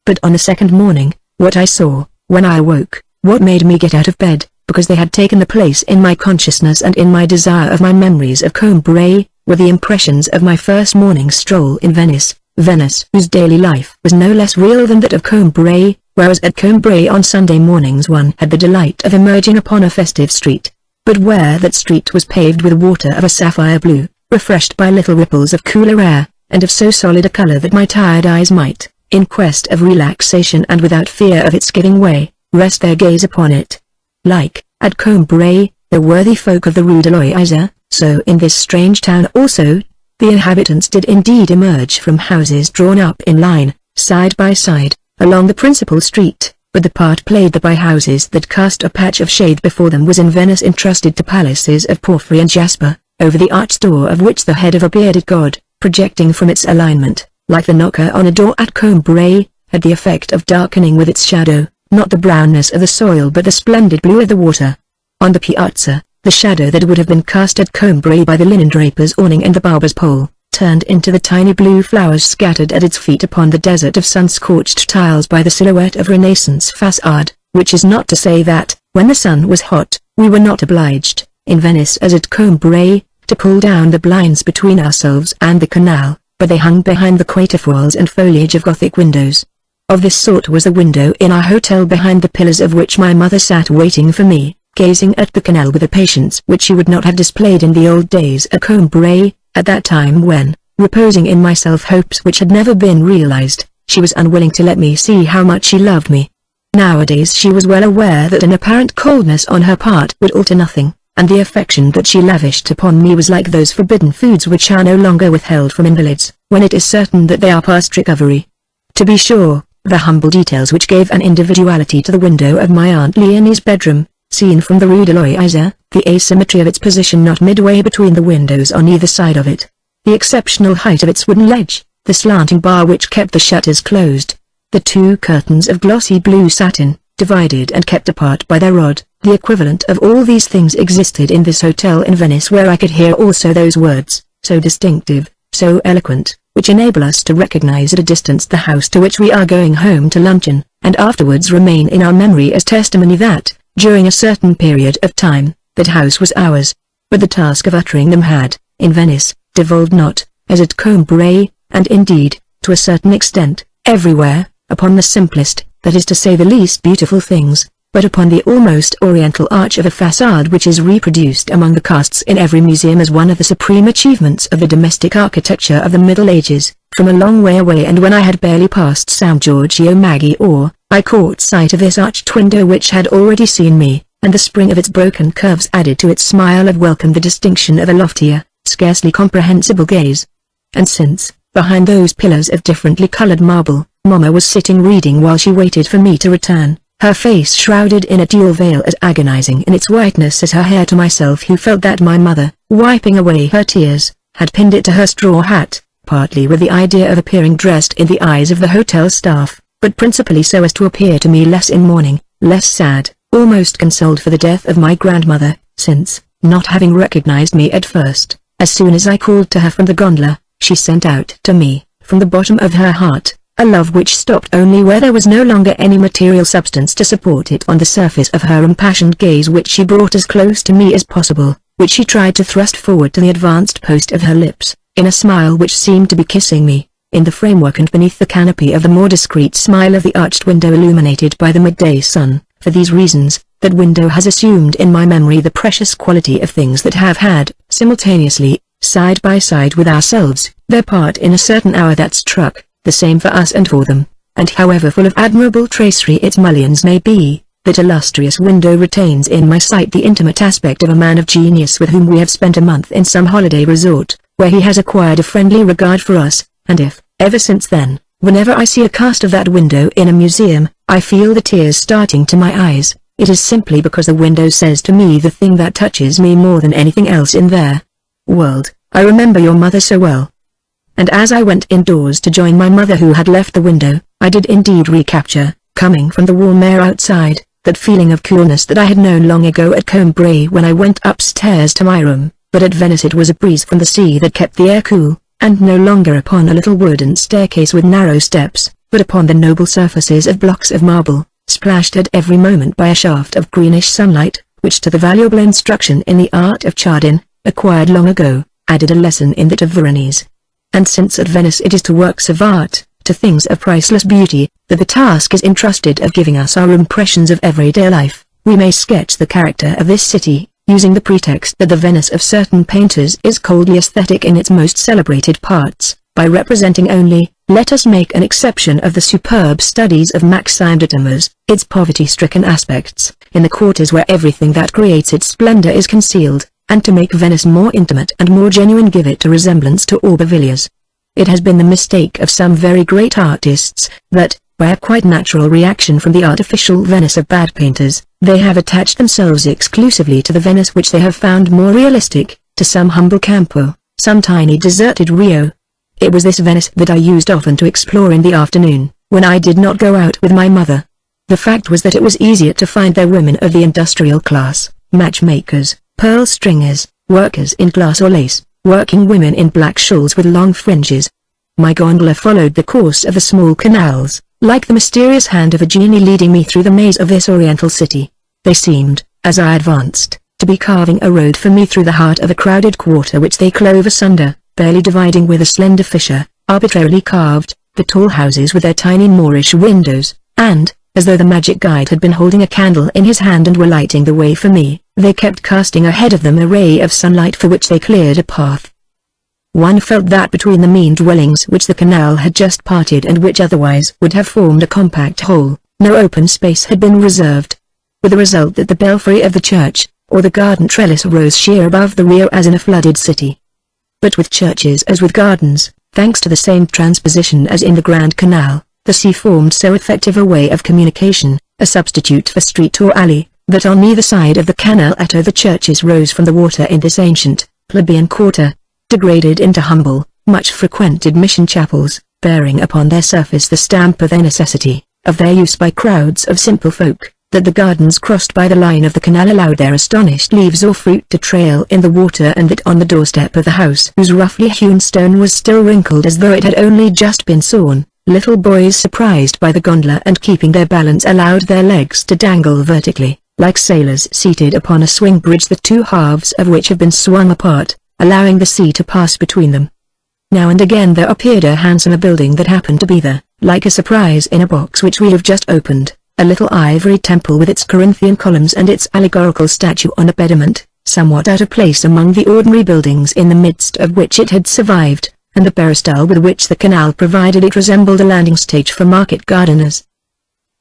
But on the second morning, what I saw, when I awoke, what made me get out of bed, because they had taken the place in my consciousness and in my desire of my memories of Combray, were the impressions of my first morning stroll in Venice, Venice whose daily life was no less real than that of Combray, whereas at Combray on Sunday mornings one had the delight of emerging upon a festive street, but where that street was paved with water of a sapphire blue, refreshed by little ripples of cooler air, and of so solid a color that my tired eyes might, in quest of relaxation and without fear of its giving way, rest their gaze upon it. Like, at Combray, the worthy folk of the Rue de l'Oise, so in this strange town also, the inhabitants did indeed emerge from houses drawn up in line, side by side, along the principal street, but the part played by houses that cast a patch of shade before them was in Venice entrusted to palaces of porphyry and jasper, over the arched door of which the head of a bearded god, projecting from its alignment, like the knocker on a door at Combray, had the effect of darkening with its shadow, not the brownness of the soil but the splendid blue of the water. On the piazza, the shadow that would have been cast at Combray by the linen draper's awning and the barber's pole, turned into the tiny blue flowers scattered at its feet upon the desert of sun-scorched tiles by the silhouette of Renaissance façade, which is not to say that, when the sun was hot, we were not obliged, in Venice as at Combray, to pull down the blinds between ourselves and the canal, but they hung behind the quatrefoils and foliage of Gothic windows. Of this sort was the window in our hotel, behind the pillars of which my mother sat waiting for me, gazing at the canal with a patience which she would not have displayed in the old days at Combray, at that time when, reposing in myself hopes which had never been realized, she was unwilling to let me see how much she loved me. Nowadays she was well aware that an apparent coldness on her part would alter nothing, and the affection that she lavished upon me was like those forbidden foods which are no longer withheld from invalids, when it is certain that they are past recovery. To be sure, the humble details which gave an individuality to the window of my Aunt Leonie's bedroom, seen from the Rue de l'Oise, the asymmetry of its position not midway between the windows on either side of it, the exceptional height of its wooden ledge, the slanting bar which kept the shutters closed, the two curtains of glossy blue satin, divided and kept apart by their rod, the equivalent of all these things existed in this hotel in Venice, where I could hear also those words, so distinctive, so eloquent, which enable us to recognize at a distance the house to which we are going home to luncheon, and afterwards remain in our memory as testimony that, during a certain period of time, that house was ours. But the task of uttering them had, in Venice, devolved not, as at Combray, and indeed, to a certain extent, everywhere, upon the simplest, that is to say the least beautiful things, but upon the almost oriental arch of a facade which is reproduced among the casts in every museum as one of the supreme achievements of the domestic architecture of the Middle Ages. From a long way away, and when I had barely passed San Giorgio Maggiore, I caught sight of this arched window which had already seen me, and the spring of its broken curves added to its smile of welcome the distinction of a loftier, scarcely comprehensible gaze. And since, behind those pillars of differently colored marble, Mamma was sitting reading while she waited for me to return, her face shrouded in a dual veil as agonizing in its whiteness as her hair, to myself who felt that my mother, wiping away her tears, had pinned it to her straw hat, partly with the idea of appearing dressed in the eyes of the hotel staff, but principally so as to appear to me less in mourning, less sad, almost consoled for the death of my grandmother, since, not having recognized me at first, as soon as I called to her from the gondola, she sent out to me, from the bottom of her heart, a love which stopped only where there was no longer any material substance to support it on the surface of her impassioned gaze, which she brought as close to me as possible, which she tried to thrust forward to the advanced post of her lips, in a smile which seemed to be kissing me, in the framework and beneath the canopy of the more discreet smile of the arched window illuminated by the midday sun. For these reasons, that window has assumed in my memory the precious quality of things that have had, simultaneously, side by side with ourselves, their part in a certain hour that struck, the same for us and for them, and however full of admirable tracery its mullions may be, that illustrious window retains in my sight the intimate aspect of a man of genius with whom we have spent a month in some holiday resort, where he has acquired a friendly regard for us, and if, ever since then, whenever I see a cast of that window in a museum, I feel the tears starting to my eyes, it is simply because the window says to me the thing that touches me more than anything else in their world. I remember your mother so well. And as I went indoors to join my mother who had left the window, I did indeed recapture, coming from the warm air outside, that feeling of coolness that I had known long ago at Combray when I went upstairs to my room, but at Venice it was a breeze from the sea that kept the air cool, and no longer upon a little wooden staircase with narrow steps, but upon the noble surfaces of blocks of marble, splashed at every moment by a shaft of greenish sunlight, which to the valuable instruction in the art of Chardin, acquired long ago, added a lesson in that of Veronese. And since at Venice it is to works of art, to things of priceless beauty, that the task is entrusted of giving us our impressions of everyday life, we may sketch the character of this city, using the pretext that the Venice of certain painters is coldly aesthetic in its most celebrated parts, by representing only, let us make an exception of the superb studies of Maxime de Tamers, its poverty-stricken aspects, in the quarters where everything that creates its splendor is concealed, and to make Venice more intimate and more genuine give it a resemblance to Aubervilliers. It has been the mistake of some very great artists, that, by a quite natural reaction from the artificial Venice of bad painters, they have attached themselves exclusively to the Venice which they have found more realistic, to some humble campo, some tiny deserted Rio. It was this Venice that I used often to explore in the afternoon, when I did not go out with my mother. The fact was that it was easier to find there women of the industrial class, matchmakers, pearl stringers, workers in glass or lace, working women in black shawls with long fringes. My gondola followed the course of the small canals, like the mysterious hand of a genie leading me through the maze of this oriental city. They seemed, as I advanced, to be carving a road for me through the heart of a crowded quarter which they clove asunder, barely dividing with a slender fissure, arbitrarily carved, the tall houses with their tiny Moorish windows, and, as though the magic guide had been holding a candle in his hand and were lighting the way for me, they kept casting ahead of them a ray of sunlight for which they cleared a path. One felt that between the mean dwellings which the canal had just parted and which otherwise would have formed a compact whole, no open space had been reserved, with the result that the belfry of the church, or the garden trellis rose sheer above the rear as in a flooded city. But with churches as with gardens, thanks to the same transposition as in the Grand Canal, the sea formed so effective a way of communication, a substitute for street or alley, that on either side of the canal the churches rose from the water in this ancient, plebeian quarter, degraded into humble, much frequented mission chapels, bearing upon their surface the stamp of their necessity, of their use by crowds of simple folk, that the gardens crossed by the line of the canal allowed their astonished leaves or fruit to trail in the water, and that on the doorstep of the house whose roughly hewn stone was still wrinkled as though it had only just been sawn, little boys surprised by the gondola and keeping their balance allowed their legs to dangle vertically, like sailors seated upon a swing bridge the two halves of which have been swung apart, allowing the sea to pass between them. Now and again there appeared a handsomer building that happened to be there, like a surprise in a box which we have just opened, a little ivory temple with its Corinthian columns and its allegorical statue on a pediment, somewhat out of place among the ordinary buildings in the midst of which it had survived, and the peristyle with which the canal provided it resembled a landing stage for market gardeners.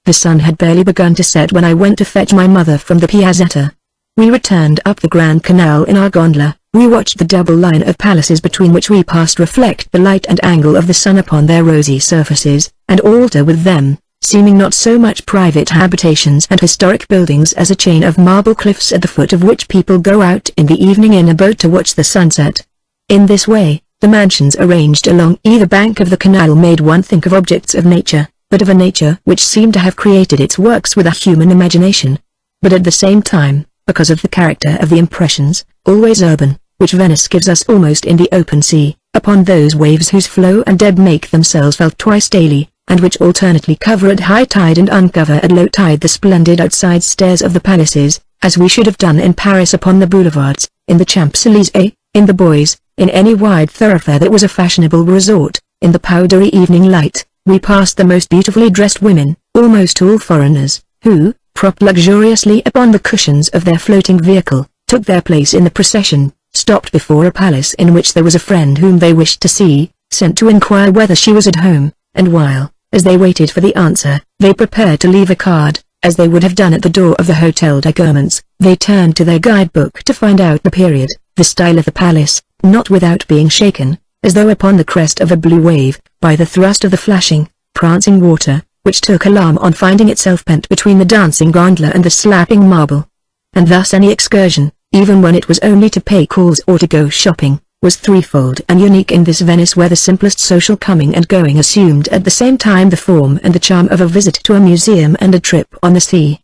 The sun had barely begun to set when I went to fetch my mother from the piazzetta. We returned up the Grand Canal in our gondola. We watched the double line of palaces between which we passed reflect the light and angle of the sun upon their rosy surfaces, and alter with them, seeming not so much private habitations and historic buildings as a chain of marble cliffs at the foot of which people go out in the evening in a boat to watch the sunset. In this way, the mansions arranged along either bank of the canal made one think of objects of nature, but of a nature which seemed to have created its works with a human imagination. But at the same time, because of the character of the impressions, always urban, which Venice gives us almost in the open sea, upon those waves whose flow and ebb make themselves felt twice daily, and which alternately cover at high tide and uncover at low tide the splendid outside stairs of the palaces, as we should have done in Paris upon the boulevards, in the Champs-Élysées, in the Bois, in any wide thoroughfare that was a fashionable resort, in the powdery evening light, we passed the most beautifully dressed women, almost all foreigners, who, propped luxuriously upon the cushions of their floating vehicle, took their place in the procession, stopped before a palace in which there was a friend whom they wished to see, sent to inquire whether she was at home, and while, as they waited for the answer, they prepared to leave a card, as they would have done at the door of the Hotel des Gourmands, they turned to their guidebook to find out the period, the style of the palace, not without being shaken, as though upon the crest of a blue wave, by the thrust of the flashing, prancing water, which took alarm on finding itself pent between the dancing gondola and the slapping marble. And thus any excursion, even when it was only to pay calls or to go shopping, was threefold and unique in this Venice where the simplest social coming and going assumed at the same time the form and the charm of a visit to a museum and a trip on the sea.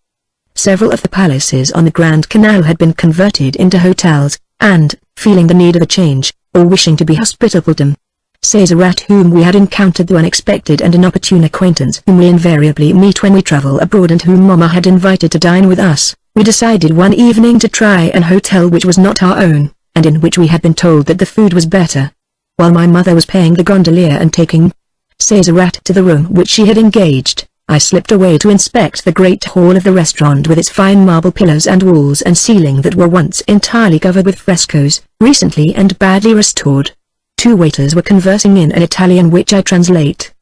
Several of the palaces on the Grand Canal had been converted into hotels, and, feeling the need of a change, or wishing to be hospitable to Cæsar, whom we had encountered through unexpected and inopportune acquaintance whom we invariably meet when we travel abroad and whom Mama had invited to dine with us, we decided one evening to try an hotel which was not our own, and in which we had been told that the food was better. While my mother was paying the gondolier and taking Cæsar to the room which she had engaged, I slipped away to inspect the great hall of the restaurant with its fine marble pillars and walls and ceiling that were once entirely covered with frescoes, recently and badly restored. Two waiters were conversing in an Italian which I translate.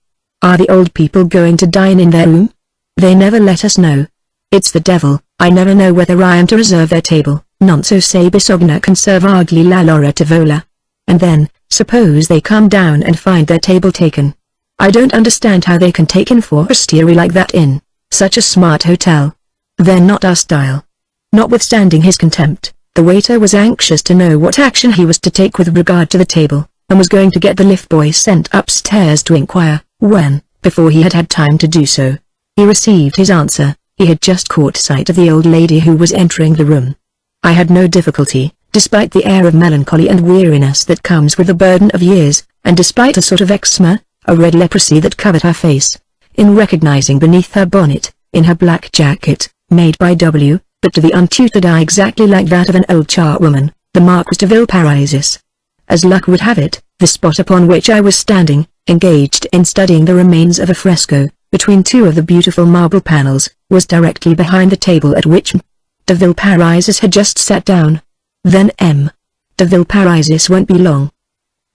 Are the old people going to dine in their room? They never let us know. It's the devil, I never know whether I am to reserve their table, non so se bisogna conservargli la loro tavola. And then, suppose they come down and find their table taken. I don't understand how they can take in for a steery like that in such a smart hotel. They're not our style. Notwithstanding his contempt, the waiter was anxious to know what action he was to take with regard to the table, and was going to get the lift boy sent upstairs to inquire, when, before he had had time to do so, he received his answer. He had just caught sight of the old lady who was entering the room. I had no difficulty, despite the air of melancholy and weariness that comes with the burden of years, and despite a sort of eczema, a red leprosy that covered her face, in recognizing beneath her bonnet, in her black jacket, made by W., but to the untutored eye exactly like that of an old charwoman, the Marquis de Villeparisis. As luck would have it, the spot upon which I was standing, engaged in studying the remains of a fresco, between two of the beautiful marble panels, was directly behind the table at which de Villeparisis had just sat down. Then de Villeparisis won't be long.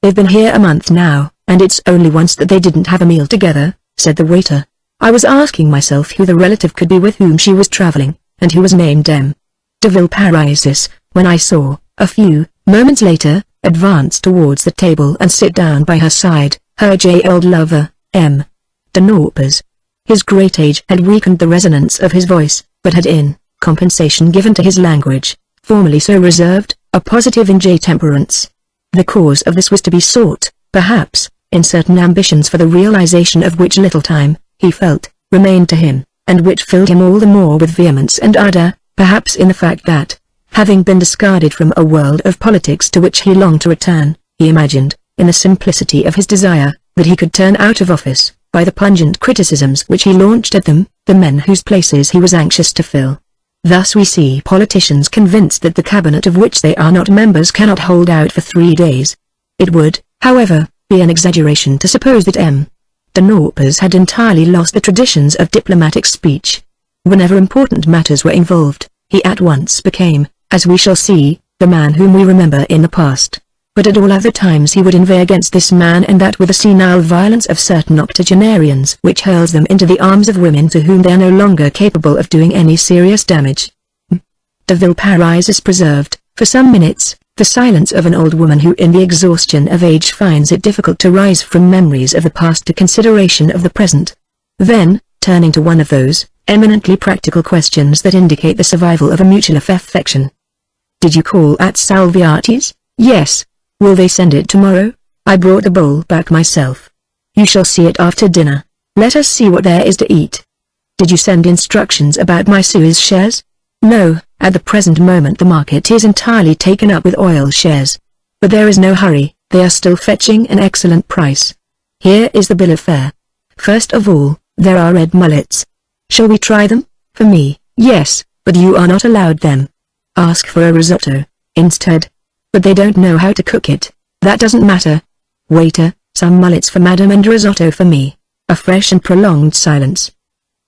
They've been here a month now, and it's only once that they didn't have a meal together, said the waiter. I was asking myself who the relative could be with whom she was traveling, and who was named de Villeparisis, when I saw, a few moments later, advance towards the table and sit down by her side, her jailed lover, de Norpes. His great age had weakened the resonance of his voice, but had in compensation given to his language, formerly so reserved, a positive temperance. The cause of this was to be sought, perhaps, in certain ambitions for the realization of which little time, he felt, remained to him, and which filled him all the more with vehemence and ardor, perhaps in the fact that, having been discarded from a world of politics to which he longed to return, he imagined, in the simplicity of his desire, that he could turn out of office, by the pungent criticisms which he launched at them, the men whose places he was anxious to fill. Thus we see politicians convinced that the cabinet of which they are not members cannot hold out for 3 days. It would, however, be an exaggeration to suppose that de Norpes had entirely lost the traditions of diplomatic speech. Whenever important matters were involved, he at once became, as we shall see, the man whom we remember in the past. But at all other times he would inveigh against this man, and that with the senile violence of certain octogenarians which hurls them into the arms of women to whom they are no longer capable of doing any serious damage. De Villeparisis preserved, for some minutes, the silence of an old woman who in the exhaustion of age finds it difficult to rise from memories of the past to consideration of the present. Then, turning to one of those eminently practical questions that indicate the survival of a mutual affection. Did you call at Salviati's? Yes. Will they send it tomorrow? I brought the bowl back myself. You shall see it after dinner. Let us see what there is to eat. Did you send instructions about my Suez shares? No, at the present moment the market is entirely taken up with oil shares. But there is no hurry, they are still fetching an excellent price. Here is the bill of fare. First of all, there are red mullets. Shall we try them? For me, yes, but you are not allowed them. Ask for a risotto, instead. But they don't know how to cook it. That doesn't matter. Waiter, some mullets for madam and risotto for me. A fresh and prolonged silence.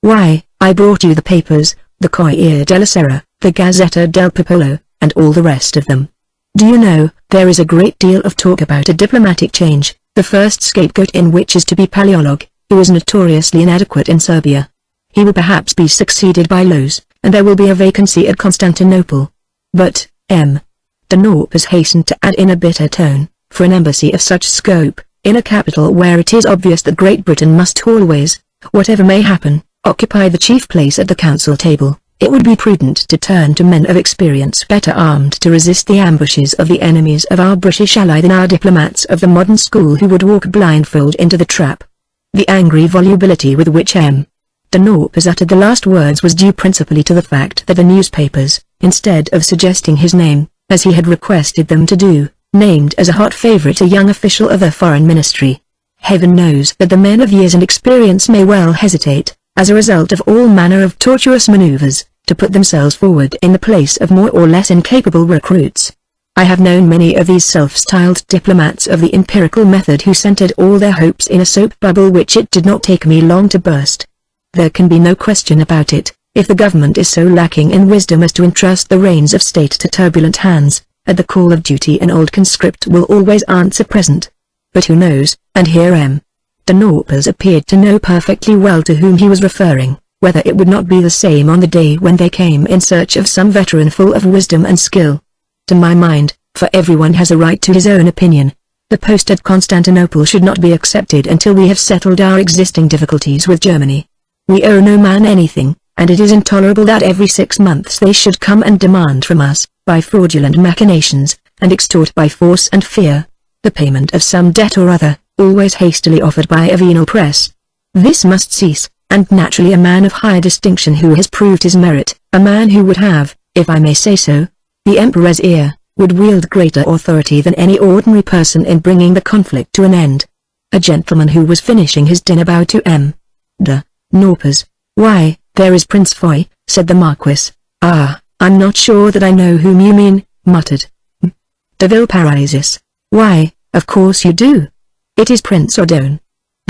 Why, I brought you the papers, the Corriere della Sera, the Gazzetta del Popolo, and all the rest of them. Do you know, there is a great deal of talk about a diplomatic change, the first scapegoat in which is to be Paleolog, who is notoriously inadequate in Serbia. He will perhaps be succeeded by Lowes, and there will be a vacancy at Constantinople. But, de Norpes hastened to add in a bitter tone, for an embassy of such scope, in a capital where it is obvious that Great Britain must always, whatever may happen, occupy the chief place at the council table, it would be prudent to turn to men of experience better armed to resist the ambushes of the enemies of our British ally than our diplomats of the modern school who would walk blindfold into the trap. The angry volubility with which de Norpes uttered the last words was due principally to the fact that the newspapers, instead of suggesting his name, as he had requested them to do, named as a hot favorite a young official of their foreign ministry. Heaven knows that the men of years and experience may well hesitate, as a result of all manner of tortuous maneuvers, to put themselves forward in the place of more or less incapable recruits. I have known many of these self-styled diplomats of the empirical method who centered all their hopes in a soap bubble which it did not take me long to burst. There can be no question about it, if the government is so lacking in wisdom as to entrust the reins of state to turbulent hands, at the call of duty an old conscript will always answer present. But who knows, and here de Norpes appeared to know perfectly well to whom he was referring, whether it would not be the same on the day when they came in search of some veteran full of wisdom and skill. To my mind, for everyone has a right to his own opinion, the post at Constantinople should not be accepted until we have settled our existing difficulties with Germany. We owe no man anything, and it is intolerable that every 6 months they should come and demand from us, by fraudulent machinations, and extort by force and fear, the payment of some debt or other, always hastily offered by a venal press. This must cease, and naturally a man of higher distinction who has proved his merit, a man who would have, if I may say so, the Emperor's ear, would wield greater authority than any ordinary person in bringing the conflict to an end. A gentleman who was finishing his dinner bowed to de Norpes. Why, there is Prince Foy, said the Marquis. Ah, I'm not sure that I know whom you mean, muttered de Villeparisis. Why, of course you do. It is Prince Odone.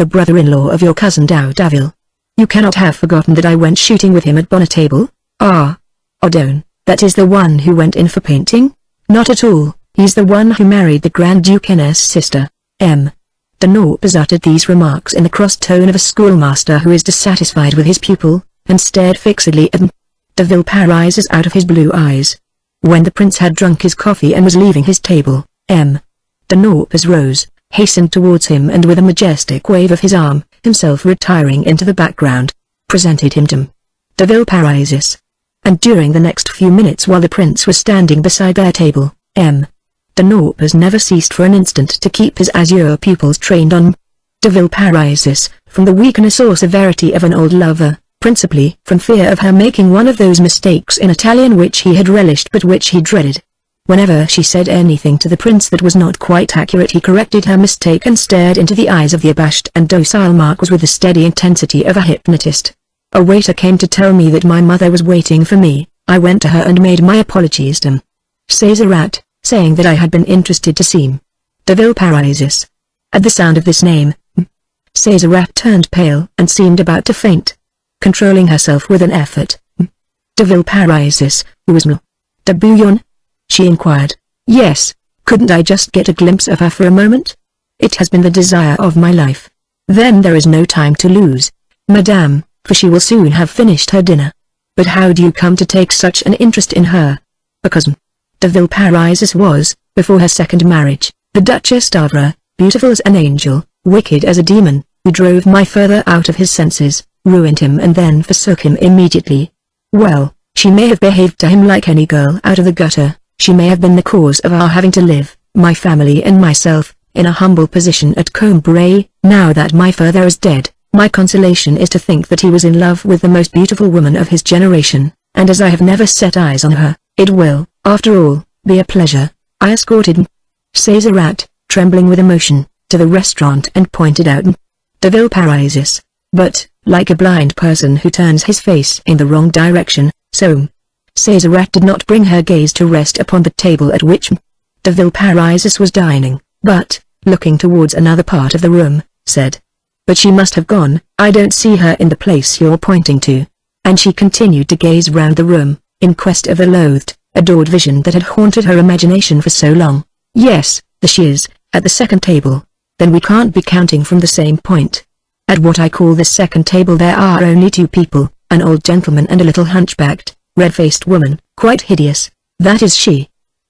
the brother-in-law of your cousin D'Audaville. You cannot have forgotten that I went shooting with him at Bonnetable? Ah. Odone, that is the one who went in for painting? Not at all, he's the one who married the Grand Duchess's sister. M. De Norpes uttered these remarks in the cross tone of a schoolmaster who is dissatisfied with his pupil, and stared fixedly at M. De Villeparisis out of his blue eyes. When the prince had drunk his coffee and was leaving his table, M. De Norpes rose, hastened towards him and with a majestic wave of his arm, himself retiring into the background, presented him to M. De Villeparisis. And during the next few minutes while the prince was standing beside their table, M. De Norpes never ceased for an instant to keep his azure pupils trained on M. De Villeparisis, from the weakness or severity of an old lover, principally from fear of her making one of those mistakes in Italian which he had relished but which he dreaded. Whenever she said anything to the prince that was not quite accurate he corrected her mistake and stared into the eyes of the abashed and docile Marquis with the steady intensity of a hypnotist. A waiter came to tell me that my mother was waiting for me. I went to her and made my apologies to M. Césarat, saying that I had been interested to see M. De Villeparisis. At the sound of this name, M. Césarat turned pale and seemed about to faint. Controlling herself with an effort, M. De Villeparisis, who was M. de Bouillon? She inquired. Yes, couldn't I just get a glimpse of her for a moment? It has been the desire of my life. Then there is no time to lose, madame, for she will soon have finished her dinner. But how do you come to take such an interest in her? Because M. De Villeparisis was, before her second marriage, the Duchess d'Avre, beautiful as an angel, wicked as a demon, who drove my father out of his senses, ruined him and then forsook him immediately. Well, she may have behaved to him like any girl out of the gutter. She may have been the cause of our having to live, my family and myself, in a humble position at Combray. Now that my father is dead, my consolation is to think that he was in love with the most beautiful woman of his generation, and as I have never set eyes on her, it will, after all, be a pleasure. I escorted M. Césarat, trembling with emotion, to the restaurant and pointed out M. De Villeparisis. But, like a blind person who turns his face in the wrong direction, so M. Césarat did not bring her gaze to rest upon the table at which M. De Villeparisis was dining, but, looking towards another part of the room, said, "But she must have gone, I don't see her in the place you're pointing to." And she continued to gaze round the room, in quest of the loathed, adored vision that had haunted her imagination for so long. "Yes, there she is, at the second table. Then we can't be counting from the same point. At what I call the second table there are only two people, an old gentleman and a little hunchbacked, red-faced woman, quite hideous. That is she."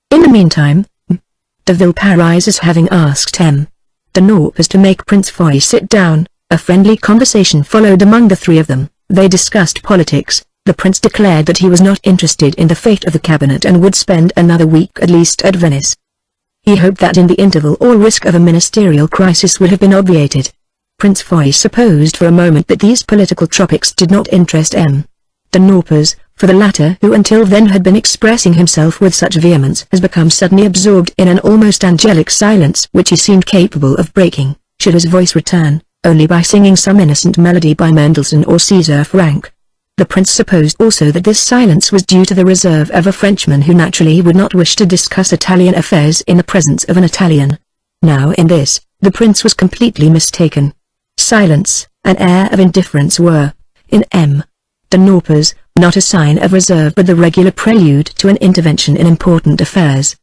In the meantime, M. De Villeparisis having asked M. De Norpes to make Prince Foy sit down, a friendly conversation followed among the three of them. They discussed politics. The prince declared that he was not interested in the fate of the cabinet and would spend another week at least at Venice. He hoped that in the interval all risk of a ministerial crisis would have been obviated. Prince Foy supposed for a moment that these political topics did not interest M. De Norpes, for the latter who until then had been expressing himself with such vehemence has become suddenly absorbed in an almost angelic silence which he seemed capable of breaking, should his voice return, only by singing some innocent melody by Mendelssohn or César Franck. The prince supposed also that this silence was due to the reserve of a Frenchman who naturally would not wish to discuss Italian affairs in the presence of an Italian. Now in this, the prince was completely mistaken. Silence, and air of indifference were, in M. De Norpes, not a sign of reserve but the regular prelude to an intervention in important affairs.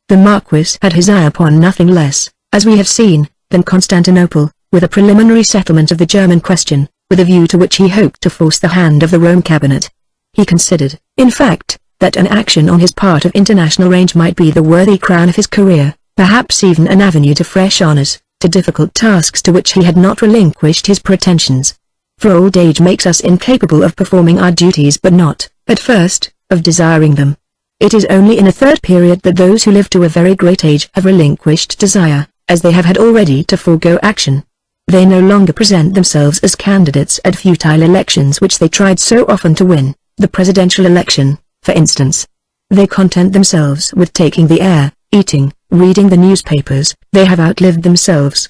The Marquis had his eye upon nothing less, as we have seen, than Constantinople, with a preliminary settlement of the German question, with a view to which he hoped to force the hand of the Rome cabinet. He considered, in fact, that an action on his part of international range might be the worthy crown of his career, perhaps even an avenue to fresh honors, to difficult tasks to which he had not relinquished his pretensions. For old age makes us incapable of performing our duties but not, at first, of desiring them. It is only in a third period that those who live to a very great age have relinquished desire, as they have had already to forego action. They no longer present themselves as candidates at futile elections which they tried so often to win, the presidential election, for instance. They content themselves with taking the air, eating, reading the newspapers. They have outlived themselves.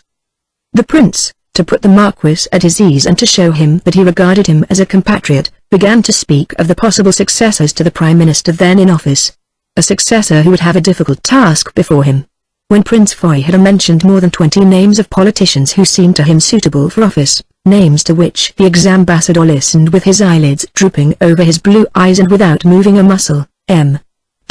The prince, to put the Marquis at his ease and to show him that he regarded him as a compatriot, began to speak of the possible successors to the Prime Minister then in office. A successor who would have a difficult task before him. When Prince Fugitive mentioned more than 20 names of politicians who seemed to him suitable for office, names to which the ex-ambassador listened with his eyelids drooping over his blue eyes and without moving a muscle, de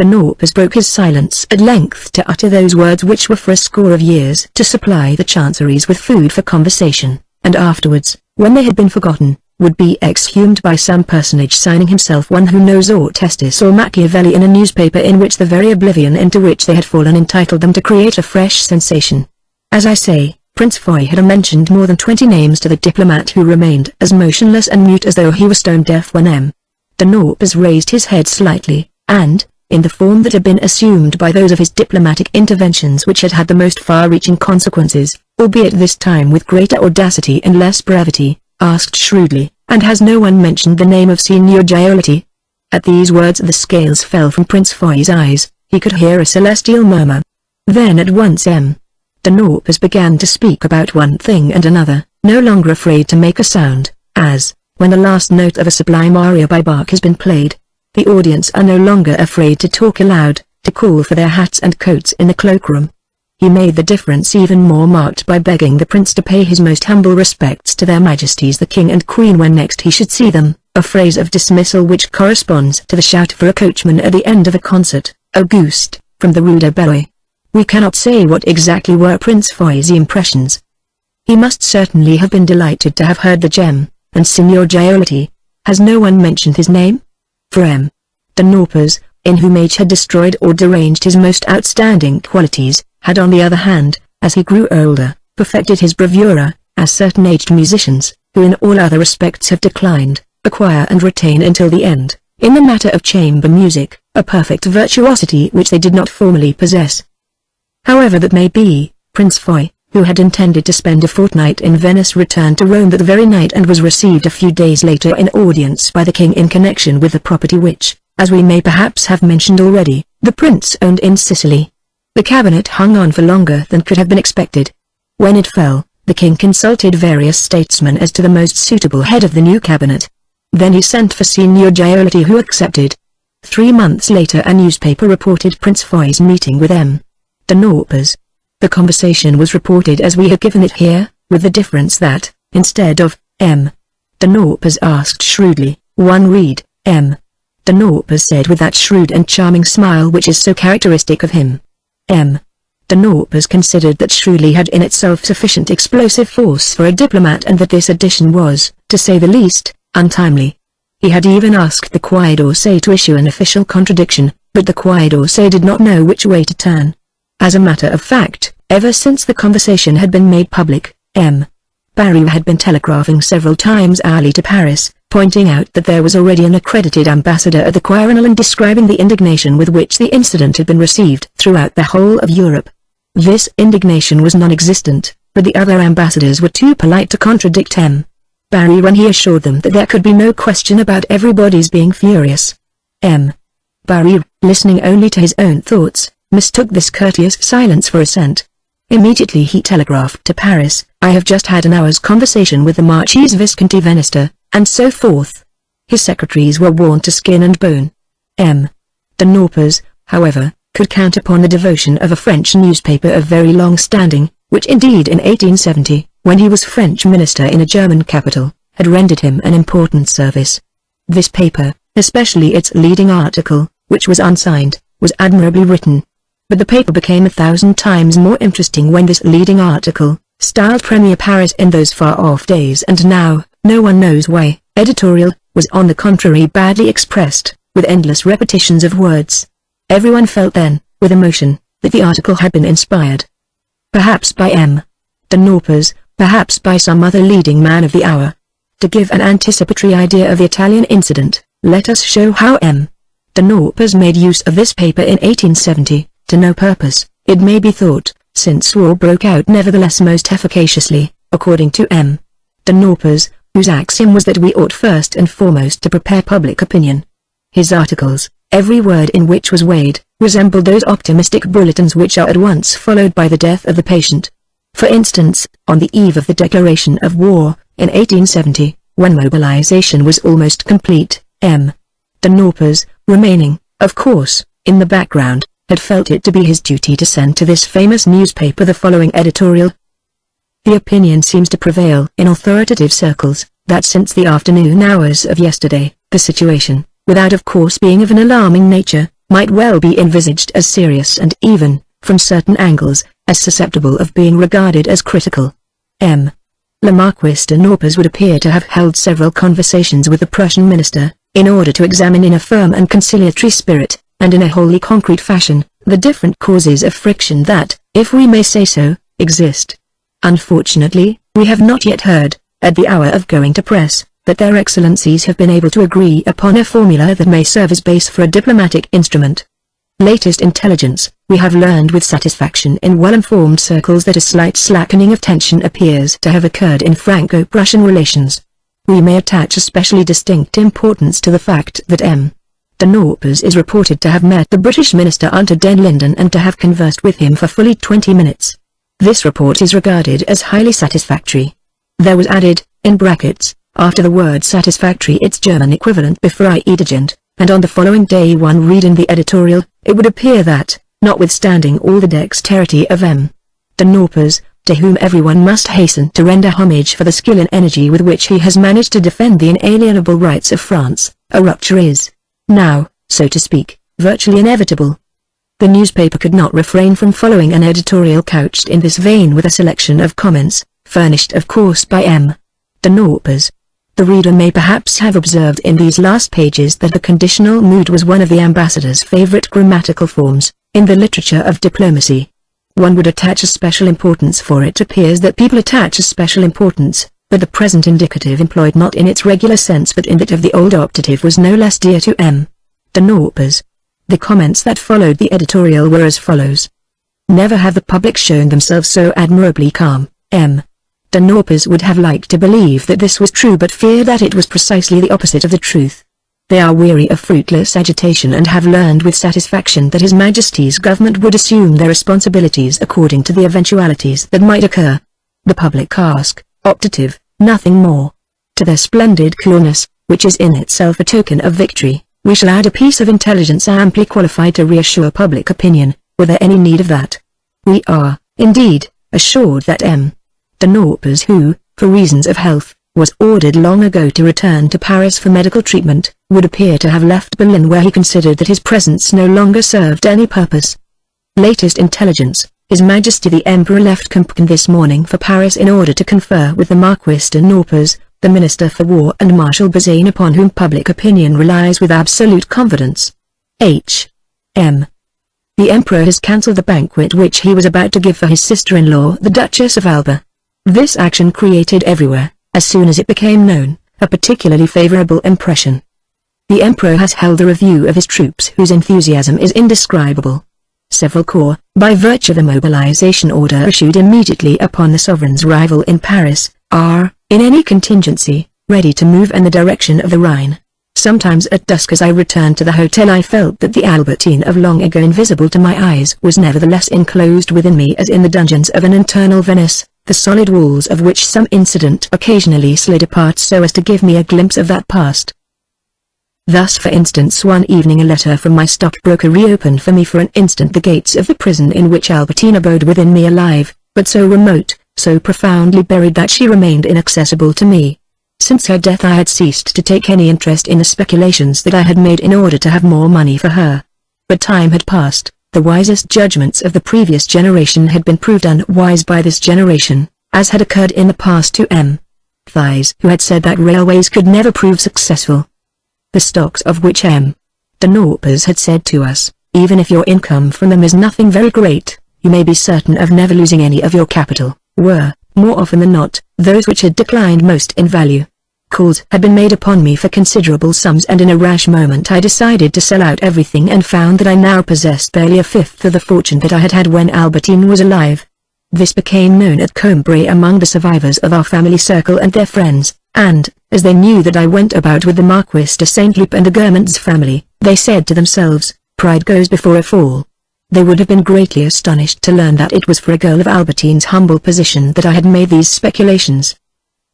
Norpez broke his silence at length to utter those words which were for a score of years to supply the chanceries with food for conversation, and afterwards, when they had been forgotten, would be exhumed by some personage signing himself one who knows or Testis or Machiavelli in a newspaper in which the very oblivion into which they had fallen entitled them to create a fresh sensation. As I say, Prince Fugitive mentioned more than 20 names to the diplomat who remained as motionless and mute as though he were stone deaf when de Norpez raised his head slightly, and, in the form that had been assumed by those of his diplomatic interventions which had had the most far-reaching consequences, albeit this time with greater audacity and less brevity, asked shrewdly, "And has no one mentioned the name of Signor Giolitti?" At these words the scales fell from Prince Fugitive's eyes, he could hear a celestial murmur. Then at once de Norpez began to speak about one thing and another, no longer afraid to make a sound, as, when the last note of a sublime aria by Bach has been played, the audience are no longer afraid to talk aloud, to call for their hats and coats in the cloakroom. He made the difference even more marked by begging the prince to pay his most humble respects to their majesties the king and queen when next he should see them, a phrase of dismissal which corresponds to the shout for a coachman at the end of a concert, Auguste, from the Rue de Belleuil. We cannot say what exactly were Prince Fugitive's impressions. He must certainly have been delighted to have heard the gem, and Signor Giolitti. Has no one mentioned his name? For de Norpez, in whom age had destroyed or deranged his most outstanding qualities, had on the other hand, as he grew older, perfected his bravura, as certain aged musicians, who in all other respects have declined, acquire and retain until the end, in the matter of chamber music, a perfect virtuosity which they did not formerly possess. However that may be, Prince Fugitive, who had intended to spend a fortnight in Venice, returned to Rome that very night and was received a few days later in audience by the king in connection with the property which, as we may perhaps have mentioned already, the prince owned in Sicily. The cabinet hung on for longer than could have been expected. When it fell, the king consulted various statesmen as to the most suitable head of the new cabinet. Then he sent for Signor Giolitti, who accepted. 3 months later a newspaper reported Prince Fugitive's meeting with de Norpez. The conversation was reported as we have given it here, with the difference that, instead of de Norpez asked shrewdly, "One read, de Norpez said with that shrewd and charming smile which is so characteristic of him. De Norpez considered that shrewdly had in itself sufficient explosive force for a diplomat, and that this addition was, to say the least, untimely. He had even asked the Quai d'Orsay to issue an official contradiction, but the Quai d'Orsay did not know which way to turn. As a matter of fact, ever since the conversation had been made public, Barry had been telegraphing several times hourly to Paris, pointing out that there was already an accredited ambassador at the Quirinal and describing the indignation with which the incident had been received throughout the whole of Europe. This indignation was non-existent, but the other ambassadors were too polite to contradict Barry when he assured them that there could be no question about everybody's being furious. Barry, listening only to his own thoughts, mistook this courteous silence for assent. Immediately he telegraphed to Paris, "I have just had an hour's conversation with the Marchese Visconti Venister," and so forth. His secretaries were worn to skin and bone. De Norpez, however, could count upon the devotion of a French newspaper of very long standing, which indeed in 1870, when he was French minister in a German capital, had rendered him an important service. This paper, especially its leading article, which was unsigned, was admirably written. But the paper became 1,000 times more interesting when this leading article, styled Premier Paris in those far-off days and now, no one knows why, editorial, was on the contrary badly expressed, with endless repetitions of words. Everyone felt then, with emotion, that the article had been inspired. Perhaps by de Norpez, perhaps by some other leading man of the hour. To give an anticipatory idea of the Italian incident, let us show how de Norpez made use of this paper in 1870, to no purpose, it may be thought, since war broke out nevertheless most efficaciously, according to de Norpez, whose axiom was that we ought first and foremost to prepare public opinion. His articles, every word in which was weighed, resembled those optimistic bulletins which are at once followed by the death of the patient. For instance, on the eve of the declaration of war, in 1870, when mobilization was almost complete, de Norpez, remaining, of course, in the background, had felt it to be his duty to send to this famous newspaper the following editorial. The opinion seems to prevail in authoritative circles, that since the afternoon hours of yesterday, the situation, without of course being of an alarming nature, might well be envisaged as serious and even, from certain angles, as susceptible of being regarded as critical. M. Le Marquis de Norpas would appear to have held several conversations with the Prussian minister, in order to examine in a firm and conciliatory spirit, and in a wholly concrete fashion, the different causes of friction that, if we may say so, exist. Unfortunately, we have not yet heard, at the hour of going to press, that their excellencies have been able to agree upon a formula that may serve as base for a diplomatic instrument. Latest intelligence, we have learned with satisfaction in well-informed circles that a slight slackening of tension appears to have occurred in Franco-Prussian relations. We may attach especially distinct importance to the fact that M. de Norpas is reported to have met the British minister Unter den Linden and to have conversed with him for fully 20 minutes. This report is regarded as highly satisfactory. There was added, in brackets, after the word satisfactory its German equivalent before intelligent, and on the following day one read in the editorial, it would appear that, notwithstanding all the dexterity of M. de Norpas, to whom everyone must hasten to render homage for the skill and energy with which he has managed to defend the inalienable rights of France, a rupture is, now, so to speak, virtually inevitable. The newspaper could not refrain from following an editorial couched in this vein with a selection of comments, furnished of course by M. de Norpas. The reader may perhaps have observed in these last pages that the conditional mood was one of the ambassador's favorite grammatical forms, in the literature of diplomacy. One would attach a special importance, for it appears that people attach a special importance, but the present indicative employed not in its regular sense but in that of the old optative was no less dear to M. de Norpas. The comments that followed the editorial were as follows. Never have the public shown themselves so admirably calm. M. de Norpas would have liked to believe that this was true but feared that it was precisely the opposite of the truth. They are weary of fruitless agitation and have learned with satisfaction that His Majesty's government would assume their responsibilities according to the eventualities that might occur. The public ask, optative, nothing more. To their splendid coolness, which is in itself a token of victory, we shall add a piece of intelligence amply qualified to reassure public opinion, were there any need of that. We are, indeed, assured that M. de Norpas, who, for reasons of health, was ordered long ago to return to Paris for medical treatment, would appear to have left Berlin where he considered that his presence no longer served any purpose. Latest intelligence, His Majesty the Emperor left Compiegne this morning for Paris in order to confer with the Marquis de Norpas, the Minister for War, and Marshal Bazaine, upon whom public opinion relies with absolute confidence. H. M. The Emperor has cancelled the banquet which he was about to give for his sister-in-law the Duchess of Alba. This action created everywhere, as soon as it became known, a particularly favorable impression. The Emperor has held a review of his troops whose enthusiasm is indescribable. Several corps, by virtue of the mobilization order issued immediately upon the sovereign's arrival in Paris, are, in any contingency, ready to move in the direction of the Rhine. Sometimes at dusk as I returned to the hotel I felt that the Albertine of long ago invisible to my eyes was nevertheless enclosed within me as in the dungeons of an internal Venice, the solid walls of which some incident occasionally slid apart so as to give me a glimpse of that past. Thus for instance one evening a letter from my stockbroker reopened for me for an instant the gates of the prison in which Albertine abode within me alive, but so remote, so profoundly buried that she remained inaccessible to me. Since her death I had ceased to take any interest in the speculations that I had made in order to have more money for her. But time had passed, the wisest judgments of the previous generation had been proved unwise by this generation, as had occurred in the past to M. Thies, who had said that railways could never prove successful. The stocks of which M. de Norpas had said to us, even if your income from them is nothing very great, you may be certain of never losing any of your capital, were, more often than not, those which had declined most in value. Calls had been made upon me for considerable sums and in a rash moment I decided to sell out everything and found that I now possessed barely a fifth of the fortune that I had had when Albertine was alive. This became known at Combray among the survivors of our family circle and their friends, and, as they knew that I went about with the Marquis de Saint-Loup and the Guermantes family, they said to themselves, pride goes before a fall. They would have been greatly astonished to learn that it was for a girl of Albertine's humble position that I had made these speculations.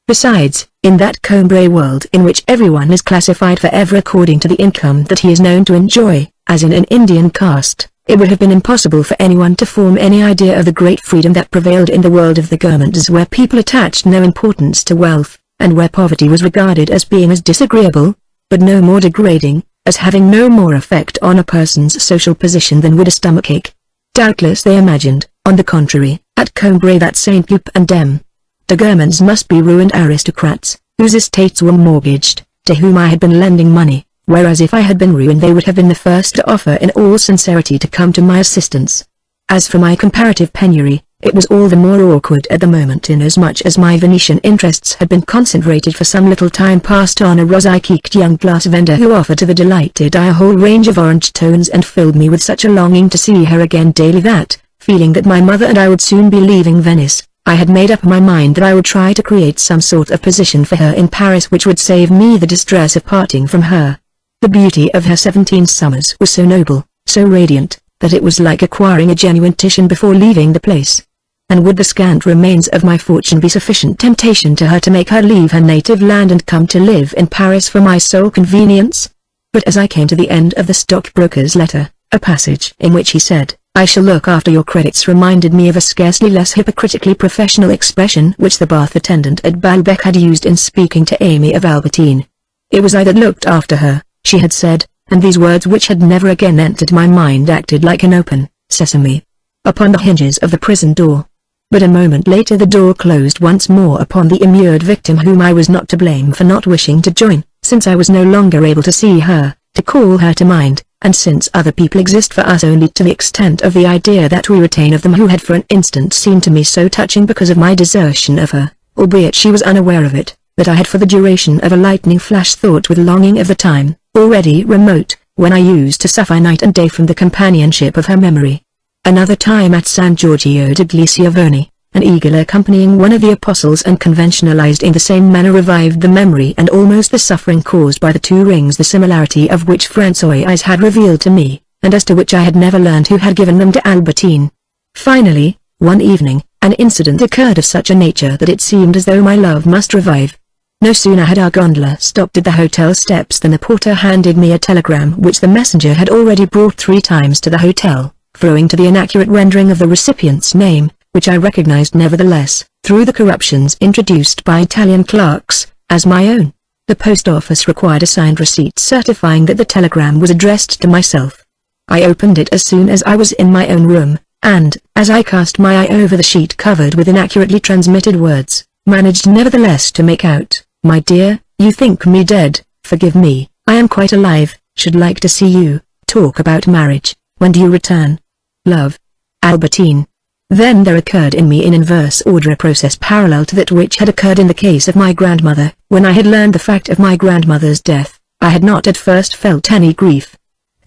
Besides, in that Combray world in which everyone is classified forever according to the income that he is known to enjoy, as in an Indian caste, it would have been impossible for anyone to form any idea of the great freedom that prevailed in the world of the Germans, where people attached no importance to wealth, and where poverty was regarded as being as disagreeable, but no more degrading, as having no more effect on a person's social position than would a stomachache. Doubtless they imagined, on the contrary, at Combray that Saint Loup and Dem. The Germans must be ruined aristocrats, whose estates were mortgaged, to whom I had been lending money, whereas if I had been ruined they would have been the first to offer in all sincerity to come to my assistance. As for my comparative penury, it was all the more awkward at the moment inasmuch as my Venetian interests had been concentrated for some little time past on a rosy-cheeked young glass vendor who offered to the delighted eye a whole range of orange tones and filled me with such a longing to see her again daily that, feeling that my mother and I would soon be leaving Venice, I had made up my mind that I would try to create some sort of position for her in Paris which would save me the distress of parting from her. The beauty of her 17 summers was so noble, so radiant, that it was like acquiring a genuine Titian before leaving the place. And would the scant remains of my fortune be sufficient temptation to her to make her leave her native land and come to live in Paris for my sole convenience? But as I came to the end of the stockbroker's letter, a passage in which he said, "I shall look after your credits," reminded me of a scarcely less hypocritically professional expression which the bath attendant at Balbec had used in speaking to Amy of Albertine. It was I that looked after her, she had said, and these words which had never again entered my mind acted like an open sesame upon the hinges of the prison door. But a moment later the door closed once more upon the immured victim whom I was not to blame for not wishing to join, since I was no longer able to see her, to call her to mind, and since other people exist for us only to the extent of the idea that we retain of them who had for an instant seemed to me so touching because of my desertion of her, albeit she was unaware of it, that I had for the duration of a lightning flash thought with longing of the time, already remote, when I used to suffer night and day from the companionship of her memory. Another time at San Giorgio degli Schiavoni, an eagle accompanying one of the apostles and conventionalized in the same manner revived the memory and almost the suffering caused by the two rings, the similarity of which Françoise had revealed to me, and as to which I had never learned who had given them to Albertine. Finally, one evening, an incident occurred of such a nature that it seemed as though my love must revive. No sooner had our gondola stopped at the hotel steps than the porter handed me a telegram which the messenger had already brought 3 times to the hotel, owing to the inaccurate rendering of the recipient's name, which I recognized nevertheless, through the corruptions introduced by Italian clerks, as my own. The post office required a signed receipt certifying that the telegram was addressed to myself. I opened it as soon as I was in my own room, and, as I cast my eye over the sheet covered with inaccurately transmitted words, managed nevertheless to make out, "My dear, you think me dead, forgive me, I am quite alive, should like to see you, talk about marriage, when do you return? Love. Albertine." Then there occurred in me in inverse order a process parallel to that which had occurred in the case of my grandmother. When I had learned the fact of my grandmother's death, I had not at first felt any grief.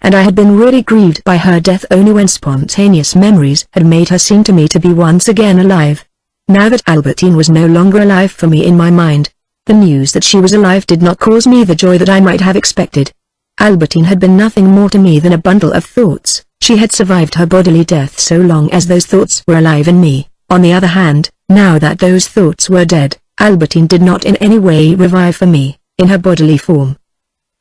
And I had been really grieved by her death only when spontaneous memories had made her seem to me to be once again alive. Now that Albertine was no longer alive for me in my mind, the news that she was alive did not cause me the joy that I might have expected. Albertine had been nothing more to me than a bundle of thoughts. She had survived her bodily death so long as those thoughts were alive in me. On the other hand, now that those thoughts were dead, Albertine did not in any way revive for me, in her bodily form.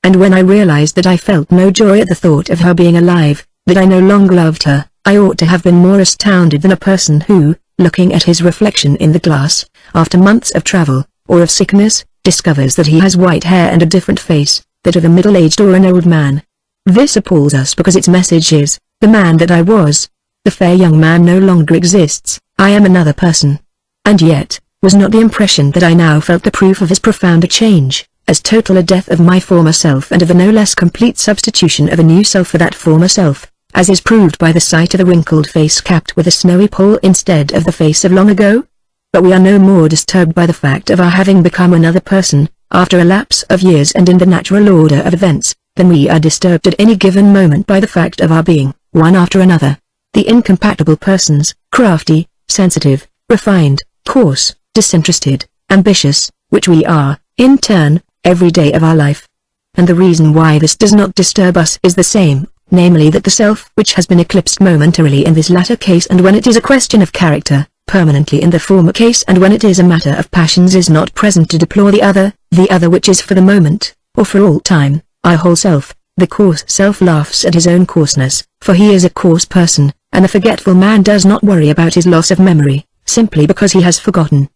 And when I realized that I felt no joy at the thought of her being alive, that I no longer loved her, I ought to have been more astounded than a person who, looking at his reflection in the glass, after months of travel, or of sickness, discovers that he has white hair and a different face, that of a middle-aged or an old man. This appalls us because its message is, the man that I was, the fair young man no longer exists, I am another person. And yet, was not the impression that I now felt the proof of as profound a change, as total a death of my former self and of the no less complete substitution of a new self for that former self, as is proved by the sight of the wrinkled face capped with a snowy poll instead of the face of long ago? But we are no more disturbed by the fact of our having become another person, after a lapse of years and in the natural order of events, than we are disturbed at any given moment by the fact of our being, one after another, the incompatible persons, crafty, sensitive, refined, coarse, disinterested, ambitious, which we are, in turn, every day of our life. And the reason why this does not disturb us is the same, namely that the self which has been eclipsed momentarily in this latter case and when it is a question of character, permanently in the former case and when it is a matter of passions is not present to deplore the other which is for the moment, or for all time, our whole self. The coarse self laughs at his own coarseness, for he is a coarse person, and a forgetful man does not worry about his loss of memory, simply because he has forgotten.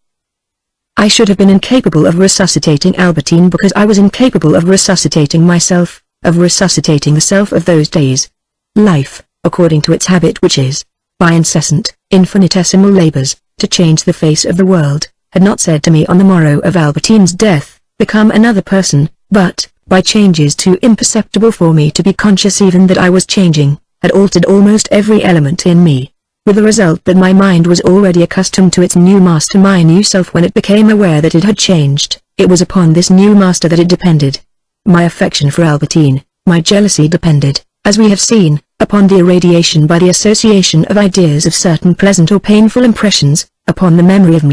I should have been incapable of resuscitating Albertine because I was incapable of resuscitating myself, of resuscitating the self of those days. Life, according to its habit which is, by incessant, infinitesimal labors, to change the face of the world, had not said to me on the morrow of Albertine's death, become another person, but, by changes too imperceptible for me to be conscious even that I was changing, had altered almost every element in me, with the result that my mind was already accustomed to its new master, my new self. When it became aware that it had changed, it was upon this new master that it depended. My affection for Albertine, my jealousy depended, as we have seen, upon the irradiation by the association of ideas of certain pleasant or painful impressions, upon the memory of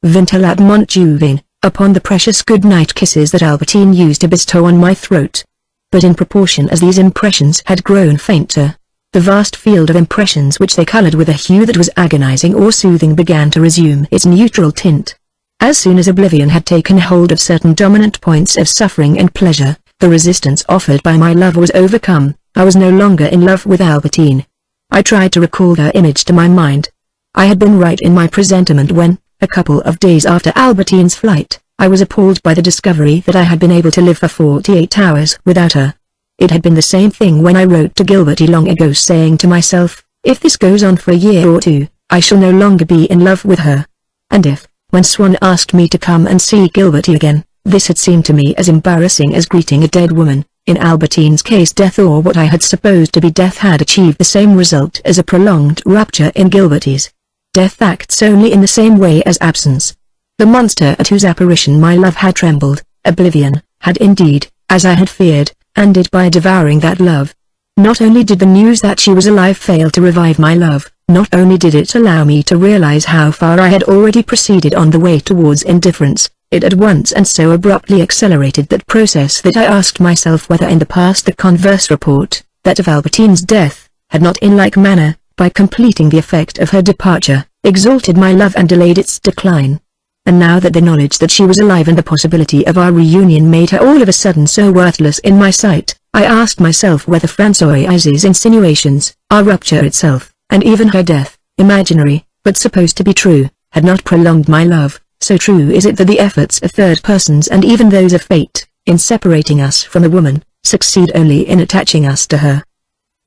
Vintelat Montjuvin, upon the precious good-night kisses that Albertine used to bestow on my throat. But in proportion as these impressions had grown fainter, the vast field of impressions which they colored with a hue that was agonizing or soothing began to resume its neutral tint. As soon as oblivion had taken hold of certain dominant points of suffering and pleasure, the resistance offered by my love was overcome. I was no longer in love with Albertine. I tried to recall her image to my mind. I had been right in my presentiment when, a couple of days after Albertine's flight, I was appalled by the discovery that I had been able to live for 48 hours without her. It had been the same thing when I wrote to Gilberty long ago, saying to myself, if this goes on for a year or two, I shall no longer be in love with her. And if, when Swan asked me to come and see Gilberty again, this had seemed to me as embarrassing as greeting a dead woman, in Albertine's case death, or what I had supposed to be death, had achieved the same result as a prolonged rupture in Gilberty's. Death acts only in the same way as absence. The monster at whose apparition my love had trembled, oblivion, had indeed, as I had feared, ended by devouring that love. Not only did the news that she was alive fail to revive my love, not only did it allow me to realize how far I had already proceeded on the way towards indifference, it at once and so abruptly accelerated that process that I asked myself whether in the past the converse report, that of Albertine's death, had not in like manner, by completing the effect of her departure, exalted my love and delayed its decline. And now that the knowledge that she was alive and the possibility of our reunion made her all of a sudden so worthless in my sight, I asked myself whether Françoise's insinuations, our rupture itself, and even her death, imaginary, but supposed to be true, had not prolonged my love. So true is it that the efforts of third persons and even those of fate, in separating us from a woman, succeed only in attaching us to her.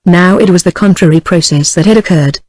Now it was the contrary process that had occurred.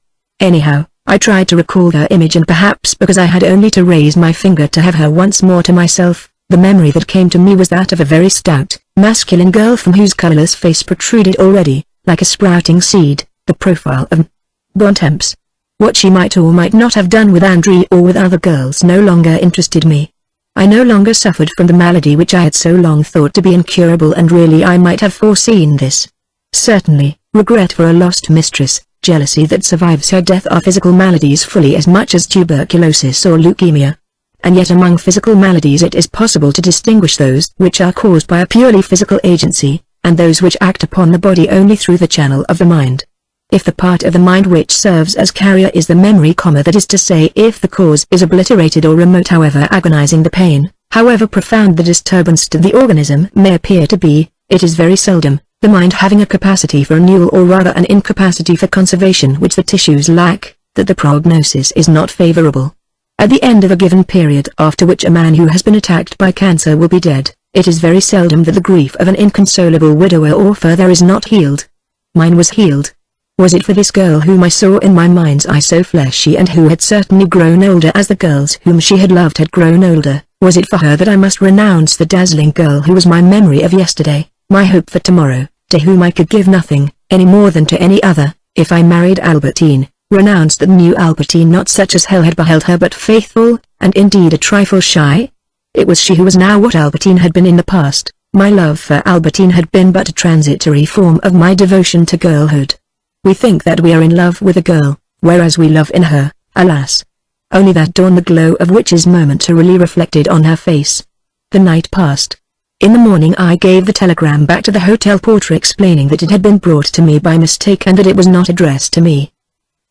Anyhow, I tried to recall her image, and perhaps because I had only to raise my finger to have her once more to myself, the memory that came to me was that of a very stout, masculine girl from whose colorless face protruded already, like a sprouting seed, the profile of Bontemps. What she might or might not have done with André or with other girls no longer interested me. I no longer suffered from the malady which I had so long thought to be incurable, and really I might have foreseen this. Certainly, regret for a lost mistress, jealousy that survives her death are physical maladies fully as much as tuberculosis or leukemia. And yet among physical maladies it is possible to distinguish those which are caused by a purely physical agency, and those which act upon the body only through the channel of the mind. If the part of the mind which serves as carrier is the memory, that is to say, if the cause is obliterated or remote, however agonizing the pain, however profound the disturbance to the organism may appear to be, it is very seldom, the mind having a capacity for renewal, or rather an incapacity for conservation which the tissues lack, that the prognosis is not favorable. At the end of a given period after which a man who has been attacked by cancer will be dead, it is very seldom that the grief of an inconsolable widower or further is not healed. Mine was healed. Was it for this girl whom I saw in my mind's eye so fleshy, and who had certainly grown older as the girls whom she had loved had grown older? Was it for her that I must renounce the dazzling girl who was my memory of yesterday, my hope for tomorrow, to whom I could give nothing, any more than to any other, if I married Albertine, renounced the new Albertine, not such as hell had beheld her but faithful, and indeed a trifle shy? It was she who was now what Albertine had been in the past. My love for Albertine had been but a transitory form of my devotion to girlhood. We think that we are in love with a girl, whereas we love in her, alas, only that dawn the glow of which is momentarily reflected on her face. The night passed. In the morning I gave the telegram back to the hotel porter explaining that it had been brought to me by mistake and that it was not addressed to me.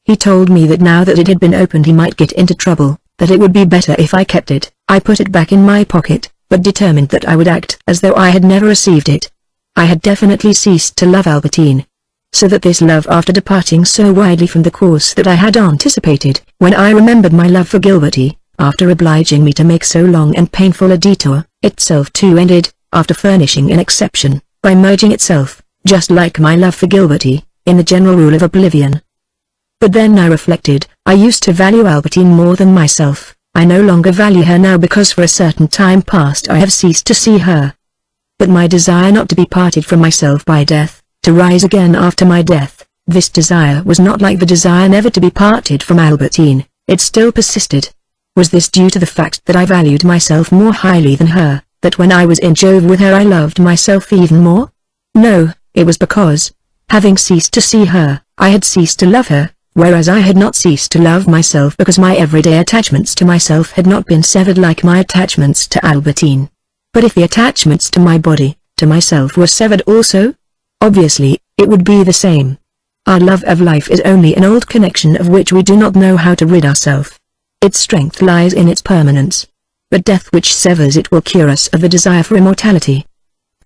He told me that now that it had been opened he might get into trouble, that it would be better if I kept it. I put it back in my pocket, but determined that I would act as though I had never received it. I had definitely ceased to love Albertine. so that this love after departing so widely from the course that I had anticipated, when I remembered my love for Gilberty, after obliging me to make so long and painful a detour, itself too ended, after furnishing an exception, by merging itself, just like my love for Gilberty, in the general rule of oblivion. But then I reflected, I used to value Albertine more than myself. I no longer value her now because for a certain time past I have ceased to see her. But my desire not to be parted from myself by death, to rise again after my death, this desire was not like the desire never to be parted from Albertine, it still persisted. Was this due to the fact that I valued myself more highly than her, that when I was in Jove with her I loved myself even more? No, it was because, having ceased to see her, I had ceased to love her, whereas I had not ceased to love myself because my everyday attachments to myself had not been severed like my attachments to Albertine. But if the attachments to my body, to myself were severed also? Obviously, it would be the same. Our love of life is only an old connection of which we do not know how to rid ourselves. Its strength lies in its permanence. But death which severs it will cure us of the desire for immortality.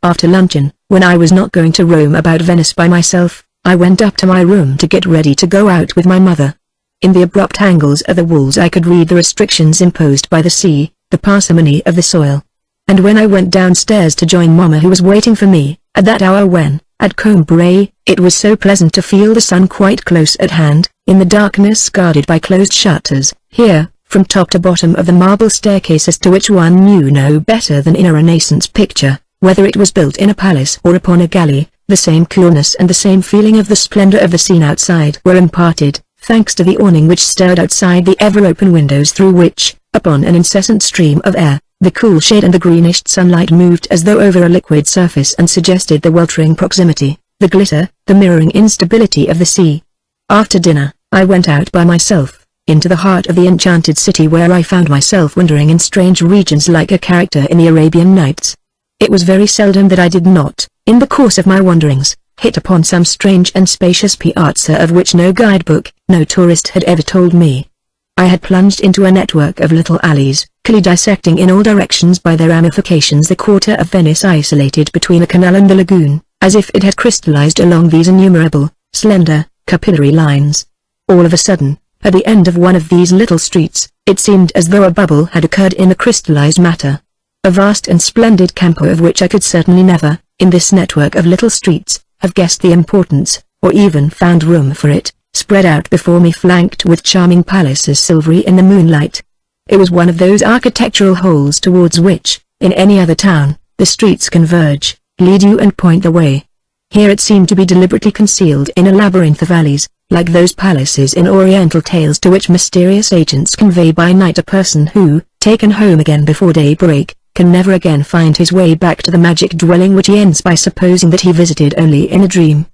After luncheon, when I was not going to roam about Venice by myself, I went up to my room to get ready to go out with my mother. In the abrupt angles of the walls I could read the restrictions imposed by the sea, the parsimony of the soil. And when I went downstairs to join Mamma who was waiting for me, at that hour when, at Combray, it was so pleasant to feel the sun quite close at hand, in the darkness guarded by closed shutters, here, from top to bottom of the marble staircase as to which one knew no better than in a Renaissance picture, whether it was built in a palace or upon a galley, the same coolness and the same feeling of the splendor of the scene outside were imparted, thanks to the awning which stirred outside the ever-open windows through which, upon an incessant stream of air, the cool shade and the greenish sunlight moved as though over a liquid surface and suggested the weltering proximity, the glitter, the mirroring instability of the sea. After dinner, I went out by myself, into the heart of the enchanted city where I found myself wandering in strange regions like a character in the Arabian Nights. It was very seldom that I did not, in the course of my wanderings, hit upon some strange and spacious piazza of which no guidebook, no tourist had ever told me. I had plunged into a network of little alleys, clearly dissecting in all directions by their ramifications the quarter of Venice isolated between the canal and the lagoon, as if it had crystallized along these innumerable, slender, capillary lines. All of a sudden, at the end of one of these little streets, it seemed as though a bubble had occurred in the crystallized matter. A vast and splendid campo of which I could certainly never, in this network of little streets, have guessed the importance, or even found room for it, spread out before me flanked with charming palaces silvery in the moonlight. It was one of those architectural holes towards which, in any other town, the streets converge, lead you and point the way. Here it seemed to be deliberately concealed in a labyrinth of alleys, like those palaces in Oriental tales to which mysterious agents convey by night a person who, taken home again before daybreak, can never again find his way back to the magic dwelling which he ends by supposing that he visited only in a dream.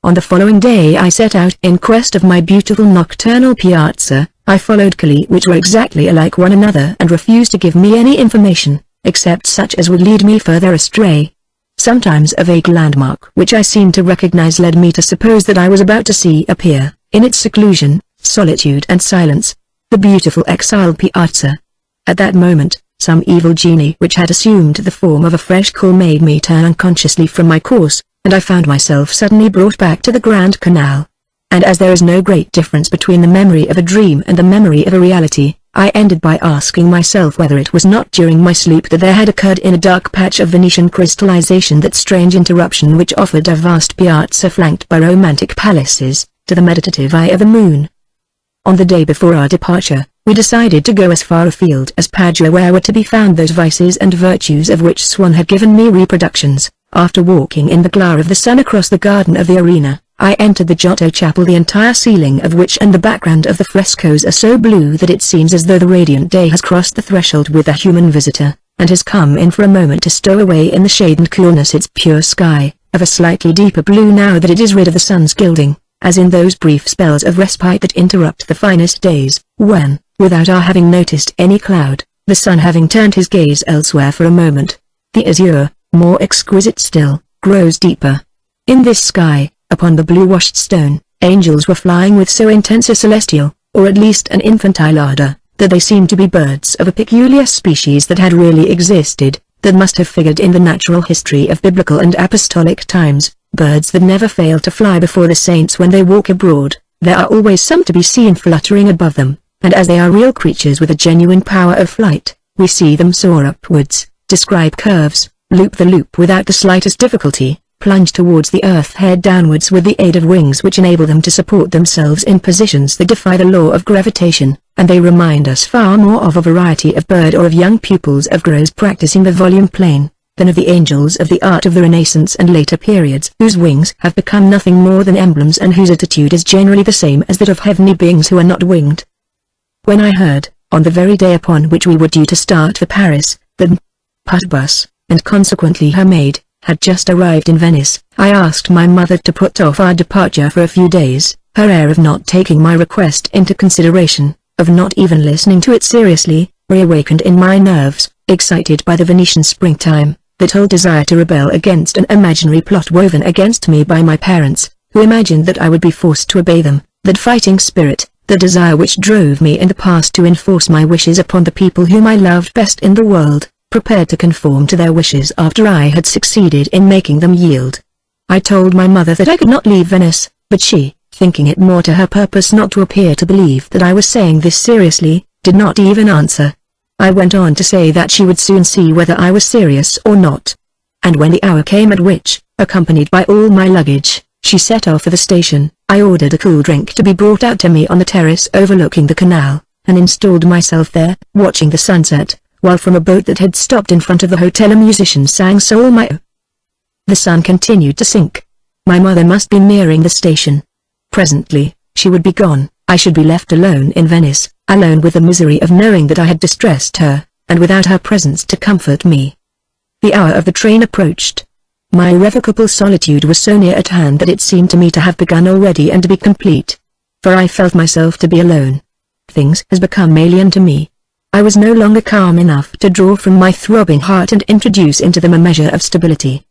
On the following day I set out in quest of my beautiful nocturnal piazza. I followed calles which were exactly alike one another and refused to give me any information, except such as would lead me further astray. Sometimes a vague landmark which I seemed to recognize led me to suppose that I was about to see appear, in its seclusion, solitude and silence, the beautiful exiled piazza. At that moment, some evil genie which had assumed the form of a fresh call made me turn unconsciously from my course, and I found myself suddenly brought back to the Grand Canal. And as there is no great difference between the memory of a dream and the memory of a reality, I ended by asking myself whether it was not during my sleep that there had occurred in a dark patch of Venetian crystallization that strange interruption which offered a vast piazza flanked by romantic palaces, to the meditative eye of the moon. On the day before our departure, we decided to go as far afield as Padua where were to be found those vices and virtues of which Swann had given me reproductions. After walking in the glare of the sun across the garden of the arena, I entered the Giotto chapel, the entire ceiling of which and the background of the frescoes are so blue that it seems as though the radiant day has crossed the threshold with a human visitor, and has come in for a moment to stow away in the shade and coolness its pure sky, of a slightly deeper blue now that it is rid of the sun's gilding, as in those brief spells of respite that interrupt the finest days, when, without our having noticed any cloud, the sun having turned his gaze elsewhere for a moment, the azure, more exquisite still, grows deeper. In this sky, upon the blue-washed stone, angels were flying with so intense a celestial, or at least an infantile ardor, that they seemed to be birds of a peculiar species that had really existed, that must have figured in the natural history of biblical and apostolic times, birds that never fail to fly before the saints when they walk abroad. There are always some to be seen fluttering above them, and as they are real creatures with a genuine power of flight, we see them soar upwards, describe curves, loop the loop without the slightest difficulty, plunge towards the earth head downwards with the aid of wings which enable them to support themselves in positions that defy the law of gravitation, and they remind us far more of a variety of bird or of young pupils of crows practicing the volume plane, than of the angels of the art of the Renaissance and later periods whose wings have become nothing more than emblems and whose attitude is generally the same as that of heavenly beings who are not winged. When I heard, on the very day upon which we were due to start for Paris, that bus, and consequently her maid, had just arrived in Venice, I asked my mother to put off our departure for a few days. Her air of not taking my request into consideration, of not even listening to it seriously, reawakened in my nerves, excited by the Venetian springtime, that old desire to rebel against an imaginary plot woven against me by my parents, who imagined that I would be forced to obey them, that fighting spirit, the desire which drove me in the past to enforce my wishes upon the people whom I loved best in the world, prepared to conform to their wishes after I had succeeded in making them yield. I told my mother that I could not leave Venice, but she, thinking it more to her purpose not to appear to believe that I was saying this seriously, did not even answer. I went on to say that she would soon see whether I was serious or not. And when the hour came at which, accompanied by all my luggage, she set off for the station, I ordered a cool drink to be brought out to me on the terrace overlooking the canal, and installed myself there, watching the sunset, while from a boat that had stopped in front of the hotel a musician sang Sol Mio. The sun continued to sink. My mother must be nearing the station. Presently, she would be gone. I should be left alone in Venice, alone with the misery of knowing that I had distressed her, and without her presence to comfort me. The hour of the train approached. My irrevocable solitude was so near at hand that it seemed to me to have begun already and to be complete. For I felt myself to be alone. Things has become alien to me. I was no longer calm enough to draw from my throbbing heart and introduce into them a measure of stability.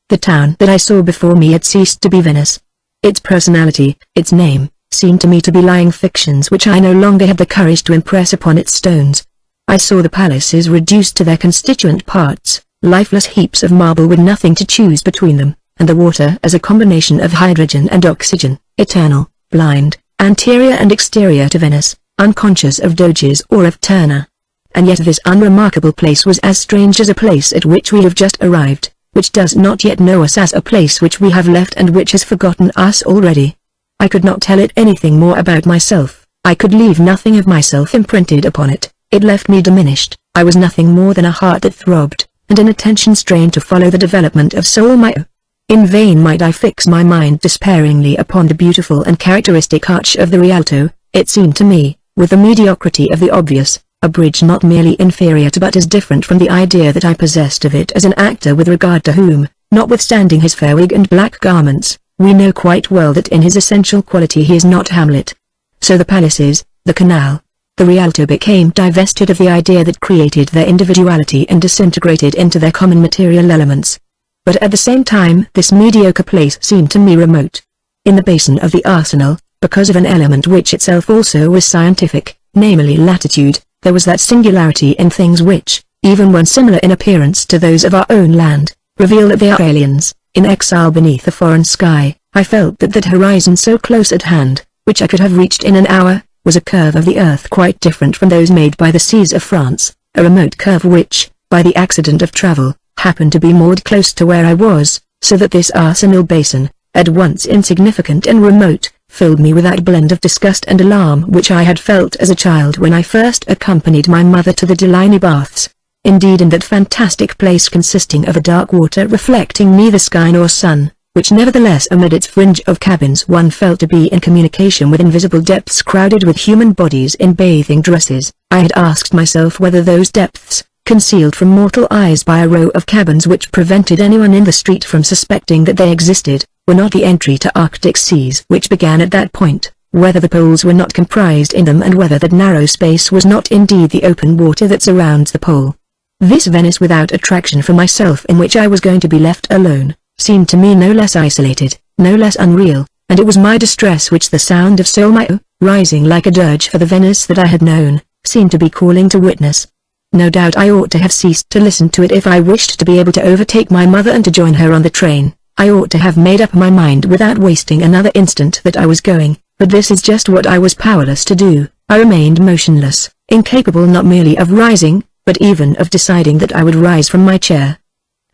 The town that I saw before me had ceased to be Venice. Its personality, its name, seemed to me to be lying fictions which I no longer had the courage to impress upon its stones. I saw the palaces reduced to their constituent parts, lifeless heaps of marble with nothing to choose between them, and the water as a combination of hydrogen and oxygen, eternal, blind, anterior and exterior to Venice, unconscious of Doges or of Turner. And yet this unremarkable place was as strange as a place at which we have just arrived, which does not yet know us as a place which we have left and which has forgotten us already. I could not tell it anything more about myself. I could leave nothing of myself imprinted upon it. It left me diminished. I was nothing more than a heart that throbbed, and an attention strained to follow the development of Sol Mio. In vain might I fix my mind despairingly upon the beautiful and characteristic arch of the Rialto. It seemed to me, with the mediocrity of the obvious, a bridge not merely inferior to but as different from the idea that I possessed of it as an actor with regard to whom, notwithstanding his fair wig and black garments, we know quite well that in his essential quality he is not Hamlet. So the palaces, the canal, the Rialto became divested of the idea that created their individuality and disintegrated into their common material elements. But at the same time this mediocre place seemed to me remote. In the basin of the Arsenal, because of an element which itself also was scientific, namely latitude, there was that singularity in things which, even when similar in appearance to those of our own land, reveal that they are aliens, in exile beneath a foreign sky. I felt that horizon so close at hand, which I could have reached in an hour, was a curve of the earth quite different from those made by the seas of France, a remote curve which, by the accident of travel, happened to be moored close to where I was, so that this Arsenal basin, at once insignificant and remote, filled me with that blend of disgust and alarm which I had felt as a child when I first accompanied my mother to the Deligny baths. Indeed, in that fantastic place consisting of a dark water reflecting neither sky nor sun, which nevertheless amid its fringe of cabins one felt to be in communication with invisible depths crowded with human bodies in bathing dresses, I had asked myself whether those depths, concealed from mortal eyes by a row of cabins which prevented anyone in the street from suspecting that they existed, were not the entry to Arctic seas which began at that point, whether the poles were not comprised in them and whether that narrow space was not indeed the open water that surrounds the pole. This Venice without attraction for myself in which I was going to be left alone, seemed to me no less isolated, no less unreal, and it was my distress which the sound of Sol Mio, rising like a dirge for the Venice that I had known, seemed to be calling to witness. No doubt I ought to have ceased to listen to it if I wished to be able to overtake my mother and to join her on the train, I ought to have made up my mind without wasting another instant that I was going, but this is just what I was powerless to do. I remained motionless, incapable not merely of rising, but even of deciding that I would rise from my chair.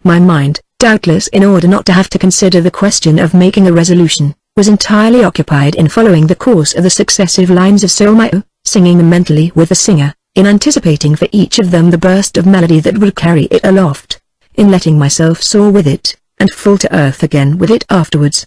My mind, doubtless in order not to have to consider the question of making a resolution, was entirely occupied in following the course of the successive lines of Solmio, singing them mentally with the singer, in anticipating for each of them the burst of melody that would carry it aloft, in letting myself soar with it, and fall to earth again with it afterwards.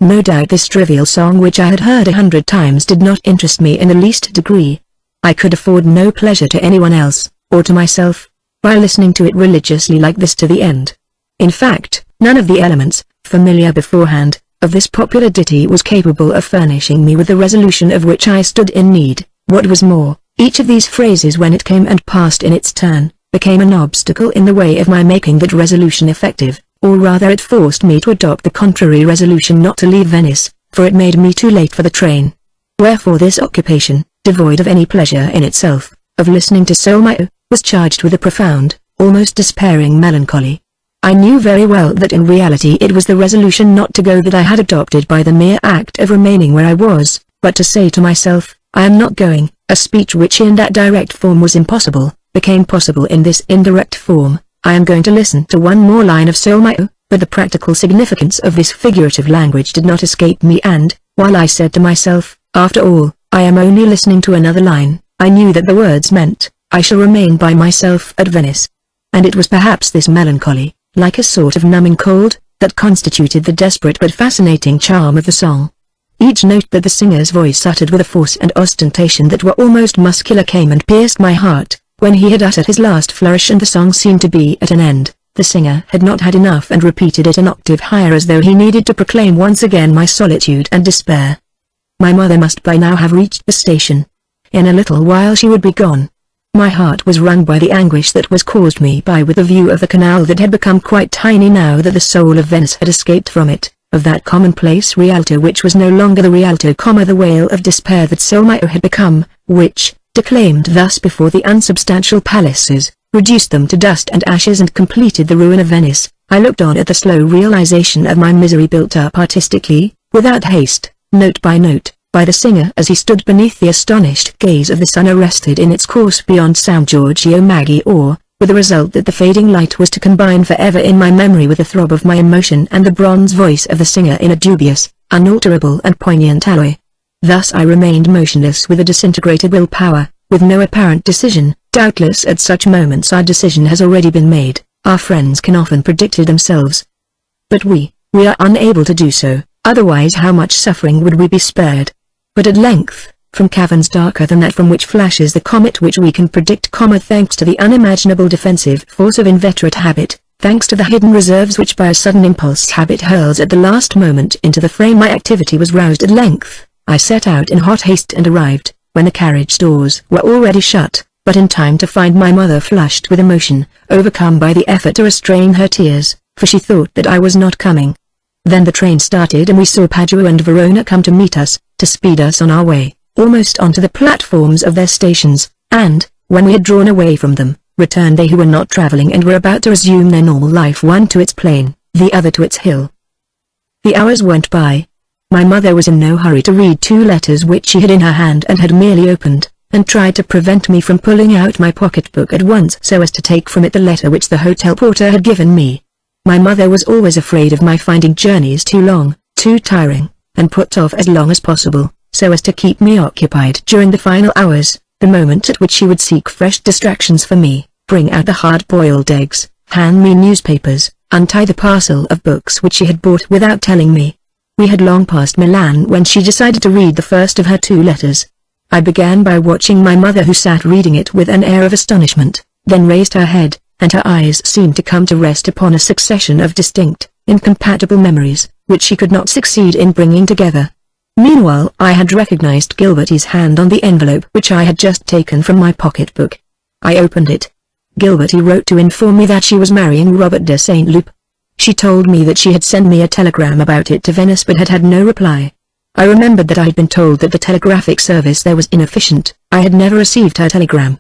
No doubt this trivial song which I had heard 100 times did not interest me in the least degree. I could afford no pleasure to anyone else, or to myself, by listening to it religiously like this to the end. In fact, none of the elements, familiar beforehand, of this popular ditty was capable of furnishing me with the resolution of which I stood in need. What was more, each of these phrases when it came and passed in its turn, became an obstacle in the way of my making that resolution effective, or rather it forced me to adopt the contrary resolution not to leave Venice, for it made me too late for the train. Wherefore this occupation, devoid of any pleasure in itself, of listening to Solmio, was charged with a profound, almost despairing melancholy. I knew very well that in reality it was the resolution not to go that I had adopted by the mere act of remaining where I was, but to say to myself, I am not going, a speech which in that direct form was impossible, became possible in this indirect form. I am going to listen to one more line of Solmio, but the practical significance of this figurative language did not escape me and, while I said to myself, after all, I am only listening to another line, I knew that the words meant, I shall remain by myself at Venice. And it was perhaps this melancholy, like a sort of numbing cold, that constituted the desperate but fascinating charm of the song. Each note that the singer's voice uttered with a force and ostentation that were almost muscular came and pierced my heart. When he had uttered his last flourish and the song seemed to be at an end, the singer had not had enough and repeated it an octave higher as though he needed to proclaim once again my solitude and despair. My mother must by now have reached the station. In a little while she would be gone. My heart was wrung by the anguish that was caused me by with the view of the canal that had become quite tiny now that the soul of Venice had escaped from it, of that commonplace Rialto which was no longer the Rialto, the wail of despair that Solmio had become, which, declaimed thus before the unsubstantial palaces, reduced them to dust and ashes and completed the ruin of Venice. I looked on at the slow realization of my misery built up artistically, without haste, note by the singer as he stood beneath the astonished gaze of the sun arrested in its course beyond San Giorgio Maggiore, with the result that the fading light was to combine forever in my memory with the throb of my emotion and the bronze voice of the singer in a dubious, unalterable and poignant alloy. Thus I remained motionless with a disintegrated willpower, with no apparent decision. Doubtless at such moments our decision has already been made. Our friends can often predict it themselves. But we are unable to do so, otherwise how much suffering would we be spared. But at length, from caverns darker than that from which flashes the comet which we can predict, thanks to the unimaginable defensive force of inveterate habit, thanks to the hidden reserves which by a sudden impulse habit hurls at the last moment into the frame, my activity was roused at length. I set out in hot haste and arrived, when the carriage doors were already shut, but in time to find my mother flushed with emotion, overcome by the effort to restrain her tears, for she thought that I was not coming. Then the train started and we saw Padua and Verona come to meet us, to speed us on our way, almost onto the platforms of their stations, and, when we had drawn away from them, returned they who were not travelling and were about to resume their normal life, one to its plain, the other to its hill. The hours went by. My mother was in no hurry to read 2 letters which she had in her hand and had merely opened, and tried to prevent me from pulling out my pocketbook at once so as to take from it the letter which the hotel porter had given me. My mother was always afraid of my finding journeys too long, too tiring, and put off as long as possible, so as to keep me occupied during the final hours, the moment at which she would seek fresh distractions for me, bring out the hard-boiled eggs, hand me newspapers, untie the parcel of books which she had bought without telling me. We had long passed Milan when she decided to read the first of her 2 letters. I began by watching my mother, who sat reading it with an air of astonishment, then raised her head, and her eyes seemed to come to rest upon a succession of distinct, incompatible memories, which she could not succeed in bringing together. Meanwhile I had recognized Gilbert's hand on the envelope which I had just taken from my pocketbook. I opened it. Gilberty wrote to inform me that she was marrying Robert de St. Loup. She told me that she had sent me a telegram about it to Venice but had had no reply. I remembered that I had been told that the telegraphic service there was inefficient. I had never received her telegram.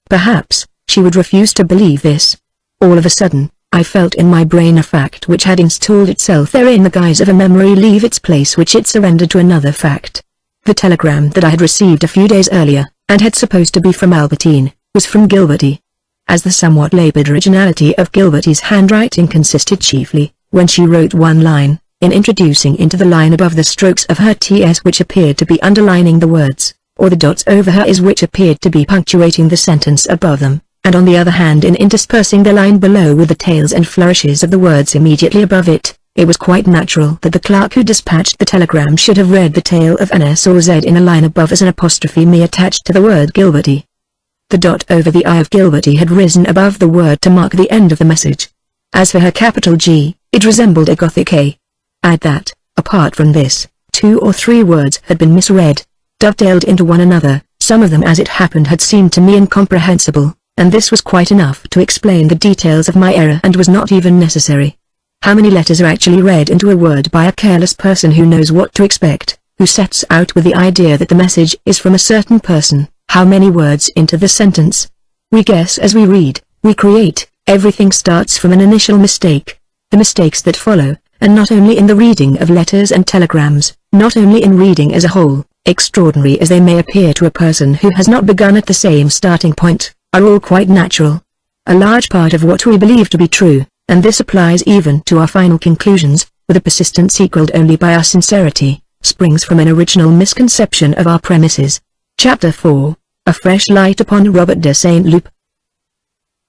Perhaps she would refuse to believe this. All of a sudden, I felt in my brain a fact which had installed itself there in the guise of a memory leave its place which it surrendered to another fact. The telegram that I had received a few days earlier, and had supposed to be from Albertine, was from Gilberty. As the somewhat labored originality of Gilberty's handwriting consisted chiefly, when she wrote one line, in introducing into the line above the strokes of her Ts which appeared to be underlining the words, or the dots over her Is which appeared to be punctuating the sentence above them, and on the other hand in interspersing the line below with the tails and flourishes of the words immediately above it, it was quite natural that the clerk who dispatched the telegram should have read the tail of an S or Z in a line above as an apostrophe me attached to the word Gilberty. The dot over the I of Gilberty had risen above the word to mark the end of the message. As for her capital G, it resembled a Gothic A. Add that, apart from this, 2 or 3 words had been misread, dovetailed into one another, some of them as it happened had seemed to me incomprehensible, and this was quite enough to explain the details of my error and was not even necessary. How many letters are actually read into a word by a careless person who knows what to expect, who sets out with the idea that the message is from a certain person? How many words into the sentence? We guess as we read, we create, everything starts from an initial mistake. The mistakes that follow, and not only in the reading of letters and telegrams, not only in reading as a whole, extraordinary as they may appear to a person who has not begun at the same starting point, are all quite natural. A large part of what we believe to be true, and this applies even to our final conclusions, with a persistence equaled only by our sincerity, springs from an original misconception of our premises. Chapter 4, A Fresh Light upon Robert de Saint-Loup.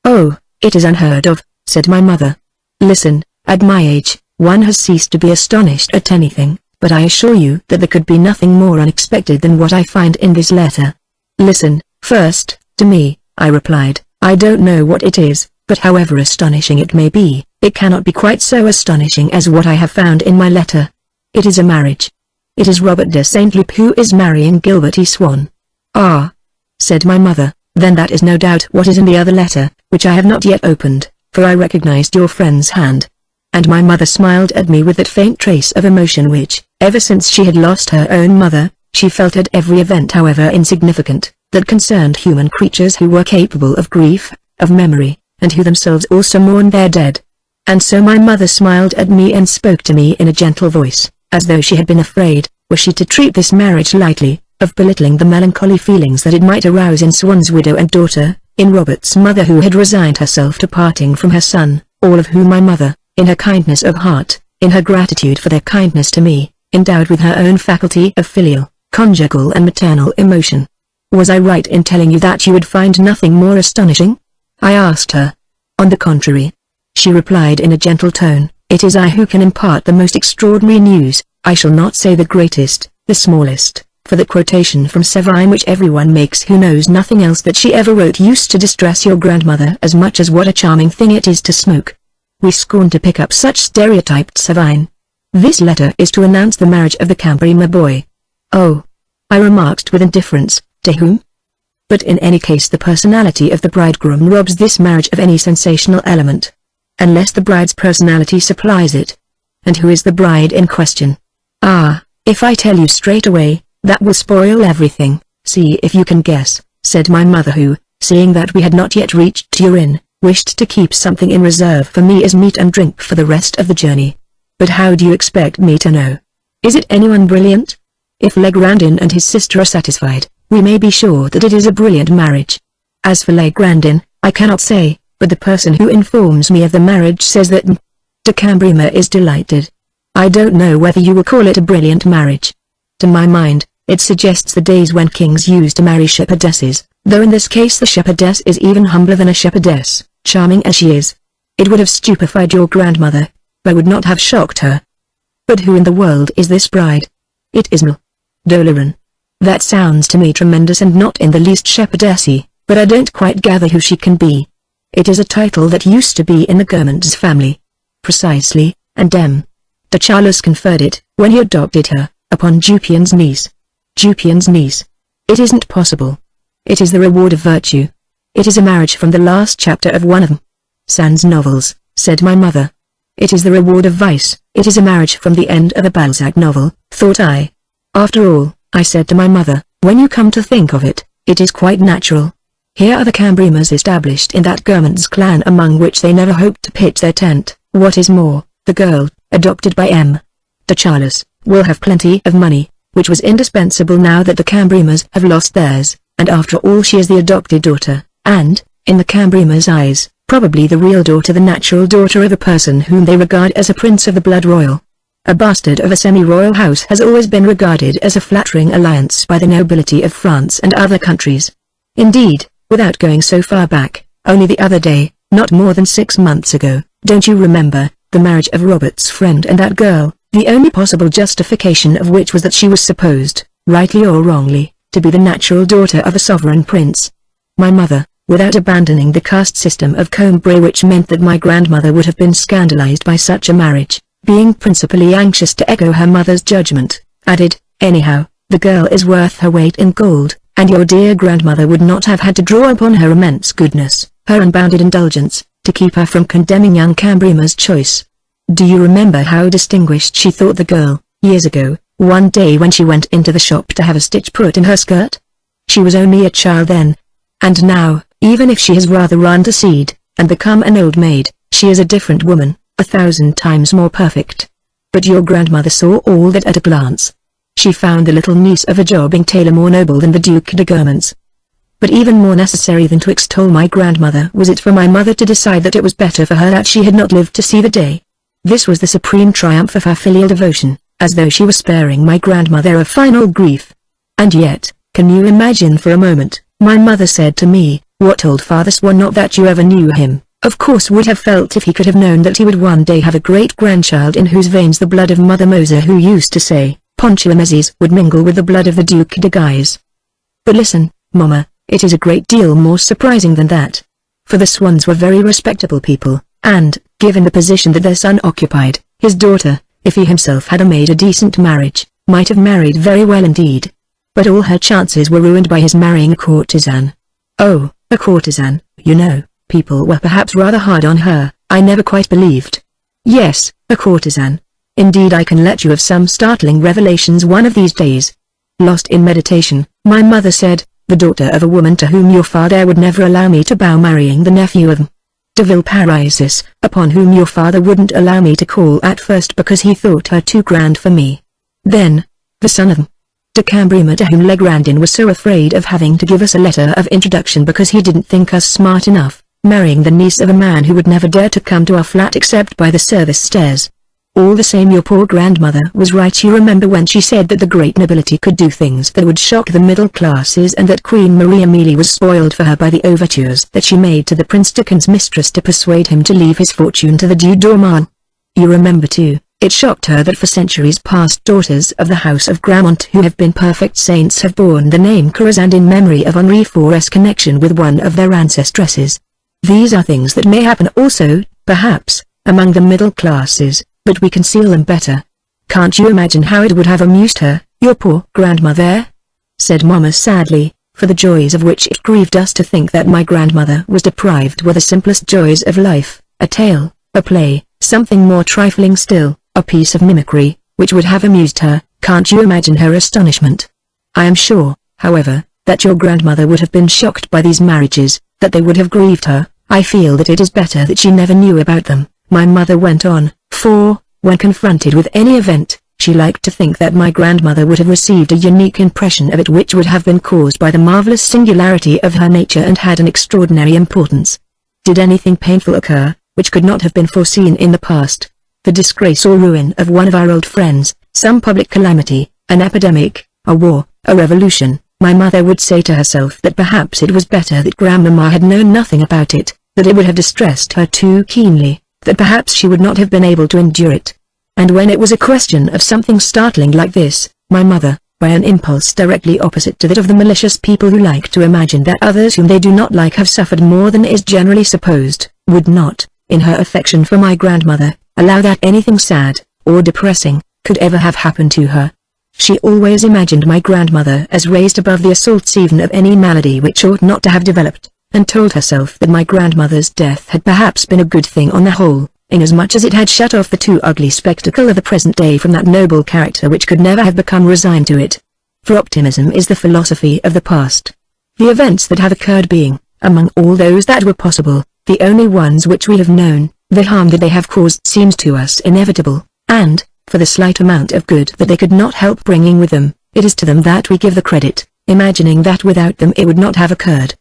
"Oh, it is unheard of," said my mother. "Listen, at my age, one has ceased to be astonished at anything, but I assure you that there could be nothing more unexpected than what I find in this letter." "Listen, first, to me," I replied. "I don't know what it is, but however astonishing it may be, it cannot be quite so astonishing as what I have found in my letter. It is a marriage. It is Robert de Saint-Loup who is marrying Gilberty Swan." "Ah," said my mother, "then that is no doubt what is in the other letter, which I have not yet opened, for I recognized your friend's hand." And my mother smiled at me with that faint trace of emotion which, ever since she had lost her own mother, she felt at every event however insignificant, that concerned human creatures who were capable of grief, of memory, and who themselves also mourned their dead. And so my mother smiled at me and spoke to me in a gentle voice, as though she had been afraid, were she to treat this marriage lightly, of belittling the melancholy feelings that it might arouse in Swan's widow and daughter, in Robert's mother who had resigned herself to parting from her son, all of whom my mother, in her kindness of heart, in her gratitude for their kindness to me, endowed with her own faculty of filial, conjugal and maternal emotion. Was I right in telling you that you would find nothing more astonishing? I asked her. On the contrary. She replied in a gentle tone, "It is I who can impart the most extraordinary news, I shall not say the greatest, the smallest, for the quotation from Savine which everyone makes who knows nothing else that she ever wrote used to distress your grandmother as much as what a charming thing it is to smoke. We scorn to pick up such stereotyped Savine. This letter is to announce the marriage of the Cambrima boy." "Oh," I remarked with indifference, "to whom?" But in any case the personality of the bridegroom robs this marriage of any sensational element. Unless the bride's personality supplies it. And who is the bride in question? "Ah, if I tell you straight away, that will spoil everything. See if you can guess," said my mother who, seeing that we had not yet reached Turin, wished to keep something in reserve for me as meat and drink for the rest of the journey. "But how do you expect me to know? Is it anyone brilliant? If Legrandin and his sister are satisfied, we may be sure that it is a brilliant marriage. As for Legrandin, I cannot say, but the person who informs me of the marriage says that de Cambrima is delighted. I don't know whether you will call it a brilliant marriage. To my mind, it suggests the days when kings used to marry shepherdesses, though in this case the shepherdess is even humbler than a shepherdess, charming as she is. It would have stupefied your grandmother, but would not have shocked her. But who in the world is this bride? It is Mlle d'Oléron. That sounds to me tremendous and not in the least shepherdessy, but I don't quite gather who she can be. It is a title that used to be in the Guermantes family. Precisely, and de Charlus conferred it, when he adopted her, upon Jupien's niece. Jupien's niece. It isn't possible. It is the reward of virtue. It is a marriage from the last chapter of one of Sand's novels, said my mother. It is the reward of vice. It is a marriage from the end of a Balzac novel, thought I. After all, I said to my mother, when you come to think of it, it is quite natural. Here are the Cambrimas established in that government's clan among which they never hoped to pitch their tent. What is more, the girl, adopted by M. de Charles, will have plenty of money, which was indispensable now that the Cambrimas have lost theirs, and after all she is the adopted daughter, and, in the Cambrimas' eyes, probably the real daughter, the natural daughter of a person whom they regard as a prince of the blood royal. A bastard of a semi-royal house has always been regarded as a flattering alliance by the nobility of France and other countries. Indeed, without going so far back, only the other day, not more than 6 months ago, don't you remember, the marriage of Robert's friend and that girl, the only possible justification of which was that she was supposed, rightly or wrongly, to be the natural daughter of a sovereign prince. My mother, without abandoning the caste system of Combray, which meant that my grandmother would have been scandalized by such a marriage, being principally anxious to echo her mother's judgment, added, anyhow, the girl is worth her weight in gold, and your dear grandmother would not have had to draw upon her immense goodness, her unbounded indulgence, to keep her from condemning young Cambrima's choice. Do you remember how distinguished she thought the girl, years ago, one day when she went into the shop to have a stitch put in her skirt? She was only a child then. And now, even if she has rather run to seed, and become an old maid, she is a different woman, 1,000 times more perfect. But your grandmother saw all that at a glance. She found the little niece of a jobbing tailor more noble than the Duc de Guermantes. But even more necessary than to extol my grandmother was it for my mother to decide that it was better for her that she had not lived to see the day. This was the supreme triumph of her filial devotion, as though she were sparing my grandmother a final grief. And yet, can you imagine for a moment, my mother said to me, what old Father Swan, not that you ever knew him, of course would have felt if he could have known that he would one day have a great-grandchild in whose veins the blood of Mother Moser, who used to say, Ponchuamezes, would mingle with the blood of the Duc de Guise. But listen, Mama, it is a great deal more surprising than that. For the Swans were very respectable people, and, given the position that their son occupied, his daughter, if he himself had made a decent marriage, might have married very well indeed. But all her chances were ruined by his marrying a courtesan. Oh, a courtesan, you know, people were perhaps rather hard on her, I never quite believed. Yes, a courtesan. Indeed, I can let you have some startling revelations one of these days. Lost in meditation, my mother said, the daughter of a woman to whom your father would never allow me to bow, marrying the nephew of de Villeparisis, upon whom your father wouldn't allow me to call at first because he thought her too grand for me. Then, the son of de Cambrima, to whom Legrandin was so afraid of having to give us a letter of introduction because he didn't think us smart enough, marrying the niece of a man who would never dare to come to our flat except by the service stairs. All the same, your poor grandmother was right. You remember when she said that the great nobility could do things that would shock the middle classes, and that Queen Marie Amélie was spoiled for her by the overtures that she made to the Prince Dickens's mistress to persuade him to leave his fortune to the Duc d'Ormont. You remember too, it shocked her that for centuries past daughters of the House of Gramont who have been perfect saints have borne the name Corazande in memory of Henri IV's connection with one of their ancestresses. These are things that may happen also, perhaps, among the middle classes, but we conceal them better. Can't you imagine how it would have amused her, your poor grandmother? Said Mamma sadly, for the joys of which it grieved us to think that my grandmother was deprived were the simplest joys of life, a tale, a play, something more trifling still, a piece of mimicry, which would have amused her. Can't you imagine her astonishment? I am sure, however, that your grandmother would have been shocked by these marriages, that they would have grieved her. I feel that it is better that she never knew about them, my mother went on, for, when confronted with any event, she liked to think that my grandmother would have received a unique impression of it which would have been caused by the marvelous singularity of her nature and had an extraordinary importance. Did anything painful occur, which could not have been foreseen in the past, the disgrace or ruin of one of our old friends, some public calamity, an epidemic, a war, a revolution, my mother would say to herself that perhaps it was better that Grandmamma had known nothing about it, that it would have distressed her too keenly, that perhaps she would not have been able to endure it. And when it was a question of something startling like this, my mother, by an impulse directly opposite to that of the malicious people who like to imagine that others whom they do not like have suffered more than is generally supposed, would not, in her affection for my grandmother, allow that anything sad, or depressing, could ever have happened to her. She always imagined my grandmother as raised above the assaults even of any malady which ought not to have developed, and told herself that my grandmother's death had perhaps been a good thing on the whole, inasmuch as it had shut off the too ugly spectacle of the present day from that noble character which could never have become resigned to it. For optimism is the philosophy of the past. The events that have occurred being, Among all those that were possible, the only ones which we have known, the harm that they have caused seems to us inevitable, and, for the slight amount of good that they could not help bringing with them, it is to them that we give the credit, imagining that without them it would not have occurred.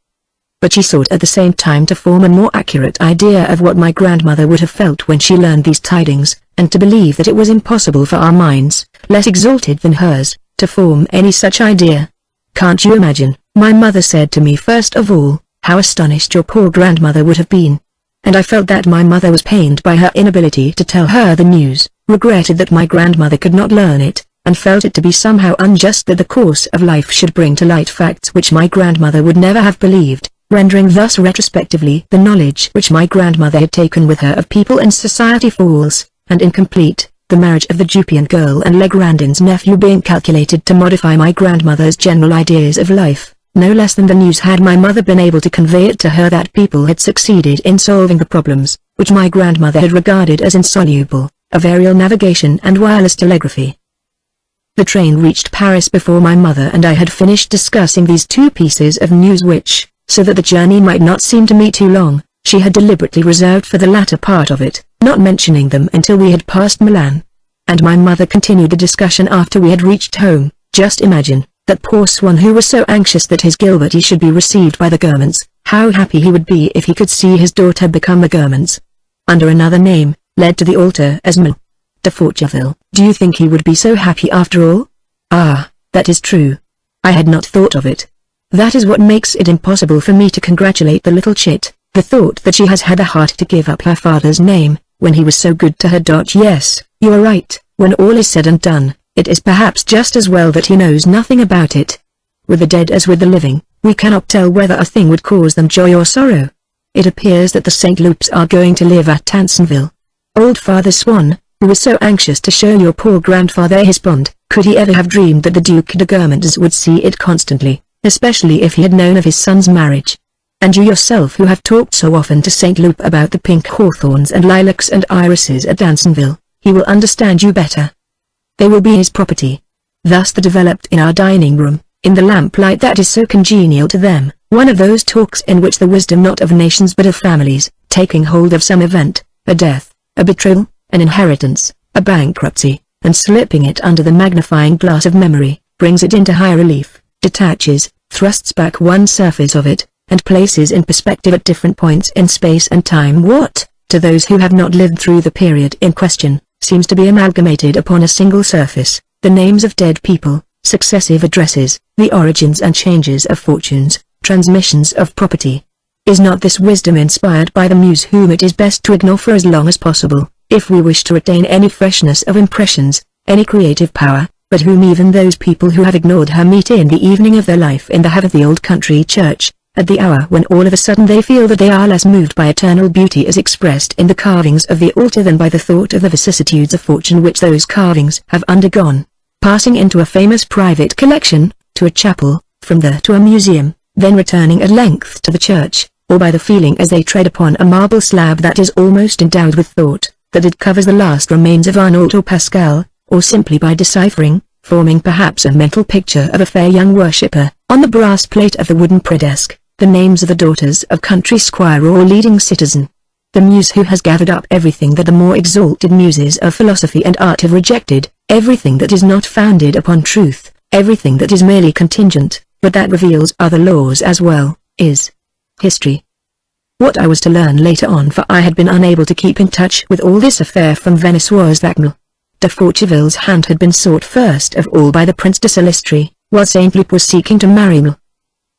But she sought at the same time to form a more accurate idea of what my grandmother would have felt when she learned these tidings, and to believe that it was impossible for our minds, less exalted than hers, to form any such idea. "Can't you imagine," my mother said to me first of all, "how astonished your poor grandmother would have been?" And I felt that my mother was pained by her inability to tell her the news, regretted that my grandmother could not learn it, and felt it to be somehow unjust that the course of life should bring to light facts which my grandmother would never have believed, rendering thus retrospectively the knowledge which my grandmother had taken with her of people and society false, and incomplete, the marriage of the Jupian girl and Legrandin's nephew being calculated to modify my grandmother's general ideas of life, no less than the news had my mother been able to convey it to her that people had succeeded in solving the problems, which my grandmother had regarded as insoluble, of aerial navigation and wireless telegraphy. The train reached Paris before my mother and I had finished discussing these two pieces of news which, so that the journey might not seem to me too long, she had deliberately reserved for the latter part of it, not mentioning them until we had passed Milan. And my mother continued the discussion after we had reached home. "Just imagine, that poor Swan who was so anxious that his Gilberty should be received by the Germans, how happy he would be if he could see his daughter become the Germans. Under another name, led to the altar as Mlle de Forteville. Do you think he would be so happy after all?" "Ah, that is true. I had not thought of it. That is what makes it impossible for me to congratulate the little chit, the thought that she has had the heart to give up her father's name, when he was so good to her. Yes, you are right, when all is said and done, it is perhaps just as well that he knows nothing about it. With the dead as with the living, we cannot tell whether a thing would cause them joy or sorrow. It appears that the St. Loups are going to live at Tansonville. Old Father Swan, who was so anxious to show your poor grandfather his pond, could he ever have dreamed that the Duc de Guermantes would see it constantly, especially if he had known of his son's marriage? And you yourself who have talked so often to St. Loup about the pink hawthorns and lilacs and irises at Dansonville, he will understand you better. They will be his property. Thus they developed in our dining room, in the lamplight that is so congenial to them, one of those talks in which the wisdom not of nations but of families, taking hold of some event, a death, a betrothal, an inheritance, a bankruptcy, and slipping it under the magnifying glass of memory, brings it into high relief, detaches, thrusts back one surface of it, and places in perspective at different points in space and time what, to those who have not lived through the period in question, seems to be amalgamated upon a single surface, the names of dead people, successive addresses, the origins and changes of fortunes, transmissions of property. Is not this wisdom inspired by the muse whom it is best to ignore for as long as possible, if we wish to retain any freshness of impressions, any creative power, but whom even those people who have ignored her meet in the evening of their life in the have of the old country church, at the hour when all of a sudden they feel that they are less moved by eternal beauty as expressed in the carvings of the altar than by the thought of the vicissitudes of fortune which those carvings have undergone, passing into a famous private collection, to a chapel, from there to a museum, then returning at length to the church, or by the feeling as they tread upon a marble slab that is almost endowed with thought, that it covers the last remains of Arnauld or Pascal, or simply by deciphering, forming perhaps a mental picture of a fair young worshipper, on the brass plate of the wooden prayer-desk, the names of the daughters of country squire or leading citizen. The muse who has gathered up everything that the more exalted muses of philosophy and art have rejected, everything that is not founded upon truth, everything that is merely contingent, but that reveals other laws as well, is history. What I was to learn later on, for I had been unable to keep in touch with all this affair from Venice, was that Mlle de Forteville's hand had been sought first of all by the Prince de Salistri, while Saint Loup was seeking to marry Mlle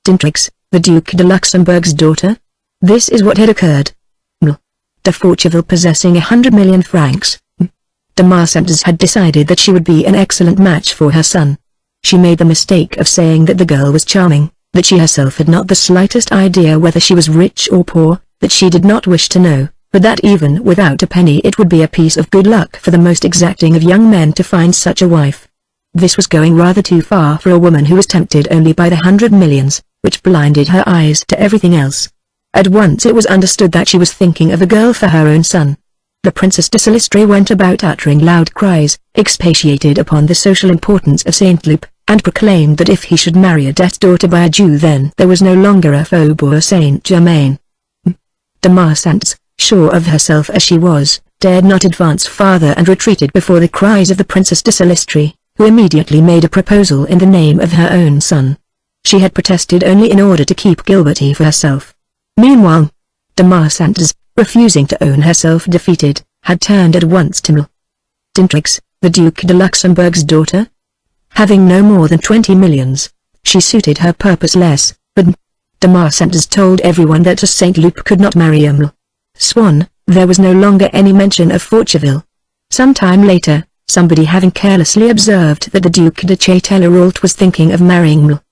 d'Intrigues, the Duke de Luxembourg's daughter. This is what had occurred. Mlle de Forteville possessing 100 million francs, de Marcel had decided that she would be an excellent match for her son. She made the mistake of saying that the girl was charming, that she herself had not the slightest idea whether she was rich or poor, that she did not wish to know, but that even without a penny it would be a piece of good luck for the most exacting of young men to find such a wife. This was going rather too far for a woman who was tempted only by the 100 millions, which blinded her eyes to everything else. At once it was understood that she was thinking of a girl for her own son. The Princess de Salistri went about uttering loud cries, expatiated upon the social importance of Saint Loup, and proclaimed that if he should marry a debt daughter by a Jew then there was no longer a Faubourg Saint-Germain. De Marsans, sure of herself as she was, dared not advance farther and retreated before the cries of the Princess de Salistri, who immediately made a proposal in the name of her own son. She had protested only in order to keep Gilberty for herself. Meanwhile, de Marsans, refusing to own herself defeated, had turned at once to Mlle d'Intrigues, the Duke de Luxembourg's daughter. Having no more than 20 millions, she suited her purpose less, but de Marsans told everyone that a Saint Loup could not marry a Mlle Swann. There was no longer any mention of Forteville. Some time later, somebody having carelessly observed that the Duc de Châtellerault was thinking of marrying Mlle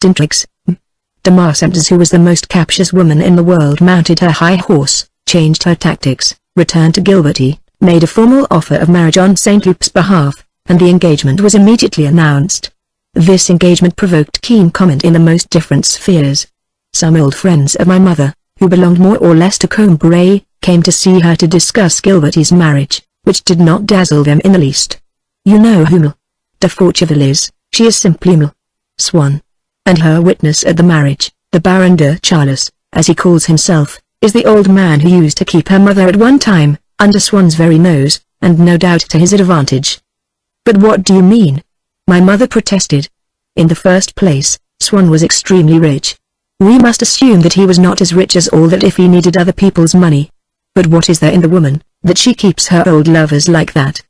d'Intrigues, de Marsans, who was the most captious woman in the world, mounted her high horse, changed her tactics, returned to Gilberty, made a formal offer of marriage on Saint Loup's behalf, and the engagement was immediately announced. This engagement provoked keen comment in the most different spheres. Some old friends of my mother, who belonged more or less to Combray, came to see her to discuss Gilberty's marriage, which did not dazzle them in the least. You know who Mlle de Forteville is, she is simply Mlle Swann. And her witness at the marriage, the Baron de Charles, as he calls himself, is the old man who used to keep her mother at one time, under Swann's very nose, and no doubt to his advantage. But what do you mean? My mother protested. In the first place, Swann was extremely rich. We must assume that he was not as rich as all that if he needed other people's money. But what is there in the woman, that she keeps her old lovers like that?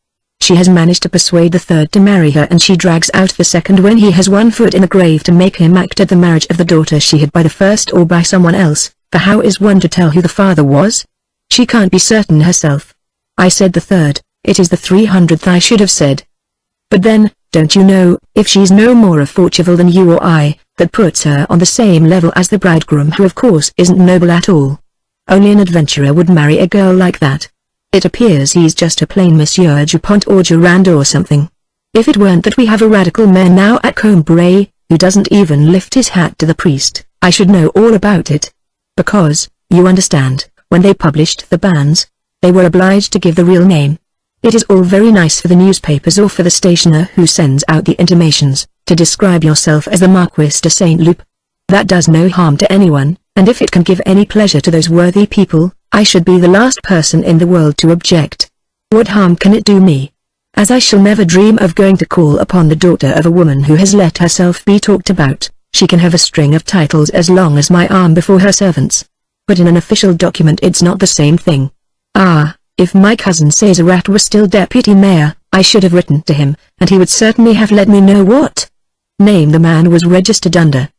She has managed to persuade the third to marry her, and she drags out the second when he has one foot in the grave to make him act at the marriage of the daughter she had by the first or by someone else, for how is one to tell who the father was? She can't be certain herself. I said the third, it is the 300th I should have said. But then, don't you know, if she's no more a Forteville than you or I, that puts her on the same level as the bridegroom, who of course isn't noble at all. Only an adventurer would marry a girl like that. It appears he's just a plain Monsieur Dupont or Durand or something. If it weren't that we have a radical man now at Combray, who doesn't even lift his hat to the priest, I should know all about it. Because, you understand, when they published the bans, they were obliged to give the real name. It is all very nice for the newspapers or for the stationer who sends out the intimations, to describe yourself as the Marquis de Saint Loup. That does no harm to anyone, and if it can give any pleasure to those worthy people, I should be the last person in the world to object. What harm can it do me? As I shall never dream of going to call upon the daughter of a woman who has let herself be talked about, she can have a string of titles as long as my arm before her servants. But in an official document it's not the same thing. Ah, if my cousin Césarat was still deputy mayor, I should have written to him, and he would certainly have let me know what name the man was registered under.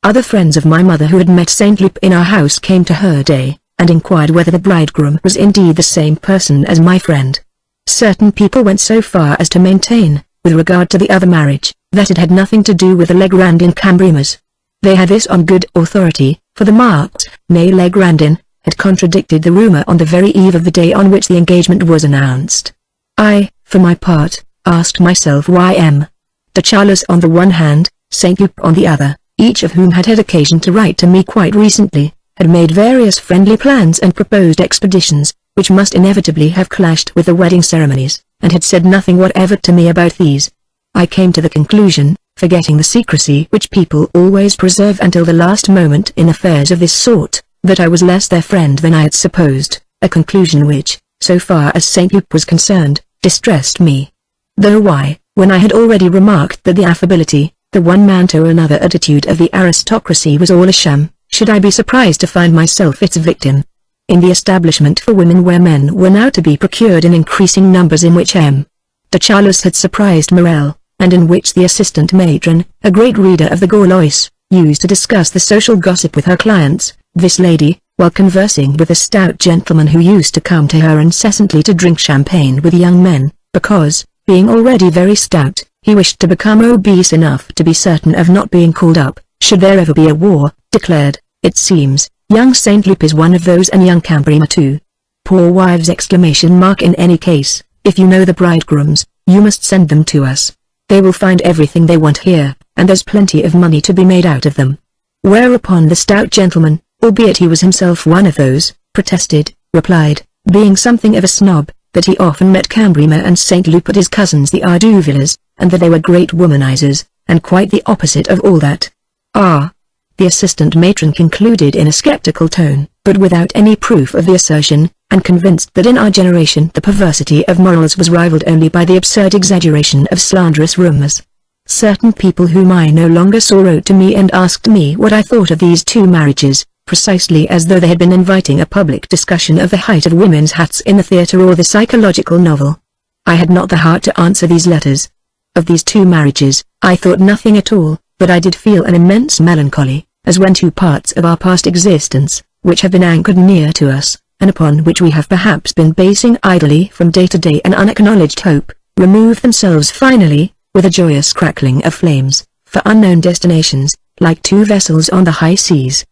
Other friends of my mother who had met Saint Loup in our house came to her day, and inquired whether the bridegroom was indeed the same person as my friend. Certain people went so far as to maintain, with regard to the other marriage, that it had nothing to do with the Legrandin Cambrimas. They had this on good authority, for the Marquis, née Legrandin, had contradicted the rumor on the very eve of the day on which the engagement was announced. I, for my part, asked myself why M. de Charles on the one hand, Saint Loup on the other, each of whom had occasion to write to me quite recently, had made various friendly plans and proposed expeditions, which must inevitably have clashed with the wedding ceremonies, and had said nothing whatever to me about these. I came to the conclusion, forgetting the secrecy which people always preserve until the last moment in affairs of this sort, that I was less their friend than I had supposed, a conclusion which, so far as Saint Loup was concerned, distressed me. Though why, when I had already remarked that the affability, the one-man-to-another attitude of the aristocracy was all a sham, should I be surprised to find myself its victim? In the establishment for women where men were now to be procured in increasing numbers, in which M. de Charles had surprised Morel, and in which the assistant matron, a great reader of the Gaulois, used to discuss the social gossip with her clients, this lady, while conversing with a stout gentleman who used to come to her incessantly to drink champagne with young men, because, being already very stout, he wished to become obese enough to be certain of not being called up, should there ever be a war, declared, it seems, young Saint Loup is one of those, and young Cambrima too. Poor wives! In any case, if you know the bridegrooms, you must send them to us. They will find everything they want here, and there's plenty of money to be made out of them. Whereupon the stout gentleman, albeit he was himself one of those, protested, replied, being something of a snob, that he often met Cambrima and Saint Loup at his cousins the Ardouvillas, and that they were great womanizers, and quite the opposite of all that. Ah! The assistant matron concluded in a skeptical tone, but without any proof of the assertion, and convinced that in our generation the perversity of morals was rivaled only by the absurd exaggeration of slanderous rumors. Certain people whom I no longer saw wrote to me and asked me what I thought of these two marriages, precisely as though they had been inviting a public discussion of the height of women's hats in the theatre or the psychological novel. I had not the heart to answer these letters. Of these two marriages, I thought nothing at all, but I did feel an immense melancholy, as when two parts of our past existence, which have been anchored near to us, and upon which we have perhaps been basing idly from day to day an unacknowledged hope, remove themselves finally, with a joyous crackling of flames, for unknown destinations, like two vessels on the high seas.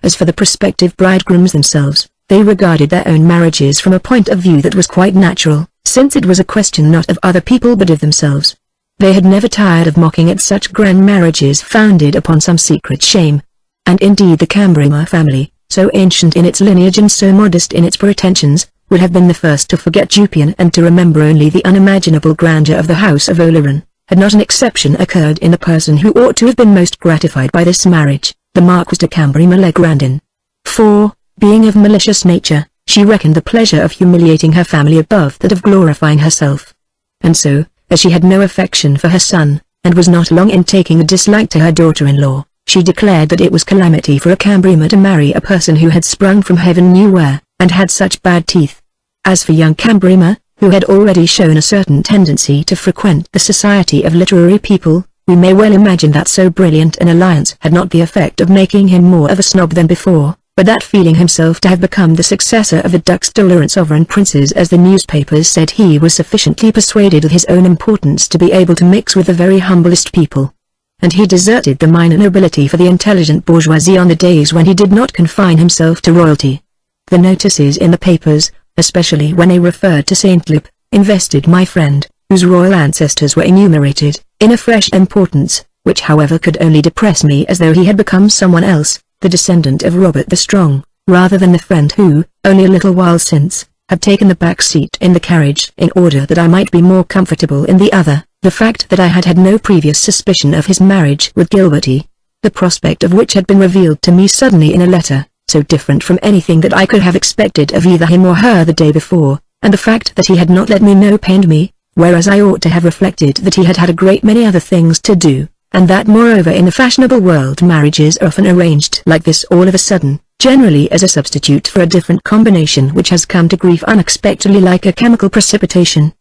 As for the prospective bridegrooms themselves, they regarded their own marriages from a point of view that was quite natural, since it was a question not of other people but of themselves. They had never tired of mocking at such grand marriages founded upon some secret shame. And indeed the Cambremer family, so ancient in its lineage and so modest in its pretensions, would have been the first to forget Jupian and to remember only the unimaginable grandeur of the house of Oleron, had not an exception occurred in the person who ought to have been most gratified by this marriage, the Marquise de Cambremer-Legrandin. For, being of malicious nature, she reckoned the pleasure of humiliating her family above that of glorifying herself. And so, as she had no affection for her son, and was not long in taking a dislike to her daughter-in-law, she declared that it was calamity for a Cambremer to marry a person who had sprung from heaven knew where, and had such bad teeth. As for young Cambremer, who had already shown a certain tendency to frequent the society of literary people, we may well imagine that so brilliant an alliance had not the effect of making him more of a snob than before, but that feeling himself to have become the successor of the Dux Tolerant sovereign princes as the newspapers said, he was sufficiently persuaded of his own importance to be able to mix with the very humblest people. And he deserted the minor nobility for the intelligent bourgeoisie on the days when he did not confine himself to royalty. The notices in the papers, especially when they referred to Saint Lip, invested my friend, whose royal ancestors were enumerated, in a fresh importance, which however could only depress me as though he had become someone else, the descendant of Robert the Strong, rather than the friend who, only a little while since, had taken the back seat in the carriage in order that I might be more comfortable in the other. The fact that I had had no previous suspicion of his marriage with Gilberty, the prospect of which had been revealed to me suddenly in a letter, so different from anything that I could have expected of either him or her the day before, and the fact that he had not let me know pained me, whereas I ought to have reflected that he had had a great many other things to do, and that moreover in the fashionable world marriages are often arranged like this all of a sudden, generally as a substitute for a different combination which has come to grief unexpectedly like a chemical precipitation.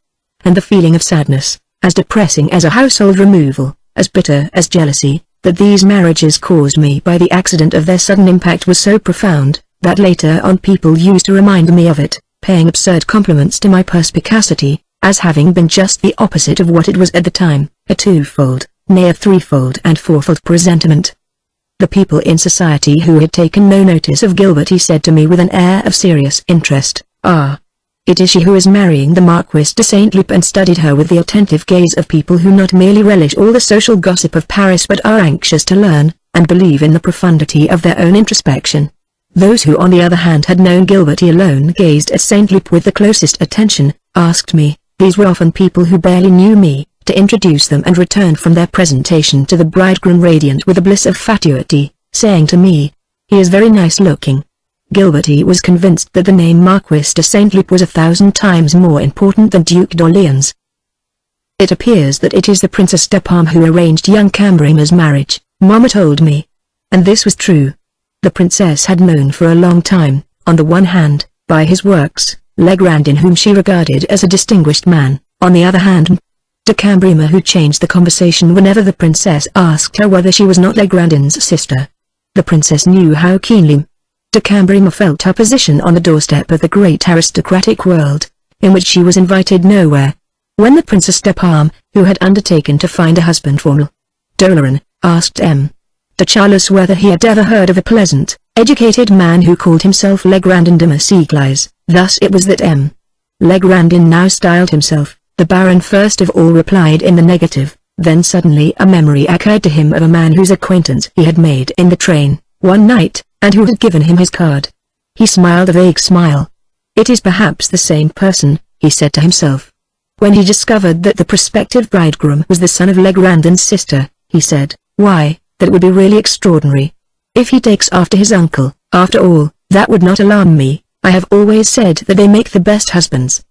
And the feeling of sadness, as depressing as a household removal, as bitter as jealousy, that these marriages caused me by the accident of their sudden impact was so profound, that later on people used to remind me of it, paying absurd compliments to my perspicacity, as having been just the opposite of what it was at the time, a twofold, nay a threefold and fourfold presentiment. The people in society who had taken no notice of Gilberty said to me with an air of serious interest, "Ah, it is she who is marrying the Marquis de Saint Loup," and studied her with the attentive gaze of people who not merely relish all the social gossip of Paris but are anxious to learn, and believe in the profundity of their own introspection. Those who on the other hand had known Gilberty alone gazed at Saint Loup with the closest attention, asked me, these were often people who barely knew me, to introduce them and returned from their presentation to the bridegroom radiant with the bliss of fatuity, saying to me, "He is very nice looking." Gilberty was convinced that the name Marquis de Saint Loup was 1,000 times more important than Duc d'Orléans. "It appears that it is the Princess de Parme who arranged young Cambremer's marriage," Mamma told me. And this was true. The princess had known for a long time, on the one hand, by his works, Legrandin whom she regarded as a distinguished man, on the other hand, de Cambremer who changed the conversation whenever the princess asked her whether she was not Legrandin's sister. The princess knew how keenly de Cambremer felt her position on the doorstep of the great aristocratic world, in which she was invited nowhere. When the Princess de Parme, who had undertaken to find a husband for D'Oléron, asked M. de Charlus whether he had ever heard of a pleasant, educated man who called himself Legrandin de Massiclies, thus it was that M. Legrandin now styled himself, the Baron first of all replied in the negative, then suddenly a memory occurred to him of a man whose acquaintance he had made in the train, one night, and who had given him his card. He smiled a vague smile. "It is perhaps the same person," he said to himself. When he discovered that the prospective bridegroom was the son of Legrandin's sister, he said, "Why, that would be really extraordinary. If he takes after his uncle, after all, that would not alarm me. I have always said that they make the best husbands."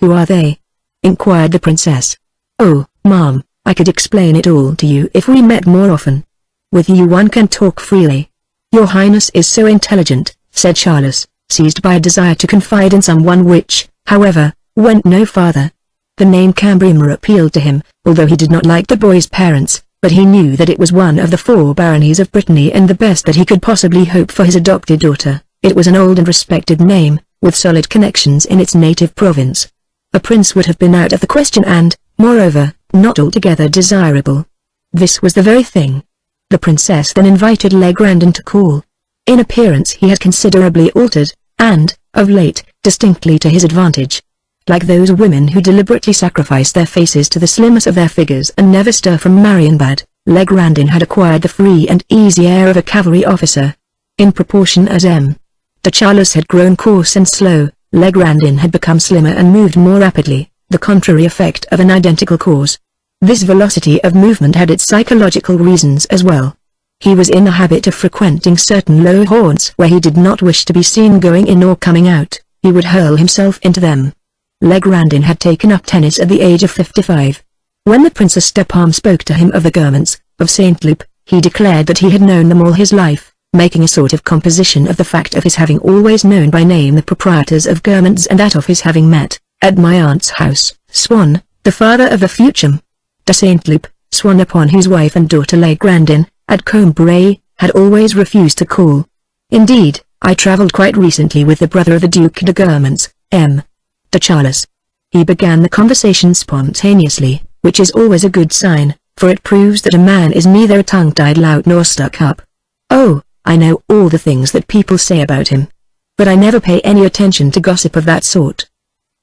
"Who are they?" inquired the princess. "Oh, Mom, I could explain it all to you if we met more often. With you one can talk freely." "Your Highness is so intelligent," said Charles, seized by a desire to confide in someone which, however, went no farther. The name Cambrimer appealed to him, although he did not like the boy's parents, but he knew that it was one of the 4 baronies of Brittany and the best that he could possibly hope for his adopted daughter. It was an old and respected name, with solid connections in its native province. A prince would have been out of the question and, moreover, not altogether desirable. This was the very thing. The princess then invited Legrandin to call. In appearance he had considerably altered, and, of late, distinctly to his advantage. Like those women who deliberately sacrifice their faces to the slimness of their figures and never stir from Marienbad, Legrandin had acquired the free and easy air of a cavalry officer. In proportion as de Charlus had grown coarse and slow, Legrandin had become slimmer and moved more rapidly, the contrary effect of an identical cause. This velocity of movement had its psychological reasons as well. He was in the habit of frequenting certain low haunts where he did not wish to be seen going in or coming out. He would hurl himself into them. Legrandin had taken up tennis at the age of 55. When the Princess de Parme spoke to him of the Guermantes, of Saint Loup, he declared that he had known them all his life, making a sort of composition of the fact of his having always known by name the proprietors of Guermantes and that of his having met, at my aunt's house, Swann, the father of the future de Saint Loup, Swann upon whose wife and daughter Legrandin, at Combray, had always refused to call. Indeed, I travelled quite recently with the brother of the Duc de Guermantes, de Charlus. He began the conversation spontaneously, which is always a good sign, for it proves that a man is neither a tongue-tied lout nor stuck up. "Oh, I know all the things that people say about him. But I never pay any attention to gossip of that sort.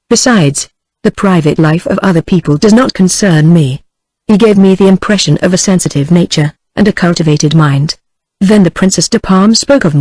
Besides, the private life of other people does not concern me." He gave me the impression of a sensitive nature, and a cultivated mind. Then the Princess de Parme spoke of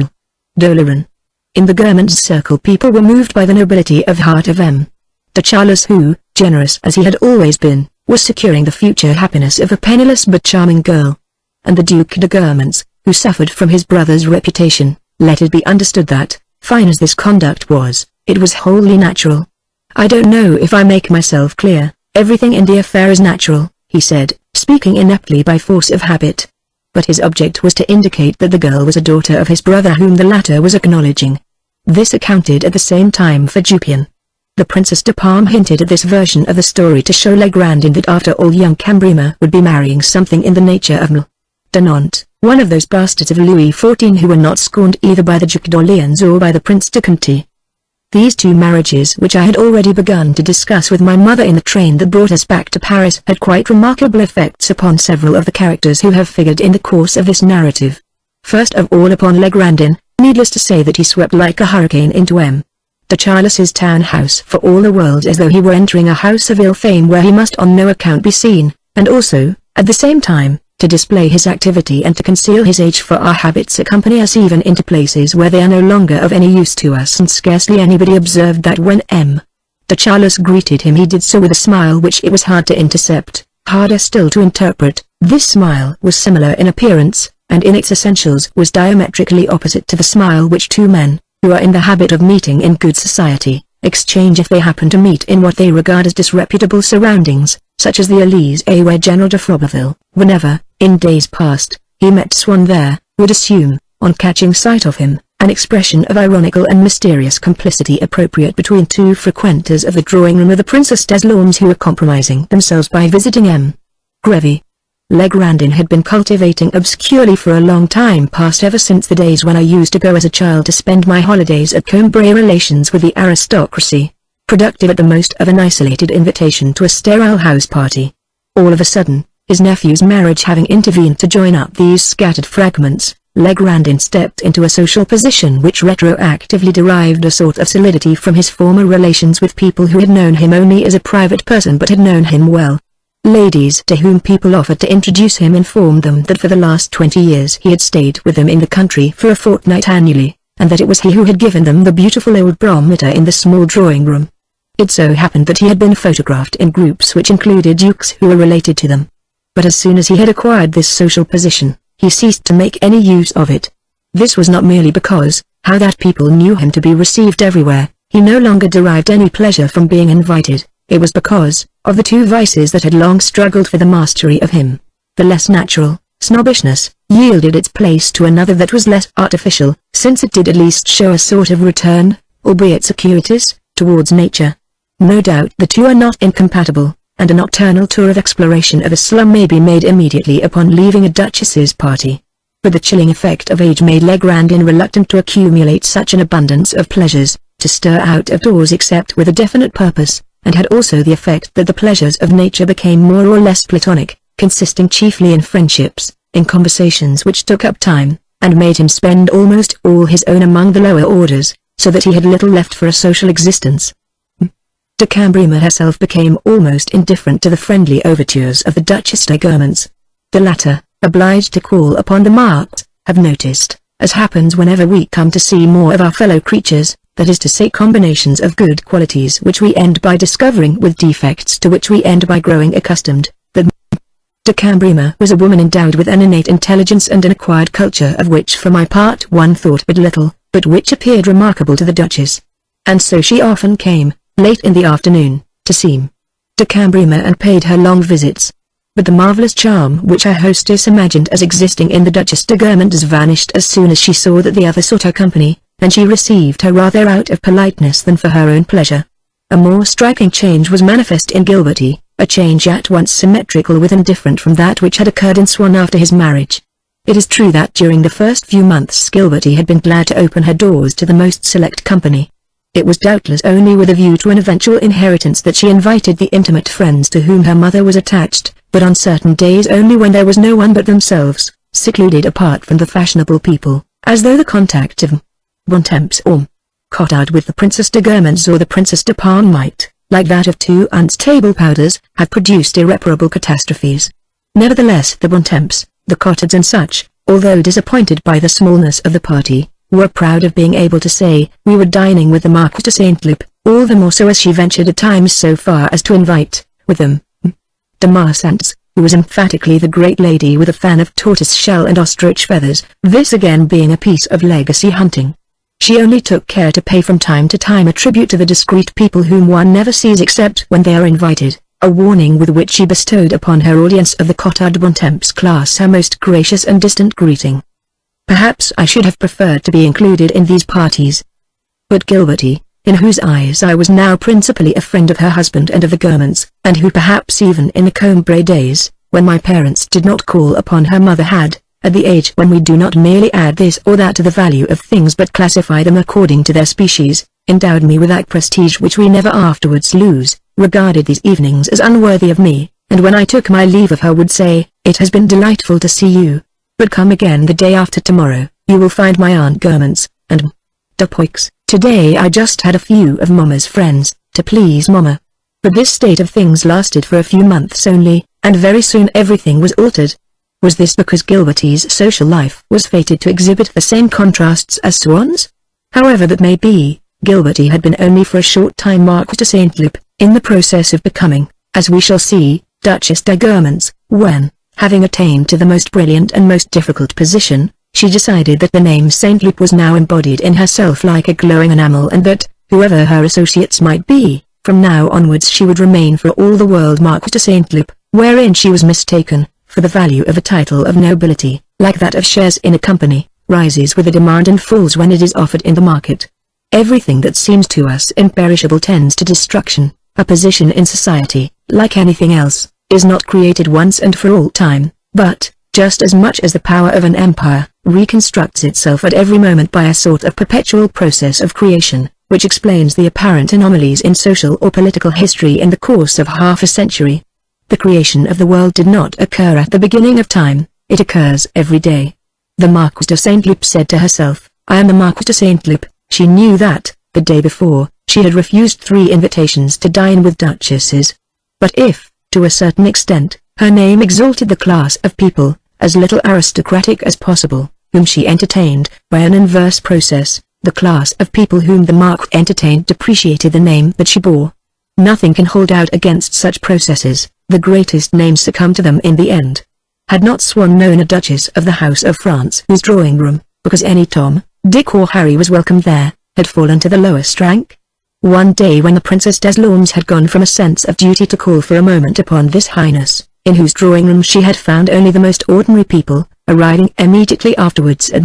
d'Oléron. In the Guermantes circle people were moved by the nobility of heart of de Charlus who, generous as he had always been, was securing the future happiness of a penniless but charming girl. And the Duc de Guermantes, who suffered from his brother's reputation. Let it be understood that, fine as this conduct was, it was wholly natural. "I don't know if I make myself clear, everything in the affair is natural," he said, speaking ineptly by force of habit. But his object was to indicate that the girl was a daughter of his brother whom the latter was acknowledging. This accounted at the same time for Jupian. The Princess de Parme hinted at this version of the story to show Legrandin that after all young Cambrimer would be marrying something in the nature of de Nantes, one of those bastards of Louis XIV who were not scorned either by the Duc d'Orléans or by the Prince de Conti. These 2 marriages which I had already begun to discuss with my mother in the train that brought us back to Paris had quite remarkable effects upon several of the characters who have figured in the course of this narrative. First of all upon Legrandin, needless to say that he swept like a hurricane into de Charlus's town house for all the world as though he were entering a house of ill fame where he must on no account be seen, and also, at the same time, to display his activity and to conceal his age, for our habits accompany us even into places where they are no longer of any use to us, and scarcely anybody observed that when de Charlus greeted him he did so with a smile which it was hard to intercept, harder still to interpret. This smile was similar in appearance, and in its essentials was diametrically opposite to the smile which 2 men, who are in the habit of meeting in good society, exchange if they happen to meet in what they regard as disreputable surroundings, such as the Élysée where General de Froberville, whenever, in days past, he met Swann there, would assume, on catching sight of him, an expression of ironical and mysterious complicity appropriate between 2 frequenters of the drawing-room of the Princess des Laumes who were compromising themselves by visiting Grevy. Legrandin had been cultivating obscurely for a long time past, ever since the days when I used to go as a child to spend my holidays at Combray, relations with the aristocracy, productive at the most of an isolated invitation to a sterile house party. All of a sudden, his nephew's marriage having intervened to join up these scattered fragments, Legrandin stepped into a social position which retroactively derived a sort of solidity from his former relations with people who had known him only as a private person but had known him well. Ladies to whom people offered to introduce him informed them that for the last 20 years he had stayed with them in the country for a fortnight annually, and that it was he who had given them the beautiful old barometer in the small drawing-room. It so happened that he had been photographed in groups which included dukes who were related to them. But as soon as he had acquired this social position, he ceased to make any use of it. This was not merely because, how that people knew him to be received everywhere, he no longer derived any pleasure from being invited. It was because, of the two vices that had long struggled for the mastery of him. The less natural, snobbishness, yielded its place to another that was less artificial, since it did at least show a sort of return, albeit circuitous, towards nature. No doubt the two are not incompatible, and a nocturnal tour of exploration of a slum may be made immediately upon leaving a duchess's party. But the chilling effect of age made Legrandin reluctant to accumulate such an abundance of pleasures, to stir out of doors except with a definite purpose, and had also the effect that the pleasures of nature became more or less platonic, consisting chiefly in friendships, in conversations which took up time, and made him spend almost all his own among the lower orders, so that he had little left for a social existence. De Cambremer herself became almost indifferent to the friendly overtures of the Duchess de Guermantes. The latter, obliged to call upon the Marques, have noticed, as happens whenever we come to see more of our fellow creatures, that is to say combinations of good qualities which we end by discovering with defects to which we end by growing accustomed, that de Cambremer was a woman endowed with an innate intelligence and an acquired culture of which for my part one thought but little, but which appeared remarkable to the Duchess. And so she often came, late in the afternoon, to see de Cambremer and paid her long visits. But the marvelous charm which our hostess imagined as existing in the Duchess de Guermantes vanished as soon as she saw that the other sought her company, and she received her rather out of politeness than for her own pleasure. A more striking change was manifest in Gilberty, a change at once symmetrical with and different from that which had occurred in Swann after his marriage. It is true that during the first few months Gilberty had been glad to open her doors to the most select company. It was doubtless only with a view to an eventual inheritance that she invited the intimate friends to whom her mother was attached, but on certain days only when there was no one but themselves, secluded apart from the fashionable people, as though the contact of Bontemps or Cottard with the Princess de Guermantes or the Princess de Parme might, like that of two aunts' table powders, have produced irreparable catastrophes. Nevertheless the Bontemps, the Cottards and such, although disappointed by the smallness of the party, were proud of being able to say, "We were dining with the Marquis de Saint-Loup," all the more so as she ventured at times so far as to invite, with them, de Marsans, who was emphatically the great lady with a fan of tortoise-shell and ostrich feathers, this again being a piece of legacy hunting. She only took care to pay from time to time a tribute to the discreet people whom one never sees except when they are invited, a warning with which she bestowed upon her audience of the Cottard Bontemps class her most gracious and distant greeting. Perhaps I should have preferred to be included in these parties. But Gilberty, in whose eyes I was now principally a friend of her husband and of the Guermantes, and who perhaps even in the Combray days, when my parents did not call upon her mother had, at the age when we do not merely add this or that to the value of things but classify them according to their species, endowed me with that prestige which we never afterwards lose, regarded these evenings as unworthy of me, and when I took my leave of her would say, "It has been delightful to see you. But come again the day after tomorrow, you will find my Aunt Guermantes, and Dupoix. Today I just had a few of Mamma's friends, to please Mamma." But this state of things lasted for a few months only, and very soon everything was altered. Was this because Gilberty's social life was fated to exhibit the same contrasts as Swann's? However that may be, Gilberty had been only for a short time Marquis de Saint-Loup, in the process of becoming, as we shall see, Duchess de Guermantes, when, having attained to the most brilliant and most difficult position, she decided that the name Saint-Loup was now embodied in herself like a glowing enamel and that, whoever her associates might be, from now onwards she would remain for all the world Marquis de Saint-Loup, wherein she was mistaken, for the value of a title of nobility, like that of shares in a company, rises with a demand and falls when it is offered in the market. Everything that seems to us imperishable tends to destruction. A position in society, like anything else, is not created once and for all time, but, just as much as the power of an empire, reconstructs itself at every moment by a sort of perpetual process of creation, which explains the apparent anomalies in social or political history in the course of half a century. The creation of the world did not occur at the beginning of time, it occurs every day. The Marquise de Saint-Loup said to herself, "I am the Marquise de Saint-Loup." She knew that, the day before, she had refused 3 invitations to dine with duchesses. But if, to a certain extent, her name exalted the class of people, as little aristocratic as possible, whom she entertained, by an inverse process, the class of people whom the Marquis entertained depreciated the name that she bore. Nothing can hold out against such processes. The greatest names succumb to them in the end. Had not Swann known a Duchess of the House of France whose drawing room, because any Tom, Dick or Harry was welcome there, had fallen to the lowest rank? One day when the Princess des Laumes had gone from a sense of duty to call for a moment upon this highness, in whose drawing room she had found only the most ordinary people, arriving immediately afterwards at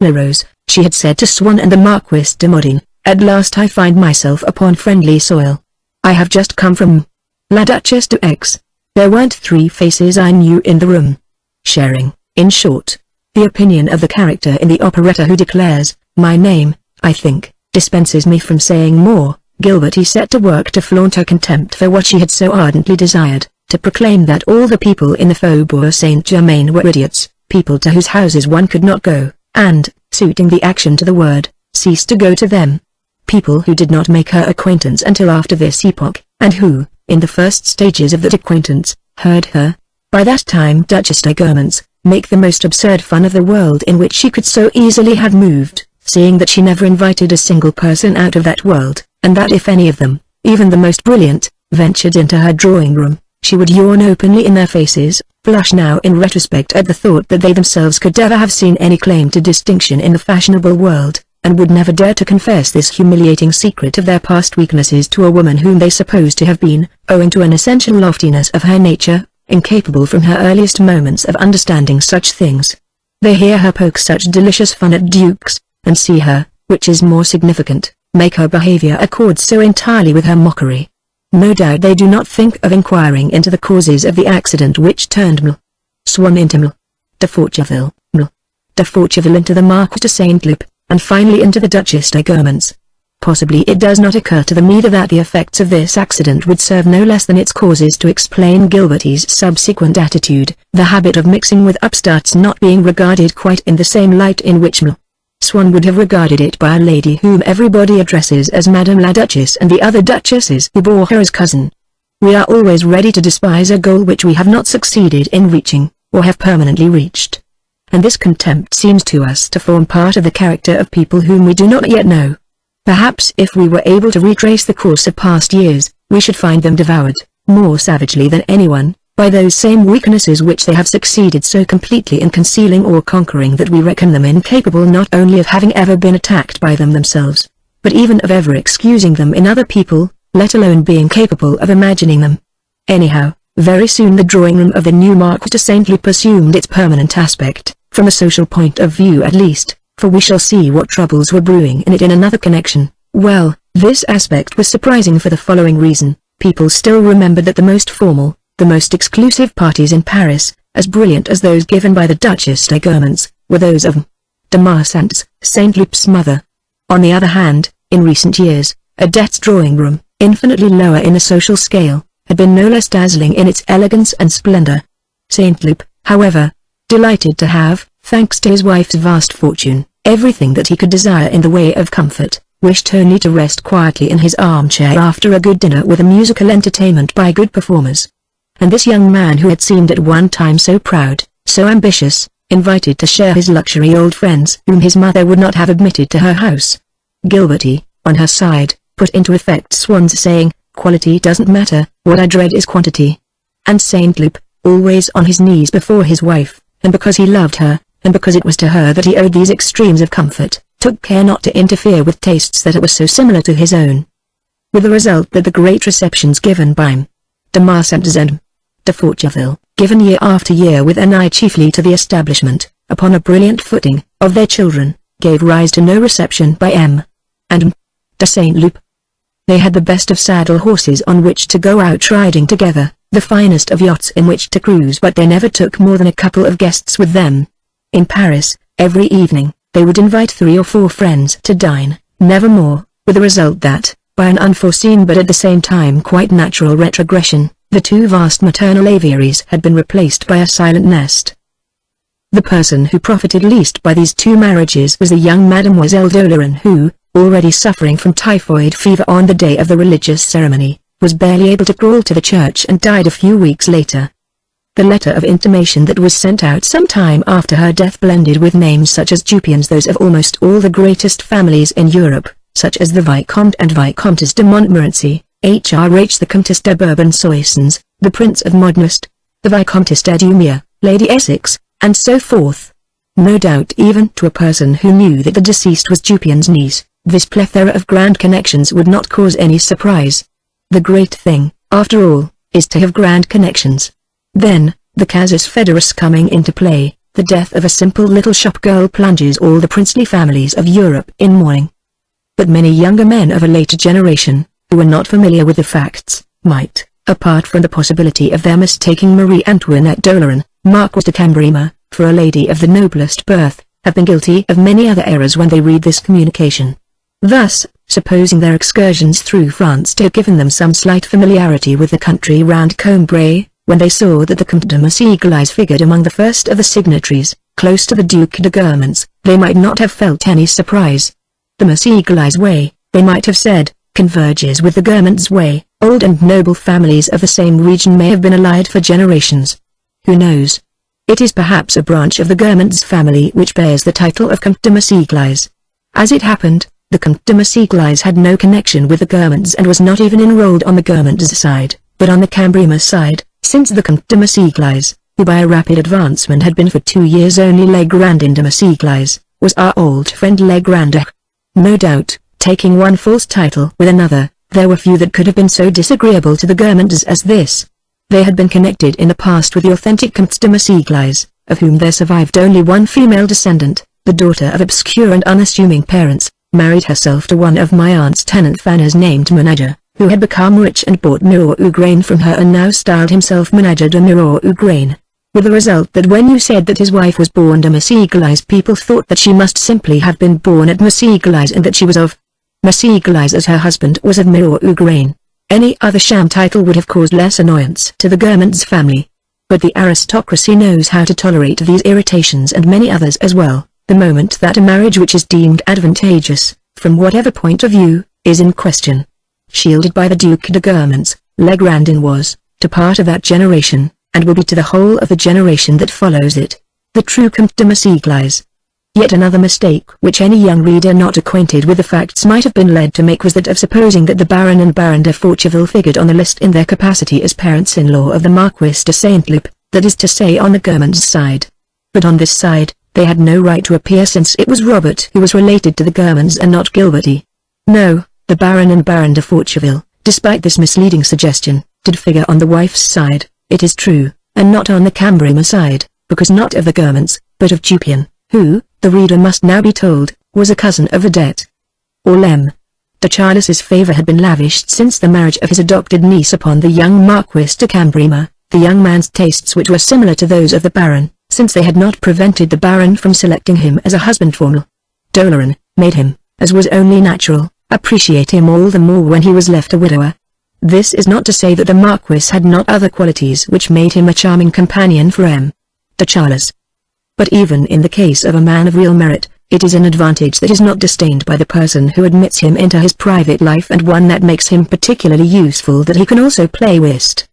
Rose, she had said to Swann and the Marquis de Modena, "At last I find myself upon friendly soil. I have just come from La Duchesse de X. There weren't 3 faces I knew in the room. Sharing, in short, the opinion of the character in the operetta who declares, 'My name, I think, dispenses me from saying more.'" Gilbert he set to work to flaunt her contempt for what she had so ardently desired, to proclaim that all the people in the Faubourg Saint-Germain were idiots, people to whose houses one could not go, and, suiting the action to the word, cease to go to them. People who did not make her acquaintance until after this epoch, and who, in the first stages of that acquaintance, heard her, by that time Duchess de Guermantes, make the most absurd fun of the world in which she could so easily have moved, seeing that she never invited a single person out of that world, and that if any of them, even the most brilliant, ventured into her drawing room, she would yawn openly in their faces, blush now in retrospect at the thought that they themselves could ever have seen any claim to distinction in the fashionable world, and would never dare to confess this humiliating secret of their past weaknesses to a woman whom they supposed to have been, owing to an essential loftiness of her nature, incapable from her earliest moments of understanding such things. They hear her poke such delicious fun at dukes, and see her, which is more significant, make her behavior accord so entirely with her mockery. No doubt they do not think of inquiring into the causes of the accident which turned Swann into de Forteville into the Marquis de Saint-Loup, and finally into the Duchess de Guermantes. Possibly it does not occur to them either that the effects of this accident would serve no less than its causes to explain Gilbert's subsequent attitude, the habit of mixing with upstarts not being regarded quite in the same light in which Swann would have regarded it by a lady whom everybody addresses as Madame la Duchess and the other duchesses who bore her as cousin. We are always ready to despise a goal which we have not succeeded in reaching, or have permanently reached. And this contempt seems to us to form part of the character of people whom we do not yet know. Perhaps if we were able to retrace the course of past years, we should find them devoured, more savagely than anyone, by those same weaknesses which they have succeeded so completely in concealing or conquering that we reckon them incapable not only of having ever been attacked by them themselves, but even of ever excusing them in other people, let alone being capable of imagining them. Anyhow, very soon the drawing room of the new Marquis de Saint-Loup assumed its permanent aspect, from a social point of view at least, for we shall see what troubles were brewing in it in another connection. Well, this aspect was surprising for the following reason: people still remembered that the most formal, the most exclusive parties in Paris, as brilliant as those given by the Duchess de Guermantes, were those of de Marsant's, Saint-Loup's mother. On the other hand, in recent years, Odette's drawing room, infinitely lower in the social scale, had been no less dazzling in its elegance and splendor. Saint-Loup, however, delighted to have, thanks to his wife's vast fortune, everything that he could desire in the way of comfort, wished only to rest quietly in his armchair after a good dinner with a musical entertainment by good performers. And this young man who had seemed at one time so proud, so ambitious, invited to share his luxury old friends whom his mother would not have admitted to her house. Gilberty, on her side, put into effect Swann's saying, "Quality doesn't matter, what I dread is quantity." And Saint-Loup, always on his knees before his wife, and because he loved her, and because it was to her that he owed these extremes of comfort, took care not to interfere with tastes that were so similar to his own. With the result that the great receptions given by de Marsant's and de Forteville, given year after year with an eye chiefly to the establishment, upon a brilliant footing, of their children, gave rise to no reception by M. and de Saint-Loup. They had the best of saddle horses on which to go out riding together, the finest of yachts in which to cruise, but they never took more than a couple of guests with them. In Paris, every evening, they would invite 3 or 4 friends to dine, never more, with the result that, by an unforeseen but at the same time quite natural retrogression, the 2 vast maternal aviaries had been replaced by a silent nest. The person who profited least by these 2 marriages was the young Mademoiselle d'Oléron who, already suffering from typhoid fever on the day of the religious ceremony, was barely able to crawl to the church and died a few weeks later. The letter of intimation that was sent out some time after her death blended with names such as Dupiens those of almost all the greatest families in Europe, such as the Vicomte and Vicomtesse de Montmorency, HRH the Comtesse de Bourbon-Soissons, the Prince of Modest, the Vicomtesse d'Edumia, Lady Essex, and so forth. No doubt even to a person who knew that the deceased was Dupin's niece, this plethora of grand connections would not cause any surprise. The great thing, after all, is to have grand connections. Then, the casus foederis coming into play, the death of a simple little shop girl plunges all the princely families of Europe in mourning. But many younger men of a later generation, who were not familiar with the facts, might, apart from the possibility of their mistaking Marie Antoinette d'Oléron, Marquise de Cambremer, for a lady of the noblest birth, have been guilty of many other errors when they read this communication. Thus, supposing their excursions through France to have given them some slight familiarity with the country round Combray, when they saw that the Comte de Massy-Glise figured among the first of the signatories, close to the Duc de Guermantes, they might not have felt any surprise. The Massy-Glise way, they might have said, converges with the Guermantes way. Old and noble families of the same region may have been allied for generations. Who knows? It is perhaps a branch of the Guermantes family which bears the title of Comte de Massy-Glise. As it happened, the Comte de Massy-Glise had no connection with the Guermantes and was not even enrolled on the Guermantes side, but on the Cambremer side, since the Comte de Massy-Glise, who by a rapid advancement had been for 2 years only Legrandin de Massy-Glise, was our old friend Legrandin. No doubt, taking one false title with another, there were few that could have been so disagreeable to the Guermantes as this. They had been connected in the past with the authentic Comte de Massy-Glise, of whom there survived only one female descendant, the daughter of obscure and unassuming parents, married herself to one of my aunt's tenant farmers named Manager, who had become rich and bought Mirror-Ugrain from her and now styled himself Manager de Mirror-Ugrain. With the result that when you said that his wife was born de Massy-Glise, people thought that she must simply have been born at Massy-Glise and that she was of Massy-Glise as her husband was of Mirror-Ugrain. Any other sham title would have caused less annoyance to the Guermantes family. But the aristocracy knows how to tolerate these irritations and many others as well, the moment that a marriage which is deemed advantageous, from whatever point of view, is in question. Shielded by the Duc de Guermantes, Legrandin was, to part of that generation, and will be to the whole of the generation that follows it, the true Comte de Massy-Glise. Yet another mistake which any young reader not acquainted with the facts might have been led to make was that of supposing that the Baron and Baron de Forteville figured on the list in their capacity as parents-in-law of the Marquis de Saint-Loup, that is to say on the Guermantes side. But on this side, they had no right to appear since it was Robert who was related to the Guermantes and not Gilberty. No, the Baron and Baron de Forteville, despite this misleading suggestion, did figure on the wife's side, it is true, and not on the Cambremer side, because not of the Guermantes, but of Dupin, who, the reader must now be told, was a cousin of Vedette. Orlem. De Charles's favour had been lavished since the marriage of his adopted niece upon the young Marquis de Cambremer, the young man's tastes which were similar to those of the Baron, since they had not prevented the Baron from selecting him as a husband formal. d'Oléron made him, as was only natural, appreciate him all the more when he was left a widower. This is not to say that the Marquis had not other qualities which made him a charming companion for M. de Charles. But even in the case of a man of real merit, it is an advantage that is not disdained by the person who admits him into his private life and one that makes him particularly useful that he can also play whist.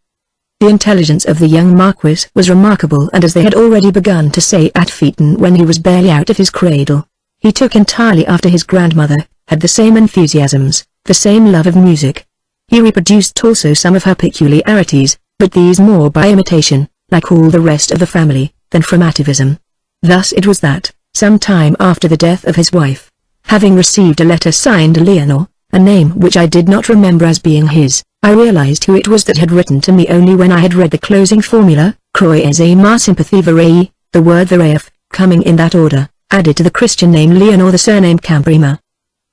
The intelligence of the young Marquis was remarkable, and as they had already begun to say at Feeton when he was barely out of his cradle, he took entirely after his grandmother, had the same enthusiasms, the same love of music. He reproduced also some of her peculiarities, but these more by imitation, like all the rest of the family, than from atavism. Thus it was that, some time after the death of his wife, having received a letter signed Leonor, a name which I did not remember as being his, I realized who it was that had written to me only when I had read the closing formula, Croisez ma sympathie Vareille, the word Vareille, coming in that order, added to the Christian name Leonor the surname Cambremer.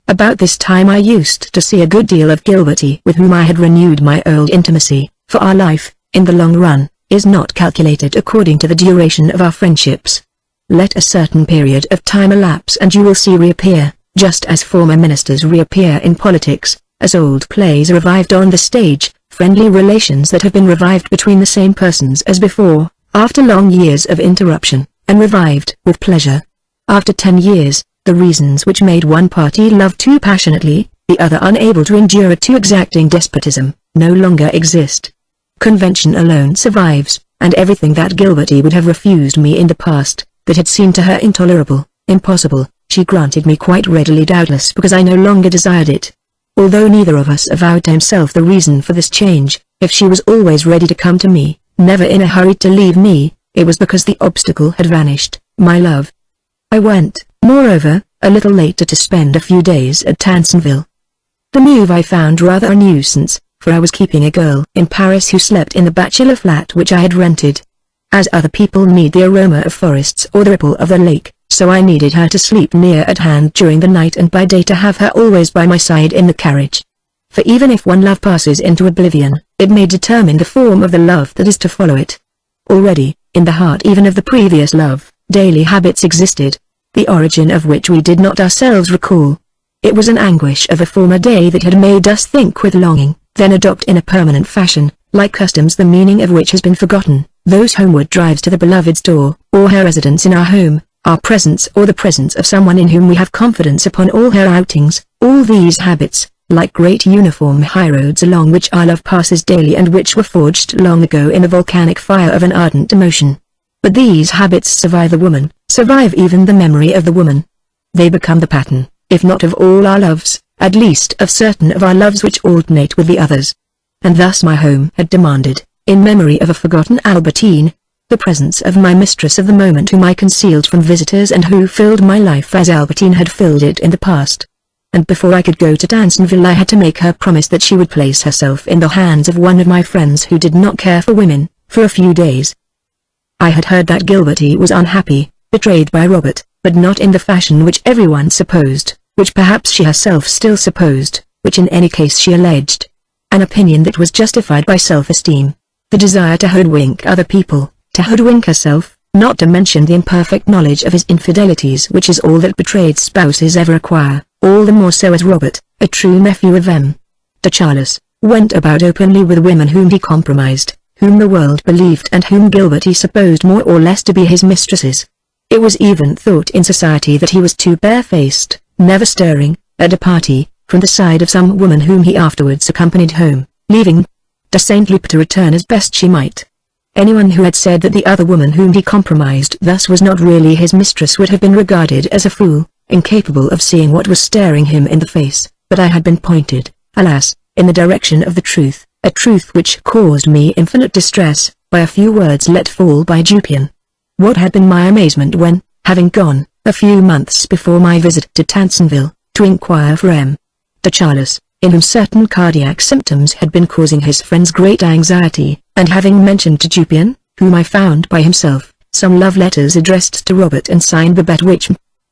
About this time I used to see a good deal of Gilberty, with whom I had renewed my old intimacy, for our life, in the long run, is not calculated according to the duration of our friendships. Let a certain period of time elapse and you will see reappear, just as former ministers reappear in politics, as old plays are revived on the stage, friendly relations that have been revived between the same persons as before, after long years of interruption, and revived with pleasure. After 10 years, the reasons which made one party love too passionately, the other unable to endure a too exacting despotism, no longer exist. Convention alone survives, and everything that Gilberty would have refused me in the past, that had seemed to her intolerable, impossible, she granted me quite readily, doubtless because I no longer desired it. Although neither of us avowed to himself the reason for this change, if she was always ready to come to me, never in a hurry to leave me, it was because the obstacle had vanished, my love. I went, moreover, a little later to spend a few days at Tansonville. The move I found rather a nuisance, for I was keeping a girl in Paris who slept in the bachelor flat which I had rented. As other people need the aroma of forests or the ripple of the lake, so I needed her to sleep near at hand during the night and by day to have her always by my side in the carriage. For even if one love passes into oblivion, it may determine the form of the love that is to follow it. Already, in the heart even of the previous love, daily habits existed, the origin of which we did not ourselves recall. It was an anguish of a former day that had made us think with longing, then adopt in a permanent fashion, like customs the meaning of which has been forgotten, those homeward drives to the beloved's door, or her residence in our home, our presence or the presence of someone in whom we have confidence upon all her outings, all these habits, like great uniform highroads along which our love passes daily and which were forged long ago in the volcanic fire of an ardent emotion. But these habits survive the woman, survive even the memory of the woman. They become the pattern, if not of all our loves, at least of certain of our loves which alternate with the others. And thus my home had demanded, in memory of a forgotten Albertine, the presence of my mistress of the moment whom I concealed from visitors and who filled my life as Albertine had filled it in the past. And before I could go to Tansonville I had to make her promise that she would place herself in the hands of one of my friends who did not care for women, for a few days. I had heard that Gilbertie was unhappy, betrayed by Robert, but not in the fashion which everyone supposed, which perhaps she herself still supposed, which in any case she alleged. An opinion that was justified by self-esteem, the desire to hoodwink other people, to hoodwink herself, not to mention the imperfect knowledge of his infidelities which is all that betrayed spouses ever acquire, all the more so as Robert, a true nephew of M. de Charles, went about openly with women whom he compromised, whom the world believed and whom Gilbertie supposed more or less to be his mistresses. It was even thought in society that he was too barefaced, never stirring, at a party, from the side of some woman whom he afterwards accompanied home, leaving de Saint Loup to return as best she might. Anyone who had said that the other woman whom he compromised thus was not really his mistress would have been regarded as a fool, incapable of seeing what was staring him in the face, but I had been pointed, alas, in the direction of the truth, a truth which caused me infinite distress, by a few words let fall by Jupian. What had been my amazement when, having gone, a few months before my visit to Tansonville, to inquire for M. de Charles, in whom certain cardiac symptoms had been causing his friends great anxiety, and having mentioned to Jupian, whom I found by himself, some love letters addressed to Robert and signed Babette which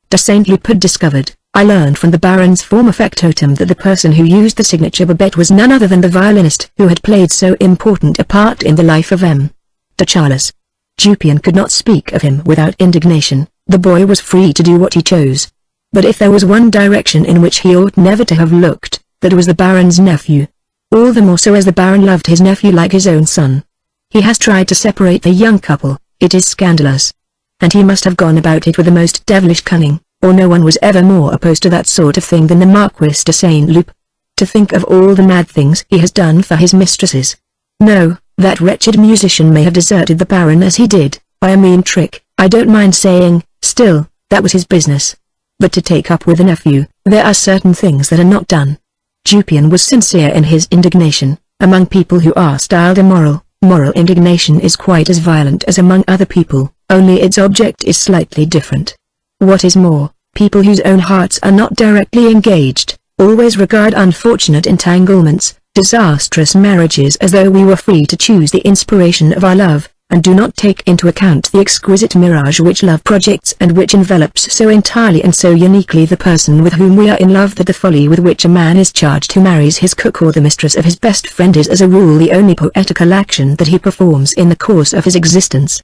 de Saint Loup had discovered, I learned from the Baron's former factotum that the person who used the signature Babette was none other than the violinist who had played so important a part in the life of M. de Charles. Jupian could not speak of him without indignation, the boy was free to do what he chose. But if there was one direction in which he ought never to have looked, that was the Baron's nephew. All the more so as the Baron loved his nephew like his own son. He has tried to separate the young couple, it is scandalous. And he must have gone about it with the most devilish cunning, or no one was ever more opposed to that sort of thing than the Marquis de Saint Loup. To think of all the mad things he has done for his mistresses. No, that wretched musician may have deserted the Baron as he did, by a mean trick, I don't mind saying, still, that was his business. But to take up with a nephew, there are certain things that are not done. Jupian was sincere in his indignation. Among people who are styled immoral, moral indignation is quite as violent as among other people, only its object is slightly different. What is more, people whose own hearts are not directly engaged, always regard unfortunate entanglements, disastrous marriages as though we were free to choose the inspiration of our love, and do not take into account the exquisite mirage which love projects and which envelops so entirely and so uniquely the person with whom we are in love that the folly with which a man is charged who marries his cook or the mistress of his best friend is as a rule the only poetical action that he performs in the course of his existence.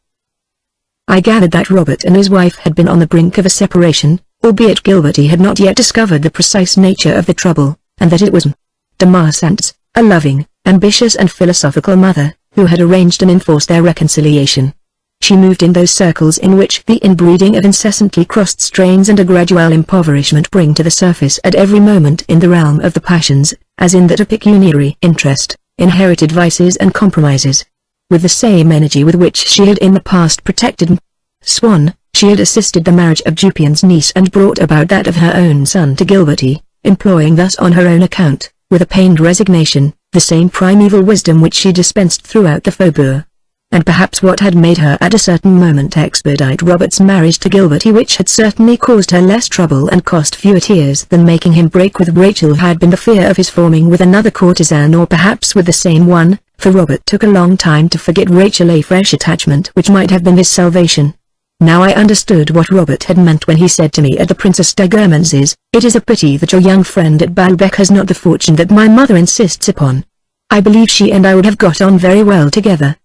I gathered that Robert and his wife had been on the brink of a separation, albeit Gilbertie had not yet discovered the precise nature of the trouble, and that it was de Marsant's, a loving, ambitious and philosophical mother, who had arranged and enforced their reconciliation. She moved in those circles in which the inbreeding of incessantly crossed strains and a gradual impoverishment bring to the surface at every moment in the realm of the passions, as in that of pecuniary interest, inherited vices and compromises. With the same energy with which she had in the past protected Swan, she had assisted the marriage of Jupian's niece and brought about that of her own son to Gilbertie, employing thus on her own account, with a pained resignation, the same primeval wisdom which she dispensed throughout the faubourg. And perhaps what had made her at a certain moment expedite Robert's marriage to Gilberty, which had certainly caused her less trouble and cost fewer tears than making him break with Rachel, had been the fear of his forming with another courtesan, or perhaps with the same one, for Robert took a long time to forget Rachel, a fresh attachment which might have been his salvation. Now I understood what Robert had meant when he said to me at the Princess de Guermantes, "It is a pity that your young friend at Balbec has not the fortune that my mother insists upon. I believe she and I would have got on very well together."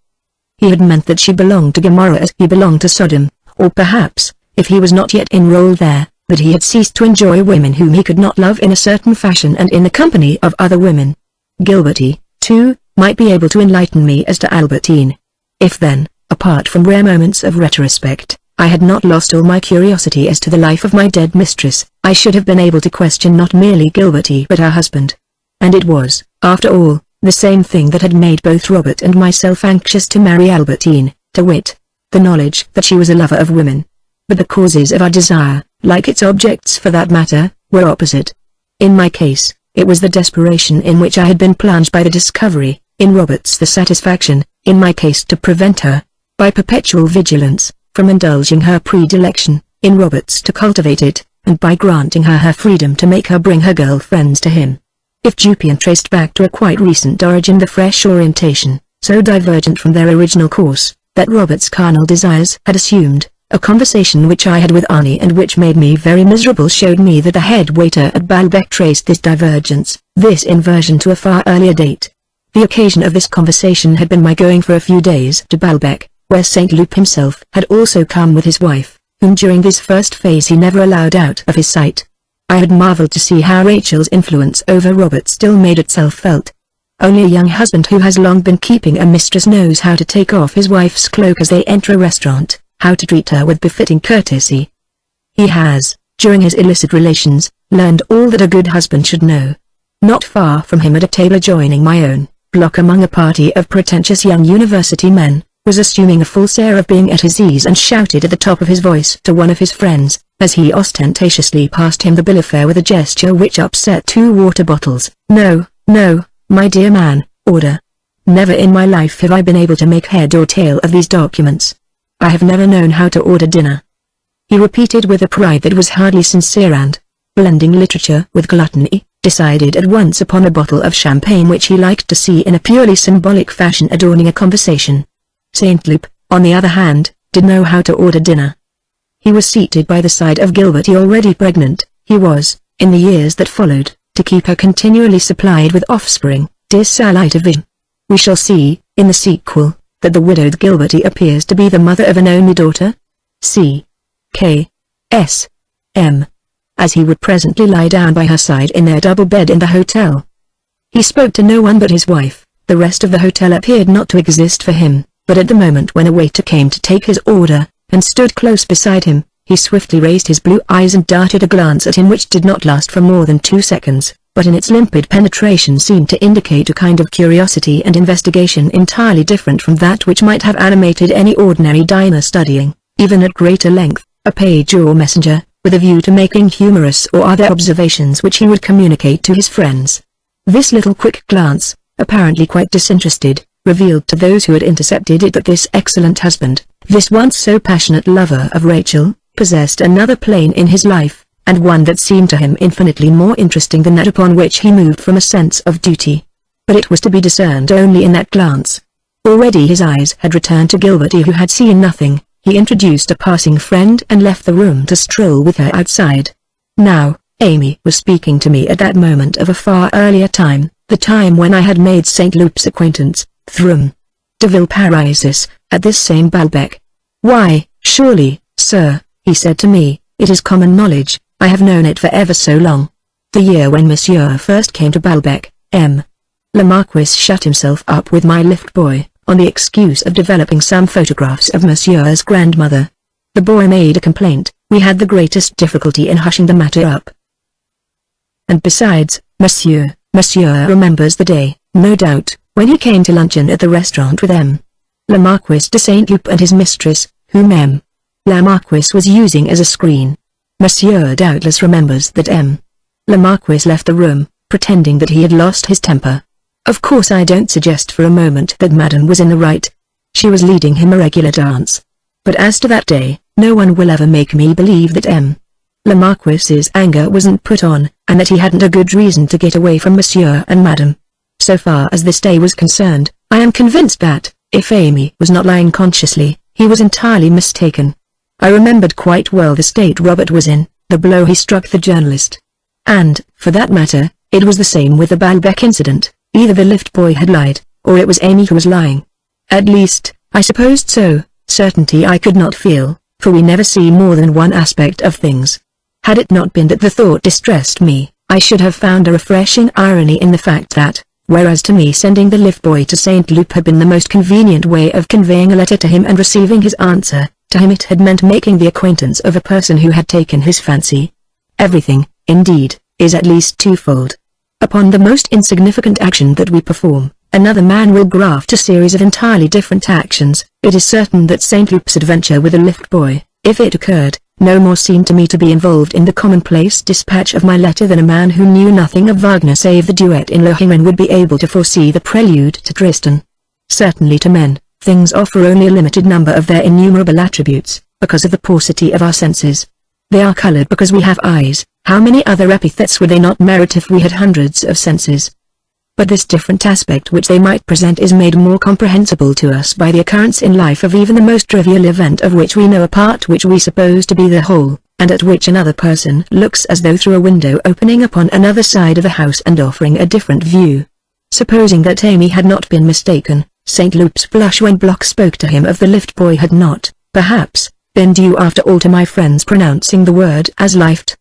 He had meant that she belonged to Gomorrah as he belonged to Sodom, or perhaps, if he was not yet enrolled there, that he had ceased to enjoy women whom he could not love in a certain fashion and in the company of other women. Gilberty, too, might be able to enlighten me as to Albertine. If then, apart from rare moments of retrospect, I had not lost all my curiosity as to the life of my dead mistress, I should have been able to question not merely Gilberty but her husband. And it was, after all, the same thing that had made both Robert and myself anxious to marry Albertine, to wit, the knowledge that she was a lover of women. But the causes of our desire, like its objects for that matter, were opposite. In my case, it was the desperation in which I had been plunged by the discovery, in Robert's the satisfaction, in my case to prevent her, by perpetual vigilance, from indulging her predilection, in Robert's to cultivate it, and by granting her her freedom to make her bring her girl friends to him. If Dupin traced back to a quite recent origin the fresh orientation, so divergent from their original course, that Robert's carnal desires had assumed, a conversation which I had with Arnie and which made me very miserable showed me that the head waiter at Balbec traced this divergence, this inversion to a far earlier date. The occasion of this conversation had been my going for a few days to Balbec, where St. Loup himself had also come with his wife, whom during this first phase he never allowed out of his sight. I had marveled to see how Rachel's influence over Robert still made itself felt. Only a young husband who has long been keeping a mistress knows how to take off his wife's cloak as they enter a restaurant, how to treat her with befitting courtesy. He has, during his illicit relations, learned all that a good husband should know. Not far from him at a table adjoining my own, block among a party of pretentious young university men, was assuming a false air of being at his ease and shouted at the top of his voice to one of his friends, as he ostentatiously passed him the bill of fare with a gesture which upset 2 water bottles. "No, no, my dear man, order. Never in my life have I been able to make head or tail of these documents. I have never known how to order dinner," he repeated with a pride that was hardly sincere and, blending literature with gluttony, decided at once upon a bottle of champagne which he liked to see in a purely symbolic fashion adorning a conversation. St. Loup, on the other hand, did know how to order dinner. He was seated by the side of Gilberty, already pregnant. He was, in the years that followed, to keep her continually supplied with offspring, dear Salite of vision. We shall see, in the sequel, that the widowed Gilberty appears to be the mother of an only daughter. C. K. S. M. As he would presently lie down by her side in their double bed in the hotel. He spoke to no one but his wife. The rest of the hotel appeared not to exist for him, but at the moment when a waiter came to take his order, and stood close beside him, he swiftly raised his blue eyes and darted a glance at him which did not last for more than 2 seconds, but in its limpid penetration seemed to indicate a kind of curiosity and investigation entirely different from that which might have animated any ordinary diner studying, even at greater length, a page or messenger, with a view to making humorous or other observations which he would communicate to his friends. This little quick glance, apparently quite disinterested, revealed to those who had intercepted it that this excellent husband, this once so passionate lover of Rachel, possessed another plane in his life, and one that seemed to him infinitely more interesting than that upon which he moved from a sense of duty. But it was to be discerned only in that glance. Already his eyes had returned to Gilberty, who had seen nothing. He introduced a passing friend and left the room to stroll with her outside. Now, Amy was speaking to me at that moment of a far earlier time, the time when I had made St. Loup's acquaintance, Thrum de Villeparisis, at this same Balbec. "Why, surely, sir," he said to me, "it is common knowledge, I have known it for ever so long. The year when Monsieur first came to Balbec, M. Le Marquis shut himself up with my lift boy, on the excuse of developing some photographs of Monsieur's grandmother. The boy made a complaint, we had the greatest difficulty in hushing the matter up. And besides, Monsieur remembers the day, no doubt, when he came to luncheon at the restaurant with M. Le Marquis de St. Loup and his mistress, whom M. Le Marquis was using as a screen. Monsieur doubtless remembers that M. Le Marquis left the room, pretending that he had lost his temper. Of course I don't suggest for a moment that Madame was in the right. She was leading him a regular dance. But as to that day, no one will ever make me believe that Le Marquis's anger wasn't put on, and that he hadn't a good reason to get away from Monsieur and Madame. So far as this day was concerned, I am convinced that, if Amy was not lying consciously, he was entirely mistaken. I remembered quite well the state Robert was in, the blow he struck the journalist. And, for that matter, it was the same with the Balbec incident. Either the lift boy had lied, or it was Amy who was lying. At least, I supposed so. Certainty I could not feel, for we never see more than one aspect of things. Had it not been that the thought distressed me, I should have found a refreshing irony in the fact that, whereas to me sending the lift boy to St. Loup had been the most convenient way of conveying a letter to him and receiving his answer, to him it had meant making the acquaintance of a person who had taken his fancy. Everything, indeed, is at least twofold. Upon the most insignificant action that we perform, another man will graft a series of entirely different actions. It is certain that St. Loup's adventure with the lift boy, if it occurred, no more seemed to me to be involved in the commonplace dispatch of my letter than a man who knew nothing of Wagner save the duet in Lohengrin would be able to foresee the prelude to Tristan. Certainly to men, things offer only a limited number of their innumerable attributes, because of the paucity of our senses. They are colored because we have eyes. How many other epithets would they not merit if we had hundreds of senses? But this different aspect which they might present is made more comprehensible to us by the occurrence in life of even the most trivial event of which we know a part which we suppose to be the whole, and at which another person looks as though through a window opening upon another side of the house and offering a different view. Supposing that Amy had not been mistaken, St. Loup's blush when Bloch spoke to him of the lift boy had not, perhaps, been due after all to my friend's pronouncing the word as lift.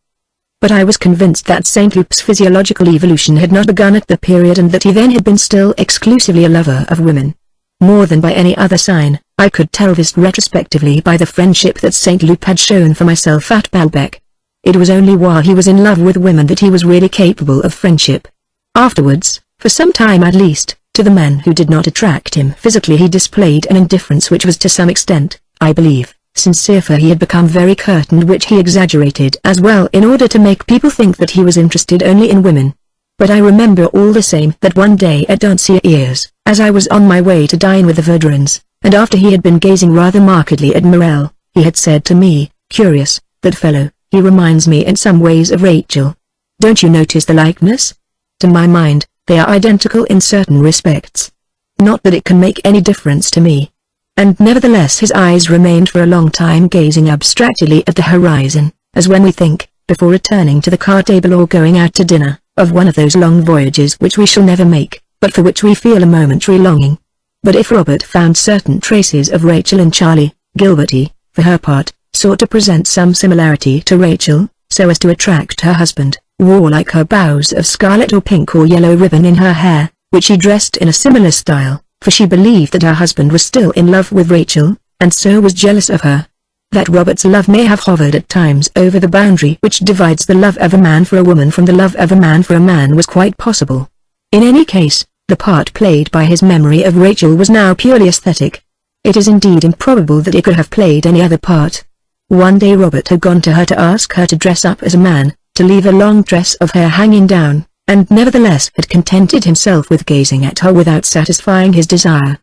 But I was convinced that St. Loup's physiological evolution had not begun at the period and that he then had been still exclusively a lover of women. More than by any other sign, I could tell this retrospectively by the friendship that St. Loup had shown for myself at Balbec. It was only while he was in love with women that he was really capable of friendship. Afterwards, for some time at least, to the men who did not attract him physically he displayed an indifference which was to some extent, I believe, sincere, for he had become very curt and which he exaggerated as well in order to make people think that he was interested only in women. But I remember all the same that one day at Dancier's, as I was on my way to dine with the Verdurins, and after he had been gazing rather markedly at Morel, he had said to me, "Curious, that fellow, he reminds me in some ways of Rachel. Don't you notice the likeness? To my mind, they are identical in certain respects. Not that it can make any difference to me." And nevertheless his eyes remained for a long time gazing abstractedly at the horizon, as when we think, before returning to the card table or going out to dinner, of one of those long voyages which we shall never make, but for which we feel a momentary longing. But if Robert found certain traces of Rachel in Charlie, Gilberty, for her part, sought to present some similarity to Rachel, so as to attract her husband, wore like her bows of scarlet or pink or yellow ribbon in her hair, which she dressed in a similar style, for she believed that her husband was still in love with Rachel, and so was jealous of her. That Robert's love may have hovered at times over the boundary which divides the love of a man for a woman from the love of a man for a man was quite possible. In any case, the part played by his memory of Rachel was now purely aesthetic. It is indeed improbable that it could have played any other part. One day Robert had gone to her to ask her to dress up as a man, to leave a long dress of hair hanging down, and nevertheless had contented himself with gazing at her without satisfying his desire.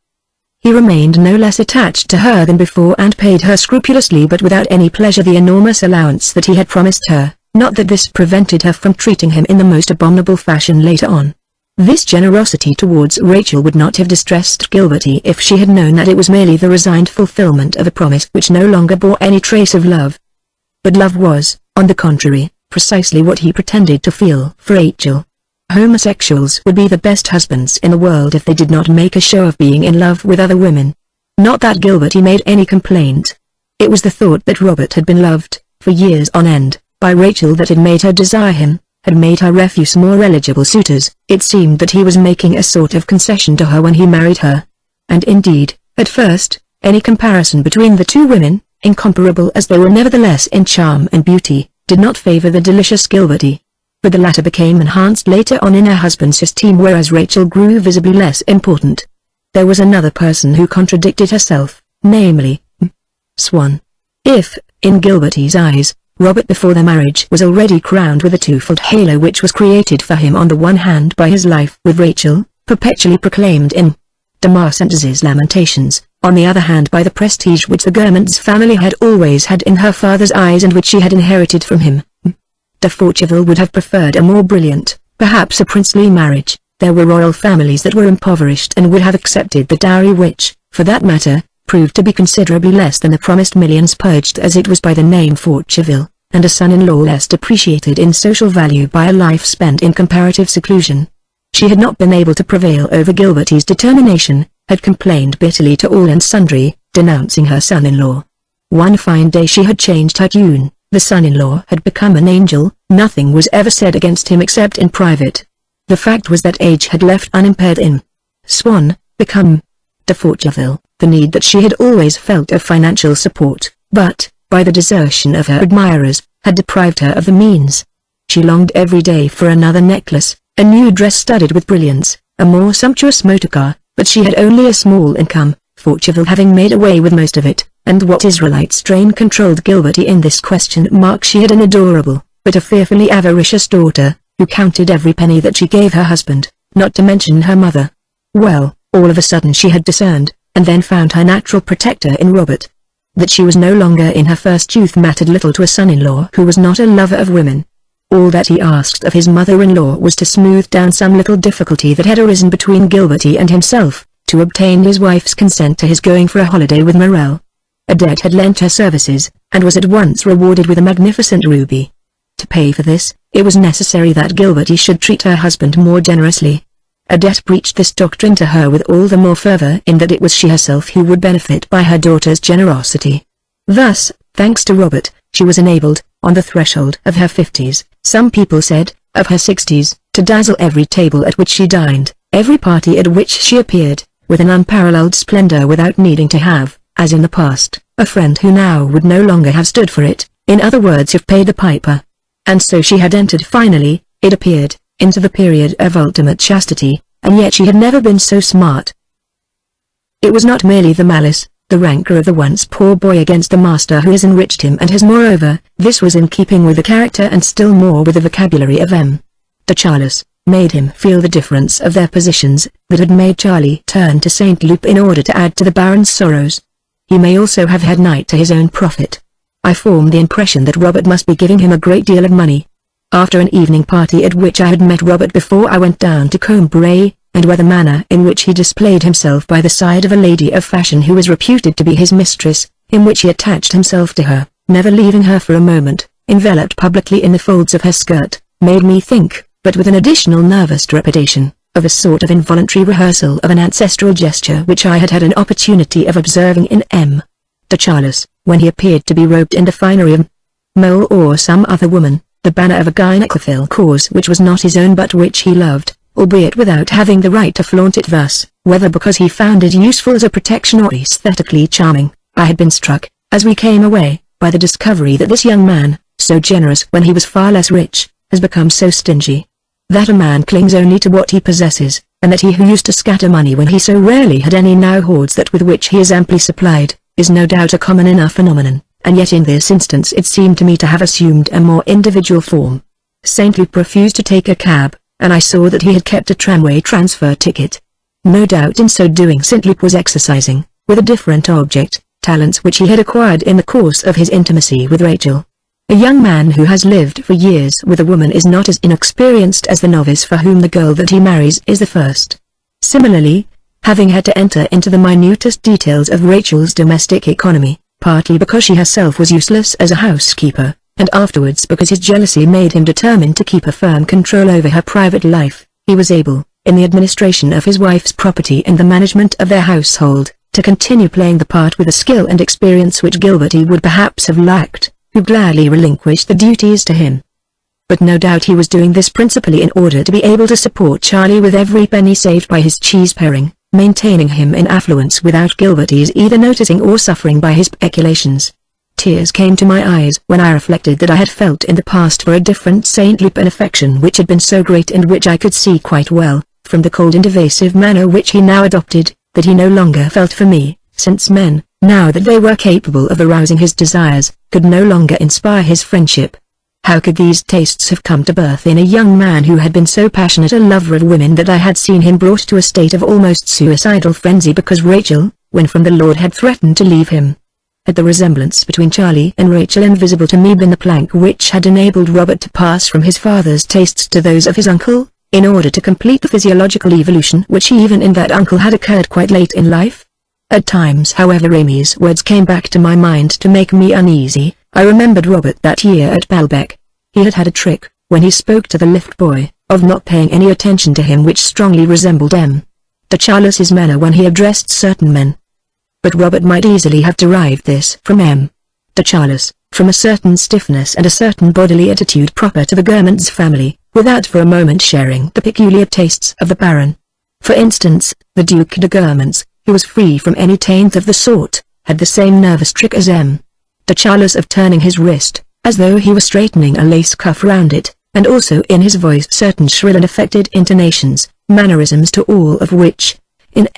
He remained no less attached to her than before and paid her scrupulously but without any pleasure the enormous allowance that he had promised her, not that this prevented her from treating him in the most abominable fashion later on. This generosity towards Rachel would not have distressed Gilberty if she had known that it was merely the resigned fulfillment of a promise which no longer bore any trace of love. But love was, on the contrary, precisely what he pretended to feel for Rachel. Homosexuals would be the best husbands in the world if they did not make a show of being in love with other women. Not that Gilberty made any complaint. It was the thought that Robert had been loved, for years on end, by Rachel that had made her desire him, had made her refuse more eligible suitors. It seemed that he was making a sort of concession to her when he married her. And indeed, at first, any comparison between the two women, incomparable as they were nevertheless in charm and beauty, did not favor the delicious Gilberty. But the latter became enhanced later on in her husband's esteem whereas Rachel grew visibly less important. There was another person who contradicted herself, namely, Swann. If, in Gilberty's eyes, Robert before their marriage was already crowned with a twofold halo which was created for him on the one hand by his life with Rachel, perpetually proclaimed in de Marsent's Lamentations, on the other hand by the prestige which the Guermantes family had always had in her father's eyes and which she had inherited from him. De Forteville would have preferred a more brilliant, perhaps a princely marriage. There were royal families that were impoverished and would have accepted the dowry which, for that matter, proved to be considerably less than the promised millions purged as it was by the name Forteville, and a son-in-law less depreciated in social value by a life spent in comparative seclusion. She had not been able to prevail over Gilbertie's determination, had complained bitterly to all and sundry, denouncing her son-in-law. One fine day she had changed her tune, the son-in-law had become an angel, nothing was ever said against him except in private. The fact was that age had left unimpaired in Swann, become de Forteville, the need that she had always felt of financial support, but, by the desertion of her admirers, had deprived her of the means. She longed every day for another necklace, a new dress studded with brilliants, a more sumptuous motor car, but she had only a small income, Forteville having made away with most of it, and what Israelite strain controlled Gilbertie in this question mark. She had an adorable, but a fearfully avaricious daughter, who counted every penny that she gave her husband, not to mention her mother. Well, all of a sudden she had discerned, and then found her natural protector in Robert. That she was no longer in her first youth mattered little to a son-in-law who was not a lover of women. All that he asked of his mother-in-law was to smooth down some little difficulty that had arisen between Gilbertie and himself, to obtain his wife's consent to his going for a holiday with Marcel. Adette had lent her services, and was at once rewarded with a magnificent ruby. To pay for this, it was necessary that Gilbertie should treat her husband more generously. Adette preached this doctrine to her with all the more fervor in that it was she herself who would benefit by her daughter's generosity. Thus, thanks to Robert, she was enabled, on the threshold of her 50s, some people said, of her 60s, to dazzle every table at which she dined, every party at which she appeared, with an unparalleled splendor without needing to have, as in the past, a friend who now would no longer have stood for it, in other words have paid the piper. And so she had entered finally, it appeared, into the period of ultimate chastity, and yet she had never been so smart. It was not merely the malice, the rancor of the once poor boy against the master who has enriched him and has moreover, this was in keeping with the character and still more with the vocabulary of M. de Charles, made him feel the difference of their positions, that had made Charlie turn to Saint Loup in order to add to the Baron's sorrows. He may also have had night to his own profit. I formed the impression that Robert must be giving him a great deal of money. After an evening party at which I had met Robert before I went down to Combray, and where the manner in which he displayed himself by the side of a lady of fashion who was reputed to be his mistress, in which he attached himself to her, never leaving her for a moment, enveloped publicly in the folds of her skirt, made me think, but with an additional nervous trepidation, of a sort of involuntary rehearsal of an ancestral gesture which I had had an opportunity of observing in M. de Charles, when he appeared to be robed in the finery of Mole or some other woman, the banner of a gynecophil cause which was not his own but which he loved, albeit without having the right to flaunt it thus, whether because he found it useful as a protection or aesthetically charming. I had been struck, as we came away, by the discovery that this young man, so generous when he was far less rich, has become so stingy. That a man clings only to what he possesses, and that he who used to scatter money when he so rarely had any now hoards that with which he is amply supplied, is no doubt a common enough phenomenon, and yet in this instance it seemed to me to have assumed a more individual form. Saint Loup refused to take a cab, and I saw that he had kept a tramway transfer ticket. No doubt in so doing Saint Loup was exercising, with a different object, talents which he had acquired in the course of his intimacy with Rachel. A young man who has lived for years with a woman is not as inexperienced as the novice for whom the girl that he marries is the first. Similarly, having had to enter into the minutest details of Rachel's domestic economy, partly because she herself was useless as a housekeeper, and afterwards because his jealousy made him determined to keep a firm control over her private life, he was able, in the administration of his wife's property and the management of their household, to continue playing the part with a skill and experience which Gilbertie would perhaps have lacked, who gladly relinquished the duties to him. But no doubt he was doing this principally in order to be able to support Charlie with every penny saved by his cheese paring, maintaining him in affluence without Gilbertie's either noticing or suffering by his peculations. Tears came to my eyes when I reflected that I had felt in the past for a different Saint Loup an affection which had been so great and which I could see quite well, from the cold and evasive manner which he now adopted, that he no longer felt for me, since men, now that they were capable of arousing his desires, could no longer inspire his friendship. How could these tastes have come to birth in a young man who had been so passionate a lover of women that I had seen him brought to a state of almost suicidal frenzy because Rachel, when from the Lord, had threatened to leave him? Had the resemblance between Charlie and Rachel, invisible to me, been the plank which had enabled Robert to pass from his father's tastes to those of his uncle, in order to complete the physiological evolution which even in that uncle had occurred quite late in life? At times, however, Amy's words came back to my mind to make me uneasy. I remembered Robert that year at Balbec. He had had a trick, when he spoke to the lift boy, of not paying any attention to him, which strongly resembled de Charles's manner when he addressed certain men. But Robert might easily have derived this from de Charles, from a certain stiffness and a certain bodily attitude proper to the Guermantes family, without for a moment sharing the peculiar tastes of the Baron. For instance, the Duc de Guermantes, who was free from any taint of the sort, had the same nervous trick as de Charles of turning his wrist, as though he were straightening a lace cuff round it, and also in his voice certain shrill and affected intonations, mannerisms to all of which, in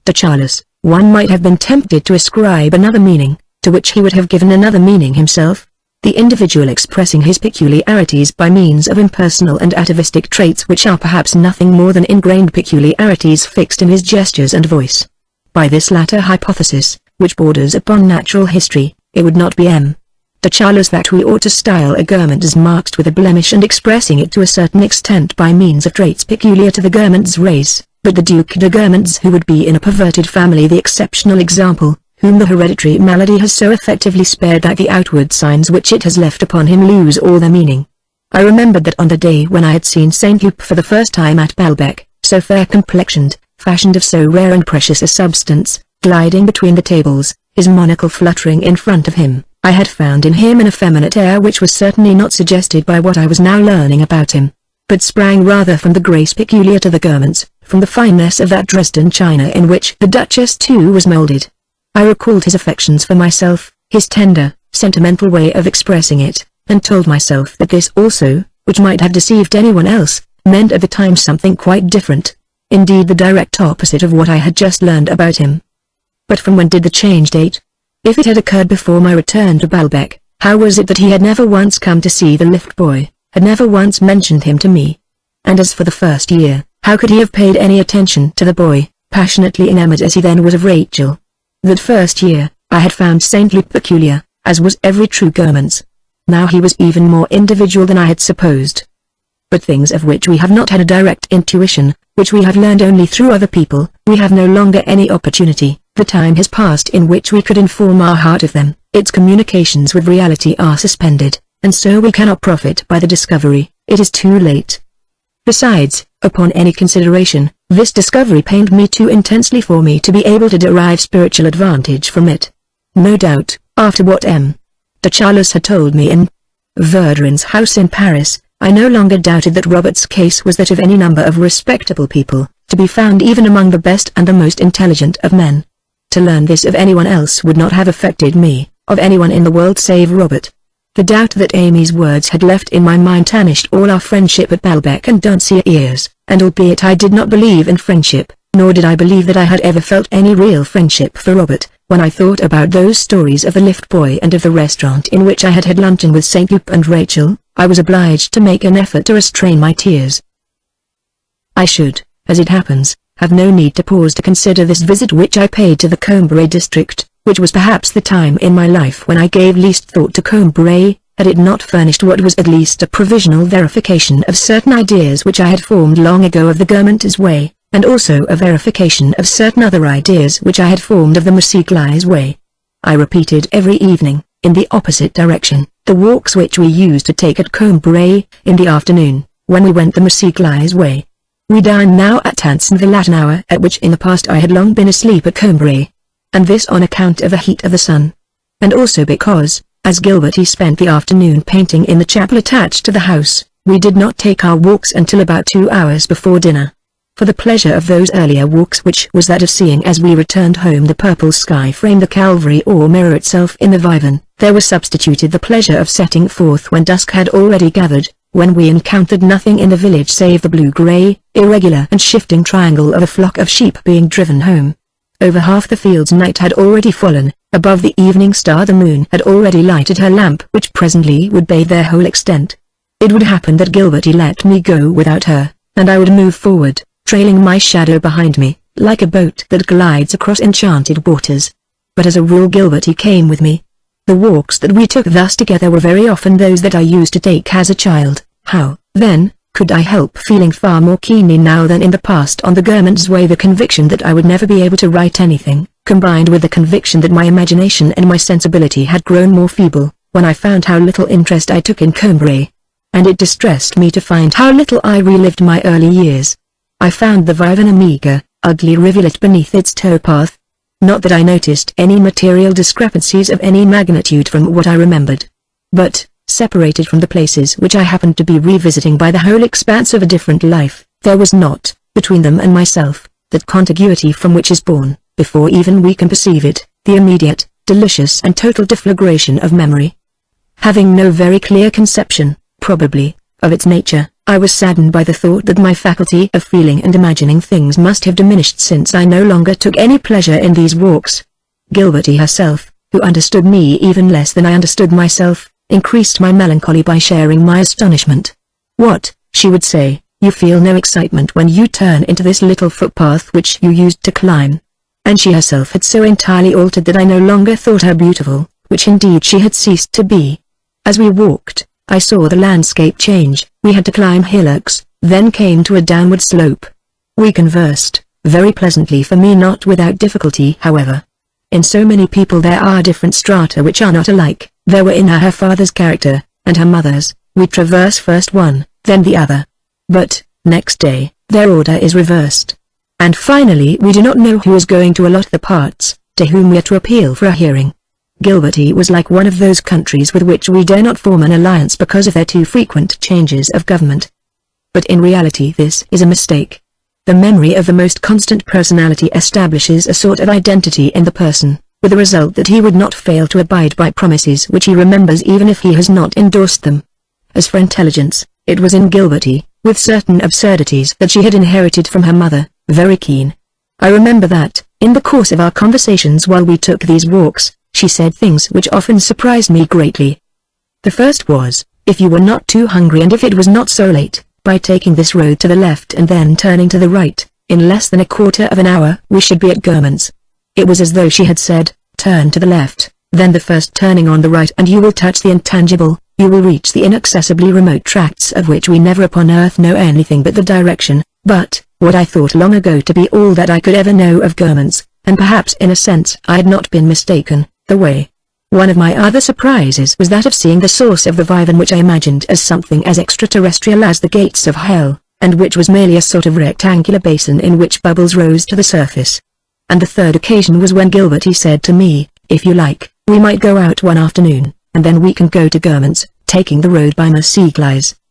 de Charles, one might have been tempted to ascribe another meaning, to which he would have given another meaning himself. The individual expressing his peculiarities by means of impersonal and atavistic traits which are perhaps nothing more than ingrained peculiarities fixed in his gestures and voice. By this latter hypothesis, which borders upon natural history, it would not be de Charles that we ought to style a Guermantes marked with a blemish and expressing it to a certain extent by means of traits peculiar to the Guermantes race, but the Duc de Guermantes, who would be in a perverted family the exceptional example, whom the hereditary malady has so effectively spared that the outward signs which it has left upon him lose all their meaning. I remembered that on the day when I had seen Saint Loup for the first time at Balbec, so fair-complexioned, fashioned of so rare and precious a substance, gliding between the tables, his monocle fluttering in front of him, I had found in him an effeminate air which was certainly not suggested by what I was now learning about him, but sprang rather from the grace peculiar to the Guermantes, from the fineness of that Dresden china in which the Duchess too was moulded. I recalled his affections for myself, his tender, sentimental way of expressing it, and told myself that this also, which might have deceived anyone else, meant at the time something quite different, indeed the direct opposite of what I had just learned about him. But from when did the change date? If it had occurred before my return to Balbec, how was it that he had never once come to see the lift boy, had never once mentioned him to me? And as for the first year, how could he have paid any attention to the boy, passionately enamored as he then was of Rachel? That first year, I had found Saint Loup peculiar, as was every true Guermantes. Now he was even more individual than I had supposed. But things of which we have not had a direct intuition, which we have learned only through other people, we have no longer any opportunity. The time has passed in which we could inform our heart of them, its communications with reality are suspended, and so we cannot profit by the discovery. It is too late. Besides, upon any consideration, this discovery pained me too intensely for me to be able to derive spiritual advantage from it. No doubt, after what de Charles had told me in Verdrin's house in Paris, I no longer doubted that Robert's case was that of any number of respectable people, to be found even among the best and the most intelligent of men. To learn this of anyone else would not have affected me, of anyone in the world save Robert. The doubt that Amy's words had left in my mind tarnished all our friendship at Balbec and Doncières, and albeit I did not believe in friendship, nor did I believe that I had ever felt any real friendship for Robert, when I thought about those stories of the lift boy and of the restaurant in which I had had luncheon with Saint Loup and Rachel, I was obliged to make an effort to restrain my tears. I should, as it happens, have no need to pause to consider this visit which I paid to the Combray district, which was perhaps the time in my life when I gave least thought to Combray, had it not furnished what was at least a provisional verification of certain ideas which I had formed long ago of the Guermantes way, and also a verification of certain other ideas which I had formed of the Marcel way. I repeated every evening, in the opposite direction, the walks which we used to take at Combray, in the afternoon, when we went the Marcel way. We dined now at Tanson the Latin hour at which in the past I had long been asleep at Combray, and this on account of the heat of the sun, and also because, as Gilberty spent the afternoon painting in the chapel attached to the house, we did not take our walks until about 2 hours before dinner. For the pleasure of those earlier walks, which was that of seeing as we returned home the purple sky frame the Calvary or mirror itself in the Vivan, there was substituted the pleasure of setting forth when dusk had already gathered, when we encountered nothing in the village save the blue-grey, irregular and shifting triangle of a flock of sheep being driven home. Over half the fields night had already fallen. Above the evening star the moon had already lighted her lamp which presently would bathe their whole extent. It would happen that Gilberty let me go without her, and I would move forward, trailing my shadow behind me, like a boat that glides across enchanted waters. But as a rule Gilberty came with me. The walks that we took thus together were very often those that I used to take as a child. How, then, could I help feeling far more keenly now than in the past on the German's way the conviction that I would never be able to write anything, combined with the conviction that my imagination and my sensibility had grown more feeble, when I found how little interest I took in Combray. And it distressed me to find how little I relived my early years. I found the Vivan a meagre, ugly rivulet beneath its towpath. Not that I noticed any material discrepancies of any magnitude from what I remembered. But, separated from the places which I happened to be revisiting by the whole expanse of a different life, there was not, between them and myself, that contiguity from which is born, before even we can perceive it, the immediate, delicious and total deflagration of memory. Having no very clear conception, probably, of its nature, I was saddened by the thought that my faculty of feeling and imagining things must have diminished since I no longer took any pleasure in these walks. Gilberty herself, who understood me even less than I understood myself, increased my melancholy by sharing my astonishment. "What," she would say, "you feel no excitement when you turn into this little footpath which you used to climb." And she herself had so entirely altered that I no longer thought her beautiful, which indeed she had ceased to be. As we walked, I saw the landscape change. We had to climb hillocks, then came to a downward slope. We conversed, very pleasantly for me, not without difficulty however. In so many people there are different strata which are not alike. There were in her father's character, and her mother's. We traverse first one, then the other. But, next day, their order is reversed. And finally we do not know who is going to allot the parts, to whom we are to appeal for a hearing. Gilberty was like one of those countries with which we dare not form an alliance because of their too frequent changes of government. But in reality this is a mistake. The memory of the most constant personality establishes a sort of identity in the person, with the result that he would not fail to abide by promises which he remembers even if he has not endorsed them. As for intelligence, it was in Gilberty, with certain absurdities that she had inherited from her mother, very keen. I remember that, in the course of our conversations while we took these walks, she said things which often surprised me greatly. The first was, if you were not too hungry and if it was not so late, by taking this road to the left and then turning to the right, in less than a quarter of an hour we should be at German's. It was as though she had said, turn to the left, then the first turning on the right and you will touch the intangible, you will reach the inaccessibly remote tracts of which we never upon earth know anything but the direction. But, what I thought long ago to be all that I could ever know of Germans, and perhaps in a sense I had not been mistaken, the way. One of my other surprises was that of seeing the source of the Vivan which I imagined as something as extraterrestrial as the gates of hell, and which was merely a sort of rectangular basin in which bubbles rose to the surface. And the third occasion was when Gilberty said to me, if you like, we might go out one afternoon, and then we can go to German's, taking the road by Marcel.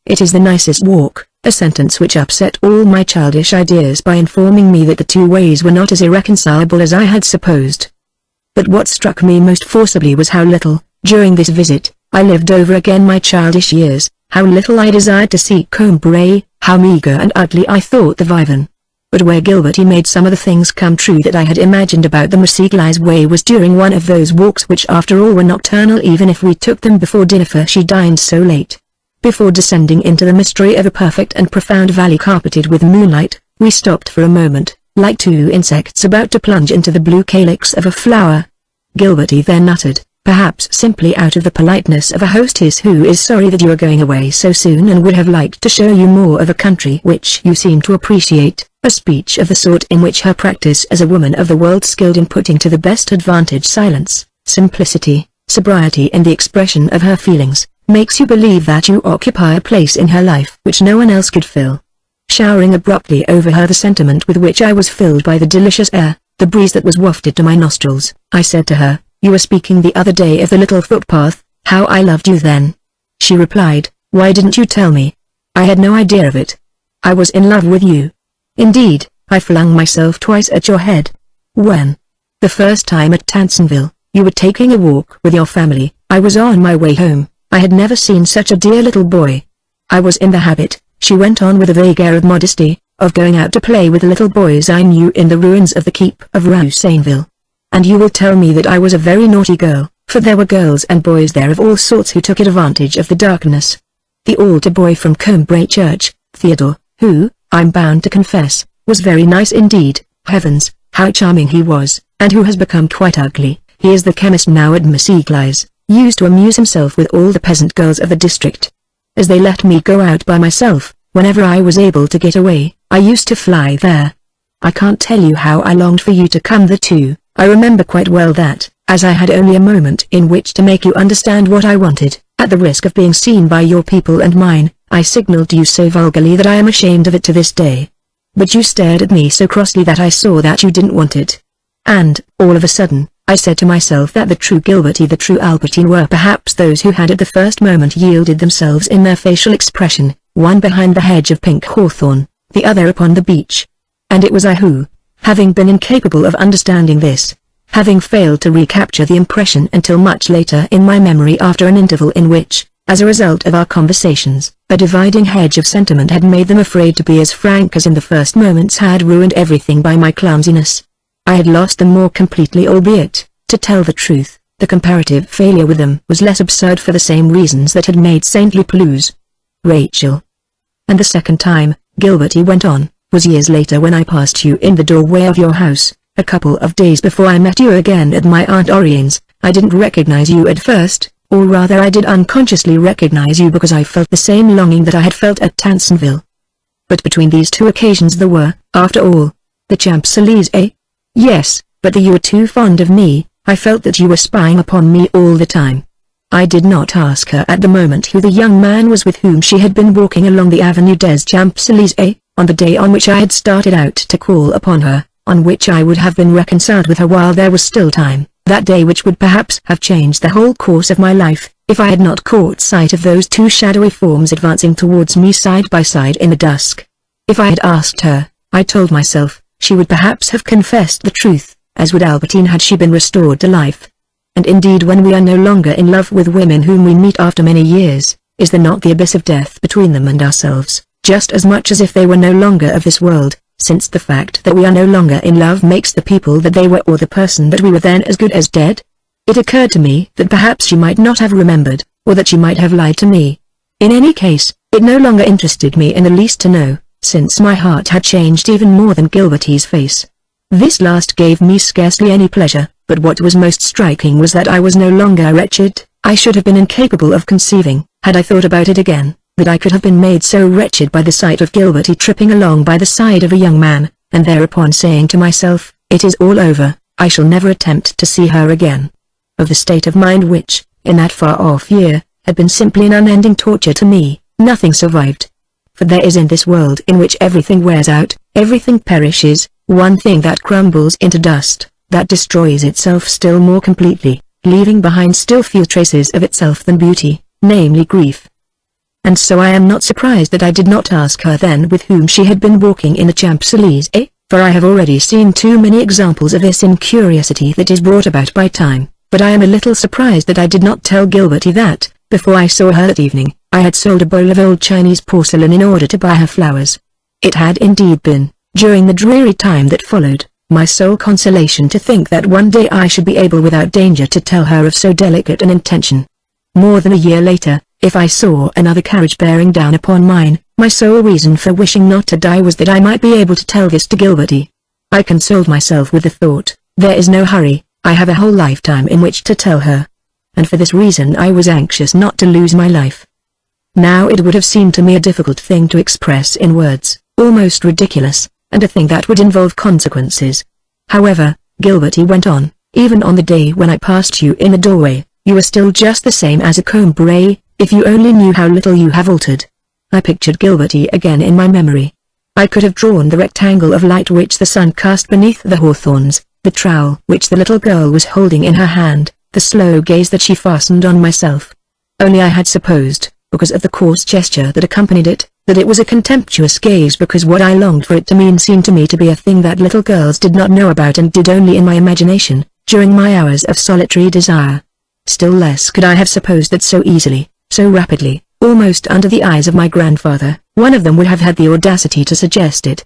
It is the nicest walk, a sentence which upset all my childish ideas by informing me that the two ways were not as irreconcilable as I had supposed. But what struck me most forcibly was how little, during this visit, I lived over again my childish years, how little I desired to see Combray, how meagre and ugly I thought the Vivan. But where Gilberty made some of the things come true that I had imagined about the Marcel way was during one of those walks which after all were nocturnal even if we took them before dinner, for she dined so late. Before descending into the mystery of a perfect and profound valley carpeted with moonlight, we stopped for a moment, like two insects about to plunge into the blue calyx of a flower. Gilberty then uttered, perhaps simply out of the politeness of a hostess who is sorry that you are going away so soon and would have liked to show you more of a country which you seem to appreciate, a speech of the sort in which her practice as a woman of the world skilled in putting to the best advantage silence, simplicity, sobriety in the expression of her feelings, makes you believe that you occupy a place in her life which no one else could fill. Showering abruptly over her the sentiment with which I was filled by the delicious air, the breeze that was wafted to my nostrils, I said to her, you were speaking the other day of the little footpath, how I loved you then. She replied, why didn't you tell me? I had no idea of it. I was in love with you. Indeed, I flung myself twice at your head. When? The first time at Tansonville, you were taking a walk with your family, I was on my way home, I had never seen such a dear little boy. I was in the habit, she went on with a vague air of modesty, of going out to play with the little boys I knew in the ruins of the keep of Roussainville. And you will tell me that I was a very naughty girl, for there were girls and boys there of all sorts who took advantage of the darkness. The altar boy from Combray Church, Theodore, who, I'm bound to confess, was very nice indeed. Heavens, how charming he was, and who has become quite ugly. He is the chemist now at Miss Eagle's, used to amuse himself with all the peasant girls of the district. As they let me go out by myself, whenever I was able to get away, I used to fly there. I can't tell you how I longed for you to come there too. I remember quite well that, as I had only a moment in which to make you understand what I wanted, at the risk of being seen by your people and mine, I signaled to you so vulgarly that I am ashamed of it to this day. But you stared at me so crossly that I saw that you didn't want it. And, all of a sudden, I said to myself that the true Gilberty, the true Albertine were perhaps those who had at the first moment yielded themselves in their facial expression, one behind the hedge of pink hawthorn, the other upon the beach. And it was I who, having been incapable of understanding this, having failed to recapture the impression until much later in my memory after an interval in which, as a result of our conversations, a dividing hedge of sentiment had made them afraid to be as frank as in the first moments had ruined everything by my clumsiness. I had lost them more completely, albeit, to tell the truth, the comparative failure with them was less absurd for the same reasons that had made St. Loup lose Rachel. And the second time, Gilberty went on, was years later when I passed you in the doorway of your house, a couple of days before I met you again at my Aunt Oriane's. I didn't recognize you at first, or rather I did unconsciously recognize you because I felt the same longing that I had felt at Tansonville. But between these two occasions there were, after all, the Champs-Élysées, eh? Yes, but you were too fond of me. I felt that you were spying upon me all the time. I did not ask her at the moment who the young man was with whom she had been walking along the Avenue des Champs-Élysées, on the day on which I had started out to call upon her, on which I would have been reconciled with her while there was still time, that day which would perhaps have changed the whole course of my life, if I had not caught sight of those two shadowy forms advancing towards me side by side in the dusk. If I had asked her, I told myself, she would perhaps have confessed the truth, as would Albertine had she been restored to life. And indeed when we are no longer in love with women whom we meet after many years, is there not the abyss of death between them and ourselves, just as much as if they were no longer of this world, since the fact that we are no longer in love makes the people that they were or the person that we were then as good as dead? It occurred to me that perhaps she might not have remembered, or that she might have lied to me. In any case, it no longer interested me in the least to know, since my heart had changed even more than Gilberty's face. This last gave me scarcely any pleasure, but what was most striking was that I was no longer wretched. I should have been incapable of conceiving, had I thought about it again, that I could have been made so wretched by the sight of Gilberty tripping along by the side of a young man, and thereupon saying to myself, it is all over, I shall never attempt to see her again. Of the state of mind which, in that far-off year, had been simply an unending torture to me, nothing survived. For there is in this world in which everything wears out, everything perishes, one thing that crumbles into dust, that destroys itself still more completely, leaving behind still fewer traces of itself than beauty, namely grief. And so I am not surprised that I did not ask her then with whom she had been walking in the Champs-Élysées, for I have already seen too many examples of this in curiosity that is brought about by time, but I am a little surprised that I did not tell Gilberty that, before I saw her that evening, I had sold a bowl of old Chinese porcelain in order to buy her flowers. It had indeed been, during the dreary time that followed, my sole consolation to think that one day I should be able without danger to tell her of so delicate an intention. More than a year later, if I saw another carriage bearing down upon mine, my sole reason for wishing not to die was that I might be able to tell this to Gilberty. I consoled myself with the thought, there is no hurry, I have a whole lifetime in which to tell her. And for this reason I was anxious not to lose my life. Now it would have seemed to me a difficult thing to express in words, almost ridiculous, and a thing that would involve consequences. However, Gilberty went on, even on the day when I passed you in the doorway, you are still just the same as a Combray, if you only knew how little you have altered. I pictured Gilberty again in my memory. I could have drawn the rectangle of light which the sun cast beneath the hawthorns, the trowel which the little girl was holding in her hand, the slow gaze that she fastened on myself. Only I had supposed, because of the coarse gesture that accompanied it, that it was a contemptuous gaze because what I longed for it to mean seemed to me to be a thing that little girls did not know about and did only in my imagination, during my hours of solitary desire. Still less could I have supposed that so easily, so rapidly, almost under the eyes of my grandfather. One of them would have had the audacity to suggest it.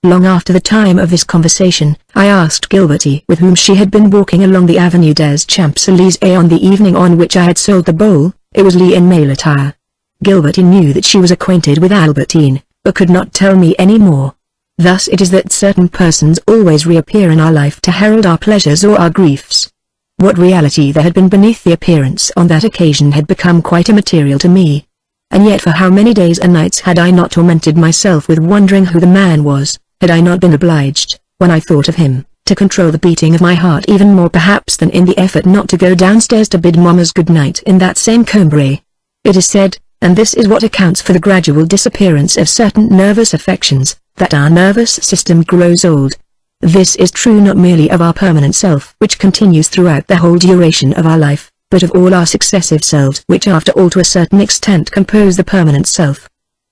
Long after the time of this conversation, I asked Gilbertie with whom she had been walking along the Avenue des Champs-Élysées on the evening on which I had sold the bowl. It was Lee in male attire. Gilbertie knew that she was acquainted with Albertine, but could not tell me any more. Thus it is that certain persons always reappear in our life to herald our pleasures or our griefs. What reality there had been beneath the appearance on that occasion had become quite immaterial to me. And yet for how many days and nights had I not tormented myself with wondering who the man was, had I not been obliged, when I thought of him, to control the beating of my heart even more perhaps than in the effort not to go downstairs to bid mamma's good night in that same Combray. It is said, and this is what accounts for the gradual disappearance of certain nervous affections, that our nervous system grows old. This is true not merely of our permanent self which continues throughout the whole duration of our life, but of all our successive selves which after all to a certain extent compose the permanent self.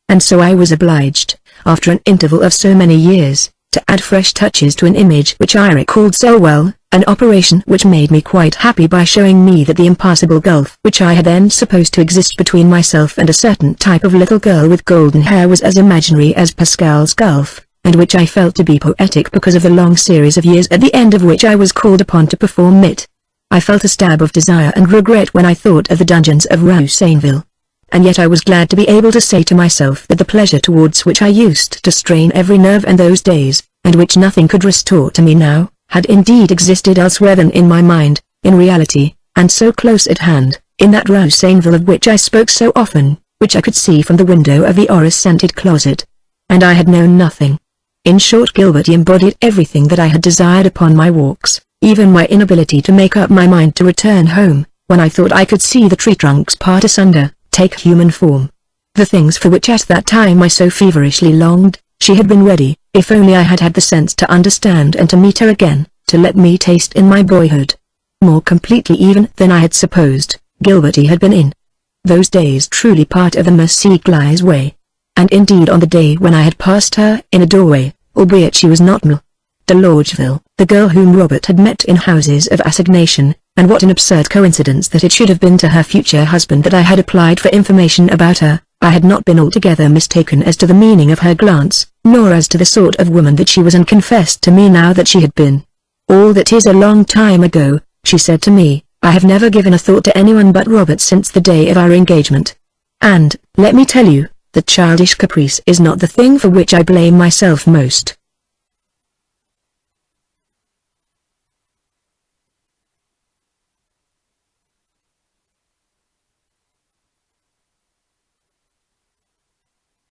And so I was obliged, after an interval of so many years, to add fresh touches to an image which I recalled so well, an operation which made me quite happy by showing me that the impassable gulf which I had then supposed to exist between myself and a certain type of little girl with golden hair was as imaginary as Pascal's gulf, and which I felt to be poetic because of the long series of years at the end of which I was called upon to perform it. I felt a stab of desire and regret when I thought of the dungeons of Rue Sainville. And yet I was glad to be able to say to myself that the pleasure towards which I used to strain every nerve in those days, and which nothing could restore to me now, had indeed existed elsewhere than in my mind, in reality, and so close at hand, in that Rue Sainville of which I spoke so often, which I could see from the window of the orris-scented closet. And I had known nothing. In short, Gilbertie embodied everything that I had desired upon my walks, even my inability to make up my mind to return home, when I thought I could see the tree trunks part asunder, take human form. The things for which at that time I so feverishly longed, she had been ready, if only I had had the sense to understand and to meet her again, to let me taste in my boyhood. More completely even than I had supposed, Gilbertie had been in those days truly part of the Mercéglise way. And indeed on the day when I had passed her in a doorway, albeit she was not Mlle de Lorgeville, the girl whom Robert had met in houses of assignation, and what an absurd coincidence that it should have been to her future husband that I had applied for information about her. I had not been altogether mistaken as to the meaning of her glance, nor as to the sort of woman that she was, and confessed to me now that she had been. All that is a long time ago, she said to me. I have never given a thought to anyone but Robert since the day of our engagement. And, let me tell you, that childish caprice is not the thing for which I blame myself most.